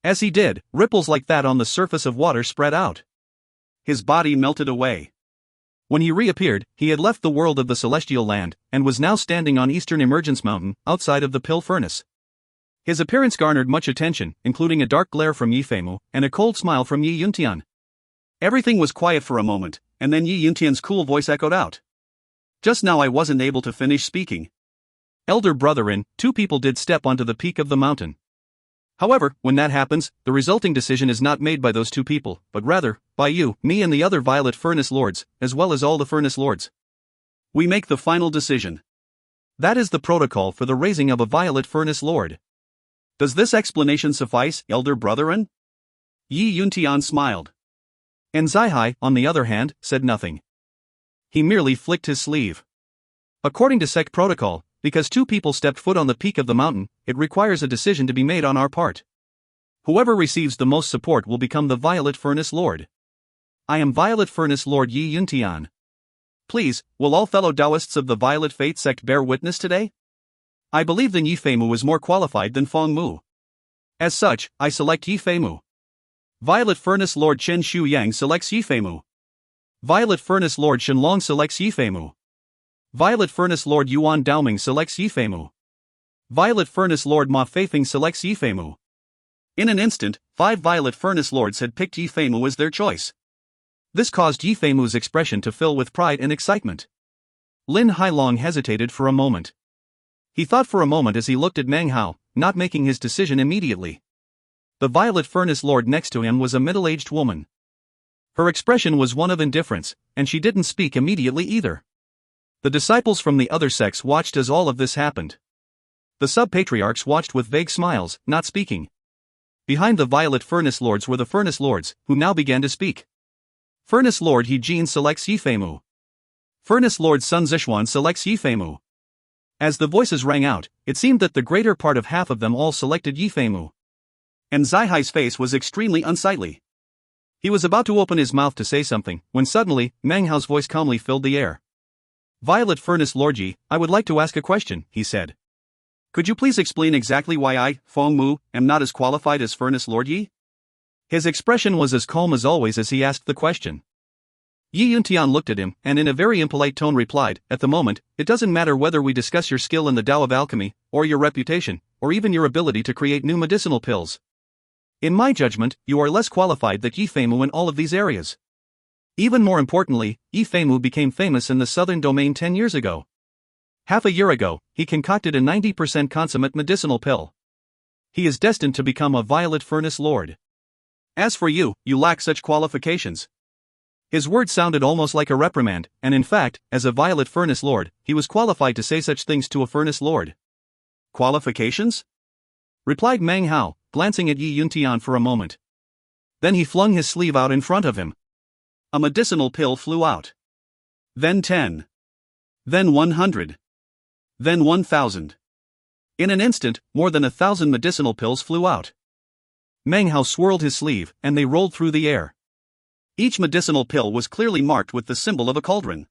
As he did, ripples like that on the surface of water spread out. His body melted away. When he reappeared, he had left the world of the celestial land, and was now standing on Eastern Emergence Mountain, outside of the pill furnace. His appearance garnered much attention, including a dark glare from Yi Feimu, and a cold smile from Yi Yuntian. Everything was quiet for a moment, and then Yi Yuntian's cool voice echoed out. Just now I wasn't able to finish speaking. Elder brethren, two people did step onto the peak of the mountain. However, when that happens, the resulting decision is not made by those two people, but rather, by you, me and the other Violet Furnace Lords, as well as all the Furnace Lords. We make the final decision. That is the protocol for the raising of a Violet Furnace Lord. Does this explanation suffice, Elder brethren? Yi Yuntian smiled. And Zai, on the other hand, said nothing. He merely flicked his sleeve. According to sect protocol, because two people stepped foot on the peak of the mountain, it requires a decision to be made on our part. Whoever receives the most support will become the Violet Furnace Lord. I am Violet Furnace Lord Yi Yuntian. Please, will all fellow Taoists of the Violet Fate sect bear witness today? I believe that Yi Feimu is more qualified than Feng Mu. As such, I select Yi Feimu. Violet Furnace Lord Chen Shu Yang selects Yi Feimu. Violet Furnace Lord Shenlong selects Yi Feimu. Violet Furnace Lord Yuan Daoming selects Yi Feimu. Violet Furnace Lord Ma Feifeng selects Yi Feimu. In an instant, 5 Violet Furnace Lords had picked Yi Feimu as their choice. This caused Yi Feimu's expression to fill with pride and excitement. Lin Hailong hesitated for a moment. He thought for a moment as he looked at Meng Hao, not making his decision immediately. The Violet Furnace Lord next to him was a middle-aged woman. Her expression was one of indifference, and she didn't speak immediately either. The disciples from the other sects watched as all of this happened. The sub-patriarchs watched with vague smiles, not speaking. Behind the Violet Furnace Lords were the Furnace Lords, who now began to speak. Furnace Lord He Jin selects Yi Feimu. Furnace Lord Sun Zishuan selects Yi Feimu. As the voices rang out, it seemed that the greater part of half of them all selected Yi Feimu. And Zaihai's face was extremely unsightly. He was about to open his mouth to say something, when suddenly, Meng Hao's voice calmly filled the air. Violet Furnace Lord Yi, I would like to ask a question, he said. Could you please explain exactly why I, Feng Mu, am not as qualified as Furnace Lord Yi? His expression was as calm as always as he asked the question. Yi Yuntian looked at him, and in a very impolite tone replied, At the moment, it doesn't matter whether we discuss your skill in the Tao of alchemy, or your reputation, or even your ability to create new medicinal pills. In my judgment, you are less qualified than Yi Feimu in all of these areas. Even more importantly, Yi Feimu became famous in the southern domain 10 years ago. Half a year ago, he concocted a 90% consummate medicinal pill. He is destined to become a Violet Furnace Lord. As for you, you lack such qualifications. His words sounded almost like a reprimand, and in fact, as a Violet Furnace Lord, he was qualified to say such things to a Furnace Lord. Qualifications? Replied Meng Hao, glancing at Yi Yuntian for a moment. Then he flung his sleeve out in front of him. A medicinal pill flew out. Then 10. Then 100. Then 1,000. In an instant, more than 1,000 medicinal pills flew out. Meng Hao swirled his sleeve, and they rolled through the air. Each medicinal pill was clearly marked with the symbol of a cauldron.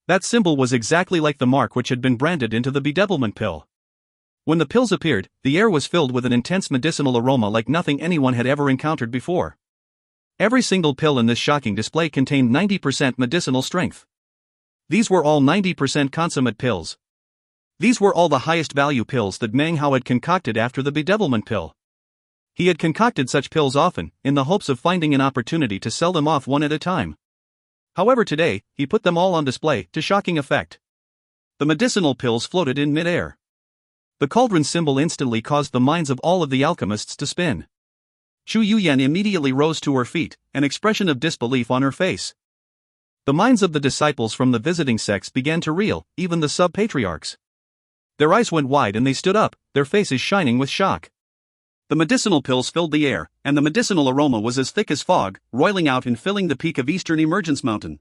That symbol was exactly like the mark which had been branded into the bedevilment pill. When the pills appeared, the air was filled with an intense medicinal aroma like nothing anyone had ever encountered before. Every single pill in this shocking display contained 90% medicinal strength. These were all 90% consummate pills. These were all the highest value pills that Meng Hao had concocted after the bedevilment pill. He had concocted such pills often, in the hopes of finding an opportunity to sell them off one at a time. However, today, he put them all on display, to shocking effect. The medicinal pills floated in mid-air. The cauldron symbol instantly caused the minds of all of the alchemists to spin. Chu Yuyan immediately rose to her feet, an expression of disbelief on her face. The minds of the disciples from the visiting sects began to reel, even the sub-patriarchs. Their eyes went wide and they stood up, their faces shining with shock. The medicinal pills filled the air, and the medicinal aroma was as thick as fog, roiling out and filling the peak of Eastern Emergence Mountain.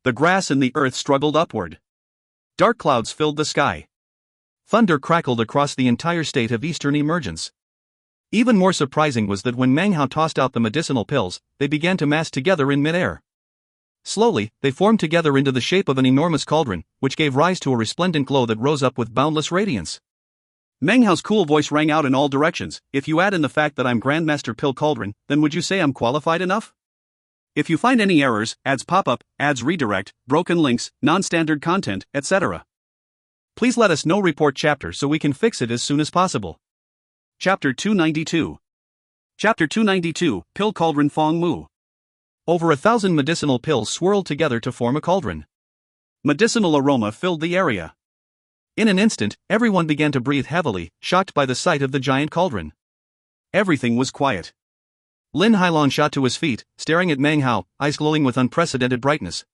The grass and the earth struggled upward. Dark clouds filled the sky. Thunder crackled across the entire state of Eastern Emergence. Even more surprising was that when Meng Hao tossed out the medicinal pills, they began to mass together in midair. Slowly, they formed together into the shape of an enormous cauldron, which gave rise to a resplendent glow that rose up with boundless radiance. Meng Hao's cool voice rang out in all directions. If you add in the fact that I'm Grandmaster Pill Cauldron, then would you say I'm qualified enough? If you find any errors, ads pop up, ads redirect, broken links, non-standard content, etc., please let us know. Report chapter so we can fix it as soon as possible. Chapter 292. Chapter 292, Pill Cauldron Fong Mu. Over 1,000 medicinal pills swirled together to form a cauldron. Medicinal aroma filled the area. In an instant, everyone began to breathe heavily, shocked by the sight of the giant cauldron. Everything was quiet. Lin Hailong shot to his feet, staring at Meng Hao, eyes glowing with unprecedented brightness.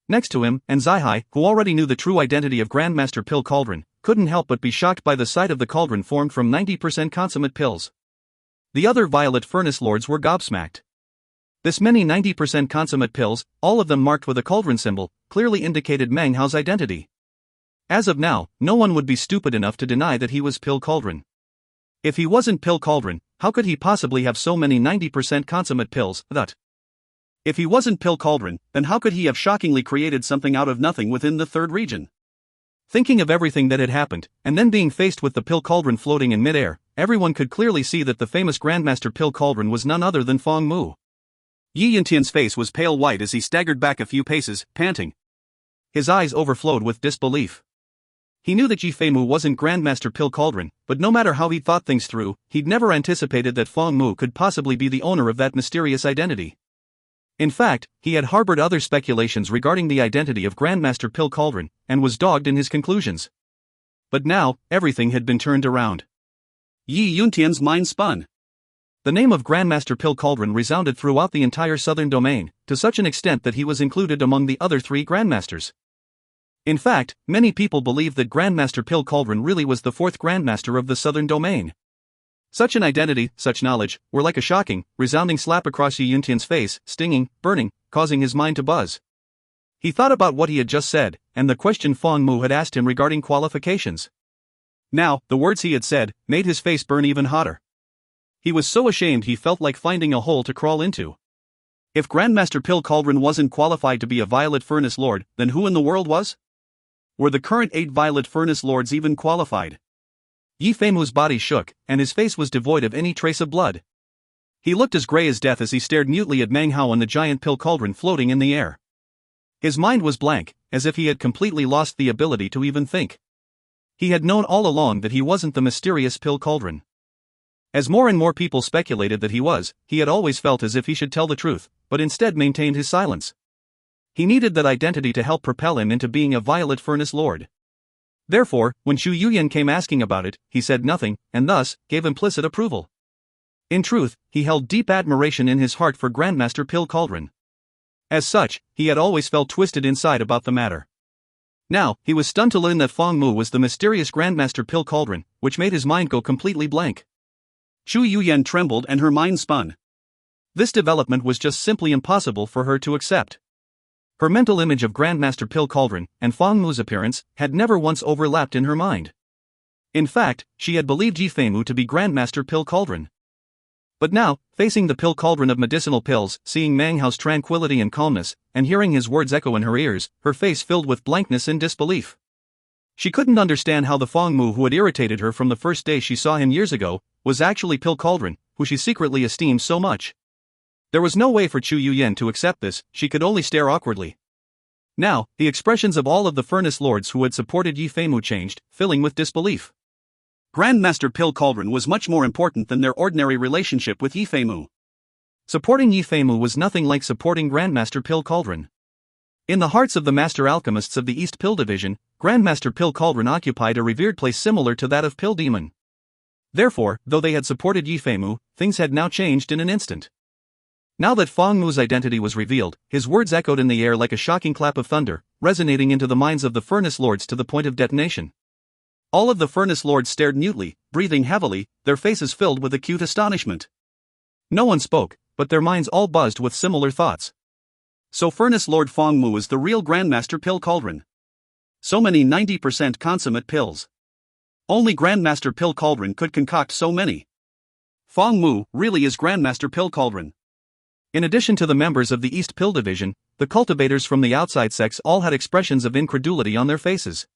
Next to him, and Zai, who already knew the true identity of Grandmaster Pill Cauldron, couldn't help but be shocked by the sight of the cauldron formed from 90% consummate pills. The other Violet Furnace Lords were gobsmacked. This many 90% consummate pills, all of them marked with a cauldron symbol, clearly indicated Meng Hao's identity. As of now, no one would be stupid enough to deny that he was Pill Cauldron. If he wasn't Pill Cauldron, how could he possibly have so many 90% consummate pills? If he wasn't Pill Cauldron, then how could he have shockingly created something out of nothing within the third region? Thinking of everything that had happened, and then being faced with the Pill Cauldron floating in midair, everyone could clearly see that the famous Grandmaster Pill Cauldron was none other than Fong Mu. Yi Yuntian's face was pale white as he staggered back a few paces, panting. His eyes overflowed with disbelief. He knew that Ji Feimu wasn't Grandmaster Pill Cauldron, but no matter how he thought things through, he'd never anticipated that Fong Mu could possibly be the owner of that mysterious identity. In fact, he had harbored other speculations regarding the identity of Grandmaster Pill Cauldron, and was dogged in his conclusions. But now, everything had been turned around. Yi Yuntian's mind spun. The name of Grandmaster Pill Cauldron resounded throughout the entire southern domain, to such an extent that he was included among the other three Grandmasters. In fact, many people believed that Grandmaster Pill Cauldron really was the fourth Grandmaster of the southern domain. Such an identity, such knowledge, were like a shocking, resounding slap across Yi Yuntian's face, stinging, burning, causing his mind to buzz. He thought about what he had just said, and the question Fong Mu had asked him regarding qualifications. Now, the words he had said, made his face burn even hotter. He was so ashamed he felt like finding a hole to crawl into. If Grandmaster Pill Cauldron wasn't qualified to be a Violet Furnace Lord, then who in the world was? Were the current 8 Violet Furnace Lords even qualified? Yi Feimu's body shook, and his face was devoid of any trace of blood. He looked as gray as death as he stared mutely at Meng Hao and the giant pill cauldron floating in the air. His mind was blank, as if he had completely lost the ability to even think. He had known all along that he wasn't the mysterious Pill Cauldron. As more and more people speculated that he was, he had always felt as if he should tell the truth, but instead maintained his silence. He needed that identity to help propel him into being a Violet Furnace Lord. Therefore, when Xu Yuyan came asking about it, he said nothing, and thus, gave implicit approval. In truth, he held deep admiration in his heart for Grandmaster Pill Cauldron. As such, he had always felt twisted inside about the matter. Now, he was stunned to learn that Fong Mu was the mysterious Grandmaster Pill Cauldron, which made his mind go completely blank. Xu Yuyan trembled and her mind spun. This development was just simply impossible for her to accept. Her mental image of Grandmaster Pill Cauldron and Fong Mu's appearance had never once overlapped in her mind. In fact, she had believed Ji Feimu to be Grandmaster Pill Cauldron. But now, facing the Pill Cauldron of medicinal pills, seeing Meng Hao's tranquility and calmness, and hearing his words echo in her ears, her face filled with blankness and disbelief. She couldn't understand how the Fong Mu who had irritated her from the first day she saw him years ago was actually Pill Cauldron, who she secretly esteemed so much. There was no way for Xu Yuyan to accept this, she could only stare awkwardly. Now, the expressions of all of the Furnace Lords who had supported Yi Feimu changed, filling with disbelief. Grandmaster Pill Cauldron was much more important than their ordinary relationship with Yi Feimu. Supporting Yi Feimu was nothing like supporting Grandmaster Pill Cauldron. In the hearts of the Master Alchemists of the East Pill Division, Grandmaster Pill Cauldron occupied a revered place similar to that of Pill Demon. Therefore, though they had supported Yi Feimu, things had now changed in an instant. Now that Fong Mu's identity was revealed, his words echoed in the air like a shocking clap of thunder, resonating into the minds of the Furnace Lords to the point of detonation. All of the Furnace Lords stared mutely, breathing heavily, their faces filled with acute astonishment. No one spoke, but their minds all buzzed with similar thoughts. So Furnace Lord Fong Mu is the real Grandmaster Pill Cauldron. So many 90% consummate pills. Only Grandmaster Pill Cauldron could concoct so many. Fong Mu really is Grandmaster Pill Cauldron. In addition to the members of the East Pill Division, the cultivators from the outside sects all had expressions of incredulity on their faces.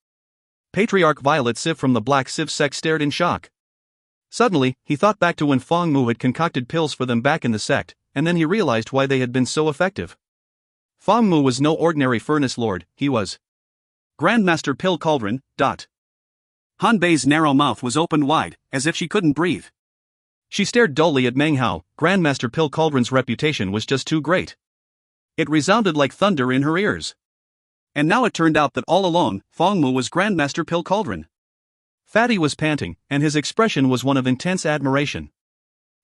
Patriarch Violet Civ from the Black Civ sect stared in shock. Suddenly, he thought back to when Fong Mu had concocted pills for them back in the sect, and then he realized why they had been so effective. Fong Mu was no ordinary Furnace Lord, he was Grandmaster Pill Cauldron. Han Bei's narrow mouth was opened wide, as if she couldn't breathe. She stared dully at Meng Hao. Grandmaster Pill Cauldron's reputation was just too great. It resounded like thunder in her ears. And now it turned out that all along, Fong Mu was Grandmaster Pill Cauldron. Fatty was panting, and his expression was one of intense admiration.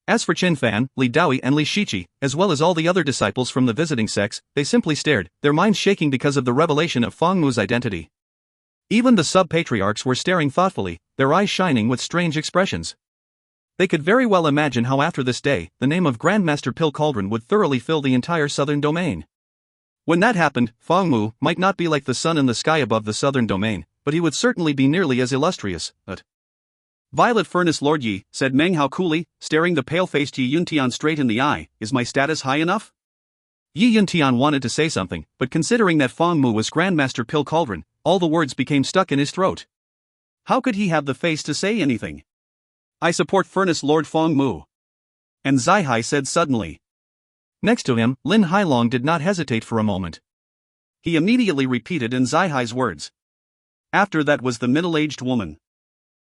As for Qin Fan, Li Daoi and Li Shiqi, as well as all the other disciples from the visiting sects, they simply stared, their minds shaking because of the revelation of Fong Mu's identity. Even the sub-patriarchs were staring thoughtfully, their eyes shining with strange expressions. They could very well imagine how after this day, the name of Grandmaster Pill Cauldron would thoroughly fill the entire southern domain. When that happened, Fong Mu might not be like the sun in the sky above the southern domain, but he would certainly be nearly as illustrious. Violet Furnace Lord Yi, said Meng Hao coolly, staring the pale-faced Yi Yuntian straight in the eye, is my status high enough? Yi Yuntian wanted to say something, but considering that Fong Mu was Grandmaster Pill Cauldron, all the words became stuck in his throat. How could he have the face to say anything? I support Furnace Lord Fong Mu. And Zai Hai said suddenly. Next to him, Lin Hailong did not hesitate for a moment. He immediately repeated in Zai Hai's words. After that was the middle-aged woman.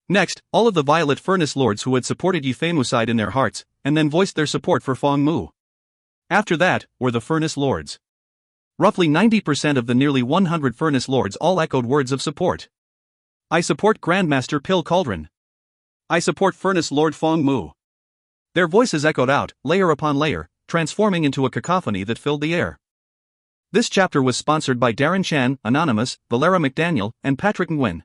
Next, all of the Violet Furnace Lords who had supported Yifemuside in their hearts, and then voiced their support for Fong Mu. After that, were the Furnace Lords. Roughly 90% of the nearly 100 Furnace Lords all echoed words of support. I support Grandmaster Pill Cauldron. I support Furnace Lord Fong Mu. Their voices echoed out, layer upon layer, transforming into a cacophony that filled the air. This chapter was sponsored by Darren Chan, Anonymous, Valera McDaniel, and Patrick Nguyen.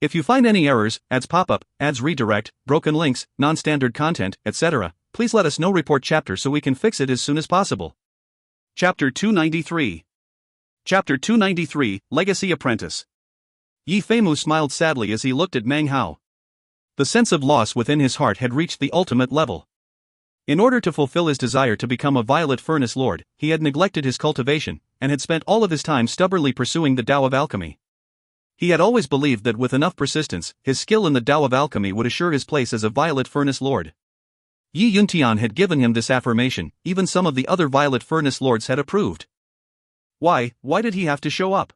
If you find any errors, ads pop up, ads redirect, broken links, non-standard content, etc., please let us know. Report chapter so we can fix it as soon as possible. Chapter 293. Chapter 293, Legacy Apprentice. Yi Feimu smiled sadly as he looked at Meng Hao. The sense of loss within his heart had reached the ultimate level. In order to fulfill his desire to become a Violet Furnace Lord, he had neglected his cultivation, and had spent all of his time stubbornly pursuing the Tao of Alchemy. He had always believed that with enough persistence, his skill in the Tao of Alchemy would assure his place as a Violet Furnace Lord. Yi Yuntian had given him this affirmation, even some of the other Violet Furnace Lords had approved. Why did he have to show up?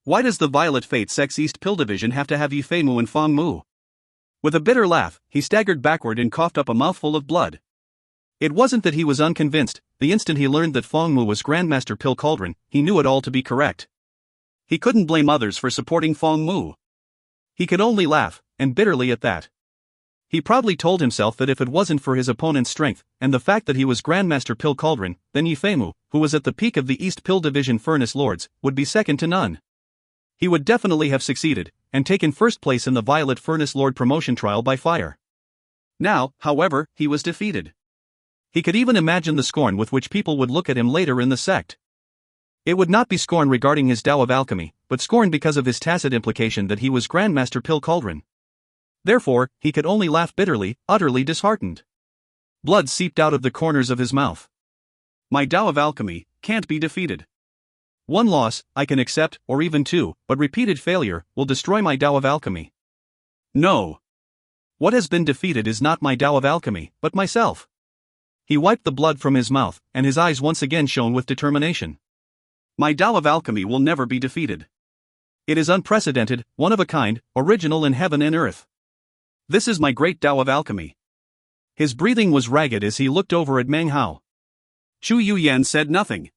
Why does the Violet Fate Sect's East Pill Division have to have Yi Feimu and Fong Mu? With a bitter laugh, he staggered backward and coughed up a mouthful of blood. It wasn't that he was unconvinced. The instant he learned that Fong Mu was Grandmaster Pill Cauldron, he knew it all to be correct. He couldn't blame others for supporting Fong Mu. He could only laugh, and bitterly at that. He proudly told himself that if it wasn't for his opponent's strength, and the fact that he was Grandmaster Pill Cauldron, then Yi Feimu, who was at the peak of the East Pill Division Furnace Lords, would be second to none. He would definitely have succeeded, and taken first place in the Violet Furnace Lord promotion trial by fire. Now, however, he was defeated. He could even imagine the scorn with which people would look at him later in the sect. It would not be scorn regarding his Tao of Alchemy, but scorn because of his tacit implication that he was Grandmaster Pill Cauldron. Therefore, he could only laugh bitterly, utterly disheartened. Blood seeped out of the corners of his mouth. My Tao of Alchemy can't be defeated. One loss, I can accept, or even two, but repeated failure will destroy my Tao of Alchemy. No. What has been defeated is not my Tao of Alchemy, but myself. He wiped the blood from his mouth, and his eyes once again shone with determination. My Tao of Alchemy will never be defeated. It is unprecedented, one of a kind, original in heaven and earth. This is my great Tao of Alchemy. His breathing was ragged as he looked over at Meng Hao. Chu Yuyan said nothing.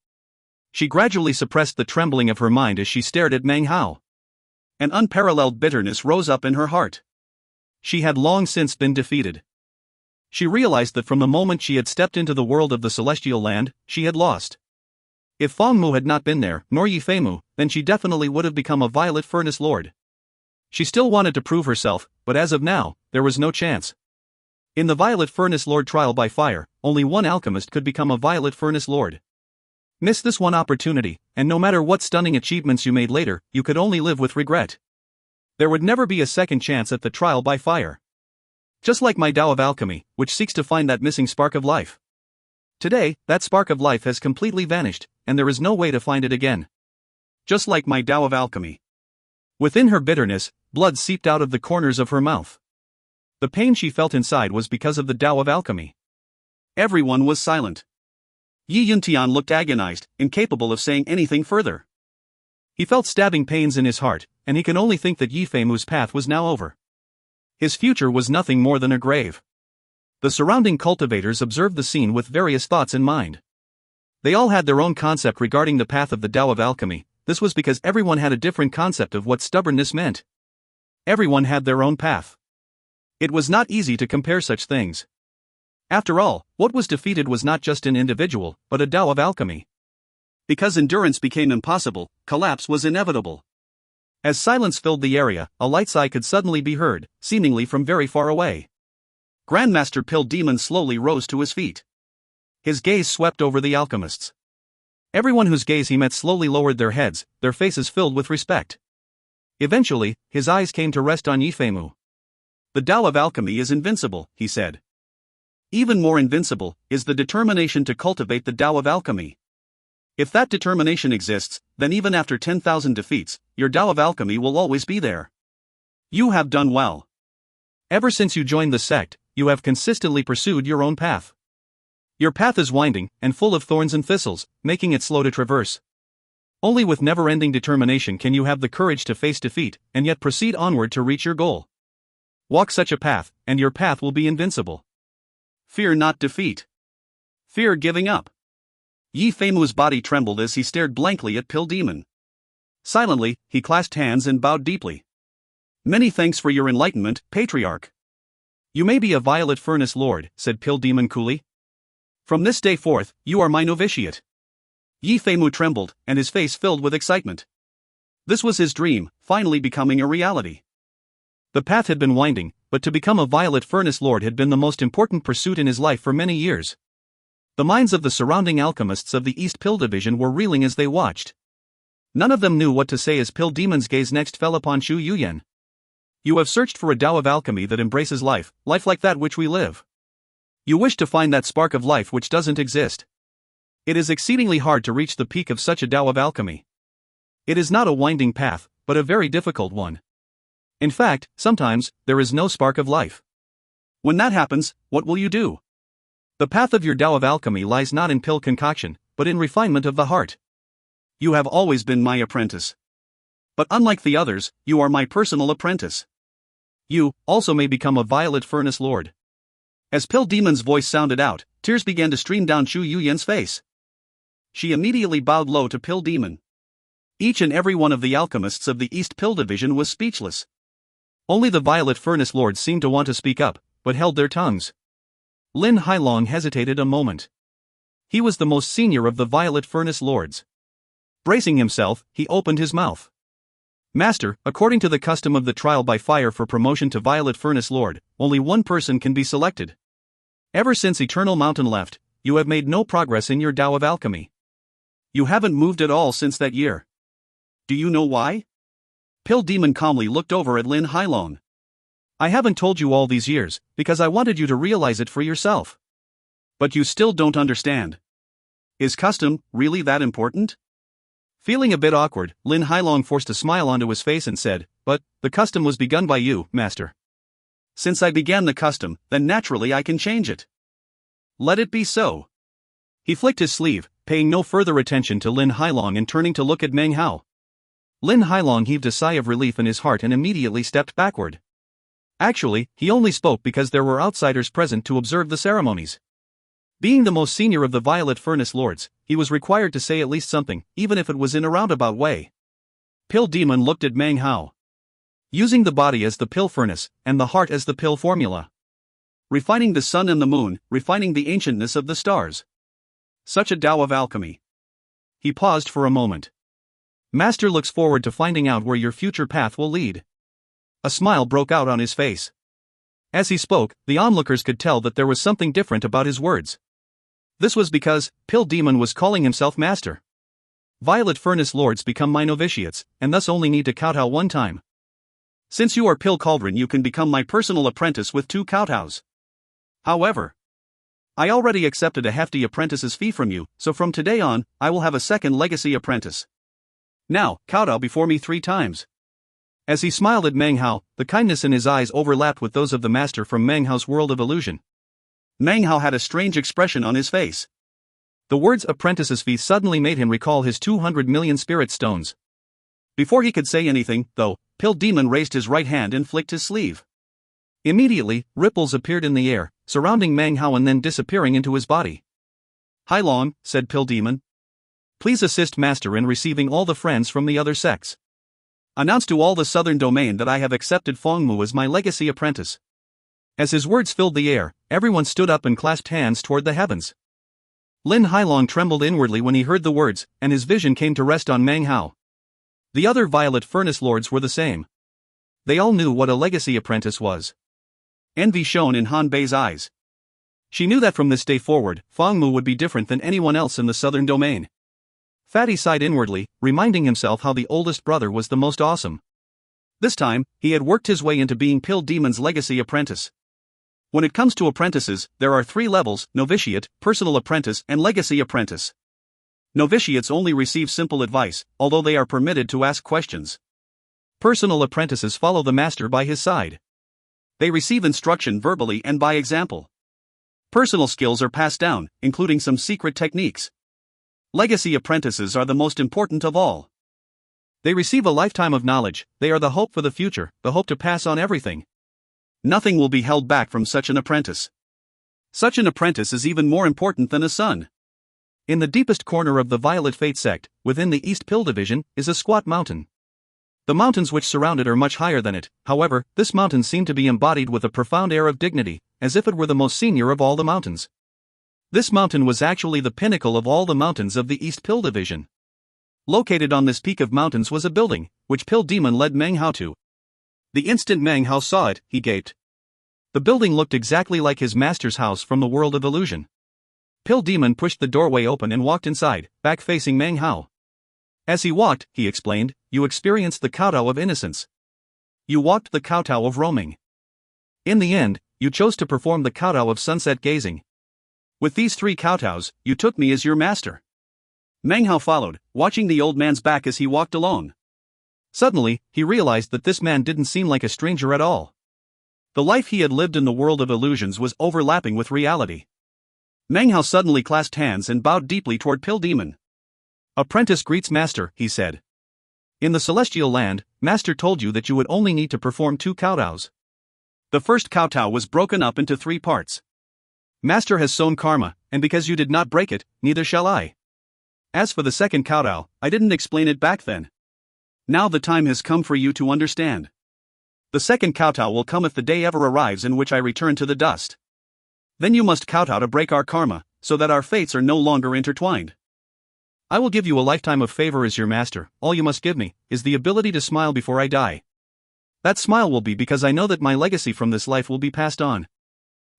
She gradually suppressed the trembling of her mind as she stared at Meng Hao. An unparalleled bitterness rose up in her heart. She had long since been defeated. She realized that from the moment she had stepped into the world of the celestial land, she had lost. If Fong Mu had not been there, nor Yi Feimu, then she definitely would have become a Violet Furnace Lord. She still wanted to prove herself, but as of now, there was no chance. In the Violet Furnace Lord trial by fire, only one alchemist could become a Violet Furnace Lord. Miss this one opportunity, and no matter what stunning achievements you made later, you could only live with regret. There would never be a second chance at the trial by fire. Just like my Tao of Alchemy, which seeks to find that missing spark of life. Today, that spark of life has completely vanished, and there is no way to find it again. Just like my Tao of Alchemy. Within her bitterness, blood seeped out of the corners of her mouth. The pain she felt inside was because of the Tao of Alchemy. Everyone was silent. Yi Yuntian looked agonized, incapable of saying anything further. He felt stabbing pains in his heart, and he can only think that Yi Feimu's path was now over. His future was nothing more than a grave. The surrounding cultivators observed the scene with various thoughts in mind. They all had their own concept regarding the path of the Tao of Alchemy. This was because everyone had a different concept of what stubbornness meant. Everyone had their own path. It was not easy to compare such things. After all, what was defeated was not just an individual, but a Tao of Alchemy. Because endurance became impossible, collapse was inevitable. As silence filled the area, a light sigh could suddenly be heard, seemingly from very far away. Grandmaster Pill Demon slowly rose to his feet. His gaze swept over the alchemists. Everyone whose gaze he met slowly lowered their heads, their faces filled with respect. Eventually, his eyes came to rest on Yi Feimu. The Tao of Alchemy is invincible, he said. Even more invincible is the determination to cultivate the Tao of Alchemy. If that determination exists, then even after 10,000 defeats, your Tao of Alchemy will always be there. You have done well. Ever since you joined the sect, you have consistently pursued your own path. Your path is winding and full of thorns and thistles, making it slow to traverse. Only with never-ending determination can you have the courage to face defeat and yet proceed onward to reach your goal. Walk such a path, and your path will be invincible. Fear not defeat. Fear giving up. Yi Feimu's body trembled as he stared blankly at Pill Demon. Silently, he clasped hands and bowed deeply. Many thanks for your enlightenment, Patriarch. You may be a Violet Furnace Lord, said Pill Demon coolly. From this day forth, you are my novitiate. Yi Feimu trembled, and his face filled with excitement. This was his dream, finally becoming a reality. The path had been winding, but to become a Violet Furnace Lord had been the most important pursuit in his life for many years. The minds of the surrounding alchemists of the East Pill Division were reeling as they watched. None of them knew what to say as Pill Demon's gaze next fell upon Shu Yuyan. You have searched for a Tao of Alchemy that embraces life like that which we live. You wish to find that spark of life which doesn't exist. It is exceedingly hard to reach the peak of such a Tao of Alchemy. It is not a winding path, but a very difficult one. In fact, sometimes, there is no spark of life. When that happens, what will you do? The path of your Tao of Alchemy lies not in pill concoction, but in refinement of the heart. You have always been my apprentice. But unlike the others, you are my personal apprentice. You, also may become a Violet Furnace Lord. As Pill Demon's voice sounded out, tears began to stream down Shu Yuyan's face. She immediately bowed low to Pill Demon. Each and every one of the alchemists of the East Pill Division was speechless. Only the Violet Furnace Lords seemed to want to speak up, but held their tongues. Lin Hailong hesitated a moment. He was the most senior of the Violet Furnace Lords. Bracing himself, he opened his mouth. Master, according to the custom of the trial by fire for promotion to Violet Furnace Lord, only one person can be selected. Ever since Eternal Mountain left, you have made no progress in your Tao of Alchemy. You haven't moved at all since that year. Do you know why? Pill Demon calmly looked over at Lin Hailong. I haven't told you all these years, because I wanted you to realize it for yourself. But you still don't understand. Is custom really that important? Feeling a bit awkward, Lin Hailong forced a smile onto his face and said, but, the custom was begun by you, Master. Since I began the custom, then naturally I can change it. Let it be so. He flicked his sleeve, paying no further attention to Lin Hailong and turning to look at Meng Hao. Lin Hailong heaved a sigh of relief in his heart and immediately stepped backward. Actually, he only spoke because there were outsiders present to observe the ceremonies. Being the most senior of the Violet Furnace Lords, he was required to say at least something, even if it was in a roundabout way. Pill Demon looked at Meng Hao. Using the body as the pill furnace, and the heart as the pill formula. Refining the sun and the moon, refining the ancientness of the stars. Such a Tao of Alchemy. He paused for a moment. Master looks forward to finding out where your future path will lead. A smile broke out on his face. As he spoke, the onlookers could tell that there was something different about his words. This was because Pill Demon was calling himself master. Violet Furnace Lords become my novitiates, and thus only need to kowtow one time. Since you are Pill Cauldron, you can become my personal apprentice with 2 kowtows. However, I already accepted a hefty apprentice's fee from you, so from today on, I will have a second legacy apprentice. Now, kowtow before me 3 times. As he smiled at Meng Hao, the kindness in his eyes overlapped with those of the master from Meng Hao's world of illusion. Meng Hao had a strange expression on his face. The words apprentice's fee suddenly made him recall his 200 million spirit stones. Before he could say anything, though, Pill Demon raised his right hand and flicked his sleeve. Immediately, ripples appeared in the air, surrounding Meng Hao and then disappearing into his body. "Hai Long," said Pill Demon. "Please assist Master in receiving all the friends from the other sects. Announce to all the southern domain that I have accepted Fong Mu as my legacy apprentice." As his words filled the air, everyone stood up and clasped hands toward the heavens. Lin Hailong trembled inwardly when he heard the words, and his vision came to rest on Meng Hao. The other Violet Furnace Lords were the same. They all knew what a legacy apprentice was. Envy shone in Han Bei's eyes. She knew that from this day forward, Fong Mu would be different than anyone else in the southern domain. Fatty sighed inwardly, reminding himself how the oldest brother was the most awesome. This time, he had worked his way into being Pill Demon's legacy apprentice. When it comes to apprentices, there are 3 levels: novitiate, personal apprentice, and legacy apprentice. Novitiates only receive simple advice, although they are permitted to ask questions. Personal apprentices follow the master by his side. They receive instruction verbally and by example. Personal skills are passed down, including some secret techniques. Legacy apprentices are the most important of all. They receive a lifetime of knowledge. They are the hope for the future, the hope to pass on everything. Nothing will be held back from such an apprentice. Such an apprentice is even more important than a son. In the deepest corner of the Violet Fate sect, within the East Pill Division, is a squat mountain. The mountains which surround it are much higher than it. However, this mountain seemed to be embodied with a profound air of dignity, as if it were the most senior of all the mountains. This mountain was actually the pinnacle of all the mountains of the East Pill Division. Located on this peak of mountains was a building, which Pill Demon led Meng Hao to. The instant Meng Hao saw it, he gaped. The building looked exactly like his master's house from the world of illusion. Pill Demon pushed the doorway open and walked inside, back facing Meng Hao. As he walked, he explained, "You experienced the kowtow of innocence. You walked the kowtow of roaming. In the end, you chose to perform the kowtow of sunset gazing. With these 3 kowtows, you took me as your master." Meng Hao followed, watching the old man's back as he walked along. Suddenly, he realized that this man didn't seem like a stranger at all. The life he had lived in the world of illusions was overlapping with reality. Meng Hao suddenly clasped hands and bowed deeply toward Pill Demon. "Apprentice greets Master," he said. "In the Celestial Land, Master told you that you would only need to perform 2 kowtows. The first kowtow was broken up into 3 parts. Master has sown karma, and because you did not break it, neither shall I. As for the second kowtow, I didn't explain it back then. Now the time has come for you to understand. The second kowtow will come if the day ever arrives in which I return to the dust. Then you must kowtow to break our karma, so that our fates are no longer intertwined. I will give you a lifetime of favor as your master. All you must give me is the ability to smile before I die. That smile will be because I know that my legacy from this life will be passed on.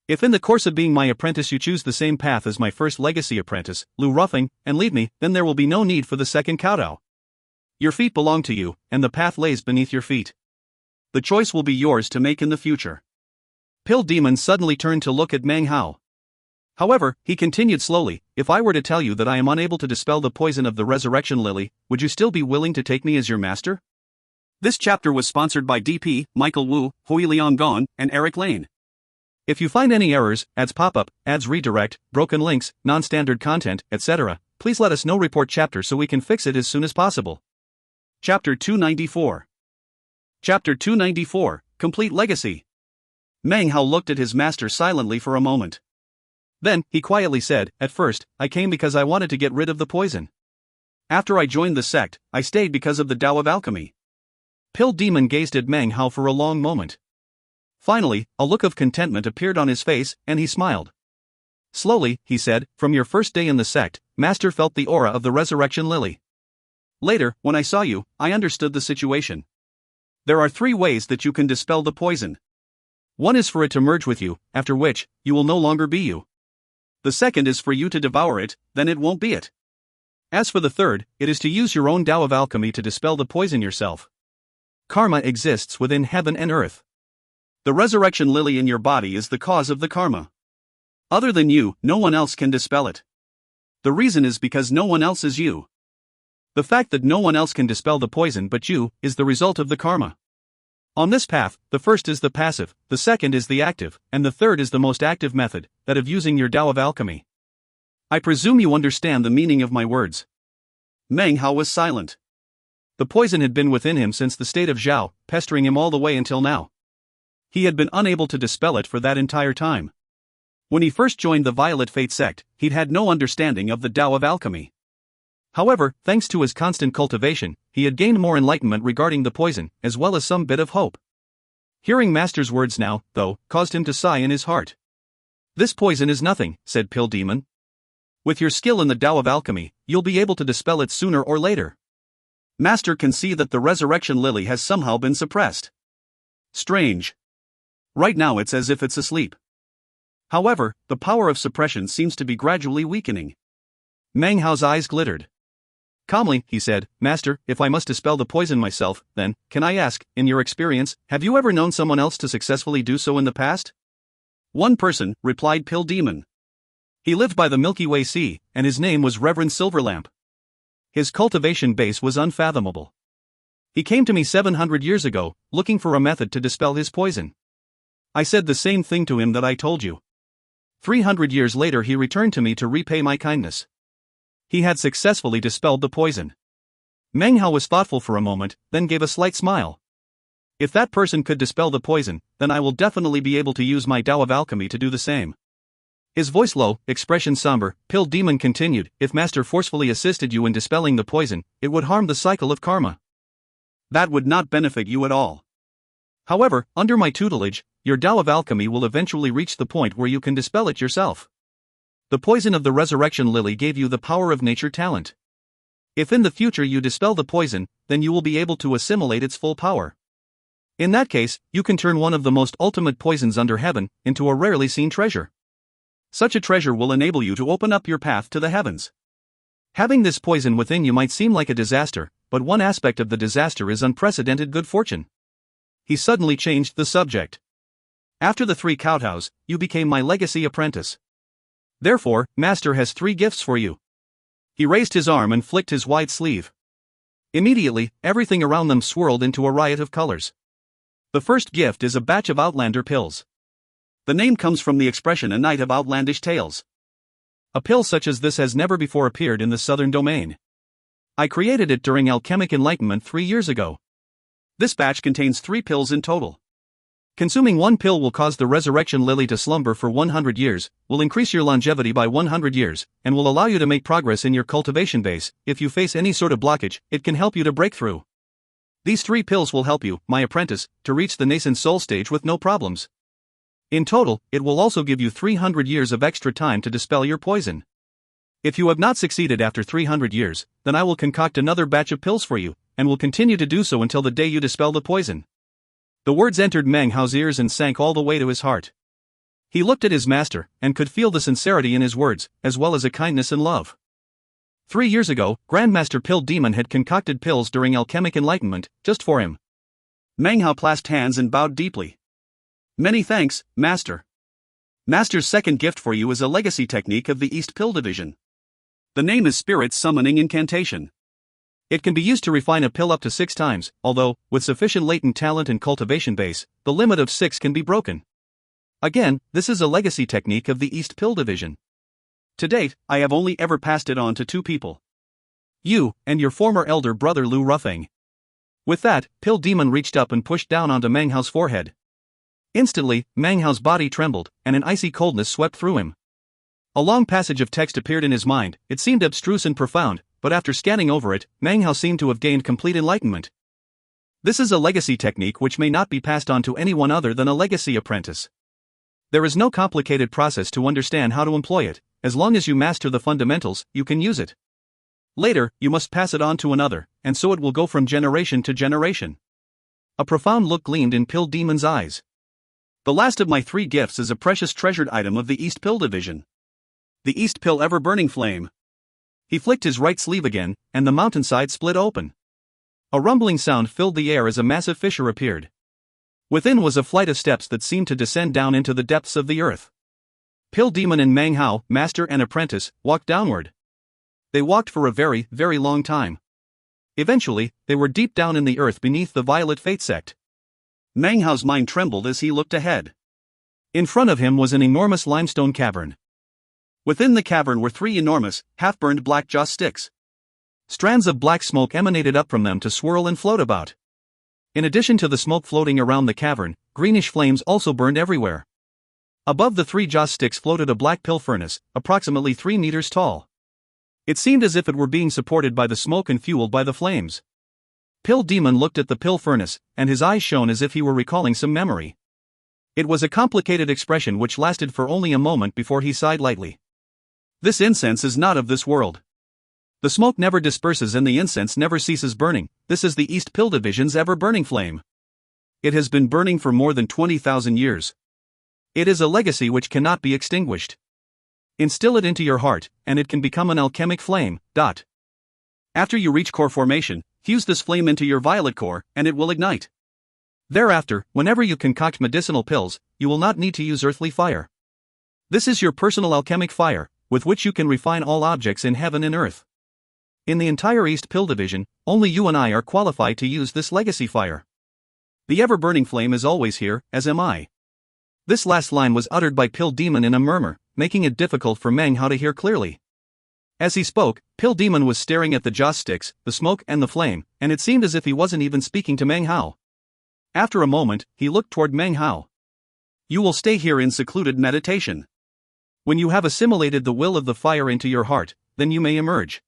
If in the course of being my apprentice you choose the same path as my first legacy apprentice, Lu Ruffing, and leave me, then there will be no need for the second kowtow. Your feet belong to you, and the path lays beneath your feet. The choice will be yours to make in the future." Pill Demon suddenly turned to look at Meng Hao. However, he continued slowly, "If I were to tell you that I am unable to dispel the poison of the resurrection lily, would you still be willing to take me as your master?" This chapter was sponsored by DP, Michael Wu, Hui Liang Gon, and Eric Lane. If you find any errors, ads pop up, ads redirect, broken links, non-standard content, etc., please let us know. Report chapter so we can fix it as soon as possible. Chapter 294. Chapter 294, Complete Legacy. Meng Hao looked at his master silently for a moment. Then, he quietly said, "At first, I came because I wanted to get rid of the poison. After I joined the sect, I stayed because of the Tao of Alchemy." Pill Demon gazed at Meng Hao for a long moment. Finally, a look of contentment appeared on his face, and he smiled. Slowly, he said, "From your first day in the sect, Master felt the aura of the resurrection lily. Later, when I saw you, I understood the situation. There are 3 ways that you can dispel the poison. One is for it to merge with you, after which, you will no longer be you. The second is for you to devour it, then it won't be it. As for the third, it is to use your own Tao of alchemy to dispel the poison yourself. Karma exists within heaven and earth. The resurrection lily in your body is the cause of the karma. Other than you, no one else can dispel it. The reason is because no one else is you. The fact that no one else can dispel the poison but you, is the result of the karma. On this path, the first is the passive, the second is the active, and the third is the most active method, that of using your Tao of alchemy. I presume you understand the meaning of my words. Meng Hao was silent. The poison had been within him since the state of Zhao, pestering him all the way until now. He had been unable to dispel it for that entire time. When he first joined the Violet Fate sect, he'd had no understanding of the Tao of alchemy. However, thanks to his constant cultivation, he had gained more enlightenment regarding the poison, as well as some bit of hope. Hearing Master's words now, though, caused him to sigh in his heart. This poison is nothing, said Pill Demon. With your skill in the Tao of alchemy, you'll be able to dispel it sooner or later. Master can see that the resurrection lily has somehow been suppressed. Strange. Right now it's as if it's asleep. However, the power of suppression seems to be gradually weakening. Meng Hao's eyes glittered. Calmly, he said, Master, if I must dispel the poison myself, then, can I ask, in your experience, have you ever known someone else to successfully do so in the past? One person, replied Pill Demon. He lived by the Milky Way Sea, and his name was Reverend Silverlamp. His cultivation base was unfathomable. He came to me 700 years ago, looking for a method to dispel his poison. I said the same thing to him that I told you. 300 years later he returned to me to repay my kindness. He had successfully dispelled the poison. Meng Hao was thoughtful for a moment, then gave a slight smile. If that person could dispel the poison, then I will definitely be able to use my Tao of alchemy to do the same. His voice low, expression somber, Pill Demon continued, if Master forcefully assisted you in dispelling the poison, it would harm the cycle of karma. That would not benefit you at all. However, under my tutelage, your Tao of alchemy will eventually reach the point where you can dispel it yourself. The poison of the resurrection lily gave you the power of nature talent. If in the future you dispel the poison, then you will be able to assimilate its full power. In that case, you can turn one of the most ultimate poisons under heaven into a rarely seen treasure. Such a treasure will enable you to open up your path to the heavens. Having this poison within you might seem like a disaster, but one aspect of the disaster is unprecedented good fortune. He suddenly changed the subject. After the 3 kowtows, you became my legacy apprentice. Therefore, Master has 3 gifts for you. He raised his arm and flicked his wide sleeve. Immediately, everything around them swirled into a riot of colors. The first gift is a batch of outlander pills. The name comes from the expression a night of outlandish tales. A pill such as this has never before appeared in the southern domain. I created it during alchemic enlightenment 3 years ago. This batch contains 3 pills in total. Consuming 1 pill will cause the resurrection lily to slumber for 100 years, will increase your longevity by 100 years, and will allow you to make progress in your cultivation base. If you face any sort of blockage, it can help you to break through. These 3 pills will help you, my apprentice, to reach the nascent soul stage with no problems. In total, it will also give you 300 years of extra time to dispel your poison. If you have not succeeded after 300 years, then I will concoct another batch of pills for you, and will continue to do so until the day you dispel the poison. The words entered Meng Hao's ears and sank all the way to his heart. He looked at his master, and could feel the sincerity in his words, as well as a kindness and love. 3 years ago, Grandmaster Pill Demon had concocted pills during alchemic enlightenment, just for him. Meng Hao clasped hands and bowed deeply. Many thanks, Master. Master's second gift for you is a legacy technique of the East Pill Division. The name is Spirit Summoning Incantation. It can be used to refine a pill up to 6 times, although, with sufficient latent talent and cultivation base, the limit of 6 can be broken. Again, this is a legacy technique of the East Pill Division. To date, I have only ever passed it on to 2 people. You, and your former elder brother Lu Ruffeng. With that, Pill Demon reached up and pushed down onto Meng Hao's forehead. Instantly, Meng Hao's body trembled, and an icy coldness swept through him. A long passage of text appeared in his mind. It seemed abstruse and profound, but after scanning over it, Meng Hao seemed to have gained complete enlightenment. This is a legacy technique which may not be passed on to anyone other than a legacy apprentice. There is no complicated process to understand how to employ it. As long as you master the fundamentals, you can use it. Later, you must pass it on to another, and so it will go from generation to generation. A profound look gleamed in Pill Demon's eyes. The last of my 3 gifts is a precious treasured item of the East Pill Division. The East Pill Ever-Burning Flame. He flicked his right sleeve again, and the mountainside split open. A rumbling sound filled the air as a massive fissure appeared. Within was a flight of steps that seemed to descend down into the depths of the earth. Pill Demon and Meng Hao, master and apprentice, walked downward. They walked for a very, very long time. Eventually, they were deep down in the earth beneath the Violet Fate Sect. Meng Hao's mind trembled as he looked ahead. In front of him was an enormous limestone cavern. Within the cavern were 3 enormous, half-burned black joss sticks. Strands of black smoke emanated up from them to swirl and float about. In addition to the smoke floating around the cavern, greenish flames also burned everywhere. Above the 3 joss sticks floated a black pill furnace, approximately 3 meters tall. It seemed as if it were being supported by the smoke and fueled by the flames. Pill Demon looked at the pill furnace, and his eyes shone as if he were recalling some memory. It was a complicated expression which lasted for only a moment before he sighed lightly. This incense is not of this world. The smoke never disperses and the incense never ceases burning. This is the East Pill Division's ever-burning flame. It has been burning for more than 20,000 years. It is a legacy which cannot be extinguished. Instill it into your heart, and it can become an alchemic flame. After you reach core formation, fuse this flame into your violet core, and it will ignite. Thereafter, whenever you concoct medicinal pills, you will not need to use earthly fire. This is your personal alchemic fire, with which you can refine all objects in heaven and earth. In the entire East Pill Division, only you and I are qualified to use this legacy fire. The ever-burning flame is always here, as am I. This last line was uttered by Pill Demon in a murmur, making it difficult for Meng Hao to hear clearly. As he spoke, Pill Demon was staring at the joss sticks, the smoke and the flame, and it seemed as if he wasn't even speaking to Meng Hao. After a moment, he looked toward Meng Hao. You will stay here in secluded meditation. When you have assimilated the will of the fire into your heart, then you may emerge.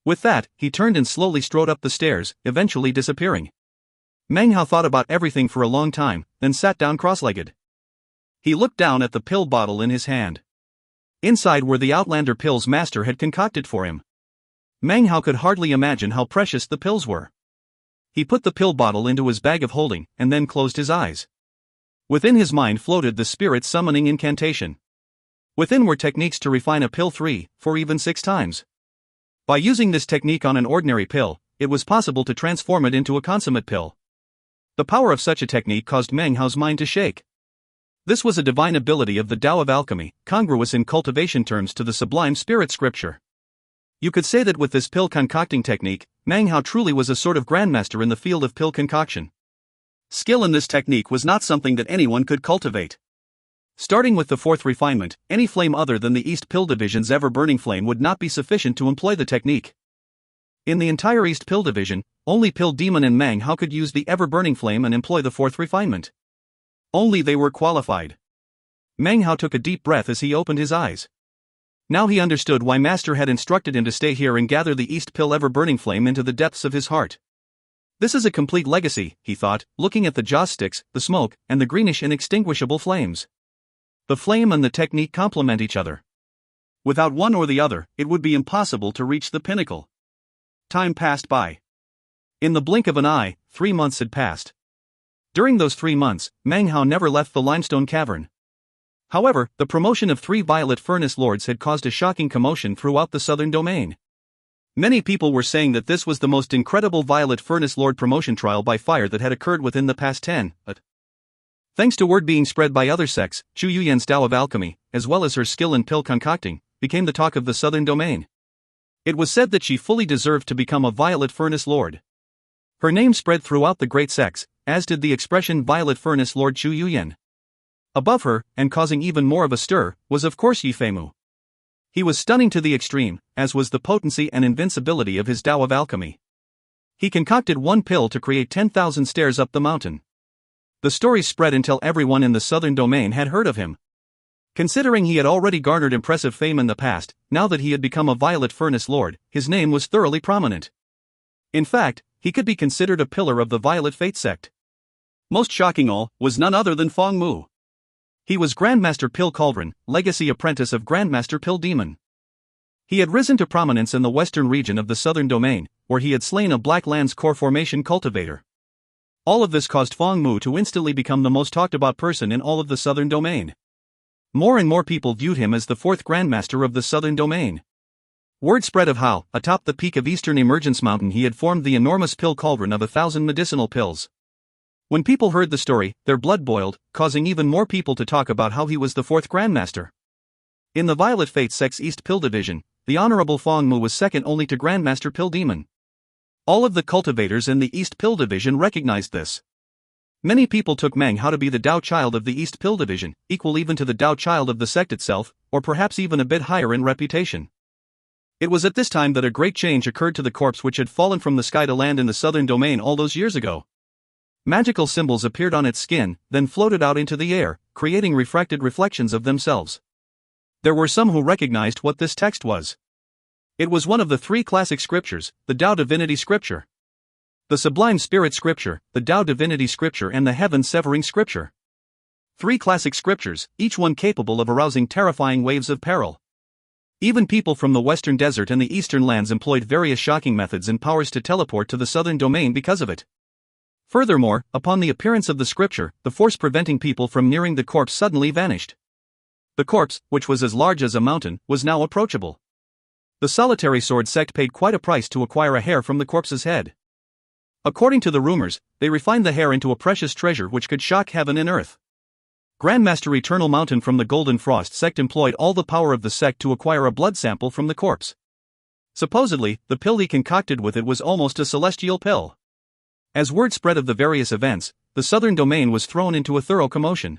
With that, he turned and slowly strode up the stairs, eventually disappearing. Meng Hao thought about everything for a long time, then sat down cross-legged. He looked down at the pill bottle in his hand. Inside were the Outlander pills Master had concocted for him. Meng Hao could hardly imagine how precious the pills were. He put the pill bottle into his bag of holding, and then closed his eyes. Within his mind floated the spirit summoning incantation. Within were techniques to refine a pill 3, 4 even 6 times. By using this technique on an ordinary pill, it was possible to transform it into a consummate pill. The power of such a technique caused Meng Hao's mind to shake. This was a divine ability of the Tao of alchemy, congruous in cultivation terms to the sublime spirit scripture. You could say that with this pill concocting technique, Meng Hao truly was a sort of grandmaster in the field of pill concoction. Skill in this technique was not something that anyone could cultivate. Starting with the 4th refinement, any flame other than the East Pill Division's ever-burning flame would not be sufficient to employ the technique. In the entire East Pill Division, only Pill Demon and Meng Hao could use the ever-burning flame and employ the 4th refinement. Only they were qualified. Meng Hao took a deep breath as he opened his eyes. Now he understood why Master had instructed him to stay here and gather the East Pill ever-burning flame into the depths of his heart. This is a complete legacy, he thought, looking at the joss sticks, the smoke, and the greenish inextinguishable flames. The flame and the technique complement each other. Without one or the other, it would be impossible to reach the pinnacle. Time passed by. In the blink of an eye, 3 months had passed. During those 3 months, Meng Hao never left the limestone cavern. However, the promotion of 3 Violet Furnace Lords had caused a shocking commotion throughout the southern domain. Many people were saying that this was the most incredible Violet Furnace Lord promotion trial by fire that had occurred within the past 10, thanks to word being spread by other sects, Chu Yuyan's Tao of alchemy, as well as her skill in pill concocting, became the talk of the southern domain. It was said that she fully deserved to become a Violet Furnace Lord. Her name spread throughout the great sects, as did the expression Violet Furnace Lord Chu Yuyan. Above her, and causing even more of a stir, was of course Yi Feimu. He was stunning to the extreme, as was the potency and invincibility of his Tao of alchemy. He concocted 1 pill to create 10,000 stairs up the mountain. The story spread until everyone in the southern domain had heard of him. Considering he had already garnered impressive fame in the past, now that he had become a Violet Furnace Lord, his name was thoroughly prominent. In fact, he could be considered a pillar of the Violet Fate sect. Most shocking all, was none other than Fong Mu. He was Grandmaster Pill Cauldron, legacy apprentice of Grandmaster Pill Demon. He had risen to prominence in the western region of the southern domain, where he had slain a Black Lands core formation cultivator. All of this caused Fong Mu to instantly become the most talked about person in all of the Southern Domain. More and more people viewed him as the fourth Grandmaster of the Southern Domain. Word spread of how, atop the peak of Eastern Emergence Mountain, he had formed the enormous pill cauldron of 1,000 medicinal pills. When people heard the story, their blood boiled, causing even more people to talk about how he was the fourth Grandmaster. In the Violet Fate Sect's East Pill Division, the Honorable Fong Mu was second only to Grandmaster Pill Demon. All of the cultivators in the East Pill Division recognized this. Many people took Meng Hao to be the Tao Child of the East Pill Division, equal even to the Tao Child of the sect itself, or perhaps even a bit higher in reputation. It was at this time that a great change occurred to the corpse which had fallen from the sky to land in the Southern Domain all those years ago. Magical symbols appeared on its skin, then floated out into the air, creating refracted reflections of themselves. There were some who recognized what this text was. It was one of the three classic scriptures, the Tao Divinity Scripture, the Sublime Spirit Scripture, the Tao Divinity Scripture, and the Heaven Severing Scripture. Three classic scriptures, each one capable of arousing terrifying waves of peril. Even people from the Western Desert and the Eastern lands employed various shocking methods and powers to teleport to the Southern Domain because of it. Furthermore, upon the appearance of the scripture, the force preventing people from nearing the corpse suddenly vanished. The corpse, which was as large as a mountain, was now approachable. The Solitary Sword sect paid quite a price to acquire a hair from the corpse's head. According to the rumors, they refined the hair into a precious treasure which could shock heaven and earth. Grandmaster Eternal Mountain from the Golden Frost sect employed all the power of the sect to acquire a blood sample from the corpse. Supposedly, the pill he concocted with it was almost a celestial pill. As word spread of the various events, the Southern Domain was thrown into a thorough commotion.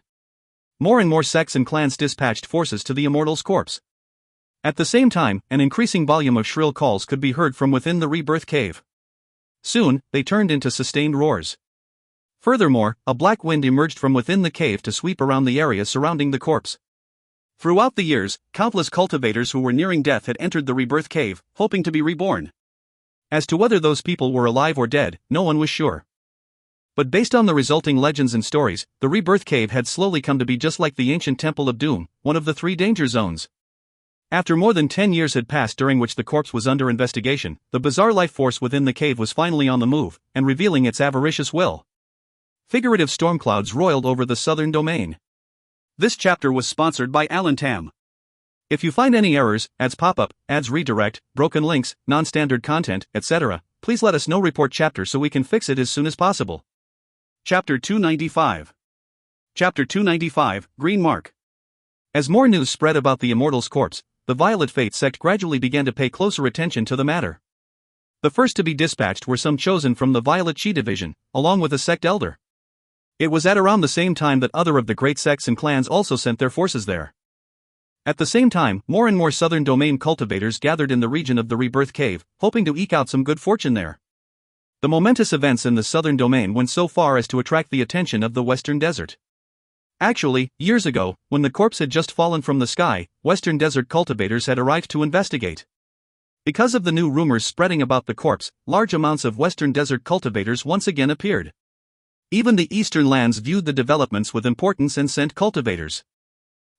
More and more sects and clans dispatched forces to the Immortal's corpse. At the same time, an increasing volume of shrill calls could be heard from within the Rebirth Cave. Soon, they turned into sustained roars. Furthermore, a black wind emerged from within the cave to sweep around the area surrounding the corpse. Throughout the years, countless cultivators who were nearing death had entered the Rebirth Cave, hoping to be reborn. As to whether those people were alive or dead, no one was sure. But based on the resulting legends and stories, the Rebirth Cave had slowly come to be just like the ancient Temple of Doom, one of the three danger zones. After more than 10 years had passed during which the corpse was under investigation, the bizarre life force within the cave was finally on the move, and revealing its avaricious will. Figurative storm clouds roiled over the Southern Domain. This chapter was sponsored by Alan Tam. If you find any errors, ads pop up, ads redirect, broken links, non-standard content, etc., please let us know. Report chapter so we can fix it as soon as possible. Chapter 295. Chapter 295, Green Mark. As more news spread about the Immortal's corpse, the Violet Fate sect gradually began to pay closer attention to the matter. The first to be dispatched were some chosen from the Violet Chi division, along with a sect elder. It was at around the same time that other of the great sects and clans also sent their forces there. At the same time, more and more Southern Domain cultivators gathered in the region of the Rebirth Cave, hoping to eke out some good fortune there. The momentous events in the Southern Domain went so far as to attract the attention of the Western Desert. Actually, years ago, when the corpse had just fallen from the sky, Western Desert cultivators had arrived to investigate. Because of the new rumors spreading about the corpse, large amounts of Western Desert cultivators once again appeared. Even the eastern lands viewed the developments with importance and sent cultivators.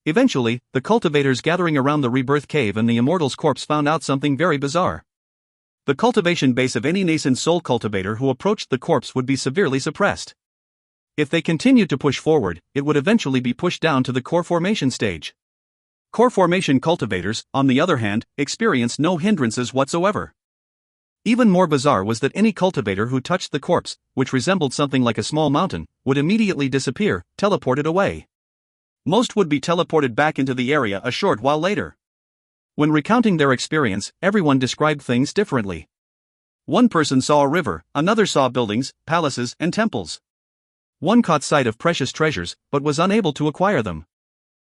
Eventually, the cultivators gathering around the Rebirth Cave and the Immortal's corpse found out something very bizarre. The cultivation base of any nascent soul cultivator who approached the corpse would be severely suppressed. If they continued to push forward, it would eventually be pushed down to the core formation stage. Core formation cultivators, on the other hand, experienced no hindrances whatsoever. Even more bizarre was that any cultivator who touched the corpse, which resembled something like a small mountain, would immediately disappear, teleported away. Most would be teleported back into the area a short while later. When recounting their experience, everyone described things differently. One person saw a river, another saw buildings, palaces, and temples. One caught sight of precious treasures, but was unable to acquire them.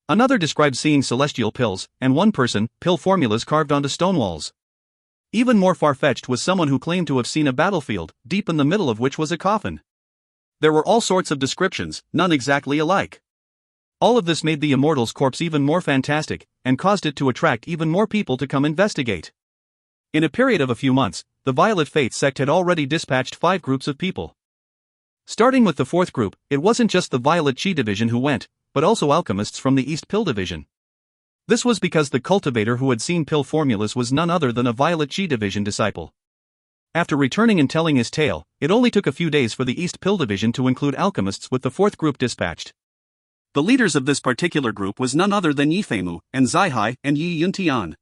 Another described seeing celestial pills, and one person, pill formulas carved onto stone walls. Even more far-fetched was someone who claimed to have seen a battlefield, deep in the middle of which was a coffin. There were all sorts of descriptions, none exactly alike. All of this made the Immortal's corpse even more fantastic, and caused it to attract even more people to come investigate. In a period of a few months, the Violet Fate sect had already dispatched 5 groups of people. Starting with the 4th group, it wasn't just the Violet Chi division who went, but also alchemists from the East Pill division. This was because the cultivator who had seen pill formulas was none other than a Violet Chi division disciple. After returning and telling his tale, it only took a few days for the East Pill Division to include alchemists with the fourth group dispatched. The leaders of this particular group was none other than Yi Feimu, and Zai and Yi Yuntian.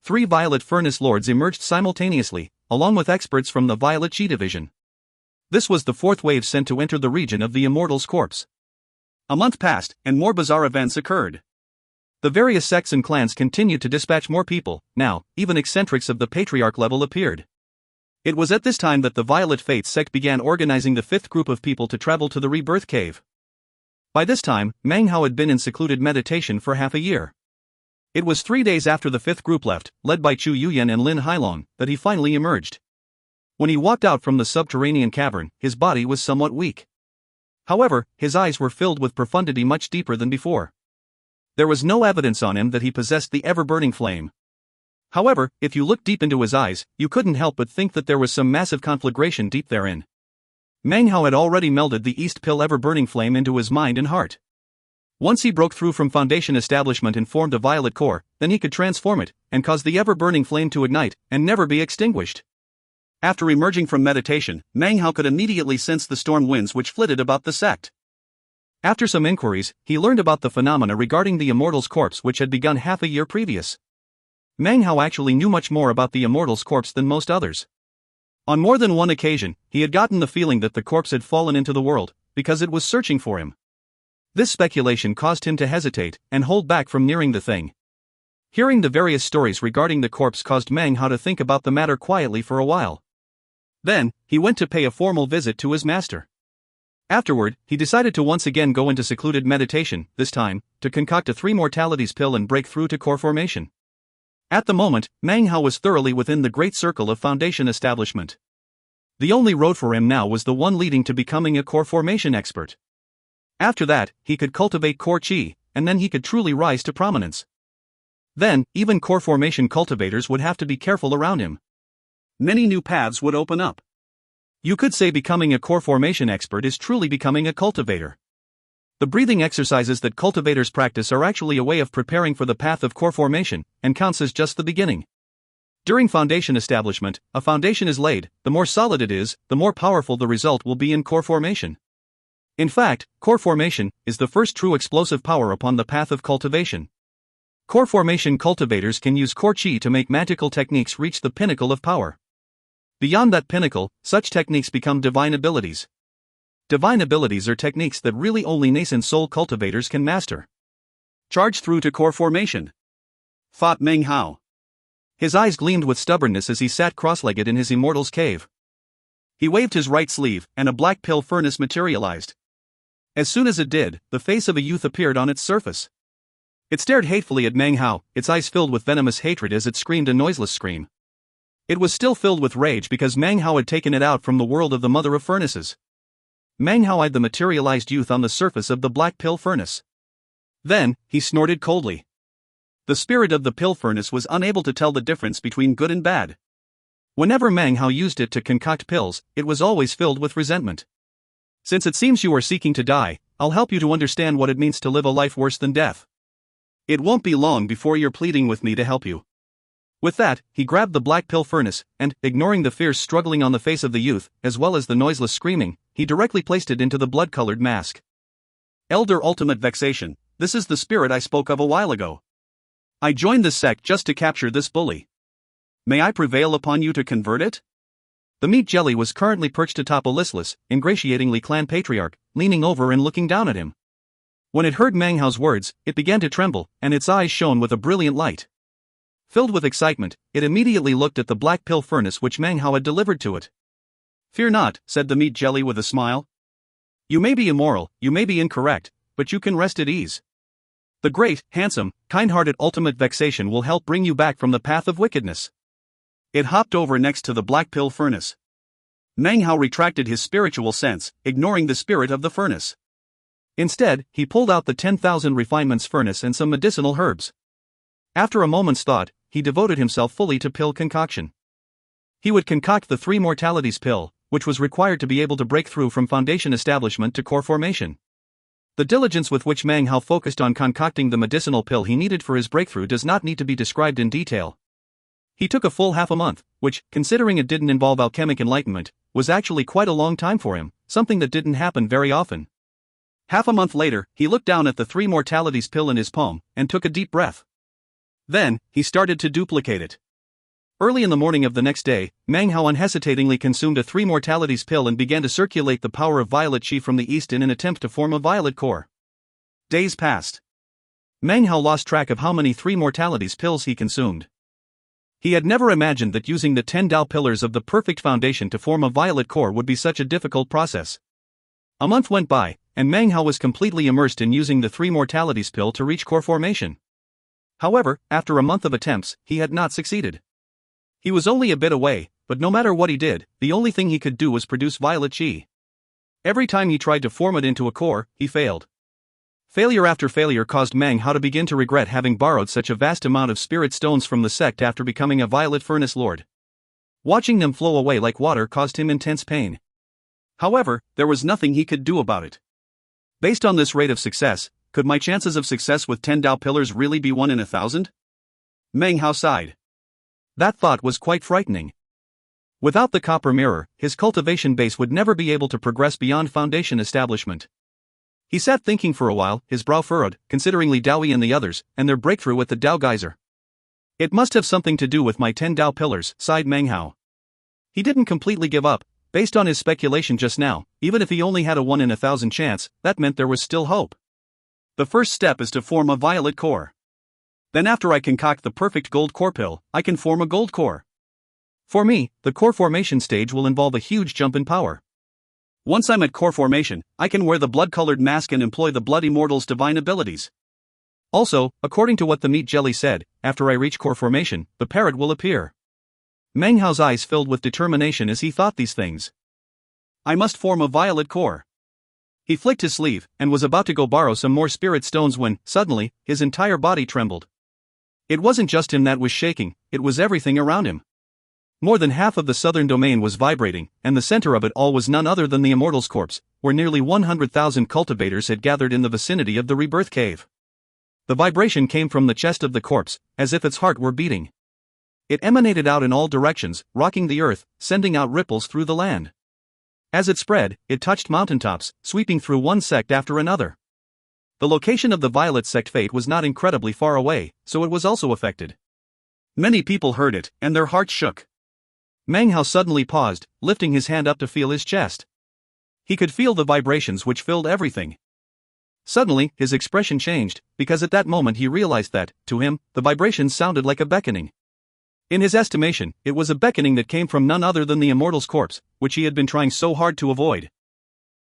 3 Violet Furnace Lords emerged simultaneously, along with experts from the Violet Qi Division. This was the fourth wave sent to enter the region of the Immortal's corpse. A month passed, and more bizarre events occurred. The various sects and clans continued to dispatch more people. Now, even eccentrics of the Patriarch level appeared. It was at this time that the Violet Fates sect began organizing the 5th group of people to travel to the Rebirth Cave. By this time, Meng Hao had been in secluded meditation for half a year. It was 3 days after the 5th group left, led by Chu Yuyan and Lin Hailong, that he finally emerged. When he walked out from the subterranean cavern, his body was somewhat weak. However, his eyes were filled with profundity much deeper than before. There was no evidence on him that he possessed the ever-burning flame. However, if you looked deep into his eyes, you couldn't help but think that there was some massive conflagration deep therein. Meng Hao had already melded the East Pill ever-burning flame into his mind and heart. Once he broke through from Foundation Establishment and formed a violet core, then he could transform it, and cause the ever-burning flame to ignite, and never be extinguished. After emerging from meditation, Meng Hao could immediately sense the storm winds which flitted about the sect. After some inquiries, he learned about the phenomena regarding the Immortal's corpse which had begun half a year previous. Meng Hao actually knew much more about the Immortal's corpse than most others. On more than one occasion, he had gotten the feeling that the corpse had fallen into the world, because it was searching for him. This speculation caused him to hesitate, and hold back from nearing the thing. Hearing the various stories regarding the corpse caused Meng Hao to think about the matter quietly for a while. Then, he went to pay a formal visit to his master. Afterward, he decided to once again go into secluded meditation, this time, to concoct a 3 mortalities pill and break through to core formation. At the moment, Meng Hao was thoroughly within the great circle of Foundation Establishment. The only road for him now was the one leading to becoming a core formation expert. After that, he could cultivate core qi, and then he could truly rise to prominence. Then, even core formation cultivators would have to be careful around him. Many new paths would open up. You could say becoming a core formation expert is truly becoming a cultivator. The breathing exercises that cultivators practice are actually a way of preparing for the path of core formation, and counts as just the beginning. During Foundation Establishment, a foundation is laid. The more solid it is, the more powerful the result will be in core formation. In fact, core formation is the first true explosive power upon the path of cultivation. Core formation cultivators can use core qi to make magical techniques reach the pinnacle of power. Beyond that pinnacle, such techniques become divine abilities. Divine abilities are techniques that really only nascent soul cultivators can master. Charge through to core formation, thought Meng Hao. His eyes gleamed with stubbornness as he sat cross-legged in his Immortal's cave. He waved his right sleeve, and a black pill furnace materialized. As soon as it did, the face of a youth appeared on its surface. It stared hatefully at Meng Hao, its eyes filled with venomous hatred as it screamed a noiseless scream. It was still filled with rage because Meng Hao had taken it out from the world of the Mother of Furnaces. Meng Hao eyed the materialized youth on the surface of the black pill furnace. Then, he snorted coldly. The spirit of the pill furnace was unable to tell the difference between good and bad. Whenever Meng Hao used it to concoct pills, it was always filled with resentment. Since it seems you are seeking to die, I'll help you to understand what it means to live a life worse than death. It won't be long before you're pleading with me to help you. With that, he grabbed the black pill furnace, and, ignoring the fierce struggling on the face of the youth, as well as the noiseless screaming, he directly placed it into the blood-colored mask. Elder Ultimate Vexation, this is the spirit I spoke of a while ago. I joined this sect just to capture this bully. May I prevail upon you to convert it? The meat jelly was currently perched atop a listless, ingratiatingly clan patriarch, leaning over and looking down at him. When it heard Meng Hao's words, it began to tremble, and its eyes shone with a brilliant light. Filled with excitement, it immediately looked at the black pill furnace which Meng Hao had delivered to it. Fear not, said the meat jelly with a smile. You may be immoral, you may be incorrect, but you can rest at ease. The great, handsome, kind-hearted ultimate vexation will help bring you back from the path of wickedness. It hopped over next to the black pill furnace. Meng Hao retracted his spiritual sense, ignoring the spirit of the furnace. Instead, he pulled out the 10,000 refinements furnace and some medicinal herbs. After a moment's thought, he devoted himself fully to pill concoction. He would concoct the 3 mortalities pill, which was required to be able to break through from Foundation Establishment to core formation. The diligence with which Meng Hao focused on concocting the medicinal pill he needed for his breakthrough does not need to be described in detail. He took a full half a month, which, considering it didn't involve alchemic enlightenment, was actually quite a long time for him, something that didn't happen very often. Half a month later, he looked down at the 3 mortalities pill in his palm, and took a deep breath. Then, he started to duplicate it. Early in the morning of the next day, Meng Hao unhesitatingly consumed a 3 mortalities pill and began to circulate the power of violet chi from the east in an attempt to form a violet core. Days passed. Meng Hao lost track of how many 3 mortalities pills he consumed. He had never imagined that using the 10 Tao pillars of the perfect foundation to form a violet core would be such a difficult process. A month went by, and Meng Hao was completely immersed in using the 3 mortalities pill to reach core formation. However, after a month of attempts, he had not succeeded. He was only a bit away, but no matter what he did, the only thing he could do was produce violet chi. Every time he tried to form it into a core, he failed. Failure after failure caused Meng Hao to begin to regret having borrowed such a vast amount of spirit stones from the sect after becoming a violet furnace lord. Watching them flow away like water caused him intense pain. However, there was nothing he could do about it. Based on this rate of success, could my chances of success with 10 Tao pillars really be 1 in 1,000? Meng Hao sighed. That thought was quite frightening. Without the copper mirror, his cultivation base would never be able to progress beyond foundation establishment. He sat thinking for a while, his brow furrowed, considering Li Daoyi and the others, and their breakthrough with the Dao geyser. It must have something to do with my 10 Dao pillars, sighed Meng Hao. He didn't completely give up. Based on his speculation just now, even if he only had a 1 in 1,000 chance, that meant there was still hope. The first step is to form a violet core. Then after I concoct the perfect gold core pill, I can form a gold core. For me, the core formation stage will involve a huge jump in power. Once I'm at core formation, I can wear the blood-colored mask and employ the Blood Immortal's divine abilities. Also, according to what the meat jelly said, after I reach core formation, the parrot will appear. Meng Hao's eyes filled with determination as he thought these things. I must form a violet core. He flicked his sleeve, and was about to go borrow some more spirit stones when, suddenly, his entire body trembled. It wasn't just him that was shaking, it was everything around him. More than half of the southern domain was vibrating, and the center of it all was none other than the Immortal's corpse, where nearly 100,000 cultivators had gathered in the vicinity of the rebirth cave. The vibration came from the chest of the corpse, as if its heart were beating. It emanated out in all directions, rocking the earth, sending out ripples through the land. As it spread, it touched mountaintops, sweeping through one sect after another. The location of the Violet sect fate was not incredibly far away, so it was also affected. Many people heard it, and their hearts shook. Meng Hao suddenly paused, lifting his hand up to feel his chest. He could feel the vibrations which filled everything. Suddenly, his expression changed, because at that moment he realized that, to him, the vibrations sounded like a beckoning. In his estimation, it was a beckoning that came from none other than the Immortal's corpse, which he had been trying so hard to avoid.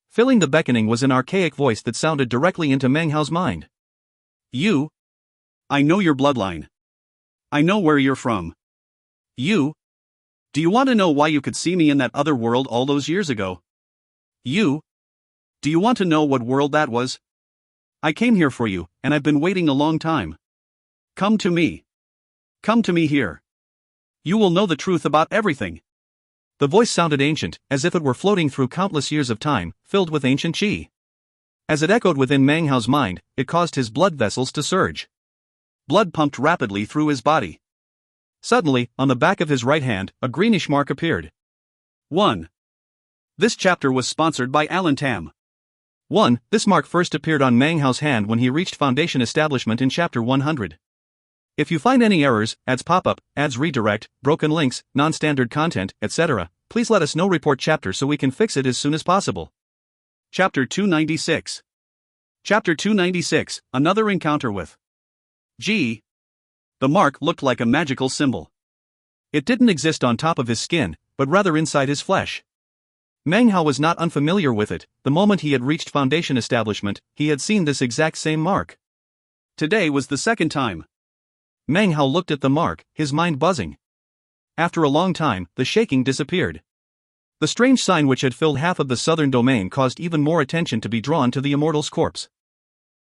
Filling the beckoning was an archaic voice that sounded directly into Meng Hao's mind. You? I know your bloodline. I know where you're from. You? Do you want to know why you could see me in that other world all those years ago? You? Do you want to know what world that was? I came here for you, and I've been waiting a long time. Come to me. Come to me here. You will know the truth about everything. The voice sounded ancient, as if it were floating through countless years of time, filled with ancient qi. As it echoed within Meng Hao's mind, it caused his blood vessels to surge. Blood pumped rapidly through his body. Suddenly, on the back of his right hand, a greenish mark appeared. 1. This chapter was sponsored by Alan Tam. 1. This mark first appeared on Meng Hao's hand when he reached Foundation Establishment in Chapter 100. If you find any errors, ads pop-up, ads redirect, broken links, non-standard content, etc., please let us know. Report chapter so we can fix it as soon as possible. Chapter 296. Chapter 296, Another Encounter with G. The mark looked like a magical symbol. It didn't exist on top of his skin, but rather inside his flesh. Meng Hao was not unfamiliar with it. The moment he had reached Foundation Establishment, he had seen this exact same mark. Today was the second time. Meng Hao looked at the mark, his mind buzzing. After a long time, the shaking disappeared. The strange sign which had filled half of the southern domain caused even more attention to be drawn to the Immortal's corpse.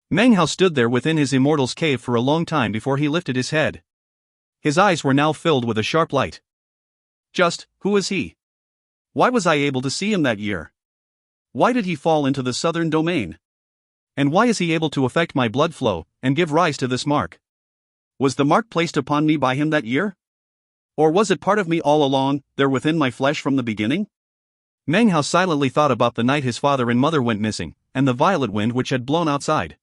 Meng Hao stood there within his Immortal's cave for a long time before he lifted his head. His eyes were now filled with a sharp light. Just, who is he? Why was I able to see him that year? Why did he fall into the southern domain? And why is he able to affect my blood flow, and give rise to this mark? Was the mark placed upon me by him that year? Or was it part of me all along, there within my flesh from the beginning? Meng Hao silently thought about the night his father and mother went missing, and the violet wind which had blown outside.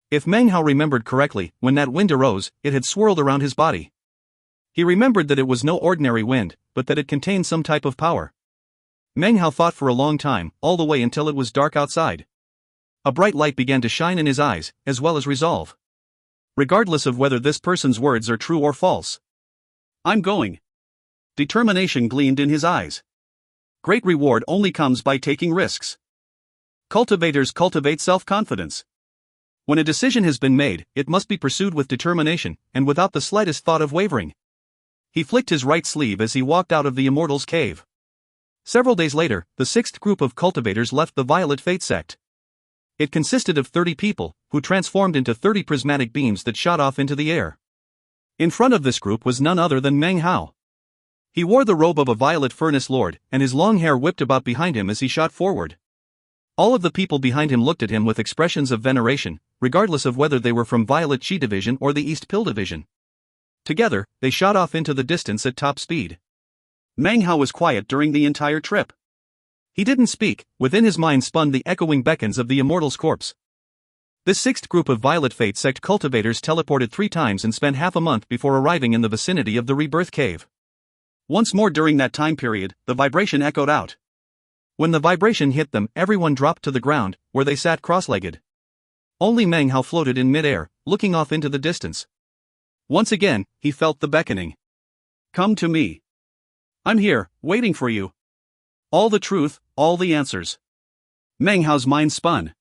If Meng Hao remembered correctly, when that wind arose, it had swirled around his body. He remembered that it was no ordinary wind, but that it contained some type of power. Meng Hao thought for a long time, all the way until it was dark outside. A bright light began to shine in his eyes, as well as resolve. Regardless of whether this person's words are true or false, I'm going. Determination gleamed in his eyes. Great reward only comes by taking risks. Cultivators cultivate self-confidence. When a decision has been made, it must be pursued with determination, and without the slightest thought of wavering. He flicked his right sleeve as he walked out of the Immortals' cave. Several days later, the sixth group of cultivators left the Violet Fate sect. It consisted of 30 people, who transformed into 30 prismatic beams that shot off into the air. In front of this group was none other than Meng Hao. He wore the robe of a Violet Furnace Lord, and his long hair whipped about behind him as he shot forward. All of the people behind him looked at him with expressions of veneration, regardless of whether they were from Violet Chi Division or the East Pill Division. Together, they shot off into the distance at top speed. Meng Hao was quiet during the entire trip. He didn't speak, within his mind spun the echoing beckons of the Immortal's corpse. This sixth group of Violet Fate sect cultivators teleported 3 times and spent half a month before arriving in the vicinity of the Rebirth Cave. Once more during that time period, the vibration echoed out. When the vibration hit them, everyone dropped to the ground, where they sat cross-legged. Only Meng Hao floated in mid-air, looking off into the distance. Once again, he felt the beckoning. Come to me. I'm here, waiting for you. All the truth, all the answers. Meng Hao's mind spun.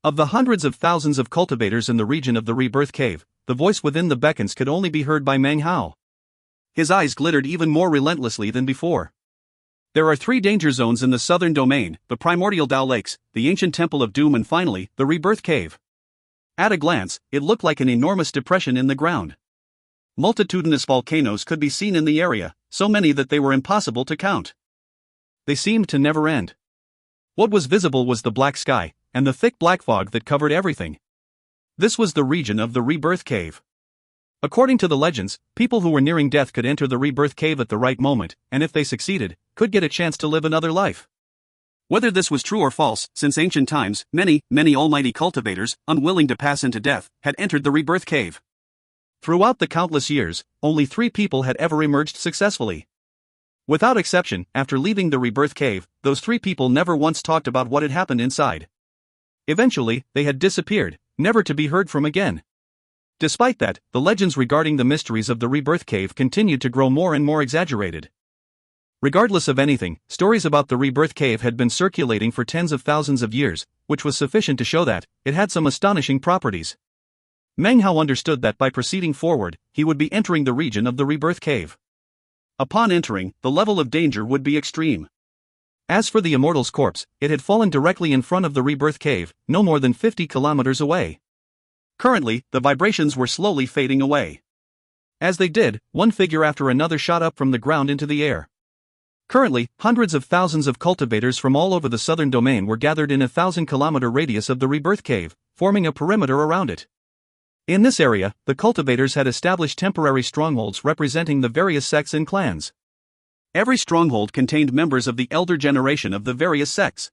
Of the hundreds of thousands of cultivators in the region of the Rebirth Cave, the voice within the beckons could only be heard by Meng Hao. His eyes glittered even more relentlessly than before. There are 3 danger zones in the southern domain: the primordial Dao Lakes, the ancient Temple of Doom, and finally, the Rebirth Cave. At a glance, it looked like an enormous depression in the ground. Multitudinous volcanoes could be seen in the area, so many that they were impossible to count. They seemed to never end. What was visible was the black sky, and the thick black fog that covered everything. This was the region of the Rebirth Cave. According to the legends, people who were nearing death could enter the Rebirth Cave at the right moment, and if they succeeded, could get a chance to live another life. Whether this was true or false, since ancient times, many almighty cultivators, unwilling to pass into death, had entered the Rebirth Cave. Throughout the countless years, only 3 people had ever emerged successfully. Without exception, after leaving the Rebirth Cave, those 3 people never once talked about what had happened inside. Eventually, they had disappeared, never to be heard from again. Despite that, the legends regarding the mysteries of the Rebirth Cave continued to grow more and more exaggerated. Regardless of anything, stories about the Rebirth Cave had been circulating for tens of thousands of years, which was sufficient to show that it had some astonishing properties. Meng Hao understood that by proceeding forward, he would be entering the region of the Rebirth Cave. Upon entering, the level of danger would be extreme. As for the Immortal's corpse, it had fallen directly in front of the Rebirth Cave, no more than 50 kilometers away. Currently, the vibrations were slowly fading away. As they did, one figure after another shot up from the ground into the air. Currently, hundreds of thousands of cultivators from all over the southern domain were gathered in a 1,000-kilometer radius of the Rebirth Cave, forming a perimeter around it. In this area, the cultivators had established temporary strongholds representing the various sects and clans. Every stronghold contained members of the elder generation of the various sects.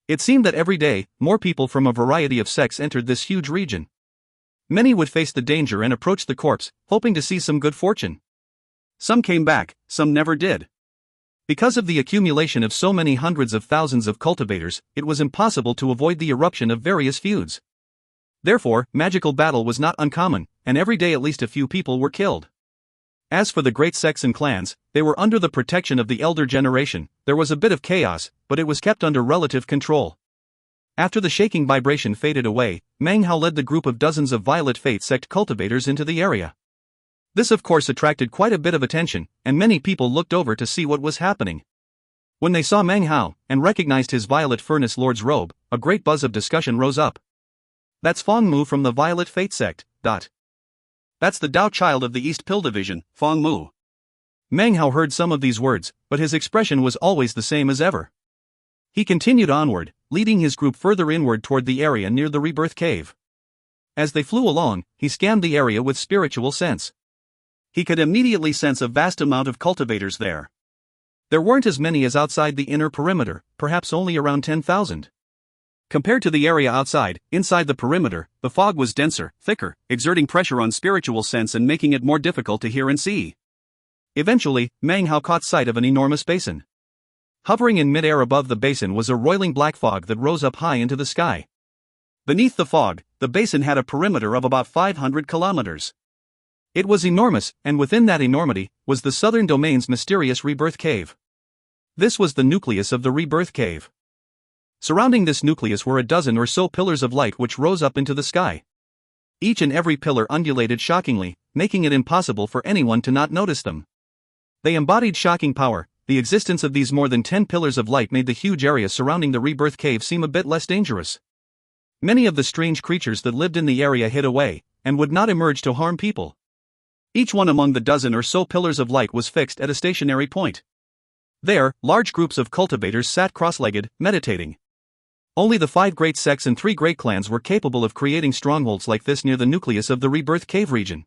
It seemed that every day, more people from a variety of sects entered this huge region. Many would face the danger and approach the corpse, hoping to see some good fortune. Some came back, some never did. Because of the accumulation of so many hundreds of thousands of cultivators, it was impossible to avoid the eruption of various feuds. Therefore, magical battle was not uncommon, and every day at least a few people were killed. As for the great sects and clans, they were under the protection of the elder generation. There was a bit of chaos, but it was kept under relative control. After the shaking vibration faded away, Meng Hao led the group of dozens of Violet Fate sect cultivators into the area. This of course attracted quite a bit of attention, and many people looked over to see what was happening. When they saw Meng Hao, and recognized his Violet Furnace Lord's robe, a great buzz of discussion rose up. That's Feng Mu from the Violet Fate sect. That's the Dao child of the East Pill Division, Feng Mu. Meng Hao heard some of these words, but his expression was always the same as ever. He continued onward, leading his group further inward toward the area near the Rebirth Cave. As they flew along, he scanned the area with spiritual sense. He could immediately sense a vast amount of cultivators there. There weren't as many as outside the inner perimeter, perhaps only around 10,000. Compared to the area outside, inside the perimeter, the fog was denser, thicker, exerting pressure on spiritual sense and making it more difficult to hear and see. Eventually, Meng Hao caught sight of an enormous basin. Hovering in mid-air above the basin was a roiling black fog that rose up high into the sky. Beneath the fog, the basin had a perimeter of about 500 kilometers. It was enormous, and within that enormity was the southern domain's mysterious rebirth cave. This was the nucleus of the rebirth cave. Surrounding this nucleus were a dozen or so pillars of light which rose up into the sky. Each and every pillar undulated shockingly, making it impossible for anyone to not notice them. They embodied shocking power. The existence of these more than 10 pillars of light made the huge area surrounding the rebirth cave seem a bit less dangerous. Many of the strange creatures that lived in the area hid away, and would not emerge to harm people. Each one among the dozen or so pillars of light was fixed at a stationary point. There, large groups of cultivators sat cross-legged, meditating. Only the 5 great sects and 3 great clans were capable of creating strongholds like this near the nucleus of the rebirth cave region.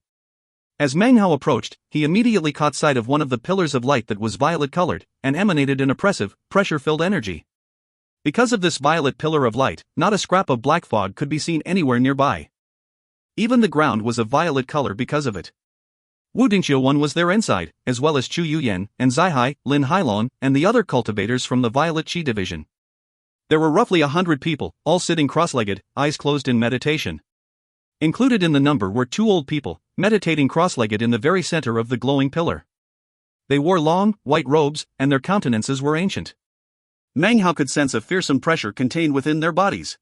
As Meng Hao approached, he immediately caught sight of one of the pillars of light that was violet-colored, and emanated an oppressive, pressure-filled energy. Because of this violet pillar of light, not a scrap of black fog could be seen anywhere nearby. Even the ground was of violet color because of it. Wu Dingqiu was there inside, as well as Chu Yuyan, and Zai, Lin Hailon, and the other cultivators from the Violet Qi division. There were roughly 100 people, all sitting cross-legged, eyes closed in meditation. Included in the number were 2 old people, meditating cross-legged in the very center of the glowing pillar. They wore long, white robes, and their countenances were ancient. Meng Hao could sense a fearsome pressure contained within their bodies.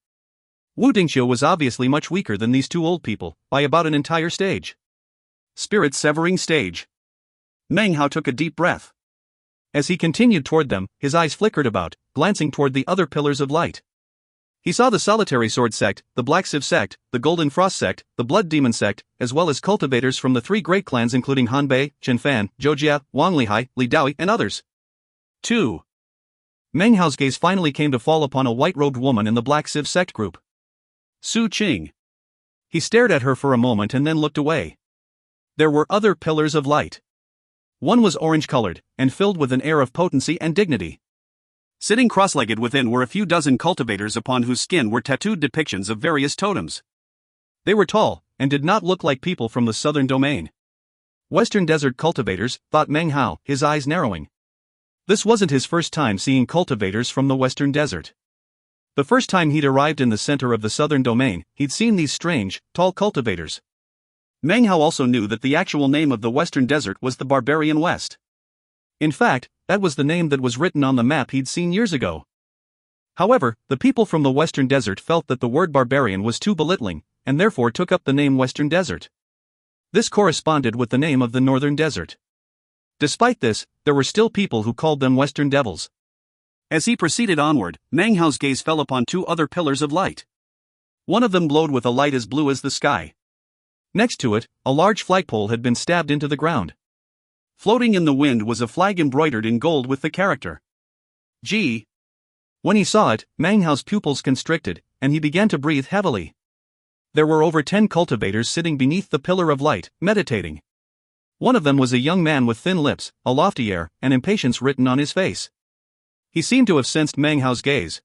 Wu Dingqiu was obviously much weaker than these 2 old people, by about an entire stage. Spirit-severing stage. Meng Hao took a deep breath. As he continued toward them, his eyes flickered about, glancing toward the other pillars of light. He saw the Solitary Sword sect, the Black Sieve sect, the Golden Frost sect, the Blood Demon sect, as well as cultivators from the 3 great clans including Hanbei, Qianfan, Zhoujia, Wang Lihai, Li Daoi, and others. 2. Meng Hao's gaze finally came to fall upon a white-robed woman in the Black Sieve sect group. Su Qing. He stared at her for a moment and then looked away. There were other pillars of light. One was orange-colored, and filled with an air of potency and dignity. Sitting cross-legged within were a few dozen cultivators upon whose skin were tattooed depictions of various totems. They were tall, and did not look like people from the southern domain. Western desert cultivators, thought Meng Hao, his eyes narrowing. This wasn't his first time seeing cultivators from the western desert. The first time he'd arrived in the center of the southern domain, he'd seen these strange, tall cultivators. Meng Hao also knew that the actual name of the western desert was the Barbarian West. In fact, that was the name that was written on the map he'd seen years ago. However, the people from the western desert felt that the word barbarian was too belittling, and therefore took up the name Western Desert. This corresponded with the name of the northern desert. Despite this, there were still people who called them Western Devils. As he proceeded onward, Meng Hao's gaze fell upon 2 other pillars of light. One of them glowed with a light as blue as the sky. Next to it, a large flagpole had been stabbed into the ground. Floating in the wind was a flag embroidered in gold with the character G. When he saw it, Meng Hao's pupils constricted, and he began to breathe heavily. There were over 10 cultivators sitting beneath the pillar of light, meditating. One of them was a young man with thin lips, a lofty air, and impatience written on his face. He seemed to have sensed Meng Hao's gaze.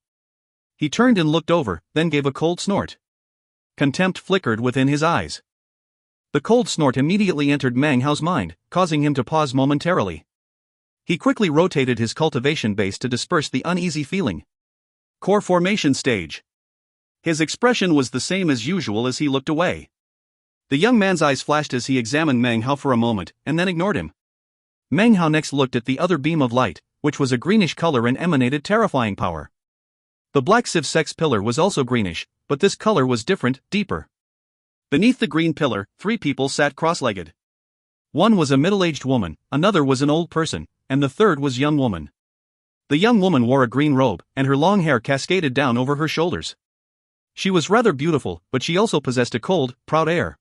He turned and looked over, then gave a cold snort. Contempt flickered within his eyes. The cold snort immediately entered Meng Hao's mind, causing him to pause momentarily. He quickly rotated his cultivation base to disperse the uneasy feeling. Core formation stage. His expression was the same as usual as he looked away. The young man's eyes flashed as he examined Meng Hao for a moment, and then ignored him. Meng Hao next looked at the other beam of light, which was a greenish color and emanated terrifying power. The Black Sieve sect's pillar was also greenish, but this color was different, deeper. Beneath the green pillar, 3 people sat cross-legged. One was a middle-aged woman, another was an old person, and the third was a young woman. The young woman wore a green robe, and her long hair cascaded down over her shoulders. She was rather beautiful, but she also possessed a cold, proud air.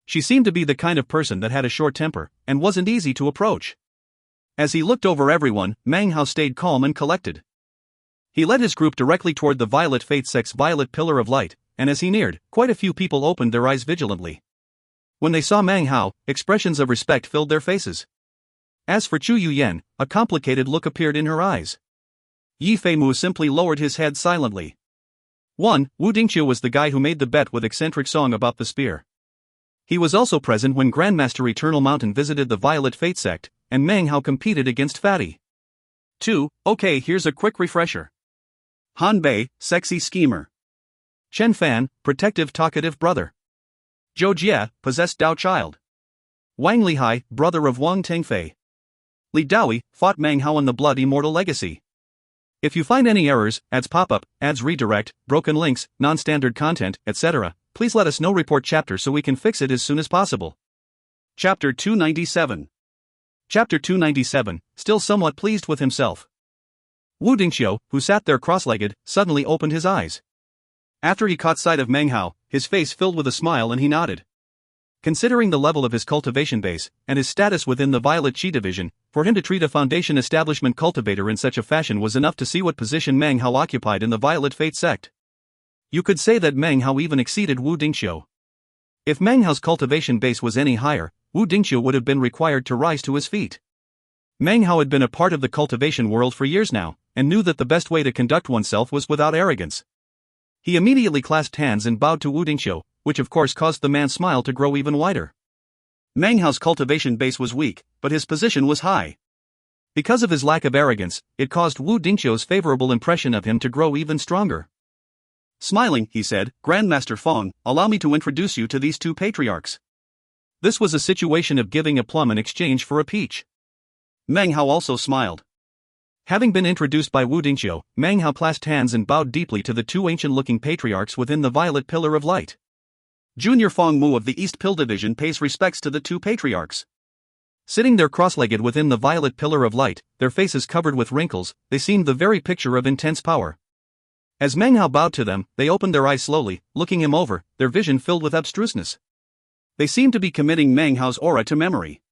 She seemed to be the kind of person that had a short temper, and wasn't easy to approach. As he looked over everyone, Meng Hao stayed calm and collected. He led his group directly toward the Violet Fate sect's violet pillar of light, and as he neared, quite a few people opened their eyes vigilantly. When they saw Mang Hao, expressions of respect filled their faces. As for Chu Yuyan, a complicated look appeared in her eyes. Yi Feimu simply lowered his head silently. 1. Wu Dingqiu was the guy who made the bet with eccentric song about the spear. He was also present when Grandmaster Eternal Mountain visited the Violet Fate sect, and Mang Hao competed against Fatty. 2. Okay, here's a quick refresher. Han Bei, sexy schemer. Chen Fan, protective talkative brother. Zhou Jie, possessed Dao child. Wang Lihai, brother of Wang Tengfei. Li Daoi, fought Mang Hao in the Blood Immortal Legacy. If you find any errors, ads pop up, ads redirect, broken links, non-standard content, etc., please let us know. Report chapter so we can fix it as soon as possible. Chapter 297. Chapter 297, still somewhat pleased with himself. Wu Dingqiu, who sat there cross-legged, suddenly opened his eyes. After he caught sight of Mang Hao, his face filled with a smile and he nodded. Considering the level of his cultivation base, and his status within the Violet Chi division, for him to treat a Foundation Establishment cultivator in such a fashion was enough to see what position Mang Hao occupied in the Violet Fate sect. You could say that Mang Hao even exceeded Wu Dingqiu. If Mang Hao's cultivation base was any higher, Wu Dingqiu would have been required to rise to his feet. Mang Hao had been a part of the cultivation world for years now, and knew that the best way to conduct oneself was without arrogance. He immediately clasped hands and bowed to Wu Dingqiu, which of course caused the man's smile to grow even wider. Mang Hao's cultivation base was weak, but his position was high. Because of his lack of arrogance, it caused Wu Dingqiu's favorable impression of him to grow even stronger. Smiling, he said, Grandmaster Fong, allow me to introduce you to these two patriarchs. This was a situation of giving a plum in exchange for a peach. Mang Hao also smiled. Having been introduced by Wu Dingqiu, Mang Hao clasped hands and bowed deeply to the two ancient-looking patriarchs within the Violet Pillar of Light. Junior Fong Mu of the East Pill Division pays respects to the two patriarchs. Sitting there cross-legged within the Violet Pillar of Light, their faces covered with wrinkles, they seemed the very picture of intense power. As Mang Hao bowed to them, they opened their eyes slowly, looking him over, their vision filled with abstruseness. They seemed to be committing Mang Hao's aura to memory.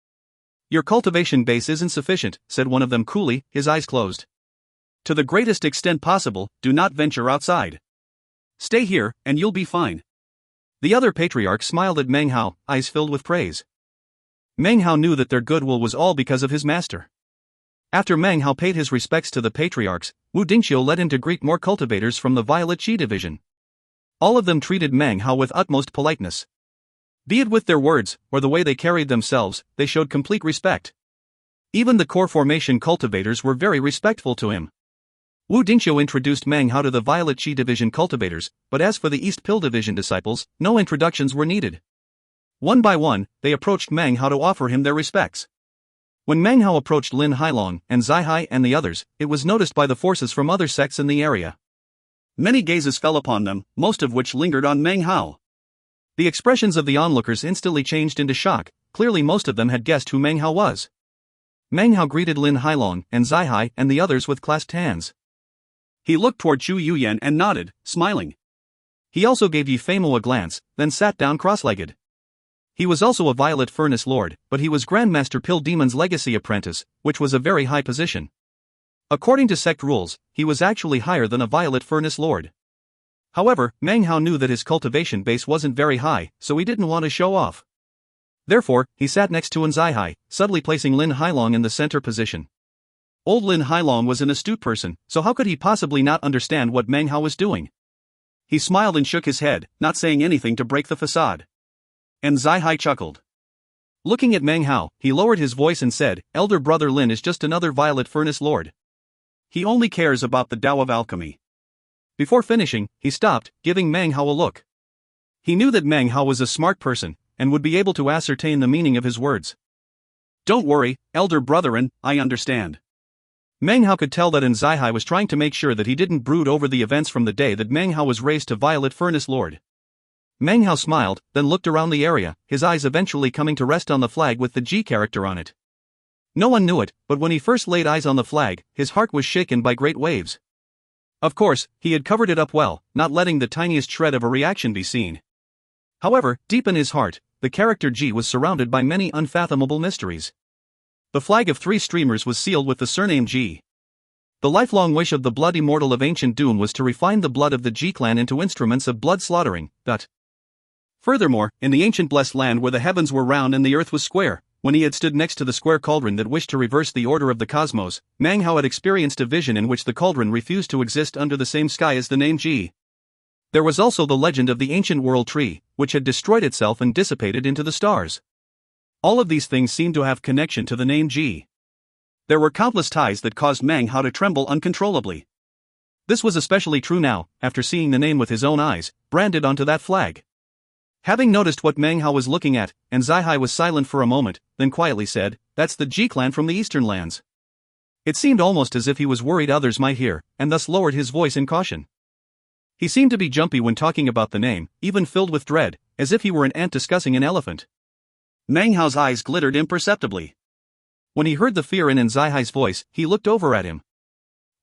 Your cultivation base isn't sufficient, said one of them coolly, his eyes closed. To the greatest extent possible, do not venture outside. Stay here, and you'll be fine. The other patriarch smiled at Mang Hao, eyes filled with praise. Mang Hao knew that their goodwill was all because of his master. After Mang Hao paid his respects to the patriarchs, Wu Dingqiu led him to greet more cultivators from the Violet Chi division. All of them treated Mang Hao with utmost politeness. Be it with their words, or the way they carried themselves, they showed complete respect. Even the core formation cultivators were very respectful to him. Wu Dingqiu introduced Mang Hao to the Violet Chi division cultivators, but as for the East Pill division disciples, no introductions were needed. One by one, they approached Mang Hao to offer him their respects. When Mang Hao approached Lin Hailong and Zai Hai and the others, it was noticed by the forces from other sects in the area. Many gazes fell upon them, most of which lingered on Mang Hao. The expressions of the onlookers instantly changed into shock, clearly most of them had guessed who Mang Hao was. Mang Hao greeted Lin Hailong and Zai Hai and the others with clasped hands. He looked toward Chu Yuyan and nodded, smiling. He also gave Yi Feimu a glance, then sat down cross-legged. He was also a Violet Furnace Lord, but he was Grandmaster Pill Demon's legacy apprentice, which was a very high position. According to sect rules, he was actually higher than a Violet Furnace Lord. However, Mang Hao knew that his cultivation base wasn't very high, so he didn't want to show off. Therefore, he sat next to Zai Hai, subtly placing Lin Hailong in the center position. Old Lin Hailong was an astute person, so how could he possibly not understand what Mang Hao was doing? He smiled and shook his head, not saying anything to break the facade. And Zai Hai chuckled. Looking at Mang Hao, he lowered his voice and said, Elder brother Lin is just another Violet Furnace Lord. He only cares about the Tao of alchemy. Before finishing, he stopped, giving Mang Hao a look. He knew that Mang Hao was a smart person, and would be able to ascertain the meaning of his words. Don't worry, elder brethren, I understand. Mang Hao could tell that Zai Hai was trying to make sure that he didn't brood over the events from the day that Mang Hao was raised to Violet Furnace Lord. Mang Hao smiled, then looked around the area, his eyes eventually coming to rest on the flag with the G character on it. No one knew it, but when he first laid eyes on the flag, his heart was shaken by great waves. Of course, he had covered it up well, not letting the tiniest shred of a reaction be seen. However, deep in his heart, the character G was surrounded by many unfathomable mysteries. The flag of 3 streamers was sealed with the surname G. The lifelong wish of the blood immortal of ancient Dune was to refine the blood of the G clan into instruments of blood slaughtering, Furthermore, in the ancient blessed land where the heavens were round and the earth was square, when he had stood next to the square cauldron that wished to reverse the order of the cosmos, Mang Hao had experienced a vision in which the cauldron refused to exist under the same sky as the name Ji. There was also the legend of the ancient world tree, which had destroyed itself and dissipated into the stars. All of these things seemed to have connection to the name Ji. There were countless ties that caused Mang Hao to tremble uncontrollably. This was especially true now, after seeing the name with his own eyes, branded onto that flag. Having noticed what Mang Hao was looking at, and Zai was silent for a moment, then quietly said, "That's the Ji clan from the eastern lands." It seemed almost as if he was worried others might hear, and thus lowered his voice in caution. He seemed to be jumpy when talking about the name, even filled with dread, as if he were an ant discussing an elephant. Mang Hao's eyes glittered imperceptibly. When he heard the fear in Zai's voice, he looked over at him.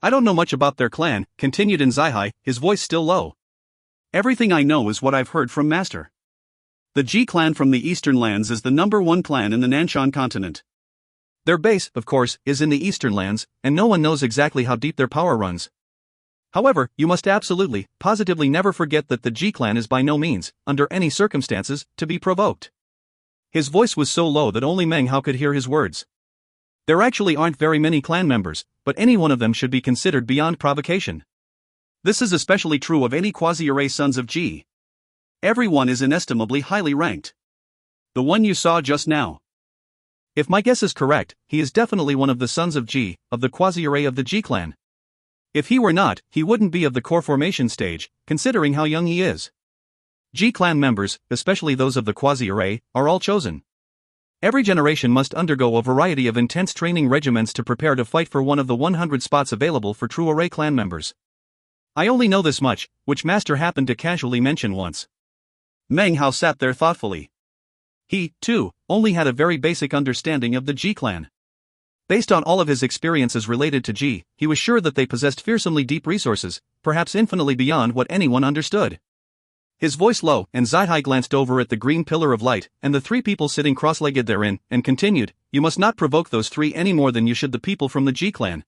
"I don't know much about their clan," continued Zai, his voice still low. "Everything I know is what I've heard from Master. The Ji clan from the eastern lands is the #1 clan in the Nanshan continent. Their base, of course, is in the eastern lands, and no one knows exactly how deep their power runs. However, you must absolutely, positively never forget that the Ji clan is by no means, under any circumstances, to be provoked." His voice was so low that only Mang Hao could hear his words. There actually aren't very many clan members, but any one of them should be considered beyond provocation. This is especially true of any quasi-array sons of Ji. Everyone is inestimably highly ranked. The one you saw just now. If my guess is correct, he is definitely one of the sons of Ji, of the quasi-array of the Ji clan. If he were not, he wouldn't be of the core formation stage, considering how young he is. Ji clan members, especially those of the quasi-array, are all chosen. Every generation must undergo a variety of intense training regimens to prepare to fight for one of the 100 spots available for true array clan members. I only know this much, which Master happened to casually mention once. Mang Hao sat there thoughtfully. He, too, only had a very basic understanding of the Ji clan. Based on all of his experiences related to Ji, he was sure that they possessed fearsomely deep resources, perhaps infinitely beyond what anyone understood. His voice low, and Zai glanced over at the green pillar of light, and the three people sitting cross-legged therein, and continued, "You must not provoke those three any more than you should the people from the Ji clan.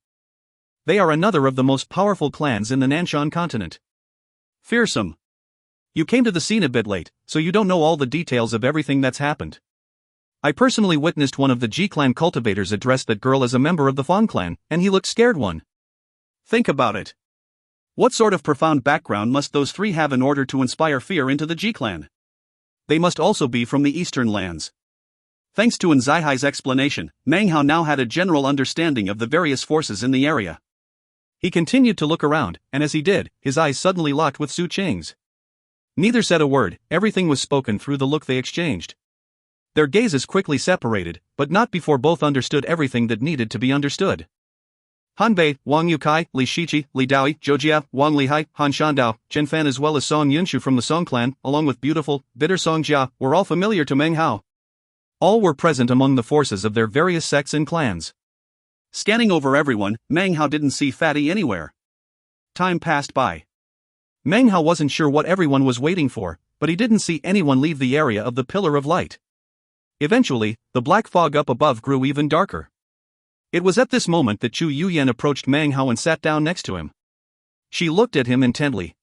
They are another of the most powerful clans in the Nanshan continent. Fearsome. You came to the scene a bit late, so you don't know all the details of everything that's happened. I personally witnessed one of the Ji clan cultivators address that girl as a member of the Fang clan, and he looked scared one. Think about it. What sort of profound background must those three have in order to inspire fear into the Ji clan? They must also be from the eastern lands." Thanks to Zai's explanation, Mang Hao now had a general understanding of the various forces in the area. He continued to look around, and as he did, his eyes suddenly locked with Su Qing's. Neither said a word, everything was spoken through the look they exchanged. Their gazes quickly separated, but not before both understood everything that needed to be understood. Han Bei, Wang Yukai, Li Shiqi, Li Daoi, Zhou Jia, Wang Lihai, Han Shandao, Chen Fan as well as Song Yunshu from the Song clan, along with beautiful, bitter Song Jia, were all familiar to Mang Hao. All were present among the forces of their various sects and clans. Scanning over everyone, Mang Hao didn't see Fatty anywhere. Time passed by. Mang Hao wasn't sure what everyone was waiting for, but he didn't see anyone leave the area of the pillar of light. Eventually, the black fog up above grew even darker. It was at this moment that Chu Yuyan approached Mang Hao and sat down next to him. She looked at him intently.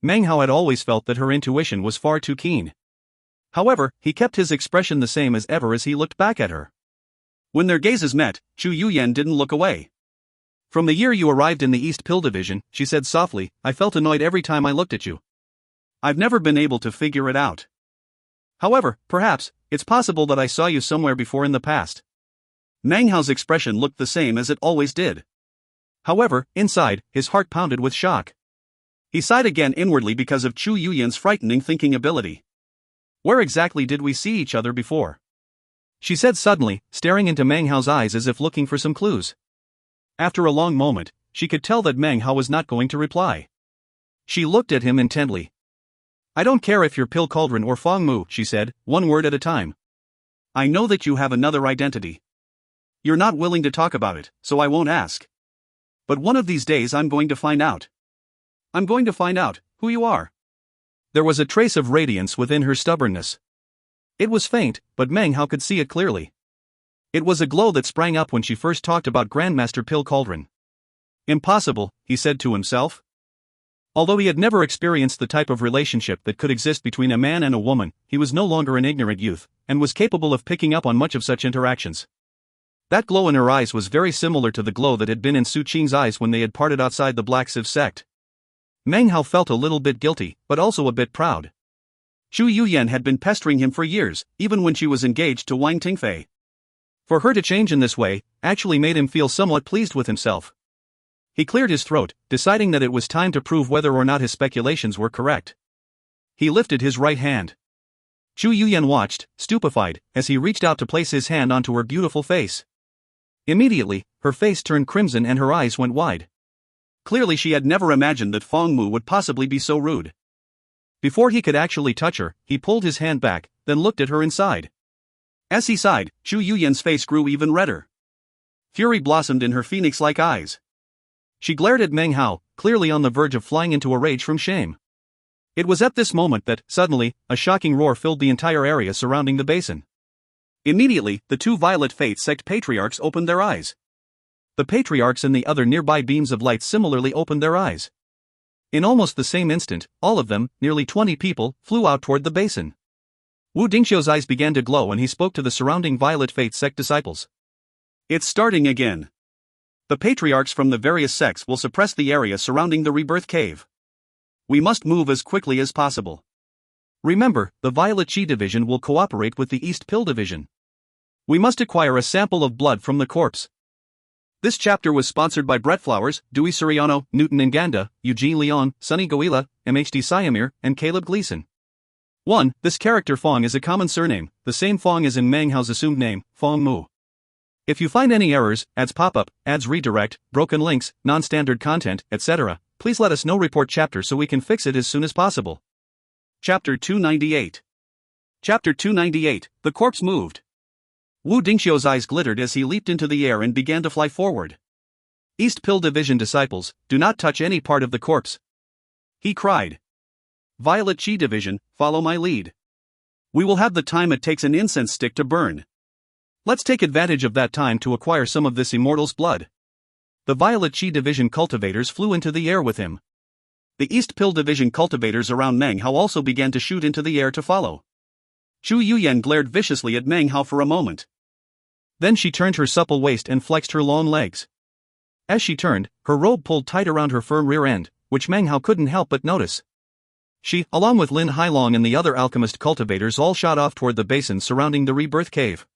Mang Hao had always felt that her intuition was far too keen. However, he kept his expression the same as ever as he looked back at her. When their gazes met, Chu Yuyan didn't look away. "From the year you arrived in the East Pill Division," she said softly, "I felt annoyed every time I looked at you. I've never been able to figure it out. However, perhaps, it's possible that I saw you somewhere before in the past." Mang Hao's expression looked the same as it always did. However, inside, his heart pounded with shock. He sighed again inwardly because of Chu Yuyan's frightening thinking ability. "Where exactly did we see each other before?" she said suddenly, staring into Mang Hao's eyes as if looking for some clues. After a long moment, she could tell that Mang Hao was not going to reply. She looked at him intently. "I don't care if you're Pill Cauldron or Fong Mu," she said, one word at a time. "I know that you have another identity. You're not willing to talk about it, so I won't ask. But one of these days I'm going to find out. I'm going to find out who you are." There was a trace of radiance within her stubbornness. It was faint, but Mang Hao could see it clearly. It was a glow that sprang up when she first talked about Grandmaster Pill Cauldron. "Impossible," he said to himself. Although he had never experienced the type of relationship that could exist between a man and a woman, he was no longer an ignorant youth, and was capable of picking up on much of such interactions. That glow in her eyes was very similar to the glow that had been in Su Qing's eyes when they had parted outside the Black Sieve sect. Meng Hao felt a little bit guilty, but also a bit proud. Chu Yuyan had been pestering him for years, even when she was engaged to Wang Tingfei. For her to change in this way, actually made him feel somewhat pleased with himself. He cleared his throat, deciding that it was time to prove whether or not his speculations were correct. He lifted his right hand. Chu Yuyan watched, stupefied, as he reached out to place his hand onto her beautiful face. Immediately, her face turned crimson and her eyes went wide. Clearly she had never imagined that Feng Mu would possibly be so rude. Before he could actually touch her, he pulled his hand back, then looked at her inside. As he sighed, Chu Yuyan's face grew even redder. Fury blossomed in her phoenix-like eyes. She glared at Meng Hao, clearly on the verge of flying into a rage from shame. It was at this moment that, suddenly, a shocking roar filled the entire area surrounding the basin. Immediately, the two Violet Fate sect patriarchs opened their eyes. The patriarchs and the other nearby beams of light similarly opened their eyes. In almost the same instant, all of them, nearly 20 people, flew out toward the basin. Wu Dingxiu's eyes began to glow and he spoke to the surrounding Violet Fate sect disciples. It's starting again. The patriarchs from the various sects will suppress the area surrounding the Rebirth Cave. We must move as quickly as possible. Remember, the Violet Chi Division will cooperate with the East Pill Division. We must acquire a sample of blood from the corpse. This chapter was sponsored by Brett Flowers, Dewey Suriano, Newton Nganda, Eugene Leon, Sonny Goila, MHD Siamir, and Caleb Gleason. 1. This character Fong is a common surname, the same Fong as in Meng Hao's assumed name, Fong Mu. If you find any errors, ads pop-up, ads redirect, broken links, non-standard content, etc., please let us know. Report chapter so we can fix it as soon as possible. Chapter 298. Chapter 298, The Corpse Moved. Wu Dingxiu's eyes glittered as he leaped into the air and began to fly forward. East Pill Division disciples, do not touch any part of the corpse. He cried. Violet Chi Division, follow my lead. We will have the time it takes an incense stick to burn. Let's take advantage of that time to acquire some of this immortal's blood. The Violet Chi Division cultivators flew into the air with him. The East Pill Division cultivators around Meng Hao also began to shoot into the air to follow. Chu Yuyan glared viciously at Meng Hao for a moment. Then she turned her supple waist and flexed her long legs. As she turned, her robe pulled tight around her firm rear end, which Meng Hao couldn't help but notice. She, along with Lin Hailong and the other alchemist cultivators, all shot off toward the basin surrounding the Rebirth Cave.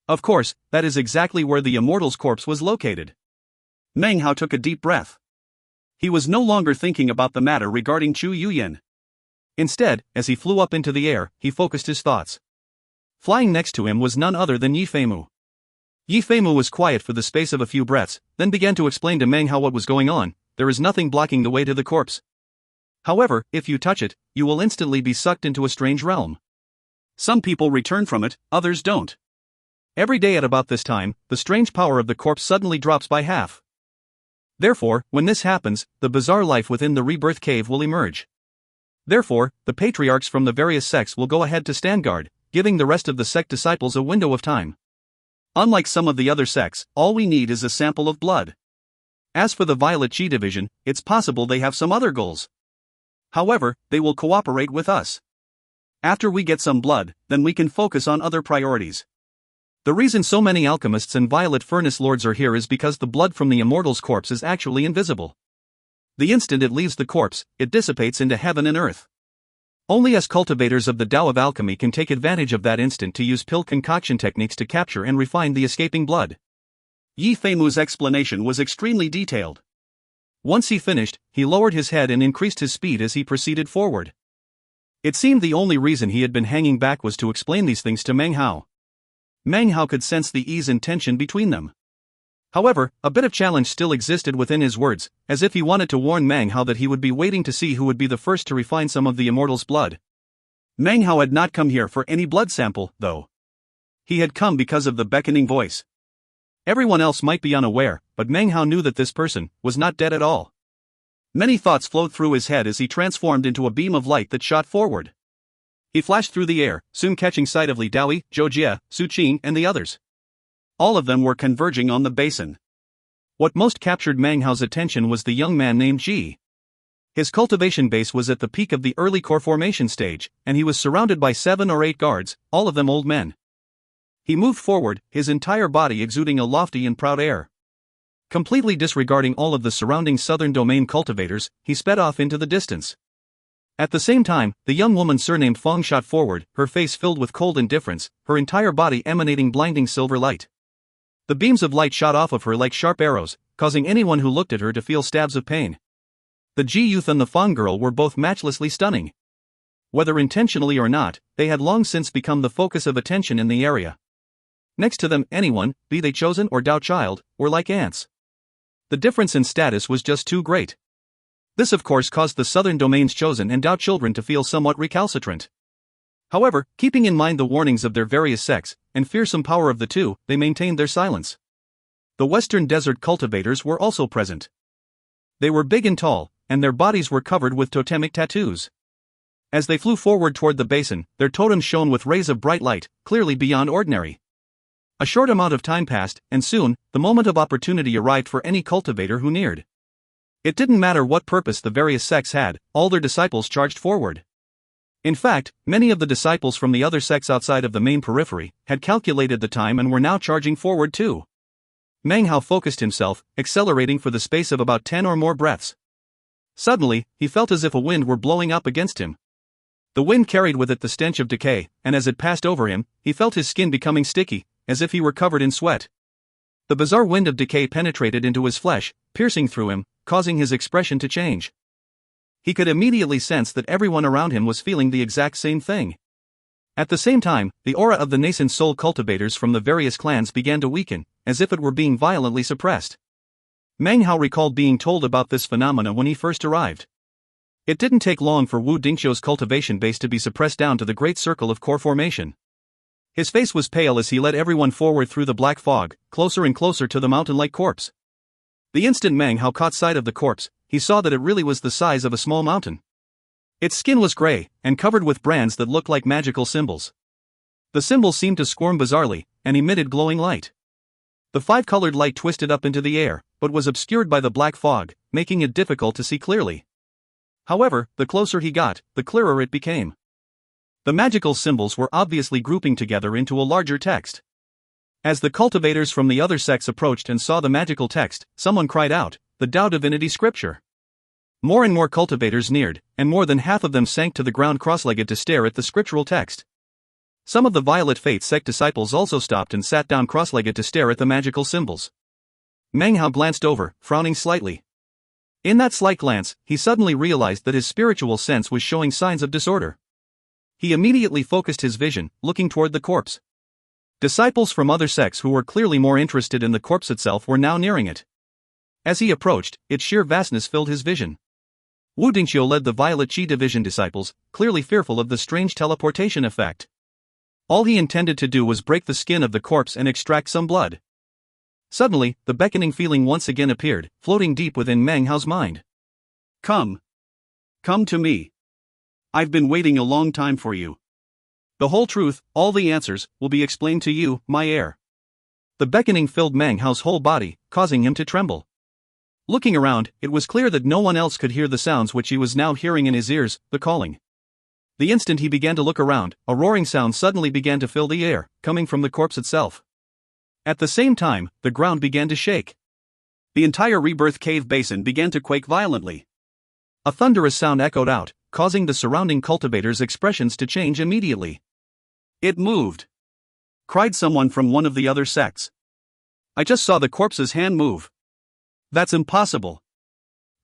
Of course, that is exactly where the immortal's corpse was located. Meng Hao took a deep breath. He was no longer thinking about the matter regarding Chu Yuyan. Instead, as he flew up into the air, he focused his thoughts. Flying next to him was none other than Yi Feimu. Yi Feimu was quiet for the space of a few breaths, then began to explain to Meng Hao what was going on. There is nothing blocking the way to the corpse. However, if you touch it, you will instantly be sucked into a strange realm. Some people return from it, others don't. Every day at about this time, the strange power of the corpse suddenly drops by half. Therefore, when this happens, the bizarre life within the Rebirth Cave will emerge. Therefore, the patriarchs from the various sects will go ahead to stand guard, giving the rest of the sect disciples a window of time. Unlike some of the other sects, all we need is a sample of blood. As for the Violet Chi Division, it's possible they have some other goals. However, they will cooperate with us. After we get some blood, then we can focus on other priorities. The reason so many alchemists and Violet Furnace Lords are here is because the blood from the immortal's corpse is actually invisible. The instant it leaves the corpse, it dissipates into heaven and earth. Only us cultivators of the Tao of Alchemy can take advantage of that instant to use pill concoction techniques to capture and refine the escaping blood. Yi Feimu's explanation was extremely detailed. Once he finished, he lowered his head and increased his speed as he proceeded forward. It seemed the only reason he had been hanging back was to explain these things to Meng Hao. Meng Hao could sense the ease and tension between them. However, a bit of challenge still existed within his words, as if he wanted to warn Meng Hao that he would be waiting to see who would be the first to refine some of the immortal's blood. Meng Hao had not come here for any blood sample, though. He had come because of the beckoning voice. Everyone else might be unaware, but Meng Hao knew that this person was not dead at all. Many thoughts flowed through his head as he transformed into a beam of light that shot forward. He flashed through the air, soon catching sight of Li Daoi, Zhou Jie, Su Qing, and the others. All of them were converging on the basin. What most captured Meng Hao's attention was the young man named Ji. His cultivation base was at the peak of the early core formation stage, and he was surrounded by 7 or 8 guards, all of them old men. He moved forward, his entire body exuding a lofty and proud air. Completely disregarding all of the surrounding southern domain cultivators, he sped off into the distance. At the same time, the young woman surnamed Fong shot forward, her face filled with cold indifference, her entire body emanating blinding silver light. The beams of light shot off of her like sharp arrows, causing anyone who looked at her to feel stabs of pain. The Ji youth and the Fong girl were both matchlessly stunning. Whether intentionally or not, they had long since become the focus of attention in the area. Next to them, anyone, be they chosen or Dao child, were like ants. The difference in status was just too great. This of course caused the southern domain's chosen and Dao children to feel somewhat recalcitrant. However, keeping in mind the warnings of their various sects, and fearsome power of the two, they maintained their silence. The western desert cultivators were also present. They were big and tall, and their bodies were covered with totemic tattoos. As they flew forward toward the basin, their totems shone with rays of bright light, clearly beyond ordinary. A short amount of time passed, and soon, the moment of opportunity arrived for any cultivator who neared. It didn't matter what purpose the various sects had, all their disciples charged forward. In fact, many of the disciples from the other sects outside of the main periphery had calculated the time and were now charging forward too. Meng Hao focused himself, accelerating for the space of about 10 or more breaths. Suddenly, he felt as if a wind were blowing up against him. The wind carried with it the stench of decay, and as it passed over him, he felt his skin becoming sticky, as if he were covered in sweat. The bizarre wind of decay penetrated into his flesh, piercing through him, causing his expression to change. He could immediately sense that everyone around him was feeling the exact same thing. At the same time, the aura of the nascent soul cultivators from the various clans began to weaken, as if it were being violently suppressed. Meng Hao recalled being told about this phenomena when he first arrived. It didn't take long for Wu Dingqiu's cultivation base to be suppressed down to the great circle of core formation. His face was pale as he led everyone forward through the black fog, closer and closer to the mountain-like corpse. The instant Meng Hao caught sight of the corpse, he saw that it really was the size of a small mountain. Its skin was gray, and covered with brands that looked like magical symbols. The symbols seemed to squirm bizarrely, and emitted glowing light. The 5-colored light twisted up into the air, but was obscured by the black fog, making it difficult to see clearly. However, the closer he got, the clearer it became. The magical symbols were obviously grouping together into a larger text. As the cultivators from the other sects approached and saw the magical text, someone cried out, "The Tao Divinity Scripture!" More and more cultivators neared, and more than half of them sank to the ground cross-legged to stare at the scriptural text. Some of the Violet Faith sect disciples also stopped and sat down cross-legged to stare at the magical symbols. Meng Hao glanced over, frowning slightly. In that slight glance, he suddenly realized that his spiritual sense was showing signs of disorder. He immediately focused his vision, looking toward the corpse. Disciples from other sects who were clearly more interested in the corpse itself were now nearing it. As he approached, its sheer vastness filled his vision. Wu Dingqiu led the Violet Qi Division disciples, clearly fearful of the strange teleportation effect. All he intended to do was break the skin of the corpse and extract some blood. Suddenly, the beckoning feeling once again appeared, floating deep within Meng Hao's mind. Come. Come to me. I've been waiting a long time for you. The whole truth, all the answers, will be explained to you, my heir. The beckoning filled Meng Hao's whole body, causing him to tremble. Looking around, it was clear that no one else could hear the sounds which he was now hearing in his ears, the calling. The instant he began to look around, a roaring sound suddenly began to fill the air, coming from the corpse itself. At the same time, the ground began to shake. The entire rebirth cave basin began to quake violently. A thunderous sound echoed out, causing the surrounding cultivators' expressions to change immediately. It moved! Cried someone from one of the other sects. I just saw the corpse's hand move. That's impossible.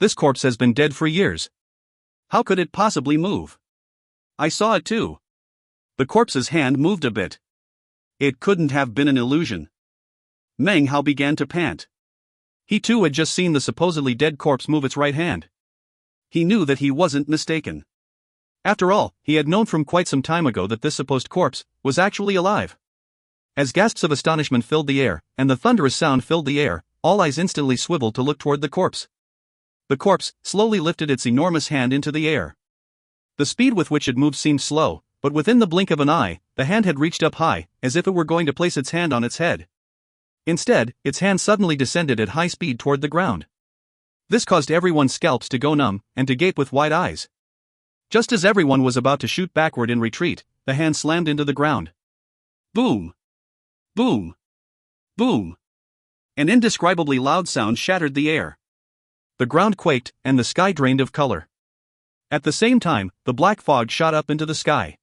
This corpse has been dead for years. How could it possibly move? I saw it too. The corpse's hand moved a bit. It couldn't have been an illusion. Meng Hao began to pant. He too had just seen the supposedly dead corpse move its right hand. He knew that he wasn't mistaken. After all, he had known from quite some time ago that this supposed corpse was actually alive. As gasps of astonishment filled the air, and the thunderous sound filled the air, all eyes instantly swiveled to look toward the corpse. The corpse slowly lifted its enormous hand into the air. The speed with which it moved seemed slow, but within the blink of an eye, the hand had reached up high, as if it were going to place its hand on its head. Instead, its hand suddenly descended at high speed toward the ground. This caused everyone's scalps to go numb and to gape with wide eyes. Just as everyone was about to shoot backward in retreat, the hand slammed into the ground. Boom! Boom! Boom! An indescribably loud sound shattered the air. The ground quaked, and the sky drained of color. At the same time, the black fog shot up into the sky.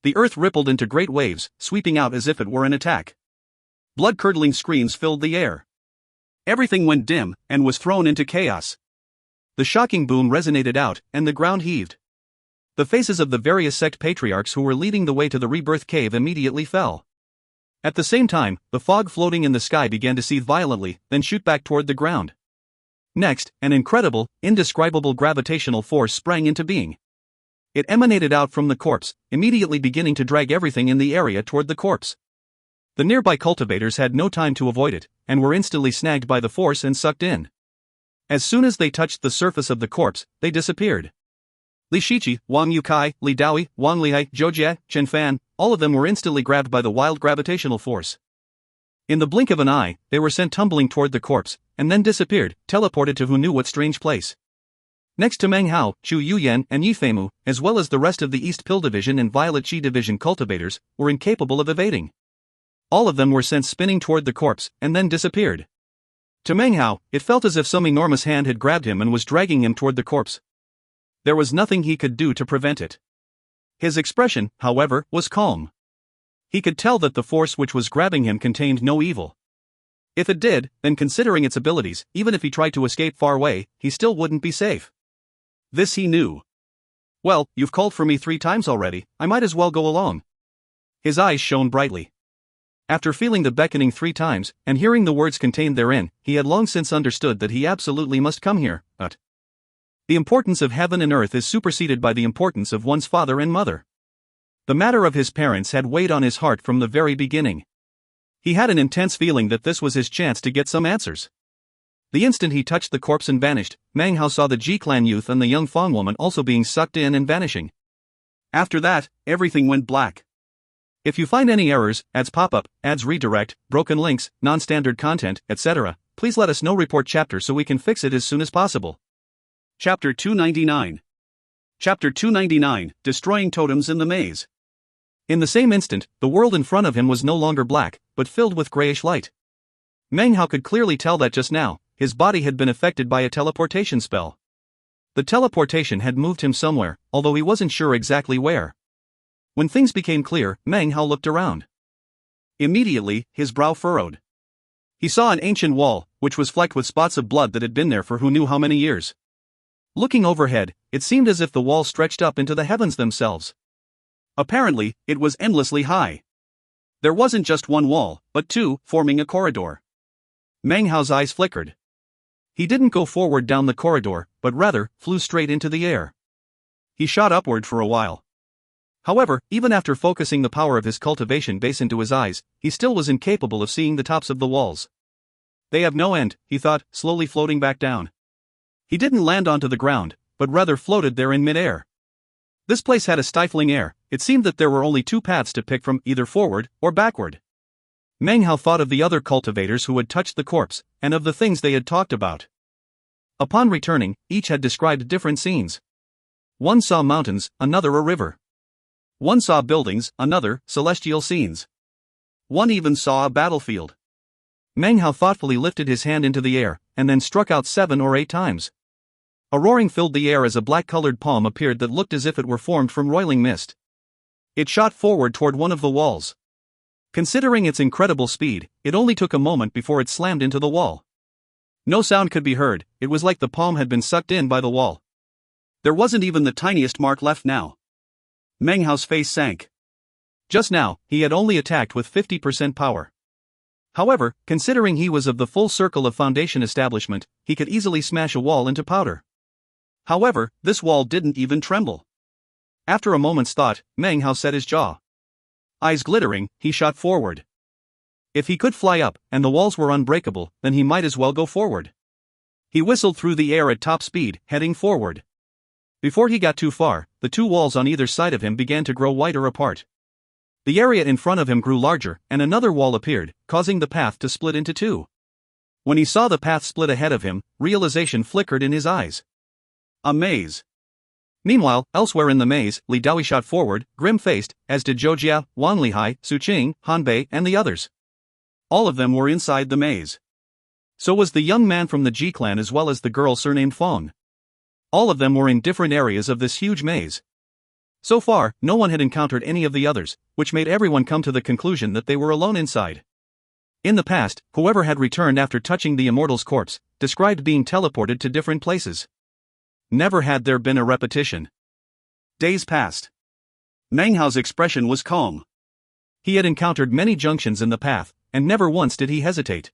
The earth rippled into great waves, sweeping out as if it were an attack. Blood-curdling screams filled the air. Everything went dim, and was thrown into chaos. The shocking boom resonated out, and the ground heaved. The faces of the various sect patriarchs who were leading the way to the rebirth cave immediately fell. At the same time, the fog floating in the sky began to seethe violently, then shoot back toward the ground. Next, an incredible, indescribable gravitational force sprang into being. It emanated out from the corpse, immediately beginning to drag everything in the area toward the corpse. The nearby cultivators had no time to avoid it, and were instantly snagged by the force and sucked in. As soon as they touched the surface of the corpse, they disappeared. Li Shiqi, Wang Yukai, Li Daoi, Wang Lihai, Zhou Jie, Chen Fan, all of them were instantly grabbed by the wild gravitational force. In the blink of an eye, they were sent tumbling toward the corpse, and then disappeared, teleported to who knew what strange place. Next to Meng Hao, Chu Yuyan, and Yi Feimu, as well as the rest of the East Pill Division and Violet Qi Division cultivators, were incapable of evading. All of them were sent spinning toward the corpse, and then disappeared. To Meng Hao, it felt as if some enormous hand had grabbed him and was dragging him toward the corpse. There was nothing he could do to prevent it. His expression, however, was calm. He could tell that the force which was grabbing him contained no evil. If it did, then considering its abilities, even if he tried to escape far away, he still wouldn't be safe. This he knew. Well, you've called for me 3 times already, I might as well go along. His eyes shone brightly. After feeling the beckoning 3 times, and hearing the words contained therein, he had long since understood that he absolutely must come here, but the importance of heaven and earth is superseded by the importance of one's father and mother. The matter of his parents had weighed on his heart from the very beginning. He had an intense feeling that this was his chance to get some answers. The instant he touched the corpse and vanished, Meng Hao saw the G-clan youth and the young Fang woman also being sucked in and vanishing. After that, everything went black. If you find any errors, ads pop-up, ads redirect, broken links, non-standard content, etc., please let us know. Report chapter so we can fix it as soon as possible. Chapter 299. Chapter 299, Destroying Totems in the Maze. In the same instant, the world in front of him was no longer black, but filled with grayish light. Meng Hao could clearly tell that just now, his body had been affected by a teleportation spell. The teleportation had moved him somewhere, although he wasn't sure exactly where. When things became clear, Meng Hao looked around. Immediately, his brow furrowed. He saw an ancient wall, which was flecked with spots of blood that had been there for who knew how many years. Looking overhead, it seemed as if the wall stretched up into the heavens themselves. Apparently, it was endlessly high. There wasn't just one wall, but 2, forming a corridor. Meng Hao's eyes flickered. He didn't go forward down the corridor, but rather, flew straight into the air. He shot upward for a while. However, even after focusing the power of his cultivation base into his eyes, he still was incapable of seeing the tops of the walls. They have no end, he thought, slowly floating back down. He didn't land onto the ground, but rather floated there in mid-air. This place had a stifling air. It seemed that there were only 2 paths to pick from, either forward or backward. Meng Hao thought of the other cultivators who had touched the corpse, and of the things they had talked about. Upon returning, each had described different scenes. One saw mountains, another a river. One saw buildings, another, celestial scenes. One even saw a battlefield. Meng Hao thoughtfully lifted his hand into the air, and then struck out 7 or 8 times. A roaring filled the air as a black-colored palm appeared that looked as if it were formed from roiling mist. It shot forward toward one of the walls. Considering its incredible speed, it only took a moment before it slammed into the wall. No sound could be heard. It was like the palm had been sucked in by the wall. There wasn't even the tiniest mark left now. Meng Hao's face sank. Just now, he had only attacked with 50% power. However, considering he was of the full circle of Foundation establishment, he could easily smash a wall into powder. However, this wall didn't even tremble. After a moment's thought, Meng Hao set his jaw. Eyes glittering, he shot forward. If he could fly up, and the walls were unbreakable, then he might as well go forward. He whistled through the air at top speed, heading forward. Before he got too far, the 2 walls on either side of him began to grow wider apart. The area in front of him grew larger, and another wall appeared, causing the path to split into 2. When he saw the path split ahead of him, realization flickered in his eyes. A maze. Meanwhile, elsewhere in the maze, Li Daoi shot forward, grim-faced, as did Zhou Jia, Wang Lihai, Su Qing, Han Bei, and the others. All of them were inside the maze. So was the young man from the Ji clan as well as the girl surnamed Fong. All of them were in different areas of this huge maze. So far, no one had encountered any of the others, which made everyone come to the conclusion that they were alone inside. In the past, whoever had returned after touching the immortal's corpse described being teleported to different places. Never had there been a repetition. Days passed. Meng Hao's expression was calm. He had encountered many junctions in the path, and never once did he hesitate.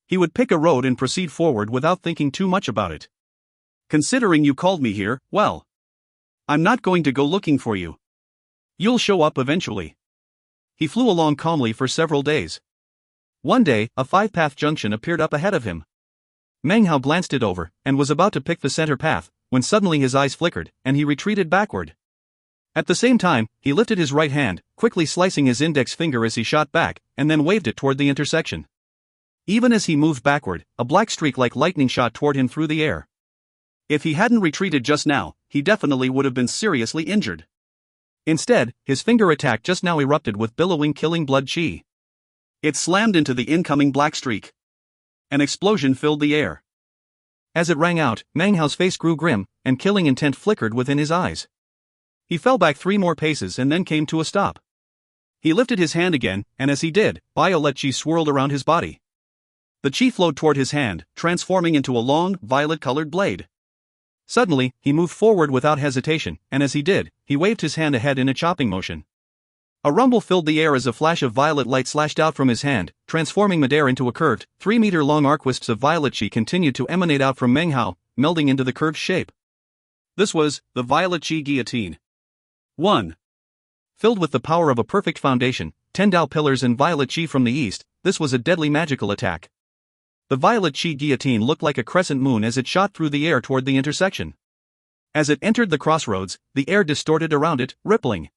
He would pick a road and proceed forward without thinking too much about it. Considering you called me here, well, I'm not going to go looking for you. You'll show up eventually. He flew along calmly for several days. One day, a 5-path junction appeared up ahead of him. Meng Hao glanced it over, and was about to pick the center path, when suddenly his eyes flickered, and he retreated backward. At the same time, he lifted his right hand, quickly slicing his index finger as he shot back, and then waved it toward the intersection. Even as he moved backward, a black streak like lightning shot toward him through the air. If he hadn't retreated just now, he definitely would have been seriously injured. Instead, his finger attack just now erupted with billowing killing blood chi. It slammed into the incoming black streak. An explosion filled the air. As it rang out, Meng Hao's face grew grim, and killing intent flickered within his eyes. He fell back 3 more paces and then came to a stop. He lifted his hand again, and as he did, violet chi swirled around his body. The chi flowed toward his hand, transforming into a long, violet-colored blade. Suddenly, he moved forward without hesitation, and as he did, he waved his hand ahead in a chopping motion. A rumble filled the air as a flash of violet light slashed out from his hand, transforming midair into a curved, 3-meter-long arc. Wisps of violet chi continued to emanate out from Meng Hao, melding into the curved shape. This was the violet chi guillotine. 1. Filled with the power of a perfect foundation, 10 Dao pillars and violet chi from the east, this was a deadly magical attack. The violet chi guillotine looked like a crescent moon as it shot through the air toward the intersection. As it entered the crossroads, the air distorted around it, rippling.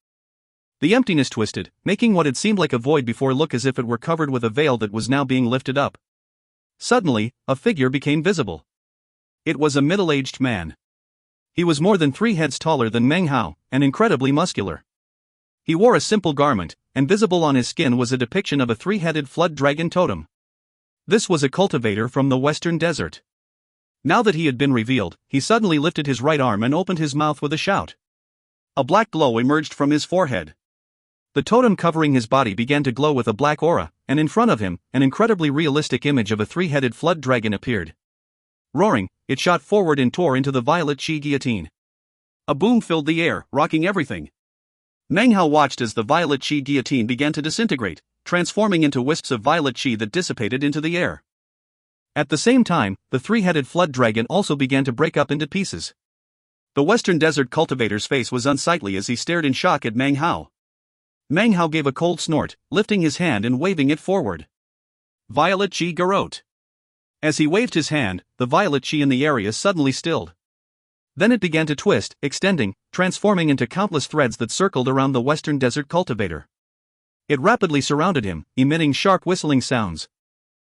The emptiness twisted, making what had seemed like a void before look as if it were covered with a veil that was now being lifted up. Suddenly, a figure became visible. It was a middle-aged man. He was more than 3 heads taller than Meng Hao, and incredibly muscular. He wore a simple garment, and visible on his skin was a depiction of a 3-headed flood dragon totem. This was a cultivator from the Western Desert. Now that he had been revealed, he suddenly lifted his right arm and opened his mouth with a shout. A black glow emerged from his forehead. The totem covering his body began to glow with a black aura, and in front of him, an incredibly realistic image of a 3-headed flood dragon appeared. Roaring, it shot forward and tore into the violet chi guillotine. A boom filled the air, rocking everything. Meng Hao watched as the violet chi guillotine began to disintegrate, transforming into wisps of violet chi that dissipated into the air. At the same time, the 3-headed flood dragon also began to break up into pieces. The Western Desert cultivator's face was unsightly as he stared in shock at Meng Hao. Meng Hao gave a cold snort, lifting his hand and waving it forward. Violet chi garrote. As he waved his hand, the violet chi in the area suddenly stilled. Then it began to twist, extending, transforming into countless threads that circled around the Western Desert cultivator. It rapidly surrounded him, emitting sharp whistling sounds.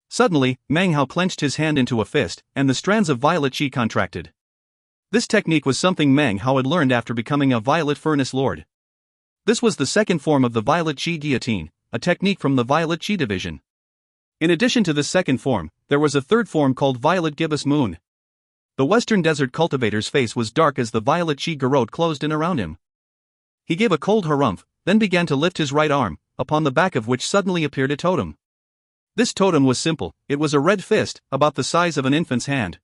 Suddenly, Meng Hao clenched his hand into a fist, and the strands of violet chi contracted. This technique was something Meng Hao had learned after becoming a Violet Furnace Lord. This was the second form of the violet chi guillotine, a technique from the violet chi division. In addition to this second form, there was a third form called violet gibbous moon. The Western Desert cultivator's face was dark as the violet chi garrote closed in around him. He gave a cold harumph, then began to lift his right arm, upon the back of which suddenly appeared a totem. This totem was simple, it was a red fist, about the size of an infant's hand.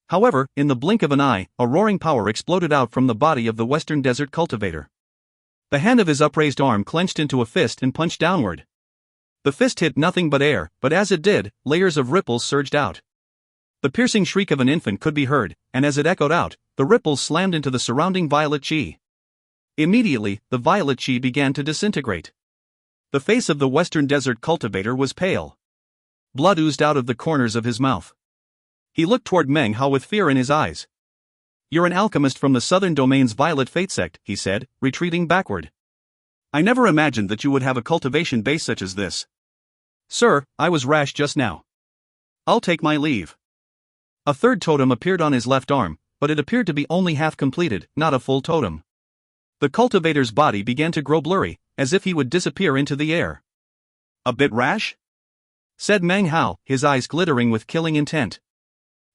However, in the blink of an eye, a roaring power exploded out from the body of the Western Desert cultivator. The hand of his upraised arm clenched into a fist and punched downward. The fist hit nothing but air, but as it did, layers of ripples surged out. The piercing shriek of an infant could be heard, and as it echoed out, the ripples slammed into the surrounding violet chi. Immediately, the violet chi began to disintegrate. The face of the Western Desert cultivator was pale. Blood oozed out of the corners of his mouth. He looked toward Meng Hao with fear in his eyes. "You're an alchemist from the Southern Domain's Violet Fate sect," he said, retreating backward. "I never imagined that you would have a cultivation base such as this." "Sir, I was rash just now. I'll take my leave. A third totem appeared on his left arm, but it appeared to be only half completed, not a full totem. The cultivator's body began to grow blurry, as if he would disappear into the air. A bit rash? Said Meng Hao, his eyes glittering with killing intent.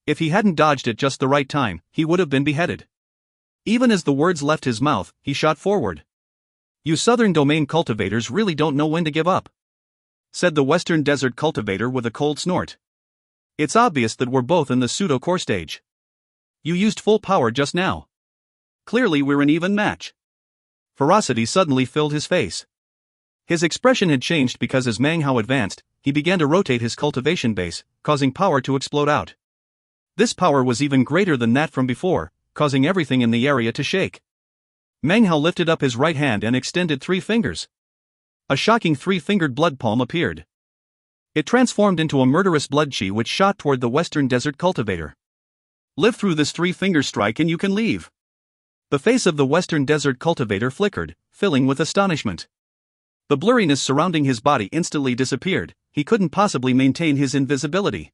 If he hadn't dodged at just the right time, he would have been beheaded. Even as the words left his mouth, he shot forward. You southern domain cultivators really don't know when to give up, said the western desert cultivator with a cold snort. It's obvious that we're both in the pseudo-core stage. You used full power just now. Clearly we're an even match. Ferocity suddenly filled his face. His expression had changed because as Meng Hao advanced, he began to rotate his cultivation base, causing power to explode out. This power was even greater than that from before, causing everything in the area to shake. Meng Hao lifted up his right hand and extended 3 fingers. A shocking 3-fingered blood palm appeared. It transformed into a murderous blood chi which shot toward the western desert cultivator. Live through this 3-finger strike and you can leave. The face of the western desert cultivator flickered, filling with astonishment. The blurriness surrounding his body instantly disappeared. He couldn't possibly maintain his invisibility.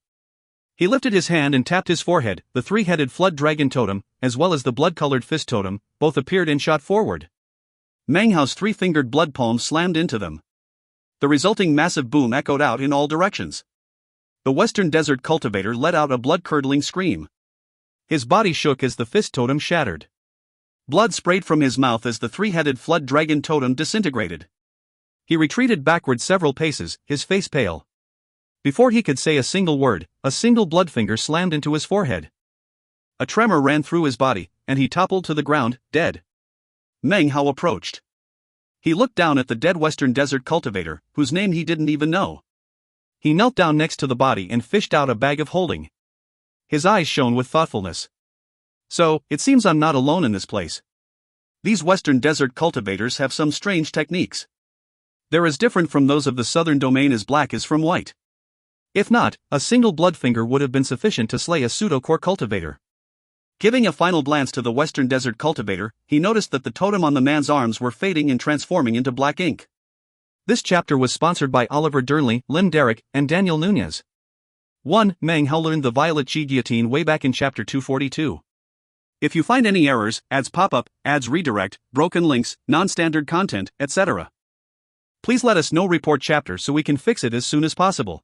He lifted his hand and tapped his forehead. The 3-headed flood dragon totem, as well as the blood-colored fist totem, both appeared and shot forward. Meng Hao's 3-fingered blood palm slammed into them. The resulting massive boom echoed out in all directions. The western desert cultivator let out a blood-curdling scream. His body shook as the fist totem shattered. Blood sprayed from his mouth as the 3-headed flood dragon totem disintegrated. He retreated backward several paces, his face pale. Before he could say a single word, a single blood finger slammed into his forehead. A tremor ran through his body, and he toppled to the ground, dead. Meng Hao approached. He looked down at the dead western desert cultivator, whose name he didn't even know. He knelt down next to the body and fished out a bag of holding. His eyes shone with thoughtfulness. So, it seems I'm not alone in this place. These western desert cultivators have some strange techniques. They're as different from those of the southern domain as black is from white. If not, a single blood finger would have been sufficient to slay a pseudo-core cultivator. Giving a final glance to the western desert cultivator, he noticed that the totem on the man's arms were fading and transforming into black ink. This chapter was sponsored by Oliver Durnley, Lim Derrick, and Daniel Nunez. 1. Meng Hao learned the violet chi guillotine way back in chapter 242. If you find any errors, ads pop up, ads redirect, broken links, non-standard content, etc., please let us know. Report chapter so we can fix it as soon as possible.